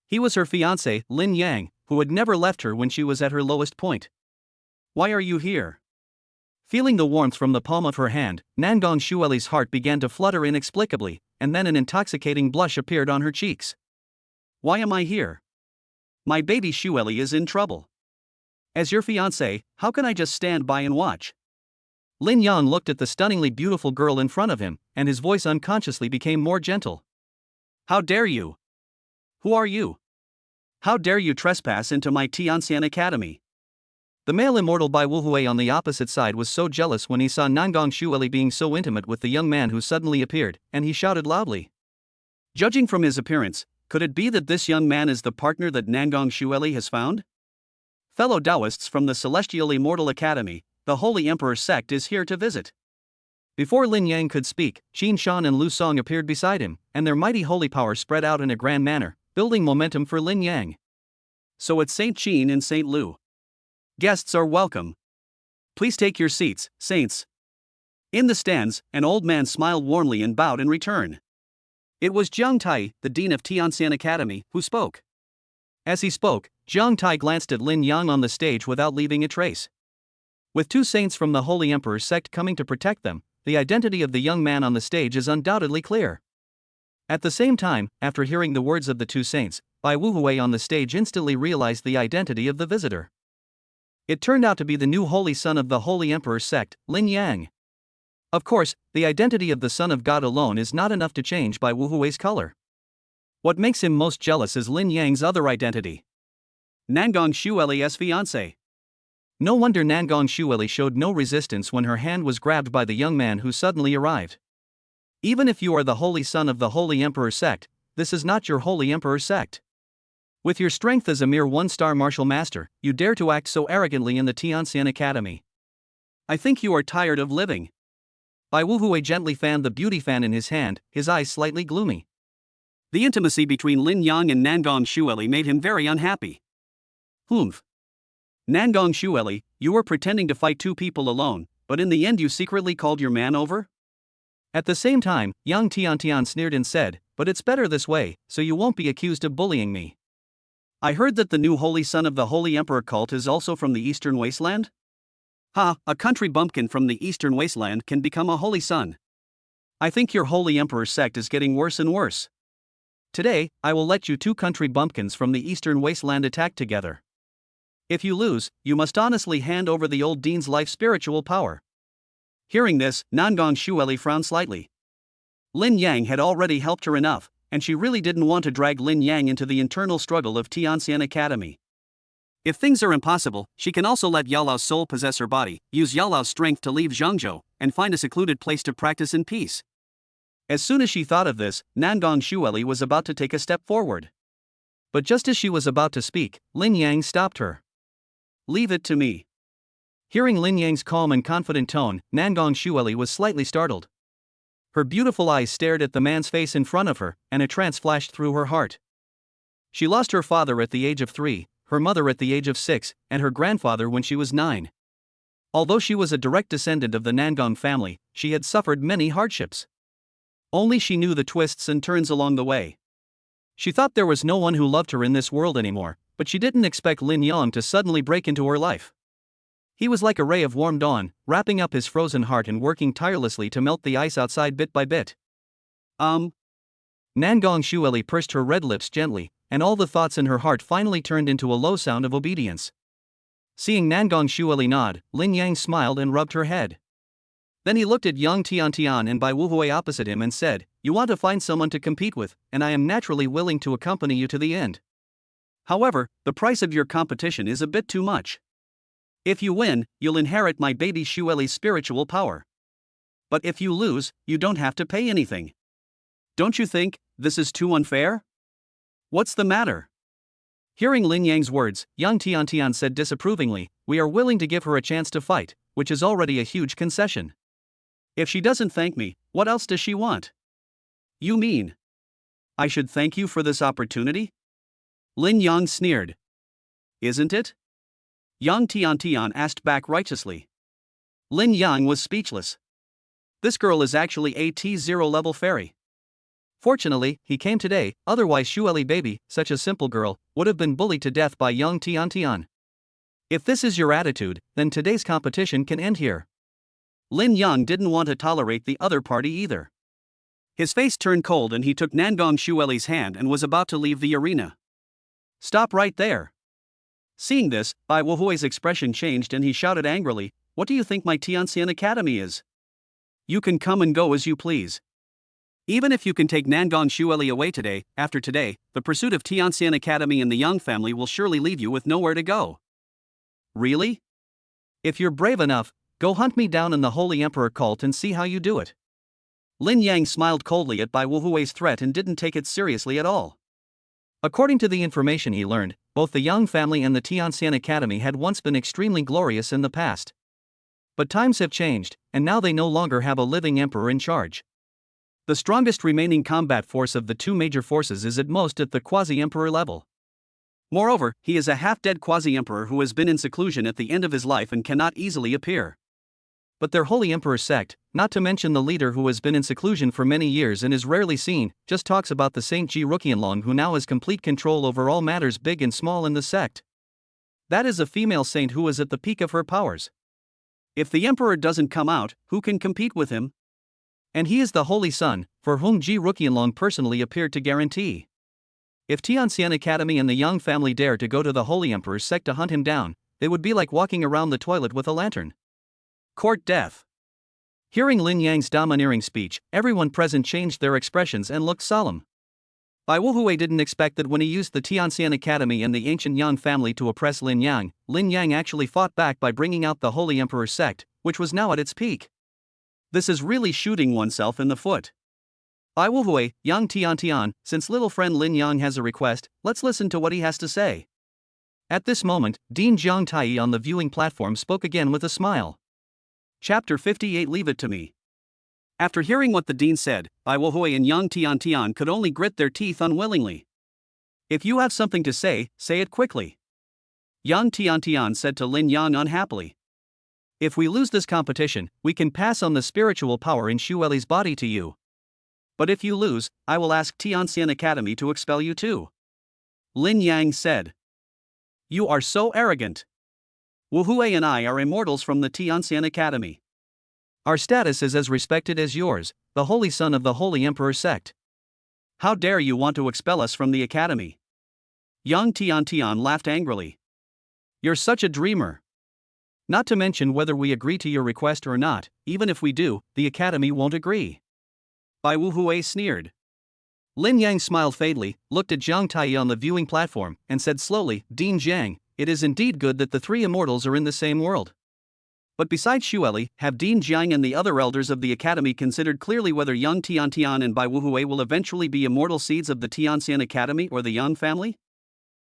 B: He was her fiancé, Lin Yang, who had never left her when she was at her lowest point. "Why are you here?" Feeling the warmth from the palm of her hand, Nangong Shueli's heart began to flutter inexplicably, and then an intoxicating blush appeared on her cheeks. "Why am I here? My baby Shueli is in trouble. As your fiancé, how can I just stand by and watch?" Lin Yang looked at the stunningly beautiful girl in front of him, and his voice unconsciously became more gentle. "How dare you? Who are you? How dare you trespass into my Tianxian Academy?" The male immortal Bai Wuhui on the opposite side was so jealous when he saw Nangong Shueli being so intimate with the young man who suddenly appeared, and he shouted loudly. Judging from his appearance, could it be that this young man is the partner that Nangong Shueli has found? Fellow Taoists from the Celestial Immortal Academy, the Holy Emperor sect is here to visit. Before Lin Yang could speak, Qin Shan and Lu Song appeared beside him, and their mighty holy power spread out in a grand manner, building momentum for Lin Yang. "So it's Saint Qin and Saint Lu. Guests are welcome. Please take your seats, saints." In the stands, an old man smiled warmly and bowed in return. It was Jiang Tai, the dean of Tianxian Academy, who spoke. As he spoke, Jiang Tai glanced at Lin Yang on the stage without leaving a trace. With two saints from the Holy Emperor's sect coming to protect them, the identity of the young man on the stage is undoubtedly clear. At the same time, after hearing the words of the two saints, Bai Wuhui on the stage instantly realized the identity of the visitor. It turned out to be the new holy son of the Holy Emperor's sect, Lin Yang. Of course, the identity of the Son of God alone is not enough to change Bai Wuhui's color. What makes him most jealous is Lin Yang's other identity. Nangong Shueli's fiancé. No wonder Nangong Shueli showed no resistance when her hand was grabbed by the young man who suddenly arrived. Even if you are the holy son of the Holy Emperor sect, this is not your Holy Emperor sect. With your strength as a mere one-star martial master, you dare to act so arrogantly in the Tianxian Academy. I think you are tired of living. Bai Wuhui gently fanned the beauty fan in his hand, his eyes slightly gloomy. The intimacy between Lin Yang and Nangong Shueli made him very unhappy. Humph. Nangong Shueli, you were pretending to fight two people alone, but in the end you secretly called your man over? At the same time, Yang Tiantian sneered and said, "But it's better this way, so you won't be accused of bullying me. I heard that the new holy son of the Holy Emperor cult is also from the Eastern Wasteland?" Ha, a country bumpkin from the Eastern Wasteland can become a holy son. I think your Holy Emperor sect is getting worse and worse. Today, I will let you two country bumpkins from the Eastern Wasteland attack together. If you lose, you must honestly hand over the old dean's life spiritual power. Hearing this, Nangong Shueli frowned slightly. Lin Yang had already helped her enough, and she really didn't want to drag Lin Yang into the internal struggle of Tianxian Academy. If things are impossible, she can also let Yaolao's soul possess her body, use Yaolao's strength to leave Zhangzhou, and find a secluded place to practice in peace. As soon as she thought of this, Nangong Shueli was about to take a step forward. But just as she was about to speak, Lin Yang stopped her. "Leave it to me." Hearing Lin Yang's calm and confident tone, Nangong Shueli was slightly startled. Her beautiful eyes stared at the man's face in front of her, and a trance flashed through her heart. She lost her father at the age of 3, her mother at the age of 6, and her grandfather when she was 9. Although she was a direct descendant of the Nangong family, she had suffered many hardships. Only she knew the twists and turns along the way. She thought there was no one who loved her in this world anymore, but she didn't expect Lin Yang to suddenly break into her life. He was like a ray of warm dawn, wrapping up his frozen heart and working tirelessly to melt the ice outside bit by bit. Nangong Xueli pursed her red lips gently, and all the thoughts in her heart finally turned into a low sound of obedience. Seeing Nangong Xueli nod, Lin Yang smiled and rubbed her head. Then he looked at Yang Tiantian and Bai Wuhui opposite him and said, "You want to find someone to compete with, and I am naturally willing to accompany you to the end. However, the price of your competition is a bit too much. If you win, you'll inherit my baby Xueli's spiritual power. But if you lose, you don't have to pay anything. Don't you think this is too unfair? What's the matter?" Hearing Lin Yang's words, Yang Tiantian said disapprovingly, "We are willing to give her a chance to fight, which is already a huge concession. If she doesn't thank me, what else does she want?" "You mean I should thank you for this opportunity?" Lin Yang sneered. "Isn't it?" Yang Tiantian asked back righteously. Lin Yang was speechless. This girl is actually a T0 level fairy. Fortunately, he came today, otherwise Xueli baby, such a simple girl, would have been bullied to death by Yang Tiantian. If this is your attitude, then today's competition can end here. Lin Yang didn't want to tolerate the other party either. His face turned cold and he took Nangong Xueli's hand and was about to leave the arena. "Stop right there." Seeing this, Bai Wuhui's expression changed and he shouted angrily, "What do you think my Tianxian Academy is? You can come and go as you please. Even if you can take Nangong Xueli away today, after today, the pursuit of Tianxian Academy and the Yang family will surely leave you with nowhere to go." "Really? If you're brave enough, go hunt me down in the Holy Emperor cult and see how you do it." Lin Yang smiled coldly at Bai Wuhui's threat and didn't take it seriously at all. According to the information he learned, both the Yang family and the Tianxian Academy had once been extremely glorious in the past. But times have changed, and now they no longer have a living emperor in charge. The strongest remaining combat force of the two major forces is at most at the quasi-emperor level. Moreover, he is a half-dead quasi-emperor who has been in seclusion at the end of his life and cannot easily appear. But their Holy Emperor sect, not to mention the leader who has been in seclusion for many years and is rarely seen, just talks about the Saint Ji Ruqianlong who now has complete control over all matters big and small in the sect. That is a female saint who is at the peak of her powers. If the emperor doesn't come out, who can compete with him? And he is the Holy Son, for whom Ji Ruqianlong personally appeared to guarantee. If Tianxian Academy and the Yang family dare to go to the Holy Emperor's sect to hunt him down, they would be like walking around the toilet with a lantern. Court death. Hearing Lin Yang's domineering speech, everyone present changed their expressions and looked solemn. Bai Wuhui didn't expect that when he used the Tianxian Academy and the ancient Yang family to oppress Lin Yang actually fought back by bringing out the Holy Emperor's sect, which was now at its peak. This is really shooting oneself in the foot. Bai Wuhui, Yang Tiantian, since little friend Lin Yang has a request, let's listen to what he has to say. At this moment, Dean Jiang Tai on the viewing platform spoke again with a smile. Chapter 58. Leave it to me. After hearing what the dean said, Bai Wuhui and Yang Tiantian could only grit their teeth unwillingly. "If you have something to say it quickly," Yang Tiantian said to Lin Yang unhappily. "If we lose this competition, we can pass on the spiritual power in Xueli's body to you. But if you lose, I will ask Tianxian Academy to expel you too," Lin Yang said. "You are so arrogant. Wuhui and I are immortals from the Tianxian Academy. Our status is as respected as yours, the holy son of the Holy Emperor sect. How dare you want to expel us from the academy?" Yang Tiantian laughed angrily. "You're such a dreamer. Not to mention whether we agree to your request or not, even if we do, the academy won't agree." Bai Wuhui sneered. Lin Yang smiled faintly, looked at Jiang Tai on the viewing platform, and said slowly, "Dean Jiang, it is indeed good that the three immortals are in the same world. But besides Xueli, have Dean Jiang and the other elders of the academy considered clearly whether Yang Tiantian and Bai Wuhui will eventually be immortal seeds of the Tianxian Academy or the Yang family?"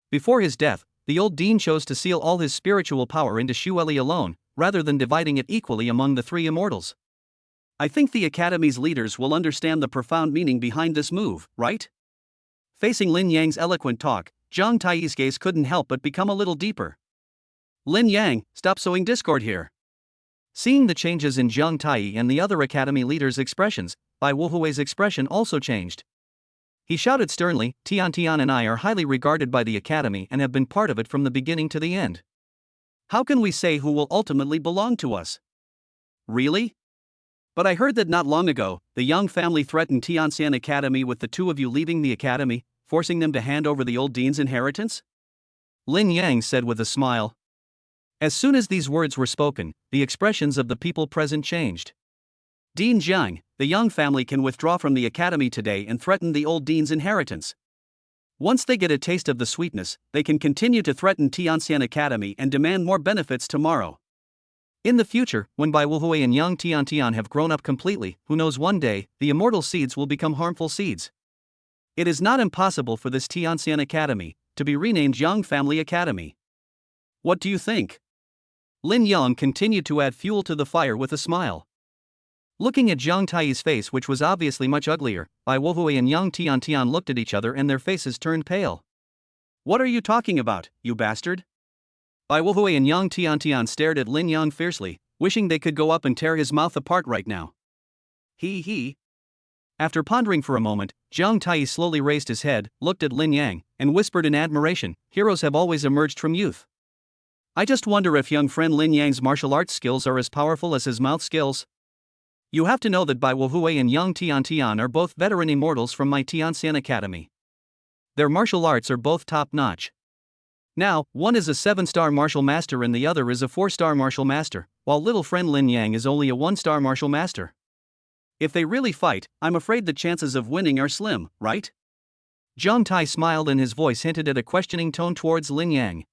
B: Before his death, the old dean chose to seal all his spiritual power into Xueli alone, rather than dividing it equally among the three immortals. I think the academy's leaders will understand the profound meaning behind this move, right? Facing Lin Yang's eloquent talk, Jiang Tai's gaze couldn't help but become a little deeper. "Lin Yang, stop sowing discord here.
A: Seeing the changes in Zhang Tai and the other academy leaders' expressions, Bai Wuhui's expression also changed. He shouted sternly, Tian Tian and I are highly regarded by the academy and have been part of it from the beginning to the end.
B: How can we say who will ultimately belong to us? Really? But I heard that not long ago, the Yang family threatened Tianxian Academy with the two of you leaving the academy, forcing them to hand over the old dean's inheritance?
A: Lin Yang said with a smile. As soon as these words were spoken, the expressions of the people present changed.
B: Dean Jiang, the Yang family can withdraw from the academy today and threaten the old dean's inheritance. Once they get a taste of the sweetness, they can continue to threaten Tianxian Academy and demand more benefits tomorrow.
A: In the future, when Bai Wuhui and young Tian Tian have grown up completely, who knows, one day, the immortal seeds will become harmful seeds. It is not impossible for this Tianxian Academy to be renamed Yang Family Academy.
B: What do you think?
A: Lin Yang continued to add fuel to the fire with a smile. Looking at Zhang Tai's face, which was obviously much uglier, Bai Wuhui and young Tian Tian looked at each other and their faces turned pale.
B: What are you talking about, you bastard?
A: Bai Wuhui and young Tian Tian stared at Lin Yang fiercely, wishing they could go up and tear his mouth apart right now.
B: He.
A: After pondering for a moment, Zhang Tai slowly raised his head, looked at Lin Yang, and whispered in admiration, heroes have always emerged from youth. I just wonder if young friend Lin Yang's martial arts skills are as powerful as his mouth skills. You have to know that Bai Wuhui and young Tian Tian are both veteran immortals from my Tianxian Academy. Their martial arts are both top-notch. Now, one is a 7-star martial master and the other is a 4-star martial master, while little friend Lin Yang is only a 1-star martial master. If they really fight, I'm afraid the chances of winning are slim, right? Zhang Tai smiled and his voice hinted at a questioning tone towards Lin Yang.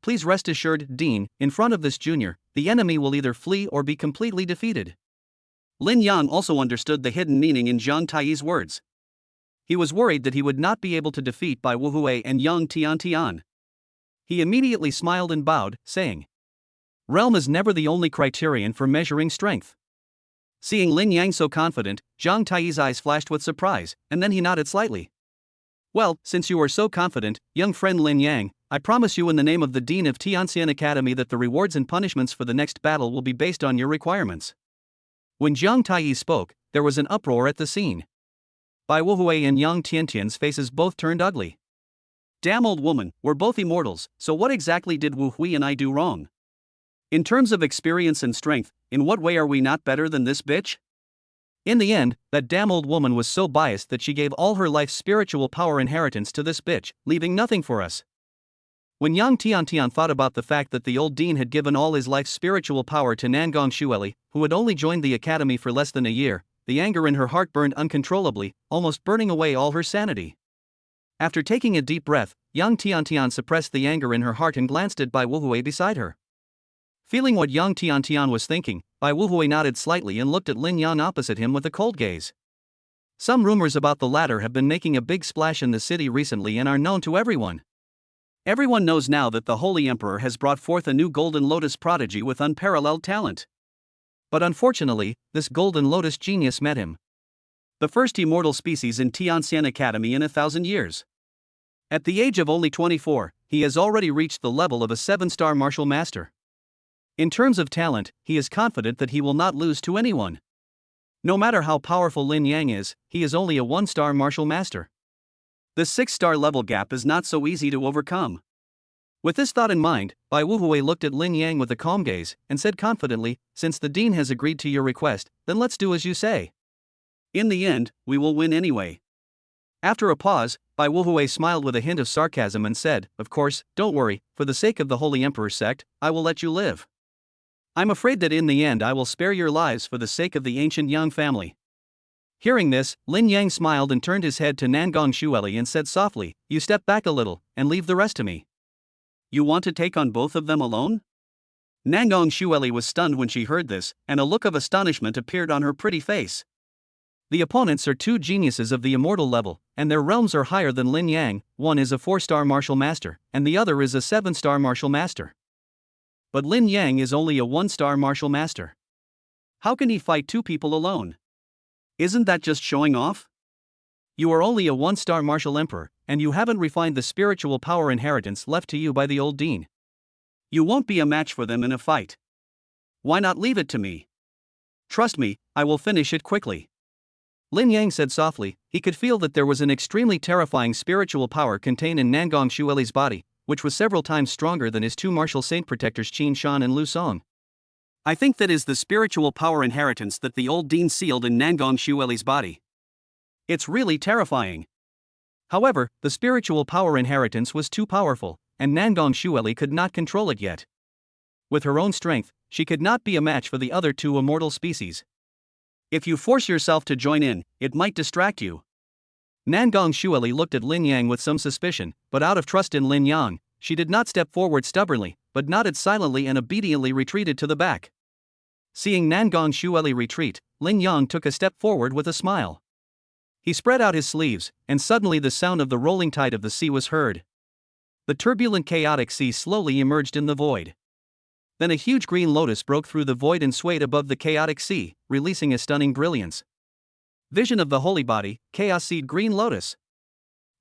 A: Please rest assured, Dean, in front of this junior, the enemy will either flee or be completely defeated.
B: Lin Yang also understood the hidden meaning in Zhang Tai's words. He was worried that he would not be able to defeat Bai Wuhui and young Tian Tian.
A: He immediately smiled and bowed, saying, Realm is never the only criterion for measuring strength. Seeing Lin Yang so confident, Zhang Tai's eyes flashed with surprise, and then he nodded slightly. Well, since you are so confident, young friend Lin Yang, I promise you in the name of the Dean of Tianxian Academy that the rewards and punishments for the next battle will be based on your requirements. When Zhang Tai spoke, there was an uproar at the scene. Bai Wuhui and young Tiantian's faces both turned ugly.
B: Damn old woman, we're both immortals, so what exactly did Wuhui and I do wrong? In terms of experience and strength, in what way are we not better than this bitch?
A: In the end, that damn old woman was so biased that she gave all her life's spiritual power inheritance to this bitch, leaving nothing for us. When young Tian Tian thought about the fact that the old dean had given all his life's spiritual power to Nangong Xueli, who had only joined the academy for less than a year, the anger in her heart burned uncontrollably, almost burning away all her sanity. After taking a deep breath, young Tian Tian suppressed the anger in her heart and glanced at Bai Wuhui beside her. Feeling what young Tian Tian was thinking, Bai Wuhui nodded slightly and looked at Lin Yang opposite him with a cold gaze. Some rumors about the latter have been making a big splash in the city recently and are known to everyone.
B: Everyone knows now that the Holy Emperor has brought forth a new Golden Lotus prodigy with unparalleled talent.
A: But unfortunately, this Golden Lotus genius met him.
B: The first immortal species in Tianxian Academy in 1,000 years. At the age of only 24, he has already reached the level of a 7-star martial master.
A: In terms of talent, he is confident that he will not lose to anyone. No matter how powerful Lin Yang is, he is only a 1-star martial master.
B: The 6-star level gap is not so easy to overcome.
A: With this thought in mind, Bai Wuhui looked at Lin Yang with a calm gaze, and said confidently, since the dean has agreed to your request, then let's do as you say.
B: In the end, we will win anyway.
A: After a pause, Bai Wuhui smiled with a hint of sarcasm and said, of course, don't worry, for the sake of the Holy Emperor's sect, I will let you live. I'm afraid that in the end I will spare your lives for the sake of the ancient Yang family. Hearing this, Lin Yang smiled and turned his head to Nangong Xueli and said softly, you step back a little, and leave the rest to me.
B: You want to take on both of them alone? Nangong Xueli was stunned when she heard this, and a look of astonishment appeared on her pretty face.
A: The opponents are two geniuses of the immortal level, and their realms are higher than Lin Yang, one is a 4-star martial master, and the other is a 7-star martial master. But Lin Yang is only a 1-star martial master.
B: How can he fight two people alone? Isn't that just showing off?
A: You are only a 1-star martial emperor, and you haven't refined the spiritual power inheritance left to you by the old dean.
B: You won't be a match for them in a fight. Why not leave it to me? Trust me, I will finish it quickly.
A: Lin Yang said softly. He could feel that there was an extremely terrifying spiritual power contained in Nangong Xueli's body, which was several times stronger than his two martial saint protectors Qin Shan and Lu Song.
B: I think that is the spiritual power inheritance that the old dean sealed in Nangong Xueli's body. It's really terrifying.
A: However, the spiritual power inheritance was too powerful, and Nangong Xueli could not control it yet. With her own strength, she could not be a match for the other two immortal species.
B: If you force yourself to join in, it might distract you.
A: Nangong Xueli looked at Lin Yang with some suspicion, but out of trust in Lin Yang, she did not step forward stubbornly, but nodded silently and obediently retreated to the back. Seeing Nangong Xueli retreat, Lin Yang took a step forward with a smile. He spread out his sleeves, and suddenly the sound of the rolling tide of the sea was heard. The turbulent chaotic sea slowly emerged in the void. Then a huge green lotus broke through the void and swayed above the chaotic sea, releasing a stunning brilliance. Vision of the Holy Body, Chaos Seed Green Lotus.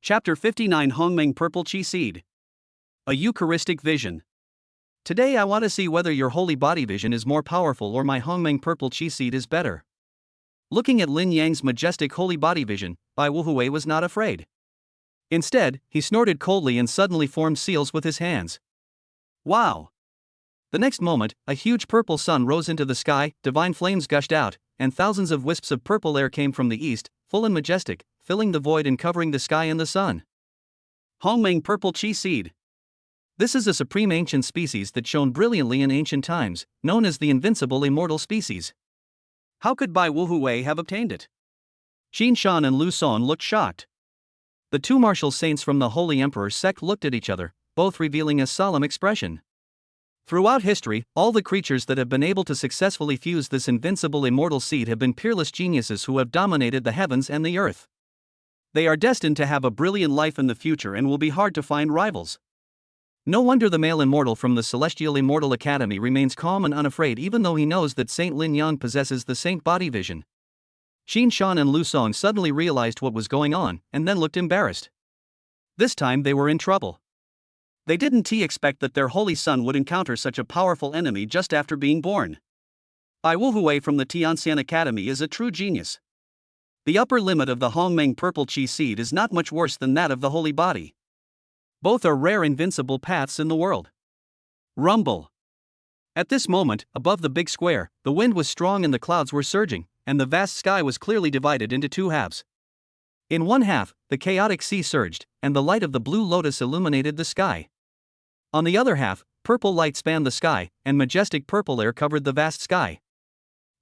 B: Chapter 59 Hongmeng Purple Chi Seed. A Eucharistic Vision.
A: Today I want to see whether your Holy Body vision is more powerful or my Hongmeng Purple Chi Seed is better. Looking at Lin Yang's majestic holy body vision, Bai Wuhui was not afraid. Instead, he snorted coldly and suddenly formed seals with his hands.
B: Wow!
A: The next moment, a huge purple sun rose into the sky, divine flames gushed out, and thousands of wisps of purple air came from the east, full and majestic, filling the void and covering the sky and the sun.
B: Hongmeng Purple Chi Seed.
A: This is a supreme ancient species that shone brilliantly in ancient times, known as the invincible immortal species.
B: How could Bai Wuhui have obtained it?
A: Qin Shan and Lu Song looked shocked. The two martial saints from the Holy Emperor's sect looked at each other, both revealing a solemn expression. Throughout history, all the creatures that have been able to successfully fuse this invincible immortal seed have been peerless geniuses who have dominated the heavens and the earth. They are destined to have a brilliant life in the future and will be hard to find rivals. No wonder the male immortal from the Celestial Immortal Academy remains calm and unafraid even though he knows that Saint Lin Yang possesses the saint body vision. Qin Shan and Lu Song suddenly realized what was going on, and then looked embarrassed. This time they were in trouble. They didn't expect that their holy son would encounter such a powerful enemy just after being born. Bai Wuhui from the Tianxian Academy is a true genius. The upper limit of the Hongmeng Purple Chi Seed is not much worse than that of the holy body. Both are rare invincible paths in the world. Rumble. At this moment, above the big square, the wind was strong and the clouds were surging, and the vast sky was clearly divided into two halves. In one half, the chaotic sea surged, and the light of the blue lotus illuminated the sky. On the other half, purple light spanned the sky, and majestic purple air covered the vast sky.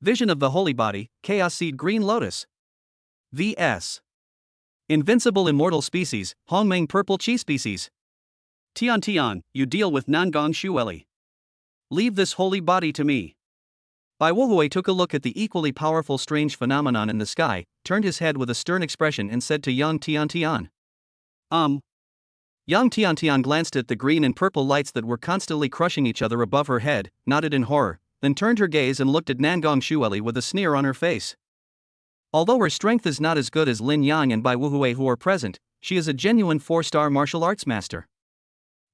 A: Vision of the Holy Body, Chaos Seed Green Lotus. V.S. Invincible Immortal Species, Hongmeng Purple Chi Species.
B: Tian, you deal with Nangong Xueli.
A: Leave this holy body to me. Bai Wuhui took a look at the equally powerful strange phenomenon in the sky, turned his head with a stern expression and said to young Tian. Young Tian glanced at the green and purple lights that were constantly crushing each other above her head, nodded in horror, then turned her gaze and looked at Nangong Xueli with a sneer on her face. Although her strength is not as good as Lin Yang and Bai Wuhui who are present, she is a genuine 4-star martial arts master.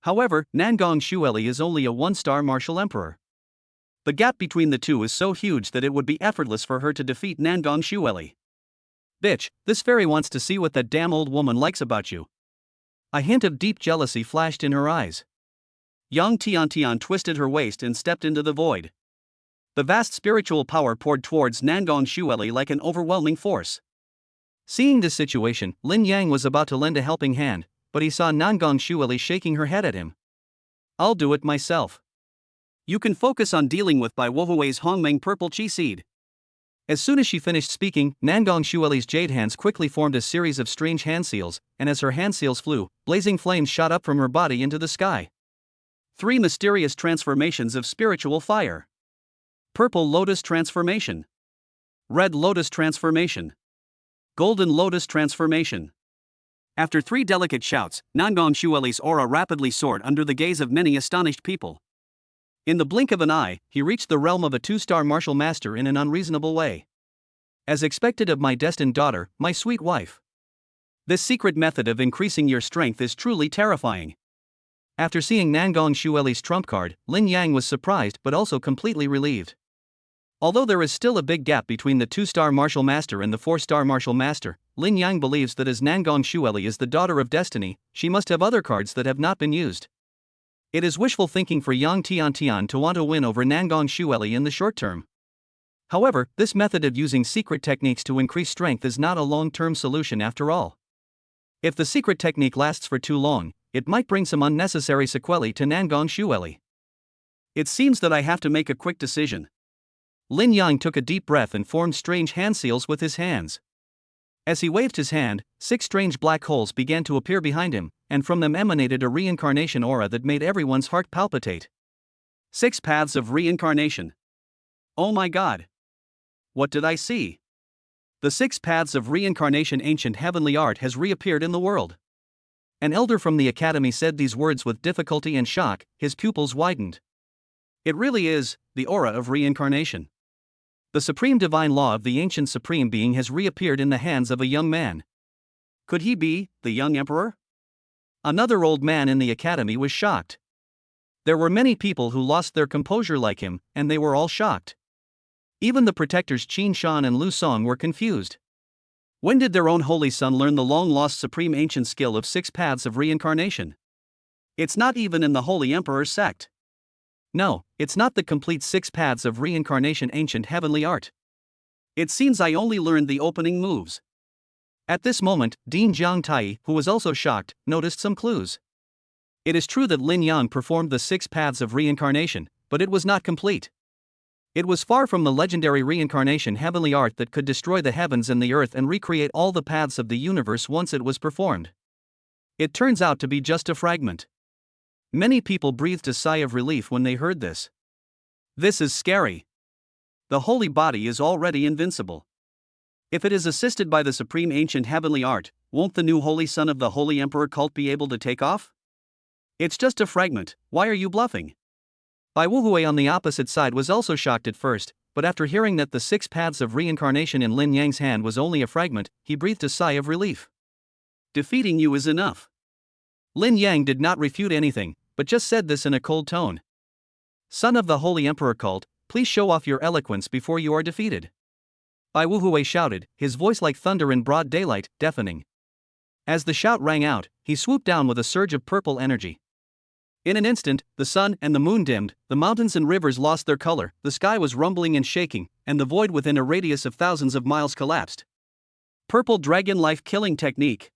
A: However, Nangong Xueli is only a 1-star martial emperor. The gap between the two is so huge that it would be effortless for her to defeat Nangong Xueli. Bitch, this fairy wants to see what that damn old woman likes about you. A hint of deep jealousy flashed in her eyes. Young Tian twisted her waist and stepped into the void. The vast spiritual power poured towards Nangong Xueli like an overwhelming force. Seeing this situation, Lin Yang was about to lend a helping hand, but he saw Nangong Xueli shaking her head at him. I'll do it myself.
B: You can focus on dealing with Bai Wuhui's Hongmeng Purple Chi Seed.
A: As soon as she finished speaking, Nangong Xueli's jade hands quickly formed a series of strange hand seals, and as her hand seals flew, blazing flames shot up from her body into the sky.
B: 3 mysterious transformations of spiritual fire. Purple Lotus Transformation. Red Lotus Transformation. Golden Lotus Transformation. After 3 delicate shouts, Nangong Xueli's aura rapidly soared under the gaze of many astonished people. In the blink of an eye, he reached the realm of a 2-star martial master in an unreasonable way. As expected of my destined daughter, my sweet wife. This secret method of increasing your strength is truly terrifying.
A: After seeing Nangong Xueli's trump card, Lin Yang was surprised but also completely relieved. Although there is still a big gap between the 2-star martial master and the 4-star martial master, Lin Yang believes that as Nangong Xueli is the daughter of destiny, she must have other cards that have not been used. It is wishful thinking for Yang Tian to want to win over Nangong Xueli in the short term. However, this method of using secret techniques to increase strength is not a long-term solution after all. If the secret technique lasts for too long, it might bring some unnecessary sequelae to Nangong Xueli.
B: It seems that I have to make a quick decision.
A: Lin Yang took a deep breath and formed strange hand seals with his hands. As he waved his hand, 6 strange black holes began to appear behind him, and from them emanated a reincarnation aura that made everyone's heart palpitate.
B: 6 paths of reincarnation. Oh my god! What did I see? The 6 paths of reincarnation ancient heavenly art has reappeared in the world.
A: An elder from the academy said these words with difficulty and shock, his pupils widened.
B: It really is the aura of reincarnation.
A: The supreme divine law of the ancient supreme being has reappeared in the hands of a young man.
B: Could he be the young emperor?
A: Another old man in the academy was shocked. There were many people who lost their composure like him, and they were all shocked. Even the protectors Qin Shan and Lu Song were confused.
B: When did their own holy son learn the long-lost supreme ancient skill of 6 paths of reincarnation? It's not even in the Holy Emperor's sect.
A: No, it's not the complete 6 paths of reincarnation ancient heavenly art.
B: It seems I only learned the opening moves.
A: At this moment, Dean Jiangtai, who was also shocked, noticed some clues. It is true that Lin Yang performed the 6 paths of reincarnation, but it was not complete. It was far from the legendary reincarnation heavenly art that could destroy the heavens and the earth and recreate all the paths of the universe once it was performed. It turns out to be just a fragment. Many people breathed a sigh of relief when they heard this.
B: This is scary. The holy body is already invincible. If it is assisted by the supreme ancient heavenly art, won't the new holy son of the Holy Emperor cult be able to take off? It's just a fragment, why are you bluffing?
A: Bai Wuhui on the opposite side was also shocked at first, but after hearing that the 6 paths of reincarnation in Lin Yang's hand was only a fragment, he breathed a sigh of relief.
B: Defeating you is enough.
A: Lin Yang did not refute anything, but just said this in a cold tone. Son of the Holy Emperor cult, please show off your eloquence before you are defeated. Bai Wuhui shouted, his voice like thunder in broad daylight, deafening. As the shout rang out, he swooped down with a surge of purple energy. In an instant, the sun and the moon dimmed, the mountains and rivers lost their color, the sky was rumbling and shaking, and the void within a radius of thousands of miles collapsed.
B: Purple dragon life-killing technique.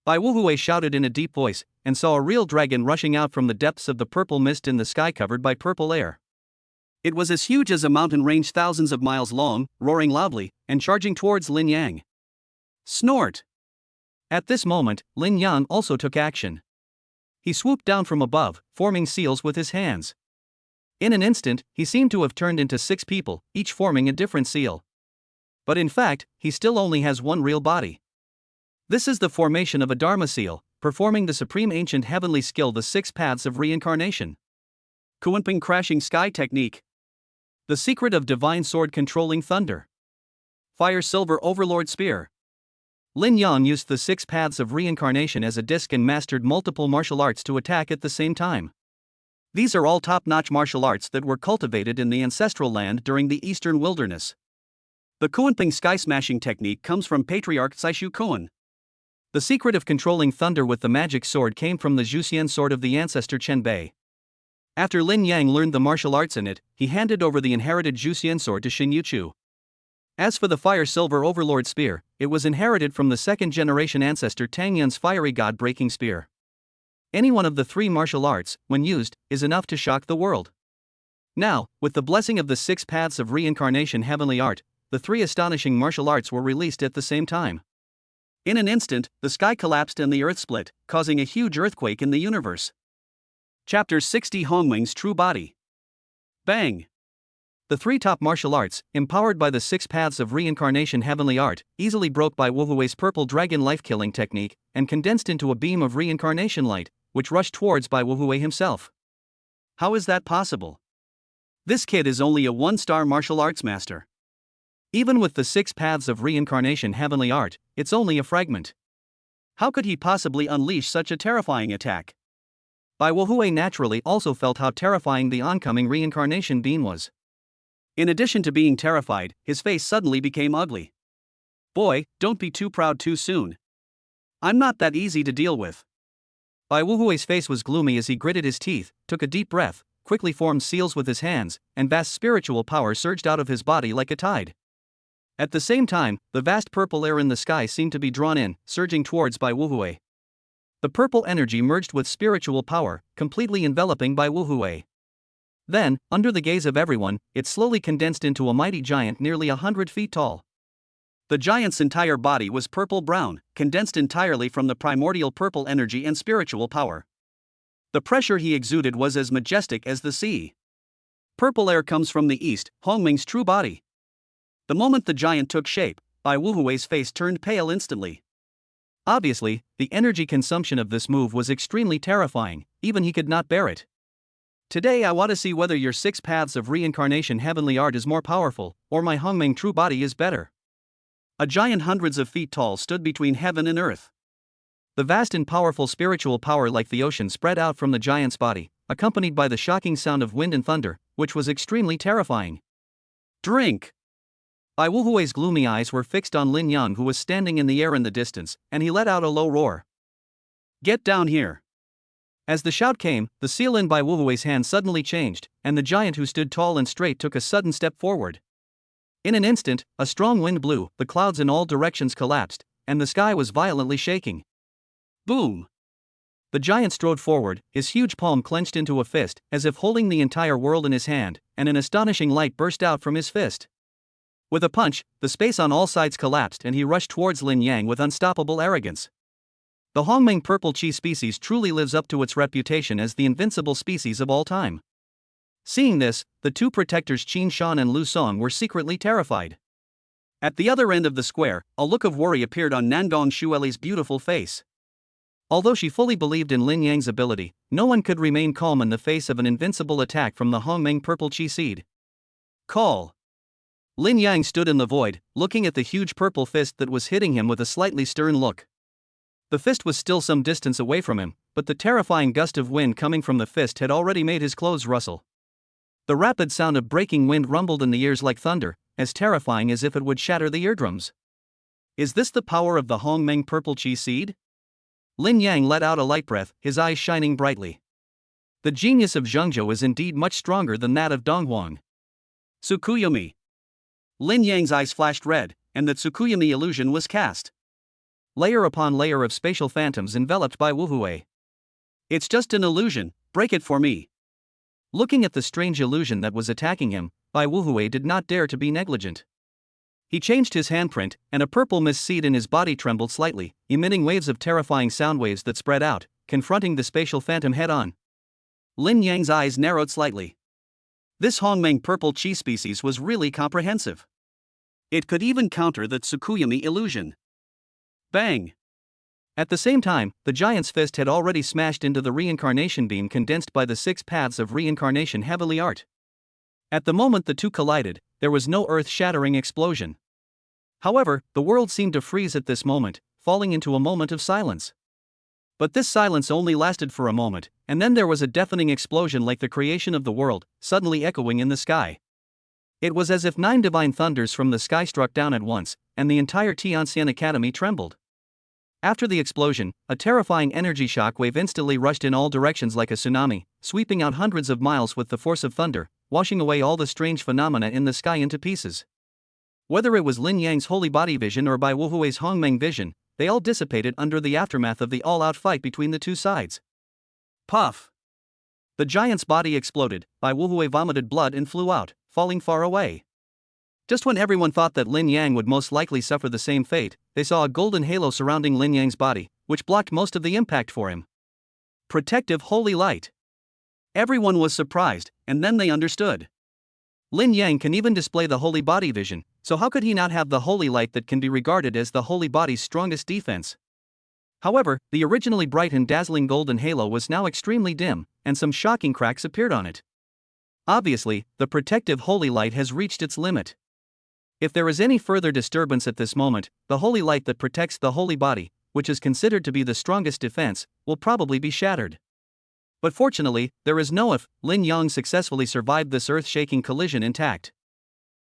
A: Bai Wuhui shouted in a deep voice, and saw a real dragon rushing out from the depths of the purple mist in the sky covered by purple air.
B: It was as huge as a mountain range thousands of miles long, roaring loudly, and charging towards Lin Yang. Snort!
A: At this moment, Lin Yang also took action. He swooped down from above, forming seals with his hands. In an instant, he seemed to have turned into 6 people, each forming a different seal. But in fact, he still only has one real body. This is the formation of a Dharma seal, performing the supreme ancient heavenly skill, the 6 paths of reincarnation.
B: Kuanping crashing sky technique.
A: The secret of divine sword controlling thunder.
B: Fire silver overlord spear.
A: Lin Yang used the 6 paths of reincarnation as a disc and mastered multiple martial arts to attack at the same time. These are all top-notch martial arts that were cultivated in the ancestral land during the eastern wilderness.
B: The Kuanping sky smashing technique comes from Patriarch Saishu Kuan.
A: The secret of controlling thunder with the magic sword came from the Zhuxian sword of the ancestor Chen Bei. After Lin Yang learned the martial arts in it, he handed over the inherited Zhuxian sword to Xin Yuchu. As for the fire silver overlord spear, it was inherited from the 2nd-generation ancestor Tang Yun's fiery god-breaking spear. Any one of the 3 martial arts, when used, is enough to shock the world. Now, with the blessing of the 6 paths of reincarnation heavenly art, the 3 astonishing martial arts were released at the same time.
B: In an instant, the sky collapsed and the earth split, causing a huge earthquake in the universe. Chapter 60 Hongming's True Body. Bang!
A: The 3 top martial arts, empowered by the 6 paths of reincarnation heavenly art, easily broke Bai Wuhui's purple dragon life-killing technique, and condensed into a beam of reincarnation light, which rushed towards Bai Wuhui himself.
B: How is that possible? This kid is only a 1-star martial arts master.
A: Even with the 6 paths of reincarnation heavenly art, it's only a fragment.
B: How could he possibly unleash such a terrifying attack?
A: Bai Wuhui naturally also felt how terrifying the oncoming reincarnation being was. In addition to being terrified, his face suddenly became ugly. Boy, don't be too proud too soon. I'm not that easy to deal with. Bai Wuhui's face was gloomy as he gritted his teeth, took a deep breath, quickly formed seals with his hands, and vast spiritual power surged out of his body like a tide. At the same time, the vast purple air in the sky seemed to be drawn in, surging towards Bai Wuhui. The purple energy merged with spiritual power, completely enveloping Bai Wuhui. Then, under the gaze of everyone, it slowly condensed into a mighty giant nearly 100 feet tall. The giant's entire body was purple-brown, condensed entirely from the primordial purple energy and spiritual power. The pressure he exuded was as majestic as the sea. Purple air comes from the east, Hongming's true body. The moment the giant took shape, Bai Wuhui's face turned pale instantly. Obviously, the energy consumption of this move was extremely terrifying, even he could not bear it. Today I want to see whether your 6 paths of reincarnation heavenly art is more powerful, or my Hongming true body is better. A giant hundreds of feet tall stood between heaven and earth. The vast and powerful spiritual power like the ocean spread out from the giant's body, accompanied by the shocking sound of wind and thunder, which was extremely terrifying. Drink! Bai Wuhui's gloomy eyes were fixed on Lin Yang, who was standing in the air in the distance, and he let out a low roar. Get down here! As the shout came, the seal in Bai Wuhui's hand suddenly changed, and the giant who stood tall and straight took a sudden step forward. In an instant, a strong wind blew, the clouds in all directions collapsed, and the sky was violently shaking. Boom! The giant strode forward, his huge palm clenched into a fist, as if holding the entire world in his hand, and an astonishing light burst out from his fist. With a punch, the space on all sides collapsed and he rushed towards Lin Yang with unstoppable arrogance. The Hongming purple chi species truly lives up to its reputation as the invincible species of all time. Seeing this, the two protectors Qin Shan and Lu Song were secretly terrified. At the other end of the square, a look of worry appeared on Nangong Xueli's beautiful face. Although she fully believed in Lin Yang's ability, no one could remain calm in the face of an invincible attack from the Hongming purple chi seed. Call! Lin Yang stood in the void, looking at the huge purple fist that was hitting him with a slightly stern look. The fist was still some distance away from him, but the terrifying gust of wind coming from the fist had already made his clothes rustle. The rapid sound of breaking wind rumbled in the ears like thunder, as terrifying as if it would shatter the eardrums. Is this the power of the Hongmeng purple chi seed? Lin Yang let out a light breath, his eyes shining brightly. The genius of Zhengzhou is indeed much stronger than that of Donghuang. Tsukuyomi. Lin Yang's eyes flashed red, and the Tsukuyomi illusion was cast. Layer upon layer of spatial phantoms enveloped Bai Wuhui. It's just an illusion, break it for me. Looking at the strange illusion that was attacking him, Bai Wuhui did not dare to be negligent. He changed his handprint, and a purple mist seed in his body trembled slightly, emitting waves of terrifying sound waves that spread out, confronting the spatial phantom head-on. Lin Yang's eyes narrowed slightly. This Hongmeng purple chi species was really comprehensive. It could even counter the Tsukuyomi illusion. Bang! At the same time, the giant's fist had already smashed into the reincarnation beam condensed by the 6 paths of reincarnation heavenly art. At the moment the two collided, there was no earth-shattering explosion. However, the world seemed to freeze at this moment, falling into a moment of silence. But this silence only lasted for a moment, and then there was a deafening explosion like the creation of the world, suddenly echoing in the sky. It was as if 9 divine thunders from the sky struck down at once, and the entire Tianxian Academy trembled. After the explosion, a terrifying energy shock wave instantly rushed in all directions like a tsunami, sweeping out hundreds of miles with the force of thunder, washing away all the strange phenomena in the sky into pieces. Whether it was Lin Yang's holy body vision or Bai Wuhui's Hongmeng vision, they all dissipated under the aftermath of the all-out fight between the two sides. Puff! The giant's body exploded, Bai Wuhui vomited blood and flew out, falling far away. Just when everyone thought that Lin Yang would most likely suffer the same fate, they saw a golden halo surrounding Lin Yang's body, which blocked most of the impact for him. Protective holy light. Everyone was surprised, and then they understood. Lin Yang can even display the holy body vision, so how could he not have the holy light that can be regarded as the holy body's strongest defense? However, the originally bright and dazzling golden halo was now extremely dim, and some shocking cracks appeared on it. Obviously, the protective holy light has reached its limit. If there is any further disturbance at this moment, the holy light that protects the holy body, which is considered to be the strongest defense, will probably be shattered. But fortunately, there is no if. Lin Yang successfully survived this earth-shaking collision intact.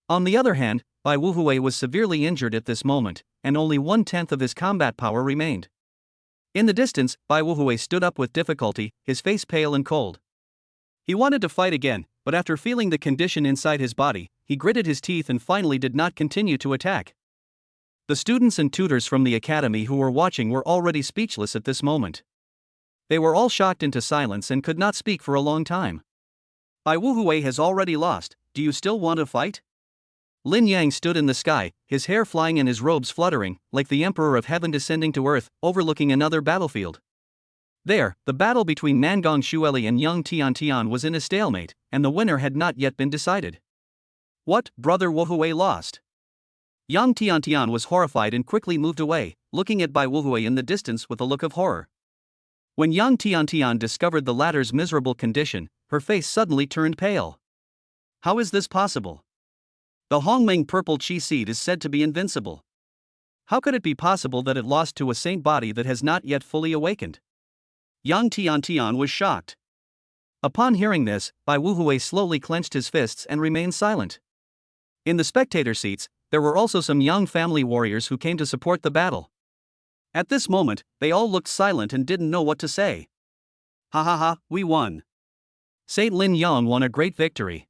A: On the other hand, Bai Wuhui was severely injured at this moment, and only 1/10 of his combat power remained. In the distance, Bai Wuhui stood up with difficulty, his face pale and cold. He wanted to fight again, but after feeling the condition inside his body, he gritted his teeth and finally did not continue to attack. The students and tutors from the academy who were watching were already speechless at this moment. They were all shocked into silence and could not speak for a long time. Bai Wuhui has already lost, do you still want to fight? Lin Yang stood in the sky, his hair flying and his robes fluttering, like the Emperor of Heaven descending to earth, overlooking another battlefield. There, the battle between Nangong Xueli and Yang Tiantian was in a stalemate, and the winner had not yet been decided. What, brother Wuhui lost? Yang Tiantian was horrified and quickly moved away, looking at Bai Wuhui in the distance with a look of horror. When Yang Tiantian discovered the latter's miserable condition, her face suddenly turned pale. How is this possible? The Hongmeng purple chi seed is said to be invincible. How could it be possible that it lost to a saint body that has not yet fully awakened? Yang Tiantian was shocked. Upon hearing this, Bai Wuhui slowly clenched his fists and remained silent. In the spectator seats, there were also some young family warriors who came to support the battle. At this moment, they all looked silent and didn't know what to say. Ha ha ha, we won. Saint Lin Yang won a great victory.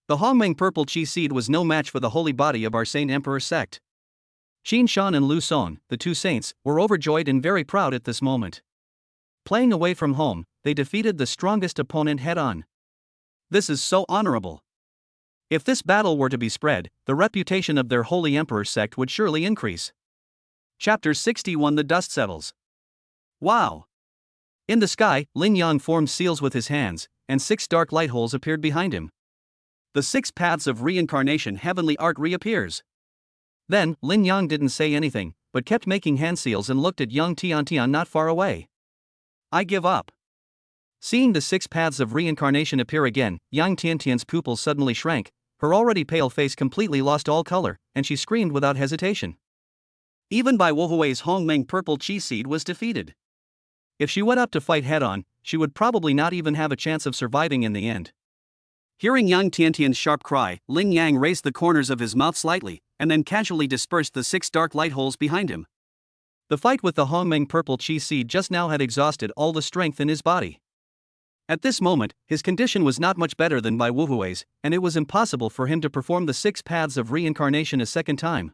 A: The Hongmeng purple chi seed was no match for the holy body of our Saint Emperor sect. Xin Shan and Lu Song, the two saints, were overjoyed and very proud at this moment. Playing away from home, they defeated the strongest opponent head-on. This is so honorable. If this battle were to be spread, the reputation of their holy emperor sect would surely increase. Chapter 61 The Dust Settles. Wow! In the sky, Lin Yang formed seals with his hands, and 6 dark light holes appeared behind him. The 6 paths of reincarnation heavenly art reappears. Then, Lin Yang didn't say anything, but kept making hand seals and looked at Yang Tiantian not far away. I give up. Seeing the 6 paths of reincarnation appear again, Yang Tiantian's pupils suddenly shrank, her already pale face completely lost all color, and she screamed without hesitation. Even Bai Wuhui's Hongmeng purple chi seed was defeated. If she went up to fight head-on, she would probably not even have a chance of surviving in the end. Hearing Yang Tiantian's sharp cry, Lin Yang raised the corners of his mouth slightly, and then casually dispersed the 6 dark light holes behind him. The fight with the Hongmeng purple chi seed just now had exhausted all the strength in his body. At this moment, his condition was not much better than Bai Wuhui's, and it was impossible for him to perform the 6 paths of reincarnation a second time.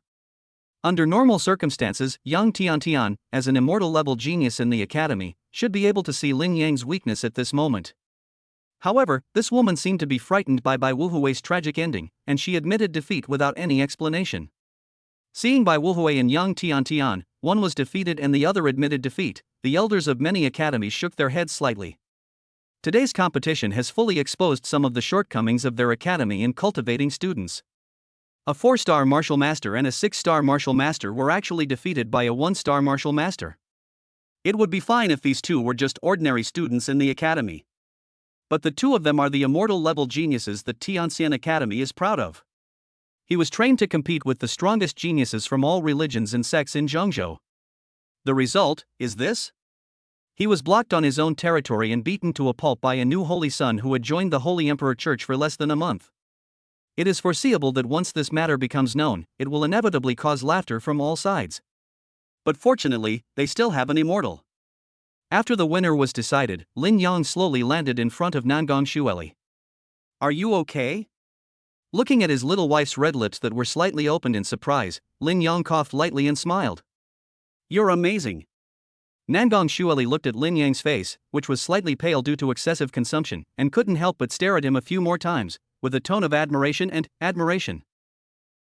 A: Under normal circumstances, Yang Tiantian, as an immortal-level genius in the academy, should be able to see Lin Yang's weakness at this moment. However, this woman seemed to be frightened by Bai Wuhui's tragic ending, and she admitted defeat without any explanation. Seeing Bai Wuhui and Yang Tiantian, one was defeated and the other admitted defeat, the elders of many academies shook their heads slightly. Today's competition has fully exposed some of the shortcomings of their academy in cultivating students. A 4-star martial master and a 6-star martial master were actually defeated by a 1-star martial master. It would be fine if these two were just ordinary students in the academy. But the two of them are the immortal-level geniuses that Tianxian Academy is proud of. He was trained to compete with the strongest geniuses from all religions and sects in Zhengzhou. The result is this? He was blocked on his own territory and beaten to a pulp by a new holy son who had joined the Holy Emperor Church for less than a month. It is foreseeable that once this matter becomes known, it will inevitably cause laughter from all sides. But fortunately, they still have an immortal. After the winner was decided, Lin Yang slowly landed in front of Nangong Xueli. Are you okay? Looking at his little wife's red lips that were slightly opened in surprise, Lin Yang coughed lightly and smiled. You're amazing. Nangong Xueli looked at Lin Yang's face, which was slightly pale due to excessive consumption, and couldn't help but stare at him a few more times, with a tone of admiration and admiration.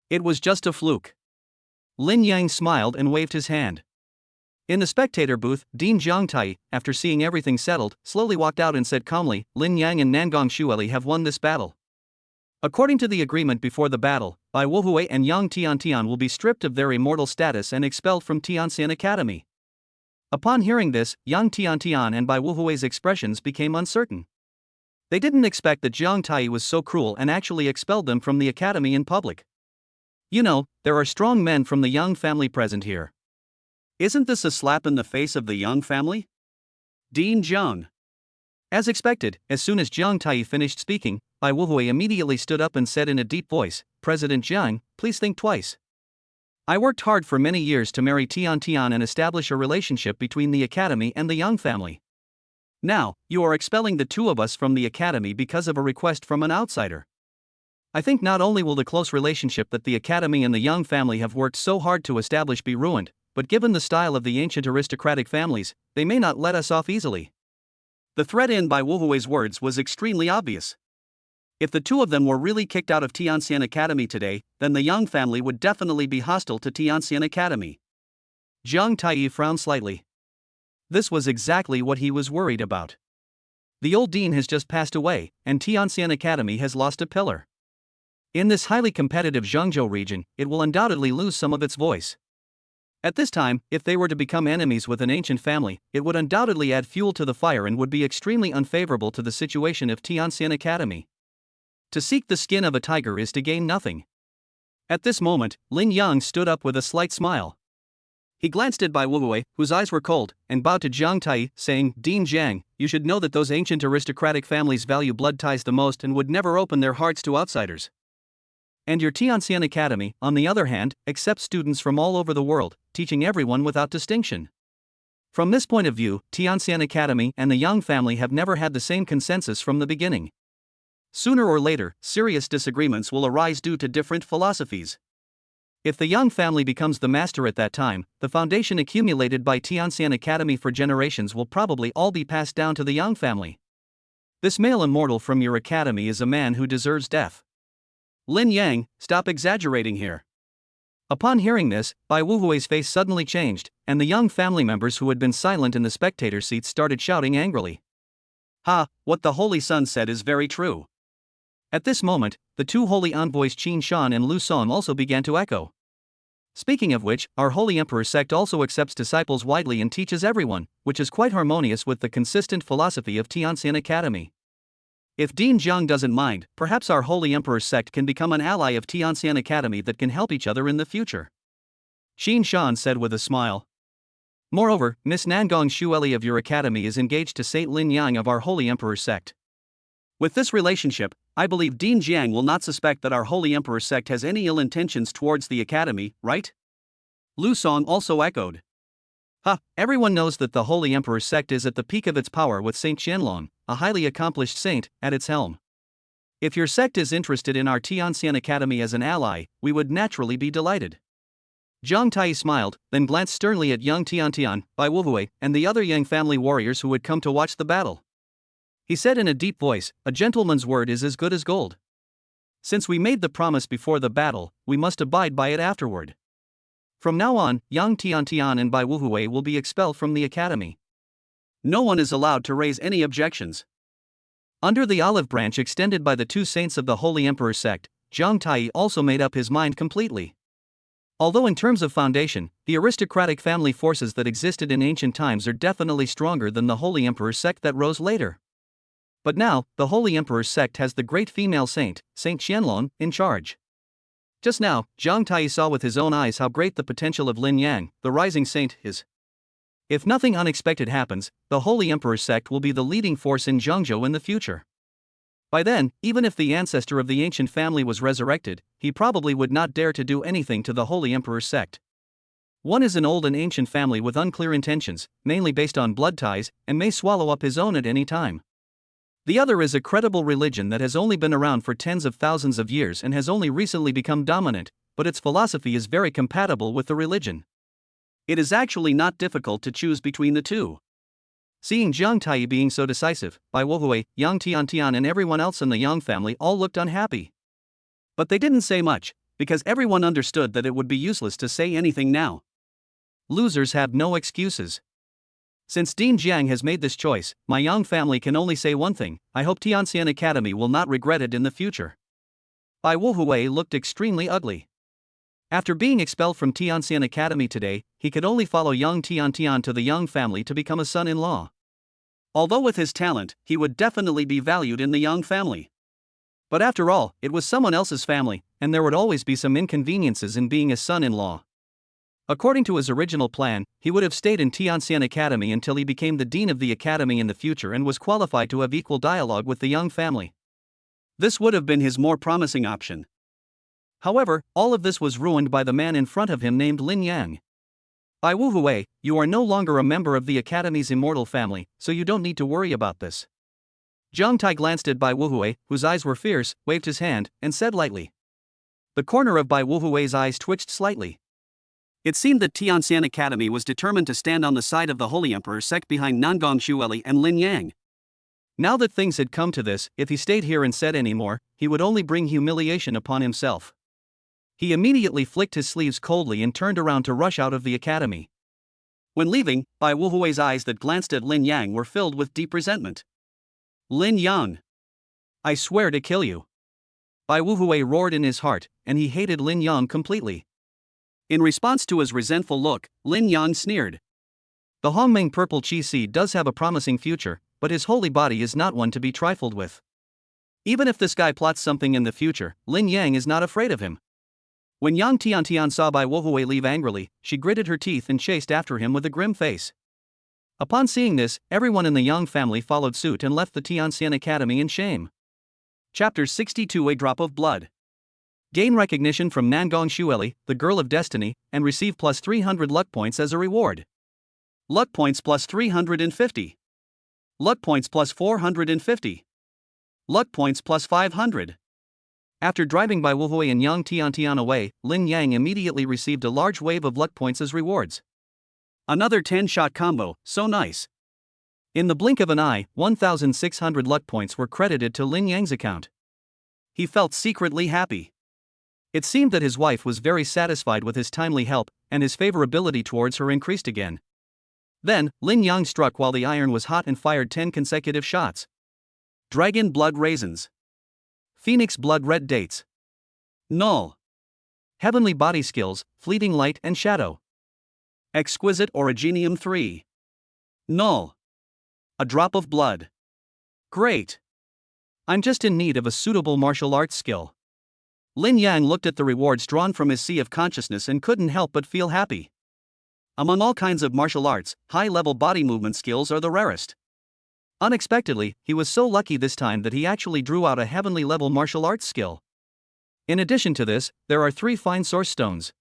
A: It was just a fluke. Lin Yang smiled and waved his hand. In the spectator booth, Dean Jiangtai, after seeing everything settled, slowly walked out and said calmly, Lin Yang and Nangong Xueli have won this battle. According to the agreement before the battle, Bai Wuhui and Yang Tiantian will be stripped of their immortal status and expelled from Tianxian Academy. Upon hearing this, Yang Tiantian and Bai Wuhui's expressions became uncertain. They didn't expect that Jiang Tai was so cruel and actually expelled them from the academy in public. You know, there are strong men from the Yang family present here. Isn't this a slap in the face of the Yang family? Dean Jiang. As expected, as soon as Jiang Tai finished speaking, Bai Wuhui immediately stood up and said in a deep voice, "President Jiang, please think twice. I worked hard for many years to marry Tian Tian and establish a relationship between the academy and the Yang family. Now, you are expelling the two of us from the academy because of a request from an outsider. I think not only will the close relationship that the academy and the Yang family have worked so hard to establish be ruined, but given the style of the ancient aristocratic families, they may not let us off easily." The threat in by Wu Hui's words was extremely obvious. If the two of them were really kicked out of Tianxian Academy today, then the Yang family would definitely be hostile to Tianxian Academy. Jiang Tai frowned slightly. This was exactly what he was worried about. The old dean has just passed away, and Tianxian Academy has lost a pillar. In this highly competitive Zhengzhou region, it will undoubtedly lose some of its voice. At this time, if they were to become enemies with an ancient family, it would undoubtedly add fuel to the fire and would be extremely unfavorable to the situation of Tianxian Academy. To seek the skin of a tiger is to gain nothing. At this moment, Lin Yang stood up with a slight smile. He glanced at Bai Wuhui, whose eyes were cold, and bowed to Jiang Tai, saying, "Dean Jiang, you should know that those ancient aristocratic families value blood ties the most and would never open their hearts to outsiders. And your Tianxian Academy, on the other hand, accepts students from all over the world, teaching everyone without distinction. From this point of view, Tianxian Academy and the Yang family have never had the same consensus from the beginning. Sooner or later, serious disagreements will arise due to different philosophies. If the Yang family becomes the master at that time, the foundation accumulated by Tianxian Academy for generations will probably all be passed down to the Yang family. This male immortal from your academy is a man who deserves death. Lin Yang, stop exaggerating here." Upon hearing this, Bai Wuhui's face suddenly changed, and the Yang family members who had been silent in the spectator seats started shouting angrily. "Ha, what the Holy Sun said is very true." At this moment, the two holy envoys Qin Shan and Lu Song also began to echo. "Speaking of which, our Holy Emperor sect also accepts disciples widely and teaches everyone, which is quite harmonious with the consistent philosophy of Tianxian Academy. If Dean Jiang doesn't mind, perhaps our Holy Emperor's sect can become an ally of Tianxian Academy that can help each other in the future," Qin Shan said with a smile. "Moreover, Miss Nangong Shueli of your academy is engaged to Saint Lin Yang of our Holy Emperor's sect. With this relationship, I believe Dean Jiang will not suspect that our Holy Emperor's sect has any ill intentions towards the academy, right?" Lu Song also echoed. "Ha, everyone knows that the Holy Emperor's sect is at the peak of its power with Saint Qianlong, a highly accomplished saint, at its helm. If your sect is interested in our Tianxian Academy as an ally, we would naturally be delighted." Jiang Tai smiled, then glanced sternly at young Tiantian, Bai Wuhui, and the other Yang family warriors who had come to watch the battle. He said in a deep voice, "A gentleman's word is as good as gold. Since we made the promise before the battle, we must abide by it afterward. From now on, Yang Tiantian and Bai Wuhui will be expelled from the academy. No one is allowed to raise any objections." Under the olive branch extended by the two saints of the Holy Emperor's sect, Jiang Tai also made up his mind completely. Although in terms of foundation, the aristocratic family forces that existed in ancient times are definitely stronger than the Holy Emperor's sect that rose later. But now, the Holy Emperor's sect has the great female saint, Saint Qianlong, in charge. Just now, Jiang Tai saw with his own eyes how great the potential of Lin Yang, the rising saint, is. If nothing unexpected happens, the Holy Emperor's sect will be the leading force in Zhengzhou in the future. By then, even if the ancestor of the ancient family was resurrected, he probably would not dare to do anything to the Holy Emperor's sect. One is an old and ancient family with unclear intentions, mainly based on blood ties, and may swallow up his own at any time. The other is a credible religion that has only been around for tens of thousands of years and has only recently become dominant, but its philosophy is very compatible with the religion. It is actually not difficult to choose between the two. Seeing Jiang Tai being so decisive, Bai Wuhui, Yang Tiantian and everyone else in the Yang family all looked unhappy. But they didn't say much, because everyone understood that it would be useless to say anything now. Losers have no excuses. Since Dean Jiang has made this choice, my Yang family can only say one thing: I hope Tianxian Academy will not regret it in the future. Bai Wuhui looked extremely ugly. After being expelled from Tianxian Academy today, he could only follow young Tiantian to the Yang family to become a son-in-law. Although with his talent, he would definitely be valued in the Yang family. But after all, it was someone else's family, and there would always be some inconveniences in being a son-in-law. According to his original plan, he would have stayed in Tianxian Academy until he became the dean of the academy in the future and was qualified to have equal dialogue with the young family.
B: This would have been his more promising option.
A: However, all of this was ruined by the man in front of him named Lin Yang. Bai Wuhui, you are no longer a member of the academy's immortal family, so you don't need to worry about this. Zhang Tai glanced at Bai Wuhui, whose eyes were fierce, waved his hand, and said lightly. The corner of Bai Wuhui's eyes twitched slightly.
B: It seemed that Tianxian Academy was determined to stand on the side of the Holy Emperor's sect behind Nangong Xueli and Lin Yang.
A: Now that things had come to this, if he stayed here and said any more, he would only bring humiliation upon himself. He immediately flicked his sleeves coldly and turned around to rush out of the academy.
B: When leaving, Bai Wuhui's eyes that glanced at Lin Yang were filled with deep resentment.
A: Lin Yang! I swear to kill you! Bai Wuhui roared in his heart, and he hated Lin Yang completely.
B: In response to his resentful look, Lin Yang sneered.
A: The Hongmeng purple chi seed does have a promising future, but his holy body is not one to be trifled with. Even if this guy plots something in the future, Lin Yang is not afraid of him. When Yang Tiantian saw Bai Wuhui leave angrily, she gritted her teeth and chased after him with a grim face. Upon seeing this, everyone in the Yang family followed suit and left the Tianxian Academy in shame.
B: Chapter 62 A Drop of Blood.
A: Gain recognition from Nangong Xueli, the Girl of Destiny, and receive plus 300 luck points as a reward.
B: Luck points plus 350. Luck points plus 450. Luck points plus 500.
A: After driving Bai Wuhui and Yang Tiantian away, Lin Yang immediately received a large wave of luck points as rewards.
B: Another 10-shot combo, so nice.
A: In the blink of an eye, 1,600 luck points were credited to Lin Yang's account.
B: He felt secretly happy.
A: It seemed that his wife was very satisfied with his timely help, and his favorability towards her increased again. Then, Lin Yang struck while the iron was hot and fired 10 consecutive shots.
B: Dragon Blood Raisins.
A: Phoenix Blood Red Dates.
B: Null.
A: Heavenly Body Skills, Fleeting Light and Shadow.
B: Exquisite Originium 3. Null. A Drop of Blood.
A: Great. I'm just in need of a suitable martial arts skill. Lin Yang looked at the rewards drawn from his sea of consciousness and couldn't help but feel happy.
B: Among all kinds of martial arts, high-level body movement skills are the rarest.
A: Unexpectedly, he was so lucky this time that he actually drew out a heavenly-level martial arts skill. In addition to this, there are 3 fine source stones.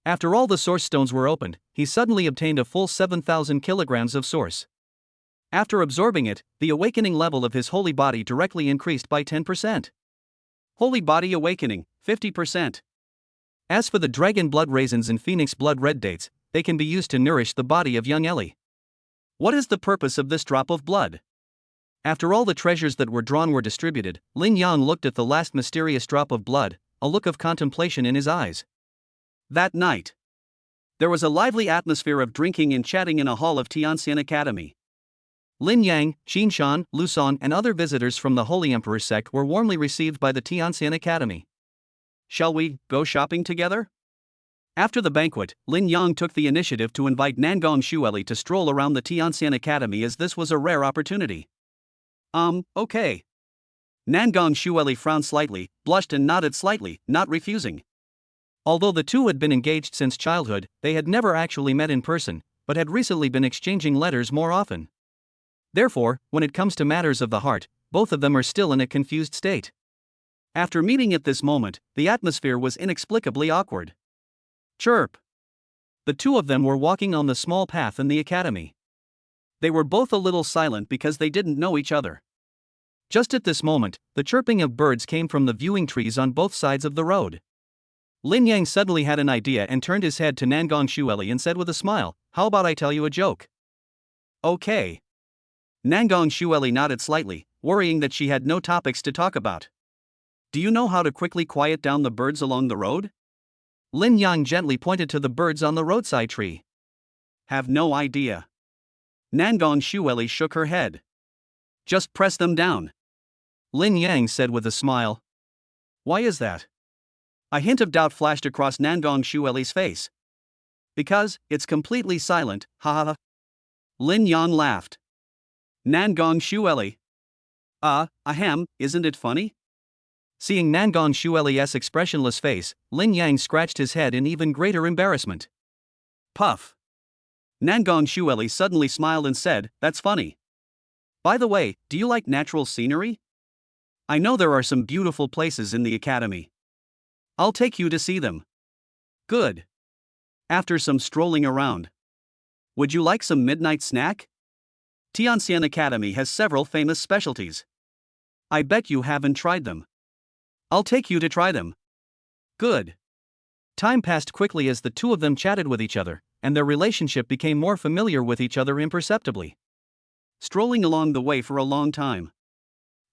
A: After all the source stones were opened, he suddenly obtained a full 7,000 kilograms of source. After absorbing it, the awakening level of his holy body directly increased by 10%.
B: Holy body awakening, 50%.
A: As for the dragon blood raisins and phoenix blood red dates, they can be used to nourish the body of young Ellie.
B: What is the purpose of this drop of blood?
A: After all the treasures that were drawn were distributed, Lin Yang looked at the last mysterious drop of blood, a look of contemplation in his eyes.
B: That night, there was a lively atmosphere of drinking and chatting in a hall of Tianxian Academy.
A: Lin Yang, Xinshan, Luson, and other visitors from the Holy Emperor's sect were warmly received by the Tianxian Academy.
B: Shall we go shopping together? After the banquet, Lin Yang took the initiative to invite Nangong Xueli to stroll around the Tianxian Academy as this was a rare opportunity. Okay. Nangong Xueli frowned slightly, blushed and nodded slightly, not refusing.
A: Although the two had been engaged since childhood, they had never actually met in person, but had recently been exchanging letters more often. Therefore, when it comes to matters of the heart, both of them are still in a confused state.
B: After meeting at this moment, the atmosphere was inexplicably awkward.
A: Chirp! The two of them were walking on the small path in the academy.
B: They were both a little silent because they didn't know each other.
A: Just at this moment, the chirping of birds came from the viewing trees on both sides of the road. Lin Yang suddenly had an idea and turned his head to Nangong Xueli and said with a smile, "How about I tell you a joke?"
B: Okay. Nangong Xueli nodded slightly, worrying that she had no topics to talk about. Do you know how to quickly quiet down the birds along the road?
A: Lin Yang gently pointed to the birds on the roadside tree.
B: Have no idea. Nangong Xueli shook her head. Just press them down.
A: Lin Yang said with a smile.
B: Why is that? A hint of doubt flashed across Nangong Xueli's face. Because, it's completely silent, ha. Lin Yang laughed. Nangong Xueli. Isn't it funny?
A: Seeing Nangong Xueli's expressionless face, Lin Yang scratched his head in even greater embarrassment.
B: Puff. Nangong Shueli suddenly smiled and said, "That's funny. By the way, do you like natural scenery? I know there are some beautiful places in the academy. I'll take you to see them." "Good. After some strolling around. Would you like some midnight snack? Tianxian Academy has several famous specialties. I bet you haven't tried them. I'll take you to try them." "Good." Time passed quickly as the two of them chatted with each other, and their relationship became more familiar with each other imperceptibly. Strolling along the way for a long time.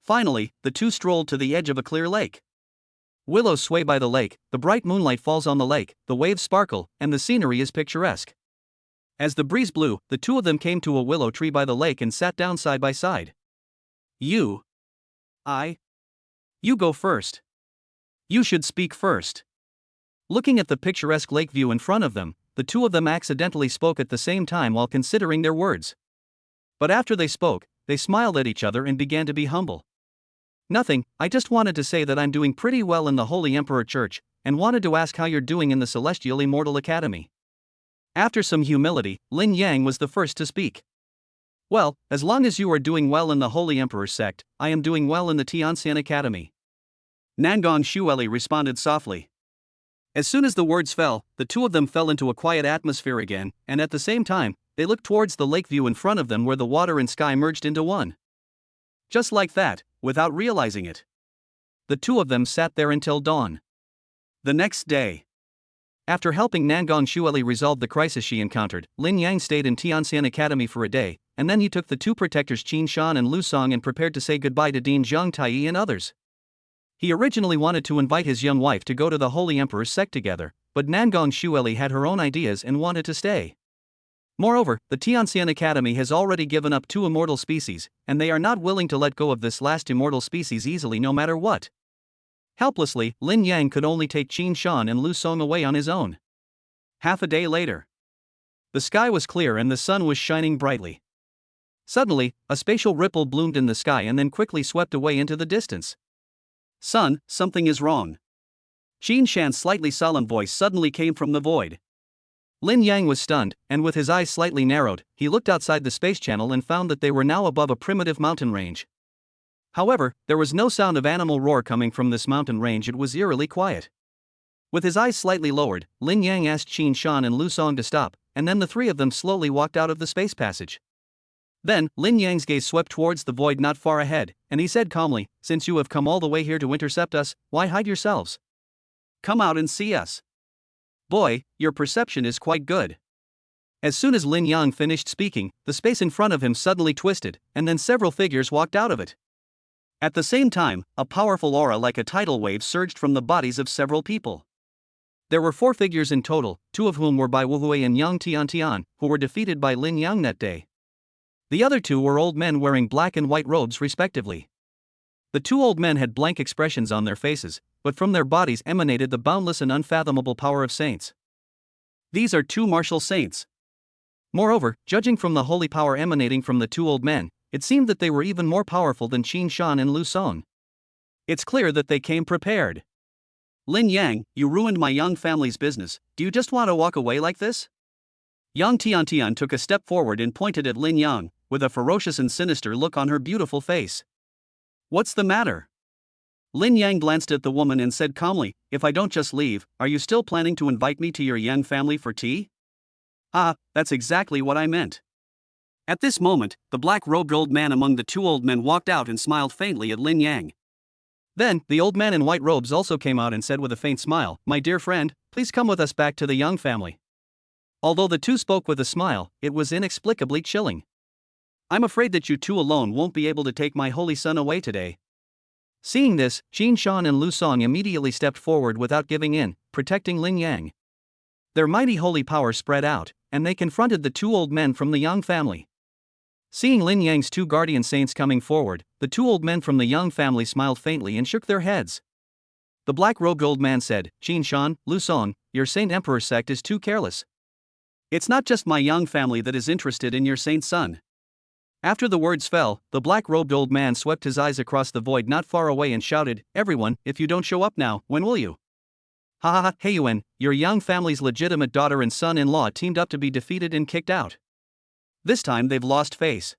B: Finally, the two strolled to the edge of a clear lake. Willows sway by the lake, the bright moonlight falls on the lake, the waves sparkle, and the scenery is picturesque. As the breeze blew, the two of them came to a willow tree by the lake and sat down side by side. "You. You go first. You should speak first." Looking at the picturesque lake view in front of them, the two of them accidentally spoke at the same time while considering their words. But after they spoke, they smiled at each other and began to be humble. "Nothing, I just wanted to say that I'm doing pretty well in the Holy Emperor Church, and wanted to ask how you're doing in the Celestial Immortal Academy." After some humility, Lin Yang was the first to speak. "Well, as long as you are doing well in the Holy Emperor sect, I am doing well in the Tianxian Academy." Nangong Shueli responded softly. As soon as the words fell, the two of them fell into a quiet atmosphere again, and at the same time, they looked towards the lake view in front of them where the water and sky merged into one. Just like that, without realizing it. The two of them sat there until dawn. The next day. After helping Nangong Shueli resolve the crisis she encountered, Lin Yang stayed in Tianxian Academy for a day, and then he took the two protectors Qin Shan and Lu Song and prepared to say goodbye to Dean Zhang Taiyi and others. He originally wanted to invite his young wife to go to the Holy Emperor's sect together, but Nangong Shueli had her own ideas and wanted to stay. Moreover, the Tianxian Academy has already given up two immortal species, and they are not willing to let go of this last immortal species easily no matter what. Helplessly, Lin Yang could only take Qin Shan and Lu Song away on his own. Half a day later. The sky was clear and the sun was shining brightly. Suddenly, a spatial ripple bloomed in the sky and then quickly swept away into the distance. "Son, something is wrong." Qin Shan's slightly solemn voice suddenly came from the void. Lin Yang was stunned, and with his eyes slightly narrowed, he looked outside the space channel and found that they were now above a primitive mountain range. However, there was no sound of animal roar coming from this mountain range, it was eerily quiet. With his eyes slightly lowered, Lin Yang asked Qin Shan and Lu Song to stop, and then the three of them slowly walked out of the space passage. Then, Lin Yang's gaze swept towards the void not far ahead, and he said calmly, "Since you have come all the way here to intercept us, why hide yourselves? Come out and see us. Boy, your perception is quite good." As soon as Lin Yang finished speaking, the space in front of him suddenly twisted, and then several figures walked out of it. At the same time, a powerful aura like a tidal wave surged from the bodies of several people. There were 4 figures in total, 2 of whom were by Wu Hui and Yang Tiantian, who were defeated by Lin Yang that day. The other 2 were old men wearing black and white robes respectively. The 2 old men had blank expressions on their faces, but from their bodies emanated the boundless and unfathomable power of saints. These are 2 martial saints. Moreover, judging from the holy power emanating from the 2 old men, it seemed that they were even more powerful than Qin Shan and Lu Song. It's clear that they came prepared. "Lin Yang, you ruined my young family's business. Do you just want to walk away like this?" Yang Tiantian took a step forward and pointed at Lin Yang, with a ferocious and sinister look on her beautiful face. "What's the matter?" Lin Yang glanced at the woman and said calmly, "If I don't just leave, are you still planning to invite me to your Yang family for tea?" "Ah, that's exactly what I meant." At this moment, the black-robed old man among the 2 old men walked out and smiled faintly at Lin Yang. Then, the old man in white robes also came out and said with a faint smile, "My dear friend, please come with us back to the Yang family." Although the 2 spoke with a smile, it was inexplicably chilling. "I'm afraid that you 2 alone won't be able to take my holy son away today." Seeing this, Qin Shan and Lu Song immediately stepped forward without giving in, protecting Lin Yang. Their mighty holy power spread out, and they confronted the 2 old men from the Yang family. Seeing Lin Yang's 2 guardian saints coming forward, the 2 old men from the Yang family smiled faintly and shook their heads. The black-robed old man said, "Qin Shan, Lu Song, your Saint Emperor sect is too careless. It's not just my Yang family that is interested in your saint son." After the words fell, the black-robed old man swept his eyes across the void not far away and shouted, "Everyone, if you don't show up now, when will you?"
A: Ha ha ha, Heiyuan, your Yang family's legitimate daughter and son-in-law teamed up to be defeated and kicked out. This time they've lost face.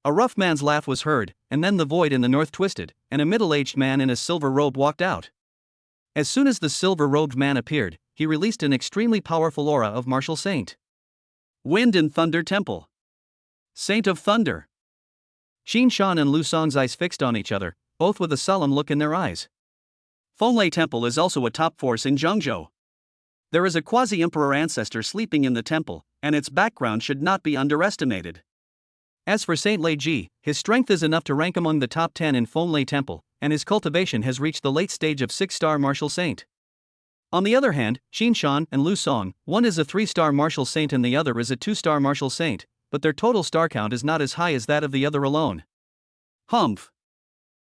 A: A rough man's laugh was heard, and then the void in the north twisted, and a middle-aged man in a silver robe walked out. As soon as the silver-robed man appeared, he released an extremely powerful aura of martial saint.
B: Wind and Thunder Temple. Saint of Thunder.
A: Xin Shan and Lu Song's eyes fixed on each other, both with a solemn look in their eyes.
B: Fenglai Temple is also a top force in Zhengzhou. There is a quasi-emperor ancestor sleeping in the temple, and its background should not be underestimated.
A: As for Saint Lei Ji, his strength is enough to rank among the top 10 in Fenglai Temple, and his cultivation has reached the late stage of 6-star martial saint. On the other hand, Xin Shan and Lu Song, one is a 3-star martial saint and the other is a 2-star martial saint, but their total star count is not as high as that of the other alone.
B: Humph.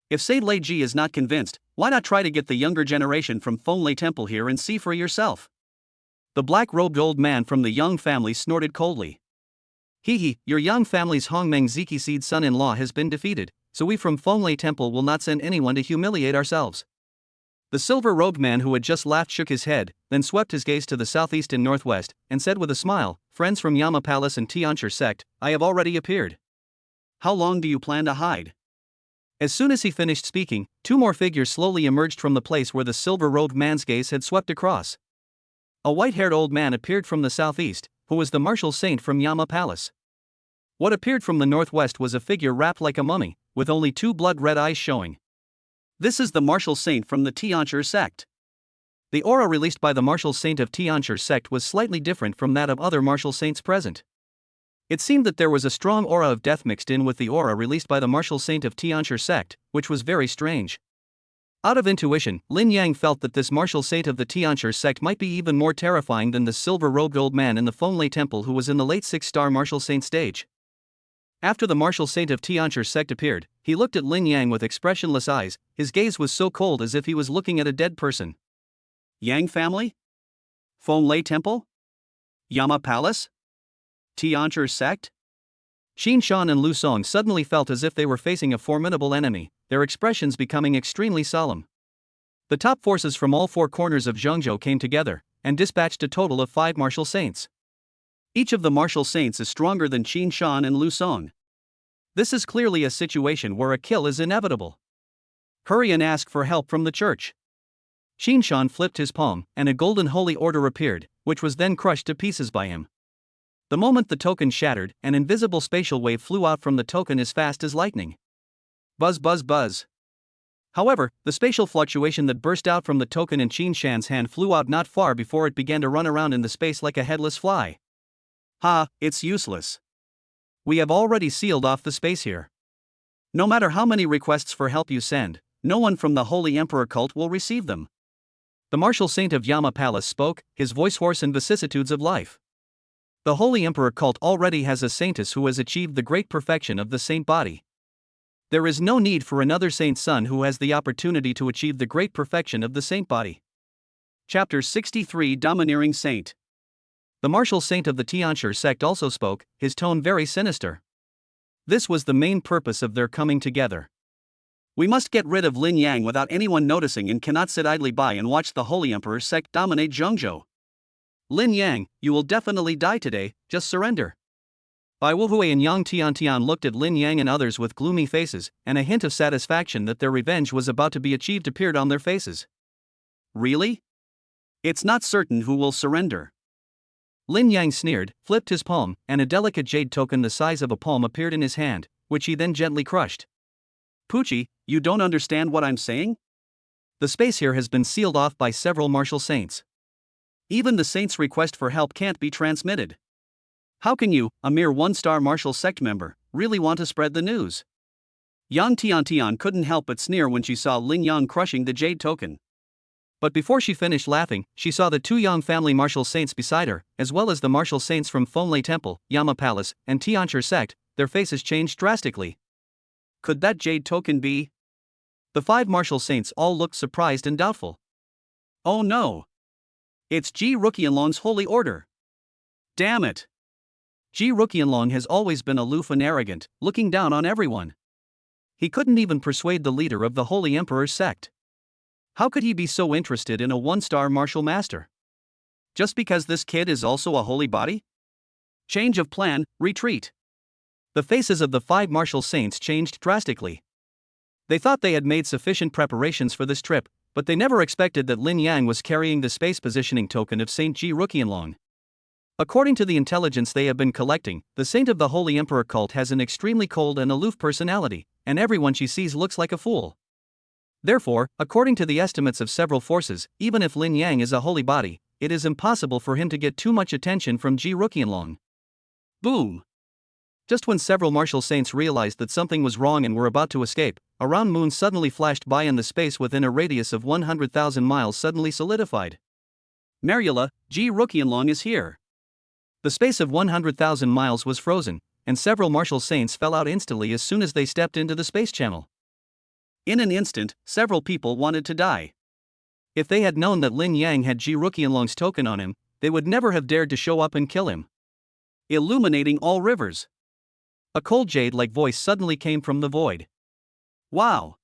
B: If Saint Lei Ji is not convinced, why not try to get the younger generation from Fenglai Temple here and see for yourself? The black-robed old man from the Yang family snorted coldly.
A: Hee, your Yang family's Hongmeng Ziki Seed son-in-law has been defeated, so we from Fenglai Temple will not send anyone to humiliate ourselves. The silver-robed man who had just laughed shook his head, then swept his gaze to the southeast and northwest, and said with a smile, "Friends from Yama Palace and Tianchi sect, I have already appeared.
B: How long do you plan to hide?"
A: As soon as he finished speaking, 2 more figures slowly emerged from the place where the silver-robed man's gaze had swept across. A white-haired old man appeared from the southeast, who was the martial saint from Yama Palace. What appeared from the northwest was a figure wrapped like a mummy, with only 2 blood-red eyes showing.
B: This is the martial saint from the Tianchi sect.
A: The aura released by the martial saint of Tianchi sect was slightly different from that of other martial saints present. It seemed that there was a strong aura of death mixed in with the aura released by the martial saint of Tianchi sect, which was very strange. Out of intuition, Lin Yang felt that this martial saint of the Tianchi sect might be even more terrifying than the silver-robed old man in the Fenglai Temple who was in the late 6-star martial saint stage. After the martial saint of Tianchi sect appeared, he looked at Lin Yang with expressionless eyes, his gaze was so cold as if he was looking at a dead person.
B: Yang family? Fenglai Temple? Yama Palace? Tianchi sect?
A: Xin Shan and Lu Song suddenly felt as if they were facing a formidable enemy, their expressions becoming extremely solemn. The top forces from all 4 corners of Zhengzhou came together, and dispatched a total of 5 martial saints.
B: Each of the martial saints is stronger than Xin Shan and Lu Song.
A: This is clearly a situation where a kill is inevitable. Hurry and ask for help from the church. Xin Shan flipped his palm, and a golden holy order appeared, which was then crushed to pieces by him. The moment the token shattered, an invisible spatial wave flew out from the token as fast as lightning. Buzz buzz buzz. However, the spatial fluctuation that burst out from the token in Xin Shan's hand flew out not far before it began to run around in the space like a headless fly.
B: Ha, it's useless.
A: We have already sealed off the space here.
B: No matter how many requests for help you send, no one from the Holy Emperor cult will receive them.
A: The martial saint of Yama Palace spoke, his voice hoarse in vicissitudes of life. The Holy Emperor cult already has a saintess who has achieved the great perfection of the saint body. There is no need for another saint's son who has the opportunity to achieve the great perfection of the saint body.
B: Chapter 63 Domineering Saint.
A: The martial saint of the Tianchi sect also spoke, his tone very sinister. This was the main purpose of their coming together.
B: We must get rid of Lin Yang without anyone noticing and cannot sit idly by and watch the Holy Emperor sect dominate Zhengzhou.
A: Lin Yang, you will definitely die today, just surrender. Bai Wuhui and Yang Tiantian looked at Lin Yang and others with gloomy faces, and a hint of satisfaction that their revenge was about to be achieved appeared on their faces.
B: Really? It's not certain who will surrender.
A: Lin Yang sneered, flipped his palm, and a delicate jade token the size of a palm appeared in his hand, which he then gently crushed.
B: Pucci, you don't understand what I'm saying?
A: The space here has been sealed off by several martial saints.
B: Even the saint's request for help can't be transmitted. How can you, a mere 1-star martial sect member, really want to spread the news? Yang Tiantian couldn't help but sneer when she saw Lin Yang crushing the jade token.
A: But before she finished laughing, she saw the 2 Yang family martial saints beside her, as well as the martial saints from Fenglai Temple, Yama Palace, and Tianchi sect. Their faces changed drastically.
B: Could that jade token be?
A: The 5 martial saints all looked surprised and doubtful.
B: Oh no! It's Ji Ruqianlong's holy order. Damn it!
A: Ji Ruqianlong has always been aloof and arrogant, looking down on everyone. He couldn't even persuade the leader of the Holy Emperor's sect.
B: How could he be so interested in a one-star martial master? Just because this kid is also a holy body? Change of plan, retreat. The faces of the 5 martial saints changed drastically. They thought they had made sufficient preparations for this trip, but they never expected that Lin Yang was carrying the space positioning token of Saint Ji Ruqianlong. According to the intelligence they have been collecting, the Saint of the Holy Emperor cult has an extremely cold and aloof personality, and everyone she sees looks like a fool. Therefore, according to the estimates of several forces, even if Lin Yang is a holy body, it is impossible for him to get too much attention from Ji Ruqianlong. Boom! Just when several martial saints realized that something was wrong and were about to escape, a round moon suddenly flashed by and the space within a radius of 100,000 miles suddenly solidified. Mariula, Ji Ruqianlong is here. The space of 100,000 miles was frozen, and several martial saints fell out instantly as soon as they stepped into the space channel. In an instant, several people wanted to die. If they had known that Lin Yang had Ji Ruqianlong's token on him, they would never have dared to show up and kill him. Illuminating all rivers. A cold jade-like voice suddenly came from the void. Wow!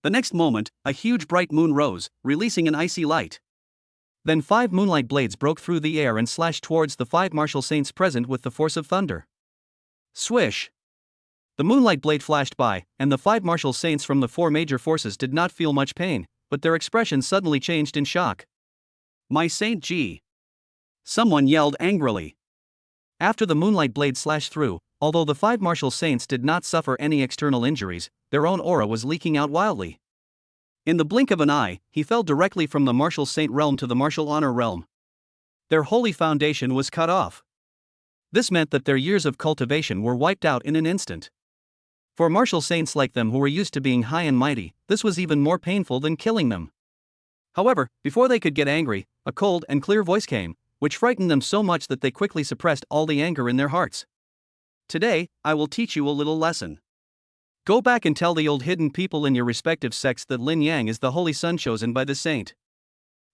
B: The next moment, a huge bright moon rose, releasing an icy light. Then 5 moonlight blades broke through the air and slashed towards the 5 martial saints present with the force of thunder. Swish! The moonlight blade flashed by, and the 5 martial saints from the 4 major forces did not feel much pain, but their expression suddenly changed in shock. My Saint Ji! Someone yelled angrily. After the moonlight blade slashed through, although the 5 martial saints did not suffer any external injuries, their own aura was leaking out wildly. In the blink of an eye, he fell directly from the martial saint realm to the martial honor realm. Their holy foundation was cut off. This meant that their years of cultivation were wiped out in an instant. For martial saints like them who were used to being high and mighty, this was even more painful than killing them. However, before they could get angry, a cold and clear voice came, which frightened them so much that they quickly suppressed all the anger in their hearts. Today, I will teach you a little lesson. Go back and tell the old hidden people in your respective sects that Lin Yang is the holy son chosen by the saint.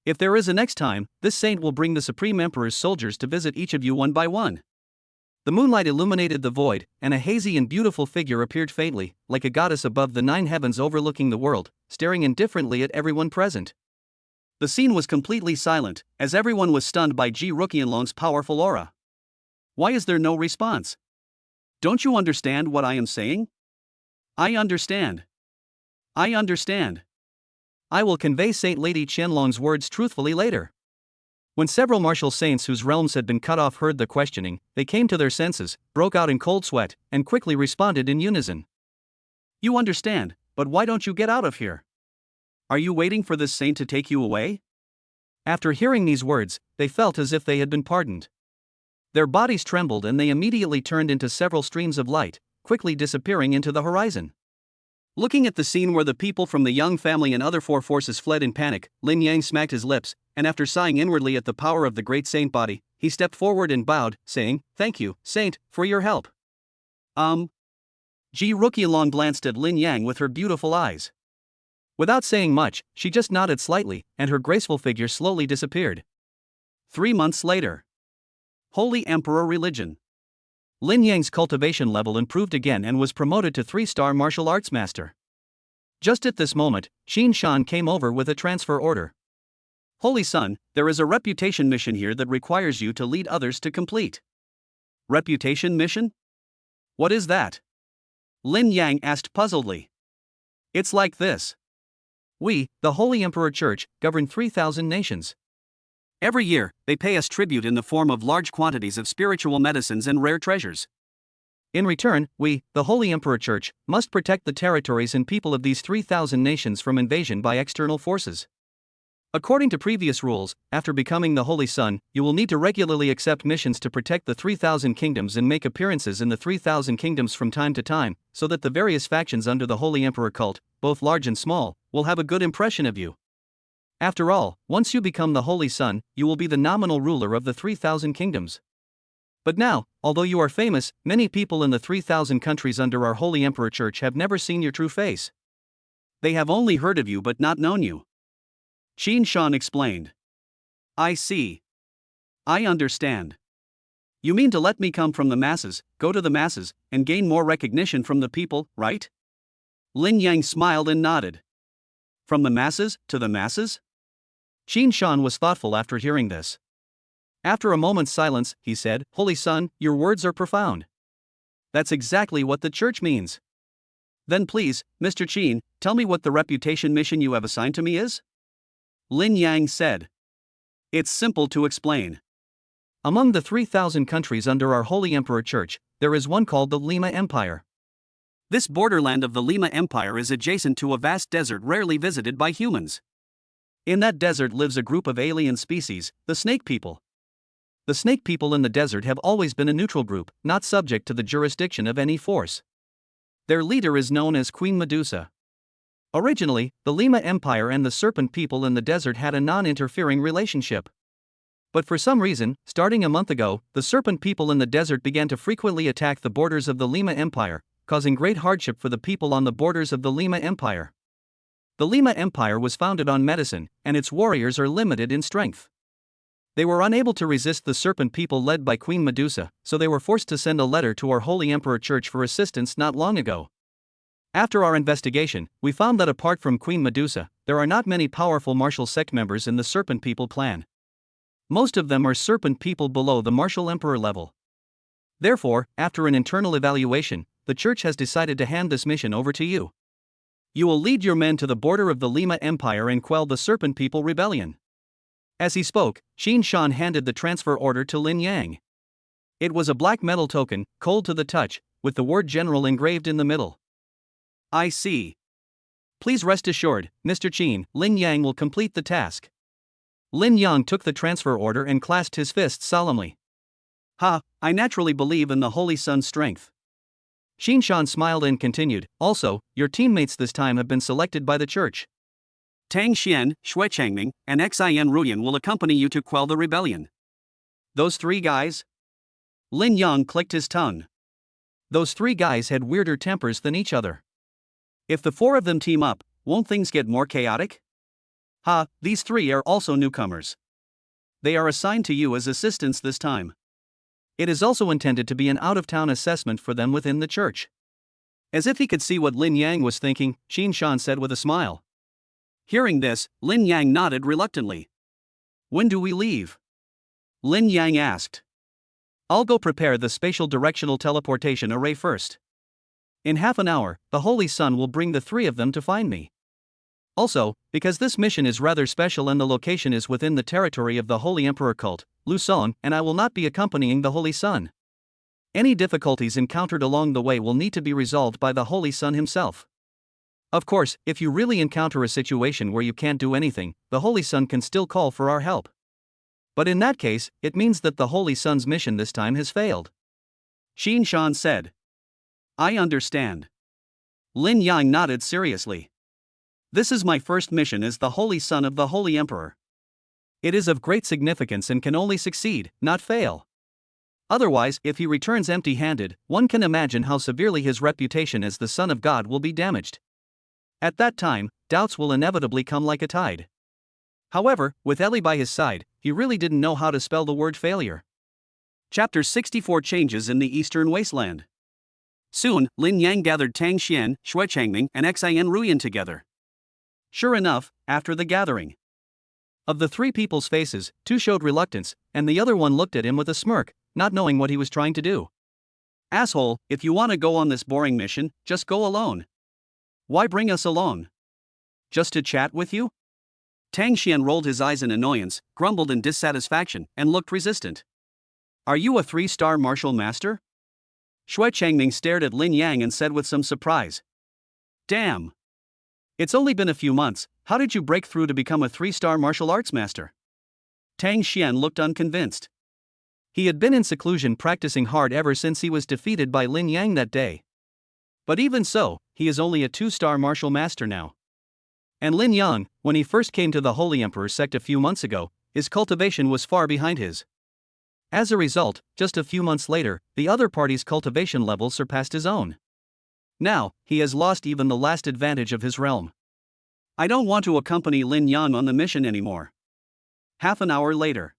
B: If there is a next time, this saint will bring the Supreme Emperor's soldiers to visit each of you one by one. The moonlight illuminated the void, and a hazy and beautiful figure appeared faintly, like a goddess above the 9 heavens overlooking the world, staring indifferently at everyone present. The scene was completely silent, as everyone was stunned by Ji Ruqianlong's powerful aura. Why is there no response? Don't you understand what I am saying? I understand. I understand. I will convey Saint Lady Qianlong's words truthfully later. When several martial saints whose realms had been cut off heard the questioning, they came to their senses, broke out in cold sweat, and quickly responded in unison. You understand, but why don't you get out of here? Are you waiting for this saint to take you away? After hearing these words, they felt as if they had been pardoned. Their bodies trembled and they immediately turned into several streams of light, quickly disappearing into the horizon. Looking at the scene where the people from the Young family and other 4 forces fled in panic, Lin Yang smacked his lips, and after sighing inwardly at the power of the great saint body, he stepped forward and bowed, saying, "Thank you, saint, for your help." Ji Ruqianlong glanced at Lin Yang with her beautiful eyes. Without saying much, she just nodded slightly, and her graceful figure slowly disappeared. 3 months later. Holy Emperor Religion. Lin Yang's cultivation level improved again and was promoted to 3-star martial arts master. Just at this moment, Qin Shan came over with a transfer order. Holy Son, there is a reputation mission here that requires you to lead others to complete. Reputation mission? What is that? Lin Yang asked puzzledly. It's like this. We, the Holy Emperor Church, govern 3,000 nations. Every year, they pay us tribute in the form of large quantities of spiritual medicines and rare treasures. In return, we, the Holy Emperor Church, must protect the territories and people of these 3,000 nations from invasion by external forces. According to previous rules, after becoming the Holy Son, you will need to regularly accept missions to protect the 3,000 kingdoms and make appearances in the 3,000 kingdoms from time to time, so that the various factions under the Holy Emperor cult, both large and small, will have a good impression of you. After all, once you become the Holy Son, you will be the nominal ruler of the 3,000 kingdoms. But now, although you are famous, many people in the 3,000 countries under our Holy Emperor Church have never seen your true face. They have only heard of you but not known you. Qin Shan explained. I see. I understand. You mean to let me come from the masses, go to the masses, and gain more recognition from the people, right? Lin Yang smiled and nodded. From the masses to the masses?
A: Qin Shan was thoughtful after hearing this. After a moment's silence, he said, "Holy Son, your words are profound. That's exactly what the church means. Then please, Mr. Qin, tell me what the reputation mission you have assigned to me is?"
B: Lin Yang said. "It's simple to explain.
A: Among the 3,000 countries under our Holy Emperor Church, there is one called the Lima Empire.
B: This borderland of the Lima Empire is adjacent to a vast desert rarely visited by humans. In that desert lives a group of alien species, the Snake People.
A: The Snake People in the desert have always been a neutral group, not subject to the jurisdiction of any force. Their leader is known as Queen Medusa. Originally, the Lima Empire and the Serpent People in the desert had a non-interfering relationship. But for some reason, starting a month ago, the Serpent People in the desert began to frequently attack the borders of the Lima Empire, causing great hardship for the people on the borders of the Lima Empire. The Lima Empire was founded on medicine, and its warriors are limited in strength. They were unable to resist the Serpent People led by Queen Medusa, so they were forced to send a letter to our Holy Emperor Church for assistance not long ago. After our investigation, we found that apart from Queen Medusa, there are not many powerful martial sect members in the Serpent People clan. Most of them are Serpent People below the Martial Emperor level. Therefore, after an internal evaluation, the Church has decided to hand this mission over to you. You will lead your men to the border of the Lima Empire and quell the Serpent People rebellion." As he spoke, Qin Shan handed the transfer order to Lin Yang. It was a black metal token, cold to the touch, with the word General engraved in the middle.
B: "I see.
A: Please rest assured, Mr. Qin, Lin Yang will complete the task." Lin Yang took the transfer order and clasped his fists solemnly.
B: I naturally believe in the Holy Sun's strength."
A: Qin Shan smiled and continued, "Also, your teammates this time have been selected by the church.
B: Tang Xian, Xue Changming, and Xin Ruyan will accompany you to quell the rebellion."
A: "Those three guys?"
B: Lin Yang clicked his tongue.
A: Those three guys had weirder tempers than each other. If the four of them team up, won't things get more chaotic?
B: These three are also newcomers. They are assigned to you as assistants this time.
A: It is also intended to be an out-of-town assessment for them within the church." As if he could see what Lin Yang was thinking, Qin Shan said with a smile.
B: Hearing this, Lin Yang nodded reluctantly.
A: "When do we leave?"
B: Lin Yang asked.
A: "I'll go prepare the spatial directional teleportation array first. In half an hour, the Holy Sun will bring the three of them to find me. Also, because this mission is rather special and the location is within the territory of the Holy Emperor cult, Luzon, and I will not be accompanying the Holy Sun. Any difficulties encountered along the way will need to be resolved by the Holy Sun himself. Of course, if you really encounter a situation where you can't do anything, the Holy Sun can still call for our help. But in that case, it means that the Holy Sun's mission this time has failed."
B: Qin Shan said. "I understand." Lin Yang nodded seriously. "This is my first mission as the Holy Son of the Holy Emperor.
A: It is of great significance and can only succeed, not fail. Otherwise, if he returns empty-handed, one can imagine how severely his reputation as the Son of God will be damaged. At that time, doubts will inevitably come like a tide." However, with Ellie by his side, he really didn't know how to spell the word failure.
B: Chapter 64 Changes in the Eastern Wasteland. Soon, Lin Yang gathered Tang Xian, Xue Changming, and Xin Ruyan together.
A: Sure enough, after the gathering, of the three people's faces, two showed reluctance, and the other one looked at him with a smirk, not knowing what he was trying to do.
B: "Asshole, if you want to go on this boring mission, just go alone. Why bring us along? Just to chat with you?" Tang Xian rolled his eyes in annoyance, grumbled in dissatisfaction, and looked resistant. "Are you a 3-star martial master?" Xue Changming stared at Lin Yang and said with some surprise. "Damn. It's only been a few months, how did you break through to become a 3-star martial arts master?" Tang Xian looked unconvinced.
A: He had been in seclusion practicing hard ever since he was defeated by Lin Yang that day. But even so, he is only a 2-star martial master now. And Lin Yang, when he first came to the Holy Emperor's sect a few months ago, his cultivation was far behind his. As a result, just a few months later, the other party's cultivation level surpassed his own. Now, he has lost even the last advantage of his realm.
B: "I don't want to accompany Lin Yang on the mission anymore." Half an hour later.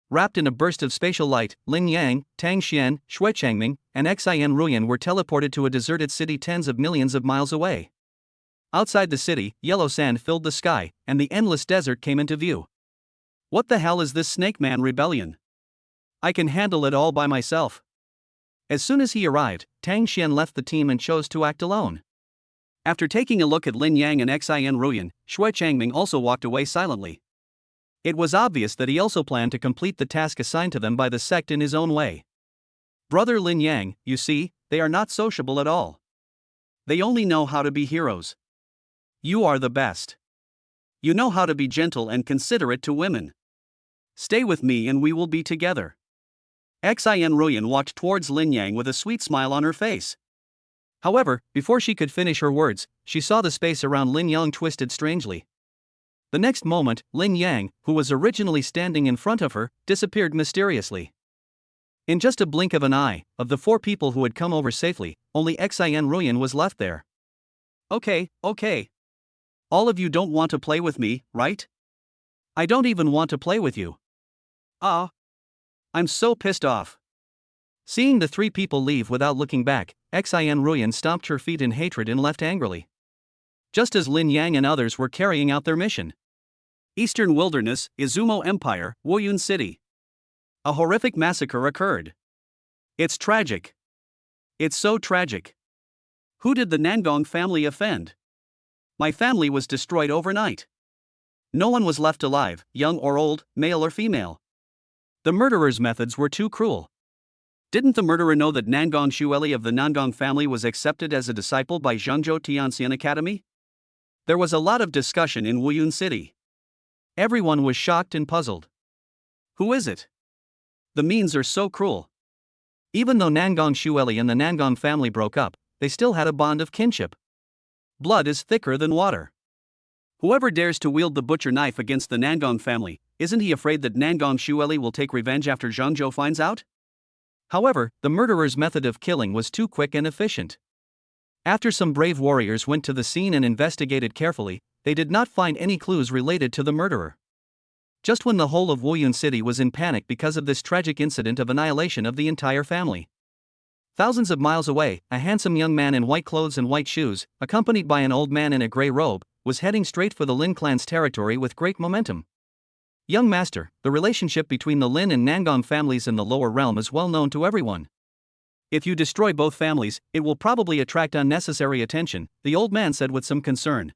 A: Wrapped in a burst of spatial light, Lin Yang, Tang Xian, Xue Changming, and Xin Ruyan were teleported to a deserted city tens of millions of miles away. Outside the city, yellow sand filled the sky, and the endless desert came into view.
B: What the hell is this Snake Man rebellion? I can handle it all by myself.
A: As soon as he arrived, Tang Xian left the team and chose to act alone.
B: After taking a look at Lin Yang and Xin Ruyan, Shui Changming also walked away silently.
A: It was obvious that he also planned to complete the task assigned to them by the sect in his own way.
B: Brother Lin Yang, you see, they are not sociable at all. They only know how to be heroes. You are the best. You know how to be gentle and considerate to women. Stay with me and we will be together. Xin Ruyan walked towards Lin Yang with a sweet smile on her face.
A: However, before she could finish her words, she saw the space around Lin Yang twisted strangely. The next moment, Lin Yang, who was originally standing in front of her, disappeared mysteriously. In just a blink of an eye, of the 4 people who had come over safely, only Xin Ruyan was left there.
B: Okay. All of you don't want to play with me, right? I don't even want to play with you. I'm so pissed off.
A: Seeing the 3 people leave without looking back, Xin Ruyan stomped her feet in hatred and left angrily. Just as Lin Yang and others were carrying out their mission.
B: Eastern Wilderness, Izumo Empire, Woyun City. A horrific massacre occurred. It's tragic. It's so tragic. Who did the Nangong family offend? My family was destroyed overnight. No one was left alive, young or old, male or female.
A: The murderer's methods were too cruel.
B: Didn't the murderer know that Nangong Xueli of the Nangong family was accepted as a disciple by Zhengzhou Tianxian Academy? There was a lot of discussion in Woyun City.
A: Everyone was shocked and puzzled.
B: Who is it? The means are so cruel.
A: Even though Nangong Xueli and the Nangong family broke up, they still had a bond of kinship.
B: Blood is thicker than water. Whoever dares to wield the butcher knife against the Nangong family, isn't he afraid that Nangong Xueli will take revenge after Zhengzhou finds out?
A: However, the murderer's method of killing was too quick and efficient. After some brave warriors went to the scene and investigated carefully, they did not find any clues related to the murderer. Just when the whole of Woyun City was in panic because of this tragic incident of annihilation of the entire family. Thousands of miles away, a handsome young man in white clothes and white shoes, accompanied by an old man in a gray robe, was heading straight for the Lin clan's territory with great momentum. Young master, the relationship between the Lin and Nangong families in the lower realm is well known to everyone. If you destroy both families, it will probably attract unnecessary attention, the old man said with some concern.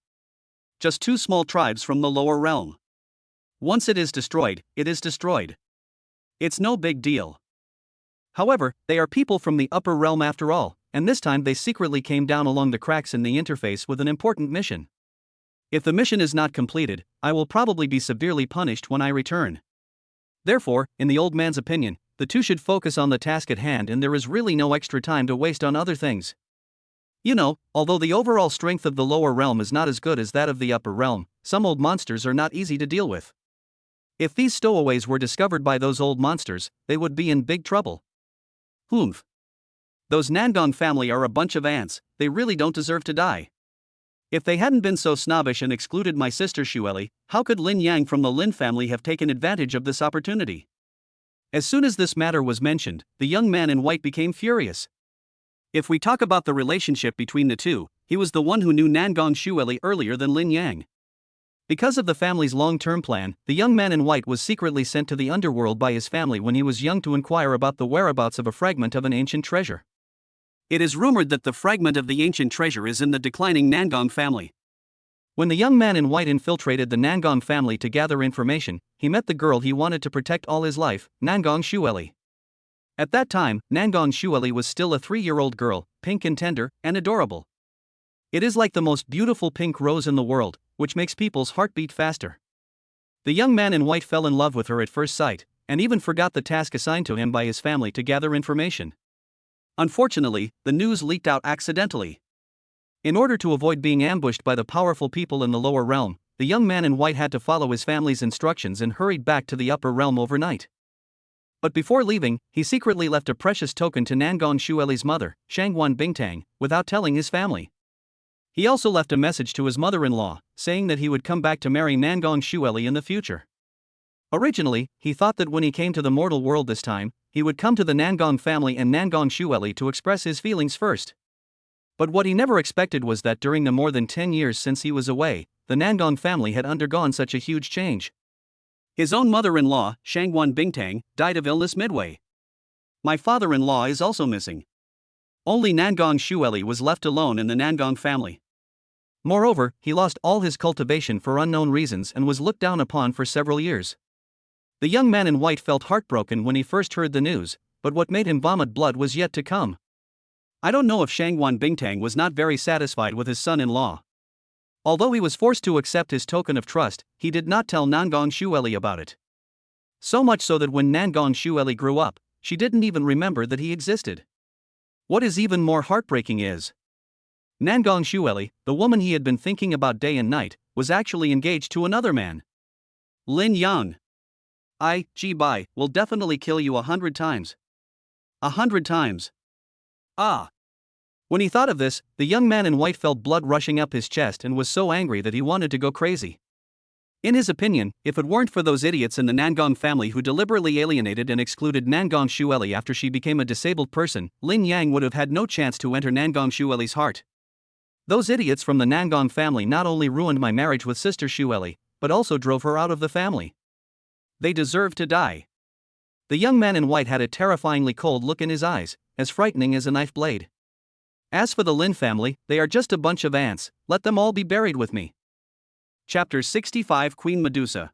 A: Just 2 small tribes from the lower realm. Once it is destroyed, it is destroyed. It's no big deal. However, they are people from the upper realm after all, and this time they secretly came down along the cracks in the interface with an important mission. If the mission is not completed, I will probably be severely punished when I return. Therefore, in the old man's opinion, the 2 should focus on the task at hand and there is really no extra time to waste on other things. You know, although the overall strength of the lower realm is not as good as that of the upper realm, some old monsters are not easy to deal with. If these stowaways were discovered by those old monsters, they would be in big trouble. Humph. Those Nangong family are a bunch of ants, they really don't deserve to die. If they hadn't been so snobbish and excluded my sister Xueli, how could Lin Yang from the Lin family have taken advantage of this opportunity? As soon as this matter was mentioned, the young man in white became furious. If we talk about the relationship between the 2, he was the one who knew Nangong Xueli earlier than Lin Yang. Because of the family's long-term plan, the young man in white was secretly sent to the underworld by his family when he was young to inquire about the whereabouts of a fragment of an ancient treasure. It is rumored that the fragment of the ancient treasure is in the declining Nangong family. When the young man in white infiltrated the Nangong family to gather information, he met the girl he wanted to protect all his life, Nangong Xueli. At that time, Nangong Xueli was still a 3-year-old girl, pink and tender, and adorable. It is like the most beautiful pink rose in the world, which makes people's heart beat faster. The young man in white fell in love with her at first sight, and even forgot the task assigned to him by his family to gather information. Unfortunately, the news leaked out accidentally. In order to avoid being ambushed by the powerful people in the lower realm, the young man in white had to follow his family's instructions and hurried back to the upper realm overnight. But before leaving, he secretly left a precious token to Nangong Xueli's mother, Shangwan Bingtang, without telling his family. He also left a message to his mother-in-law, saying that he would come back to marry Nangong Xueli in the future. Originally, he thought that when he came to the mortal world this time, he would come to the Nangong family and Nangong Xueli to express his feelings first. But what he never expected was that during the more than 10 years since he was away, the Nangong family had undergone such a huge change.
B: His own mother-in-law, Shangguan Bingtang, died of illness midway. My father-in-law is also missing. Only Nangong Xueli was left alone in the Nangong family.
A: Moreover, he lost all his cultivation for unknown reasons and was looked down upon for several years. The young man in white felt heartbroken when he first heard the news, but what made him vomit blood was yet to come.
B: I don't know if Shangguan Bingtang was not very satisfied with his son-in-law.
A: Although he was forced to accept his token of trust, he did not tell Nangong Xueli about it. So much so that when Nangong Xueli grew up, she didn't even remember that he existed. What is even more heartbreaking is, Nangong Xueli, the woman he had been thinking about day and night, was actually engaged to another man.
B: Lin Yang.
A: Bai, will definitely kill you 100 times.
B: 100 times.
A: Ah! When he thought of this, the young man in white felt blood rushing up his chest and was so angry that he wanted to go crazy. In his opinion, if it weren't for those idiots in the Nangong family who deliberately alienated and excluded Nangong Xueli after she became a disabled person, Lin Yang would have had no chance to enter Nangong Xueli's heart. Those idiots from the Nangong family not only ruined my marriage with Sister Xueli, but also drove her out of the family. They deserve to die. The young man in white had a terrifyingly cold look in his eyes, as frightening as a knife blade. As for the Lin family, they are just a bunch of ants, let them all be buried with me.
B: Chapter 65 Queen Medusa.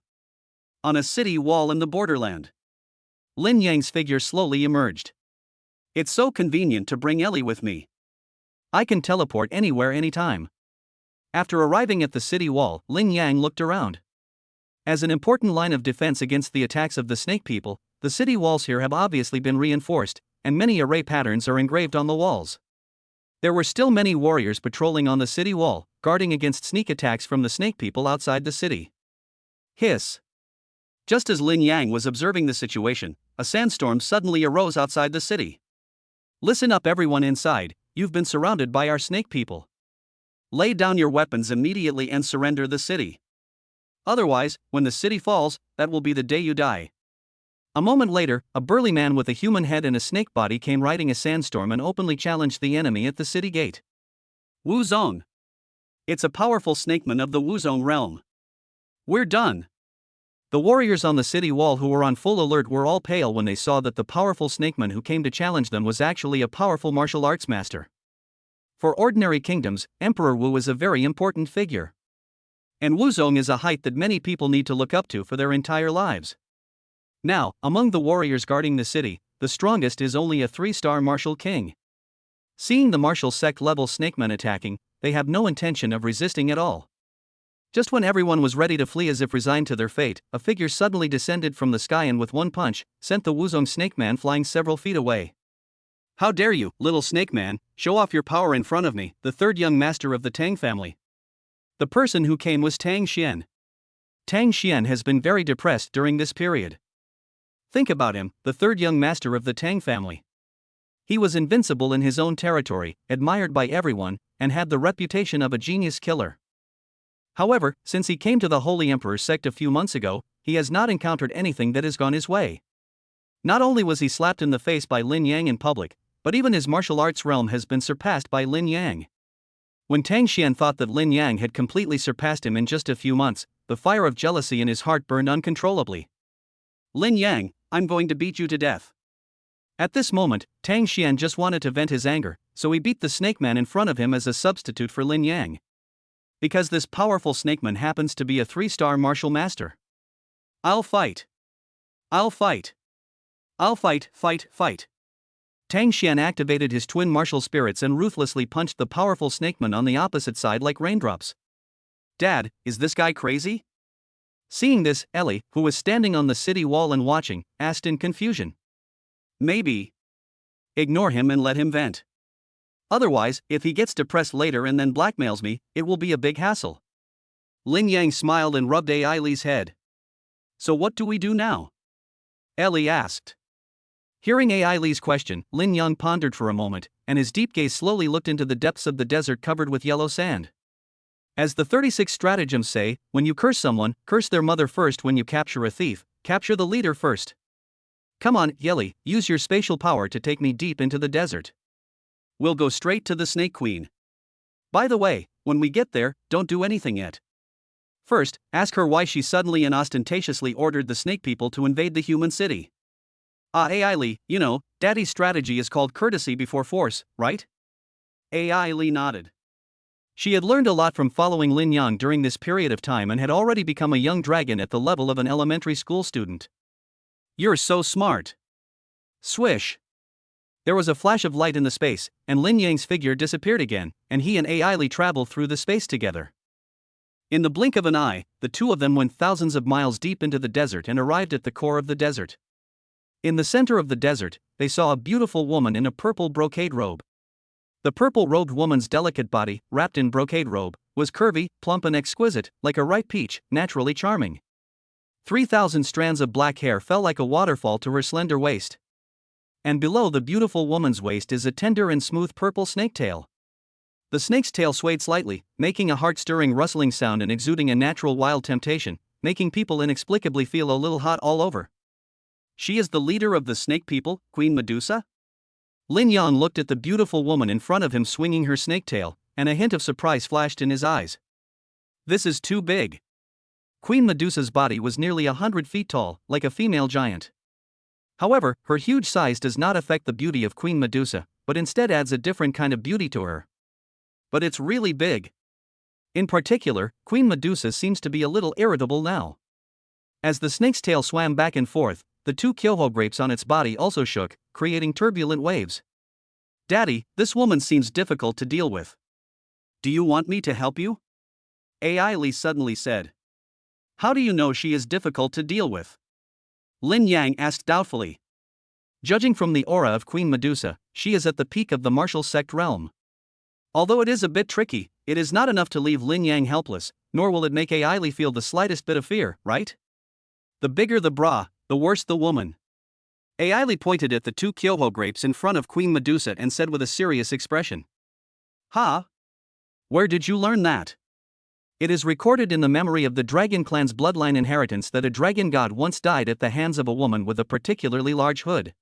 B: On a city wall in the borderland.
A: Lin Yang's figure slowly emerged.
B: It's so convenient to bring Ellie with me.
A: I can teleport anywhere anytime. After arriving at the city wall, Lin Yang looked around. As an important line of defense against the attacks of the snake people, the city walls here have obviously been reinforced, and many array patterns are engraved on the walls. There were still many warriors patrolling on the city wall, guarding against sneak attacks from the snake people outside the city.
B: Hiss. Just as Lin Yang was observing the situation, a sandstorm suddenly arose outside the city.
A: Listen up everyone inside, you've been surrounded by our snake people.
B: Lay down your weapons immediately and surrender the city. Otherwise, when the city falls, that will be the day you die.
A: A moment later, a burly man with a human head and a snake body came riding a sandstorm and openly challenged the enemy at the city gate.
B: Wu Zong. It's a powerful snakeman of the Wuzong realm. We're done.
A: The warriors on the city wall who were on full alert were all pale when they saw that the powerful snakeman who came to challenge them was actually a powerful martial arts master. For ordinary kingdoms, Emperor Wu is a very important figure. And Wuzong is a height that many people need to look up to for their entire lives. Now, among the warriors guarding the city, the strongest is only a 3-star martial king. Seeing the martial sect level snakemen attacking, they have no intention of resisting at all. Just when everyone was ready to flee as if resigned to their fate, a figure suddenly descended from the sky and with one punch, sent the Wuzong snake man flying several feet away.
B: How dare you, little snake man, show off your power in front of me, the third young master of the Tang family.
A: The person who came was Tang Xian. Tang Xian has been very depressed during this period. Think about him, the third young master of the Tang family. He was invincible in his own territory, admired by everyone, and had the reputation of a genius killer. However, since he came to the Holy Emperor's sect a few months ago, he has not encountered anything that has gone his way. Not only was he slapped in the face by Lin Yang in public, but even his martial arts realm has been surpassed by Lin Yang. When Tang Xian thought that Lin Yang had completely surpassed him in just a few months, the fire of jealousy in his heart burned uncontrollably.
B: Lin Yang, I'm going to beat you to death.
A: At this moment, Tang Xian just wanted to vent his anger, so he beat the snake man in front of him as a substitute for Lin Yang. Because this powerful snakeman happens to be a 3-star martial master.
B: I'll fight. I'll fight.
A: I'll fight. Tang Xian activated his twin martial spirits and ruthlessly punched the powerful snakeman on the opposite side like raindrops.
B: Dad, is this guy crazy?
A: Seeing this, Ellie, who was standing on the city wall and watching, asked in confusion.
B: Maybe.
A: Ignore him and let him vent. Otherwise, if he gets depressed later and then blackmails me, it will be a big hassle.
B: Lin Yang smiled and rubbed Li's head. So what do we do now?
A: Ellie asked. Hearing Li's question, Lin Yang pondered for a moment, and his deep gaze slowly looked into the depths of the desert covered with yellow sand. As the 36 stratagems say, when you curse someone, curse their mother first. When you capture a thief, capture the leader first. Come on, Yeli, use your spatial power to take me deep into the desert.
B: We'll go straight to the Snake Queen. By the way, when we get there, don't do anything yet. First, ask her why she suddenly and ostentatiously ordered the snake people to invade the human city. AI Lee, you know, Daddy's strategy is called courtesy before force, right? AI Lee nodded. She had learned a lot from following Lin Yang during this period of time and had already become a young dragon at the level of an elementary school student. You're so smart. Swish. There was a flash of light in the space, and Lin Yang's figure disappeared again, and he and AI Lee traveled through the space together. In the blink of an eye, the two of them went thousands of miles deep into the desert and arrived at the core of the desert. In the center of the desert, they saw a beautiful woman in a purple brocade robe. The purple-robed woman's delicate body, wrapped in brocade robe, was curvy, plump and exquisite, like a ripe peach, naturally charming. 3,000 strands of black hair fell like a waterfall to her slender waist. And below the beautiful woman's waist is a tender and smooth purple snake tail. The snake's tail swayed slightly, making a heart-stirring rustling sound and exuding a natural wild temptation, making people inexplicably feel a little hot all over. She is the leader of the snake people, Queen Medusa? Lin Yang looked at the beautiful woman in front of him swinging her snake tail, and a hint of surprise flashed in his eyes. This is too big. Queen Medusa's body was nearly 100 feet tall, like a female giant. However, her huge size does not affect the beauty of Queen Medusa, but instead adds a different kind of beauty to her. But it's really big. In particular, Queen Medusa seems to be a little irritable now. As the snake's tail swam back and forth, the two kyoho grapes on its body also shook, creating turbulent waves. Daddy, this woman seems difficult to deal with. Do you want me to help you? AI Lee suddenly said. How do you know she is difficult to deal with? Lin Yang asked doubtfully. Judging from the aura of Queen Medusa, she is at the peak of the martial sect realm. Although it is a bit tricky, it is not enough to leave Lin Yang helpless, nor will it make AI Lee feel the slightest bit of fear, right? The bigger the bra, the worse the woman. AI Lee pointed at the two kyoho grapes in front of Queen Medusa and said with a serious expression. Ha? Where did you learn that? It is recorded in the memory of the dragon clan's bloodline inheritance that a dragon god once died at the hands of a woman with a particularly large hood.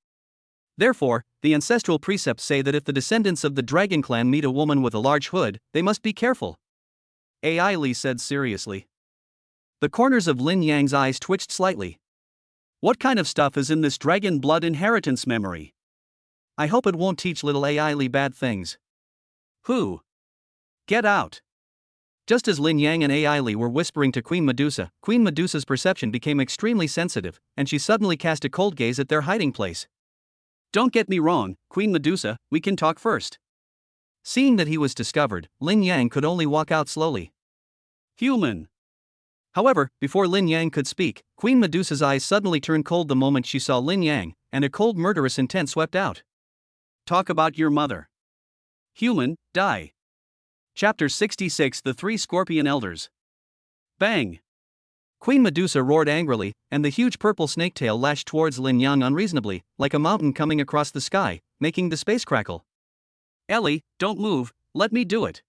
B: Therefore, the ancestral precepts say that if the descendants of the dragon clan meet a woman with a large hood, they must be careful. AI Lee said seriously. The corners of Lin Yang's eyes twitched slightly. What kind of stuff is in this dragon blood inheritance memory? I hope it won't teach little AI Lee bad things. Who? Get out. Just as Lin Yang and AI Lee were whispering to Queen Medusa's perception became extremely sensitive, and she suddenly cast a cold gaze at their hiding place. Don't get me wrong, Queen Medusa, we can talk first. Seeing that he was discovered, Lin Yang could only walk out slowly. Human. However, before Lin Yang could speak, Queen Medusa's eyes suddenly turned cold the moment she saw Lin Yang, and a cold murderous intent swept out. Talk about your mother. Human, die. Chapter 66 The Three Scorpion Elders. Bang! Queen Medusa roared angrily, and the huge purple snake tail lashed towards Lin Yang unreasonably, like a mountain coming across the sky, making the space crackle. Ellie, don't move, let me do it.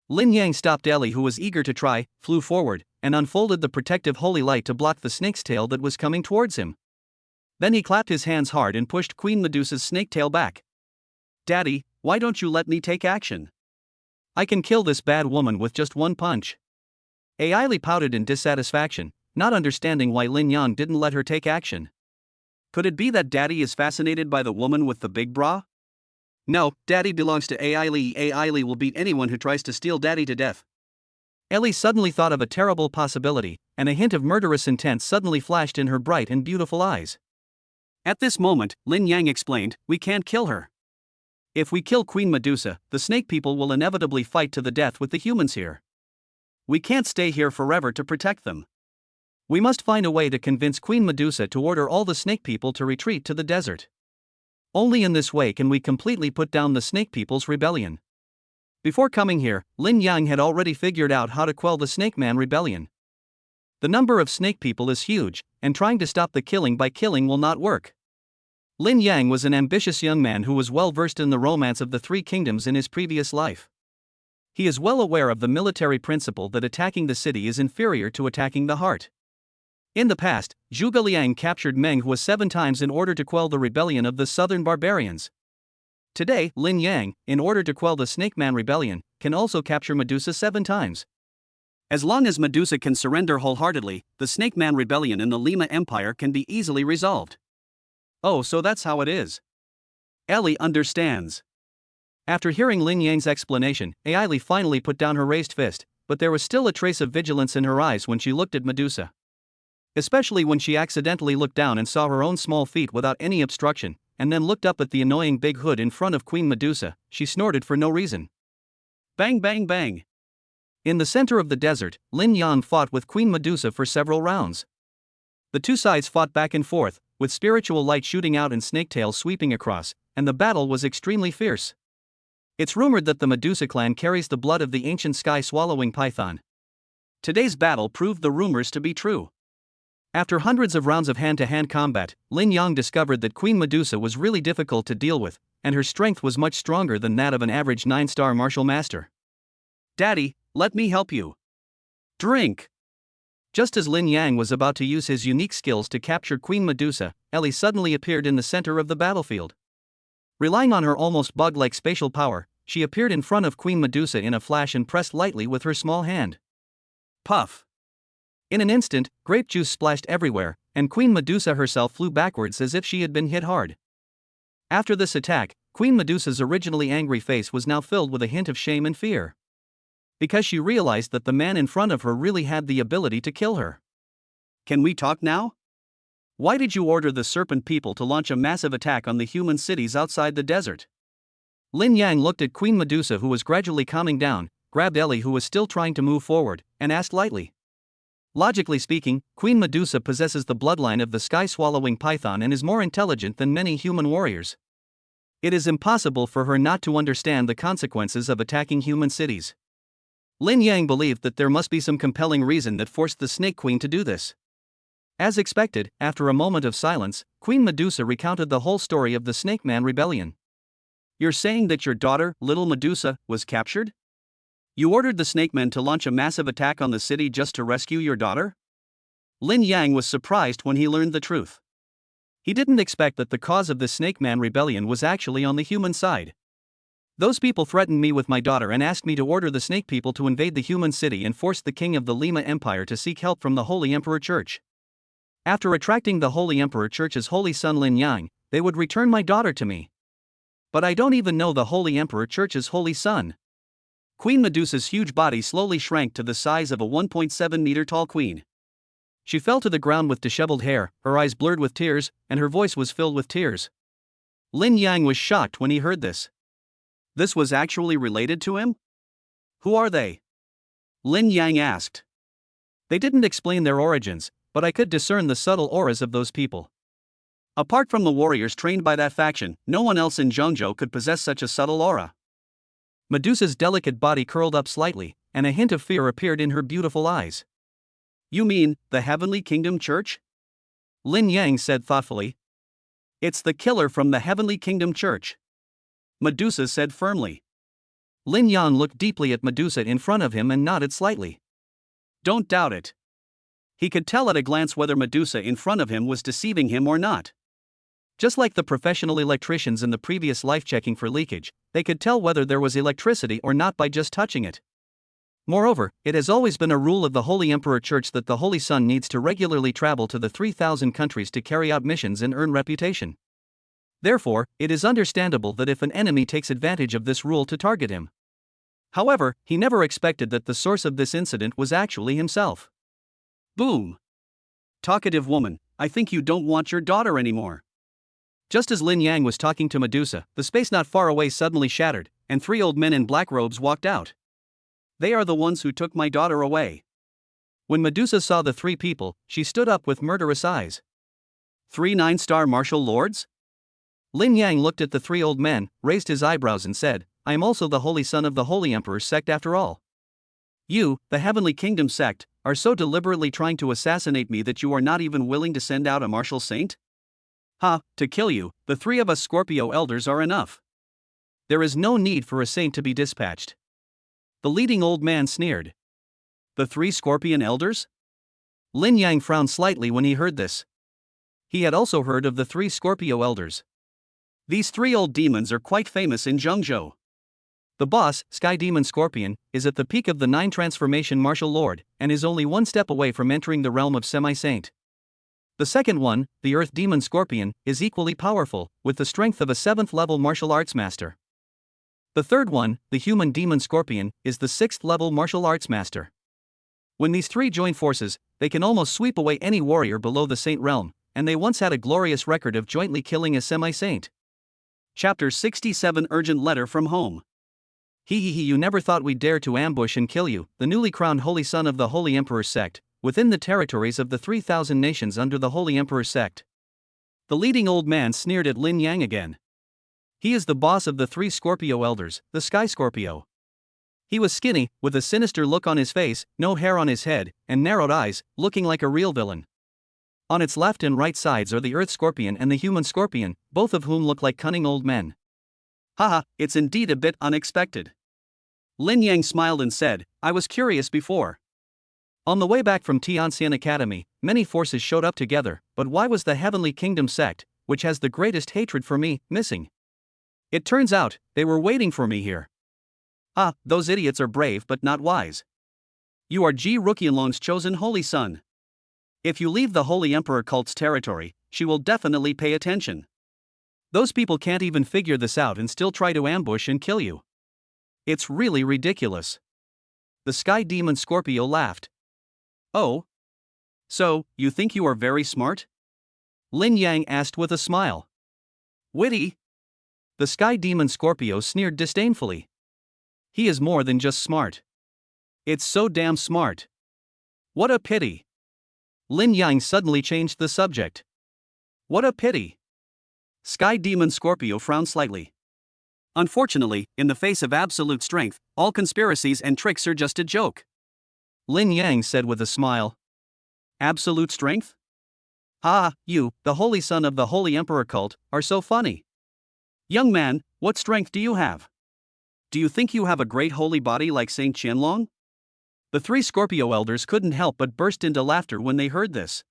B: Lin Yang stopped Ellie, who was eager to try, flew forward, and unfolded the protective holy light to block the snake's tail that was coming towards him. Then he clapped his hands hard and pushed Queen Medusa's snake tail back. Daddy, why don't you let me take action? I can kill this bad woman with just one punch. AI Lee pouted in dissatisfaction, not understanding why Lin Yang didn't let her take action. Could it be that Daddy is fascinated by the woman with the big bra? No, Daddy belongs to AI Lee. AI Lee will beat anyone who tries to steal Daddy to death. Ellie suddenly thought of a terrible possibility, and a hint of murderous intent suddenly flashed in her bright and beautiful eyes. At this moment, Lin Yang explained, we can't kill her. If we kill Queen Medusa, the snake people will inevitably fight to the death with the humans here. We can't stay here forever to protect them. We must find a way to convince Queen Medusa to order all the snake people to retreat to the desert. Only in this way can we completely put down the snake people's rebellion. Before coming here, Lin Yang had already figured out how to quell the Snake Man rebellion. The number of snake people is huge, and trying to stop the killing by killing will not work. Lin Yang was an ambitious young man who was well versed in the romance of the three kingdoms in his previous life. He is well aware of the military principle that attacking the city is inferior to attacking the heart. In the past, Zhuge Liang captured Meng Huo 7 times in order to quell the rebellion of the southern barbarians.
A: Today, Lin Yang, in order to quell the Snake Man rebellion, can also capture Medusa 7 times.
B: As long as Medusa can surrender wholeheartedly, the Snake Man rebellion in the Lima Empire can be easily resolved.
A: Oh, so that's how it is.
B: Ellie understands.
A: After hearing Lin Yang's explanation, Ailey finally put down her raised fist, but there was still a trace of vigilance in her eyes when she looked at Medusa. Especially when she accidentally looked down and saw her own small feet without any obstruction, and then looked up at the annoying big hood in front of Queen Medusa, she snorted for no reason.
B: Bang bang bang.
A: In the center of the desert, Lin Yang fought with Queen Medusa for several rounds. The two sides fought back and forth, with spiritual light shooting out and snake tails sweeping across, and the battle was extremely fierce. It's rumored that the Medusa clan carries the blood of the ancient sky-swallowing python.
B: Today's battle proved the rumors to be true.
A: After hundreds of rounds of hand-to-hand combat, Lin Yang discovered that Queen Medusa was really difficult to deal with, and her strength was much stronger than that of an average 9-star martial master.
B: Daddy, let me help you. Drink.
A: Just as Lin Yang was about to use his unique skills to capture Queen Medusa, Ellie suddenly appeared in the center of the battlefield. Relying on her almost bug-like spatial power, she appeared in front of Queen Medusa in a flash and pressed lightly with her small hand.
B: Puff.
A: In an instant, grape juice splashed everywhere, and Queen Medusa herself flew backwards as if she had been hit hard. After this attack, Queen Medusa's originally angry face was now filled with a hint of shame and fear. Because she realized that the man in front of her really had the ability to kill her.
B: Can we talk now? Why did you order the serpent people to launch a massive attack on the human cities outside the desert?
A: Lin Yang looked at Queen Medusa, who was gradually calming down, grabbed Ellie, who was still trying to move forward, and asked lightly. Logically speaking, Queen Medusa possesses the bloodline of the sky-swallowing python and is more intelligent than many human warriors. It is impossible for her not to understand the consequences of attacking human cities. Lin Yang believed that there must be some compelling reason that forced the Snake Queen to do this. As expected, after a moment of silence, Queen Medusa recounted the whole story of the Snake Man rebellion.
B: You're saying that your daughter, little Medusa, was captured? You ordered the Snake Men to launch a massive attack on the city just to rescue your daughter? Lin Yang was surprised when he learned the truth. He didn't expect that the cause of the Snake Man rebellion was actually on the human side.
A: Those people threatened me with my daughter and asked me to order the Snake people to invade the human city and force the king of the Lima Empire to seek help from the Holy Emperor Church. After attracting the Holy Emperor Church's holy son Lin Yang, they would return my daughter to me. But I don't even know the Holy Emperor Church's holy son.
B: Queen Medusa's huge body slowly shrank to the size of a 1.7-meter tall queen.
A: She fell to the ground with disheveled hair, her eyes blurred with tears, and her voice was filled with tears.
B: Lin Yang was shocked when he heard this. This was actually related to him? Who are they? Lin Yang asked.
A: They didn't explain their origins, but I could discern the subtle auras of those people.
B: Apart from the warriors trained by that faction, no one else in Zhongzhou could possess such a subtle aura.
A: Medusa's delicate body curled up slightly, and a hint of fear appeared in her beautiful eyes.
B: You mean, the Heavenly Kingdom Church?
A: Lin Yang said thoughtfully.
B: It's the killer from the Heavenly Kingdom Church, Medusa said firmly.
A: Lin Yang looked deeply at Medusa in front of him and nodded slightly.
B: Don't doubt it. He could tell at a glance whether Medusa in front of him was deceiving him or not.
A: Just like the professional electricians in the previous life checking for leakage, they could tell whether there was electricity or not by just touching it. Moreover, it has always been a rule of the Holy Emperor Church that the Holy Son needs to regularly travel to the 3,000 countries to carry out missions and earn reputation. Therefore, it is understandable that if an enemy takes advantage of this rule to target him. However, he never expected that the source of this incident was actually himself.
B: Boom! Talkative woman, I think you don't want your daughter anymore.
A: Just as Lin Yang was talking to Medusa, the space not far away suddenly shattered, and 3 old men in black robes walked out.
B: They are the ones who took my daughter away.
A: When Medusa saw the 3 people, she stood up with murderous eyes.
B: 3 9-star martial lords?
A: Lin Yang looked at the 3 old men, raised his eyebrows and said, I am also the holy son of the Holy Emperor's sect after all. You, the Heavenly Kingdom sect, are so deliberately trying to assassinate me that you are not even willing to send out a martial saint?
B: Ha, to kill you, the 3 of us Scorpio elders are enough.
A: There is no need for a saint to be dispatched. The leading old man sneered.
B: The 3 Scorpion elders?
A: Lin Yang frowned slightly when he heard this. He had also heard of the 3 Scorpio elders.
B: These three old demons are quite famous in Zhengzhou.
A: The boss, Sky Demon Scorpion, is at the peak of the 9 transformation martial lord, and is only one step away from entering the realm of semi-saint. The second one, the Earth Demon Scorpion, is equally powerful, with the strength of a 7th level martial arts master. The third one, the Human Demon Scorpion, is the 6th level martial arts master. When these three join forces, they can almost sweep away any warrior below the saint realm, and they once had a glorious record of jointly killing a semi-saint.
B: Chapter 67 Urgent Letter from Home.
A: You never thought we'd dare to ambush and kill you, the newly crowned Holy Son of the Holy Emperor's sect, within the territories of the 3,000 nations under the Holy Emperor's sect.
B: The leading old man sneered at Lin Yang again.
A: He is the boss of the 3 Scorpio elders, the Sky Scorpio. He was skinny, with a sinister look on his face, no hair on his head, and narrowed eyes, looking like a real villain. On its left and right sides are the Earth Scorpion and the Human Scorpion, both of whom look like cunning old men.
B: Haha, it's indeed a bit unexpected. Lin Yang smiled and said, I was curious before.
A: On the way back from Tianxian Academy, many forces showed up together, but why was the Heavenly Kingdom sect, which has the greatest hatred for me, missing? It turns out, they were waiting for me here.
B: Ah, those idiots are brave but not wise. You are Ji Ruqianlong's chosen holy son. If you leave the Holy Emperor cult's territory, she will definitely pay attention.
A: Those people can't even figure this out and still try to ambush and kill you. It's really ridiculous. The Sky Demon Scorpio laughed.
B: Oh? So, you think you are very smart?
A: Lin Yang asked with a smile.
B: Witty?
A: The Sky Demon Scorpio sneered disdainfully. He is more than just smart. It's so damn smart.
B: What a pity.
A: Lin Yang suddenly changed the subject.
B: What a pity. Sky Demon Scorpio frowned slightly. Unfortunately, in the face of absolute strength, all conspiracies and tricks are just a joke.
A: Lin Yang said with a smile.
B: Absolute strength?
A: Ah, you, the Holy Son of the Holy Emperor cult, are so funny.
B: Young man, what strength do you have? Do you think you have a great holy body like Saint Qianlong?
A: The 3 Scorpio elders couldn't help but burst into laughter when they heard this.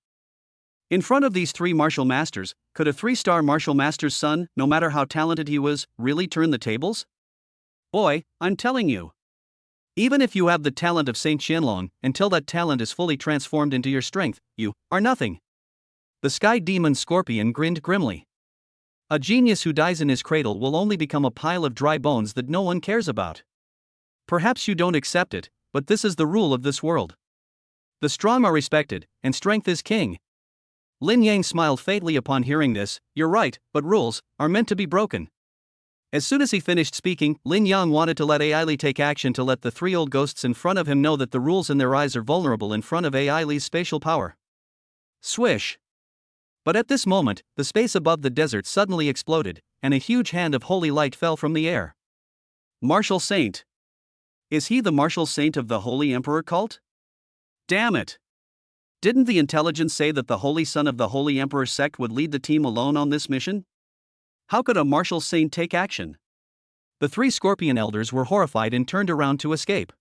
A: In front of these 3 martial masters, could a 3-star martial master's son, no matter how talented he was, really turn the tables?
B: Boy, I'm telling you.
A: Even if you have the talent of Saint Qianlong, until that talent is fully transformed into your strength, you are nothing. The Sky Demon Scorpion grinned grimly. A genius who dies in his cradle will only become a pile of dry bones that no one cares about. Perhaps you don't accept it, but this is the rule of this world. The strong are respected, and strength is king. Lin Yang smiled faintly upon hearing this. You're right, but rules are meant to be broken. As soon as he finished speaking, Lin Yang wanted to let Ai Li take action to let the 3 old ghosts in front of him know that the rules in their eyes are vulnerable in front of Ai Li's spatial power. Swish! But at this moment, the space above the desert suddenly exploded, and a huge hand of holy light fell from the air.
B: Martial Saint. Is he the martial saint of the Holy Emperor cult? Damn it! Didn't the intelligence say that the Holy Son of the Holy Emperor sect would lead the team alone on this mission? How could a martial saint take action?
A: The 3 Scorpion elders were horrified and turned around to escape.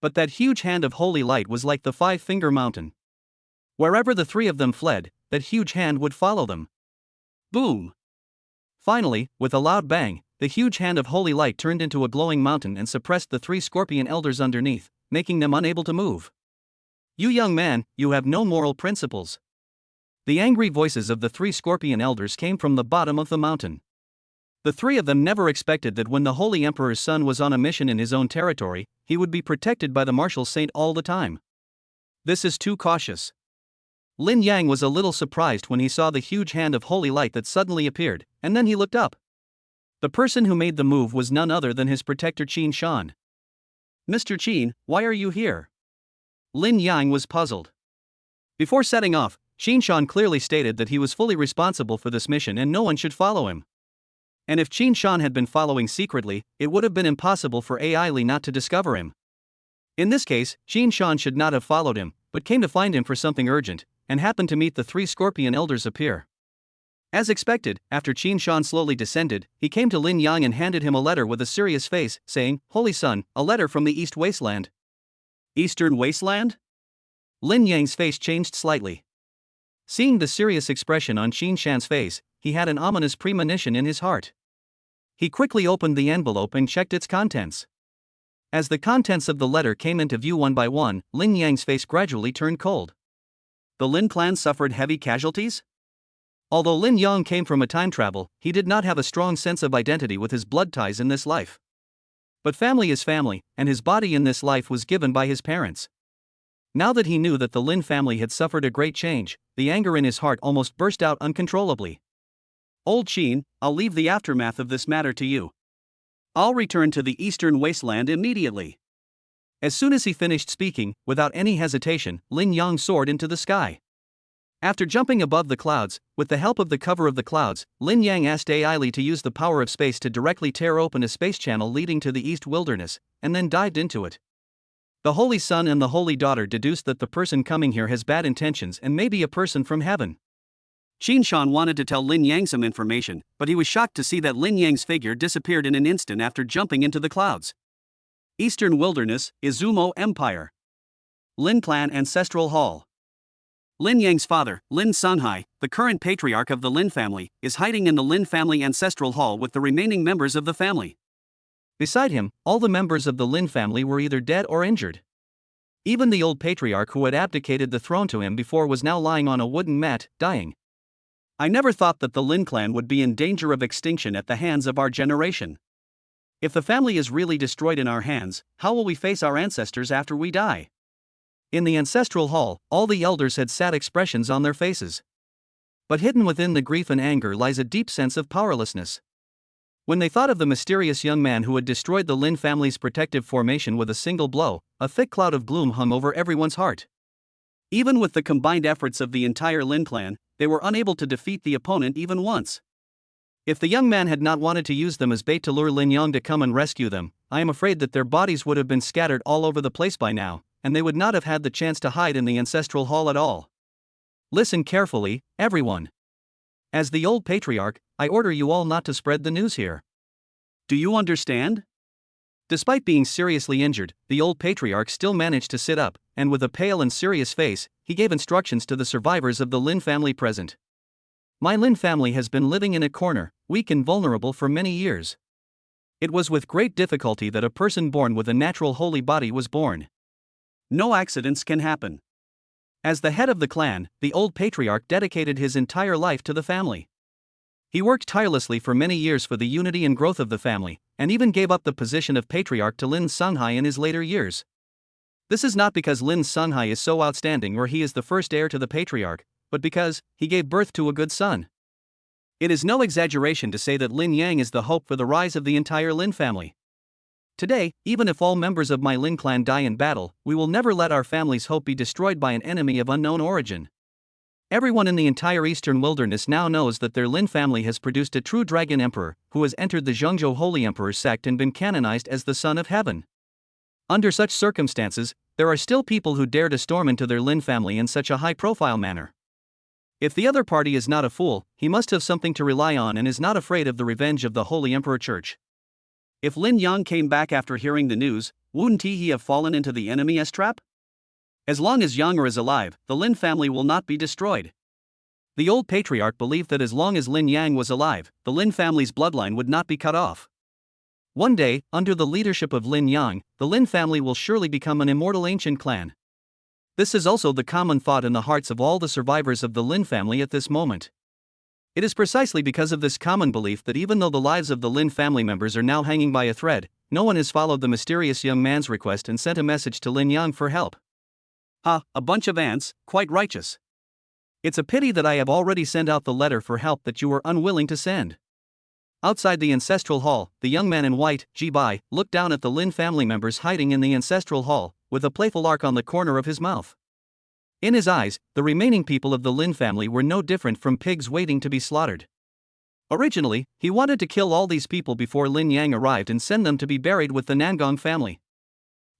A: But that huge hand of holy light was like the 5-finger mountain. Wherever the 3 of them fled, that huge hand would follow them.
B: Boom!
A: Finally, with a loud bang, the huge hand of holy light turned into a glowing mountain and suppressed the 3 Scorpion elders underneath, making them unable to move. You young man, you have no moral principles. The angry voices of the 3 Scorpion elders came from the bottom of the mountain. The 3 of them never expected that when the Holy Emperor's son was on a mission in his own territory, he would be protected by the martial saint all the time. This is too cautious. Lin Yang was a little surprised when he saw the huge hand of holy light that suddenly appeared, and then he looked up. The person who made the move was none other than his protector Qin Shan.
B: Mr. Qin, why are you here?
A: Lin Yang was puzzled. Before setting off, Qin Shan clearly stated that he was fully responsible for this mission and no one should follow him. And if Qin Shan had been following secretly, it would have been impossible for Ai Li not to discover him. In this case, Qin Shan should not have followed him, but came to find him for something urgent, and happened to meet the 3 Scorpion elders appear. As expected, after Qin Shan slowly descended, he came to Lin Yang and handed him a letter with a serious face, saying, Holy Son, a letter from the East Wasteland.
B: Eastern Wasteland?
A: Lin Yang's face changed slightly. Seeing the serious expression on Qin Shan's face, he had an ominous premonition in his heart. He quickly opened the envelope and checked its contents. As the contents of the letter came into view one by one, Lin Yang's face gradually turned cold.
B: The Lin clan suffered heavy casualties?
A: Although Lin Yang came from a time travel, he did not have a strong sense of identity with his blood ties in this life. But family is family, and his body in this life was given by his parents. Now that he knew that the Lin family had suffered a great change, the anger in his heart almost burst out uncontrollably.
B: Old Qin, I'll leave the aftermath of this matter to you. I'll return to the eastern wasteland immediately.
A: As soon as he finished speaking, without any hesitation, Lin Yang soared into the sky. After jumping above the clouds, with the help of the cover of the clouds, Lin Yang asked AI Li to use the power of space to directly tear open a space channel leading to the East Wilderness, and then dived into it. The Holy Son and the Holy Daughter deduced that the person coming here has bad intentions and may be a person from heaven.
B: Qin Shan wanted to tell Lin Yang some information, but he was shocked to see that Lin Yang's figure disappeared in an instant after jumping into the clouds. Eastern Wilderness, Izumo Empire. Lin Clan Ancestral Hall. Lin Yang's father, Lin Sunhai, the current patriarch of the Lin family, is hiding in the Lin family Ancestral Hall with the remaining members of the family.
A: Beside him, all the members of the Lin family were either dead or injured. Even the old patriarch who had abdicated the throne to him before was now lying on a wooden mat, dying.
B: I never thought that the Lin clan would be in danger of extinction at the hands of our generation. If the family is really destroyed in our hands, how will we face our ancestors after we die?
A: In the ancestral hall, all the elders had sad expressions on their faces. But hidden within the grief and anger lies a deep sense of powerlessness. When they thought of the mysterious young man who had destroyed the Lin family's protective formation with a single blow, a thick cloud of gloom hung over everyone's heart.
B: Even with the combined efforts of the entire Lin clan, they were unable to defeat the opponent even once.
A: If the young man had not wanted to use them as bait to lure Lin Yang to come and rescue them, I am afraid that their bodies would have been scattered all over the place by now, and they would not have had the chance to hide in the ancestral hall at all. Listen carefully, everyone. As the old patriarch, I order you all not to spread the news here.
B: Do you understand?
A: Despite being seriously injured, the old patriarch still managed to sit up, and with a pale and serious face, he gave instructions to the survivors of the Lin family present. My Lin family has been living in a corner, weak and vulnerable for many years. It was with great difficulty that a person born with a natural holy body was born.
B: No accidents can happen.
A: As the head of the clan, the old patriarch dedicated his entire life to the family. He worked tirelessly for many years for the unity and growth of the family, and even gave up the position of patriarch to Lin Sunhai in his later years. This is not because Lin Sunhai is so outstanding or he is the first heir to the patriarch, but because he gave birth to a good son. It is no exaggeration to say that Lin Yang is the hope for the rise of the entire Lin family. Today, even if all members of my Lin clan die in battle, we will never let our family's hope be destroyed by an enemy of unknown origin. Everyone in the entire Eastern Wilderness now knows that their Lin family has produced a true dragon emperor, who has entered the Zhengzhou Holy Emperor sect and been canonized as the Son of Heaven. Under such circumstances, there are still people who dare to storm into their Lin family in such a high-profile manner. If the other party is not a fool, he must have something to rely on and is not afraid of the revenge of the Holy Emperor Church.
B: If Lin Yang came back after hearing the news, wouldn't he have fallen into the enemy's trap? As long as Yang is alive, the Lin family will not be destroyed. The old patriarch believed that as long as Lin Yang was alive, the Lin family's bloodline would not be cut off. One day, under the leadership of Lin Yang, the Lin family will surely become an immortal ancient clan. This is also the common thought in the hearts of all the survivors of the Lin family at this moment. It is precisely because of this common belief that even though the lives of the Lin family members are now hanging by a thread, no one has followed the mysterious young man's request and sent a message to Lin Yang for help. A bunch of ants, quite righteous.
A: It's a pity that I have already sent out the letter for help that you were unwilling to send. Outside the ancestral hall, the young man in white, Ji Bai, looked down at the Lin family members hiding in the ancestral hall, with a playful arc on the corner of his mouth. In his eyes, the remaining people of the Lin family were no different from pigs waiting to be slaughtered. Originally, he wanted to kill all these people before Lin Yang arrived and send them to be buried with the Nangong family.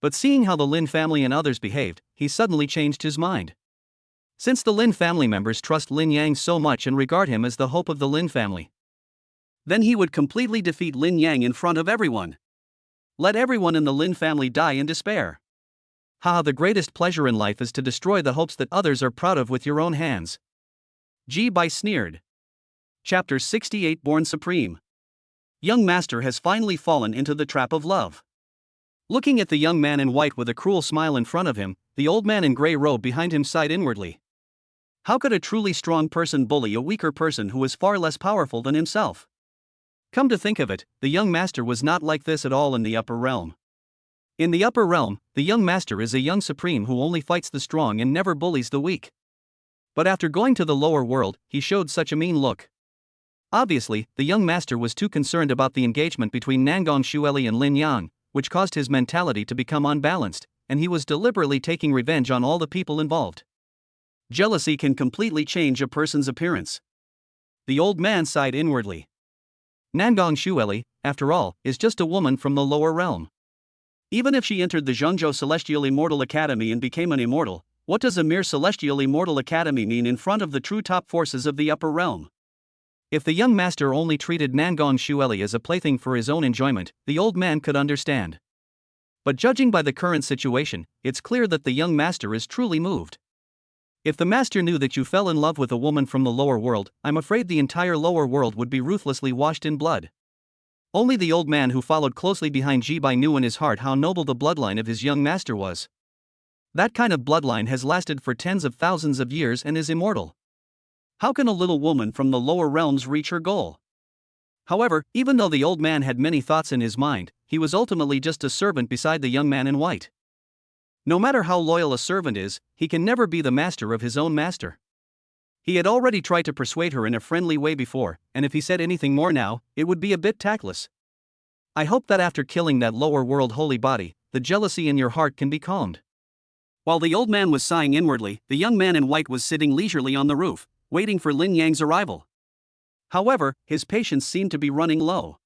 A: But seeing how the Lin family and others behaved, he suddenly changed his mind. Since the Lin family members trust Lin Yang so much and regard him as the hope of the Lin family,
B: then he would completely defeat Lin Yang in front of everyone. Let everyone in the Lin family die in despair.
A: The greatest pleasure in life is to destroy the hopes that others are proud of with your own hands.
B: Ji Bai sneered. Chapter 68 Born Supreme. Young master has finally fallen into the trap of love. Looking at the young man in white with a cruel smile in front of him, the old man in grey robe behind him sighed inwardly. How could a truly strong person bully a weaker person who is far less powerful than himself? Come to think of it, the young master was not like this at all in the upper realm. In the upper realm, the young master is a young supreme who only fights the strong and never bullies the weak. But after going to the lower world, he showed such a mean look. Obviously, the young master was too concerned about the engagement between Nangong Xueli and Lin Yang, which caused his mentality to become unbalanced, and he was deliberately taking revenge on all the people involved. Jealousy can completely change a person's appearance. The old man sighed inwardly. Nangong Xueli, after all, is just a woman from the lower realm. Even if she entered the Zhengzhou Celestial Immortal Academy and became an immortal, what does a mere Celestial Immortal Academy mean in front of the true top forces of the upper realm? If the young master only treated Nangong Xueli as a plaything for his own enjoyment, the old man could understand. But judging by the current situation, it's clear that the young master is truly moved. If the master knew that you fell in love with a woman from the lower world, I'm afraid the entire lower world would be ruthlessly washed in blood. Only the old man who followed closely behind Jibai knew in his heart how noble the bloodline of his young master was. That kind of bloodline has lasted for tens of thousands of years and is immortal. How can a little woman from the lower realms reach her goal? However, even though the old man had many thoughts in his mind, he was ultimately just a servant beside the young man in white. No matter how loyal a servant is, he can never be the master of his own master. He had already tried to persuade her in a friendly way before, and if he said anything more now, it would be a bit tactless. I hope that after killing that lower world holy body, the jealousy in your heart can be calmed. While the old man was sighing inwardly, the young man in white was sitting leisurely on the roof, waiting for Lin Yang's arrival. However, his patience seemed to be running low.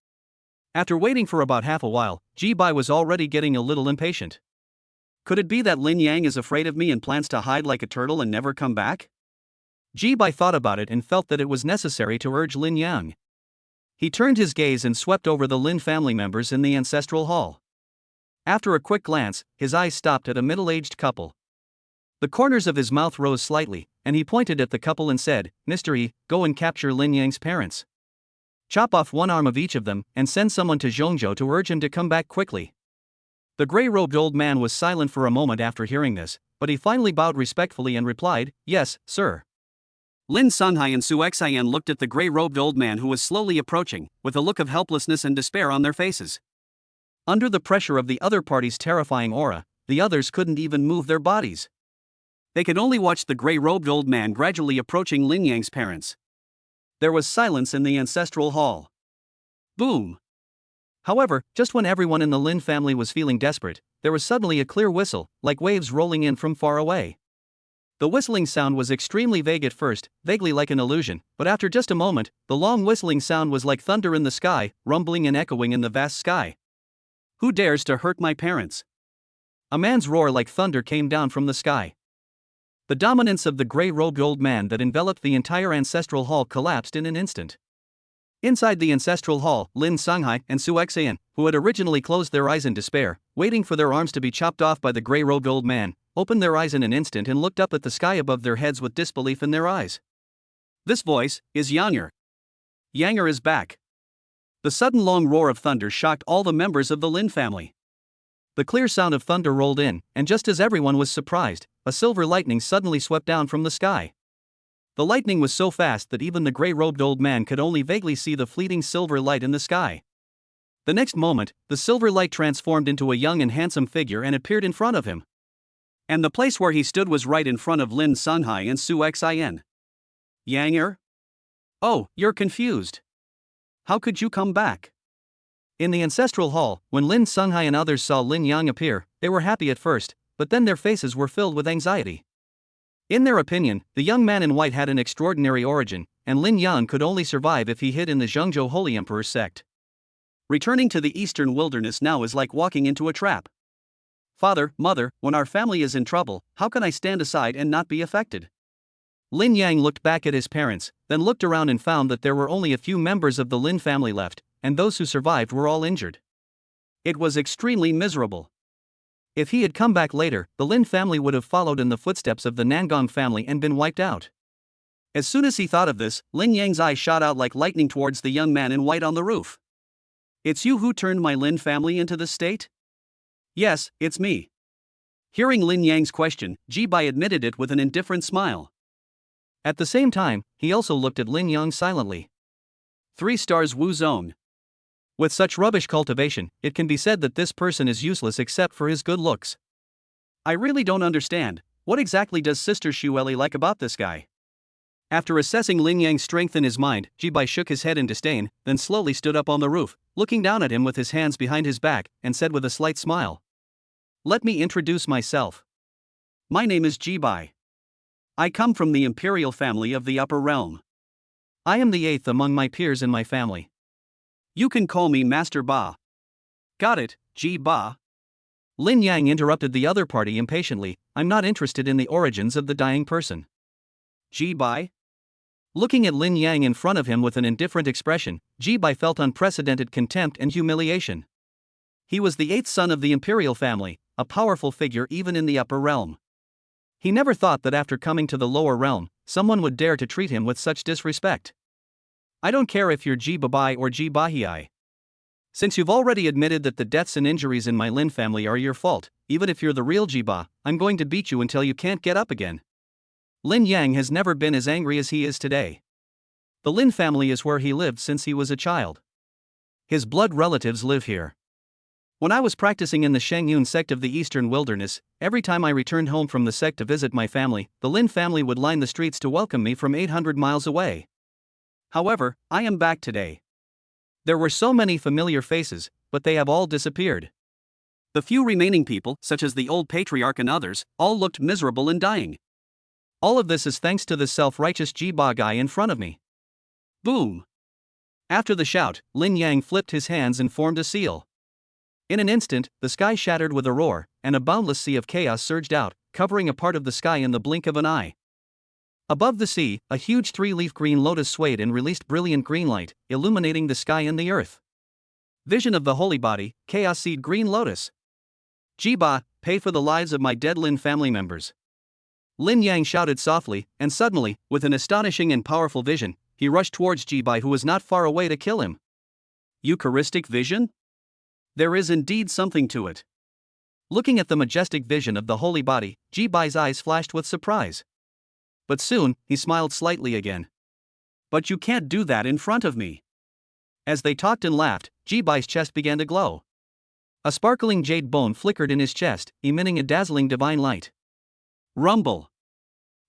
B: After waiting for about half a while, Jibai was already getting a little impatient. Could it be that Lin Yang is afraid of me and plans to hide like a turtle and never come back? Jibai thought about it and felt that it was necessary to urge Lin Yang. He turned his gaze and swept over the Lin family members in the ancestral hall. After a quick glance, his eyes stopped at a middle-aged couple. The corners of his mouth rose slightly, and he pointed at the couple and said, "Mr. Yi, go and capture Lin Yang's parents. Chop off one arm of each of them and send someone to Zhengzhou to urge him to come back quickly." The grey-robed old man was silent for a moment after hearing this, but he finally bowed respectfully and replied, "Yes, sir." Lin Sunghai and Su Xian looked at the grey-robed old man who was slowly approaching, with a look of helplessness and despair on their faces. Under the pressure of the other party's terrifying aura, the others couldn't even move their bodies. They could only watch the grey-robed old man gradually approaching Lin Yang's parents. There was silence in the ancestral hall. Boom! However, just when everyone in the Lin family was feeling desperate, there was suddenly a clear whistle, like waves rolling in from far away. The whistling sound was extremely vague at first, vaguely like an illusion, but after just a moment, the long whistling sound was like thunder in the sky, rumbling and echoing in the vast sky. Who dares to hurt my parents? A man's roar like thunder came down from the sky. The dominance of the grey-robed old man that enveloped the entire ancestral hall collapsed in an instant. Inside the ancestral hall, Lin Sunghai and Su Xian, who had originally closed their eyes in despair, waiting for their arms to be chopped off by the grey-robed old man, opened their eyes in an instant and looked up at the sky above their heads with disbelief in their eyes. This voice is Yanger. Yanger is back. The sudden long roar of thunder shocked all the members of the Lin family. The clear sound of thunder rolled in, and just as everyone was surprised, a silver lightning suddenly swept down from the sky. The lightning was so fast that even the grey-robed old man could only vaguely see the fleeting silver light in the sky. The next moment, the silver light transformed into a young and handsome figure and appeared in front of him. And the place where he stood was right in front of Lin Sunghai and Su Xian. Yanger? Oh, you're confused. How could you come back? In the ancestral hall, when Lin Sunghai and others saw Lin Yang appear, they were happy at first, but then their faces were filled with anxiety. In their opinion, the young man in white had an extraordinary origin, and Lin Yang could only survive if he hid in the Zhengzhou Holy Emperor's sect. Returning to the eastern wilderness now is like walking into a trap. Father, mother, when our family is in trouble, how can I stand aside and not be affected? Lin Yang looked back at his parents, then looked around and found that there were only a few members of the Lin family left, and those who survived were all injured. It was extremely miserable. If he had come back later, the Lin family would have followed in the footsteps of the Nangong family and been wiped out. As soon as he thought of this, Lin Yang's eyes shot out like lightning towards the young man in white on the roof. It's you who turned my Lin family into this state? Yes, it's me. Hearing Lin Yang's question, Ji Bai admitted it with an indifferent smile.
A: At the same time, he also looked at Lin Yang silently.
B: 3 stars Wu Zong.
A: With such rubbish cultivation, it can be said that this person is useless except for his good looks.
B: I really don't understand, what exactly does Sister Xueli like about this guy? After assessing Lin Yang's strength in his mind, Ji Bai shook his head in disdain, then slowly stood up on the roof, looking down at him with his hands behind his back, and said with a slight smile. Let me introduce myself. My name is Ji Bai. I come from the imperial family of the upper realm.
A: I am the 8th among my peers in my family.
B: You can call me Master Ba. Got it, Ji Ba.
A: Lin Yang interrupted the other party impatiently. I'm not interested in the origins of the dying person.
B: Ji Bai?
A: Looking at Lin Yang in front of him with an indifferent expression, Ji Bai felt unprecedented contempt and humiliation. He was the 8th son of the imperial family, a powerful figure even in the upper realm. He never thought that after coming to the lower realm, someone would dare to treat him with such disrespect. I don't care if you're Ji Bai or Ji Bahii. Since you've already admitted that the deaths and injuries in my Lin family are your fault, even if you're the real Ji Ba, I'm going to beat you until you can't get up again. Lin Yang has never been as angry as he is today. The Lin family is where he lived since he was a child. His blood relatives live here. When I was practicing in the Shengyun sect of the Eastern Wilderness, every time I returned home from the sect to visit my family, the Lin family would line the streets to welcome me from 800 miles away. However, I am back today. There were so many familiar faces, but they have all disappeared.
B: The few remaining people, such as the old patriarch and others, all looked miserable and dying.
A: All of this is thanks to the self-righteous Ji Ba guy in front of me.
B: Boom!
A: After the shout, Lin Yang flipped his hands and formed a seal. In an instant, the sky shattered with a roar, and a boundless sea of chaos surged out, covering a part of the sky in the blink of an eye. Above the sea, a huge 3-leaf green lotus swayed and released brilliant green light, illuminating the sky and the earth. Vision of the holy body, Chaos Seed Green Lotus. Ji Ba, pay for the lives of my dead Lin family members. Lin Yang shouted softly, and suddenly, with an astonishing and powerful vision, he rushed towards Ji Bai, who was not far away, to kill him.
B: Eucharistic vision? There is indeed something to it.
A: Looking at the majestic vision of the holy body, Ji Bai's eyes flashed with surprise. But soon, he smiled slightly again.
B: But you can't do that in front of me.
A: As they talked and laughed, Ji Bai's chest began to glow. A sparkling jade bone flickered in his chest, emitting a dazzling divine light.
B: Rumble.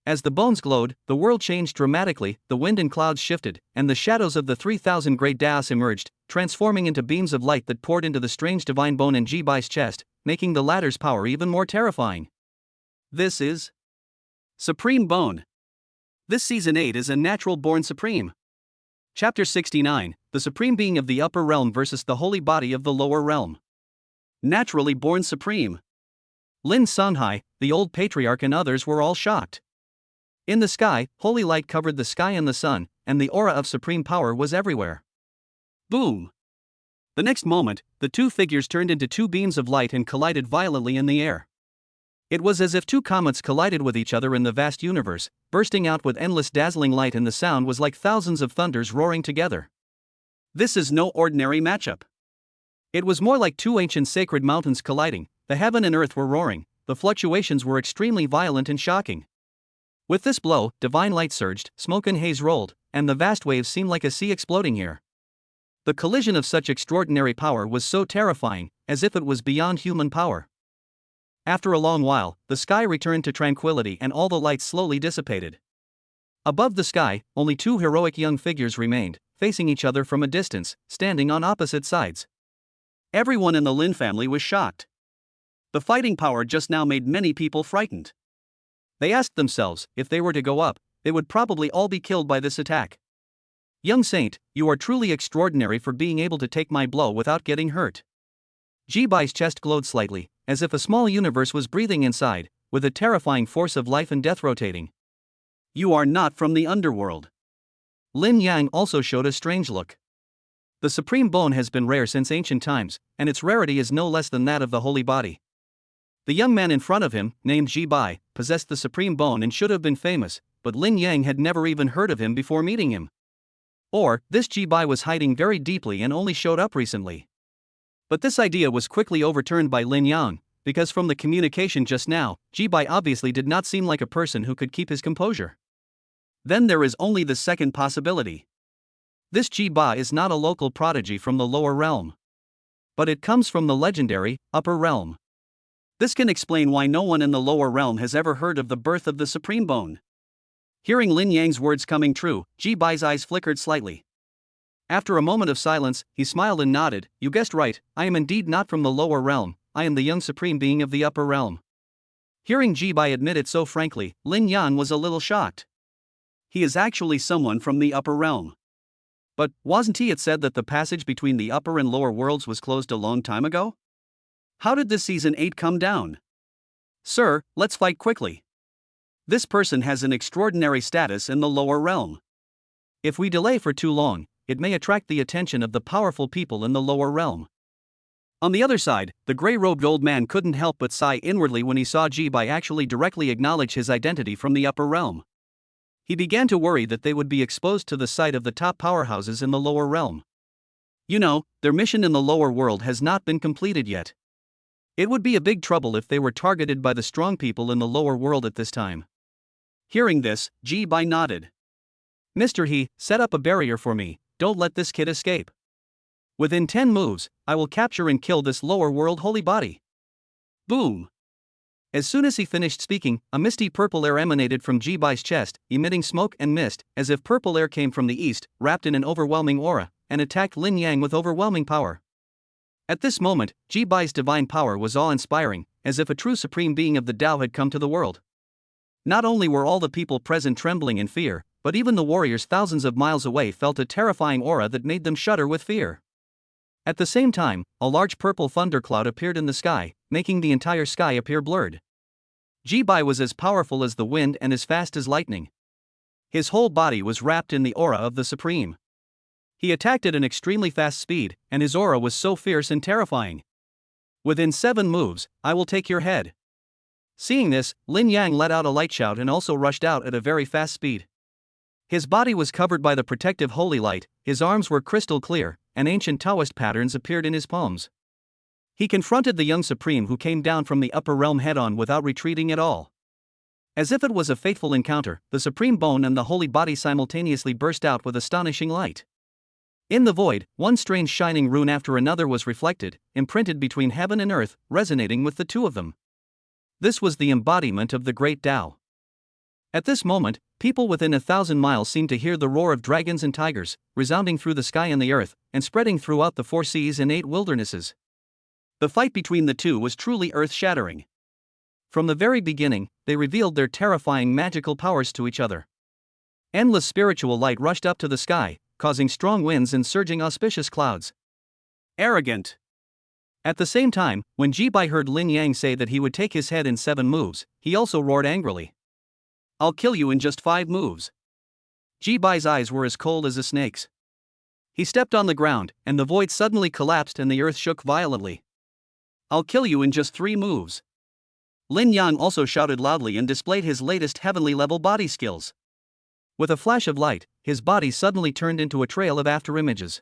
A: As the bones glowed, the world changed dramatically, the wind and clouds shifted, and the shadows of the 3,000 great Daos emerged, transforming into beams of light that poured into the strange divine bone in Ji Bai's chest, making the latter's power even more terrifying.
B: This is Supreme Bone. This Season 8 is a natural-born Supreme. Chapter 69, The Supreme Being of the Upper Realm versus the Holy Body of the Lower Realm. Naturally born Supreme.
A: Lin Sanhai, the old patriarch and others were all shocked. In the sky, holy light covered the sky and the sun, and the aura of supreme power was everywhere.
B: Boom! The next moment, the two figures turned into 2 beams of light and collided violently in the air.
A: It was as if 2 comets collided with each other in the vast universe, bursting out with endless dazzling light, and the sound was like thousands of thunders roaring together.
B: This is no ordinary matchup.
A: It was more like 2 ancient sacred mountains colliding. The heaven and earth were roaring, the fluctuations were extremely violent and shocking. With this blow, divine light surged, smoke and haze rolled, and the vast waves seemed like a sea exploding here. The collision of such extraordinary power was so terrifying, as if it was beyond human power. After a long while, the sky returned to tranquility and all the lights slowly dissipated. Above the sky, only 2 heroic young figures remained, facing each other from a distance, standing on opposite sides.
B: Everyone in the Lin family was shocked. The fighting power just now made many people frightened.
A: They asked themselves, if they were to go up, they would probably all be killed by this attack. Young saint, you are truly extraordinary for being able to take my blow without getting hurt. Ji Bai's chest glowed slightly, as if a small universe was breathing inside, with a terrifying force of life and death rotating.
B: You are not from the underworld.
A: Lin Yang also showed a strange look. The supreme bone has been rare since ancient times, and its rarity is no less than that of the holy body. The young man in front of him, named Ji Bai, possessed the supreme bone and should have been famous, but Lin Yang had never even heard of him before meeting him. Or, this Ji-bai was hiding very deeply and only showed up recently. But this idea was quickly overturned by Lin Yang, because from the communication just now, Ji-bai obviously did not seem like a person who could keep his composure. Then there is only the second possibility. This Ji-bai is not a local prodigy from the lower realm, but it comes from the legendary upper realm. This can explain why no one in the lower realm has ever heard of the birth of the Supreme Bone. Hearing Lin Yang's words coming true, Ji-bai's eyes flickered slightly. After a moment of silence, he smiled and nodded. "You guessed right, I am indeed not from the lower realm, I am the young supreme being of the upper realm." Hearing Ji-bai admit it so frankly, Lin Yang was a little shocked. He is actually someone from the upper realm. But, wasn't it said that the passage between the upper and lower worlds was closed a long time ago? How did this season 8 come down? Sir, let's fight quickly. This person has an extraordinary status in the lower realm. If we delay for too long, it may attract the attention of the powerful people in the lower realm. On the other side, the grey-robed old man couldn't help but sigh inwardly when he saw Ji-bai actually directly acknowledge his identity from the upper realm. He began to worry that they would be exposed to the sight of the top powerhouses in the lower realm. You know, their mission in the lower world has not been completed yet. It would be a big trouble if they were targeted by the strong people in the lower world at this time. Hearing this, Ji-bai nodded. "Mr. He, set up a barrier for me, don't let this kid escape. Within 10 moves, I will capture and kill this lower world holy body." Boom! As soon as he finished speaking, a misty purple air emanated from Ji-bai's chest, emitting smoke and mist, as if purple air came from the east, wrapped in an overwhelming aura, and attacked Lin Yang with overwhelming power. At this moment, Ji-bai's divine power was awe-inspiring, as if a true supreme being of the Tao had come to the world. Not only were all the people present trembling in fear, but even the warriors thousands of miles away felt a terrifying aura that made them shudder with fear. At the same time, a large purple thundercloud appeared in the sky, making the entire sky appear blurred. Ji-bai was as powerful as the wind and as fast as lightning. His whole body was wrapped in the aura of the Supreme. He attacked at an extremely fast speed, and his aura was so fierce and terrifying. "Within 7 moves, I will take your head." Seeing this, Lin Yang let out a light shout and also rushed out at a very fast speed. His body was covered by the protective holy light, his arms were crystal clear, and ancient Taoist patterns appeared in his palms. He confronted the young supreme who came down from the upper realm head-on without retreating at all. As if it was a fateful encounter, the supreme bone and the holy body simultaneously burst out with astonishing light. In the void, one strange shining rune after another was reflected, imprinted between heaven and earth, resonating with the two of them. This was the embodiment of the great Tao. At this moment, people within 1,000 miles seemed to hear the roar of dragons and tigers, resounding through the sky and the earth, and spreading throughout the 4 seas and 8 wildernesses. The fight between the two was truly earth-shattering. From the very beginning, they revealed their terrifying magical powers to each other. Endless spiritual light rushed up to the sky, causing strong winds and surging auspicious clouds. Arrogant! At the same time, when Ji-bai heard Lin Yang say that he would take his head in 7 moves, he also roared angrily. "I'll kill you in just 5 moves." Ji-bai's eyes were as cold as a snake's. He stepped on the ground, and the void suddenly collapsed and the earth shook violently. "I'll kill you in just 3 moves." Lin Yang also shouted loudly and displayed his latest heavenly-level body skills. With a flash of light, his body suddenly turned into a trail of afterimages.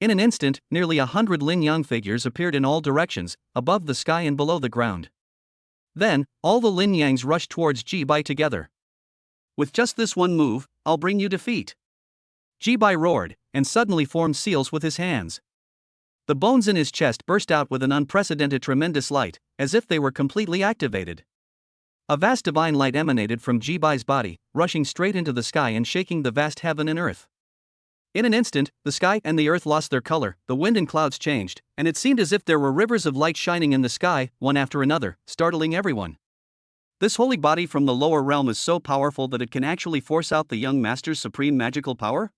A: In an instant, nearly 100 Lin Yang figures appeared in all directions, above the sky and below the ground. Then, all the Lin Yangs rushed towards Ji-bai together. "With just this one move, I'll bring you defeat." Ji-bai roared, and suddenly formed seals with his hands. The bones in his chest burst out with an unprecedented tremendous light, as if they were completely activated. A vast divine light emanated from Ji-bai's body, rushing straight into the sky and shaking the vast heaven and earth. In an instant, the sky and the earth lost their color, the wind and clouds changed, and it seemed as if there were rivers of light shining in the sky, one after another, startling everyone. This holy body from the lower realm is so powerful that it can actually force out the young master's supreme magical power?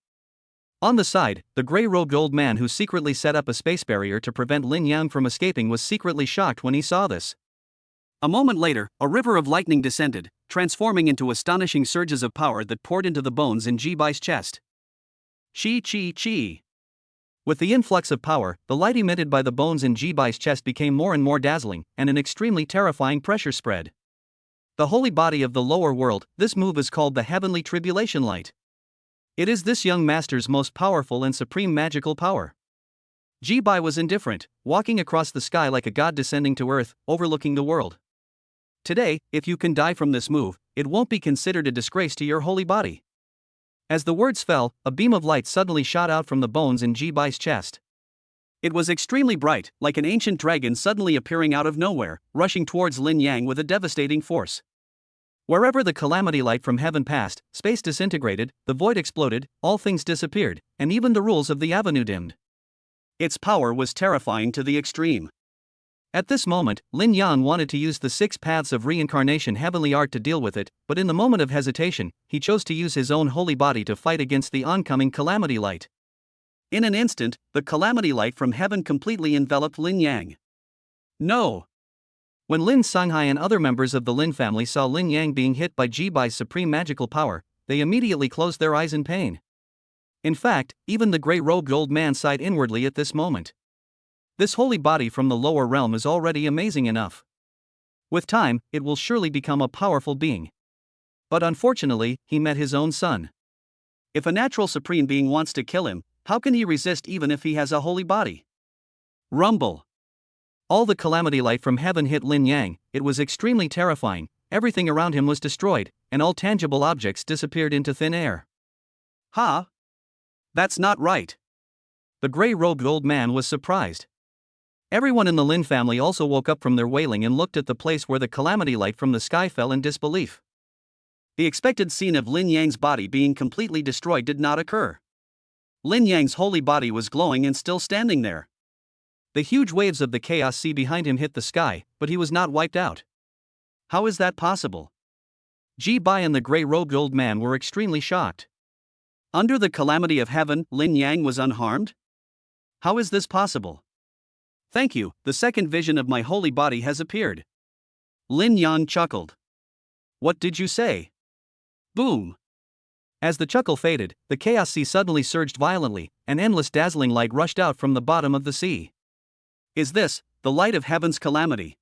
A: On the side, the grey-robed old man who secretly set up a space barrier to prevent Lin Yang from escaping was secretly shocked when he saw this. A moment later, a river of lightning descended, transforming into astonishing surges of power that poured into the bones in Ji-bai's chest. Chi. With the influx of power, the light emitted by the bones in Ji-bai's chest became more and more dazzling, and an extremely terrifying pressure spread. The holy body of the lower world. This move is called the heavenly tribulation light. It is this young master's most powerful and supreme magical power. Ji-bai was indifferent, walking across the sky like a god descending to earth, overlooking the world. Today, if you can die from this move, it won't be considered a disgrace to your holy body. As the words fell, a beam of light suddenly shot out from the bones in Ji-bai's chest. It was extremely bright, like an ancient dragon suddenly appearing out of nowhere, rushing towards Lin Yang with a devastating force. Wherever the calamity light from heaven passed, space disintegrated, the void exploded, all things disappeared, and even the rules of the avenue dimmed. Its power was terrifying to the extreme. At this moment, Lin Yan wanted to use the 6 paths of reincarnation heavenly art to deal with it, but in the moment of hesitation, he chose to use his own holy body to fight against the oncoming calamity light. In an instant, the calamity light from heaven completely enveloped Lin Yang. No! When Lin Sanghai and other members of the Lin family saw Lin Yang being hit by Ji-bai's supreme magical power, they immediately closed their eyes in pain. In fact, even the grey-robed old man sighed inwardly at this moment. This holy body from the lower realm is already amazing enough. With time, it will surely become a powerful being. But unfortunately, he met his own son. If a natural supreme being wants to kill him, how can he resist even if he has a holy body? Rumble. All the calamity light from heaven hit Lin Yang. It was extremely terrifying, everything around him was destroyed, and all tangible objects disappeared into thin air. Ha! That's not right. The grey-robed old man was surprised. Everyone in the Lin family also woke up from their wailing and looked at the place where the calamity light from the sky fell in disbelief. The expected scene of Lin Yang's body being completely destroyed did not occur. Lin Yang's holy body was glowing and still standing there. The huge waves of the chaos sea behind him hit the sky, but he was not wiped out. How is that possible? Ji-bai and the grey-robed old man were extremely shocked. Under the calamity of heaven, Lin Yang was unharmed? How is this possible? Thank you, the second vision of my holy body has appeared. Lin Yang chuckled. What did you say? Boom! As the chuckle faded, the chaos sea suddenly surged violently, an endless dazzling light rushed out from the bottom of the sea. Is this the light of heaven's calamity?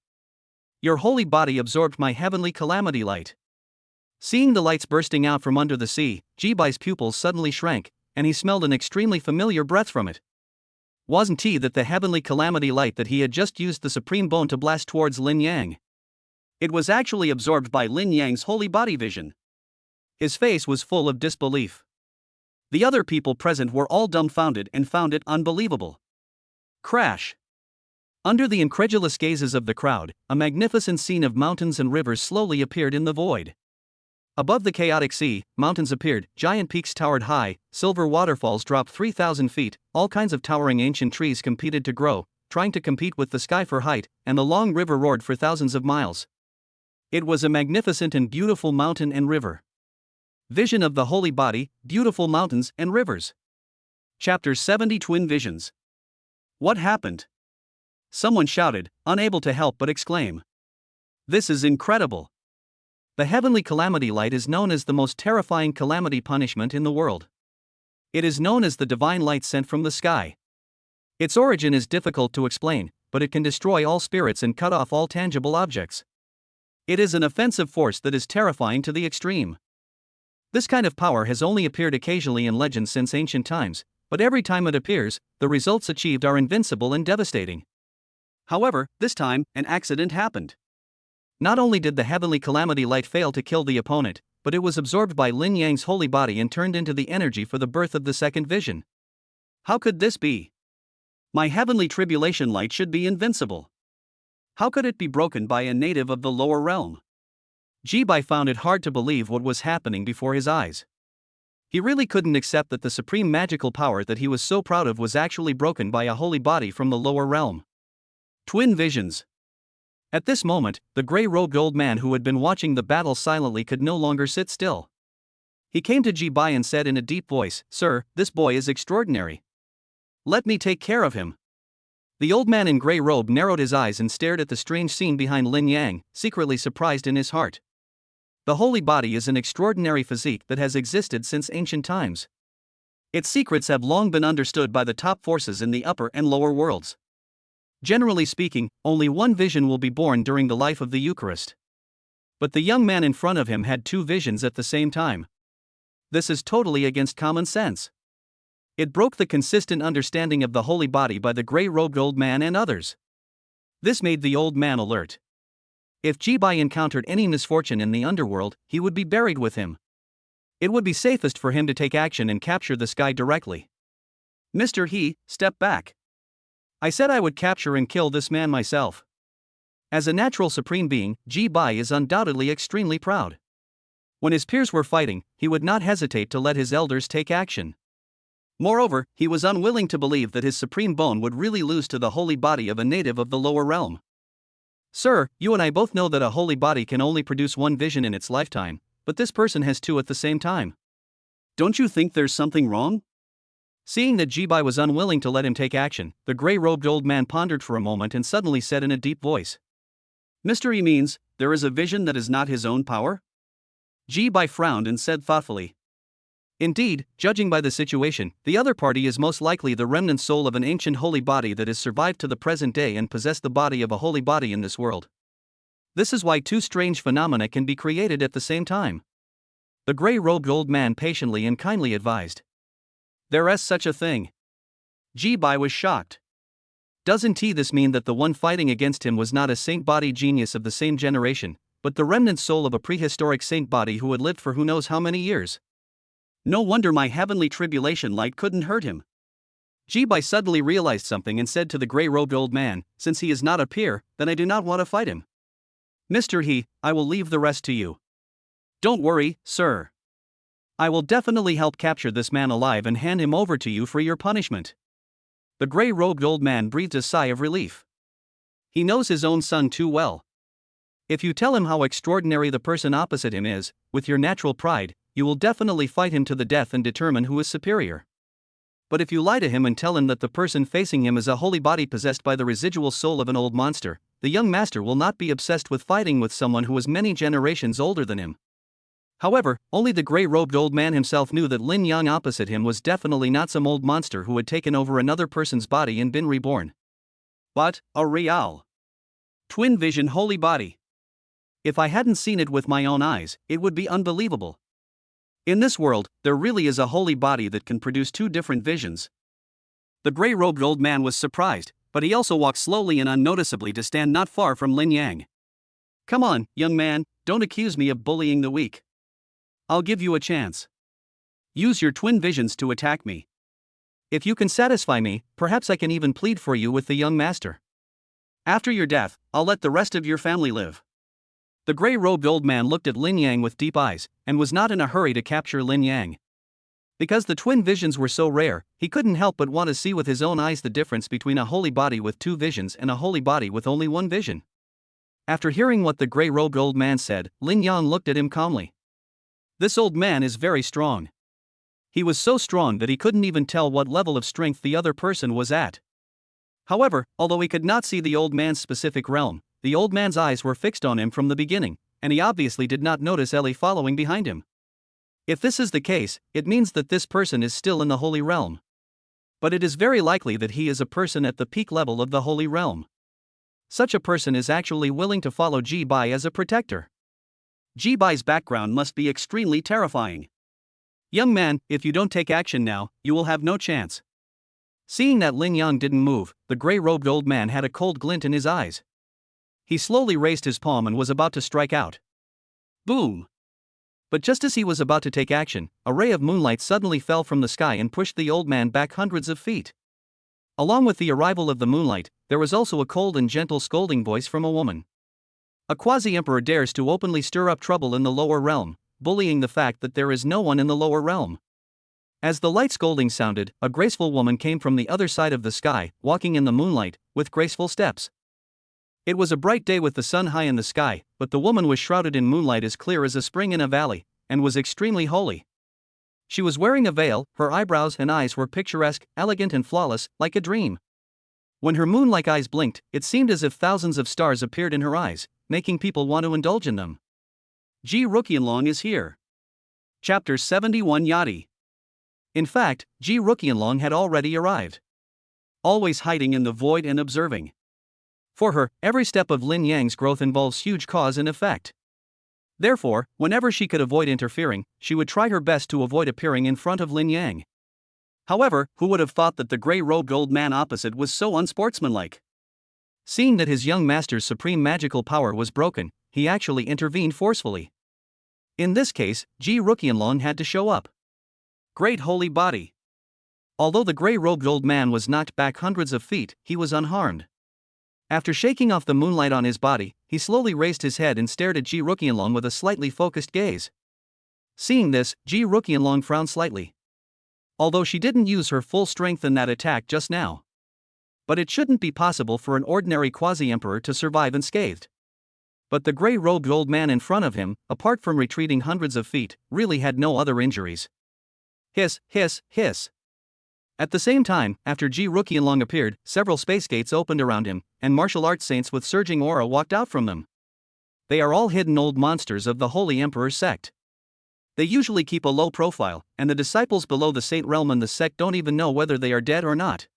A: Your holy body absorbed my heavenly calamity light. Seeing the lights bursting out from under the sea, Ji-bai's pupils suddenly shrank, and he smelled an extremely familiar breath from it. Wasn't he that the heavenly calamity light that he had just used the supreme bone to blast towards Lin Yang? It was actually absorbed by Lin Yang's holy body vision. His face was full of disbelief. The other people present were all dumbfounded and found it unbelievable. Crash! Under the incredulous gazes of the crowd, a magnificent scene of mountains and rivers slowly appeared in the void. Above the chaotic sea, mountains appeared, giant peaks towered high, silver waterfalls dropped 3,000 feet, all kinds of towering ancient trees competed to grow, trying to compete with the sky for height, and the long river roared for thousands of miles. It was a magnificent and beautiful mountain and river. Vision of the Holy Body, Beautiful Mountains and Rivers. Chapter 70 Twin Visions. What happened? Someone shouted, unable to help but exclaim. This is incredible. The heavenly calamity light is known as the most terrifying calamity punishment in the world. It is known as the divine light sent from the sky. Its origin is difficult to explain, but it can destroy all spirits and cut off all tangible objects. It is an offensive force that is terrifying to the extreme. This kind of power has only appeared occasionally in legends since ancient times, but every time it appears, the results achieved are invincible and devastating. However, this time, an accident happened. Not only did the heavenly calamity light fail to kill the opponent, but it was absorbed by Lin Yang's holy body and turned into the energy for the birth of the second vision. How could this be? My heavenly tribulation light should be invincible. How could it be broken by a native of the lower realm? Ji-bai found it hard to believe what was happening before his eyes. He really couldn't accept that the supreme magical power that he was so proud of was actually broken by a holy body from the lower realm. Twin visions. At this moment, the grey-robed old man who had been watching the battle silently could no longer sit still. He came to Ji-bai and said in a deep voice, "Sir, this boy is extraordinary. Let me take care of him." The old man in grey robe narrowed his eyes and stared at the strange scene behind Lin Yang, secretly surprised in his heart. The holy body is an extraordinary physique that has existed since ancient times. Its secrets have long been understood by the top forces in the upper and lower worlds. Generally speaking, only one vision will be born during the life of the Eucharist. But the young man in front of him had two visions at the same time. This is totally against common sense. It broke the consistent understanding of the holy body by the gray-robed old man and others. This made the old man alert. If Jibai encountered any misfortune in the underworld, he would be buried with him. It would be safest for him to take action and capture this guy directly. Mr. He, step back. I said I would capture and kill this man myself. As a natural supreme being, Jibai is undoubtedly extremely proud. When his peers were fighting, he would not hesitate to let his elders take action. Moreover, he was unwilling to believe that his supreme bone would really lose to the holy body of a native of the lower realm. Sir, you and I both know that a holy body can only produce one vision in its lifetime, but this person has two at the same time. Don't you think there's something wrong? Seeing that Jibai was unwilling to let him take action, the gray-robed old man pondered for a moment and suddenly said in a deep voice. Mr. He means, there is a vision that is not his own power? Jibai frowned and said thoughtfully. Indeed, judging by the situation, the other party is most likely the remnant soul of an ancient holy body that has survived to the present day and possessed the body of a holy body in this world. This is why two strange phenomena can be created at the same time. The gray-robed old man patiently and kindly advised. There is such a thing. Jibai was shocked. Doesn't this mean that the one fighting against him was not a saint body genius of the same generation, but the remnant soul of a prehistoric saint body who had lived for who knows how many years? No wonder my heavenly tribulation light couldn't hurt him. Jibai suddenly realized something and said to the gray-robed old man, since he is not a peer, then I do not want to fight him. Mr. He, I will leave the rest to you. Don't worry, sir. I will definitely help capture this man alive and hand him over to you for your punishment. The gray-robed old man breathed a sigh of relief. He knows his own son too well. If you tell him how extraordinary the person opposite him is, with your natural pride, you will definitely fight him to the death and determine who is superior. But if you lie to him and tell him that the person facing him is a holy body possessed by the residual soul of an old monster, the young master will not be obsessed with fighting with someone who is many generations older than him. However, only the gray-robed old man himself knew that Lin Yang opposite him was definitely not some old monster who had taken over another person's body and been reborn. But, a real twin vision holy body. If I hadn't seen it with my own eyes, it would be unbelievable. In this world, there really is a holy body that can produce two different visions. The gray-robed old man was surprised, but he also walked slowly and unnoticeably to stand not far from Lin Yang. Come on, young man, don't accuse me of bullying the weak. I'll give you a chance. Use your twin visions to attack me. If you can satisfy me, perhaps I can even plead for you with the young master. After your death, I'll let the rest of your family live. The gray-robed old man looked at Lin Yang with deep eyes, and was not in a hurry to capture Lin Yang. Because the twin visions were so rare, he couldn't help but want to see with his own eyes the difference between a holy body with two visions and a holy body with only one vision. After hearing what the gray-robed old man said, Lin Yang looked at him calmly. This old man is very strong. He was so strong that he couldn't even tell what level of strength the other person was at. However, although he could not see the old man's specific realm, the old man's eyes were fixed on him from the beginning, and he obviously did not notice Ellie following behind him. If this is the case, it means that this person is still in the holy realm. But it is very likely that he is a person at the peak level of the holy realm. Such a person is actually willing to follow Jibai as a protector. Jibai's background must be extremely terrifying. Young man, if you don't take action now, you will have no chance. Seeing that Lin Yang didn't move, the gray-robed old man had a cold glint in his eyes. He slowly raised his palm and was about to strike out. Boom! But just as he was about to take action, a ray of moonlight suddenly fell from the sky and pushed the old man back hundreds of feet. Along with the arrival of the moonlight, there was also a cold and gentle scolding voice from a woman. A quasi-emperor dares to openly stir up trouble in the lower realm, bullying the fact that there is no one in the lower realm. As the light scolding sounded, a graceful woman came from the other side of the sky, walking in the moonlight, with graceful steps. It was a bright day with the sun high in the sky, but the woman was shrouded in moonlight as clear as a spring in a valley, and was extremely holy. She was wearing a veil, her eyebrows and eyes were picturesque, elegant and flawless, like a dream. When her moon-like eyes blinked, it seemed as if thousands of stars appeared in her eyes, making people want to indulge in them. Ji Ruqianlong is here. Chapter 71 Yadi. In fact, Ji Ruqianlong had already arrived. Always hiding in the void and observing. For her, every step of Lin Yang's growth involves huge cause and effect.
B: Therefore, whenever she could avoid interfering, she would try her best to avoid appearing in front of Lin Yang. However, who would have thought that the gray-robed old man opposite was so unsportsmanlike? Seeing that his young master's supreme magical power was broken, he actually intervened forcefully. In this case, Ji Ruqianlong had to show up. Great holy body! Although the gray-robed old man was knocked back hundreds of feet, he was unharmed. After shaking off the moonlight on his body, he slowly raised his head and stared at Ji Ruqianlong with a slightly focused gaze. Seeing this, Ji Ruqianlong frowned slightly. Although she didn't use her full strength in that attack just now. But it shouldn't be possible for an ordinary quasi-emperor to survive unscathed. But the gray-robed old man in front of him, apart from retreating hundreds of feet, really had no other injuries. Hiss, hiss, hiss. At the same time, after Ji Ruqianlong appeared, several space gates opened around him, and martial arts saints with surging aura walked out from them. They are all hidden old monsters of the Holy Emperor's sect. They usually keep a low profile, and the disciples below the Saint Realm and the sect don't even know whether they are dead or not.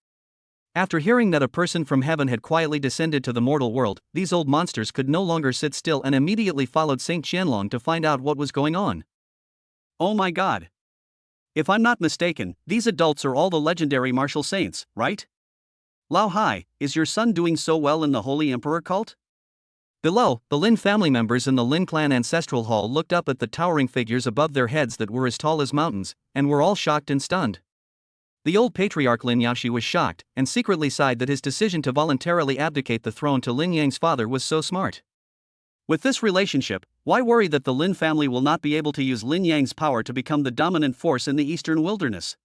B: After hearing that a person from heaven had quietly descended to the mortal world, these old monsters could no longer sit still and immediately followed Saint Qianlong to find out what was going on. Oh my god! If I'm not mistaken, these adults are all the legendary martial saints, right? Lao Hai, is your son doing so well in the Holy Emperor cult? Below, the Lin family members in the Lin clan ancestral hall looked up at the towering figures above their heads that were as tall as mountains, and were all shocked and stunned. The old patriarch Lin Yashi was shocked, and secretly sighed that his decision to voluntarily abdicate the throne to Lin Yang's father was so smart. With this relationship, why worry that the Lin family will not be able to use Lin Yang's power to become the dominant force in the eastern wilderness?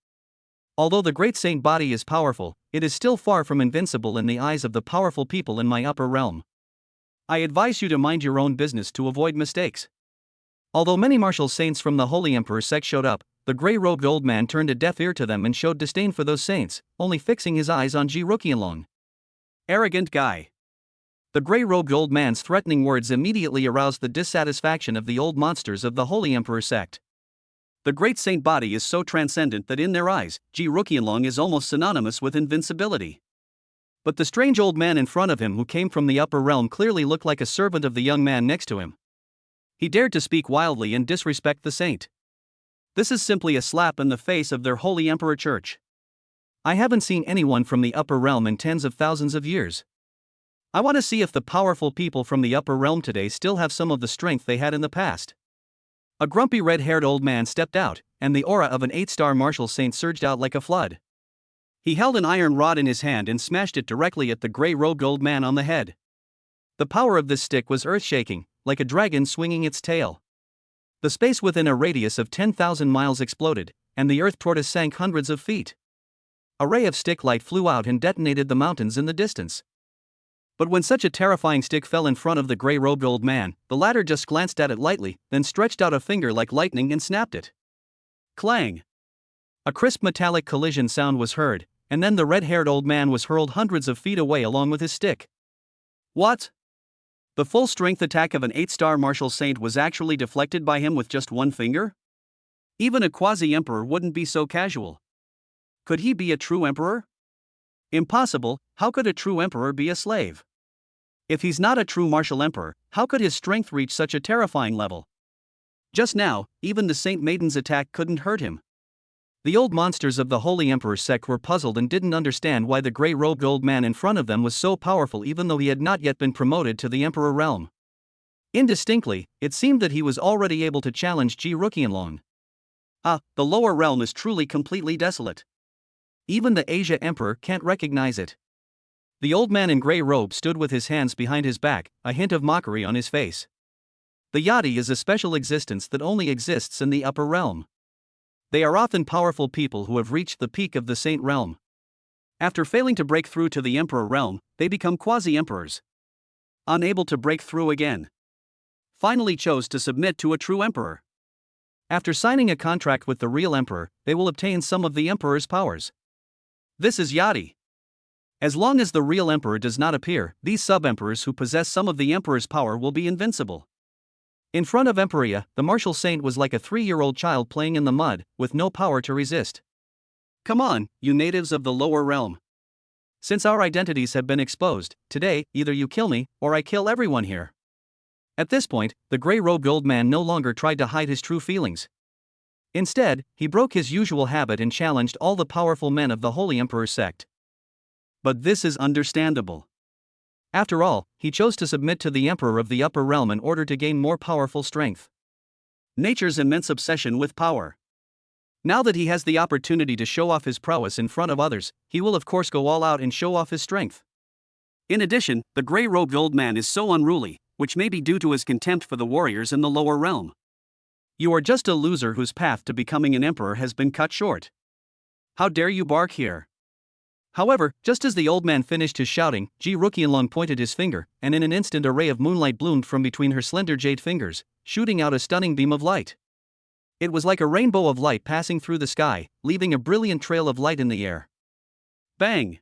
B: Although the great saint body is powerful, it is still far from invincible in the eyes of the powerful people in my upper realm. I advise you to mind your own business to avoid mistakes. Although many martial saints from the Holy Emperor sect showed up, the gray-robed old man turned a deaf ear to them and showed disdain for those saints, only fixing his eyes on Ji Ruqianlong. Arrogant guy. The gray-robed old man's threatening words immediately aroused the dissatisfaction of the old monsters of the Holy Emperor sect. The great saint body is so transcendent that in their eyes, Ji Ruqianlong is almost synonymous with invincibility. But the strange old man in front of him who came from the upper realm clearly looked like a servant of the young man next to him. He dared to speak wildly and disrespect the saint. This is simply a slap in the face of their Holy Emperor Church. I haven't seen anyone from the upper realm in tens of thousands of years. I want to see if the powerful people from the upper realm today still have some of the strength they had in the past. A grumpy red-haired old man stepped out, and the aura of an 8-star martial saint surged out like a flood. He held an iron rod in his hand and smashed it directly at the gray-robed old man on the head. The power of this stick was earth-shaking, like a dragon swinging its tail. The space within a radius of 10,000 miles exploded, and the earth tortoise sank hundreds of feet. A ray of stick light flew out and detonated the mountains in the distance. But when such a terrifying stick fell in front of the gray-robed old man, the latter just glanced at it lightly, then stretched out a finger like lightning and snapped it. Clang! A crisp metallic collision sound was heard, and then the red-haired old man was hurled hundreds of feet away along with his stick. What? The full-strength attack of an 8-star martial saint was actually deflected by him with just one finger? Even a quasi-emperor wouldn't be so casual. Could he be a true emperor? Impossible. How could a true emperor be a slave? If he's not a true martial emperor, how could his strength reach such a terrifying level? Just now, even the Saint Maiden's attack couldn't hurt him. The old monsters of the Holy Emperor's sect were puzzled and didn't understand why the gray-robed old man in front of them was so powerful even though he had not yet been promoted to the Emperor realm. Indistinctly, it seemed that he was already able to challenge Ji Ruqianlong. The lower realm is truly completely desolate. Even the Asia Emperor can't recognize it. The old man in grey robe stood with his hands behind his back, a hint of mockery on his face. The Yati is a special existence that only exists in the upper realm. They are often powerful people who have reached the peak of the Saint realm. After failing to break through to the Emperor realm, they become quasi-emperors. Unable to break through again. Finally chose to submit to a true emperor. After signing a contract with the real emperor, they will obtain some of the emperor's powers. This is Yati. As long as the real emperor does not appear, these sub-emperors who possess some of the emperor's power will be invincible. In front of Emperia, the martial saint was like a 3-year-old child playing in the mud, with no power to resist. Come on, you natives of the lower realm. Since our identities have been exposed, today, either you kill me, or I kill everyone here.
A: At this point, the gray-robed old man no longer tried to hide his true feelings. Instead, he broke his usual habit and challenged all the powerful men of the Holy Emperor's sect.
B: But this is understandable.
A: After all, he chose to submit to the Emperor of the Upper Realm in order to gain more powerful strength.
B: Nature's immense obsession with power.
A: Now that he has the opportunity to show off his prowess in front of others, he will of course go all out and show off his strength.
B: In addition, the gray-robed old man is so unruly, which may be due to his contempt for the warriors in the lower realm.
A: You are just a loser whose path to becoming an emperor has been cut short. How dare you bark here? However, just as the old man finished his shouting, Ji Ruqianlong pointed his finger, and in an instant a ray of moonlight bloomed from between her slender jade fingers, shooting out a stunning beam of light. It was like a rainbow of light passing through the sky, leaving a brilliant trail of light in the air.
B: Bang!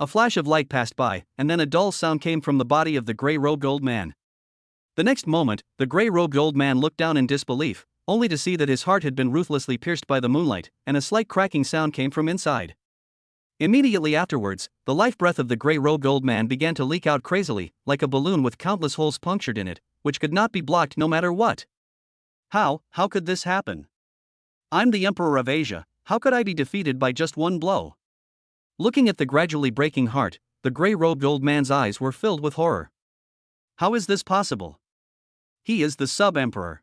A: A flash of light passed by, and then a dull sound came from the body of the gray-robed old man. The next moment, the gray-robed old man looked down in disbelief, only to see that his heart had been ruthlessly pierced by the moonlight, and a slight cracking sound came from inside. Immediately afterwards, the life breath of the gray-robed old man began to leak out crazily, like a balloon with countless holes punctured in it, which could not be blocked no matter what.
B: How could this happen? I'm the Emperor of Asia, how could I be defeated by just one blow?
A: Looking at the gradually breaking heart, the gray-robed old man's eyes were filled with horror.
B: How is this possible? He is the sub-emperor.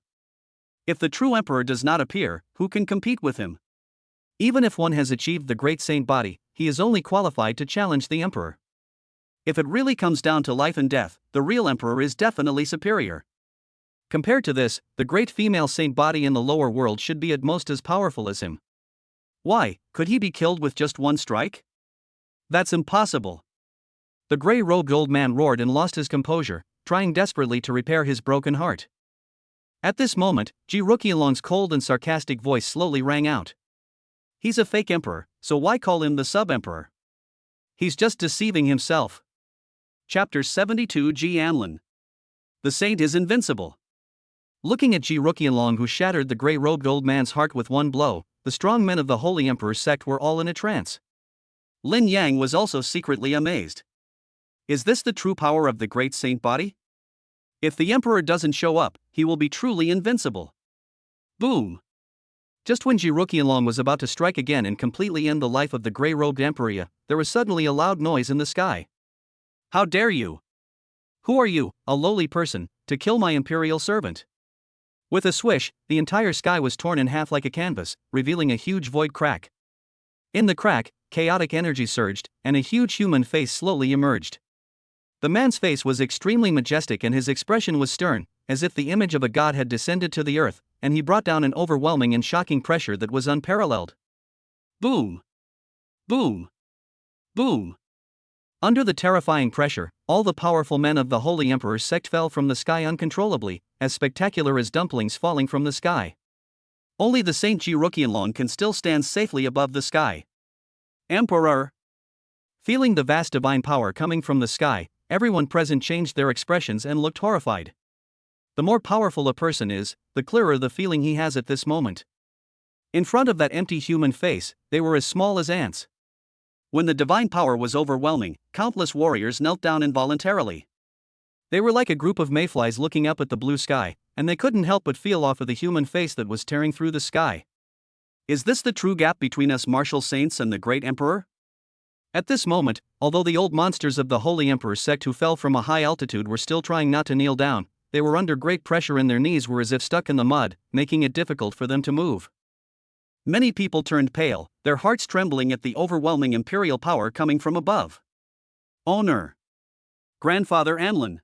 B: If the true emperor does not appear, who can compete with him?
A: Even if one has achieved the great saint body, he is only qualified to challenge the emperor.
B: If it really comes down to life and death, the real emperor is definitely superior.
A: Compared to this, the great female saint body in the lower world should be at most as powerful as him.
B: Why, could he be killed with just one strike? That's impossible.
A: The gray-robed old man roared and lost his composure, trying desperately to repair his broken heart. At this moment, Ji Ruqianlong's cold and sarcastic voice slowly rang out.
B: He's a fake emperor, so why call him the sub-emperor?
A: He's just deceiving himself.
B: Chapter 72 Ji Anlin. The saint is invincible.
A: Looking at Ji Ruqianlong, who shattered the gray-robed old man's heart with one blow, the strong men of the Holy Emperor's sect were all in a trance.
B: Lin Yang was also secretly amazed. Is this the true power of the great saint body? If the emperor doesn't show up, he will be truly invincible. Boom!
A: Just when Ji Ruqianlong was about to strike again and completely end the life of the gray-robed emperor, there was suddenly a loud noise in the sky.
B: How dare you?
A: Who are you, a lowly person, to kill my imperial servant? With a swish, the entire sky was torn in half like a canvas, revealing a huge void crack. In the crack, chaotic energy surged, and a huge human face slowly emerged. The man's face was extremely majestic and his expression was stern, as if the image of a god had descended to the earth, and he brought down an overwhelming and shocking pressure that was unparalleled.
B: Boom! Boom! Boom!
A: Under the terrifying pressure, all the powerful men of the Holy Emperor's sect fell from the sky uncontrollably, as spectacular as dumplings falling from the sky.
B: Only the Saint Ji Ruqianlong can still stand safely above the sky. Emperor!
A: Feeling the vast divine power coming from the sky, everyone present changed their expressions and looked horrified. The more powerful a person is, the clearer the feeling he has at this moment. In front of that empty human face, they were as small as ants.
B: When the divine power was overwhelming, countless warriors knelt down involuntarily.
A: They were like a group of mayflies looking up at the blue sky, and they couldn't help but feel off of the human face that was tearing through the sky.
B: Is this the true gap between us martial saints and the great emperor?
A: At this moment, although the old monsters of the Holy Emperor's sect who fell from a high altitude were still trying not to kneel down, they were under great pressure and their knees were as if stuck in the mud, making it difficult for them to move.
B: Many people turned pale, their hearts trembling at the overwhelming imperial power coming from above. Owner! Grandfather Anlin!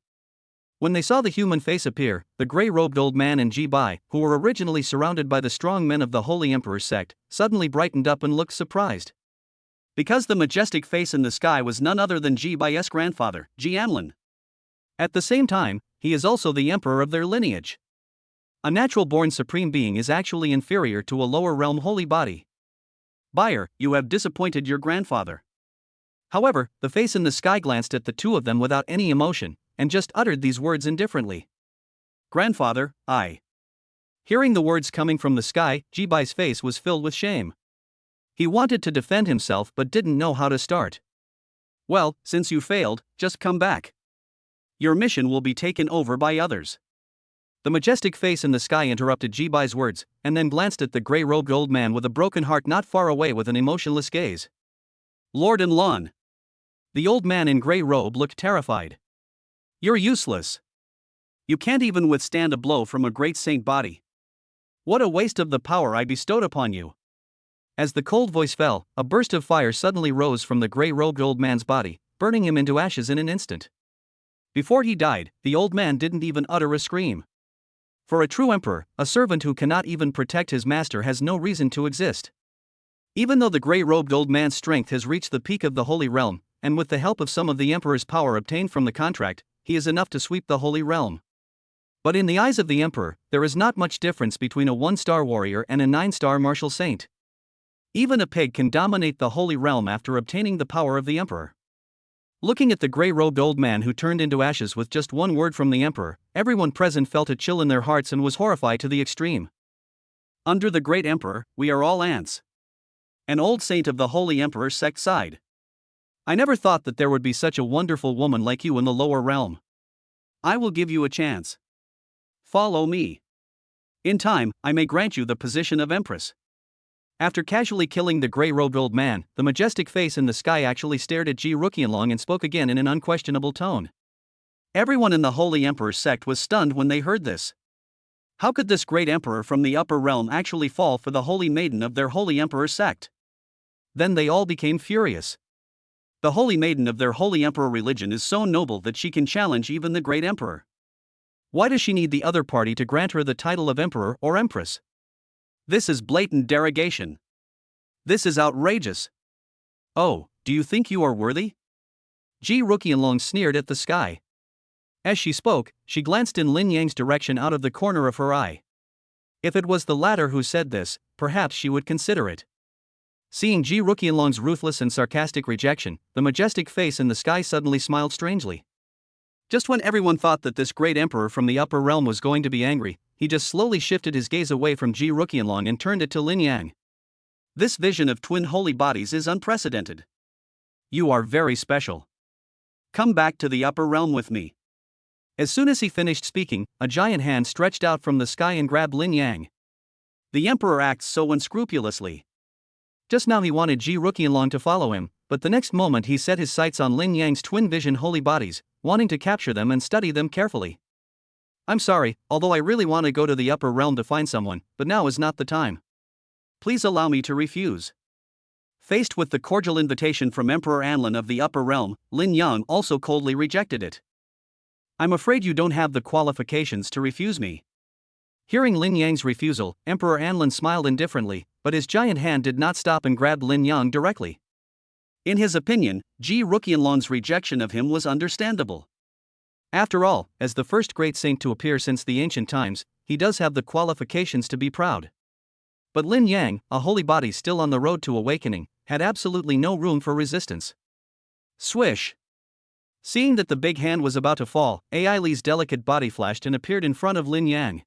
A: When they saw the human face appear, the gray-robed old man and Ji Bai, who were originally surrounded by the strong men of the Holy Emperor's sect, suddenly brightened up and looked surprised.
B: Because the majestic face in the sky was none other than Ji Bai's grandfather, Ji Anlin.
A: At the same time, he is also the emperor of their lineage. A natural-born supreme being is actually inferior to a lower-realm holy body.
B: Buyer, you have disappointed your grandfather.
A: However, the face in the sky glanced at the two of them without any emotion, and just uttered these words indifferently.
B: Grandfather, I.
A: Hearing the words coming from the sky, Ji Bai's face was filled with shame. He wanted to defend himself but didn't know how to start.
B: Well, since you failed, just come back. Your mission will be taken over by others.
A: The majestic face in the sky interrupted Jibai's words, and then glanced at the gray-robed old man with a broken heart not far away with an emotionless gaze.
B: Lord Enlon.
A: The old man in gray robe looked terrified.
B: You're useless. You can't even withstand a blow from a great saint body. What a waste of the power I bestowed upon you.
A: As the cold voice fell, a burst of fire suddenly rose from the gray-robed old man's body, burning him into ashes in an instant. Before he died, the old man didn't even utter a scream. For a true emperor, a servant who cannot even protect his master has no reason to exist. Even though the gray-robed old man's strength has reached the peak of the Holy Realm, and with the help of some of the emperor's power obtained from the contract, he is enough to sweep the Holy Realm. But in the eyes of the emperor, there is not much difference between a 1-star warrior and a 9-star martial saint. Even a pig can dominate the Holy Realm after obtaining the power of the emperor. Looking at the gray-robed old man who turned into ashes with just one word from the emperor, everyone present felt a chill in their hearts and was horrified to the extreme.
B: Under the great emperor, we are all ants. An old saint of the Holy Emperor sect sighed.
A: I never thought that there would be such a wonderful woman like you in the lower realm.
B: I will give you a chance. Follow me. In time, I may grant you the position of empress.
A: After casually killing the gray-robed old man, the majestic face in the sky actually stared at Ji Ruqianlong and spoke again in an unquestionable tone.
B: Everyone in the Holy Emperor's sect was stunned when they heard this. How could this great emperor from the upper realm actually fall for the holy maiden of their Holy Emperor's sect?
A: Then they all became furious.
B: The holy maiden of their Holy Emperor religion is so noble that she can challenge even the great emperor.
A: Why does she need the other party to grant her the title of emperor or empress?
B: This is blatant derogation. This is outrageous.
A: Oh, do you think you are worthy? Ji Ruqianlong sneered at the sky. As she spoke, she glanced in Lin Yang's direction out of the corner of her eye. If it was the latter who said this, perhaps she would consider it. Seeing Ji Ruqianlong's ruthless and sarcastic rejection, the majestic face in the sky suddenly smiled strangely. Just when everyone thought that this great emperor from the upper realm was going to be angry, he just slowly shifted his gaze away from Ji Ruqianlong and turned it to Lin Yang.
B: This vision of twin holy bodies is unprecedented.
A: You are very special.
B: Come back to the upper realm with me.
A: As soon as he finished speaking, a giant hand stretched out from the sky and grabbed Lin Yang.
B: The emperor acts so unscrupulously.
A: Just now he wanted Ji Ruqianlong to follow him, but the next moment he set his sights on Lin Yang's twin vision holy bodies, wanting to capture them and study them carefully. I'm sorry, although I really want to go to the upper realm to find someone, but now is not the time.
B: Please allow me to refuse. Faced with the cordial invitation from Emperor Anlin of the upper realm, Lin Yang also coldly rejected it.
A: I'm afraid you don't have the qualifications to refuse me. Hearing Lin Yang's refusal, Emperor Anlin smiled indifferently, but his giant hand did not stop and grabbed Lin Yang directly.
B: In his opinion, Ji Ruqianlong's rejection of him was understandable.
A: After all, as the first great saint to appear since the ancient times, he does have the qualifications to be proud. But Lin Yang, a holy body still on the road to awakening, had absolutely no room for resistance.
B: Swish!
A: Seeing that the big hand was about to fall, Ai Li's delicate body flashed and appeared in front of Lin Yang.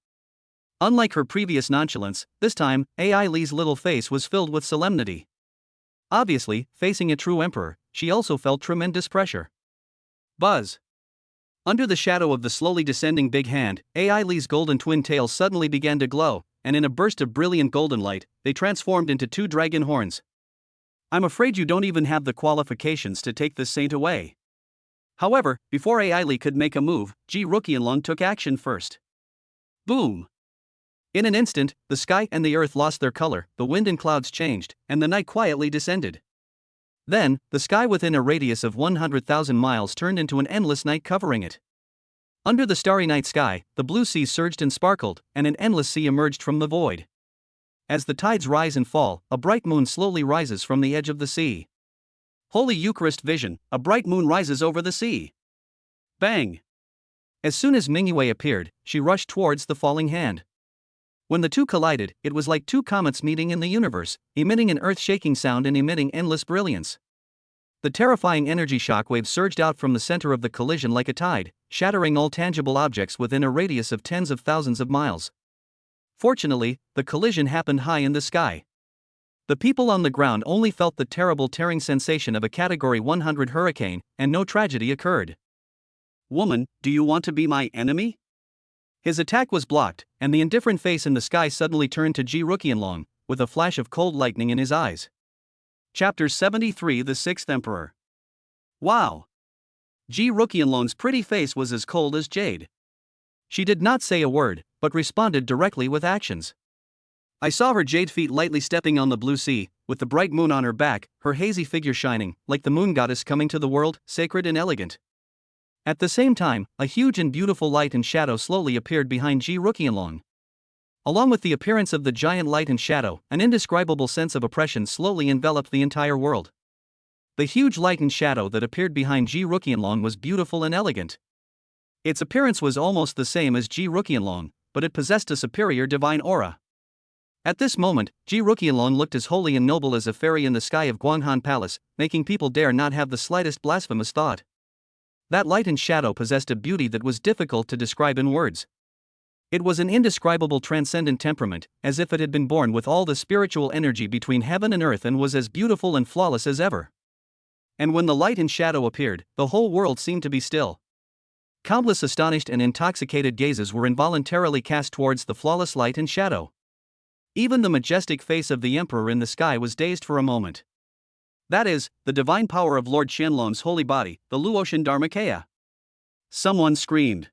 A: Unlike her previous nonchalance, this time, Ai Li's little face was filled with solemnity. Obviously, facing a true emperor, she also felt tremendous pressure. Buzz! Under the shadow of the slowly descending big hand, Ai Li's golden twin tails suddenly began to glow, and in a burst of brilliant golden light, they transformed into 2 dragon horns. I'm afraid you don't even have the qualifications to take this saint away. However, before Ai Li could make a move, Ji Ruqianlong took action first. Boom! In an instant, the sky and the earth lost their color, the wind and clouds changed, and the night quietly descended. Then, the sky within a radius of 100,000 miles turned into an endless night covering it. Under the starry night sky, the blue sea surged and sparkled, and an endless sea emerged from the void. As the tides rise and fall, a bright moon slowly rises from the edge of the sea. Holy Eucharist vision, a bright moon rises over the sea. Bang! As soon as Mingyue appeared, she rushed towards the falling hand. When the two collided, it was like 2 comets meeting in the universe, emitting an earth-shaking sound and emitting endless brilliance. The terrifying energy shockwave surged out from the center of the collision like a tide, shattering all tangible objects within a radius of tens of thousands of miles. Fortunately, the collision happened high in the sky. The people on the ground only felt the terrible tearing sensation of a Category 100 hurricane, and no tragedy occurred.
B: Woman, do you want to be my enemy?
A: His attack was blocked, and the indifferent face in the sky suddenly turned to Ji Ruqianlong, with a flash of cold lightning in his eyes.
B: Chapter 73 The Sixth Emperor. Wow! Ji Ruqianlong's pretty face was as cold as jade.
A: She did not say a word, but responded directly with actions. I saw her jade feet lightly stepping on the blue sea, with the bright moon on her back, her hazy figure shining, like the moon goddess coming to the world, sacred and elegant. At the same time, a huge and beautiful light and shadow slowly appeared behind Ji Ruqianlong. Along with the appearance of the giant light and shadow, an indescribable sense of oppression slowly enveloped the entire world. The huge light and shadow that appeared behind Ji Ruqianlong was beautiful and elegant. Its appearance was almost the same as Ji Ruqianlong, but it possessed a superior divine aura. At this moment, Ji Ruqianlong looked as holy and noble as a fairy in the sky of Guanghan Palace, making people dare not have the slightest blasphemous thought. That light and shadow possessed a beauty that was difficult to describe in words. It was an indescribable transcendent temperament, as if it had been born with all the spiritual energy between heaven and earth and was as beautiful and flawless as ever. And when the light and shadow appeared, the whole world seemed to be still. Countless astonished and intoxicated gazes were involuntarily cast towards the flawless light and shadow. Even the majestic face of the emperor in the sky was dazed for a moment. That is, the divine power of Lord Qianlong's holy body, the Luotian Dharmakaya. Someone screamed.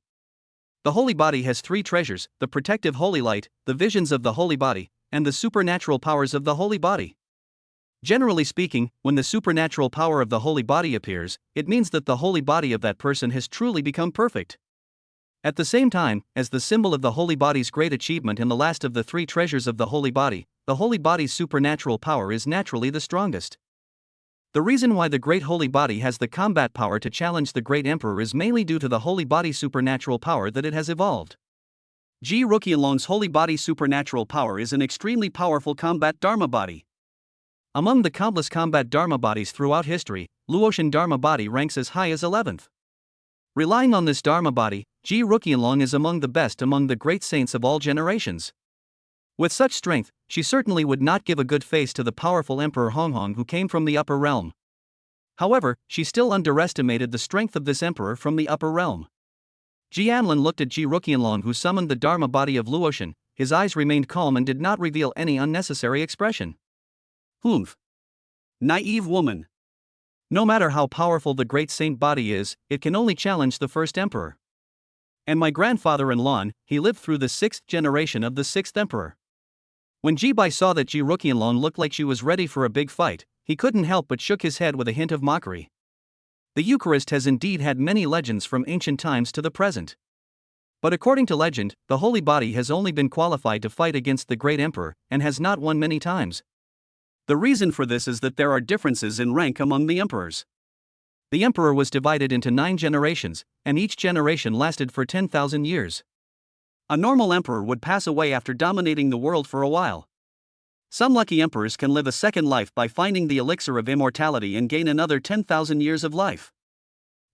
A: The holy body has three treasures: the protective holy light, the visions of the holy body, and the supernatural powers of the holy body. Generally speaking, when the supernatural power of the holy body appears, it means that the holy body of that person has truly become perfect. At the same time, as the symbol of the holy body's great achievement and the last of the three treasures of the holy body's supernatural power is naturally the strongest. The reason why the great holy body has the combat power to challenge the great emperor is mainly due to the holy body's supernatural power that it has evolved. Ji Ruqianlong's holy body's supernatural power is an extremely powerful combat dharma body. Among the countless combat dharma bodies throughout history, Luotian dharma body ranks as high as 11th. Relying on this dharma body, Ji Ruqianlong is among the best among the great saints of all generations. With such strength, she certainly would not give a good face to the powerful Emperor Honghong who came from the upper realm. However, she still underestimated the strength of this emperor from the upper realm. Ji Anlin looked at Ji Ruqianlong, who summoned the dharma body of Luotian. His eyes remained calm and did not reveal any unnecessary expression. Humph. Naive woman. No matter how powerful the great saint body is, it can only challenge the first emperor. And my grandfather-in-law, he lived through the 6th generation of the 6th emperor. When Ji Bai saw that Ji Ruqianlong looked like she was ready for a big fight, he couldn't help but shook his head with a hint of mockery. The Eucharist has indeed had many legends from ancient times to the present. But according to legend, the holy body has only been qualified to fight against the great emperor, and has not won many times. The reason for this is that there are differences in rank among the emperors. The emperor was divided into 9 generations, and each generation lasted for 10,000 years. A normal emperor would pass away after dominating the world for a while. Some lucky emperors can live a second life by finding the elixir of immortality and gain another 10,000 years of life.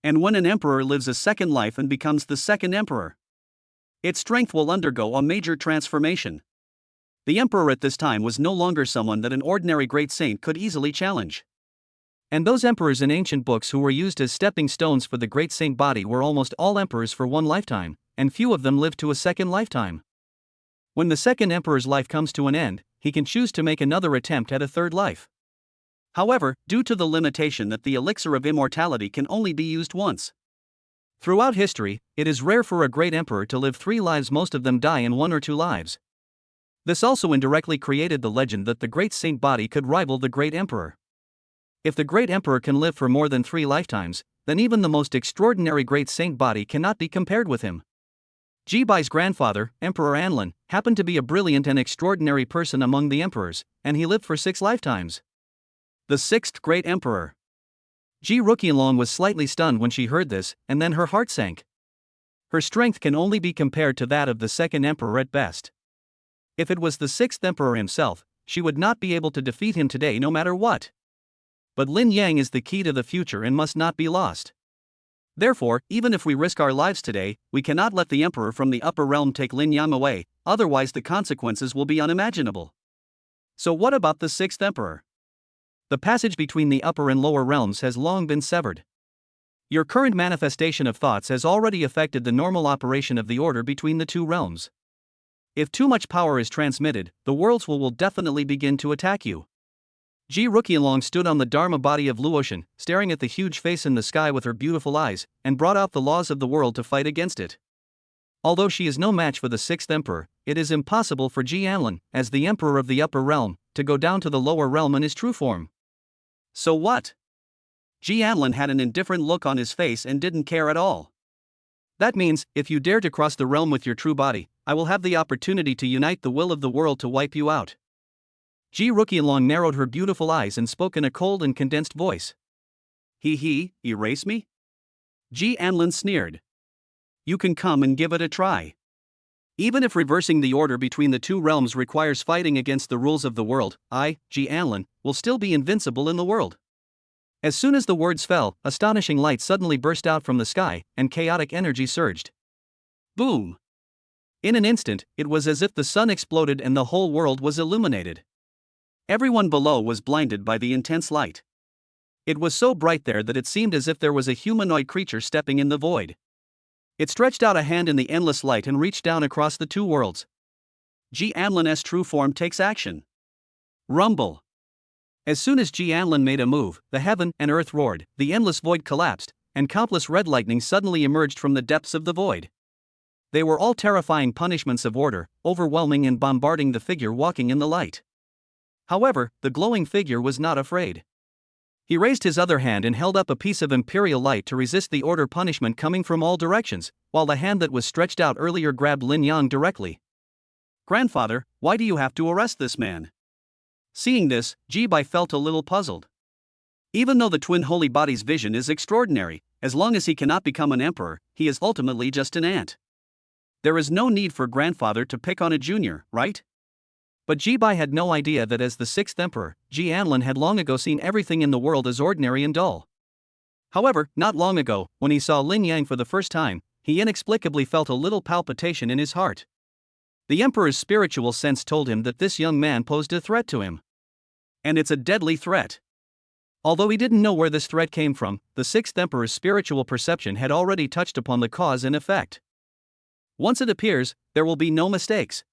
A: And when an emperor lives a second life and becomes the second emperor, its strength will undergo a major transformation. The emperor at this time was no longer someone that an ordinary great saint could easily challenge. And those emperors in ancient books who were used as stepping stones for the great saint body were almost all emperors for one lifetime, and few of them lived to a second lifetime. When the second emperor's life comes to an end, he can choose to make another attempt at a third life. However, due to the limitation that the elixir of immortality can only be used once. Throughout history, it is rare for a great emperor to live 3 lives, most of them die in 1 or 2 lives. This also indirectly created the legend that the great saint body could rival the great emperor. If the great emperor can live for more than 3 lifetimes, then even the most extraordinary great saint body cannot be compared with him. Ji Bai's grandfather, Emperor Anlin, happened to be a brilliant and extraordinary person among the emperors, and he lived for 6 lifetimes. The 6th great emperor. Ji Ruqianlong was slightly stunned when she heard this, and then her heart sank. Her strength can only be compared to that of the second emperor at best. If it was the 6th emperor himself, she would not be able to defeat him today no matter what. But Lin Yang is the key to the future and must not be lost. Therefore, even if we risk our lives today, we cannot let the emperor from the upper realm take Lin Yang away, otherwise the consequences will be unimaginable. So what about the 6th emperor? The passage between the upper and lower realms has long been severed. Your current manifestation of thoughts has already affected the normal operation of the order between the two realms. If too much power is transmitted, the worlds will definitely begin to attack you. Ji Ruqianlong stood on the Dharma body of Luotian, staring at the huge face in the sky with her beautiful eyes, and brought out the laws of the world to fight against it. Although she is no match for the sixth emperor, it is impossible for Ji Anlin, as the emperor of the upper realm, to go down to the lower realm in his true form.
B: So what? Ji Anlin had an indifferent look on his face and didn't care at all.
A: That means, if you dare to cross the realm with your true body, I will have the opportunity to unite the will of the world to wipe you out. Ji Ruqianlong narrowed her beautiful eyes and spoke in a cold and condensed voice.
B: Erase me? Ji Anlin sneered. You can come and give it a try. Even if reversing the order between the two realms requires fighting against the rules of the world, I, Ji Anlin, will still be invincible in the world. As soon as the words fell, astonishing light suddenly burst out from the sky, and chaotic energy surged. Boom!
A: In an instant, it was as if the sun exploded and the whole world was illuminated.
B: Everyone below was blinded by the intense light. It was so bright there that it seemed as if there was a humanoid creature stepping in the void. It stretched out a hand in the endless light and reached down across the two worlds. Ji Anlin's true form takes action.
A: Rumble! As soon as Ji Anlin made a move, the heaven and earth roared, the endless void collapsed, and countless red lightning suddenly emerged from the depths of the void. They were all terrifying punishments of order, overwhelming and bombarding the figure walking in the light. However, the glowing figure was not afraid. He raised his other hand and held up a piece of imperial light to resist the order punishment coming from all directions, while the hand that was stretched out earlier grabbed Lin Yang directly.
B: Grandfather, why do you have to arrest this man? Seeing this, Ji Bai felt a little puzzled. Even though the twin holy body's vision is extraordinary, as long as he cannot become an emperor, he is ultimately just an ant. There is no need for grandfather to pick on a junior, right?
A: But Ji Bai had no idea that as the sixth emperor, Ji Anlin had long ago seen everything in the world as ordinary and dull. However, not long ago, when he saw Lin Yang for the first time, he inexplicably felt a little palpitation in his heart. The emperor's spiritual sense told him that this young man posed a threat to him.
B: And it's a deadly threat.
A: Although he didn't know where this threat came from, the sixth emperor's spiritual perception had already touched upon the cause and effect. Once it appears, there will be no mistakes.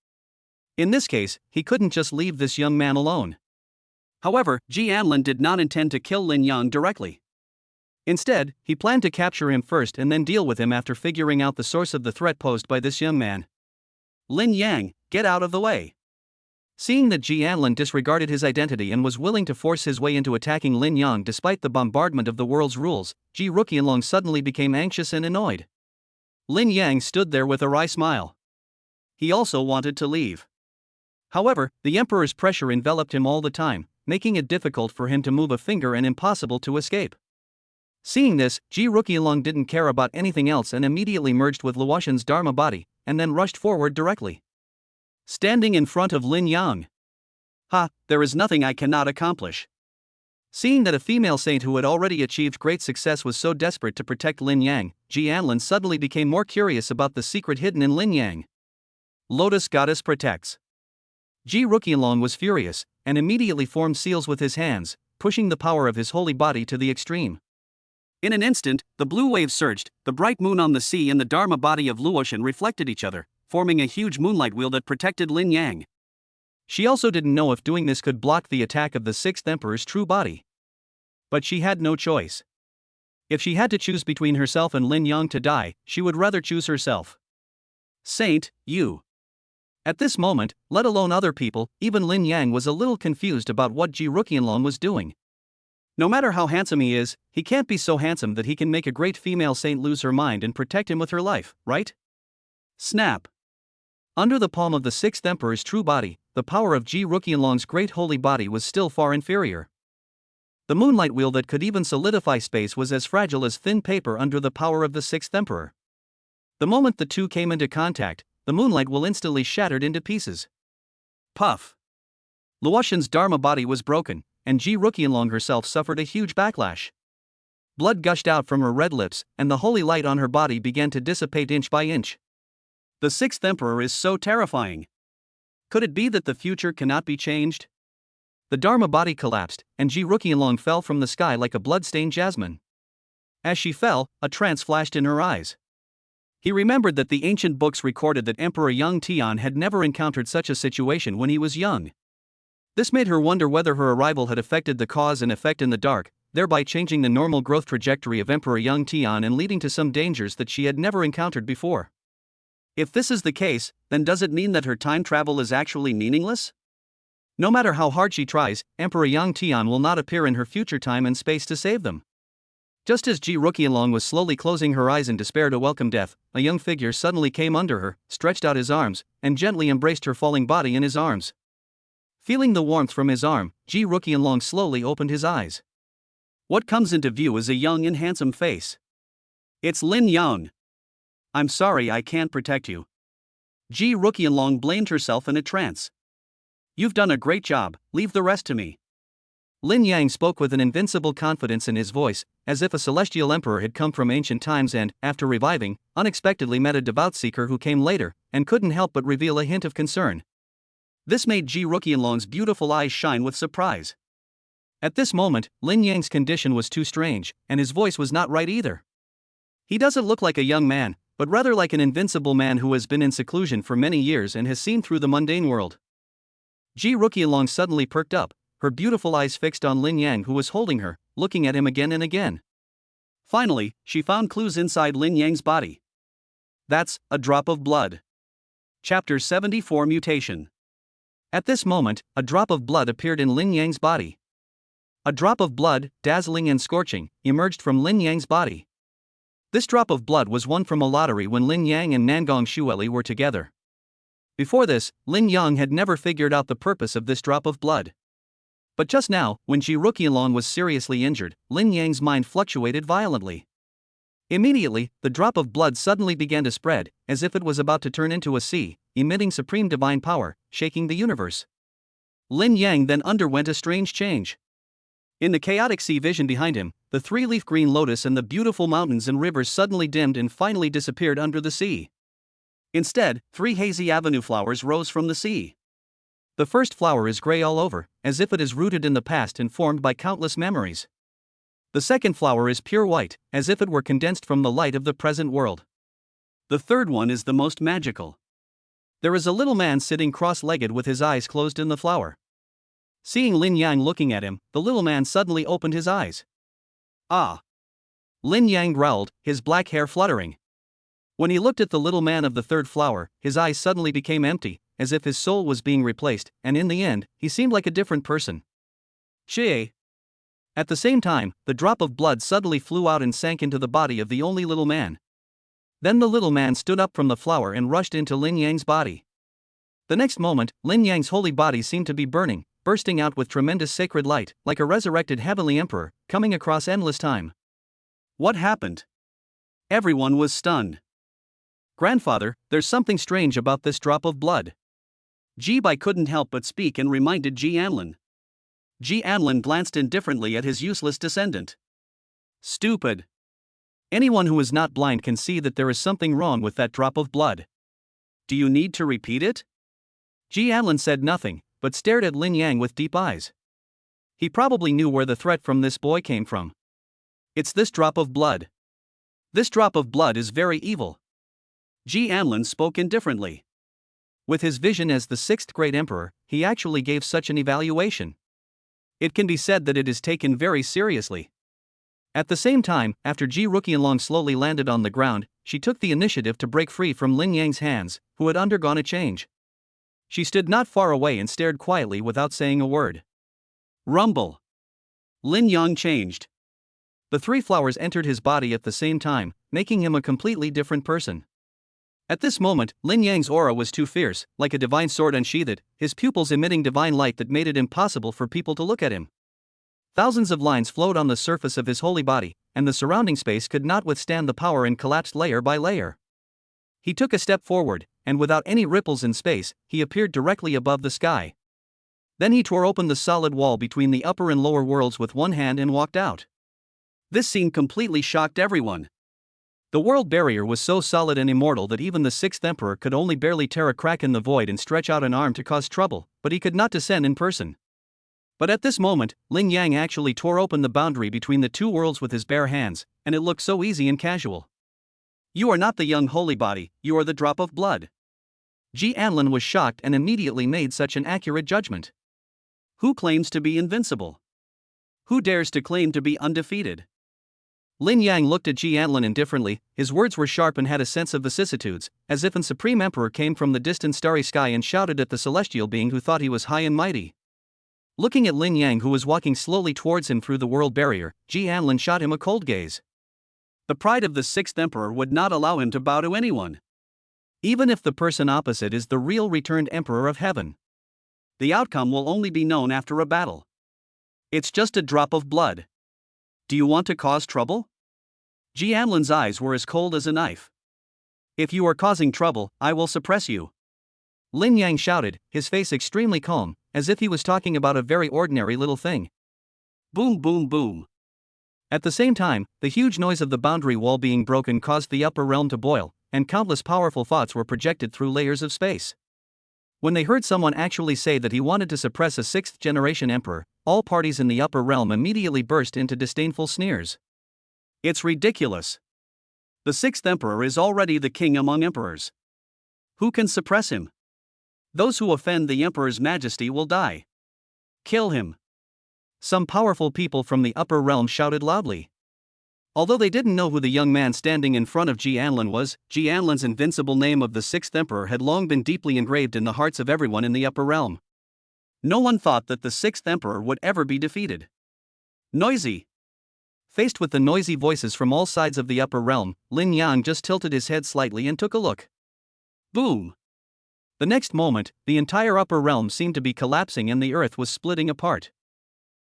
A: In this case, he couldn't just leave this young man alone.
B: However, Ji Anlin did not intend to kill Lin Yang directly.
A: Instead, he planned to capture him first and then deal with him after figuring out the source of the threat posed by this young man.
B: Lin Yang, get out of the way.
A: Seeing that Ji Anlin disregarded his identity and was willing to force his way into attacking Lin Yang despite the bombardment of the world's rules, Ji Ruqianlong suddenly became anxious and annoyed. Lin Yang stood there with a wry smile. He also wanted to leave. However, the emperor's pressure enveloped him all the time, making it difficult for him to move a finger and impossible to escape. Seeing this, Ji Ruqianlong didn't care about anything else and immediately merged with Luotian's Dharma body, and then rushed forward directly.
B: Standing in front of Lin Yang. There is nothing I cannot accomplish.
A: Seeing that a female saint who had already achieved great success was so desperate to protect Lin Yang, Ji Anlin suddenly became more curious about the secret hidden in Lin Yang.
B: Lotus Goddess protects.
A: Ji Ruqianlong was furious, and immediately formed seals with his hands, pushing the power of his holy body to the extreme.
B: In an instant, the blue waves surged, the bright moon on the sea and the Dharma body of Luotian reflected each other, forming a huge moonlight wheel that protected Lin Yang.
A: She also didn't know if doing this could block the attack of the sixth emperor's true body. But she had no choice. If she had to choose between herself and Lin Yang to die, she would rather choose herself.
B: Saint, you.
A: At this moment, let alone other people, even Lin Yang was a little confused about what Ji Ruqianlong was doing. No matter how handsome he is, he can't be so handsome that he can make a great female saint lose her mind and protect him with her life, right?
B: Snap.
A: Under the palm of the sixth emperor's true body, the power of Ji Ruqianlong's great holy body was still far inferior. The moonlight wheel that could even solidify space was as fragile as thin paper under the power of the sixth emperor. The moment the two came into contact, the moonlight wheel instantly shattered into pieces.
B: Puff.
A: Luotian's Dharma body was broken, and Ji Ruqianlong herself suffered a huge backlash. Blood gushed out from her red lips, and the holy light on her body began to dissipate inch by inch.
B: The sixth emperor is so terrifying. Could it be that the future cannot be changed?
A: The Dharma body collapsed, and Ji Ruqianlong fell from the sky like a blood-stained jasmine.
B: As she fell, a trance flashed in her eyes. He remembered that the ancient books recorded that Emperor Yang Tian had never encountered such a situation when he was young. This made her wonder whether her arrival had affected the cause and effect in the dark, thereby changing the normal growth trajectory of Emperor Yang Tian and leading to some dangers that she had never encountered before. If this is the case, then does it mean that her time travel is actually meaningless? No matter how hard she tries, Emperor Yang Tian will not appear in her future time and space to save them. Just as Ji Ruqianlong was slowly closing her eyes in despair to welcome death, a young figure suddenly came under her, stretched out his arms, and gently embraced her falling body in his arms. Feeling the warmth from his arm, Ji Ruqianlong slowly opened his eyes. What comes into view is a young and handsome face. It's Lin Yang. I'm sorry I can't protect you. Ji Ruqianlong blamed herself in a trance. You've done a great job, leave the rest to me. Lin Yang spoke with an invincible confidence in his voice, as if a celestial emperor had come from ancient times and, after reviving, unexpectedly met a devout seeker who came later, and couldn't help but reveal a hint of concern. This made Ji Ruqianlong's beautiful eyes shine with surprise. At this moment, Lin Yang's condition was too strange, and his voice was not right either. He doesn't look like a young man, but rather like an invincible man who has been in seclusion for many years and has seen through the mundane world. Ji Ruqianlong suddenly perked up, her beautiful eyes fixed on Lin Yang, who was holding her, looking at him again and again. Finally, she found clues inside Lin Yang's body. That's a drop of blood. Chapter 74 Mutation. At this moment, a drop of blood appeared in Lin Yang's body. A drop of blood, dazzling and scorching, emerged from Lin Yang's body. This drop of blood was won from a lottery when Lin Yang and Nangong Xueli were together. Before this, Lin Yang had never figured out the purpose of this drop of blood. But just now, when Ji Ruqianlong was seriously injured, Lin Yang's mind fluctuated violently. Immediately, the drop of blood suddenly began to spread, as if it was about to turn into a sea, emitting supreme divine power, shaking the universe. Lin Yang then underwent a strange change. In the chaotic sea vision behind him, the three-leaf green lotus and the beautiful mountains and rivers suddenly dimmed and finally disappeared under the sea. Instead, three hazy avenue flowers rose from the sea. The first flower is gray all over, as if it is rooted in the past and formed by countless memories. The second flower is pure white, as if it were condensed from the light of the present world. The third one is the most magical. There is a little man sitting cross-legged with his eyes closed in the flower. Seeing Lin Yang looking at him, the little man suddenly opened his eyes. Ah! Lin Yang growled, his black hair fluttering. When he looked at the little man of the third flower, his eyes suddenly became empty, as if his soul was being replaced, and in the end, he seemed like a different person. Shie. At the same time, the drop of blood suddenly flew out and sank into the body of the only little man. Then the little man stood up from the flower and rushed into Lin Yang's body. The next moment, Lin Yang's holy body seemed to be burning, bursting out with tremendous sacred light, like a resurrected heavenly emperor, coming across endless time. What happened? Everyone was stunned. Grandfather, there's something strange about this drop of blood. Ji Bai couldn't help but speak and reminded Ji Anlin. Ji Anlin glanced indifferently at his useless descendant. Stupid. Anyone who is not blind can see that there is something wrong with that drop of blood. Do you need to repeat it? Ji Anlin said nothing, but stared at Lin Yang with deep eyes. He probably knew where the threat from this boy came from. It's this drop of blood. This drop of blood is very evil. Ji Anlin spoke indifferently. With his vision as the sixth great emperor, he actually gave such an evaluation. It can be said that it is taken very seriously. At the same time, after Ji Ruqianlong slowly landed on the ground, she took the initiative to break free from Lin Yang's hands, who had undergone a change. She stood not far away and stared quietly without saying a word. Rumble. Lin Yang changed. The three flowers entered his body at the same time, making him a completely different person. At this moment, Lin Yang's aura was too fierce, like a divine sword unsheathed, his pupils emitting divine light that made it impossible for people to look at him. Thousands of lines flowed on the surface of his holy body, and the surrounding space could not withstand the power and collapsed layer by layer. He took a step forward, and without any ripples in space, he appeared directly above the sky. Then he tore open the solid wall between the upper and lower worlds with one hand and walked out. This scene completely shocked everyone. The world barrier was so solid and immortal that even the sixth emperor could only barely tear a crack in the void and stretch out an arm to cause trouble, but he could not descend in person.
A: But at this moment, Lin Yang actually tore open the boundary between the two worlds with his bare hands, and it looked so easy and casual.
B: You are not the young holy body, you are the drop of blood.
A: Ji Anlin was shocked and immediately made such an accurate judgment.
B: Who claims to be invincible? Who dares to claim to be undefeated?
A: Lin Yang looked at Ji Anlin indifferently, his words were sharp and had a sense of vicissitudes, as if an supreme emperor came from the distant starry sky and shouted at the celestial being who thought he was high and mighty. Looking at Lin Yang, who was walking slowly towards him through the world barrier, Ji Anlin shot him a cold gaze.
B: The pride of the sixth emperor would not allow him to bow to anyone,
A: even if the person opposite is the real returned emperor of heaven.
B: The outcome will only be known after a battle. It's just a drop of blood. Do you want to cause trouble? Ji Anlin's eyes were as cold as a knife.
A: If you are causing trouble, I will suppress you. Lin Yang shouted, his face extremely calm, as if he was talking about a very ordinary little thing.
B: Boom, boom, boom.
A: At the same time, the huge noise of the boundary wall being broken caused the upper realm to boil, and countless powerful thoughts were projected through layers of space. When they heard someone actually say that he wanted to suppress a sixth-generation emperor, all parties in the upper realm immediately burst into disdainful sneers.
B: It's ridiculous. The sixth emperor is already the king among emperors. Who can suppress him? Those who offend the emperor's majesty will die. Kill him.
A: Some powerful people from the upper realm shouted loudly. Although they didn't know who the young man standing in front of Ji Anlin was, Ji Anlin's invincible name of the sixth emperor had long been deeply engraved in the hearts of everyone in the upper realm. No one thought that the sixth emperor would ever be defeated.
B: Noisy.
A: Faced with the noisy voices from all sides of the upper realm, Lin Yang just tilted his head slightly and took a look.
B: Boom.
A: The next moment, the entire upper realm seemed to be collapsing and the earth was splitting apart.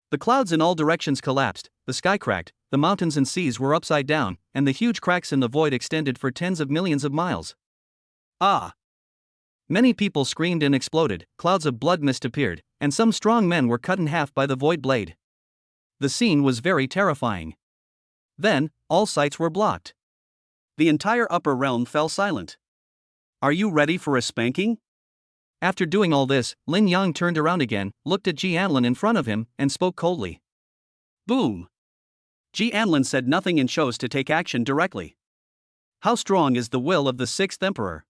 A: The clouds in all directions collapsed, the sky cracked, the mountains and seas were upside down, and the huge cracks in the void extended for tens of millions of miles.
B: Ah!
A: Many people screamed and exploded, clouds of blood mist appeared, and some strong men were cut in half by the void blade. The scene was very terrifying. Then, all sights were blocked.
B: The entire upper realm fell silent. Are you ready for a spanking?
A: After doing all this, Lin Yang turned around again, looked at Ji Anlin in front of him, and spoke coldly.
B: Boom! Ji Anlin said nothing and chose to take action directly. How strong is the will of the sixth emperor?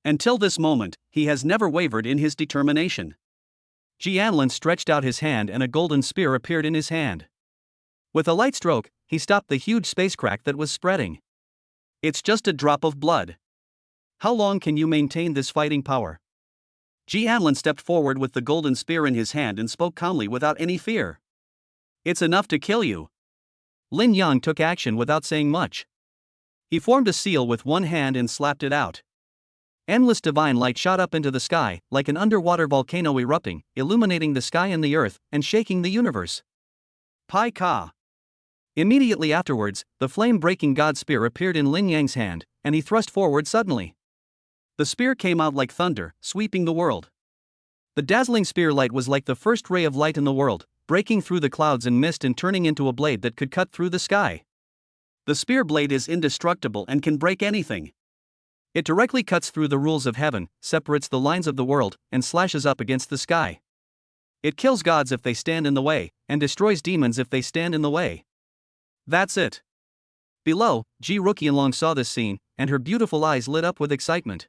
B: Until this moment, he has never wavered in his determination.
A: Ji Anlin stretched out his hand and a golden spear appeared in his hand. With a light stroke, he stopped the huge space crack that was spreading.
B: It's just a drop of blood. How long can you maintain this fighting power? Ji Anlin stepped forward with the golden spear in his hand and spoke calmly without any fear. It's enough to kill you.
A: Lin Yang took action without saying much. He formed a seal with one hand and slapped it out. Endless divine light shot up into the sky, like an underwater volcano erupting, illuminating the sky and the earth, and shaking the universe.
B: Pai Ka.
A: Immediately afterwards, the flame-breaking god spear appeared in Lin Yang's hand, and he thrust forward suddenly.
B: The spear came out like thunder, sweeping the world.
A: The dazzling spear light was like the first ray of light in the world, breaking through the clouds and mist and turning into a blade that could cut through the sky.
B: The spear blade is indestructible and can break anything.
A: It directly cuts through the rules of heaven, separates the lines of the world, and slashes up against the sky. It kills gods if they stand in the way, and destroys demons if they stand in the way.
B: That's it.
A: Below, Ji Ruqianlong saw this scene, and her beautiful eyes lit up with excitement.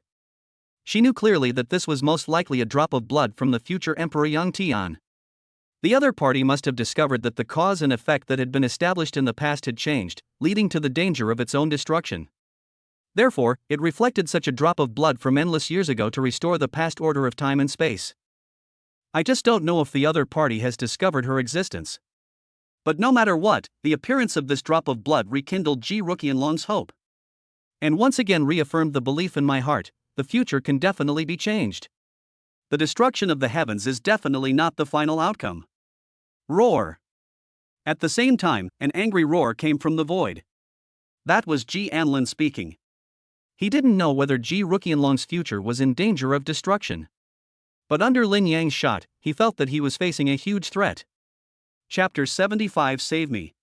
A: She knew clearly that this was most likely a drop of blood from the future Emperor Yang Tian. The other party must have discovered that the cause and effect that had been established in the past had changed, leading to the danger of its own destruction. Therefore, it reflected such a drop of blood from endless years ago to restore the past order of time and space. I just don't know if the other party has discovered her existence.
B: But no matter what, the appearance of this drop of blood rekindled Ji Ruqianlong's hope.
A: And once again reaffirmed the belief in my heart, the future can definitely be changed.
B: The destruction of the heavens is definitely not the final outcome. Roar! At the same time, an angry roar came from the void. That was Ji Anlin speaking.
A: He didn't know whether Ji Ruqianlong's future was in danger of destruction. But under Lin Yang's shot, he felt that he was facing a huge threat.
B: Chapter 75 Save Me.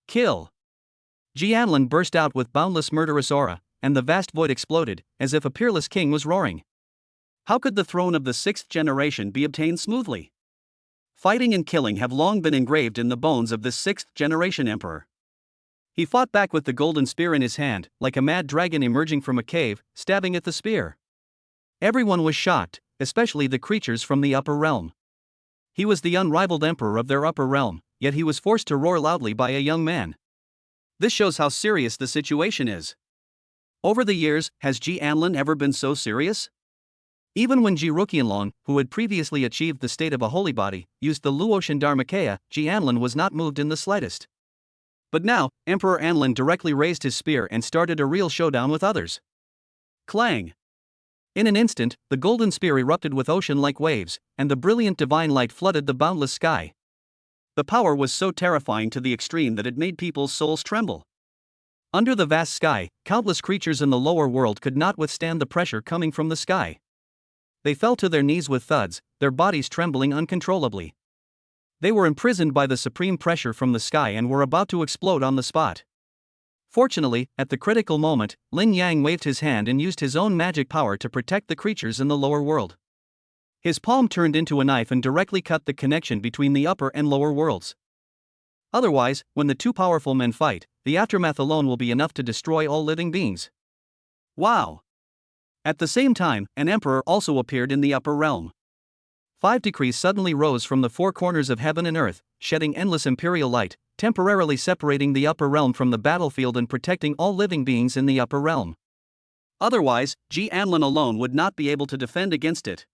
B: Kill.
A: Ji Anlin burst out with boundless murderous aura, and the vast void exploded, as if a peerless king was roaring.
B: How could the throne of the sixth generation be obtained smoothly? Fighting and killing have long been engraved in the bones of this 6th-generation emperor. He fought back with the golden spear in his hand, like a mad dragon emerging from a cave, stabbing at the spear. Everyone was shocked, especially the creatures from the upper realm. He was the unrivaled emperor of their upper realm, yet he was forced to roar loudly by a young man. This shows how serious the situation is. Over the years, has Ji Anlin ever been so serious? Even when Ji Ruqianlong, who had previously achieved the state of a holy body, used the Luotian Dharmakaya, Ji Anlin was not moved in the slightest. But now, Emperor Anlin directly raised his spear and started a real showdown with others. Clang! In an instant, the golden spear erupted with ocean-like waves, and the brilliant divine light flooded the boundless sky. The power was so terrifying to the extreme that it made people's souls tremble. Under the vast sky, countless creatures in the lower world could not withstand the pressure coming from the sky. They fell to their knees with thuds, their bodies trembling uncontrollably. They were imprisoned by the supreme pressure from the sky and were about to explode on the spot. Fortunately, at the critical moment, Lin Yang waved his hand and used his own magic power to protect the creatures in the lower world. His palm turned into a knife and directly cut the connection between the upper and lower worlds. Otherwise, when the two powerful men fight, the aftermath alone will be enough to destroy all living beings. Wow! At the same time, an emperor also appeared in the upper realm. 5 decrees suddenly rose from the four corners of heaven and earth, shedding endless imperial light, temporarily separating the upper realm from the battlefield and protecting all living beings in the upper realm. Otherwise, Ji Anlin alone would not be able to defend against it.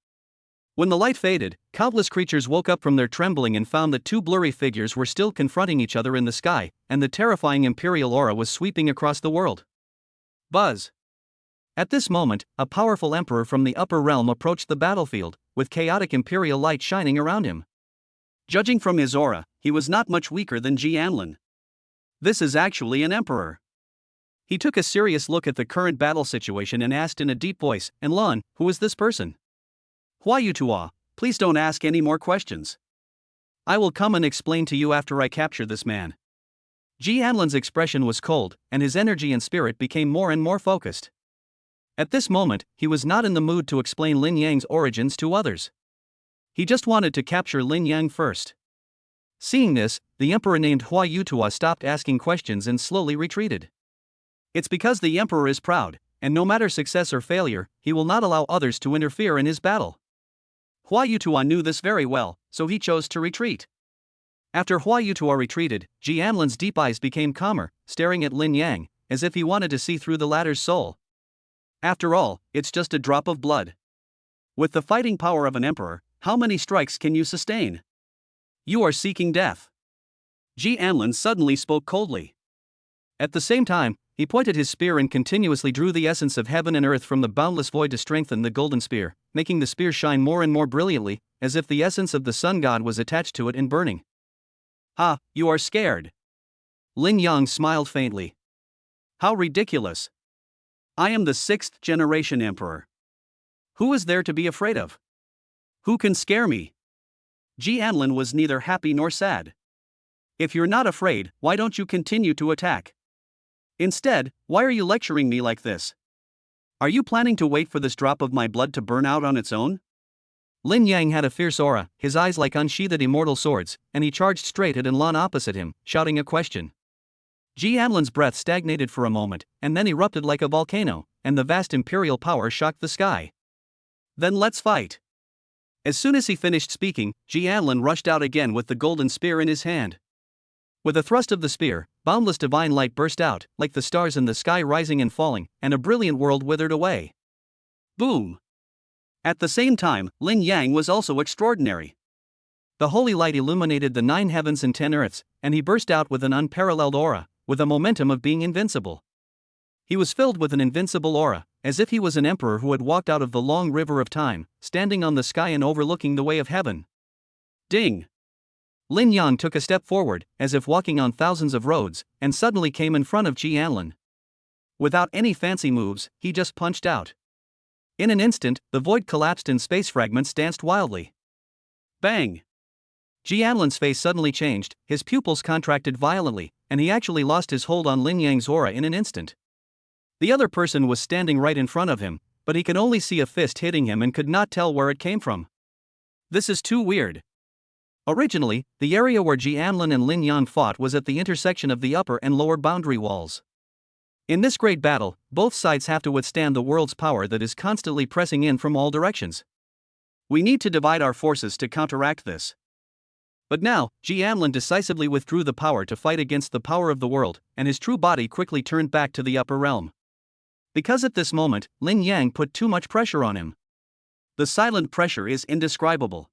B: When the light faded, countless creatures woke up from their trembling and found that two blurry figures were still confronting each other in the sky, and the terrifying imperial aura was sweeping across the world. Buzz! At this moment, a powerful emperor from the upper realm approached the battlefield, with chaotic imperial light shining around him. Judging from his aura, he was not much weaker than Ji Anlin. This is actually an emperor. He took a serious look at the current battle situation and asked in a deep voice, "Anlin, who is this person?" "Huayutua, please don't ask any more questions. I will come and explain to you after I capture this man." Ji Anlin's expression was cold, and his energy and spirit became more and more focused. At this moment, he was not in the mood to explain Lin Yang's origins to others. He just wanted to capture Lin Yang first. Seeing this, the emperor named Huayutua stopped asking questions and slowly retreated. It's because the emperor is proud, and no matter success or failure, he will not allow others to interfere in his battle. Huayutua knew this very well, so he chose to retreat. After Huayutua retreated, Ji Anlin's deep eyes became calmer, staring at Lin Yang, as if he wanted to see through the latter's soul. After all, it's just a drop of blood. With the fighting power of an emperor, how many strikes can you sustain? You are seeking death. Ji Anlin suddenly spoke coldly. At the same time, he pointed his spear and continuously drew the essence of heaven and earth from the boundless void to strengthen the golden spear, making the spear shine more and more brilliantly, as if the essence of the sun god was attached to it and burning. "Ha, you are scared." Lin Yang smiled faintly. "How ridiculous. I am the 6th-generation emperor. Who is there to be afraid of? Who can scare me?" Ji Anlin was neither happy nor sad. "If you're not afraid, why don't you continue to attack? Instead, why are you lecturing me like this? Are you planning to wait for this drop of my blood to burn out on its own?" Lin Yang had a fierce aura, his eyes like unsheathed immortal swords, and he charged straight at Anlin opposite him, shouting a question. Ji Anlin's breath stagnated for a moment, and then erupted like a volcano, and the vast imperial power shocked the sky. "Then let's fight." As soon as he finished speaking, Ji Anlin rushed out again with the golden spear in his hand. With a thrust of the spear, boundless divine light burst out, like the stars in the sky rising and falling, and a brilliant world withered away. Boom! At the same time, Lin Yang was also extraordinary. The holy light illuminated the 9 heavens and 10 earths, and he burst out with an unparalleled aura, with a momentum of being invincible. He was filled with an invincible aura, as if he was an emperor who had walked out of the long river of time, standing on the sky and overlooking the way of heaven. Ding! Lin Yang took a step forward, as if walking on thousands of roads, and suddenly came in front of Ji Anlin. Without any fancy moves, he just punched out. In an instant, the void collapsed and space fragments danced wildly. Bang! Ji Anlin's face suddenly changed, his pupils contracted violently, and he actually lost his hold on Lin Yang's aura in an instant. The other person was standing right in front of him, but he could only see a fist hitting him and could not tell where it came from. This is too weird.
A: Originally, the area where Ji Anlin and Lin Yang fought was at the intersection of the upper and lower boundary walls. In this great battle, both sides have to withstand the world's power that is constantly pressing in from all directions. We need to divide our forces to counteract this. But now, Ji Anlin decisively withdrew the power to fight against the power of the world, and his true body quickly turned back to the upper realm. Because at this moment, Lin Yang put too much pressure on him. The silent pressure is indescribable.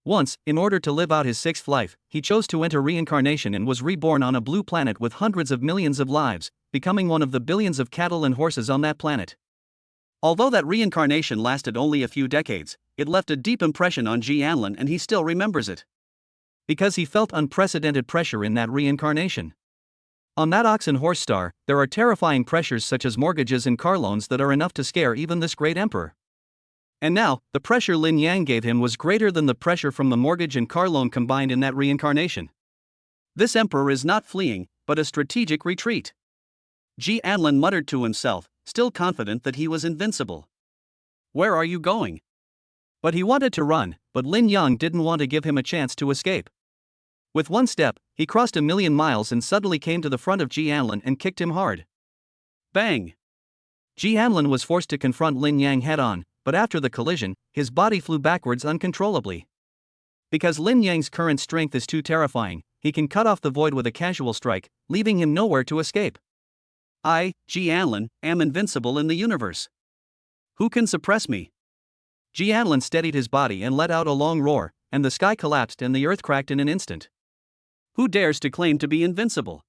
A: Once, in order to live out his sixth life, he chose to enter reincarnation and was reborn on a blue planet with hundreds of millions of lives, becoming one of the billions of cattle and horses on that planet. Although that reincarnation lasted only a few decades, it left a deep impression on Ji Anlin and he still remembers it. Because he felt unprecedented pressure in that reincarnation. On that ox and horse star, there are terrifying pressures such as mortgages and car loans that are enough to scare even this great emperor. And now, the pressure Lin Yang gave him was greater than the pressure from the mortgage and car loan combined in that reincarnation. This emperor is not fleeing, but a strategic retreat. Ji Anlin muttered to himself, still confident that he was invincible. Where are you going? But he wanted to run, but Lin Yang didn't want to give him a chance to escape. With one step, he crossed 1,000,000 miles and suddenly came to the front of Ji Anlin and kicked him hard. Bang! Ji Anlin was forced to confront Lin Yang head-on, but after the collision, his body flew backwards uncontrollably. Because Lin Yang's current strength is too terrifying, he can cut off the void with a casual strike, leaving him nowhere to escape. I, Ji Anlin, am invincible in the universe. Who can suppress me? Ji Anlin steadied his body and let out a long roar, and the sky collapsed and the earth cracked in an instant. Who dares to claim to be invincible?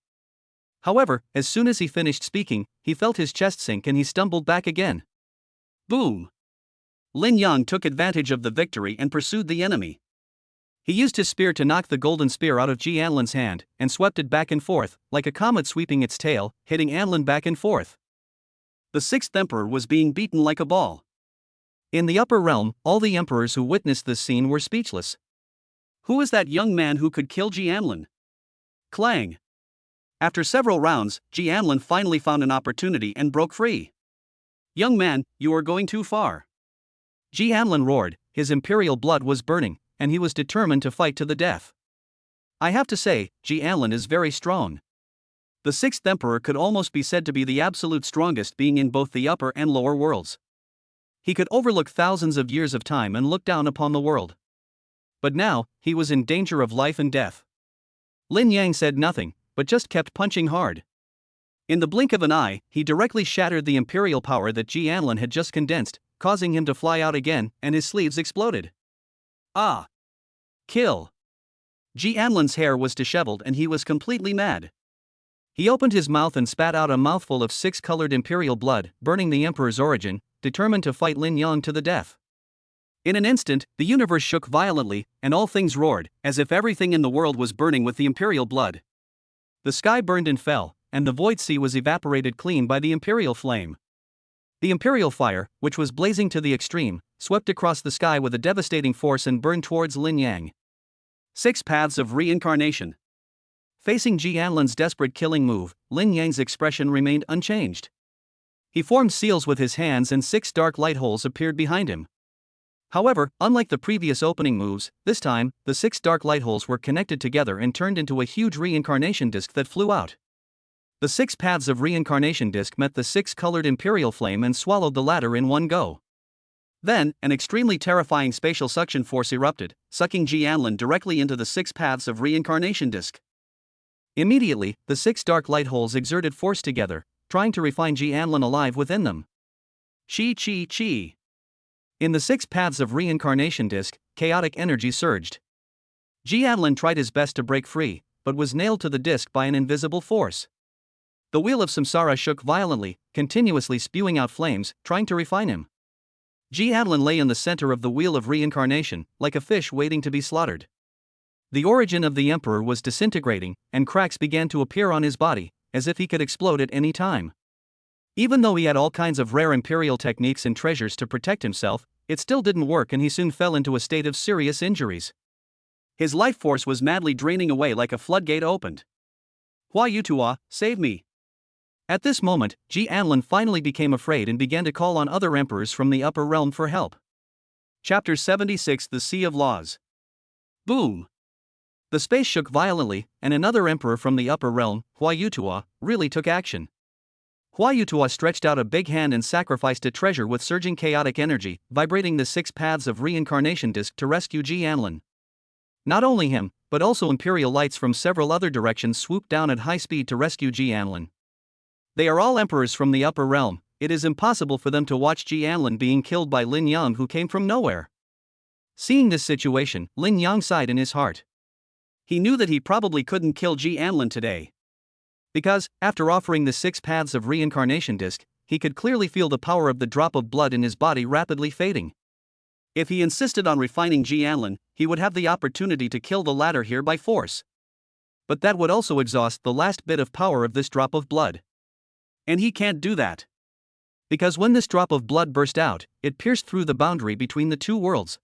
A: However, as soon as he finished speaking, he felt his chest sink and he stumbled back again. Boom! Lin Yang took advantage of the victory and pursued the enemy. He used his spear to knock the golden spear out of Ji Anlin's hand, and swept it back and forth, like a comet sweeping its tail, hitting Anlin back and forth. The sixth emperor was being beaten like a ball. In the upper realm, all the emperors who witnessed this scene were speechless. Who is that young man who could kill Ji Anlin? Clang! After several rounds, Ji Anlin finally found an opportunity and broke free. Young man, you are going too far. Ji Anlin roared, his imperial blood was burning, and he was determined to fight to the death. I have to say, Ji Anlin is very strong. The sixth emperor could almost be said to be the absolute strongest being in both the upper and lower worlds. He could overlook thousands of years of time and look down upon the world. But now, he was in danger of life and death. Lin Yang said nothing, but just kept punching hard. In the blink of an eye, he directly shattered the imperial power that Ji Anlin had just condensed, causing him to fly out again, and his sleeves exploded. Ah! Kill! Ji Anlin's hair was disheveled and he was completely mad. He opened his mouth and spat out a mouthful of six-colored imperial blood, burning the emperor's origin, determined to fight Lin Yang to the death. In an instant, the universe shook violently, and all things roared, as if everything in the world was burning with the imperial blood. The sky burned and fell, and the void sea was evaporated clean by the imperial flame. The imperial fire, which was blazing to the extreme, swept across the sky with a devastating force and burned towards Lin Yang. 6 paths of reincarnation. Facing Ji Anlin's desperate killing move, Lin Yang's expression remained unchanged. He formed seals with his hands and 6 dark light holes appeared behind him. However, unlike the previous opening moves, this time, the 6 dark light holes were connected together and turned into a huge reincarnation disc that flew out. The 6 paths of reincarnation disc met the 6-colored imperial flame and swallowed the latter in one go. Then, an extremely terrifying spatial suction force erupted, sucking Ji Anlin directly into the 6 paths of reincarnation disc. Immediately, the 6 dark light holes exerted force together, trying to refine Ji Anlin alive within them. Chi. In the 6 paths of reincarnation disc, chaotic energy surged. Ji Anlin tried his best to break free, but was nailed to the disc by an invisible force. The wheel of samsara shook violently, continuously spewing out flames, trying to refine him. Ji Anlin lay in the center of the wheel of reincarnation, like a fish waiting to be slaughtered. The origin of the emperor was disintegrating, and cracks began to appear on his body, as if he could explode at any time. Even though he had all kinds of rare imperial techniques and treasures to protect himself, it still didn't work and he soon fell into a state of serious injuries. His life force was madly draining away like a floodgate opened. Hua Yutua, save me! At this moment, Ji Anlin finally became afraid and began to call on other emperors from the upper realm for help. Chapter 76 The Sea of Laws. Boom! The space shook violently, and another emperor from the upper realm, Hua Yutua, really took action. Hua Yutua stretched out a big hand and sacrificed a treasure with surging chaotic energy, vibrating the 6 paths of reincarnation disc to rescue Ji Anlin. Not only him, but also imperial lights from several other directions swooped down at high speed to rescue Ji Anlin. They are all emperors from the upper realm. It is impossible for them to watch Ji Anlin being killed by Lin Yang, who came from nowhere. Seeing this situation, Lin Yang sighed in his heart. He knew that he probably couldn't kill Ji Anlin today. Because, after offering the 6 paths of reincarnation disc, he could clearly feel the power of the drop of blood in his body rapidly fading. If he insisted on refining Ji Anlin, he would have the opportunity to kill the latter here by force. But that would also exhaust the last bit of power of this drop of blood. And he can't do that. Because when this drop of blood burst out, it pierced through the boundary between the two worlds.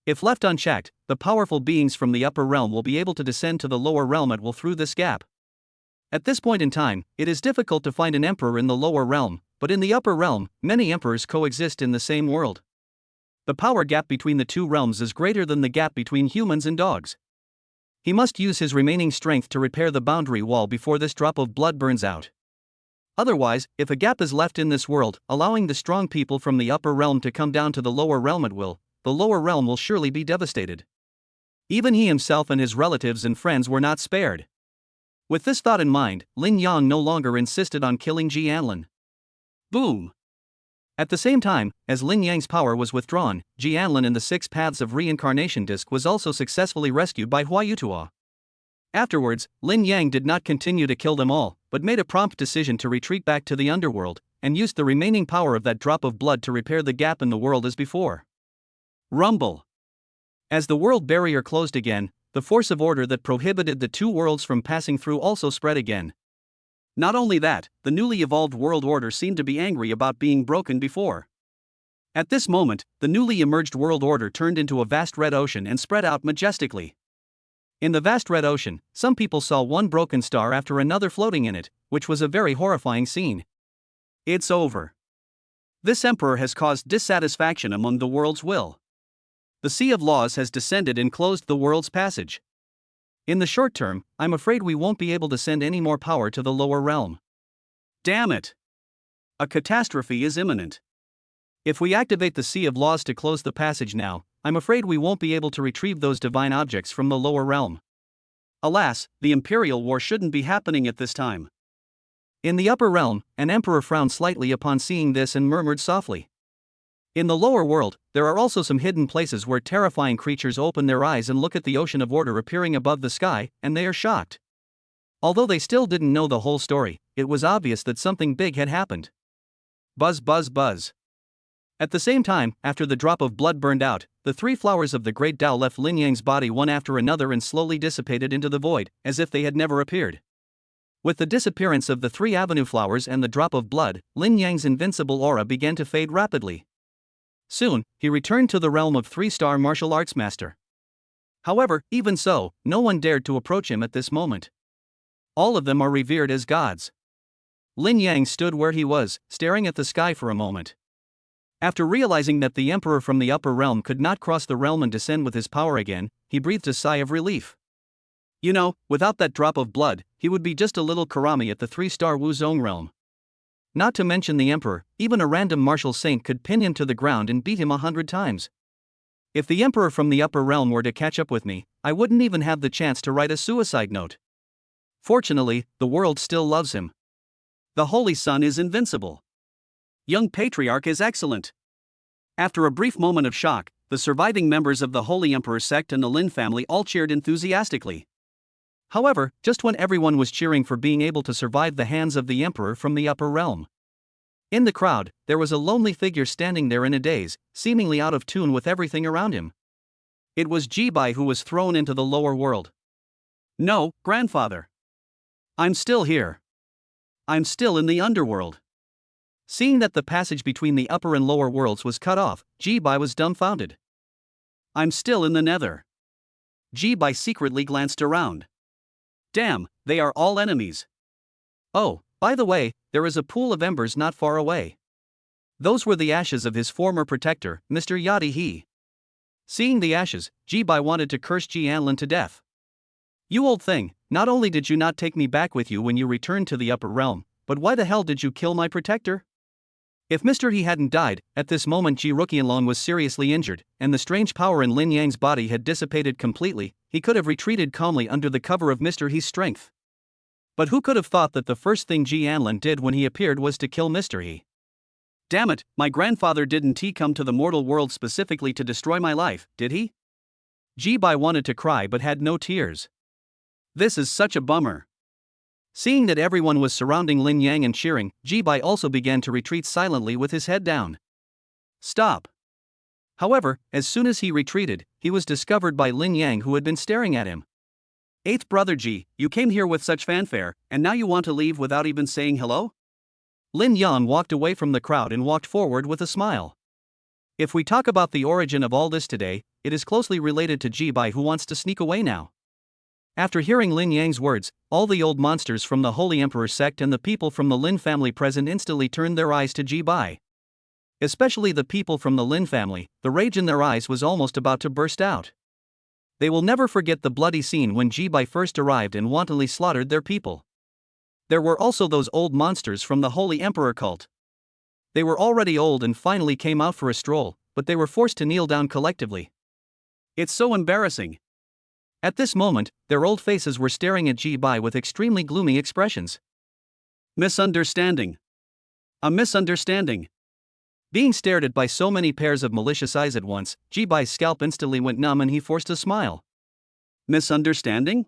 A: If left unchecked, the powerful beings from the upper realm will be able to descend to the lower realm at will through this gap. At this point in time, it is difficult to find an emperor in the lower realm, but in the upper realm, many emperors coexist in the same world. The power gap between the two realms is greater than the gap between humans and dogs. He must use his remaining strength to repair the boundary wall before this drop of blood burns out. Otherwise, if a gap is left in this world, allowing the strong people from the upper realm to come down to the lower realm at will, the lower realm will surely be devastated. Even he himself and his relatives and friends were not spared. With this thought in mind, Lin Yang no longer insisted on killing Ji Anlin. Boom! At the same time, as Lin Yang's power was withdrawn, Ji Anlin in the 6 paths of reincarnation disc was also successfully rescued by Hua Yutua. Afterwards, Lin Yang did not continue to kill them all, but made a prompt decision to retreat back to the underworld, and used the remaining power of that drop of blood to repair the gap in the world as before. Rumble. As the world barrier closed again, the force of order that prohibited the two worlds from passing through also spread again. Not only that, the newly evolved world order seemed to be angry about being broken before. At this moment, the newly emerged world order turned into a vast red ocean and spread out majestically. In the vast red ocean, some people saw one broken star after another floating in it, which was a very horrifying scene. It's over. This emperor has caused dissatisfaction among the world's will. The sea of laws has descended and closed the world's passage. In the short term, I'm afraid we won't be able to send any more power to the lower realm. Damn it! A catastrophe is imminent. If we activate the Sea of Laws to close the passage now, I'm afraid we won't be able to retrieve those divine objects from the lower realm. Alas, the Imperial War shouldn't be happening at this time. In the upper realm, an emperor frowned slightly upon seeing this and murmured softly. In the lower world, there are also some hidden places where terrifying creatures open their eyes and look at the ocean of order appearing above the sky, and they are shocked. Although they still didn't know the whole story, it was obvious that something big had happened. Buzz buzz buzz. At the same time, after the drop of blood burned out, the 3 flowers of the Great Tao left Lin Yang's body one after another and slowly dissipated into the void, as if they had never appeared. With the disappearance of the 3 avenue flowers and the drop of blood, Lin Yang's invincible aura began to fade rapidly. Soon, he returned to the realm of 3-star martial arts master. However, even so, no one dared to approach him at this moment. All of them are revered as gods. Lin Yang stood where he was, staring at the sky for a moment. After realizing that the emperor from the upper realm could not cross the realm and descend with his power again, he breathed a sigh of relief. You know, without that drop of blood, he would be just a little Karami at the 3-star Wuzong realm. Not to mention the emperor, even a random martial saint could pin him to the ground and beat him 100 times. If the emperor from the upper realm were to catch up with me, I wouldn't even have the chance to write a suicide note. Fortunately, the world still loves him. The Holy Son is invincible. Young Patriarch is excellent. After a brief moment of shock, the surviving members of the Holy Emperor sect and the Lin family all cheered enthusiastically. However, just when everyone was cheering for being able to survive the hands of the emperor from the upper realm, in the crowd, there was a lonely figure standing there in a daze, seemingly out of tune with everything around him. It was Jibai who was thrown into the lower world. No, grandfather. I'm still here. I'm still in the underworld. Seeing that the passage between the upper and lower worlds was cut off, Jibai was dumbfounded. I'm still in the nether. Jibai secretly glanced around. Damn, they are all enemies. Oh, by the way, there is a pool of embers not far away. Those were the ashes of his former protector, Mr. Yadi He. Seeing the ashes, Jibai wanted to curse Ji Anlin to death. You old thing, not only did you not take me back with you when you returned to the upper realm, but why the hell did you kill my protector? If Mr. He hadn't died, at this moment Ji Ruqianlong was seriously injured, and the strange power in Lin Yang's body had dissipated completely, he could have retreated calmly under the cover of Mr. He's strength. But who could have thought that the first thing Ji Anlin did when he appeared was to kill Mr. He? Damn it, my grandfather didn't he come to the mortal world specifically to destroy my life, did he? Ji Bai wanted to cry but had no tears. This is such a bummer. Seeing that everyone was surrounding Lin Yang and cheering, Ji Bai also began to retreat silently with his head down. Stop. However, as soon as he retreated, he was discovered by Lin Yang, who had been staring at him. Eighth brother Ji, you came here with such fanfare, and now you want to leave without even saying hello? Lin Yang walked away from the crowd and walked forward with a smile. If we talk about the origin of all this today, it is closely related to Ji Bai, who wants to sneak away now. After hearing Lin Yang's words, all the old monsters from the Holy Emperor sect and the people from the Lin family present instantly turned their eyes to Ji Bai. Especially the people from the Lin family, the rage in their eyes was almost about to burst out. They will never forget the bloody scene when Ji Bai first arrived and wantonly slaughtered their people. There were also those old monsters from the Holy Emperor cult. They were already old and finally came out for a stroll, but they were forced to kneel down collectively. It's so embarrassing. At this moment, their old faces were staring at Ji Bai with extremely gloomy expressions. Misunderstanding. A misunderstanding. Being stared at by so many pairs of malicious eyes at once, Ji Bai's scalp instantly went numb and he forced a smile. Misunderstanding?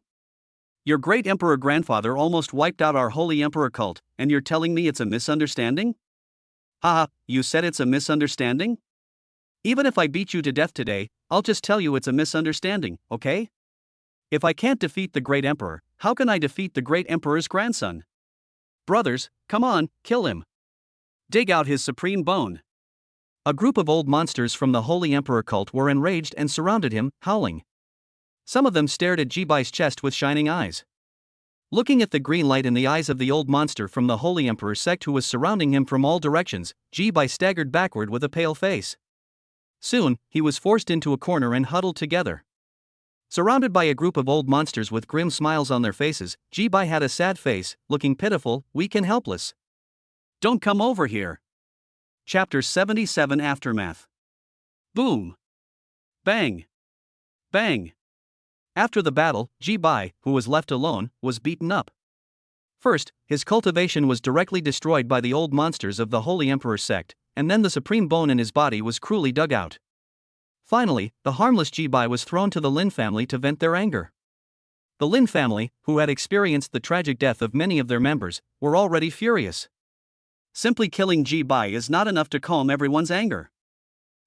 A: Your great emperor grandfather almost wiped out our holy emperor cult, and you're telling me it's a misunderstanding? Haha, you said it's a misunderstanding? Even if I beat you to death today, I'll just tell you it's a misunderstanding, okay? If I can't defeat the great emperor, how can I defeat the great emperor's grandson? Brothers, come on, kill him. Dig out his supreme bone. A group of old monsters from the Holy Emperor cult were enraged and surrounded him, howling. Some of them stared at Ji Bai's chest with shining eyes. Looking at the green light in the eyes of the old monster from the Holy Emperor sect who was surrounding him from all directions, Ji Bai staggered backward with a pale face. Soon, he was forced into a corner and huddled together. Surrounded by a group of old monsters with grim smiles on their faces, Ji Bai had a sad face, looking pitiful, weak and helpless. Don't come over here. Chapter 77 Aftermath. Boom. Bang. Bang. After the battle, Ji Bai, who was left alone, was beaten up. First, his cultivation was directly destroyed by the old monsters of the Holy Emperor sect, and then the supreme bone in his body was cruelly dug out. Finally, the harmless Ji Bai was thrown to the Lin family to vent their anger. The Lin family, who had experienced the tragic death of many of their members, were already furious. Simply killing Ji Bai is not enough to calm everyone's anger.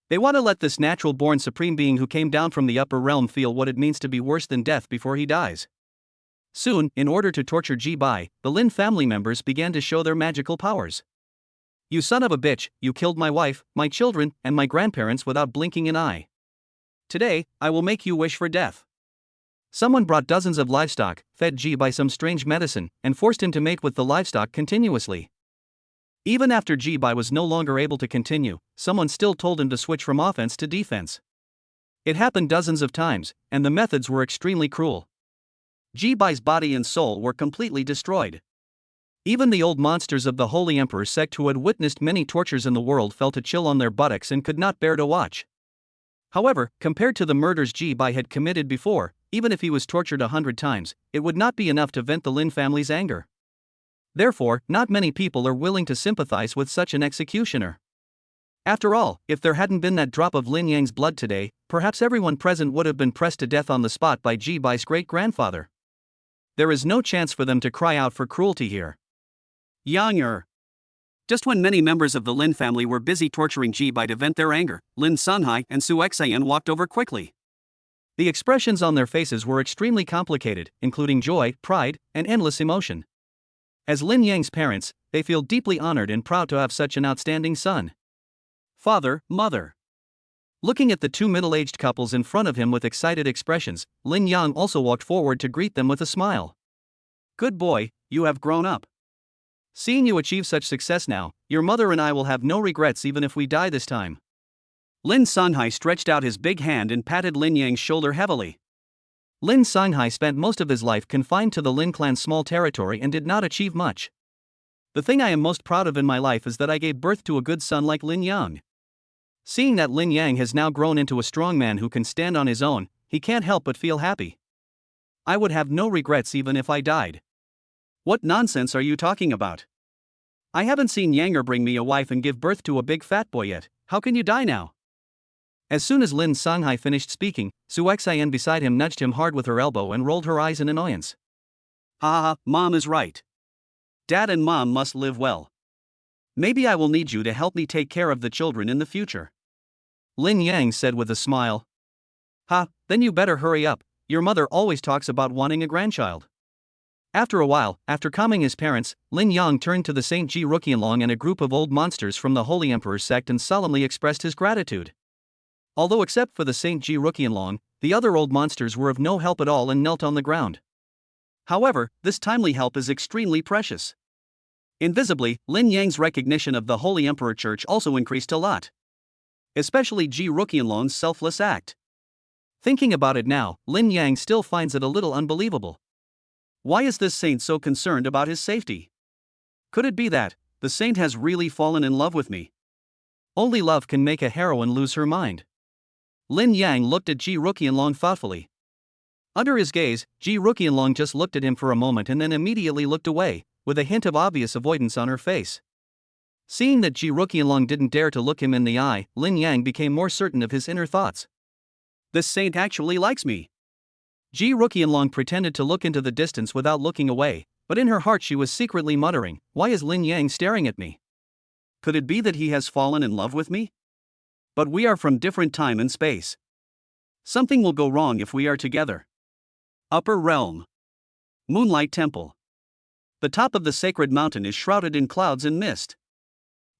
A: They want to let this natural-born supreme being who came down from the upper realm feel what it means to be worse than death before he dies. Soon, in order to torture Ji Bai, the Lin family members began to show their magical powers. You son of a bitch, you killed my wife, my children, and my grandparents without blinking an eye. Today, I will make you wish for death. Someone brought dozens of livestock, fed Ji Bai some strange medicine, and forced him to mate with the livestock continuously. Even after Ji Bai was no longer able to continue, someone still told him to switch from offense to defense. It happened dozens of times, and the methods were extremely cruel. Ji Bai's body and soul were completely destroyed. Even the old monsters of the Holy Emperor sect who had witnessed many tortures in the world felt a chill on their buttocks and could not bear to watch. However, compared to the murders Ji Bai had committed before, even if he was tortured 100 times, it would not be enough to vent the Lin family's anger. Therefore, not many people are willing to sympathize with such an executioner. After all, if there hadn't been that drop of Lin Yang's blood today, perhaps everyone present would have been pressed to death on the spot by Ji Bai's great-grandfather. There is no chance for them to cry out for cruelty here. Yang. Just when many members of the Lin family were busy torturing Ji Bai to vent their anger, Lin Sunhai and Su Xian walked over quickly. The expressions on their faces were extremely complicated, including joy, pride, and endless emotion. As Lin Yang's parents, they feel deeply honored and proud to have such an outstanding son. Father, mother. Looking at the two middle-aged couples in front of him with excited expressions, Lin Yang also walked forward to greet them with a smile. Good boy, you have grown up. Seeing you achieve such success now, your mother and I will have no regrets even if we die this time. Lin Sanhai stretched out his big hand and patted Lin Yang's shoulder heavily. Lin Songhai spent most of his life confined to the Lin clan's small territory and did not achieve much. The thing I am most proud of in my life is that I gave birth to a good son like Lin Yang. Seeing that Lin Yang has now grown into a strong man who can stand on his own, he can't help but feel happy. I would have no regrets even if I died.
B: What nonsense are you talking about? I haven't seen Yanger bring me a wife and give birth to a big fat boy yet. How can you die now?
A: As soon as Lin Songhai finished speaking, Su Xian beside him nudged him hard with her elbow and rolled her eyes in annoyance.
B: Ha ha, Mom is right. Dad and Mom must live well. Maybe I will need you to help me take care of the children in the future.
A: Lin Yang said with a smile. Ha, then you better hurry up, your mother always talks about wanting a grandchild. After a while, after calming his parents, Lin Yang turned to the Saint Ji Ruqianlong and a group of old monsters from the Holy Emperor's sect and solemnly expressed his gratitude. Although except for the Saint Ji Ruqianlong, the other old monsters were of no help at all and knelt on the ground.
B: However, this timely help is extremely precious. Invisibly, Lin Yang's recognition of the Holy Emperor Church also increased a lot. Especially Ji Ruqianlong's selfless act.
A: Thinking about it now, Lin Yang still finds it a little unbelievable.
B: Why is this saint so concerned about his safety? Could it be that the saint has really fallen in love with me?
A: Only love can make a heroine lose her mind. Lin Yang looked at Ji Ruqianlong thoughtfully. Under his gaze, Ji Ruqianlong just looked at him for a moment and then immediately looked away, with a hint of obvious avoidance on her face. Seeing that Ji Ruqianlong didn't dare to look him in the eye, Lin Yang became more certain of his inner thoughts.
B: This saint actually likes me.
A: Ji Ruqianlong pretended to look into the distance without looking away, but in her heart she was secretly muttering, "Why is Lin Yang staring at me?
B: Could it be that he has fallen in love with me? But we are from different time and space. Something will go wrong if we are together." Upper Realm. Moonlight Temple. The top of the sacred mountain is shrouded in clouds and mist.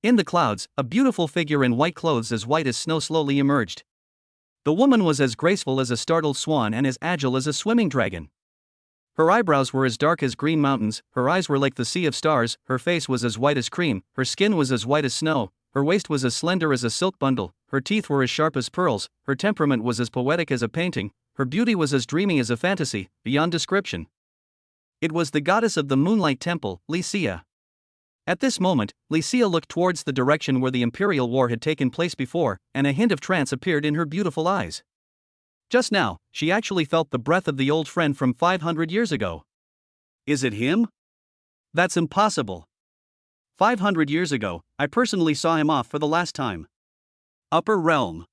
A: In the clouds, a beautiful figure in white clothes as white as snow slowly emerged. The woman was as graceful as a startled swan and as agile as a swimming dragon. Her eyebrows were as dark as green mountains, her eyes were like the sea of stars, her face was as white as cream, her skin was as white as snow, her waist was as slender as a silk bundle, her teeth were as sharp as pearls, her temperament was as poetic as a painting, her beauty was as dreamy as a fantasy, beyond description. It was the goddess of the Moonlight Temple, Lycia. At this moment, Lycia looked towards the direction where the imperial war had taken place before, and a hint of trance appeared in her beautiful eyes. Just now, she actually felt the breath of the old friend from 500 years ago.
B: Is it him? That's impossible. 500 years ago, I personally saw him off for the last time. Upper Realm.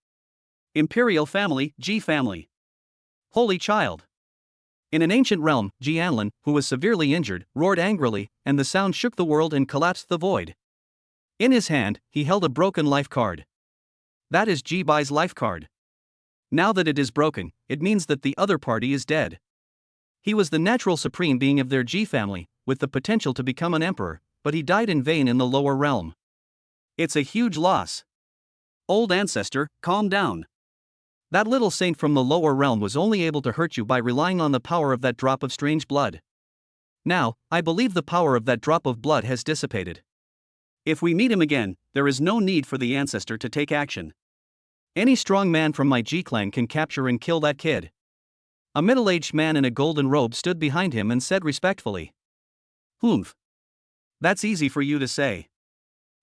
B: Imperial Family, Ji Family. Holy Child. In an ancient realm, Jianlin, who was severely injured, roared angrily, and the sound shook the world and collapsed the void. In his hand, he held a broken life card. That is Ji Bai's life card. Now that it is broken, it means that the other party is dead. He was the natural supreme being of their Ji family, with the potential to become an emperor, but he died in vain in the lower realm. It's a huge loss. Old ancestor, calm down. That little saint from the lower realm was only able to hurt you by relying on the power of that drop of strange blood. Now, I believe the power of that drop of blood has dissipated. If we meet him again, there is no need for the ancestor to take action. Any strong man from my Ji clan can capture and kill that kid. A middle-aged man in a golden robe stood behind him and said respectfully. Humph. That's easy for you to say.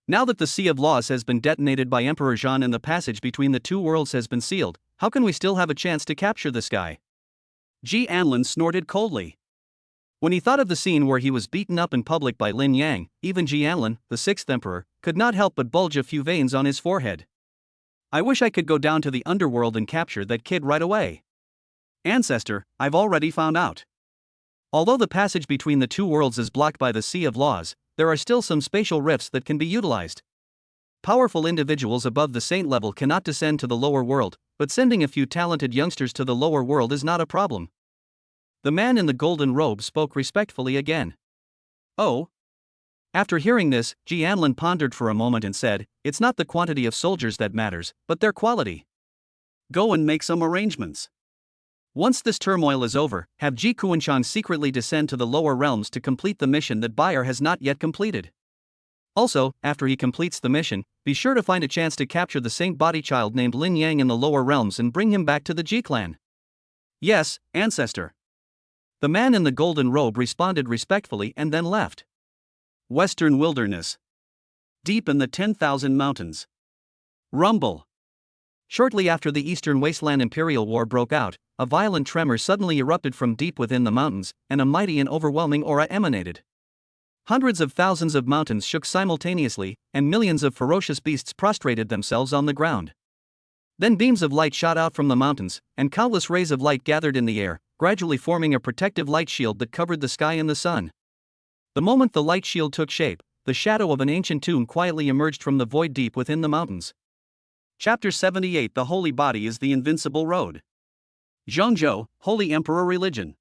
B: Now that the Sea of Laws has been detonated by Emperor Zhan and the passage between the two worlds has been sealed, how can we still have a chance to capture this guy? Ji Anlin snorted coldly. When he thought of the scene where he was beaten up in public by Lin Yang, even Ji Anlin, the sixth emperor, could not help but bulge a few veins on his forehead. I wish I could go down to the underworld and capture that kid right away. Ancestor, I've already found out. Although the passage between the two worlds is blocked by the Sea of Laws, there are still some spatial rifts that can be utilized. Powerful individuals above the saint level cannot descend to the lower world, but sending a few talented youngsters to the lower world is not a problem. The man in the golden robe spoke respectfully again. Oh? After hearing this, Ji Anlin pondered for a moment and said, it's not the quantity of soldiers that matters, but their quality. Go and make some arrangements. Once this turmoil is over, have Ji Kuanshan secretly descend to the lower realms to complete the mission that Bayer has not yet completed. Also, after he completes the mission, be sure to find a chance to capture the saint body child named Lin Yang in the lower realms and bring him back to the Ji clan. Yes, ancestor. The man in the golden robe responded respectfully and then left. Western wilderness. Deep in the 10,000 mountains. Rumble. Shortly after the Eastern Wasteland Imperial War broke out, a violent tremor suddenly erupted from deep within the mountains, and a mighty and overwhelming aura emanated. Hundreds of thousands of mountains shook simultaneously, and millions of ferocious beasts prostrated themselves on the ground. Then beams of light shot out from the mountains, and countless rays of light gathered in the air, gradually forming a protective light shield that covered the sky and the sun. The moment the light shield took shape, the shadow of an ancient tomb quietly emerged from the void deep within the mountains. Chapter 78. The Holy Body is the Invincible Road. Zhongzhou, Holy Emperor Religion.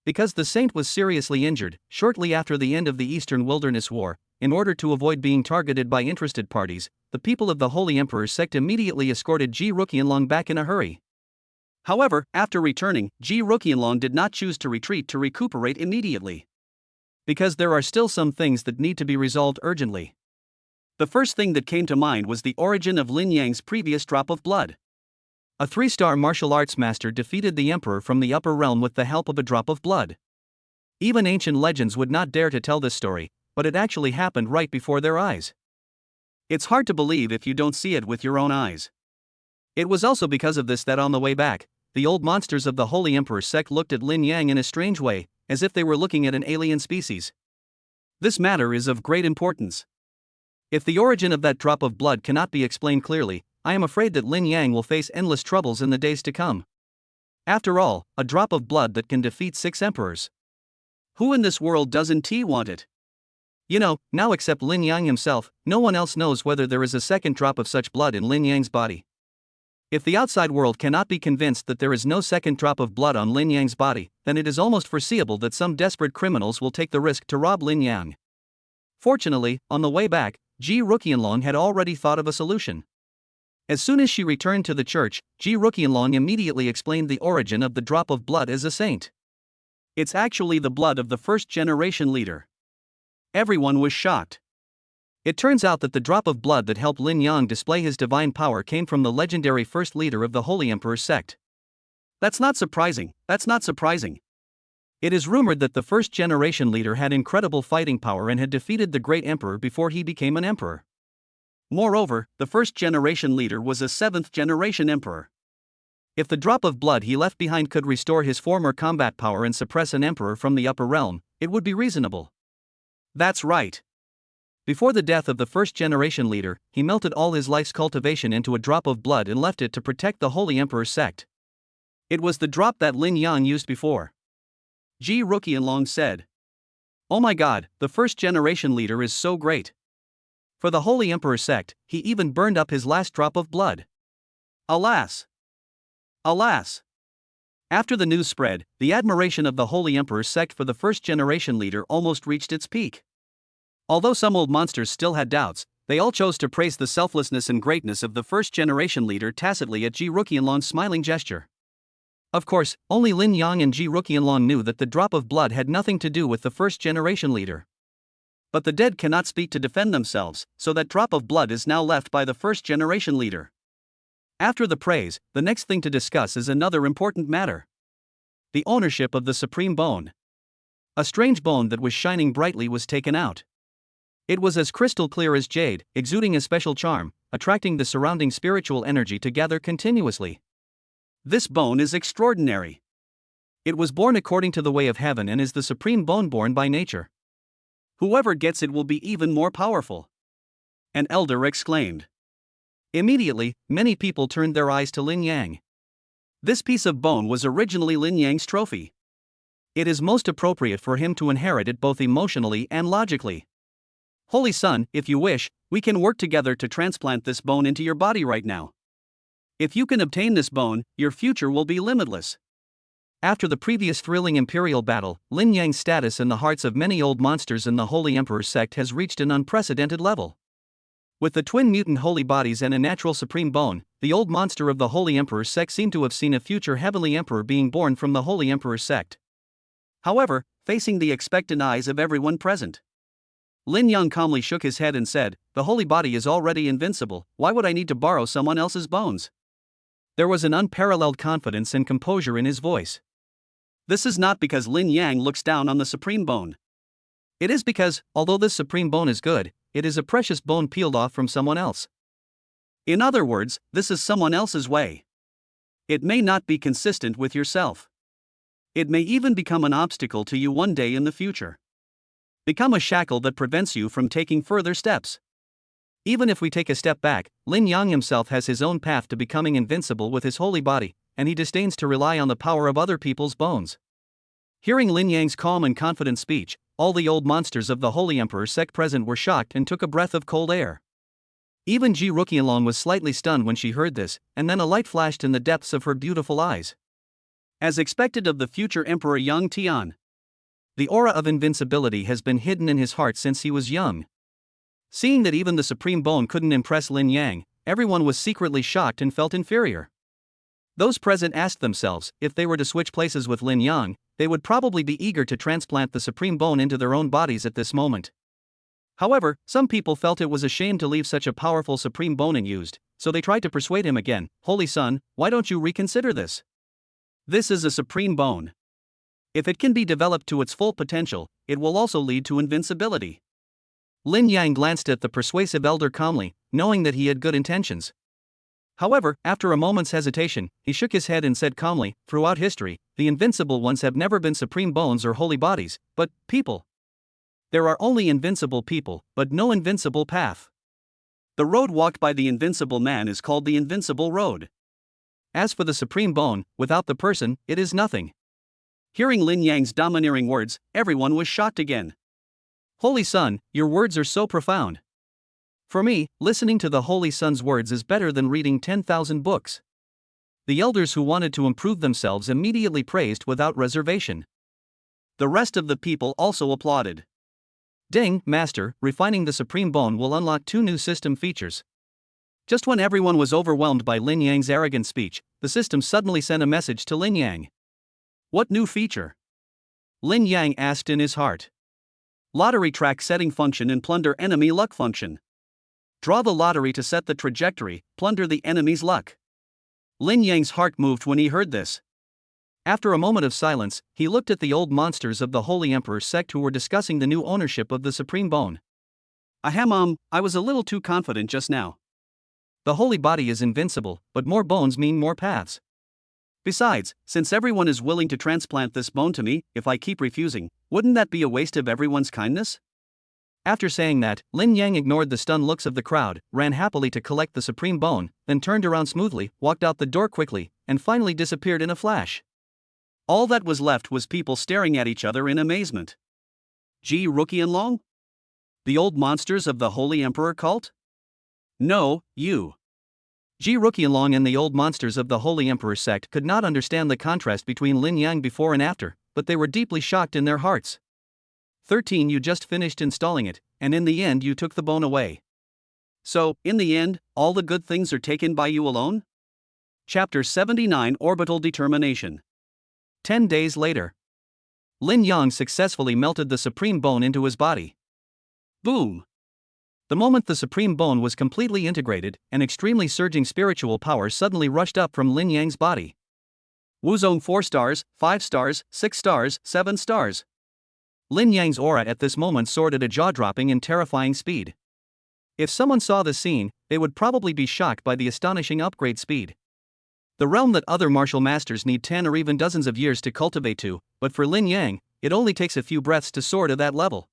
B: Because the saint was seriously injured, shortly after the end of the Eastern Wilderness War, in order to avoid being targeted by interested parties, the people of the Holy Emperor's sect immediately escorted Ji Ruqianlong back in a hurry. However, after returning, Ji Ruqianlong did not choose to retreat to recuperate immediately. Because there are still some things that need to be resolved urgently. The first thing that came to mind was the origin of Lin Yang's previous drop of blood. A 3-star martial arts master defeated the emperor from the upper realm with the help of a drop of blood. Even ancient legends would not dare to tell this story, but it actually happened right before their eyes. It's hard to believe if you don't see it with your own eyes. It was also because of this that on the way back, the old monsters of the Holy Emperor's sect looked at Lin Yang in a strange way, as if they were looking at an alien species. This matter is of great importance. If the origin of that drop of blood cannot be explained clearly, I am afraid that Lin Yang will face endless troubles in the days to come. After all, a drop of blood that can defeat 6 emperors. Who in this world doesn't want it? You know, now except Lin Yang himself, no one else knows whether there is a second drop of such blood in Lin Yang's body. If the outside world cannot be convinced that there is no second drop of blood on Lin Yang's body, then it is almost foreseeable that some desperate criminals will take the risk to rob Lin Yang. Fortunately, on the way back, Ji Ruqianlong had already thought of a solution. As soon as she returned to the church, Ji Ruqianlong immediately explained the origin of the drop of blood as a saint. It's actually the blood of the first-generation leader. Everyone was shocked. It turns out that the drop of blood that helped Lin Yang display his divine power came from the legendary first leader of the Holy Emperor's sect. That's not surprising. It is rumored that the first-generation leader had incredible fighting power and had defeated the great emperor before he became an emperor. Moreover, the first-generation leader was a 7th-generation emperor. If the drop of blood he left behind could restore his former combat power and suppress an emperor from the upper realm, it would be reasonable. That's right. Before the death of the first-generation leader, he melted all his life's cultivation into a drop of blood and left it to protect the Holy Emperor's sect. It was the drop that Lin Yang used before. Ji Ruqianlong said. Oh my god, the first-generation leader is so great. For the Holy Emperor's sect, he even burned up his last drop of blood. Alas! Alas! After the news spread, the admiration of the Holy Emperor's sect for the first-generation leader almost reached its peak. Although some old monsters still had doubts, they all chose to praise the selflessness and greatness of the first-generation leader tacitly at Ji Ruqianlong's smiling gesture. Of course, only Lin Yang and Ji Ruqianlong knew that the drop of blood had nothing to do with the first-generation leader. But the dead cannot speak to defend themselves, so that drop of blood is now left by the first-generation leader. After the praise, the next thing to discuss is another important matter. The ownership of the supreme bone. A strange bone that was shining brightly was taken out. It was as crystal clear as jade, exuding a special charm, attracting the surrounding spiritual energy to gather continuously. This bone is extraordinary. It was born according to the way of heaven and is the supreme bone born by nature. Whoever gets it will be even more powerful. An elder exclaimed. Immediately, many people turned their eyes to Lin Yang. This piece of bone was originally Lin Yang's trophy. It is most appropriate for him to inherit it both emotionally and logically. Holy Son, if you wish, we can work together to transplant this bone into your body right now. If you can obtain this bone, your future will be limitless. After the previous thrilling imperial battle, Lin Yang's status in the hearts of many old monsters in the Holy Emperor's sect has reached an unprecedented level. With the twin mutant holy bodies and a natural supreme bone, the old monster of the Holy Emperor's sect seemed to have seen a future heavenly emperor being born from the Holy Emperor's sect. However, facing the expectant eyes of everyone present, Lin Yang calmly shook his head and said, "The holy body is already invincible, why would I need to borrow someone else's bones?"
A: There was an unparalleled confidence and composure in his voice.
B: This is not because Lin Yang looks down on the supreme bone.
A: It is because, although this supreme bone is good, it is a precious bone peeled off from someone else.
B: In other words, this is someone else's way. It may not be consistent with yourself. It may even become an obstacle to you one day in the future. Become a shackle that prevents you from taking further steps.
A: Even if we take a step back, Lin Yang himself has his own path to becoming invincible with his holy body, and he disdains to rely on the power of other people's bones. Hearing Lin Yang's calm and confident speech, all the old monsters of the Holy Emperor sect present were shocked and took a breath of cold air. Even Ji Ruqianlong was slightly stunned when she heard this, and then a light flashed in the depths of her beautiful eyes.
B: As expected of the future Emperor Yang Tian,
A: the aura of invincibility has been hidden in his heart since he was young. Seeing that even the supreme bone couldn't impress Lin Yang, everyone was secretly shocked and felt inferior. Those present asked themselves, if they were to switch places with Lin Yang, they would probably be eager to transplant the supreme bone into their own bodies at this moment. However, some people felt it was a shame to leave such a powerful supreme bone unused, so they tried to persuade him again. Holy Son, why don't you reconsider this?
B: This is a supreme bone. If it can be developed to its full potential, it will also lead to invincibility.
A: Lin Yang glanced at the persuasive elder calmly, knowing that he had good intentions. However, after a moment's hesitation, he shook his head and said calmly, throughout history, the invincible ones have never been supreme bones or holy bodies, but people. There are only invincible people, but no invincible path.
B: The road walked by the invincible man is called the invincible road.
A: As for the supreme bone, without the person, it is nothing.
B: Hearing Lin Yang's domineering words, everyone was shocked again.
A: Holy Son, your words are so profound. For me, listening to the Holy Son's words is better than reading 10,000 books. The elders who wanted to improve themselves immediately praised without reservation.
B: The rest of the people also applauded.
A: Ding, Master, refining the supreme bone will unlock 2 new system features.
B: Just when everyone was overwhelmed by Lin Yang's arrogant speech, the system suddenly sent a message to Lin Yang. What new feature?
A: Lin Yang asked in his heart.
B: Lottery track setting function and plunder enemy luck function. Draw the lottery to set the trajectory, plunder the enemy's luck. Lin Yang's heart moved when he heard this.
A: After a moment of silence, he looked at the old monsters of the Holy Emperor's sect who were discussing the new ownership of the supreme bone.
B: Ahem, I was a little too confident just now.
A: The holy body is invincible, but more bones mean more paths.
B: Besides, since everyone is willing to transplant this bone to me, if I keep refusing, wouldn't that be a waste of everyone's kindness?
A: After saying that, Lin Yang ignored the stunned looks of the crowd, ran happily to collect the supreme bone, then turned around smoothly, walked out the door quickly, and finally disappeared in a flash.
B: All that was left was people staring at each other in amazement. Ji Ruqianlong? The old monsters of the Holy Emperor cult? No, you.
A: Ji Ruqianlong and the old monsters of the Holy Emperor sect could not understand the contrast between Lin Yang before and after, but they were deeply shocked in their hearts. 13 You just finished installing it, and in the end you took the bone away.
B: So, in the end, all the good things are taken by you alone? Chapter 79 Orbital Determination.
A: 10 days later. Lin Yang successfully melted the supreme bone into his body.
B: Boom!
A: The moment the supreme bone was completely integrated, an extremely surging spiritual power suddenly rushed up from Lin Yang's body.
B: Wuzong 4 stars, 5 stars, 6 stars, 7 stars.
A: Lin Yang's aura at this moment soared at a jaw-dropping and terrifying speed. If someone saw the scene, they would probably be shocked by the astonishing upgrade speed. The realm that other martial masters need 10 or even dozens of years to cultivate to, but for Lin Yang, it only takes a few breaths to soar to that level.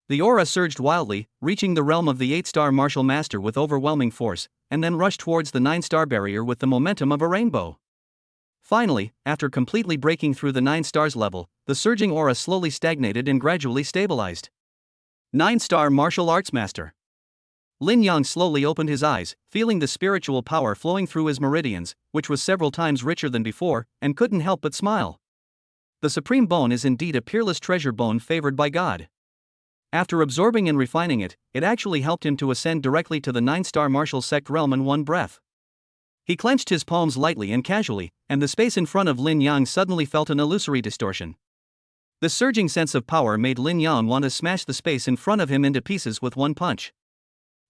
A: The aura surged wildly, reaching the realm of the 8-star martial master with overwhelming force, and then rushed towards the 9-star barrier with the momentum of a rainbow. Finally, after completely breaking through the 9 stars level, the surging aura slowly stagnated and gradually stabilized.
B: 9-star martial arts master.
A: Lin Yang slowly opened his eyes, feeling the spiritual power flowing through his meridians, which was several times richer than before, and couldn't help but smile. The supreme bone is indeed a peerless treasure bone favored by God. After absorbing and refining it, it actually helped him to ascend directly to the 9-star martial sect realm in one breath. He clenched his palms lightly and casually, and the space in front of Lin Yang suddenly felt an illusory distortion. The surging sense of power made Lin Yang want to smash the space in front of him into pieces with one punch.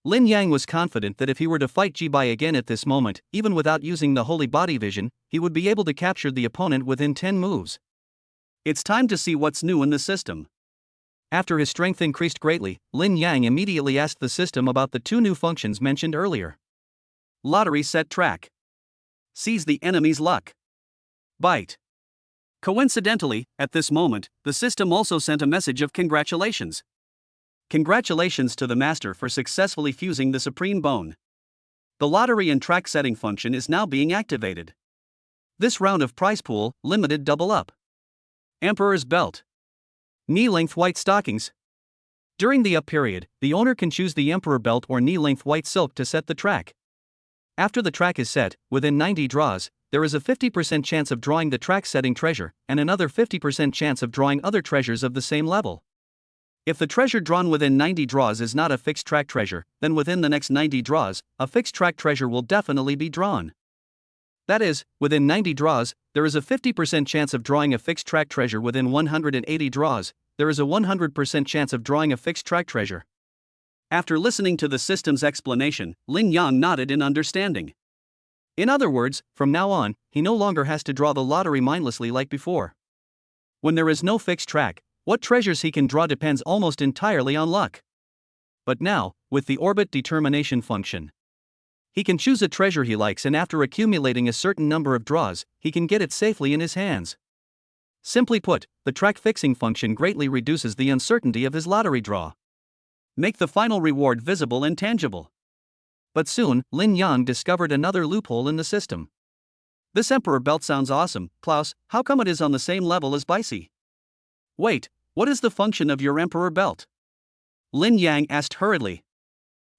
A: Lin Yang was confident that if he were to fight Ji Bai again at this moment, even without using the holy body vision, he would be able to capture the opponent within 10 moves.
B: It's time to see what's new in the system.
A: After his strength increased greatly, Lin Yang immediately asked the system about the 2 new functions mentioned earlier.
B: Lottery set track. Seize the enemy's luck. Bite. Coincidentally, at this moment, the system also sent a message of congratulations. Congratulations to the master for successfully fusing the supreme bone. The lottery and track setting function is now being activated. This round of prize pool, limited double up. Emperor's belt.
A: Knee-length white stockings. During the up period, the owner can choose the emperor belt or knee-length white silk to set the track. After the track is set, within 90 draws, there is a 50% chance of drawing the track setting treasure, and another 50% chance of drawing other treasures of the same level. If the treasure drawn within 90 draws is not a fixed track treasure, then within the next 90 draws, a fixed track treasure will definitely be drawn. That is, within 90 draws, there is a 50% chance of drawing a fixed track treasure. Within 180 draws, there is a 100% chance of drawing a fixed track treasure.
B: After listening to the system's explanation, Lin Yang nodded in understanding.
A: In other words, from now on, he no longer has to draw the lottery mindlessly like before. When there is no fixed track, what treasures he can draw depends almost entirely on luck. But now, with the orbit determination function, he can choose a treasure he likes, and after accumulating a certain number of draws, he can get it safely in his hands. Simply put, the track fixing function greatly reduces the uncertainty of his lottery draw.
B: Make the final reward visible and tangible.
A: But soon, Lin Yang discovered another loophole in the system.
B: This emperor belt sounds awesome, Klaus. How come it is on the same level as Bicey? Wait, what is the function of your emperor belt? Lin Yang asked hurriedly.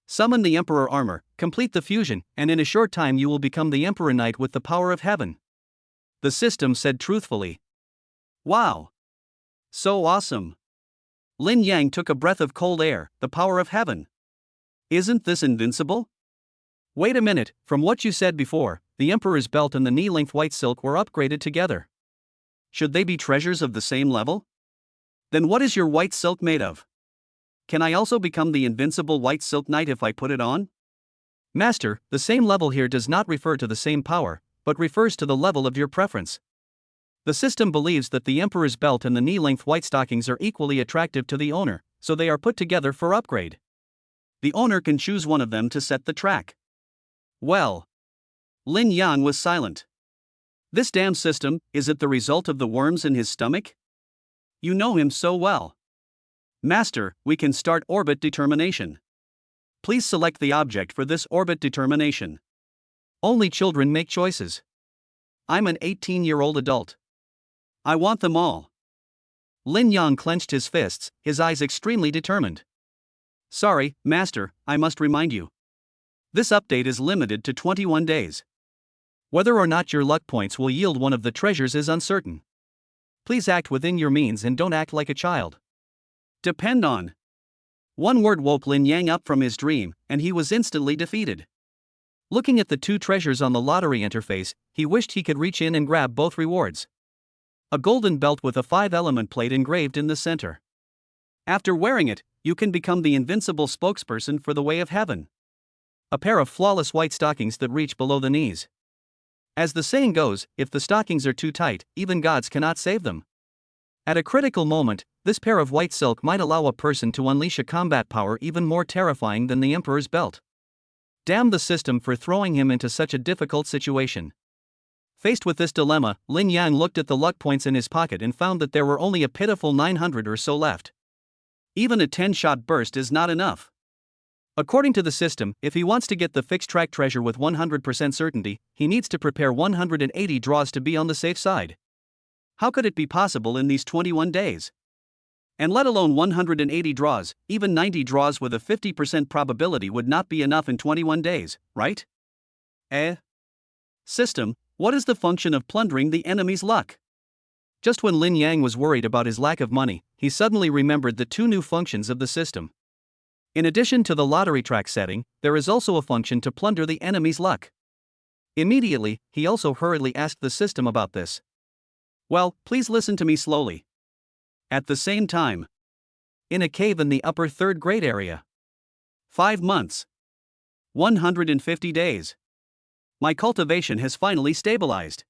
A: Summon the emperor armor, complete the fusion, and in a short time you will become the emperor knight with the power of heaven. The system said truthfully.
B: Wow! So awesome! Lin Yang took a breath of cold air. The power of heaven. Isn't this invincible?
A: Wait a minute, from what you said before, the emperor's belt and the knee-length white silk were upgraded together.
B: Should they be treasures of the same level? Then what is your white silk made of? Can I also become the invincible white silk knight if I put it on?
A: Master, the same level here does not refer to the same power, but refers to the level of your preference. The system believes that the emperor's belt and the knee-length white stockings are equally attractive to the owner, so they are put together for upgrade.
B: The owner can choose one of them to set the track. Well. Lin Yang was silent. This damn system, is it the result of the worms in his stomach? You know him so well. Master, we can start orbit determination. Please select the object for this orbit determination.
A: Only children make choices. I'm an 18-year-old adult.
B: I want them all.
A: Lin Yang clenched his fists, his eyes extremely determined.
B: Sorry, Master, I must remind you. This update is limited to 21 days.
A: Whether or not your luck points will yield one of the treasures is uncertain. Please act within your means and don't act like a child.
B: Depend on. One word woke Lin Yang up from his dream, and he was instantly defeated.
A: Looking at the 2 treasures on the lottery interface, he wished he could reach in and grab both rewards. A golden belt with a 5-element plate engraved in the center.
B: After wearing it, you can become the invincible spokesperson for the way of heaven.
A: A pair of flawless white stockings that reach below the knees. As the saying goes, if the stockings are too tight, even gods cannot save them. At a critical moment, this pair of white silk might allow a person to unleash a combat power even more terrifying than the emperor's belt. Damn the system for throwing him into such a difficult situation. Faced with this dilemma, Lin Yang looked at the luck points in his pocket and found that there were only a pitiful 900 or so left.
B: Even a 10-shot burst is not enough.
A: According to the system, if he wants to get the fixed track treasure with 100% certainty, he needs to prepare 180 draws to be on the safe side.
B: How could it be possible in these 21 days? And let alone 180 draws, even 90 draws with a 50% probability would not be enough in 21 days, right? System, what is the function of plundering the enemy's luck?
A: Just when Lin Yang was worried about his lack of money, he suddenly remembered the 2 new functions of the system. In addition to the lottery track setting, there is also a function to plunder the enemy's luck. Immediately, he also hurriedly asked the system about this.
B: Well, please listen to me slowly. At the same time,
A: in a cave in the upper 3rd grade area.
B: 5 months. 150 days. My cultivation has finally stabilized.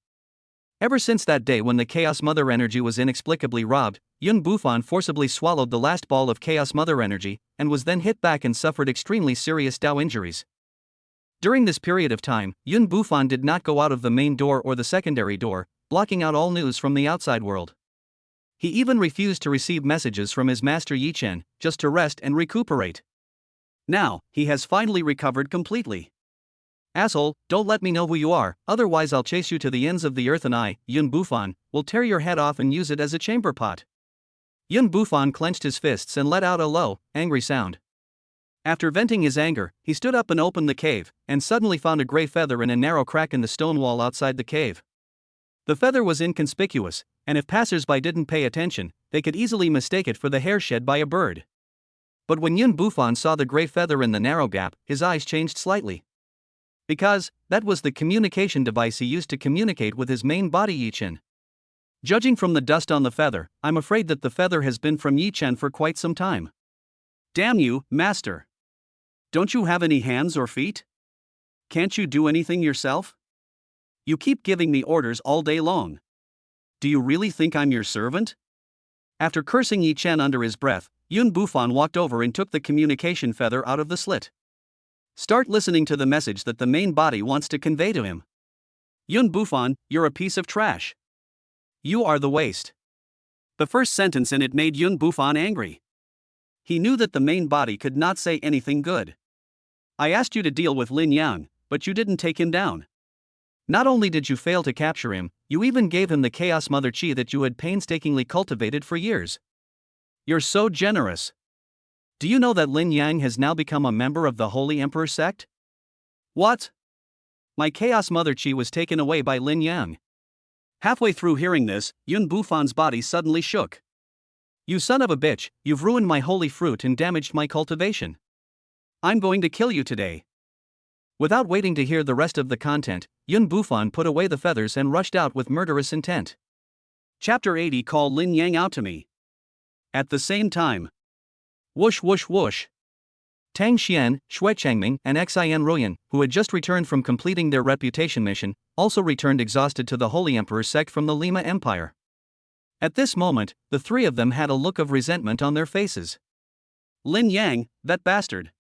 A: Ever since that day when the Chaos Mother energy was inexplicably robbed, Yun Bufan forcibly swallowed the last ball of Chaos Mother energy, and was then hit back and suffered extremely serious Dao injuries. During this period of time, Yun Bufan did not go out of the main door or the secondary door, blocking out all news from the outside world. He even refused to receive messages from his master Yi Chen, just to rest and recuperate. Now, he has finally recovered completely. Asshole, don't let me know who you are, otherwise I'll chase you to the ends of the earth and I, Yun Bufan, will tear your head off and use it as a chamber pot. Yun Bufan clenched his fists and let out a low, angry sound. After venting his anger, he stood up and opened the cave, and suddenly found a gray feather in a narrow crack in the stone wall outside the cave. The feather was inconspicuous, and if passers-by didn't pay attention, they could easily mistake it for the hair shed by a bird. But when Yun Bufan saw the gray feather in the narrow gap, his eyes changed slightly. Because that was the communication device he used to communicate with his main body Yi Chen. Judging from the dust on the feather, I'm afraid that the feather has been from Yi Chen for quite some time. Damn you, master! Don't you have any hands or feet? Can't you do anything yourself? You keep giving me orders all day long. Do you really think I'm your servant? After cursing Yi Chen under his breath, Yun Bufan walked over and took the communication feather out of the slit. Start listening to the message that the main body wants to convey to him. Yun Bufan, you're a piece of trash. You are the waste. The first sentence in it made Yun Bufan angry. He knew that the main body could not say anything good. I asked you to deal with Lin Yang, but you didn't take him down. Not only did you fail to capture him, you even gave him the Chaos Mother Chi that you had painstakingly cultivated for years. You're so generous. Do you know that Lin Yang has now become a member of the Holy Emperor sect? What? My Chaos Mother Chi was taken away by Lin Yang. Halfway through hearing this, Yun Bufan's body suddenly shook. You son of a bitch, you've ruined my holy fruit and damaged my cultivation. I'm going to kill you today. Without waiting to hear the rest of the content, Yun Bufan put away the feathers and rushed out with murderous intent. Chapter 80. Call Lin Yang out to me. At the same time. Whoosh whoosh whoosh. Tang Xian, Shui Changming, and Xin Ruoyan, who had just returned from completing their reputation mission, also returned exhausted to the Holy Emperor sect from the Lima Empire. At this moment, the three of them had a look of resentment on their faces. Lin Yang, that bastard.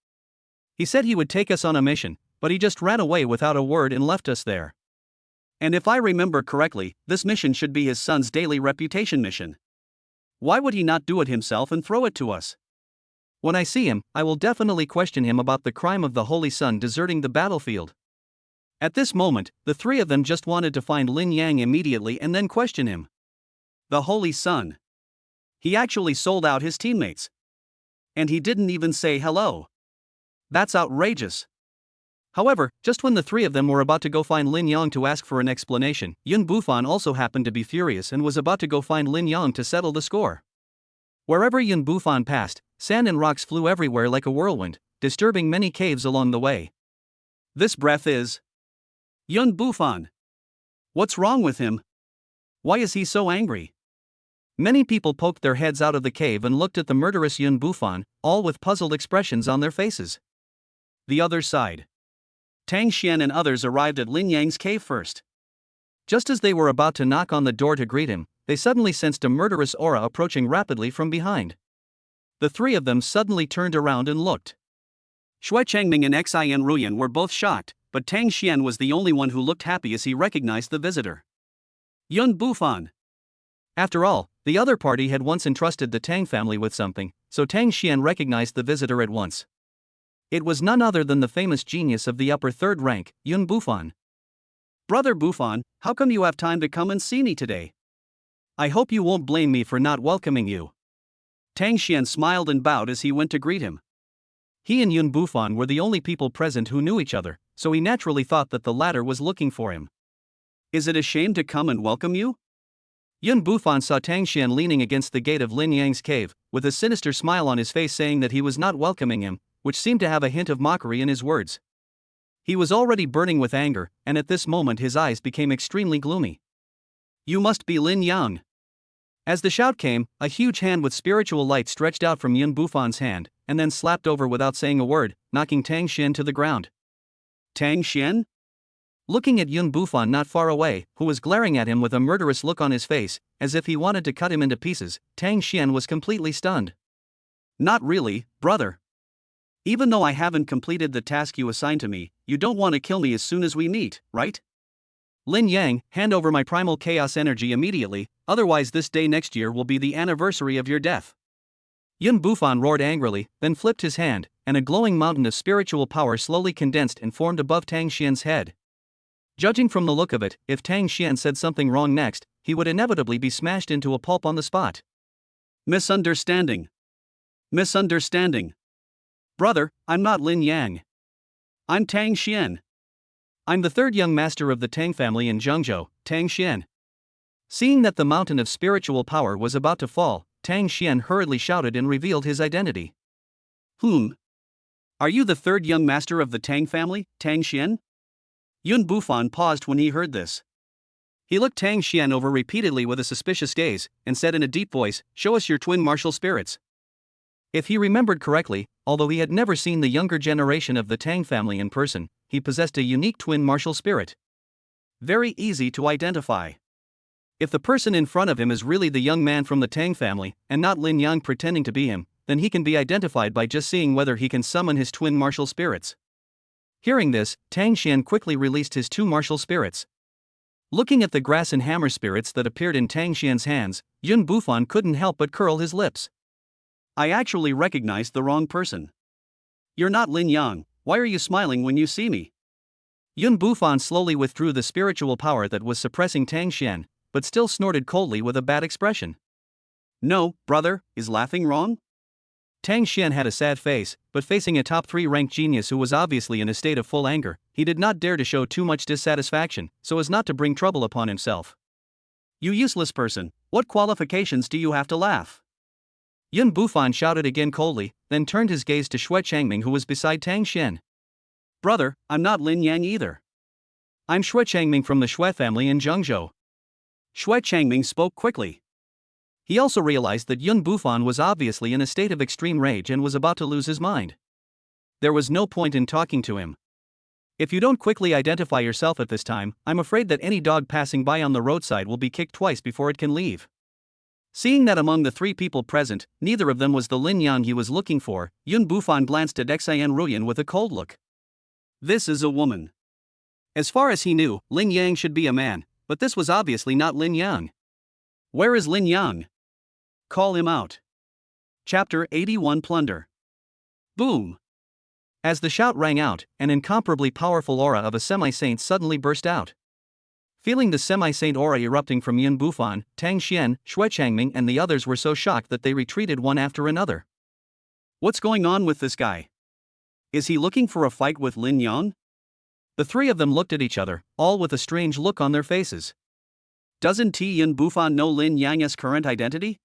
A: He said he would take us on a mission, but he just ran away without a word and left us there. And if I remember correctly, this mission should be his son's daily reputation mission. Why would he not do it himself and throw it to us? When I see him, I will definitely question him about the crime of the Holy Son deserting the battlefield. At this moment, the three of them just wanted to find Lin Yang immediately and then question him. The Holy Son. He actually sold out his teammates. And he didn't even say hello. That's outrageous. However, just when the three of them were about to go find Lin Yang to ask for an explanation, Yun Bufan also happened to be furious and was about to go find Lin Yang to settle the score. Wherever Yun Bufan passed, sand and rocks flew everywhere like a whirlwind, disturbing many caves along the way. This breath is Yun Bufan. What's wrong with him? Why is he so angry? Many people poked their heads out of the cave and looked at the murderous Yun Bufan, all with puzzled expressions on their faces. The other side. Tang Xian and others arrived at Lin Yang's cave first. Just as they were about to knock on the door to greet him, they suddenly sensed a murderous aura approaching rapidly from behind. The three of them suddenly turned around and looked. Shui Changming and Xin Ruoyan were both shocked, but Tang Xian was the only one who looked happy as he recognized the visitor. Yun Bufan. After all, the other party had once entrusted the Tang family with something, so Tang Xian recognized the visitor at once. It was none other than the famous genius of the upper third rank, Yun Bufan. Brother Bufan, how come you have time to come and see me today? I hope you won't blame me for not welcoming you. Tang Xian smiled and bowed as he went to greet him. He and Yun Bufan were the only people present who knew each other, so he naturally thought that the latter was looking for him. Is it a shame to come and welcome you? Yun Bufan saw Tang Xian leaning against the gate of Lin Yang's cave, with a sinister smile on his face saying that he was not welcoming him, which seemed to have a hint of mockery in his words. He was already burning with anger, and at this moment his eyes became extremely gloomy. You must be Lin Yang. As the shout came, a huge hand with spiritual light stretched out from Yun Bufan's hand, and then slapped over without saying a word, knocking Tang Xian to the ground.
B: Tang Xian?
A: Looking at Yun Bufan not far away, who was glaring at him with a murderous look on his face, as if he wanted to cut him into pieces, Tang Xian was completely stunned.
B: Not really, brother. Even though I haven't completed the task you assigned to me, you don't want to kill me as soon as we meet, right?
A: Lin Yang, hand over my primal chaos energy immediately, otherwise this day next year will be the anniversary of your death. Yun Bufan roared angrily, then flipped his hand, and a glowing mountain of spiritual power slowly condensed and formed above Tang Xian's head. Judging from the look of it, if Tang Xian said something wrong next, he would inevitably be smashed into a pulp on the spot.
B: Misunderstanding. Misunderstanding. Brother, I'm not Lin Yang. I'm Tang Xian.
A: I'm the third young master of the Tang family in Zhengzhou, Tang Xian. Seeing that the mountain of spiritual power was about to fall, Tang Xian hurriedly shouted and revealed his identity.
B: Are you the third young master of the Tang family, Tang Xian? Yun Bufan paused when he heard this. He looked Tang Xian over repeatedly with a suspicious gaze, and said in a deep voice, "Show us your twin martial spirits."
A: If he remembered correctly, although he had never seen the younger generation of the Tang family in person, he possessed a unique twin martial spirit.
B: Very easy to identify.
A: If the person in front of him is really the young man from the Tang family, and not Lin Yang pretending to be him, then he can be identified by just seeing whether he can summon his twin martial spirits. Hearing this, Tang Xian quickly released his two martial spirits. Looking at the grass and hammer spirits that appeared in Tang Xian's hands, Yun Bufan couldn't help but curl his lips.
B: I actually recognized the wrong person. You're not Lin Yang, why are you smiling when you see me?
A: Yun Bufan slowly withdrew the spiritual power that was suppressing Tang Xian, but still snorted coldly with a bad expression.
B: No, brother, is laughing wrong?
A: Tang Xian had a sad face, but facing a top 3 ranked genius who was obviously in a state of full anger, he did not dare to show too much dissatisfaction, so as not to bring trouble upon himself.
B: You useless person, what qualifications do you have to laugh?
A: Yun Bufan shouted again coldly, then turned his gaze to Xue Changming who was beside Tang Xian.
B: Brother, I'm not Lin Yang either.
A: I'm Xue Changming from the Xue family in Zhengzhou.
B: Xue Changming spoke quickly.
A: He also realized that Yun Bufan was obviously in a state of extreme rage and was about to lose his mind. There was no point in talking to him. If you don't quickly identify yourself at this time, I'm afraid that any dog passing by on the roadside will be kicked twice before it can leave. Seeing that among the 3 people present, neither of them was the Lin Yang he was looking for, Yun Bufan glanced at Xian Ruyan with a cold look.
B: This is a woman.
A: As far as he knew, Lin Yang should be a man, but this was obviously not Lin Yang.
B: Where is Lin Yang? Call him out. Chapter 81 Plunder. Boom!
A: As the shout rang out, an incomparably powerful aura of a semi-saint suddenly burst out. Feeling the semi-saint aura erupting from Yun Bufan, Tang Xian, Xue Changming and the others were so shocked that they retreated one after another.
B: What's going on with this guy? Is he looking for a fight with Lin Yang?
A: The 3 of them looked at each other, all with a strange look on their faces.
B: Doesn't Yun Bufan know Lin Yang's current identity?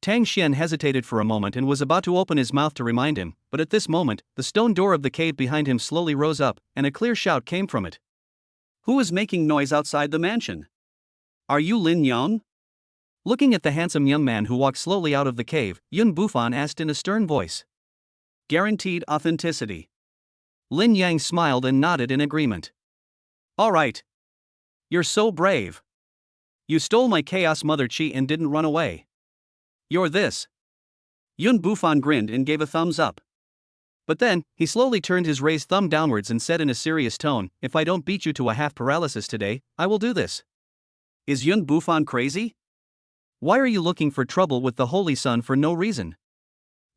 A: Tang Xian hesitated for a moment and was about to open his mouth to remind him, but at this moment, the stone door of the cave behind him slowly rose up, and a clear shout came from it.
B: Who is making noise outside the mansion? Are you Lin Yang?
A: Looking at the handsome young man who walked slowly out of the cave, Yun Bufan asked in a stern voice.
B: Guaranteed authenticity.
A: Lin Yang smiled and nodded in agreement.
B: All right. You're so brave. You stole my Chaos Mother Chi and didn't run away. You're this. Yun Bufan grinned and gave a thumbs up.
A: But then, he slowly turned his raised thumb downwards and said in a serious tone, "If I don't beat you to a half paralysis today, I will do this."
B: Is Yun Bufan crazy?
A: Why are you looking for trouble with the Holy Sun for no reason?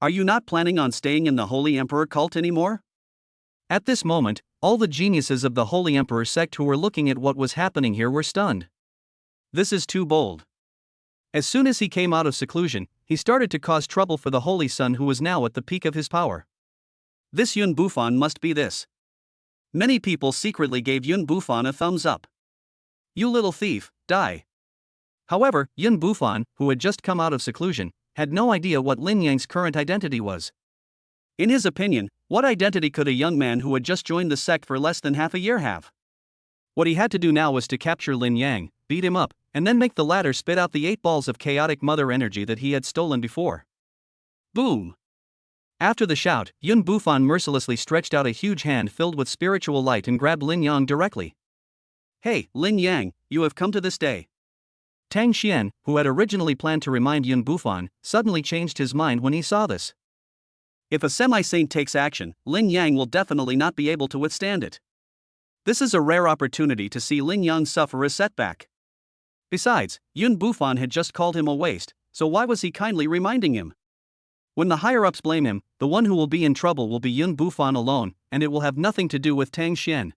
B: Are you not planning on staying in the Holy Emperor cult anymore?
A: At this moment, all the geniuses of the Holy Emperor sect who were looking at what was happening here were stunned.
B: This is too bold.
A: As soon as he came out of seclusion, he started to cause trouble for the Holy Sun who was now at the peak of his power.
B: This Yun Bufan must be this. Many people secretly gave Yun Bufan a thumbs up. You little thief, die.
A: However, Yun Bufan, who had just come out of seclusion, had no idea what Lin Yang's current identity was.
B: In his opinion, what identity could a young man who had just joined the sect for less than half a year have?
A: What he had to do now was to capture Lin Yang, beat him up, and then make the latter spit out the 8 balls of chaotic mother energy that he had stolen before.
B: Boom!
A: After the shout, Yun Bufan mercilessly stretched out a huge hand filled with spiritual light and grabbed Lin Yang directly.
B: Hey, Lin Yang, you have come to this day.
A: Tang Xian, who had originally planned to remind Yun Bufan, suddenly changed his mind when he saw this.
B: If a semi-saint takes action, Lin Yang will definitely not be able to withstand it. This is a rare opportunity to see Lin Yang suffer a setback. Besides, Yun Bufan had just called him a waste, so why was he kindly reminding him? When the higher-ups blame him, the one who will be in trouble will be Yun Bufan alone, and it will have nothing to do with Tang Xian.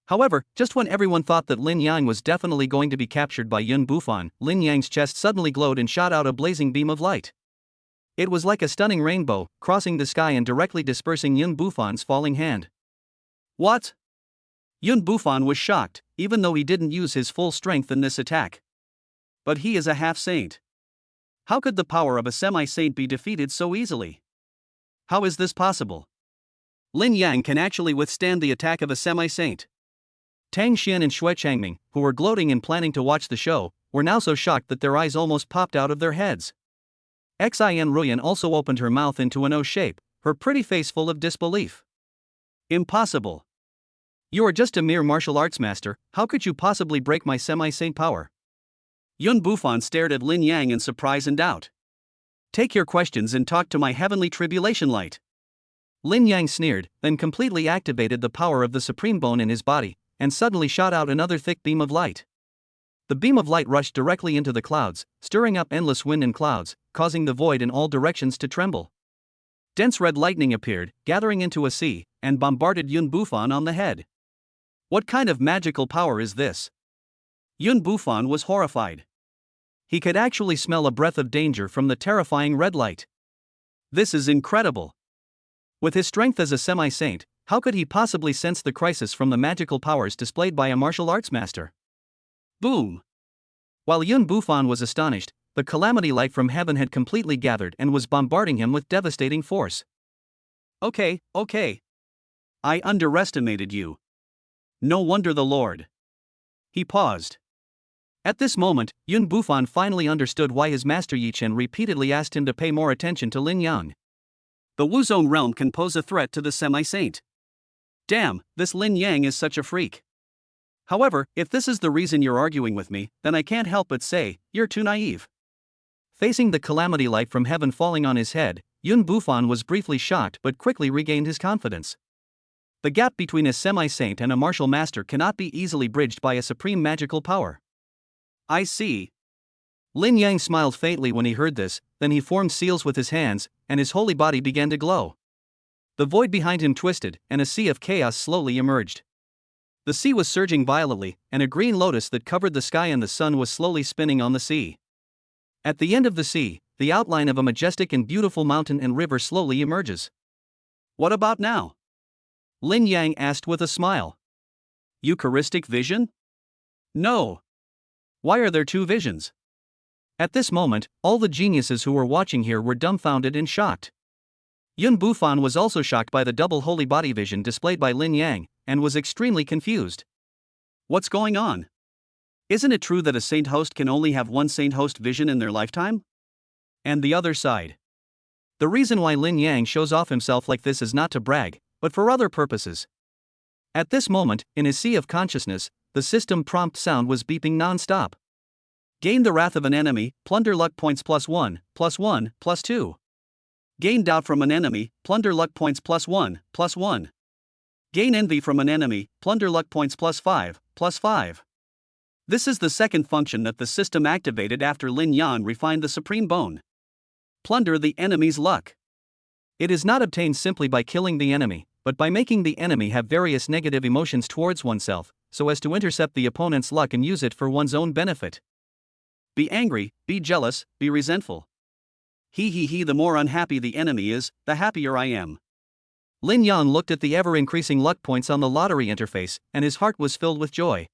B: However, just when everyone thought that Lin Yang was definitely going to be captured by Yun Bufan, Lin Yang's chest suddenly glowed and shot out a blazing beam of light. It was like a stunning rainbow, crossing the sky and directly dispersing Yun Bufan's falling hand. What? Yun Bufan was shocked, even though he didn't use his full strength in this attack. But he is a half-saint. How could the power of a semi-saint be defeated so easily? How is this possible? Lin Yang can actually withstand the attack of a semi-saint.
A: Tang Xian and Xue Changming, who were gloating and planning to watch the show, were now so shocked that their eyes almost popped out of their heads. Xin Ruyan also opened her mouth into an O shape, her pretty face full of disbelief.
B: Impossible.
A: You are just a mere martial arts master, how could you possibly break my semi-saint power?
B: Yun Bufan stared at Lin Yang in surprise and doubt. Take your questions and talk to my heavenly tribulation light.
A: Lin Yang sneered, then completely activated the power of the supreme bone in his body, and suddenly shot out another thick beam of light. The beam of light rushed directly into the clouds, stirring up endless wind and clouds, causing the void in all directions to tremble. Dense red lightning appeared, gathering into a sea, and bombarded Yun Bufan on the head.
B: What kind of magical power is this? Yun Bufan was horrified.
A: He could actually smell a breath of danger from the terrifying red light.
B: This is incredible.
A: With his strength as a semi-saint, how could he possibly sense the crisis from the magical powers displayed by a martial arts master?
B: Boom!
A: While Yun Bufan was astonished, the calamity light from heaven had completely gathered and was bombarding him with devastating force.
B: Okay. I underestimated you. No wonder the Lord. He paused.
A: At this moment, Yun Bufan finally understood why his master Yi Chen repeatedly asked him to pay more attention to Lin Yang.
B: The Wuzong realm can pose a threat to the semi-saint. Damn, this Lin Yang is such a freak. However, if this is the reason you're arguing with me, then I can't help but say, you're too naive.
A: Facing the calamity light from heaven falling on his head, Yun Bufan was briefly shocked but quickly regained his confidence. The gap between a semi-saint and a martial master cannot be easily bridged by a supreme magical power.
B: I see.
A: Lin Yang smiled faintly when he heard this, then he formed seals with his hands, and his holy body began to glow. The void behind him twisted, and a sea of chaos slowly emerged. The sea was surging violently, and a green lotus that covered the sky and the sun was slowly spinning on the sea. At the end of the sea, the outline of a majestic and beautiful mountain and river slowly emerges.
B: What about now?
A: Lin Yang asked with a smile.
B: Eucharistic vision? No.
A: Why are there two visions? At this moment, all the geniuses who were watching here were dumbfounded and shocked. Yun Bufan was also shocked by the double holy body vision displayed by Lin Yang, and was extremely confused.
B: What's going on? Isn't it true that a saint host can only have one saint host vision in their lifetime?
A: And the other side. The reason why Lin Yang shows off himself like this is not to brag, but for other purposes. At this moment, in his sea of consciousness, the system prompt sound was beeping non-stop.
B: Gain the wrath of an enemy, plunder luck points +1, +1, +2. Gain doubt from an enemy, plunder luck points +1, +1. Gain envy from an enemy, plunder luck points +5, +5. This is the second function that the system activated after Lin Yang refined the supreme bone. Plunder the enemy's luck.
A: It is not obtained simply by killing the enemy, but by making the enemy have various negative emotions towards oneself, so as to intercept the opponent's luck and use it for one's own benefit.
B: Be angry, be jealous, be resentful. The more unhappy the enemy is, the happier I am.
A: Lin Yang looked at the ever-increasing luck points on the lottery interface, and his heart was filled with joy.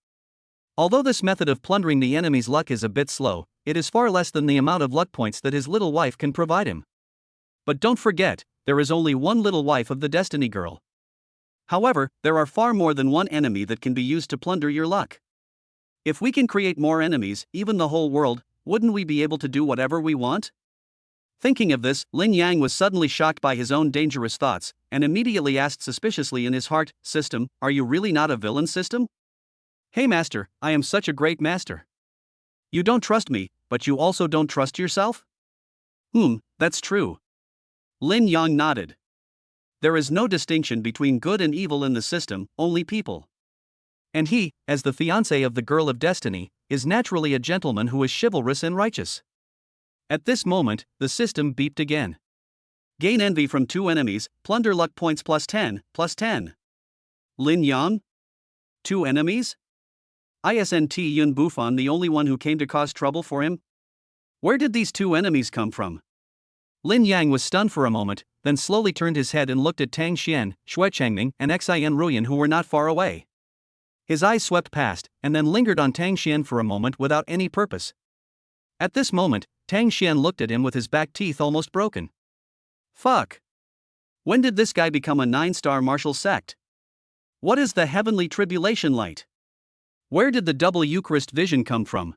A: Although this method of plundering the enemy's luck is a bit slow, it is far less than the amount of luck points that his little wife can provide him. But don't forget, there is only one little wife of the Destiny Girl.
B: However, there are far more than one enemy that can be used to plunder your luck. If we can create more enemies, even the whole world, wouldn't we be able to do whatever we want? Thinking of this, Lin Yang was suddenly shocked by his own dangerous thoughts, and immediately asked suspiciously in his heart, "System, are you really not a villain, system? Hey master, I am such a great master. You don't trust me, but you also don't trust yourself?" That's true. Lin Yang nodded. There is no distinction between good and evil in the system, only people. And he, as the fiancé of the girl of destiny, is naturally a gentleman who is chivalrous and righteous. At this moment, the system beeped again. Gain envy from 2 enemies, plunder luck points +10. Lin Yang? 2 enemies? Isn't Yun Bufan the only one who came to cause trouble for him? Where did these 2 enemies come from? Lin Yang was stunned for a moment, then slowly turned his head and looked at Tang Xian, Xue Chengming, and Xin Ruyan, who were not far away. His eyes swept past, and then lingered on Tang Xian for a moment without any purpose. At this moment, Tang Xian looked at him with his back teeth almost broken. Fuck! When did this guy become a 9-star martial sect? What is the heavenly tribulation light? Where did the double Eucharist vision come from?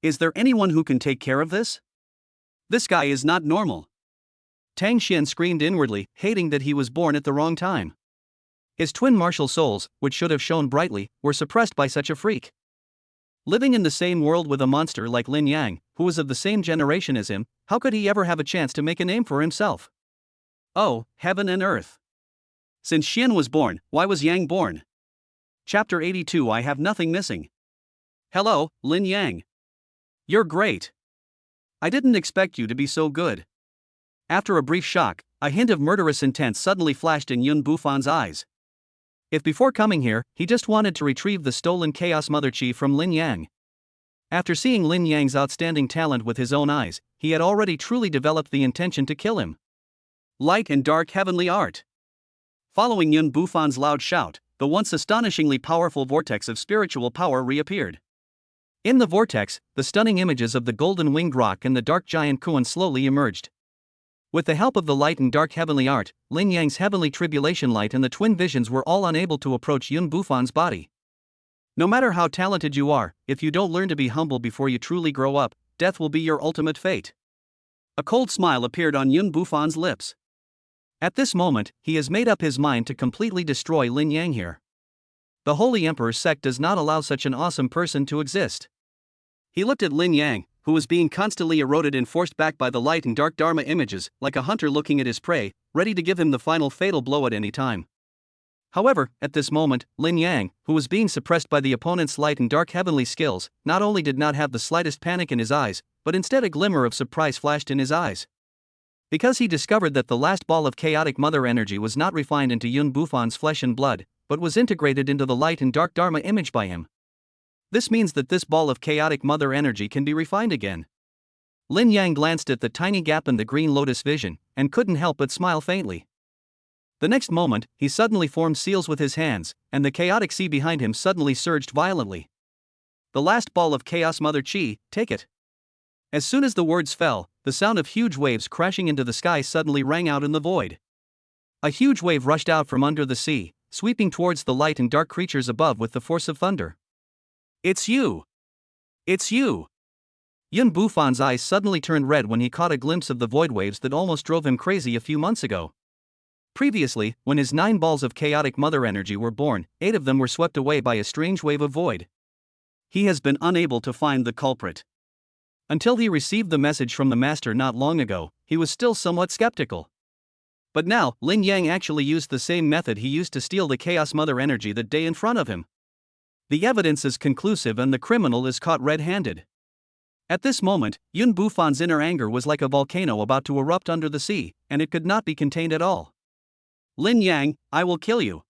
B: Is there anyone who can take care of this? This guy is not normal. Tang Xian screamed inwardly, hating that he was born at the wrong time. His twin martial souls, which should have shone brightly, were suppressed by such a freak. Living in the same world with a monster like Lin Yang, who was of the same generation as him, how could he ever have a chance to make a name for himself? Oh, heaven and earth! Since Xian was born, why was Yang born? Chapter 82. I have nothing missing. Hello, Lin Yang. You're great. I didn't expect you to be so good. After a brief shock, a hint of murderous intent suddenly flashed in Yun Bufan's eyes. If before coming here, he just wanted to retrieve the stolen Chaos Mother Chi from Lin Yang. After seeing Lin Yang's outstanding talent with his own eyes, he had already truly developed the intention to kill him. Light and dark heavenly art. Following Yun Bufan's loud shout, the once astonishingly powerful vortex of spiritual power reappeared. In the vortex, the stunning images of the golden winged rock and the dark giant Kuan slowly emerged. With the help of the light and dark heavenly art, Lin Yang's heavenly tribulation light and the twin visions were all unable to approach Yun Bufan's body. No matter how talented you are, if you don't learn to be humble before you truly grow up, death will be your ultimate fate. A cold smile appeared on Yun Bufan's lips. At this moment, he has made up his mind to completely destroy Lin Yang here. The Holy Emperor's sect does not allow such an awesome person to exist. He looked at Lin Yang, who was being constantly eroded and forced back by the light and dark Dharma images, like a hunter looking at his prey, ready to give him the final fatal blow at any time. However, at this moment, Lin Yang, who was being suppressed by the opponent's light and dark heavenly skills, not only did not have the slightest panic in his eyes, but instead a glimmer of surprise flashed in his eyes. Because he discovered that the last ball of chaotic mother energy was not refined into Yun Bufan's flesh and blood, but was integrated into the light and dark Dharma image by him. This means that this ball of chaotic mother energy can be refined again. Lin Yang glanced at the tiny gap in the green lotus vision, and couldn't help but smile faintly. The next moment, he suddenly formed seals with his hands, and the chaotic sea behind him suddenly surged violently. The last ball of Chaos Mother Chi, take it. As soon as the words fell, the sound of huge waves crashing into the sky suddenly rang out in the void. A huge wave rushed out from under the sea, sweeping towards the light and dark creatures above with the force of thunder. It's you! It's you! Yun Bufan's eyes suddenly turned red when he caught a glimpse of the void waves that almost drove him crazy a few months ago. Previously, when his 9 balls of chaotic mother energy were born, 8 of them were swept away by a strange wave of void. He has been unable to find the culprit. Until he received the message from the master not long ago, he was still somewhat skeptical. But now, Lin Yang actually used the same method he used to steal the Chaos Mother energy that day in front of him. The evidence is conclusive and the criminal is caught red-handed. At this moment, Yun Bufan's inner anger was like a volcano about to erupt under the sea, and it could not be contained at all. Lin Yang, I will kill you!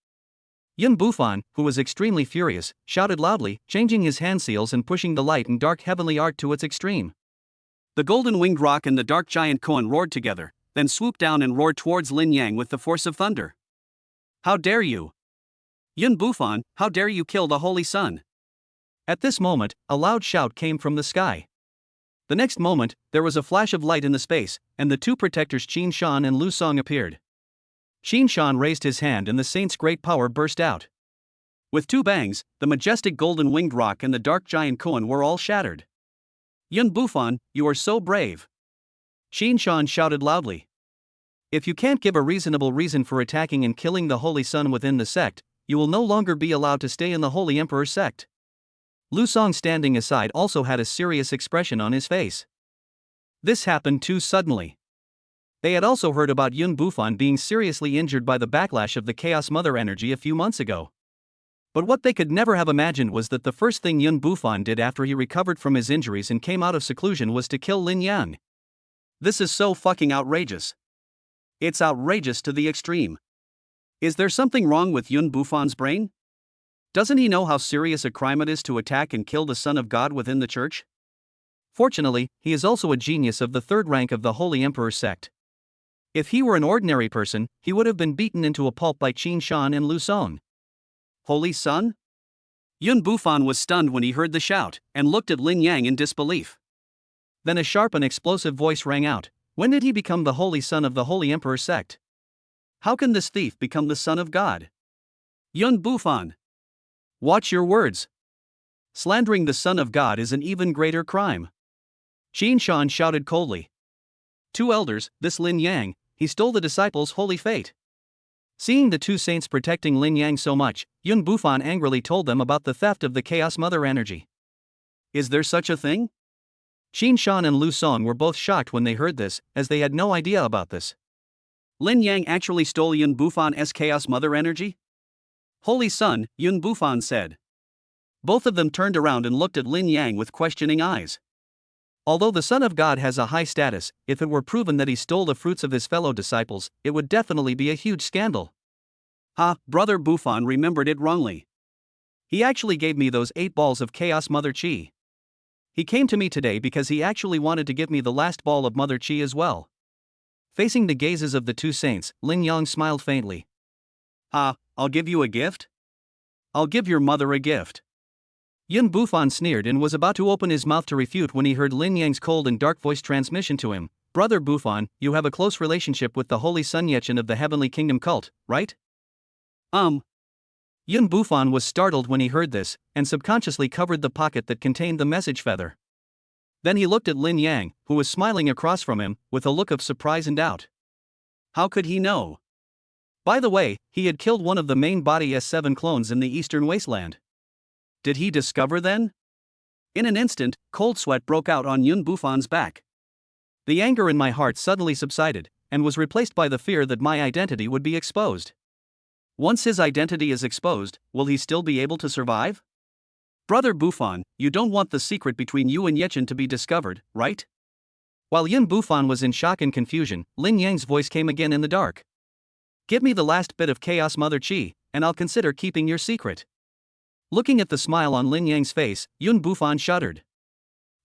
B: Yun Bufan, who was extremely furious, shouted loudly, changing his hand seals and pushing the light and dark heavenly art to its extreme. The golden winged rock and the dark giant Koan roared together, then swooped down and roared towards Lin Yang with the force of thunder. How dare you! Yun Bufan, how dare you kill the Holy Sun! At this moment, a loud shout came from the sky. The next moment, there was a flash of light in the space, and the 2 protectors Qin Shan and Lu Song appeared. Qin Shan raised his hand and the saint's great power burst out. With 2 bangs, the majestic golden winged rock and the dark giant Koan were all shattered. Yun Bufan, you are so brave. Qin Shan shouted loudly. If you can't give a reasonable reason for attacking and killing the Holy Sun within the sect, you will no longer be allowed to stay in the Holy Emperor's sect. Lu Song standing aside also had a serious expression on his face. This happened too suddenly. They had also heard about Yun Bufan being seriously injured by the backlash of the Chaos Mother energy a few months ago. But what they could never have imagined was that the first thing Yun Bufan did after he recovered from his injuries and came out of seclusion was to kill Lin Yang. This is so fucking outrageous. It's outrageous to the extreme. Is there something wrong with Yun Bufan's brain? Doesn't he know how serious a crime it is to attack and kill the Son of God within the church? Fortunately, he is also a genius of the third rank of the Holy Emperor sect. If he were an ordinary person, he would have been beaten into a pulp by Qin Shan and Lu Song. Holy Sun? Yun Bufan was stunned when he heard the shout, and looked at Lin Yang in disbelief. Then a sharp and explosive voice rang out. When did he become the Holy Son of the Holy Emperor sect? How can this thief become the Son of God? Yun Bufan! Watch your words. Slandering the Son of God is an even greater crime. Qin Shan shouted coldly. Two elders, this Lin Yang, he stole the disciples' holy fate. Seeing the two saints protecting Lin Yang so much, Yun Bufan angrily told them about the theft of the Chaos Mother energy. Is there such a thing? Qin Shan and Lu Song were both shocked when they heard this, as they had no idea about this. Lin Yang actually stole Yun Bufan's Chaos Mother energy? Holy Sun, Yun Bufan said. Both of them turned around and looked at Lin Yang with questioning eyes. Although the Son of God has a high status, if it were proven that he stole the fruits of his fellow disciples, it would definitely be a huge scandal. Brother Bufan remembered it wrongly. He actually gave me those 8 balls of Chaos Mother Chi. He came to me today because he actually wanted to give me the last ball of Mother Chi as well. Facing the gazes of the two saints, Lin Yang smiled faintly. I'll give you a gift? I'll give your mother a gift. Yun Bufan sneered and was about to open his mouth to refute when he heard Lin Yang's cold and dark voice transmission to him. Brother Bufan, you have a close relationship with the Holy Sun Yechen of the Heavenly Kingdom cult, right? Yun Bufan was startled when he heard this, and subconsciously covered the pocket that contained the message feather. Then he looked at Lin Yang, who was smiling across from him, with a look of surprise and doubt. How could he know? By the way, he had killed one of the main body S7 clones in the Eastern Wasteland. Did he discover then? In an instant, cold sweat broke out on Yun Bufan's back. The anger in my heart suddenly subsided, and was replaced by the fear that my identity would be exposed. Once his identity is exposed, will he still be able to survive? Brother Bufan, you don't want the secret between you and Yechen to be discovered, right? While Yun Bufan was in shock and confusion, Lin Yang's voice came again in the dark. Give me the last bit of Chaos Mother Chi, and I'll consider keeping your secret. Looking at the smile on Lin Yang's face, Yun Bufan shuddered.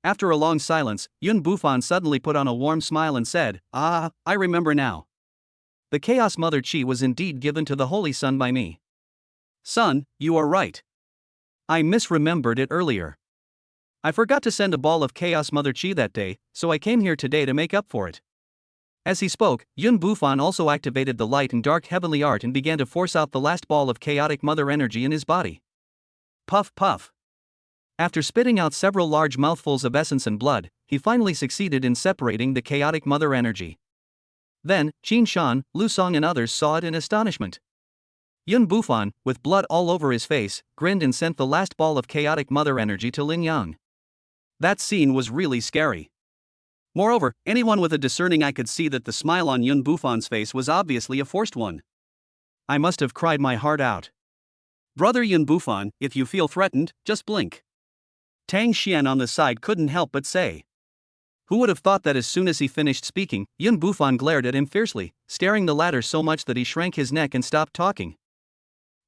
B: After a long silence, Yun Bufan suddenly put on a warm smile and said, I remember now. The Chaos Mother Chi was indeed given to the Holy Sun by me. Son, you are right. I misremembered it earlier. I forgot to send a ball of Chaos Mother Chi that day, so I came here today to make up for it. As he spoke, Yun Bufan also activated the light and dark heavenly art and began to force out the last ball of chaotic mother energy in his body. Puff puff. After spitting out several large mouthfuls of essence and blood, he finally succeeded in separating the chaotic mother energy. Then, Qin Shan, Lu Song and others saw it in astonishment. Yun Bufan, with blood all over his face, grinned and sent the last ball of chaotic mother energy to Lin Yang. That scene was really scary. Moreover, anyone with a discerning eye could see that the smile on Yun Bufan's face was obviously a forced one. I must have cried my heart out. Brother Yun Bufan, if you feel threatened, just blink. Tang Xian on the side couldn't help but say. Who would have thought that as soon as he finished speaking, Yun Bufan glared at him fiercely, staring the latter so much that he shrank his neck and stopped talking.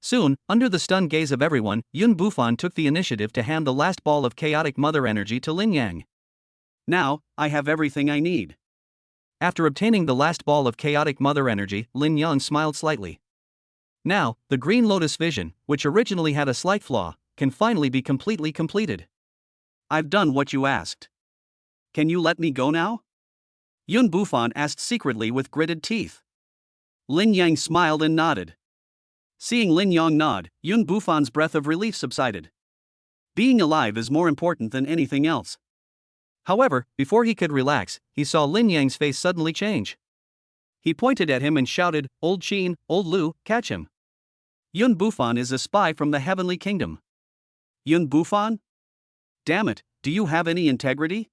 B: Soon, under the stunned gaze of everyone, Yun Bufan took the initiative to hand the last ball of chaotic mother energy to Lin Yang. Now, I have everything I need. After obtaining the last ball of chaotic mother energy, Lin Yang smiled slightly. Now, the Green Lotus vision, which originally had a slight flaw, can finally be completely completed. I've done what you asked. Can you let me go now? Yun Bufan asked secretly with gritted teeth. Lin Yang smiled and nodded. Seeing Lin Yang nod, Yun Bufan's breath of relief subsided. Being alive is more important than anything else.
A: However, before he could relax, he saw Lin Yang's face suddenly change. He pointed at him and shouted, "Old Qin, old Lu, catch him. Yun Bufan is a spy from the Heavenly Kingdom." Yun Bufan? Damn it, do you have any integrity?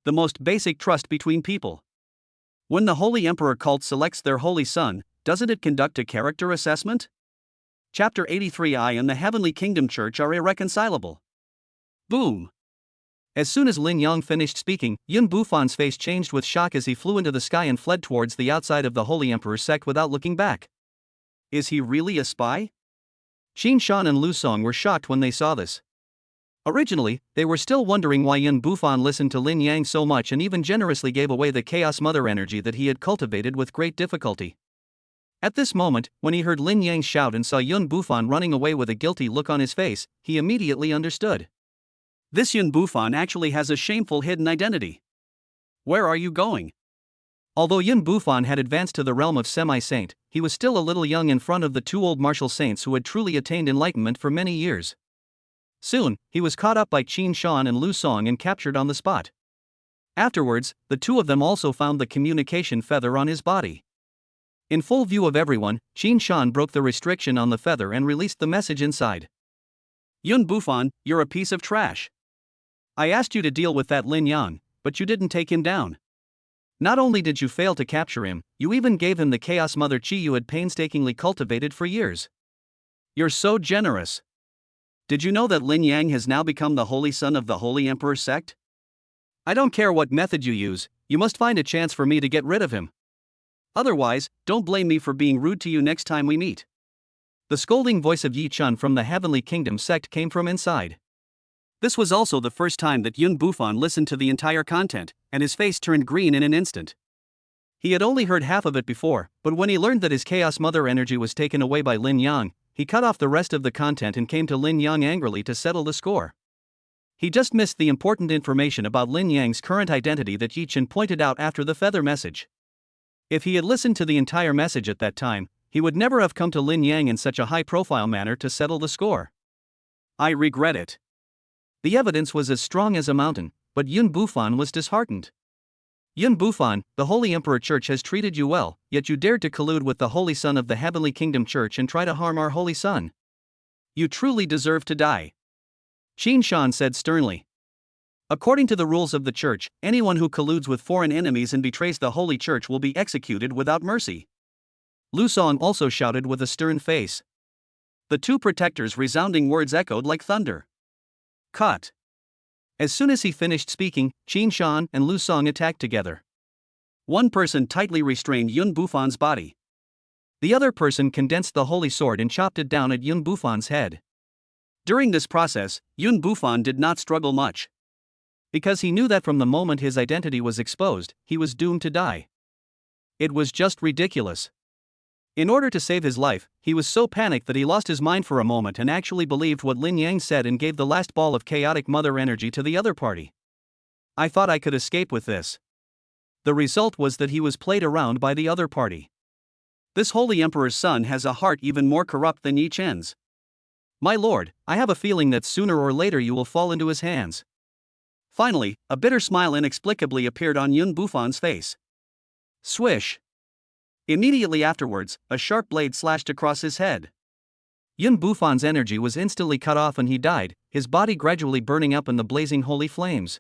A: The most basic trust between people. When the Holy Emperor cult selects their holy son, doesn't it conduct a character assessment? Chapter 83. I and the Heavenly Kingdom Church are irreconcilable. Boom! As soon as Lin Yang finished speaking, Yun Bufan's face changed with shock as he flew into the sky and fled towards the outside of the Holy Emperor's sect without looking back. Is he really a spy? Qin Shan and Lu Song were shocked when they saw this. Originally, they were still wondering why Yun Bufan listened to Lin Yang so much and even generously gave away the Chaos Mother energy that he had cultivated with great difficulty. At this moment, when he heard Lin Yang shout and saw Yun Bufan running away with a guilty look on his face, he immediately understood. This Yun Bufan actually has a shameful hidden identity. Where are you going? Although Yun Bufan had advanced to the realm of semi-saint, he was still a little young in front of the two old martial saints who had truly attained enlightenment for many years. Soon, he was caught up by Qin Shan and Lu Song and captured on the spot. Afterwards, the two of them also found the communication feather on his body. In full view of everyone, Qin Shan broke the restriction on the feather and released the message inside. Yun Bufan, you're a piece of trash. I asked you to deal with that Lin Yang, but you didn't take him down. Not only did you fail to capture him, you even gave him the Chaos Mother Qi you had painstakingly cultivated for years. You're so generous. Did you know that Lin Yang has now become the holy son of the Holy Emperor's sect? I don't care what method you use, you must find a chance for me to get rid of him. Otherwise, don't blame me for being rude to you next time we meet. The scolding voice of Yi Chun from the Heavenly Kingdom sect came from inside. This was also the first time that Yun Bufan listened to the entire content, and his face turned green in an instant. He had only heard half of it before, but when he learned that his Chaos Mother energy was taken away by Lin Yang, he cut off the rest of the content and came to Lin Yang angrily to settle the score. He just missed the important information about Lin Yang's current identity that Yi Chun pointed out after the feather message. If he had listened to the entire message at that time, he would never have come to Lin Yang in such a high-profile manner to settle the score. I regret it. The evidence was as strong as a mountain, but Yun Bufan was disheartened. Yun Bufan, the Holy Emperor Church has treated you well, yet you dared to collude with the Holy Son of the Heavenly Kingdom Church and try to harm our Holy Son. You truly deserve to die. Qin Shan said sternly. According to the rules of the Church, anyone who colludes with foreign enemies and betrays the Holy Church will be executed without mercy. Lu Song also shouted with a stern face. The two protectors' resounding words echoed like thunder. Cut. As soon as he finished speaking, Qin Shan and Lu Song attacked together. One person tightly restrained Yun Bufan's body. The other person condensed the holy sword and chopped it down at Yun Bufan's head. During this process, Yun Bufan did not struggle much. Because he knew that from the moment his identity was exposed, he was doomed to die. It was just ridiculous. In order to save his life, he was so panicked that he lost his mind for a moment and actually believed what Lin Yang said and gave the last ball of chaotic mother energy to the other party. I thought I could escape with this. The result was that he was played around by the other party. This Holy Emperor's son has a heart even more corrupt than Yi Chen's. My lord, I have a feeling that sooner or later you will fall into his hands. Finally, a bitter smile inexplicably appeared on Yun Bufan's face. Swish. Immediately afterwards, a sharp blade slashed across his head. Yun Bufan's energy was instantly cut off and he died, his body gradually burning up in the blazing holy flames.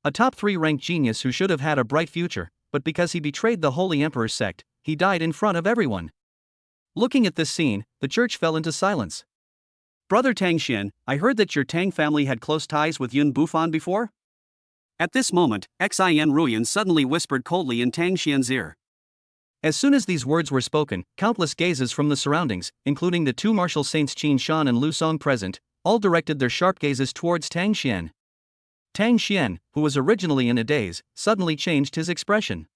A: A top 3 ranked genius who should have had a bright future, but because he betrayed the Holy Emperor's sect, he died in front of everyone. Looking at this scene, the church fell into silence. Brother Tang Xian, I heard that your Tang family had close ties with Yun Bufan before? At this moment, Xin Ruyan suddenly whispered coldly in Tang Xian's ear. As soon as these words were spoken, countless gazes from the surroundings, including the two martial saints Qin Shan and Lu Song present, all directed their sharp gazes towards Tang Xian. Tang Xian, who was originally in a daze, suddenly changed his expression.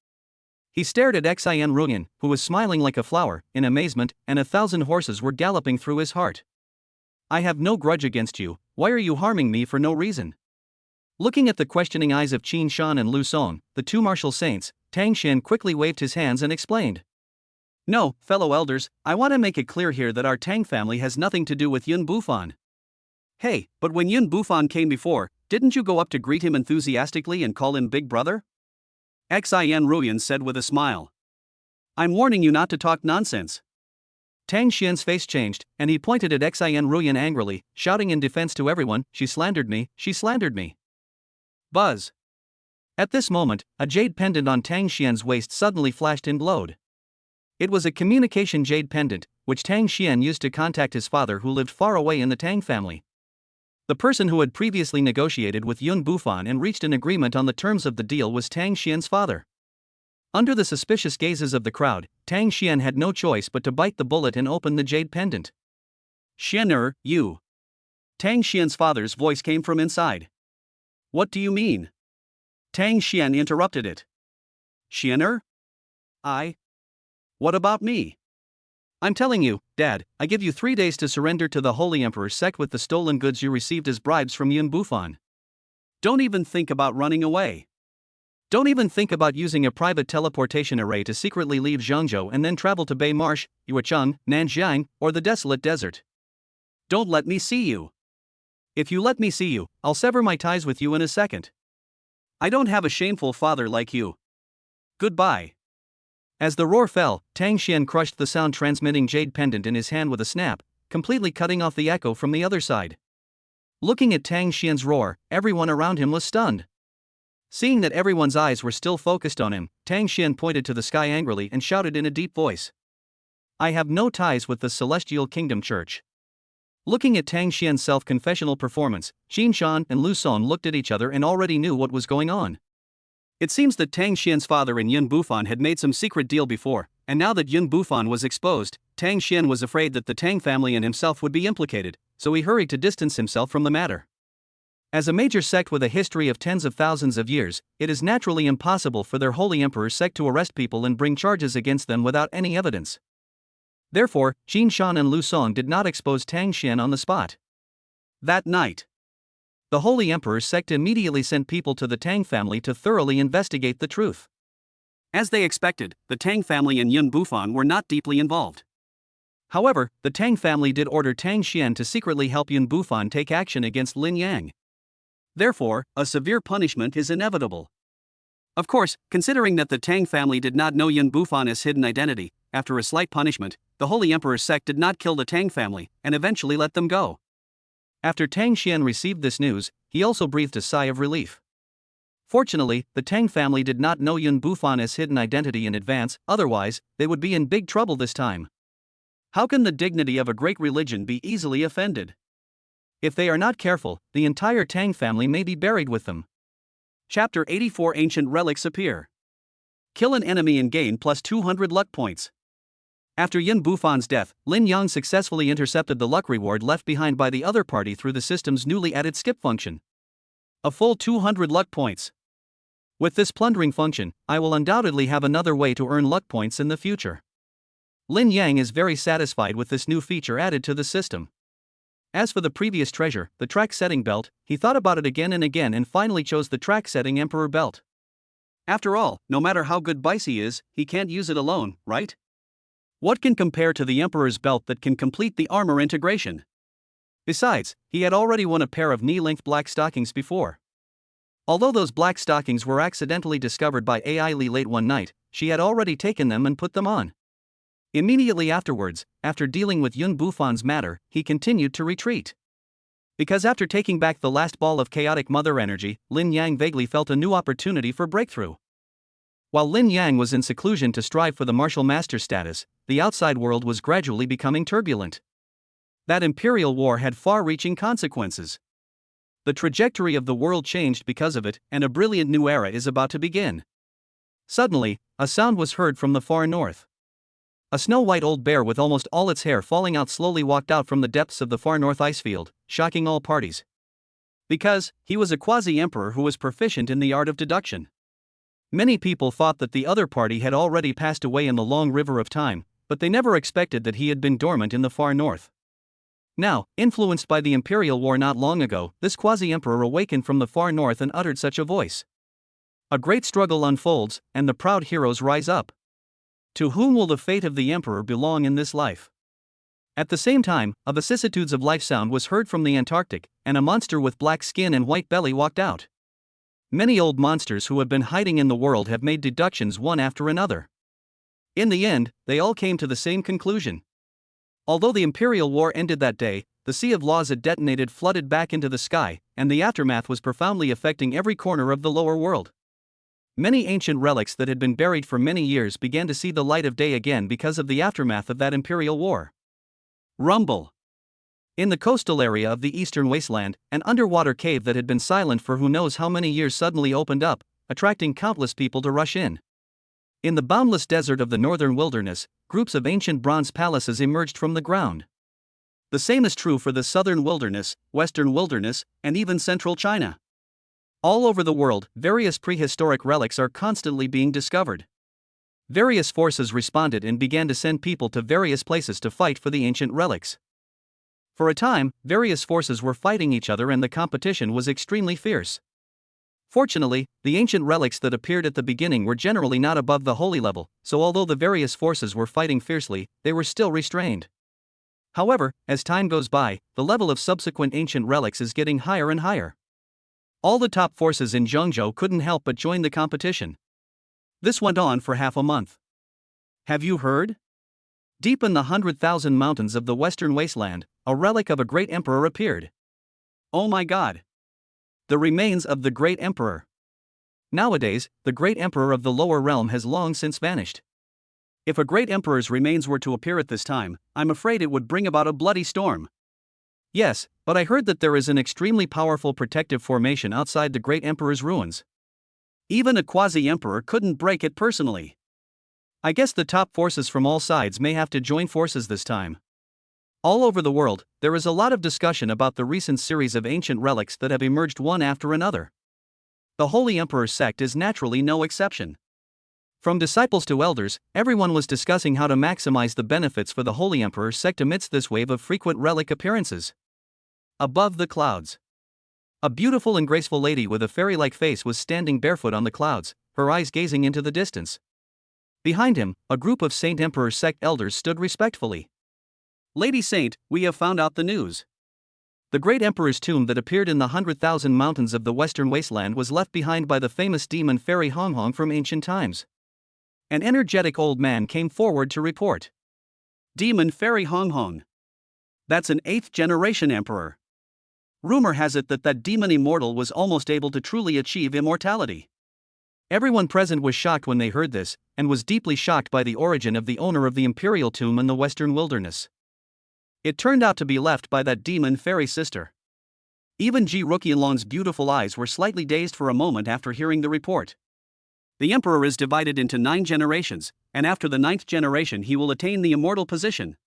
A: He stared at Xin Ruyan, who was smiling like a flower, in amazement, and 1,000 horses were galloping through his heart. I have no grudge against you, why are you harming me for no reason? Looking at the questioning eyes of Qin Shan and Lu Song, the two martial saints, Tang Xian quickly waved his hands and explained. No, fellow elders, I want to make it clear here that our Tang family has nothing to do with Yun Bufan. Hey, but when Yun Bufan came before,
B: Didn't you go up to greet him enthusiastically and call him Big Brother? Xin Ruyan said with a smile. I'm warning you not to talk nonsense.
A: Tang Xian's face changed, and he pointed at Xin Ruyan angrily, shouting in defense to everyone, she slandered me, she slandered me.
B: Buzz.
A: At this moment, a jade pendant on Tang Xian's waist suddenly flashed and glowed. It was a communication jade pendant, which Tang Xian used to contact his father who lived far away in the Tang family. The person who had previously negotiated with Yun Bufan and reached an agreement on the terms of the deal was Tang Xian's father. Under the suspicious gazes of the crowd, Tang Xian had no choice but to bite the bullet and open the jade pendant.
B: Xian you. Tang Xian's father's voice came from inside. What do you mean? Tang Xian interrupted it. Xian I? What about me?
A: I'm telling you, Dad, I give you 3 days to surrender to the Holy Emperor's sect with the stolen goods you received as bribes from Yun Bufan.
B: Don't even think about running away.
A: Don't even think about using a private teleportation array to secretly leave Zhengzhou and then travel to Bei Marsh, Yuecheng, Nanjiang, or the desolate desert.
B: Don't let me see you.
A: If you let me see you, I'll sever my ties with you in a second.
B: I don't have a shameful father like you. Goodbye.
A: As the roar fell, Tang Xian crushed the sound-transmitting jade pendant in his hand with a snap, completely cutting off the echo from the other side. Looking at Tang Xian's roar, everyone around him was stunned. Seeing that everyone's eyes were still focused on him, Tang Xian pointed to the sky angrily and shouted in a deep voice. I have no ties with the Celestial Kingdom Church. Looking at Tang Xian's self-confessional performance, Jin Shan and Lu Song looked at each other and already knew what was going on. It seems that Tang Xian's father and Yun Bufan had made some secret deal before, and now that Yun Bufan was exposed, Tang Xian was afraid that the Tang family and himself would be implicated, so he hurried to distance himself from the matter. As a major sect with a history of tens of thousands of years, it is naturally impossible for their Holy Emperor's sect to arrest people and bring charges against them without any evidence. Therefore, Jin Shan and Lu Song did not expose Tang Xian on the spot. That night, the Holy Emperor's sect immediately sent people to the Tang family to thoroughly investigate the truth.
B: As they expected, the Tang family and Yun Bufan were not deeply involved.
A: However, the Tang family did order Tang Xian to secretly help Yun Bufan take action against Lin Yang.
B: Therefore, a severe punishment is inevitable. Of course, considering that the Tang family did not know Yun Bufan's hidden identity, after a slight punishment, the Holy Emperor's sect did not kill the Tang family and eventually let them go.
A: After Tang Xian received this news, he also breathed a sigh of relief. Fortunately, the Tang family did not know Yun Bufan's hidden identity in advance, otherwise, they would be in big trouble this time. How can the dignity of a great religion be easily offended? If they are not careful, the entire Tang family may be buried with them.
B: Chapter 84 Ancient Relics Appear. Kill an enemy and gain plus 200 luck points. After Yun Bufan's death, Lin Yang successfully intercepted the luck reward left behind by the other party through the system's newly added skip function. A full 200 luck points. With this plundering function, I will undoubtedly have another way to earn luck points in the future. Lin Yang is very satisfied with this new feature added to the system. As for the previous treasure, the track setting belt, he thought about it again and finally chose the track setting Emperor belt. After all, no matter how good Bicey is, he can't use it alone, right? What can compare to the Emperor's belt that can complete the armor integration? Besides, he had already won a pair of knee-length black stockings before. Although those black stockings were accidentally discovered by AI Li late one night, she had already taken them and put them on. Immediately afterwards, after dealing with Yun Bufan's matter, he continued to retreat. Because after taking back the last ball of chaotic mother energy, Lin Yang vaguely felt a new opportunity for breakthrough. While Lin Yang was in seclusion to strive for the martial master status, the outside world was gradually becoming turbulent. That imperial war had far-reaching consequences. The trajectory of the world changed because of it, and a brilliant new era is about to begin. Suddenly, a sound was heard from the far north. A snow-white old bear with almost all its hair falling out slowly walked out from the depths of the far north ice field, shocking all parties. Because, he was a quasi-emperor who was proficient in the art of deduction. Many people thought that the other party had already passed away in the long river of time, but they never expected that he had been dormant in the far north. Now, influenced by the imperial war not long ago, this quasi-emperor awakened from the far north and uttered such a voice. A great struggle unfolds, and the proud heroes rise up. To whom will the fate of the emperor belong in this life?
A: At the same time, a vicissitudes of life sound was heard from the Antarctic, and a monster with black skin and white belly walked out. Many old monsters who have been hiding in the world have made deductions one after another. In the end, they all came to the same conclusion. Although the Imperial War ended that day, the sea of laws it detonated flooded back into the sky, and the aftermath was profoundly affecting every corner of the lower world. Many ancient relics that had been buried for many years began to see the light of day again because of the aftermath of that Imperial War. Rumble. In the coastal area of the eastern wasteland, an underwater cave that had been silent for who knows how many years suddenly opened up, attracting countless people to rush in. In the boundless desert of the northern wilderness, groups of ancient bronze palaces emerged from the ground. The same is true for the southern wilderness, western wilderness, and even central China. All over the world, various prehistoric relics are constantly being discovered. Various forces responded and began to send people to various places to fight for the ancient relics. For a time, various forces were fighting each other and the competition was extremely fierce. Fortunately, the ancient relics that appeared at the beginning were generally not above the holy level, so although the various forces were fighting fiercely, they were still restrained. However, as time goes by, the level of subsequent ancient relics is getting higher and higher. All the top forces in Zhengzhou couldn't help but join the competition. This went on for half a month. Have you heard? Deep in the 100,000 mountains of the western wasteland, a relic of a great emperor appeared. Oh my God! The remains of the great emperor. Nowadays, the great emperor of the lower realm has long since vanished. If a great emperor's remains were to appear at this time, I'm afraid it would bring about a bloody storm. Yes, but I heard that there is an extremely powerful protective formation outside the great emperor's ruins. Even a quasi-emperor couldn't break it personally. I guess the top forces from all sides may have to join forces this time. All over the world, there is a lot of discussion about the recent series of ancient relics that have emerged one after another. The Holy Emperor's sect is naturally no exception. From disciples to elders, everyone was discussing how to maximize the benefits for the Holy Emperor's sect amidst this wave of frequent relic appearances. Above the clouds. A beautiful and graceful lady with a fairy-like face was standing barefoot on the clouds, her eyes gazing into the distance. Behind him, a group of Saint Emperor's sect elders stood respectfully. Lady Saint, we have found out the news. The great emperor's tomb that appeared in the 100,000 mountains of the western wasteland was left behind by the famous demon fairy Hong Hong from ancient times. An energetic old man came forward to report. Demon fairy Hong Hong. That's an 8th generation emperor. Rumor has it that that demon immortal was almost able to truly achieve immortality. Everyone present was shocked when they heard this, and was deeply shocked by the origin of the owner of the imperial tomb in the western wilderness. It turned out to be left by that demon fairy sister. Even Ji Ruqianlong's beautiful eyes were slightly dazed for a moment after hearing the report. The emperor is divided into 9 generations, and after the 9th generation he will attain the immortal position.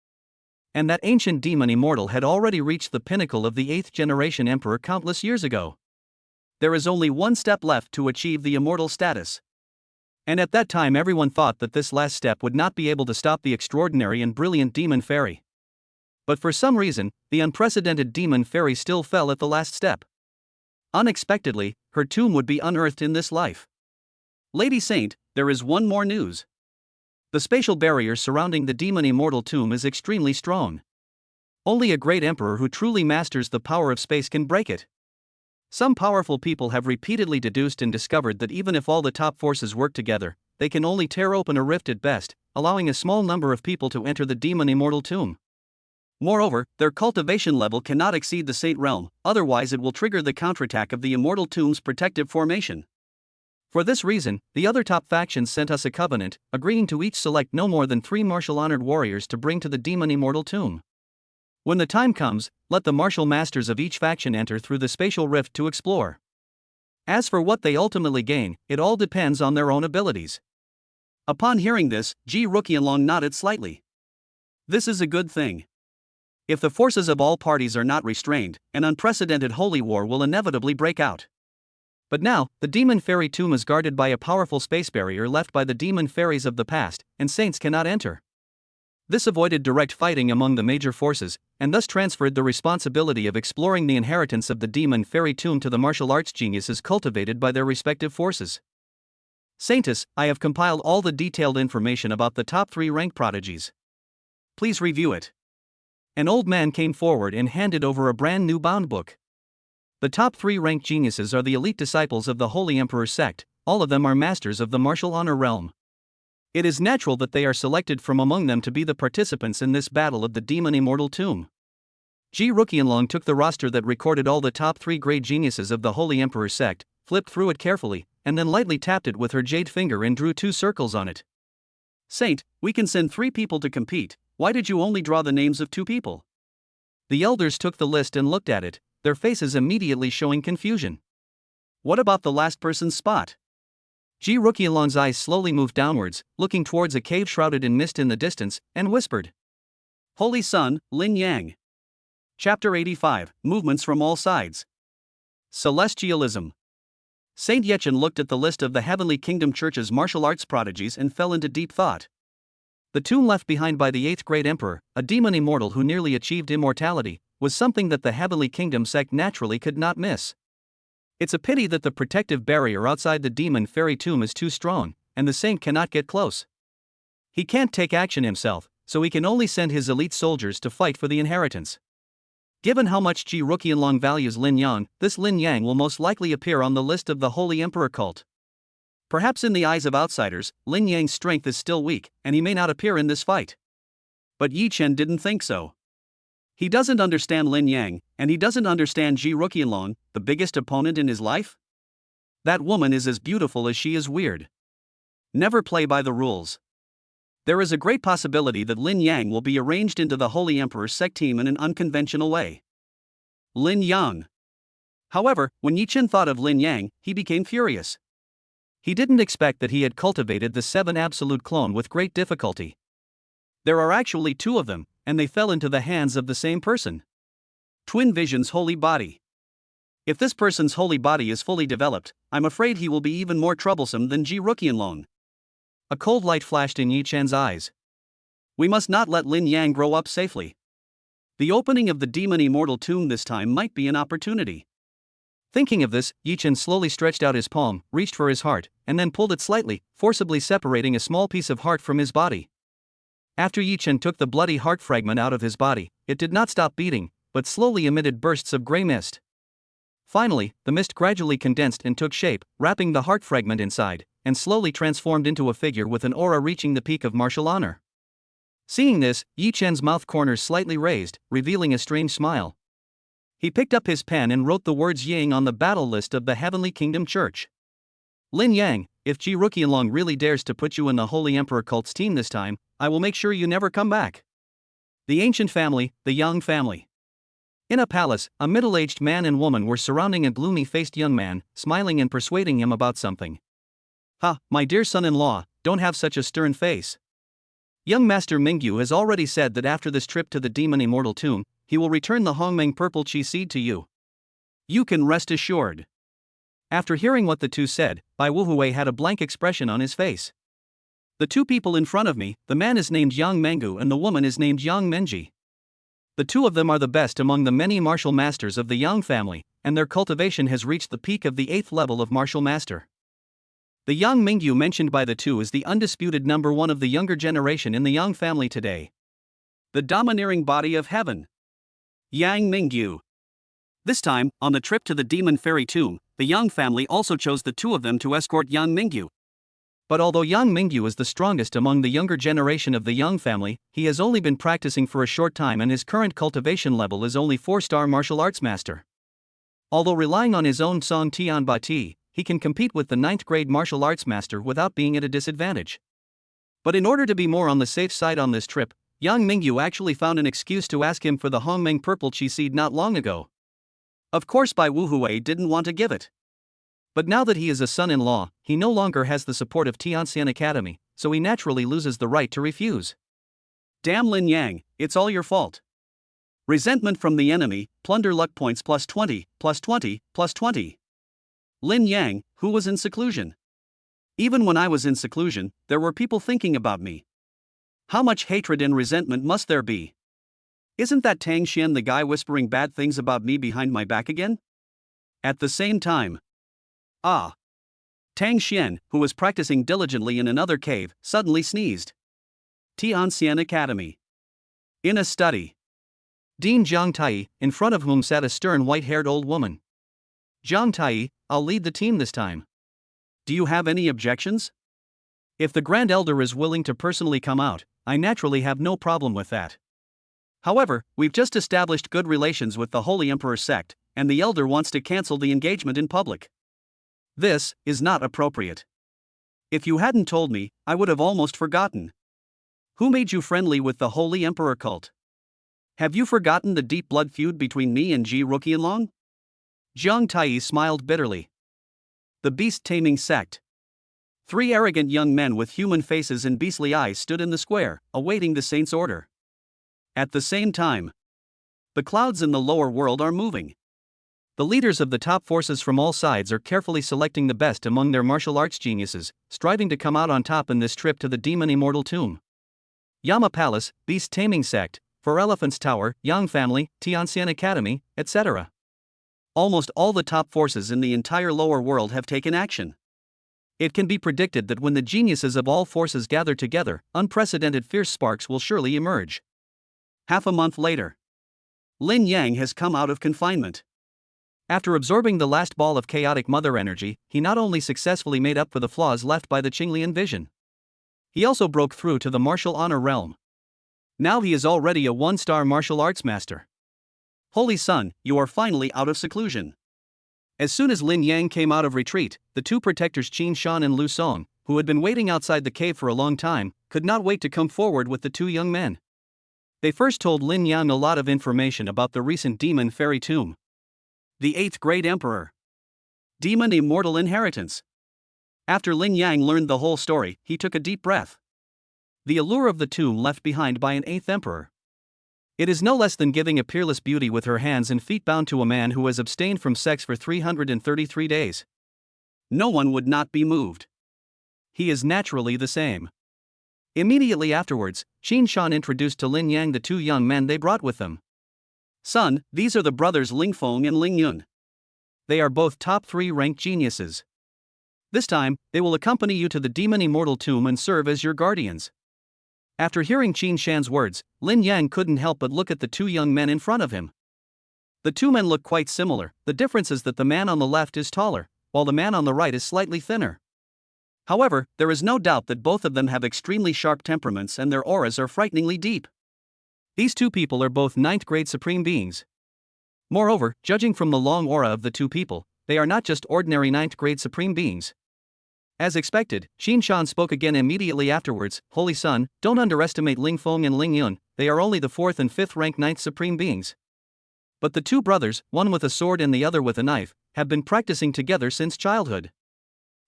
A: And that ancient demon immortal had already reached the pinnacle of the 8th generation emperor countless years ago. There is only one step left to achieve the immortal status. And at that time everyone thought that this last step would not be able to stop the extraordinary and brilliant demon fairy. But for some reason, the unprecedented demon fairy still fell at the last step. Unexpectedly, her tomb would be unearthed in this life. Lady Saint, there is one more news. The spatial barrier surrounding the demon immortal tomb is extremely strong. Only a great emperor who truly masters the power of space can break it. Some powerful people have repeatedly deduced and discovered that even if all the top forces work together, they can only tear open a rift at best, allowing a small number of people to enter the demon immortal tomb. Moreover, their cultivation level cannot exceed the Saint realm, otherwise it will trigger the counterattack of the immortal tomb's protective formation. For this reason, the other top factions sent us a covenant, agreeing to each select no more than 3 martial-honored warriors to bring to the demon immortal tomb. When the time comes, let the martial masters of each faction enter through the spatial rift to explore. As for what they ultimately gain, it all depends on their own abilities. Upon hearing this, Ji Ruqianlong nodded slightly. This is a good thing. If the forces of all parties are not restrained, an unprecedented holy war will inevitably break out. But now, the demon fairy tomb is guarded by a powerful space barrier left by the demon fairies of the past, and saints cannot enter. This avoided direct fighting among the major forces, and thus transferred the responsibility of exploring the inheritance of the demon fairy tomb to the martial arts geniuses cultivated by their respective forces. Saintess, I have compiled all the detailed information about the top 3 rank prodigies. Please review it. An old man came forward and handed over a brand new bound book. The top 3 ranked geniuses are the elite disciples of the Holy Emperor sect, all of them are masters of the martial honor realm. It is natural that they are selected from among them to be the participants in this battle of the demon immortal tomb. Ji Ruqianlong took the roster that recorded all the top 3 great geniuses of the Holy Emperor sect, flipped through it carefully, and then lightly tapped it with her jade finger and drew 2 circles on it.
B: Saint, we can send 3 people to compete, why did you only draw the names of 2 people?
A: The elders took the list and looked at it, their faces immediately showing confusion.
B: What about the last person's spot?
A: Ji Ruqianlong's eyes slowly moved downwards, looking towards a cave shrouded in mist in the distance, and whispered.
B: Holy Son, Lin Yang. Chapter 85, Movements from All Sides. Celestialism. Saint Yechen looked at the list of the Heavenly Kingdom Church's martial arts prodigies and fell into deep thought. The tomb left behind by the 8th great emperor, a demon immortal who nearly achieved immortality, was something that the Heavenly Kingdom sect naturally could not miss. It's a pity that the protective barrier outside the demon fairy tomb is too strong, and the saint cannot get close. He can't take action himself, so he can only send his elite soldiers to fight for the inheritance. Given how much Ji Ruqianlong values Lin Yang, this Lin Yang will most likely appear on the list of the Holy Emperor cult. Perhaps in the eyes of outsiders, Lin Yang's strength is still weak, and he may not appear in this fight. But Yi Chen didn't think so. He doesn't understand Lin Yang, and he doesn't understand Ji Ruqianlong, the biggest opponent in his life? That woman is as beautiful as she is weird. Never play by the rules. There is a great possibility that Lin Yang will be arranged into the Holy Emperor's sect team in an unconventional way. Lin Yang. However, when Yi Chen thought of Lin Yang, he became furious. He didn't expect that he had cultivated the 7 absolute clone with great difficulty. There are actually 2 of them, and they fell into the hands of the same person. Twin Vision's holy body. If this person's holy body is fully developed, I'm afraid he will be even more troublesome than Ji Ruqianlong. A cold light flashed in Yi Chen's eyes. We must not let Lin Yang grow up safely. The opening of the demon immortal tomb this time might be an opportunity. Thinking of this, Yi Chen slowly stretched out his palm, reached for his heart, and then pulled it slightly, forcibly separating a small piece of heart from his body. After Yi Chen took the bloody heart fragment out of his body, it did not stop beating, but slowly emitted bursts of grey mist. Finally, the mist gradually condensed and took shape, wrapping the heart fragment inside, and slowly transformed into a figure with an aura reaching the peak of martial honor. Seeing this, Yi Chen's mouth corners slightly raised, revealing a strange smile. He picked up his pen and wrote the words Yang on the battle list of the Heavenly Kingdom Church. Lin Yang, if Ji Ruqianlong really dares to put you in the Holy Emperor cult's team this time, I will make sure you never come back. The ancient family, the Yang family. In a palace, a middle-aged man and woman were surrounding a gloomy-faced young man, smiling and persuading him about something. Ha, my dear son-in-law, don't have such a stern face. Young Master Mingyu has already said that after this trip to the demon immortal tomb, he will return the Hongmeng purple chi seed to you. You can rest assured. After hearing what the 2 said, Bai Wuhui had a blank expression on his face. The 2 people in front of me, the man is named Yang Mengu and the woman is named Yang Menji. The 2 of them are the best among the many martial masters of the Yang family, and their cultivation has reached the peak of the 8th level of martial master. The Yang Mingyu mentioned by the 2 is the undisputed number 1 of the younger generation in the Yang family today. The domineering body of heaven. Yang Mingyu. This time, on the trip to the demon fairy tomb, the Yang family also chose the 2 of them to escort Yang Mingyu. But although Yang Mingyu is the strongest among the younger generation of the Yang family, he has only been practicing for a short time and his current cultivation level is only 4-star martial arts master. Although relying on his own Song Tian Ba Ti, he can compete with the 9th grade martial arts master without being at a disadvantage. But in order to be more on the safe side on this trip, Yang Mingyu actually found an excuse to ask him for the Hongmeng purple chi seed not long ago. Of course Bai Wuhui didn't want to give it. But now that he is a son-in-law, he no longer has the support of Tianxian Academy, so he naturally loses the right to refuse. Damn Lin Yang, it's all your fault. Resentment from the enemy, plunder luck points +20, +20, +20. Lin Yang, who was in seclusion. Even when I was in seclusion, there were people thinking about me. How much hatred and resentment must there be? Isn't that Tang Xian the guy whispering bad things about me behind my back again? At the same time. Tang Xian, who was practicing diligently in another cave, suddenly sneezed. Tianxian Academy. In a study.
A: Dean Zhang Tai, in front of whom sat a stern white-haired old woman. Zhang Tai, I'll lead the team this time.
B: Do you have any objections?
A: If the Grand Elder is willing to personally come out, I naturally have no problem with that.
B: However, we've just established good relations with the Holy Emperor sect, and the Elder wants to cancel the engagement in public. This is not appropriate. If you hadn't told me, I would have almost forgotten. Who made you friendly with the Holy Emperor cult? Have you forgotten the deep blood feud between me and Ji Ruqianlong?
A: Zhang Tai smiled bitterly.
B: The beast-taming sect. 3 arrogant young men with human faces and beastly eyes stood in the square, awaiting the saint's order. At the same time, the clouds in the lower world are moving.
A: The leaders of the top forces from all sides are carefully selecting the best among their martial arts geniuses, striving to come out on top in this trip to the demon immortal tomb. Yama Palace, Beast-Taming Sect, Four Elephants Tower, Yang Family, Tianxian Academy, etc.
B: Almost all the top forces in the entire lower world have taken action.
A: It can be predicted that when the geniuses of all forces gather together, unprecedented fierce sparks will surely emerge.
B: Half a month later, Lin Yang has come out of confinement.
A: After absorbing the last ball of chaotic mother energy, he not only successfully made up for the flaws left by the Qinglian vision, he also broke through to the martial honor realm. Now he is already a 1-star martial arts master.
B: Holy Son, you are finally out of seclusion.
A: As soon as Lin Yang came out of retreat, the 2 protectors Qin Shan and Lu Song, who had been waiting outside the cave for a long time, could not wait to come forward with the 2 young men. They first told Lin Yang a lot of information about the recent demon fairy tomb.
B: The 8th Great Emperor. Demon Immortal Inheritance. After Lin Yang learned the whole story, he took a deep breath. The allure of the tomb left behind by an 8th Emperor. It is no less than giving a peerless beauty with her hands and feet bound to a man who has abstained from sex for 333 days. No one would not be moved.
A: He is naturally the same. Immediately afterwards, Qin Shan introduced to Lin Yang the 2 young men they brought with them.
B: Son, these are the brothers Ling Feng and Ling Yun.
A: They are both top 3 ranked geniuses. This time, they will accompany you to the demon immortal tomb and serve as your guardians. After hearing Qin Shan's words, Lin Yang couldn't help but look at the 2 young men in front of him. The 2 men look quite similar, the difference is that the man on the left is taller, while the man on the right is slightly thinner. However, there is no doubt that both of them have extremely sharp temperaments and their auras are frighteningly deep. These 2 people are both 9th grade supreme beings. Moreover, judging from the long aura of the 2 people, they are not just ordinary 9th grade supreme beings. As expected, Qin Shan spoke again immediately afterwards. Holy Son, don't underestimate Ling Feng and Ling Yun, they are only the 4th and 5th ranked 9th supreme beings. But the 2 brothers, one with a sword and the other with a knife, have been practicing together since childhood.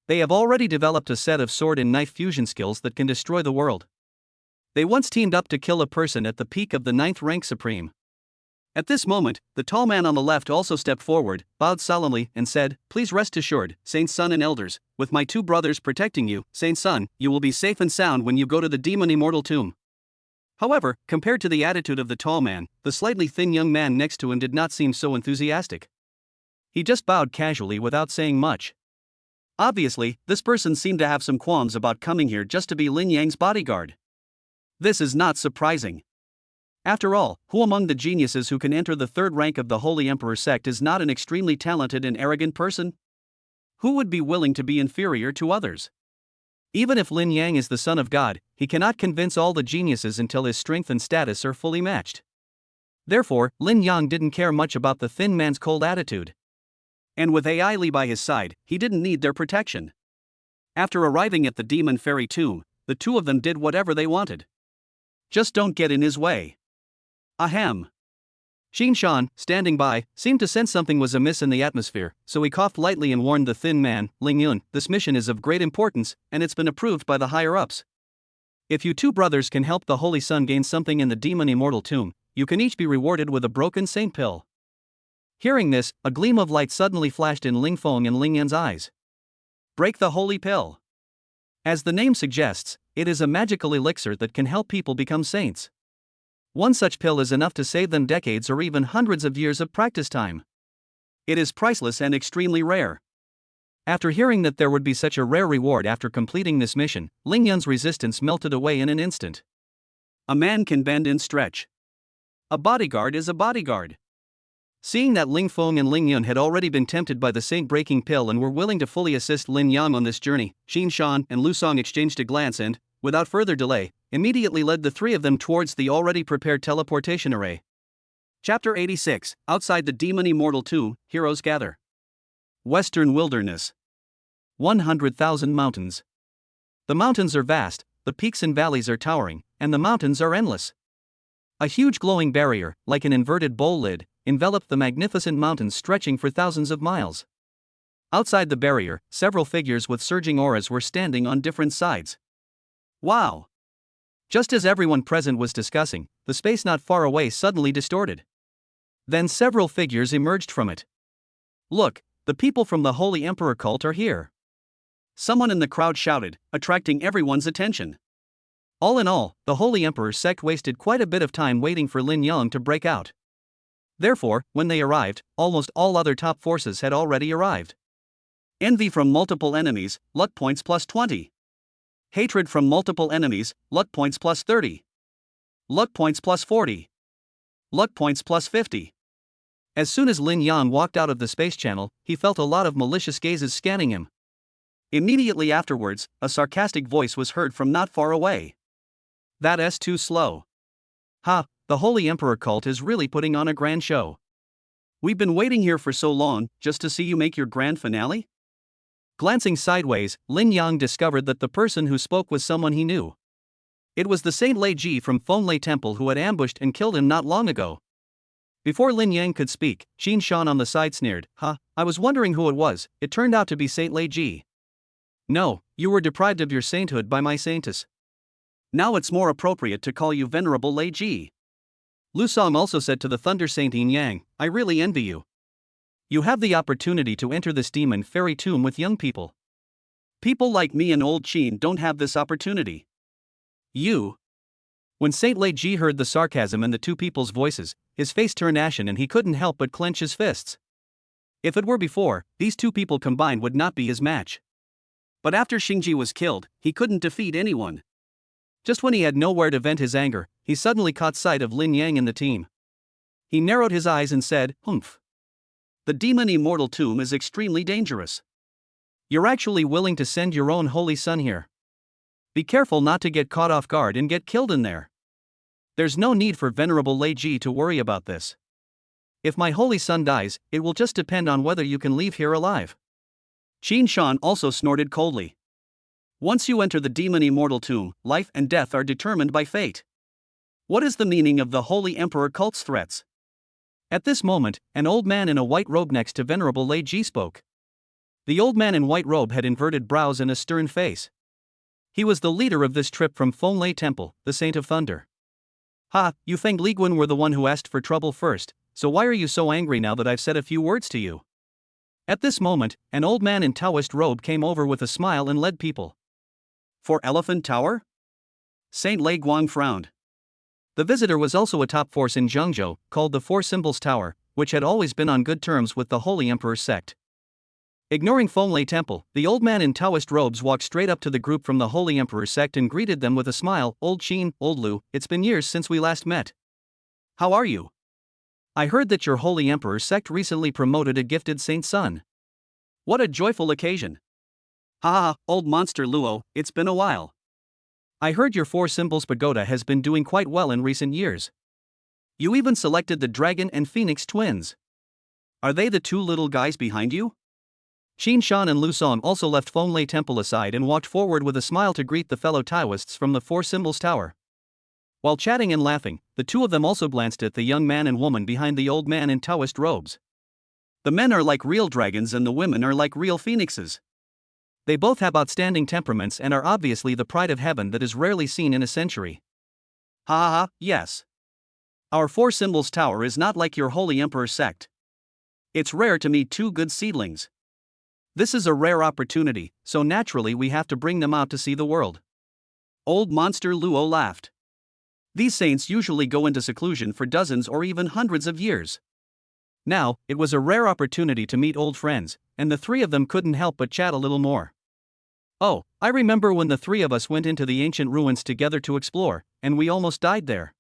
A: They have already developed a set of sword and knife fusion skills that can destroy the world. They once teamed up to kill a person at the peak of the 9th rank supreme. At this moment, the tall man on the left also stepped forward, bowed solemnly, and said, Please rest assured, Saint Son and Elders, with my 2 brothers protecting you, Saint Son, you will be safe and sound when you go to the demon immortal tomb. However, compared to the attitude of the tall man, the slightly thin young man next to him did not seem so enthusiastic. He just bowed casually without saying much. Obviously, this person seemed to have some qualms about coming here just to be Lin Yang's bodyguard. This is not surprising. After all, who among the geniuses who can enter the 3rd rank of the Holy Emperor sect is not an extremely talented and arrogant person? Who would be willing to be inferior to others? Even if Lin Yang is the son of God, he cannot convince all the geniuses until his strength and status are fully matched. Therefore, Lin Yang didn't care much about the thin man's cold attitude. And with Ai Li by his side, he didn't need their protection. After arriving at the demon fairy tomb, the 2 of them did whatever they wanted. Just don't get in his way. Ahem. Qin Shan, standing by, seemed to sense something was amiss in the atmosphere, so he coughed lightly and warned the thin man, Ling Yun, this mission is of great importance, and it's been approved by the higher-ups. If you 2 brothers can help the Holy Son gain something in the demon immortal tomb, you can each be rewarded with a broken saint pill. Hearing this, a gleam of light suddenly flashed in Ling Feng and Ling Yan's eyes. Break the holy pill. As the name suggests, it is a magical elixir that can help people become saints. One such pill is enough to save them decades or even hundreds of years of practice time. It is priceless and extremely rare. After hearing that there would be such a rare reward after completing this mission, Ling Yun's resistance melted away in an instant. A man can bend and stretch.
B: A bodyguard is a bodyguard. Seeing that Ling Feng and Ling Yun had already been tempted by the saint-breaking pill and were willing to fully assist Lin Yang on this journey, Qin Shan and Lu Song exchanged a glance and, without further delay, immediately led the three of them towards the already prepared teleportation array. Chapter 86, Outside the Demon Immortal Tomb, Heroes Gather. Western Wilderness. 100,000 mountains. The mountains are vast, the peaks and valleys are towering, and the mountains are endless. A huge glowing barrier, like an inverted bowl lid, enveloped the magnificent mountains stretching for thousands of miles. Outside the barrier, several figures with surging auras were standing on different sides. Wow! Just as everyone present was discussing, the space not far away suddenly distorted. Then several figures emerged from it. Look, the people from the Holy Emperor cult are here. Someone in the crowd shouted, attracting everyone's attention. All in all, the Holy Emperor sect wasted quite a bit of time waiting for Lin Yang to break out. Therefore, when they arrived, almost all other top forces had already arrived. Envy from multiple enemies, luck points plus 20. Hatred from multiple enemies, luck points plus 30. Luck points plus 40. Luck points plus 50. As soon as Lin Yang walked out of the space channel, he felt a lot of malicious gazes scanning him. Immediately afterwards, a sarcastic voice was heard from not far away. That's too slow. Ha, the Holy Emperor cult is really putting on a grand show. We've been waiting here for so long, just to see you make your grand finale? Glancing sideways, Lin Yang discovered that the person who spoke was someone he knew. It was the Saint Lei Ji from Fenglei Temple who had ambushed and killed him not long ago. Before Lin Yang could speak, Qin Shan on the side sneered, I was wondering who it was. It turned out to be Saint Lei Ji. No, you were deprived of your sainthood by my saintess. Now it's more appropriate to call you Venerable Lei Ji. Lu Song also said to the Thunder Saint Yin Yang, I really envy you. You have the opportunity to enter this demon fairy tomb with young people. People like me and old Qin don't have this opportunity. You. When Saint Lei Ji heard the sarcasm in the two people's voices, his face turned ashen and he couldn't help but clench his fists. If it were before, these two people combined would not be his match. But after Xingji was killed, he couldn't defeat anyone. Just when he had nowhere to vent his anger, he suddenly caught sight of Lin Yang in the team. He narrowed his eyes and said, Humph. The demon immortal tomb is extremely dangerous. You're actually willing to send your own holy son here. Be careful not to get caught off guard and get killed in there. There's no need for Venerable Lei Ji to worry about this. If my holy son dies, it will just depend on whether you can leave here alive. Qin Shan also snorted coldly. Once you enter the demon immortal tomb, life and death are determined by fate. What is the meaning of the Holy Emperor cult's threats? At this moment, an old man in a white robe next to Venerable Lei Ji spoke. The old man in white robe had inverted brows and a stern face. He was the leader of this trip from Fenglei Temple, the Saint of Thunder. You Feng Liguan were the one who asked for trouble first, so why are you so angry now that I've said a few words to you? At this moment, an old man in Taoist robe came over with a smile and led people. For Elephant Tower? Saint Lei Guang frowned. The visitor was also a top force in Zhengzhou, called the Four Symbols Tower, which had always been on good terms with the Holy Emperor's sect. Ignoring Fenglei Temple, the old man in Taoist robes walked straight up to the group from the Holy Emperor's sect and greeted them with a smile. Old Qin, old Lu, it's been years since we last met. How are you? I heard that your Holy Emperor's sect recently promoted a gifted saint son. What a joyful occasion. Old monster Luo, it's been a while. I heard your Four Symbols Pagoda has been doing quite well in recent years. You even selected the Dragon and Phoenix twins. Are they the two little guys behind you? Qin Shan and Lu Song also left Fenglei Temple aside and walked forward with a smile to greet the fellow Taoists from the Four Symbols Tower. While chatting and laughing, the two of them also glanced at the young man and woman behind the old man in Taoist robes. The men are like real dragons and the women are like real phoenixes. They both have outstanding temperaments and are obviously the pride of heaven that is rarely seen in a century. Yes. Our Four Symbols Tower is not like your Holy Emperor's sect. It's rare to meet two good seedlings. This is a rare opportunity, so naturally we have to bring them out to see the world. Old monster Luo laughed. These saints usually go into seclusion for dozens or even hundreds of years. Now, it was a rare opportunity to meet old friends, and the three of them couldn't help but chat a little more. Oh, I remember when the three of us went into the ancient ruins together to explore, and we almost died there.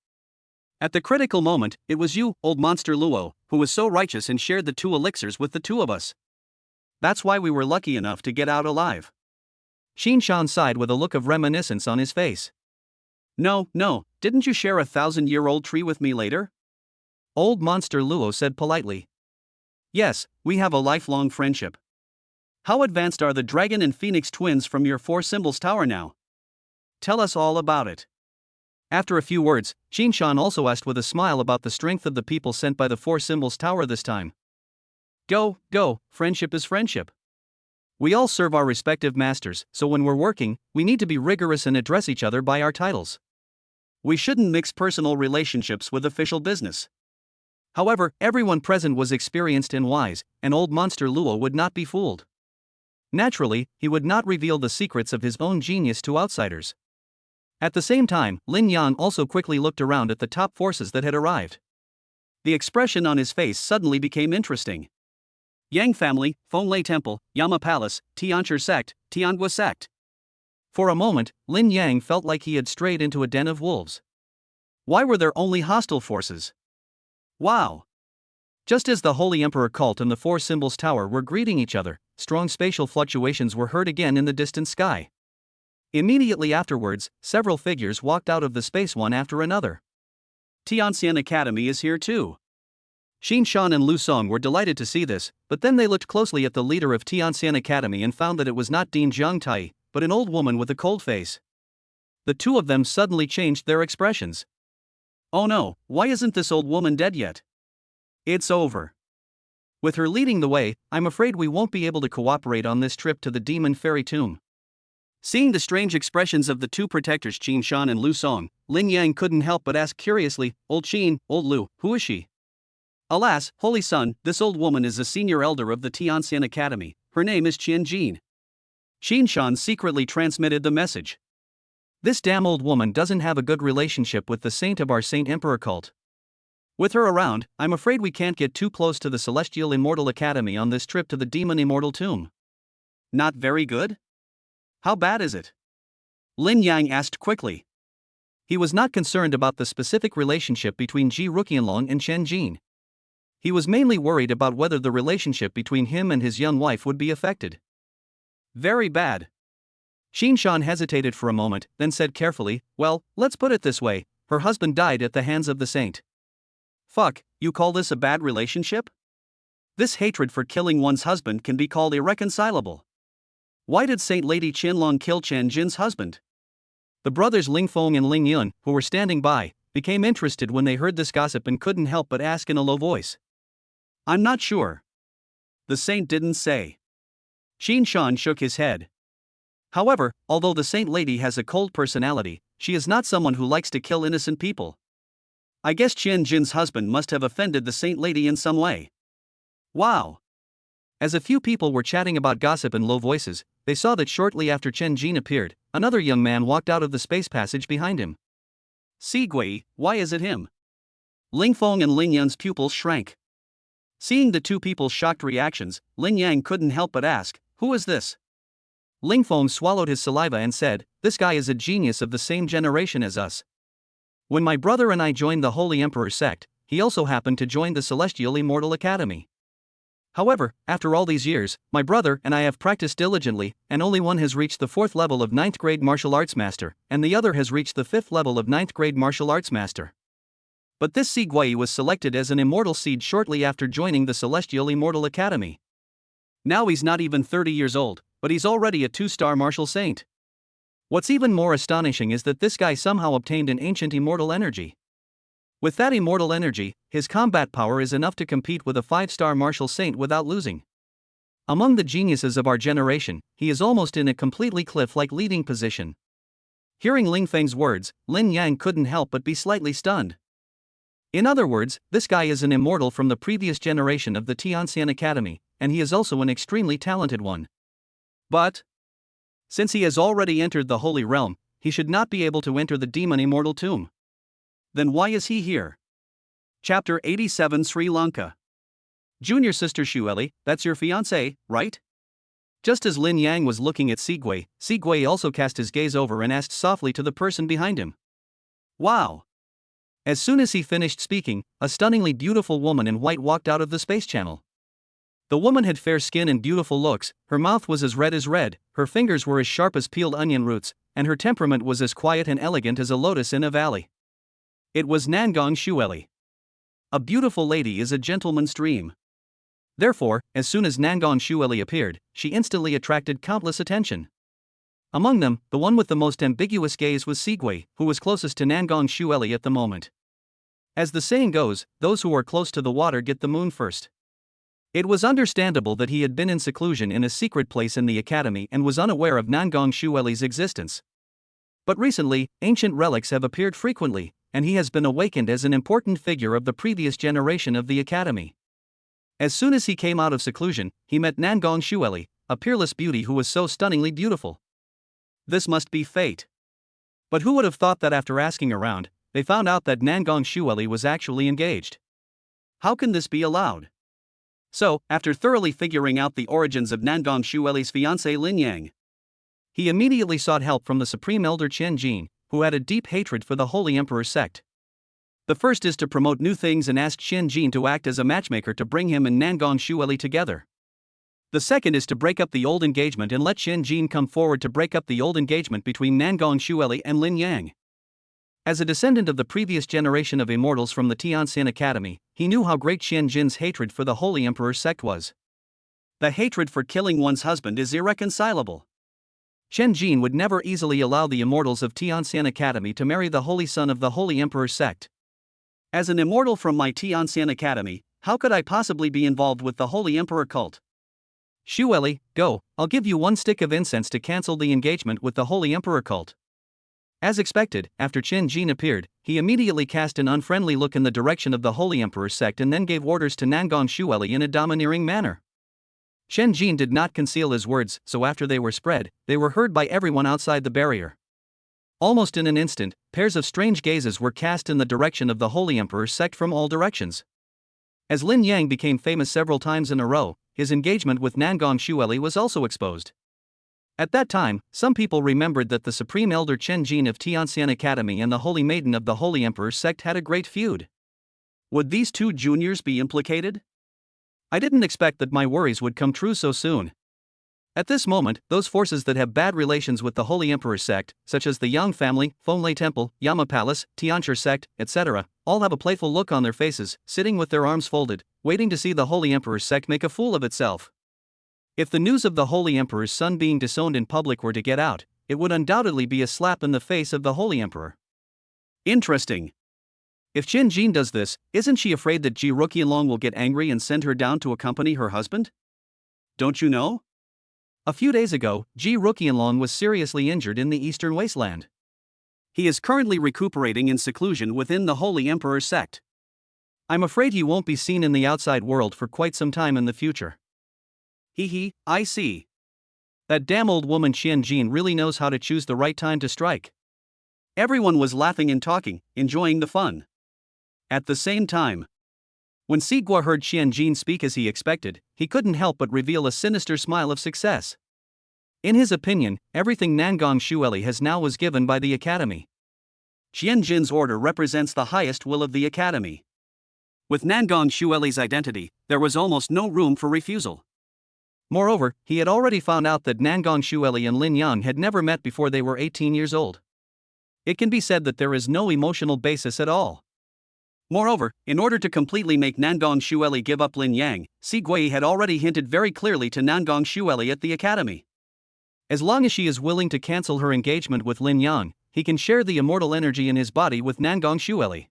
B: At the critical moment, it was you, old monster Luo, who was so righteous and shared the 2 elixirs with the 2 of us. That's why we were lucky enough to get out alive.
A: Xin Shan sighed with a look of reminiscence on his face.
B: No, didn't you share a 1,000-year-old tree with me later?
A: Old monster Luo said politely.
B: Yes, we have a lifelong friendship. How advanced are the dragon and phoenix twins from your 4 symbols tower now? Tell us all about it.
A: After a few words, Xin Shan also asked with a smile about the strength of the people sent by the 4 symbols tower this time.
B: Go, friendship is friendship.
A: We all serve our respective masters, so when we're working, we need to be rigorous and address each other by our titles.
B: We shouldn't mix personal relationships with official business.
A: However, everyone present was experienced and wise, and old monster Luo would not be fooled. Naturally, he would not reveal the secrets of his own genius to outsiders. At the same time, Lin Yang also quickly looked around at the top forces that had arrived.
B: The expression on his face suddenly became interesting. Yang family, Fenglei Temple, Yama Palace, Tianchi sect, Tiangua sect.
A: For a moment, Lin Yang felt like he had strayed into a den of wolves.
B: Why were there only hostile forces? Wow!
A: Just as the Holy Emperor cult and the 4 symbols tower were greeting each other, strong spatial fluctuations were heard again in the distant sky. Immediately afterwards, several figures walked out of the space one after another.
B: Tianxian Academy is here too.
A: Xin Shan and Lu Song were delighted to see this, but then they looked closely at the leader of Tianxian Academy and found that it was not Dean Jiangtai, but an old woman with a cold face. The 2 of them suddenly changed their expressions.
B: Oh no, why isn't this old woman dead yet? It's over.
A: With her leading the way, I'm afraid we won't be able to cooperate on this trip to the Demon Fairy Tomb.
B: Seeing the strange expressions of the 2 protectors Xin Shan and Lu Song, Lin Yang couldn't help but ask curiously, Old Xin, Old Lu, who is she? Alas, Holy Son, this old woman is a senior elder of the Tianxian Academy. Her name is Qian Jin.
A: Xin Shan secretly transmitted the message. This damn old woman doesn't have a good relationship with the saint of our Saint Emperor cult. With her around, I'm afraid we can't get too close to the Celestial Immortal Academy on this trip to the Demon Immortal Tomb.
B: Not very good? How bad is it? Lin Yang asked quickly.
A: He was not concerned about the specific relationship between Ji Ruqianlong and Chen Jin. He was mainly worried about whether the relationship between him and his young wife would be affected.
B: Very bad.
A: Xin Shan hesitated for a moment, then said carefully, well, let's put it this way, her husband died at the hands of the saint.
B: Fuck, you call this a bad relationship? This hatred for killing one's husband can be called irreconcilable. Why did Saint Lady Qianlong kill Chen Jin's husband?
A: The brothers Ling Feng and Ling Yun, who were standing by, became interested when they heard this gossip and couldn't help but ask in a low voice.
B: I'm not sure. The saint didn't say.
A: Xin Shan shook his head. However, although the saint lady has a cold personality, she is not someone who likes to kill innocent people.
B: I guess Qian Jin's husband must have offended the saint lady in some way. Wow.
A: As a few people were chatting about gossip in low voices, they saw that shortly after Chen Jin appeared, another young man walked out of the space passage behind him.
B: Si Gui, why is it him? Ling Feng and Ling Yun's pupils shrank. Seeing the 2 people's shocked reactions, Lin Yang couldn't help but ask, who is this?
A: Ling Feng swallowed his saliva and said, this guy is a genius of the same generation as us. When my brother and I joined the Holy Emperor sect, he also happened to join the Celestial Immortal Academy. However, after all these years, my brother and I have practiced diligently, and only one has reached the 4th level of 9th grade martial arts master, and the other has reached the 5th level of 9th grade martial arts master. But this Si Gui was selected as an immortal seed shortly after joining the Celestial Immortal Academy. Now he's not even 30 years old, but he's already a 2-star martial saint. What's even more astonishing is that this guy somehow obtained an ancient immortal energy. With that immortal energy, his combat power is enough to compete with a 5-star martial saint without losing. Among the geniuses of our generation, he is almost in a completely cliff-like leading position. Hearing Ling Feng's words, Lin Yang couldn't help but be slightly stunned. In other words, this guy is an immortal from the previous generation of the Tianxian Academy, and he is also an extremely talented one. But, since he has already entered the Holy Realm, he should not be able to enter the Demon Immortal Tomb. Then why is he here? Chapter 87 Sri Lanka. Junior sister Shueli, that's your fiancé, right? Just as Lin Yang was looking at Si Gui also cast his gaze over and asked softly to the person behind him. Wow! As soon as he finished speaking, a stunningly beautiful woman in white walked out of the space channel. The woman had fair skin and beautiful looks, her mouth was as red, her fingers were as sharp as peeled onion roots, and her temperament was as quiet and elegant as a lotus in a valley. It was Nangong Xueli. A beautiful lady is a gentleman's dream. Therefore, as soon as Nangong Xueli appeared, she instantly attracted countless attention. Among them, the one with the most ambiguous gaze was Sigui, who was closest to Nangong Xueli at the moment. As the saying goes, those who are close to the water get the moon first. It was understandable that he had been in seclusion in a secret place in the academy and was unaware of Nangong Xueli's existence. But recently, ancient relics have appeared frequently, and he has been awakened as an important figure of the previous generation of the academy. As soon as he came out of seclusion, he met Nangong Xueli, a peerless beauty who was so stunningly beautiful. This must be fate. But who would have thought that after asking around, they found out that Nangong Xueli was actually engaged? How can this be allowed? So, after thoroughly figuring out the origins of Nangong Xueli's fiancée Lin Yang, he immediately sought help from the Supreme Elder Chen Jin, who had a deep hatred for the Holy Emperor sect. The first is to promote new things and ask Chen Jin to act as a matchmaker to bring him and Nangong Xueli together. The second is to break up the old engagement and let Chen Jin come forward to break up the old engagement between Nangong Xueli and Lin Yang. As a descendant of the previous generation of immortals from the Tianxin Academy, he knew how great Chen Jin's hatred for the Holy Emperor sect was. The hatred for killing one's husband is irreconcilable. Chen Jin would never easily allow the immortals of Tianxin Academy to marry the holy son of the Holy Emperor sect. As an immortal from my Tianxin Academy, how could I possibly be involved with the Holy Emperor cult? Xueli, go, I'll give you 1 stick of incense to cancel the engagement with the Holy Emperor cult. As expected, after Chen Jin appeared, he immediately cast an unfriendly look in the direction of the Holy Emperor sect and then gave orders to Nangong Xueli in a domineering manner. Chen Jin did not conceal his words, so after they were spread, they were heard by everyone outside the barrier. Almost in an instant, pairs of strange gazes were cast in the direction of the Holy Emperor sect from all directions. As Lin Yang became famous several times in a row, his engagement with Nangong Xueli was also exposed. At that time, some people remembered that the Supreme Elder Chen Jin of Tianxian Academy and the Holy Maiden of the Holy Emperor sect had a great feud. Would these two juniors be implicated? I didn't expect that my worries would come true so soon. At this moment, those forces that have bad relations with the Holy Emperor sect, such as the Yang family, Fenglei Temple, Yama Palace, Tianchi sect, etc., all have a playful look on their faces, sitting with their arms folded, waiting to see the Holy Emperor sect make a fool of itself. If the news of the Holy Emperor's son being disowned in public were to get out, it would undoubtedly be a slap in the face of the Holy Emperor. Interesting. If Chen Jin does this, isn't she afraid that Ji Ruqianlong will get angry and send her down to accompany her husband? Don't you know? A few days ago, Ji Ruqianlong was seriously injured in the eastern wasteland. He is currently recuperating in seclusion within the Holy Emperor sect. I'm afraid he won't be seen in the outside world for quite some time in the future. I see. That damn old woman Chen Jin really knows how to choose the right time to strike. Everyone was laughing and talking, enjoying the fun. At the same time, when Sigua heard Chen Jin speak as he expected, he couldn't help but reveal a sinister smile of success. In his opinion, everything Nangong Xueli has now was given by the academy. Chen Jin's order represents the highest will of the academy. With Nangong Xueli's identity, there was almost no room for refusal. Moreover, he had already found out that Nangong Xueli and Lin Yang had never met before they were 18 years old. It can be said that there is no emotional basis at all. Moreover, in order to completely make Nangong Xueli give up Lin Yang, Sigui had already hinted very clearly to Nangong Xueli at the academy. As long as she is willing to cancel her engagement with Lin Yang, he can share the immortal energy in his body with Nangong Xueli.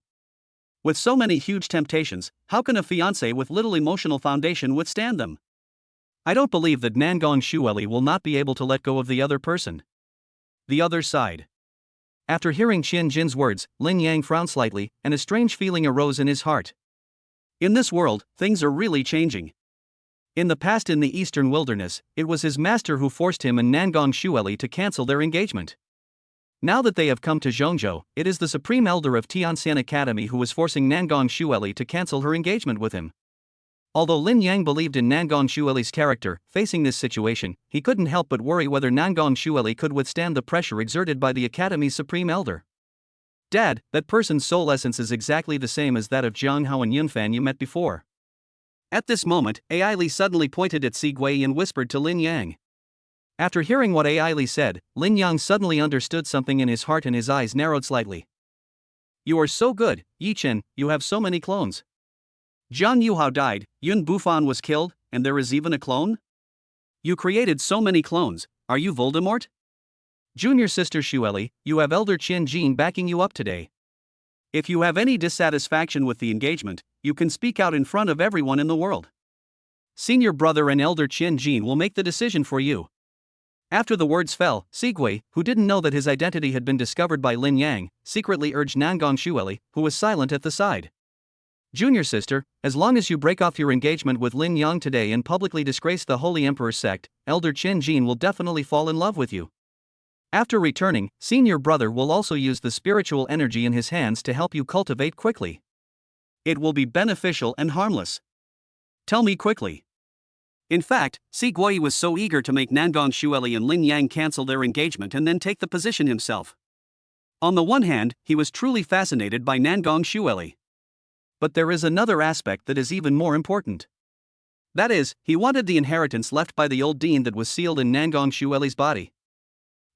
A: With so many huge temptations, how can a fiancé with little emotional foundation withstand them? I don't believe that Nangong Xueli will not be able to let go of the other person. The other side. After hearing Chen Jin's words, Lin Yang frowned slightly, and a strange feeling arose in his heart. In this world, things are really changing. In the past in the eastern wilderness, it was his master who forced him and Nangong Xueli to cancel their engagement. Now that they have come to Zhongzhou, it is the Supreme Elder of Tianxian Academy who is forcing Nangong Xueli to cancel her engagement with him. Although Lin Yang believed in Nangong Xueli's character, facing this situation, he couldn't help but worry whether Nangong Xueli could withstand the pressure exerted by the Academy's Supreme Elder. Dad, that person's soul essence is exactly the same as that of Jiang Hao and Yunfan you met before.
B: At this moment, Ai Li suddenly pointed at Si Gui and whispered to Lin Yang.
A: After hearing what Ai Li said, Lin Yang suddenly understood something in his heart and his eyes narrowed slightly.
B: You are so good, Yi Chen, you have so many clones. Jiang Yuhao died, Yun Bufan was killed, and there is even a clone? You created so many clones, are you Voldemort?
A: Junior sister Xueli, you have Elder Qin Jin backing you up today.
B: If you have any dissatisfaction with the engagement, you can speak out in front of everyone in the world.
A: Senior brother and Elder Qin Jin will make the decision for you. After the words fell, Sigui, who didn't know that his identity had been discovered by Lin Yang, secretly urged Nangong Xueli, who was silent at the side. Junior sister, as long as you break off your engagement with Lin Yang today and publicly disgrace the Holy Emperor's sect, Elder Qin Jin will definitely fall in love with you. After returning, senior brother will also use the spiritual energy in his hands to help you cultivate quickly.
B: It will be beneficial and harmless. Tell me quickly. In fact, Si Gui was so eager to make Nangong Xueli and Lin Yang cancel their engagement and then take the position himself. On the one hand, he was truly fascinated by Nangong Xueli.
A: But there is another aspect that is even more important.
B: That is, he wanted the inheritance left by the old dean that was sealed in Nangong Xueli's body.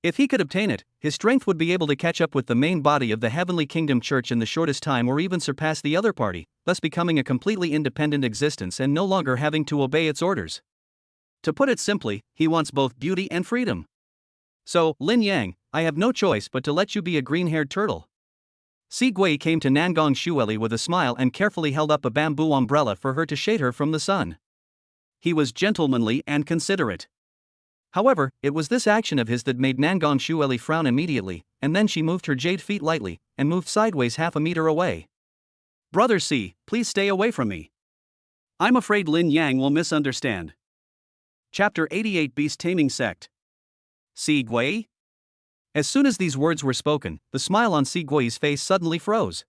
A: If he could obtain it, his strength would be able to catch up with the main body of the Heavenly Kingdom Church in the shortest time or even surpass the other party, thus becoming a completely independent existence and no longer having to obey its orders. To put it simply, he wants both beauty and freedom. So, Lin Yang, I have no choice but to let you be a green-haired turtle. Si Gui came to Nangong Xueli with a smile and carefully held up a bamboo umbrella for her to shade her from the sun.
B: He was gentlemanly and considerate.
A: However, it was this action of his that made Nangong Xueli frown immediately, and then she moved her jade feet lightly, and moved sideways half a meter away.
B: Brother Si, please stay away from me. I'm afraid Lin Yang will misunderstand. Chapter 88 Beast Taming Sect. Si Gui?
A: As soon as these words were spoken, the smile on Si Gui's face suddenly froze.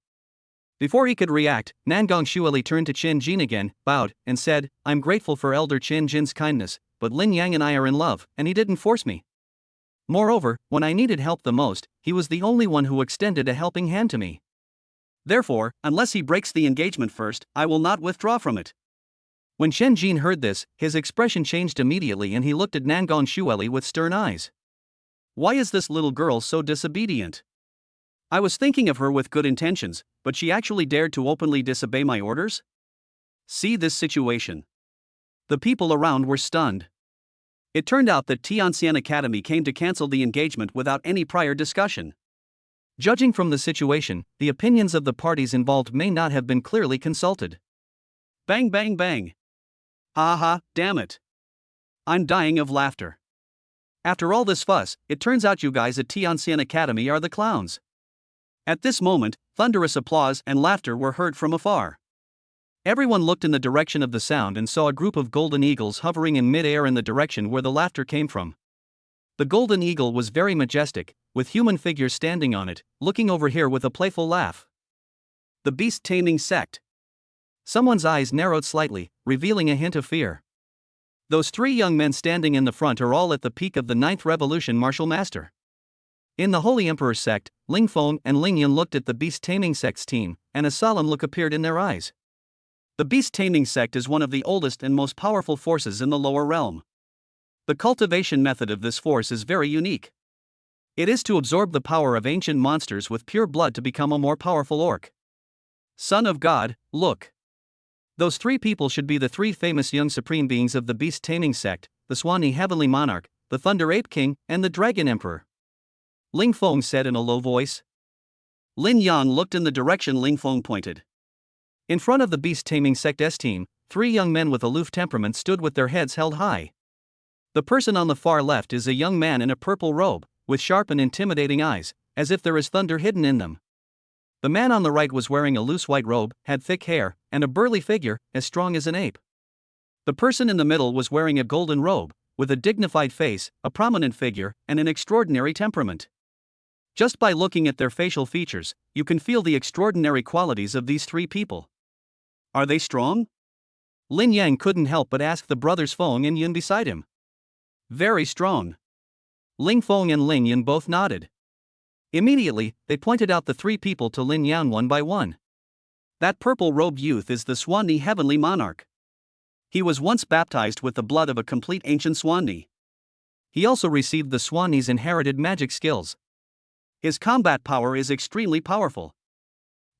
A: Before he could react, Nangong Xueli turned to Qin Jin again, bowed, and said, I'm grateful for Elder Qin Jin's kindness, but Lin Yang and I are in love, and he didn't force me. Moreover, when I needed help the most, he was the only one who extended a helping hand to me.
B: Therefore, unless he breaks the engagement first, I will not withdraw from it.
A: When Qin Jin heard this, his expression changed immediately and he looked at Nangong Xueli with stern eyes.
B: Why is this little girl so disobedient? I was thinking of her with good intentions, but she actually dared to openly disobey my orders? See this situation. The people around were stunned. It turned out that Tianxian Academy came to cancel the engagement without any prior discussion.
A: Judging from the situation, the opinions of the parties involved may not have been clearly consulted.
B: Bang bang bang. Aha, damn it. I'm dying of laughter. After all this fuss, it turns out you guys at Tianxian Academy are the clowns. At this moment, thunderous applause and laughter were heard from afar.
A: Everyone looked in the direction of the sound and saw a group of golden eagles hovering in mid-air in the direction where the laughter came from. The golden eagle was very majestic, with human figures standing on it, looking over here with a playful laugh.
B: The Beast Taming Sect.
A: Someone's eyes narrowed slightly, revealing a hint of fear. Those three young men standing in the front are all at the peak of the 9th Revolution Martial Master. In the Holy Emperor's sect, Ling Feng and Ling Yun looked at the Beast Taming Sect's team, and a solemn look appeared in their eyes. The Beast Taming Sect is one of the oldest and most powerful forces in the lower realm. The cultivation method of this force is very unique. It is to absorb the power of ancient monsters with pure blood to become a more powerful orc. Son of God, look. Those three people should be the three famous young supreme beings of the Beast Taming Sect, the Swanee Heavenly Monarch, the Thunder Ape King, and the Dragon Emperor. Ling Feng said in a low voice.
B: Lin Yang looked in the direction Ling Feng pointed.
A: In front of the Beast Taming Sect's team, three young men with aloof temperament stood with their heads held high. The person on the far left is a young man in a purple robe, with sharp and intimidating eyes, as if there is thunder hidden in them. The man on the right was wearing a loose white robe, had thick hair, and a burly figure, as strong as an ape. The person in the middle was wearing a golden robe, with a dignified face, a prominent figure, and an extraordinary temperament. Just by looking at their facial features, you can feel the extraordinary qualities of these three people.
B: Are they strong?
A: Lin Yang couldn't help but ask the brothers Feng and Yun beside him.
B: Very strong.
A: Ling Feng and Ling Yun both nodded. Immediately, they pointed out the three people to Lin Yang one by one.
B: That purple-robed youth is the Swanee Heavenly Monarch. He was once baptized with the blood of a complete ancient Swanee.
A: He also received the Swanee's inherited magic skills.
B: His combat power is extremely powerful.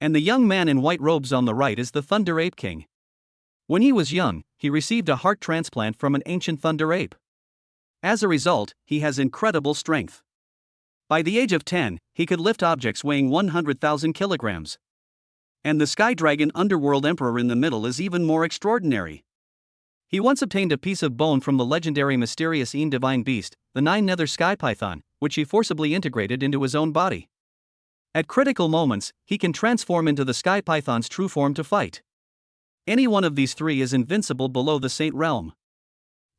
A: And the young man in white robes on the right is the Thunder Ape King. When he was young, he received a heart transplant from an ancient thunder ape.
B: As a result, he has incredible strength. By the age of 10, he could lift objects weighing 100,000 kilograms. And the Sky Dragon Underworld Emperor in the middle is even more extraordinary.
A: He once obtained a piece of bone from the legendary mysterious Een divine beast, the Nine Nether Sky Python, which he forcibly integrated into his own body. At critical moments, he can transform into the Sky Python's true form to fight. Any one of these three is invincible below the Saint Realm.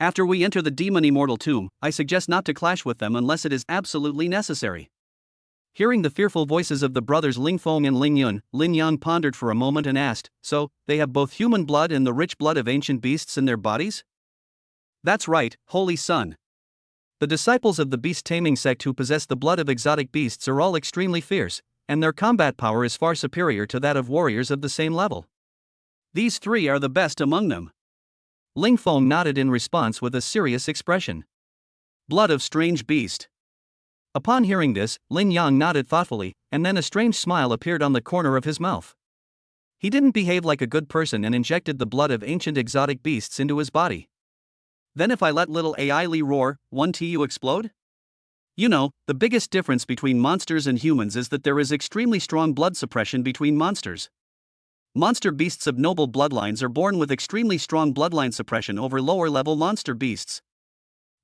B: After we enter the Demon Immortal Tomb, I suggest not to clash with them unless it is absolutely necessary.
A: Hearing the fearful voices of the brothers Ling Feng and Ling Yun, Lin Yang pondered for a moment and asked, "So, they have both human blood and the rich blood of ancient beasts in their bodies?"
B: "That's right, Holy Son.
A: The disciples of the beast-taming sect who possess the blood of exotic beasts are all extremely fierce, and their combat power is far superior to that of warriors of the same level.
B: These three are the best among them."
A: Ling Feng nodded in response with a serious expression.
B: "Blood of strange beast."
A: Upon hearing this, Lin Yang nodded thoughtfully, and then a strange smile appeared on the corner of his mouth. He didn't behave like a good person and injected the blood of ancient exotic beasts into his body.
B: "Then if I let little AI Li roar, won't you explode?" You know, the biggest difference between monsters and humans is that there is extremely strong blood suppression between monsters. Monster beasts of noble bloodlines are born with extremely strong bloodline suppression over lower-level monster beasts.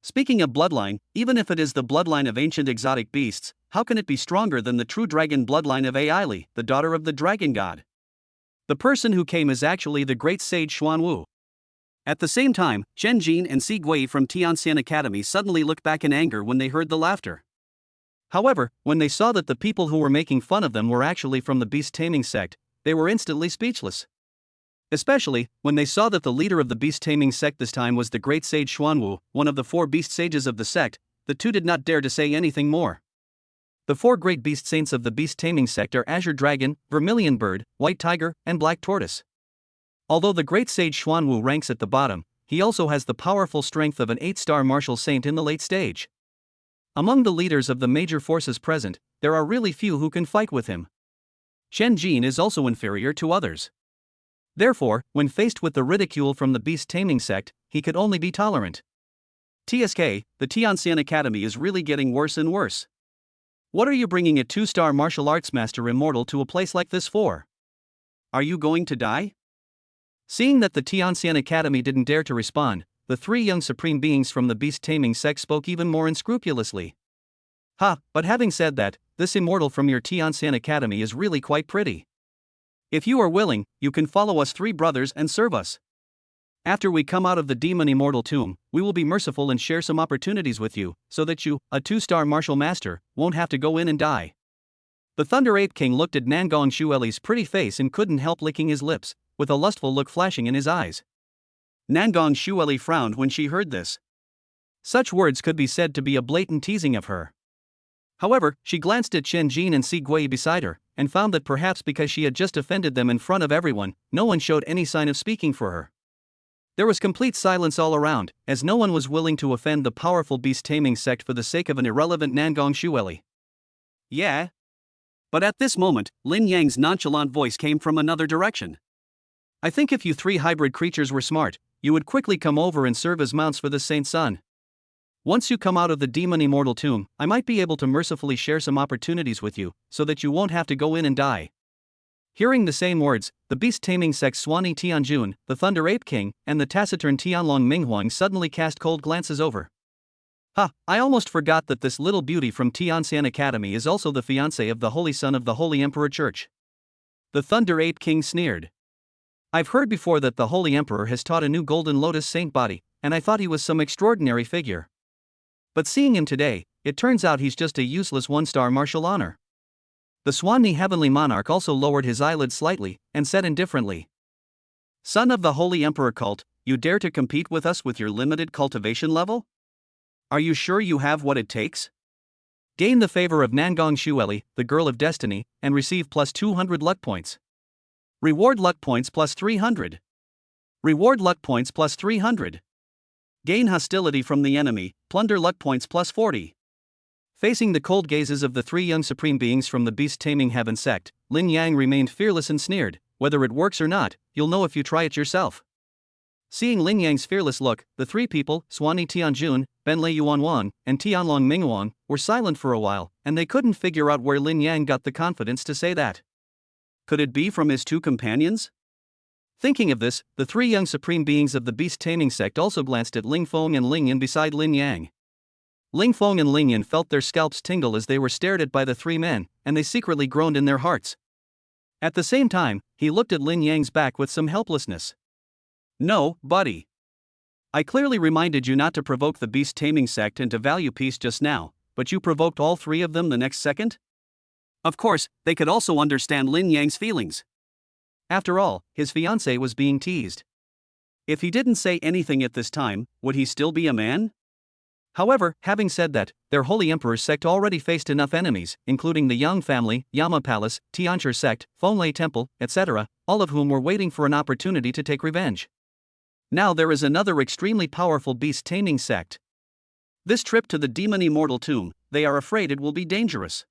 B: Speaking of bloodline, even if it is the bloodline of ancient exotic beasts, how can it be stronger than the true dragon bloodline of Aili, the daughter of the dragon god? The person who came is actually the great sage Xuan Wu. At the same time, Chen Jin and Si Gui from Tianxian Academy suddenly looked back in anger when they heard the laughter.
A: However, when they saw that the people who were making fun of them were actually from the beast-taming sect, they were instantly speechless. Especially, when they saw that the leader of the beast-taming sect this time was the great sage Xuan Wu, one of the 4 beast sages of the sect, the two did not dare to say anything more. The 4 great beast saints of the beast-taming sect are Azure Dragon, Vermilion Bird, White Tiger, and Black Tortoise. Although the great sage Xuan Wu ranks at the bottom, he also has the powerful strength of an 8-star martial saint in the late stage. Among the leaders of the major forces present, there are really few who can fight with him. Chen Jin is also inferior to others. Therefore, when faced with the ridicule from the beast-taming sect, he could only be tolerant. TSK, the Tianxian Academy is really getting worse and worse. What are you bringing a 2-star martial arts master immortal to a place like this for? Are you going to die? Seeing that the Tianxian Academy didn't dare to respond, the 3 young supreme beings from the beast-taming sect spoke even more unscrupulously. But having said that, this immortal from your Tianxian Academy is really quite pretty. If you are willing, you can follow us 3 brothers and serve us. After we come out of the Demon Immortal Tomb, we will be merciful and share some opportunities with you, so that you, a 2-star martial master, won't have to go in and die." The Thunder Ape King looked at Nangong Xueli's pretty face and couldn't help licking his lips, with a lustful look flashing in his eyes.
B: Nangong Xueli frowned when she heard this.
A: Such words could be said to be a blatant teasing of her. However, she glanced at Chen Jin and Si Gui beside her, and found that perhaps because she had just offended them in front of everyone, no one showed any sign of speaking for her. There was complete silence all around, as no one was willing to offend the powerful beast-taming sect for the sake of an irrelevant Nangong Xueli.
B: "Yeah?" But at this moment, Lin Yang's nonchalant voice came from another direction.
A: "I think if you 3 hybrid creatures were smart, you would quickly come over and serve as mounts for the Saint Sun. Once you come out of the Demon Immortal Tomb, I might be able to mercifully share some opportunities with you, so that you won't have to go in and die." Hearing the same words, the beast-taming sect Swanee Tianjun, the Thunder Ape King, and the taciturn Tianlong Minghuang suddenly cast cold glances over. I almost forgot that this little beauty from Tianxian Academy is also the fiancé of the Holy Son of the Holy Emperor Church. The Thunder Ape King sneered. "I've heard before that the Holy Emperor has taught a new Golden Lotus Saint body, and I thought he was some extraordinary figure. But seeing him today, it turns out he's just a useless 1-star martial honor." The Swanee Heavenly Monarch also lowered his eyelids slightly, and said indifferently, "Son of the Holy Emperor cult, you dare to compete with us with your limited cultivation level? Are you sure you have what it takes?" Gain the favor of Nangong Shueli, the girl of destiny, and receive plus 200 luck points. Reward luck points plus 300. Reward luck points plus 300. Gain hostility from the enemy, plunder luck points plus 40. Facing the cold gazes of the three young supreme beings from the beast-taming heaven sect, Lin Yang remained fearless and sneered, "Whether it works or not, you'll know if you try it yourself." Seeing Lin Yang's fearless look, the three people, Suani Tianjun, Benlei Yuanwang, and Tianlong Mingwang, were silent for a while, and they couldn't figure out where Lin Yang got the confidence to say that. Could it be from his two companions? Thinking of this, the three young supreme beings of the beast-taming sect also glanced at Ling Feng and Ling Yin beside Lin Yang. Ling Feng and Ling Yin felt their scalps tingle as they were stared at by the three men, and they secretly groaned in their hearts. At the same time, he looked at Lin Yang's back with some helplessness. "No, buddy. I clearly reminded you not to provoke the beast-taming sect and to value peace just now, but you provoked all three of them the next second?" Of course, they could also understand Lin Yang's feelings. After all, his fiancée was being teased. If he didn't say anything at this time, would he still be a man? However, having said that, their Holy Emperor's sect already faced enough enemies, including the Yang family, Yama Palace, Tianchi sect, Fenglei Temple, etc., all of whom were waiting for an opportunity to take revenge. Now there is another extremely powerful beast-taming sect. This trip to the demon immortal tomb, they are afraid it will be dangerous.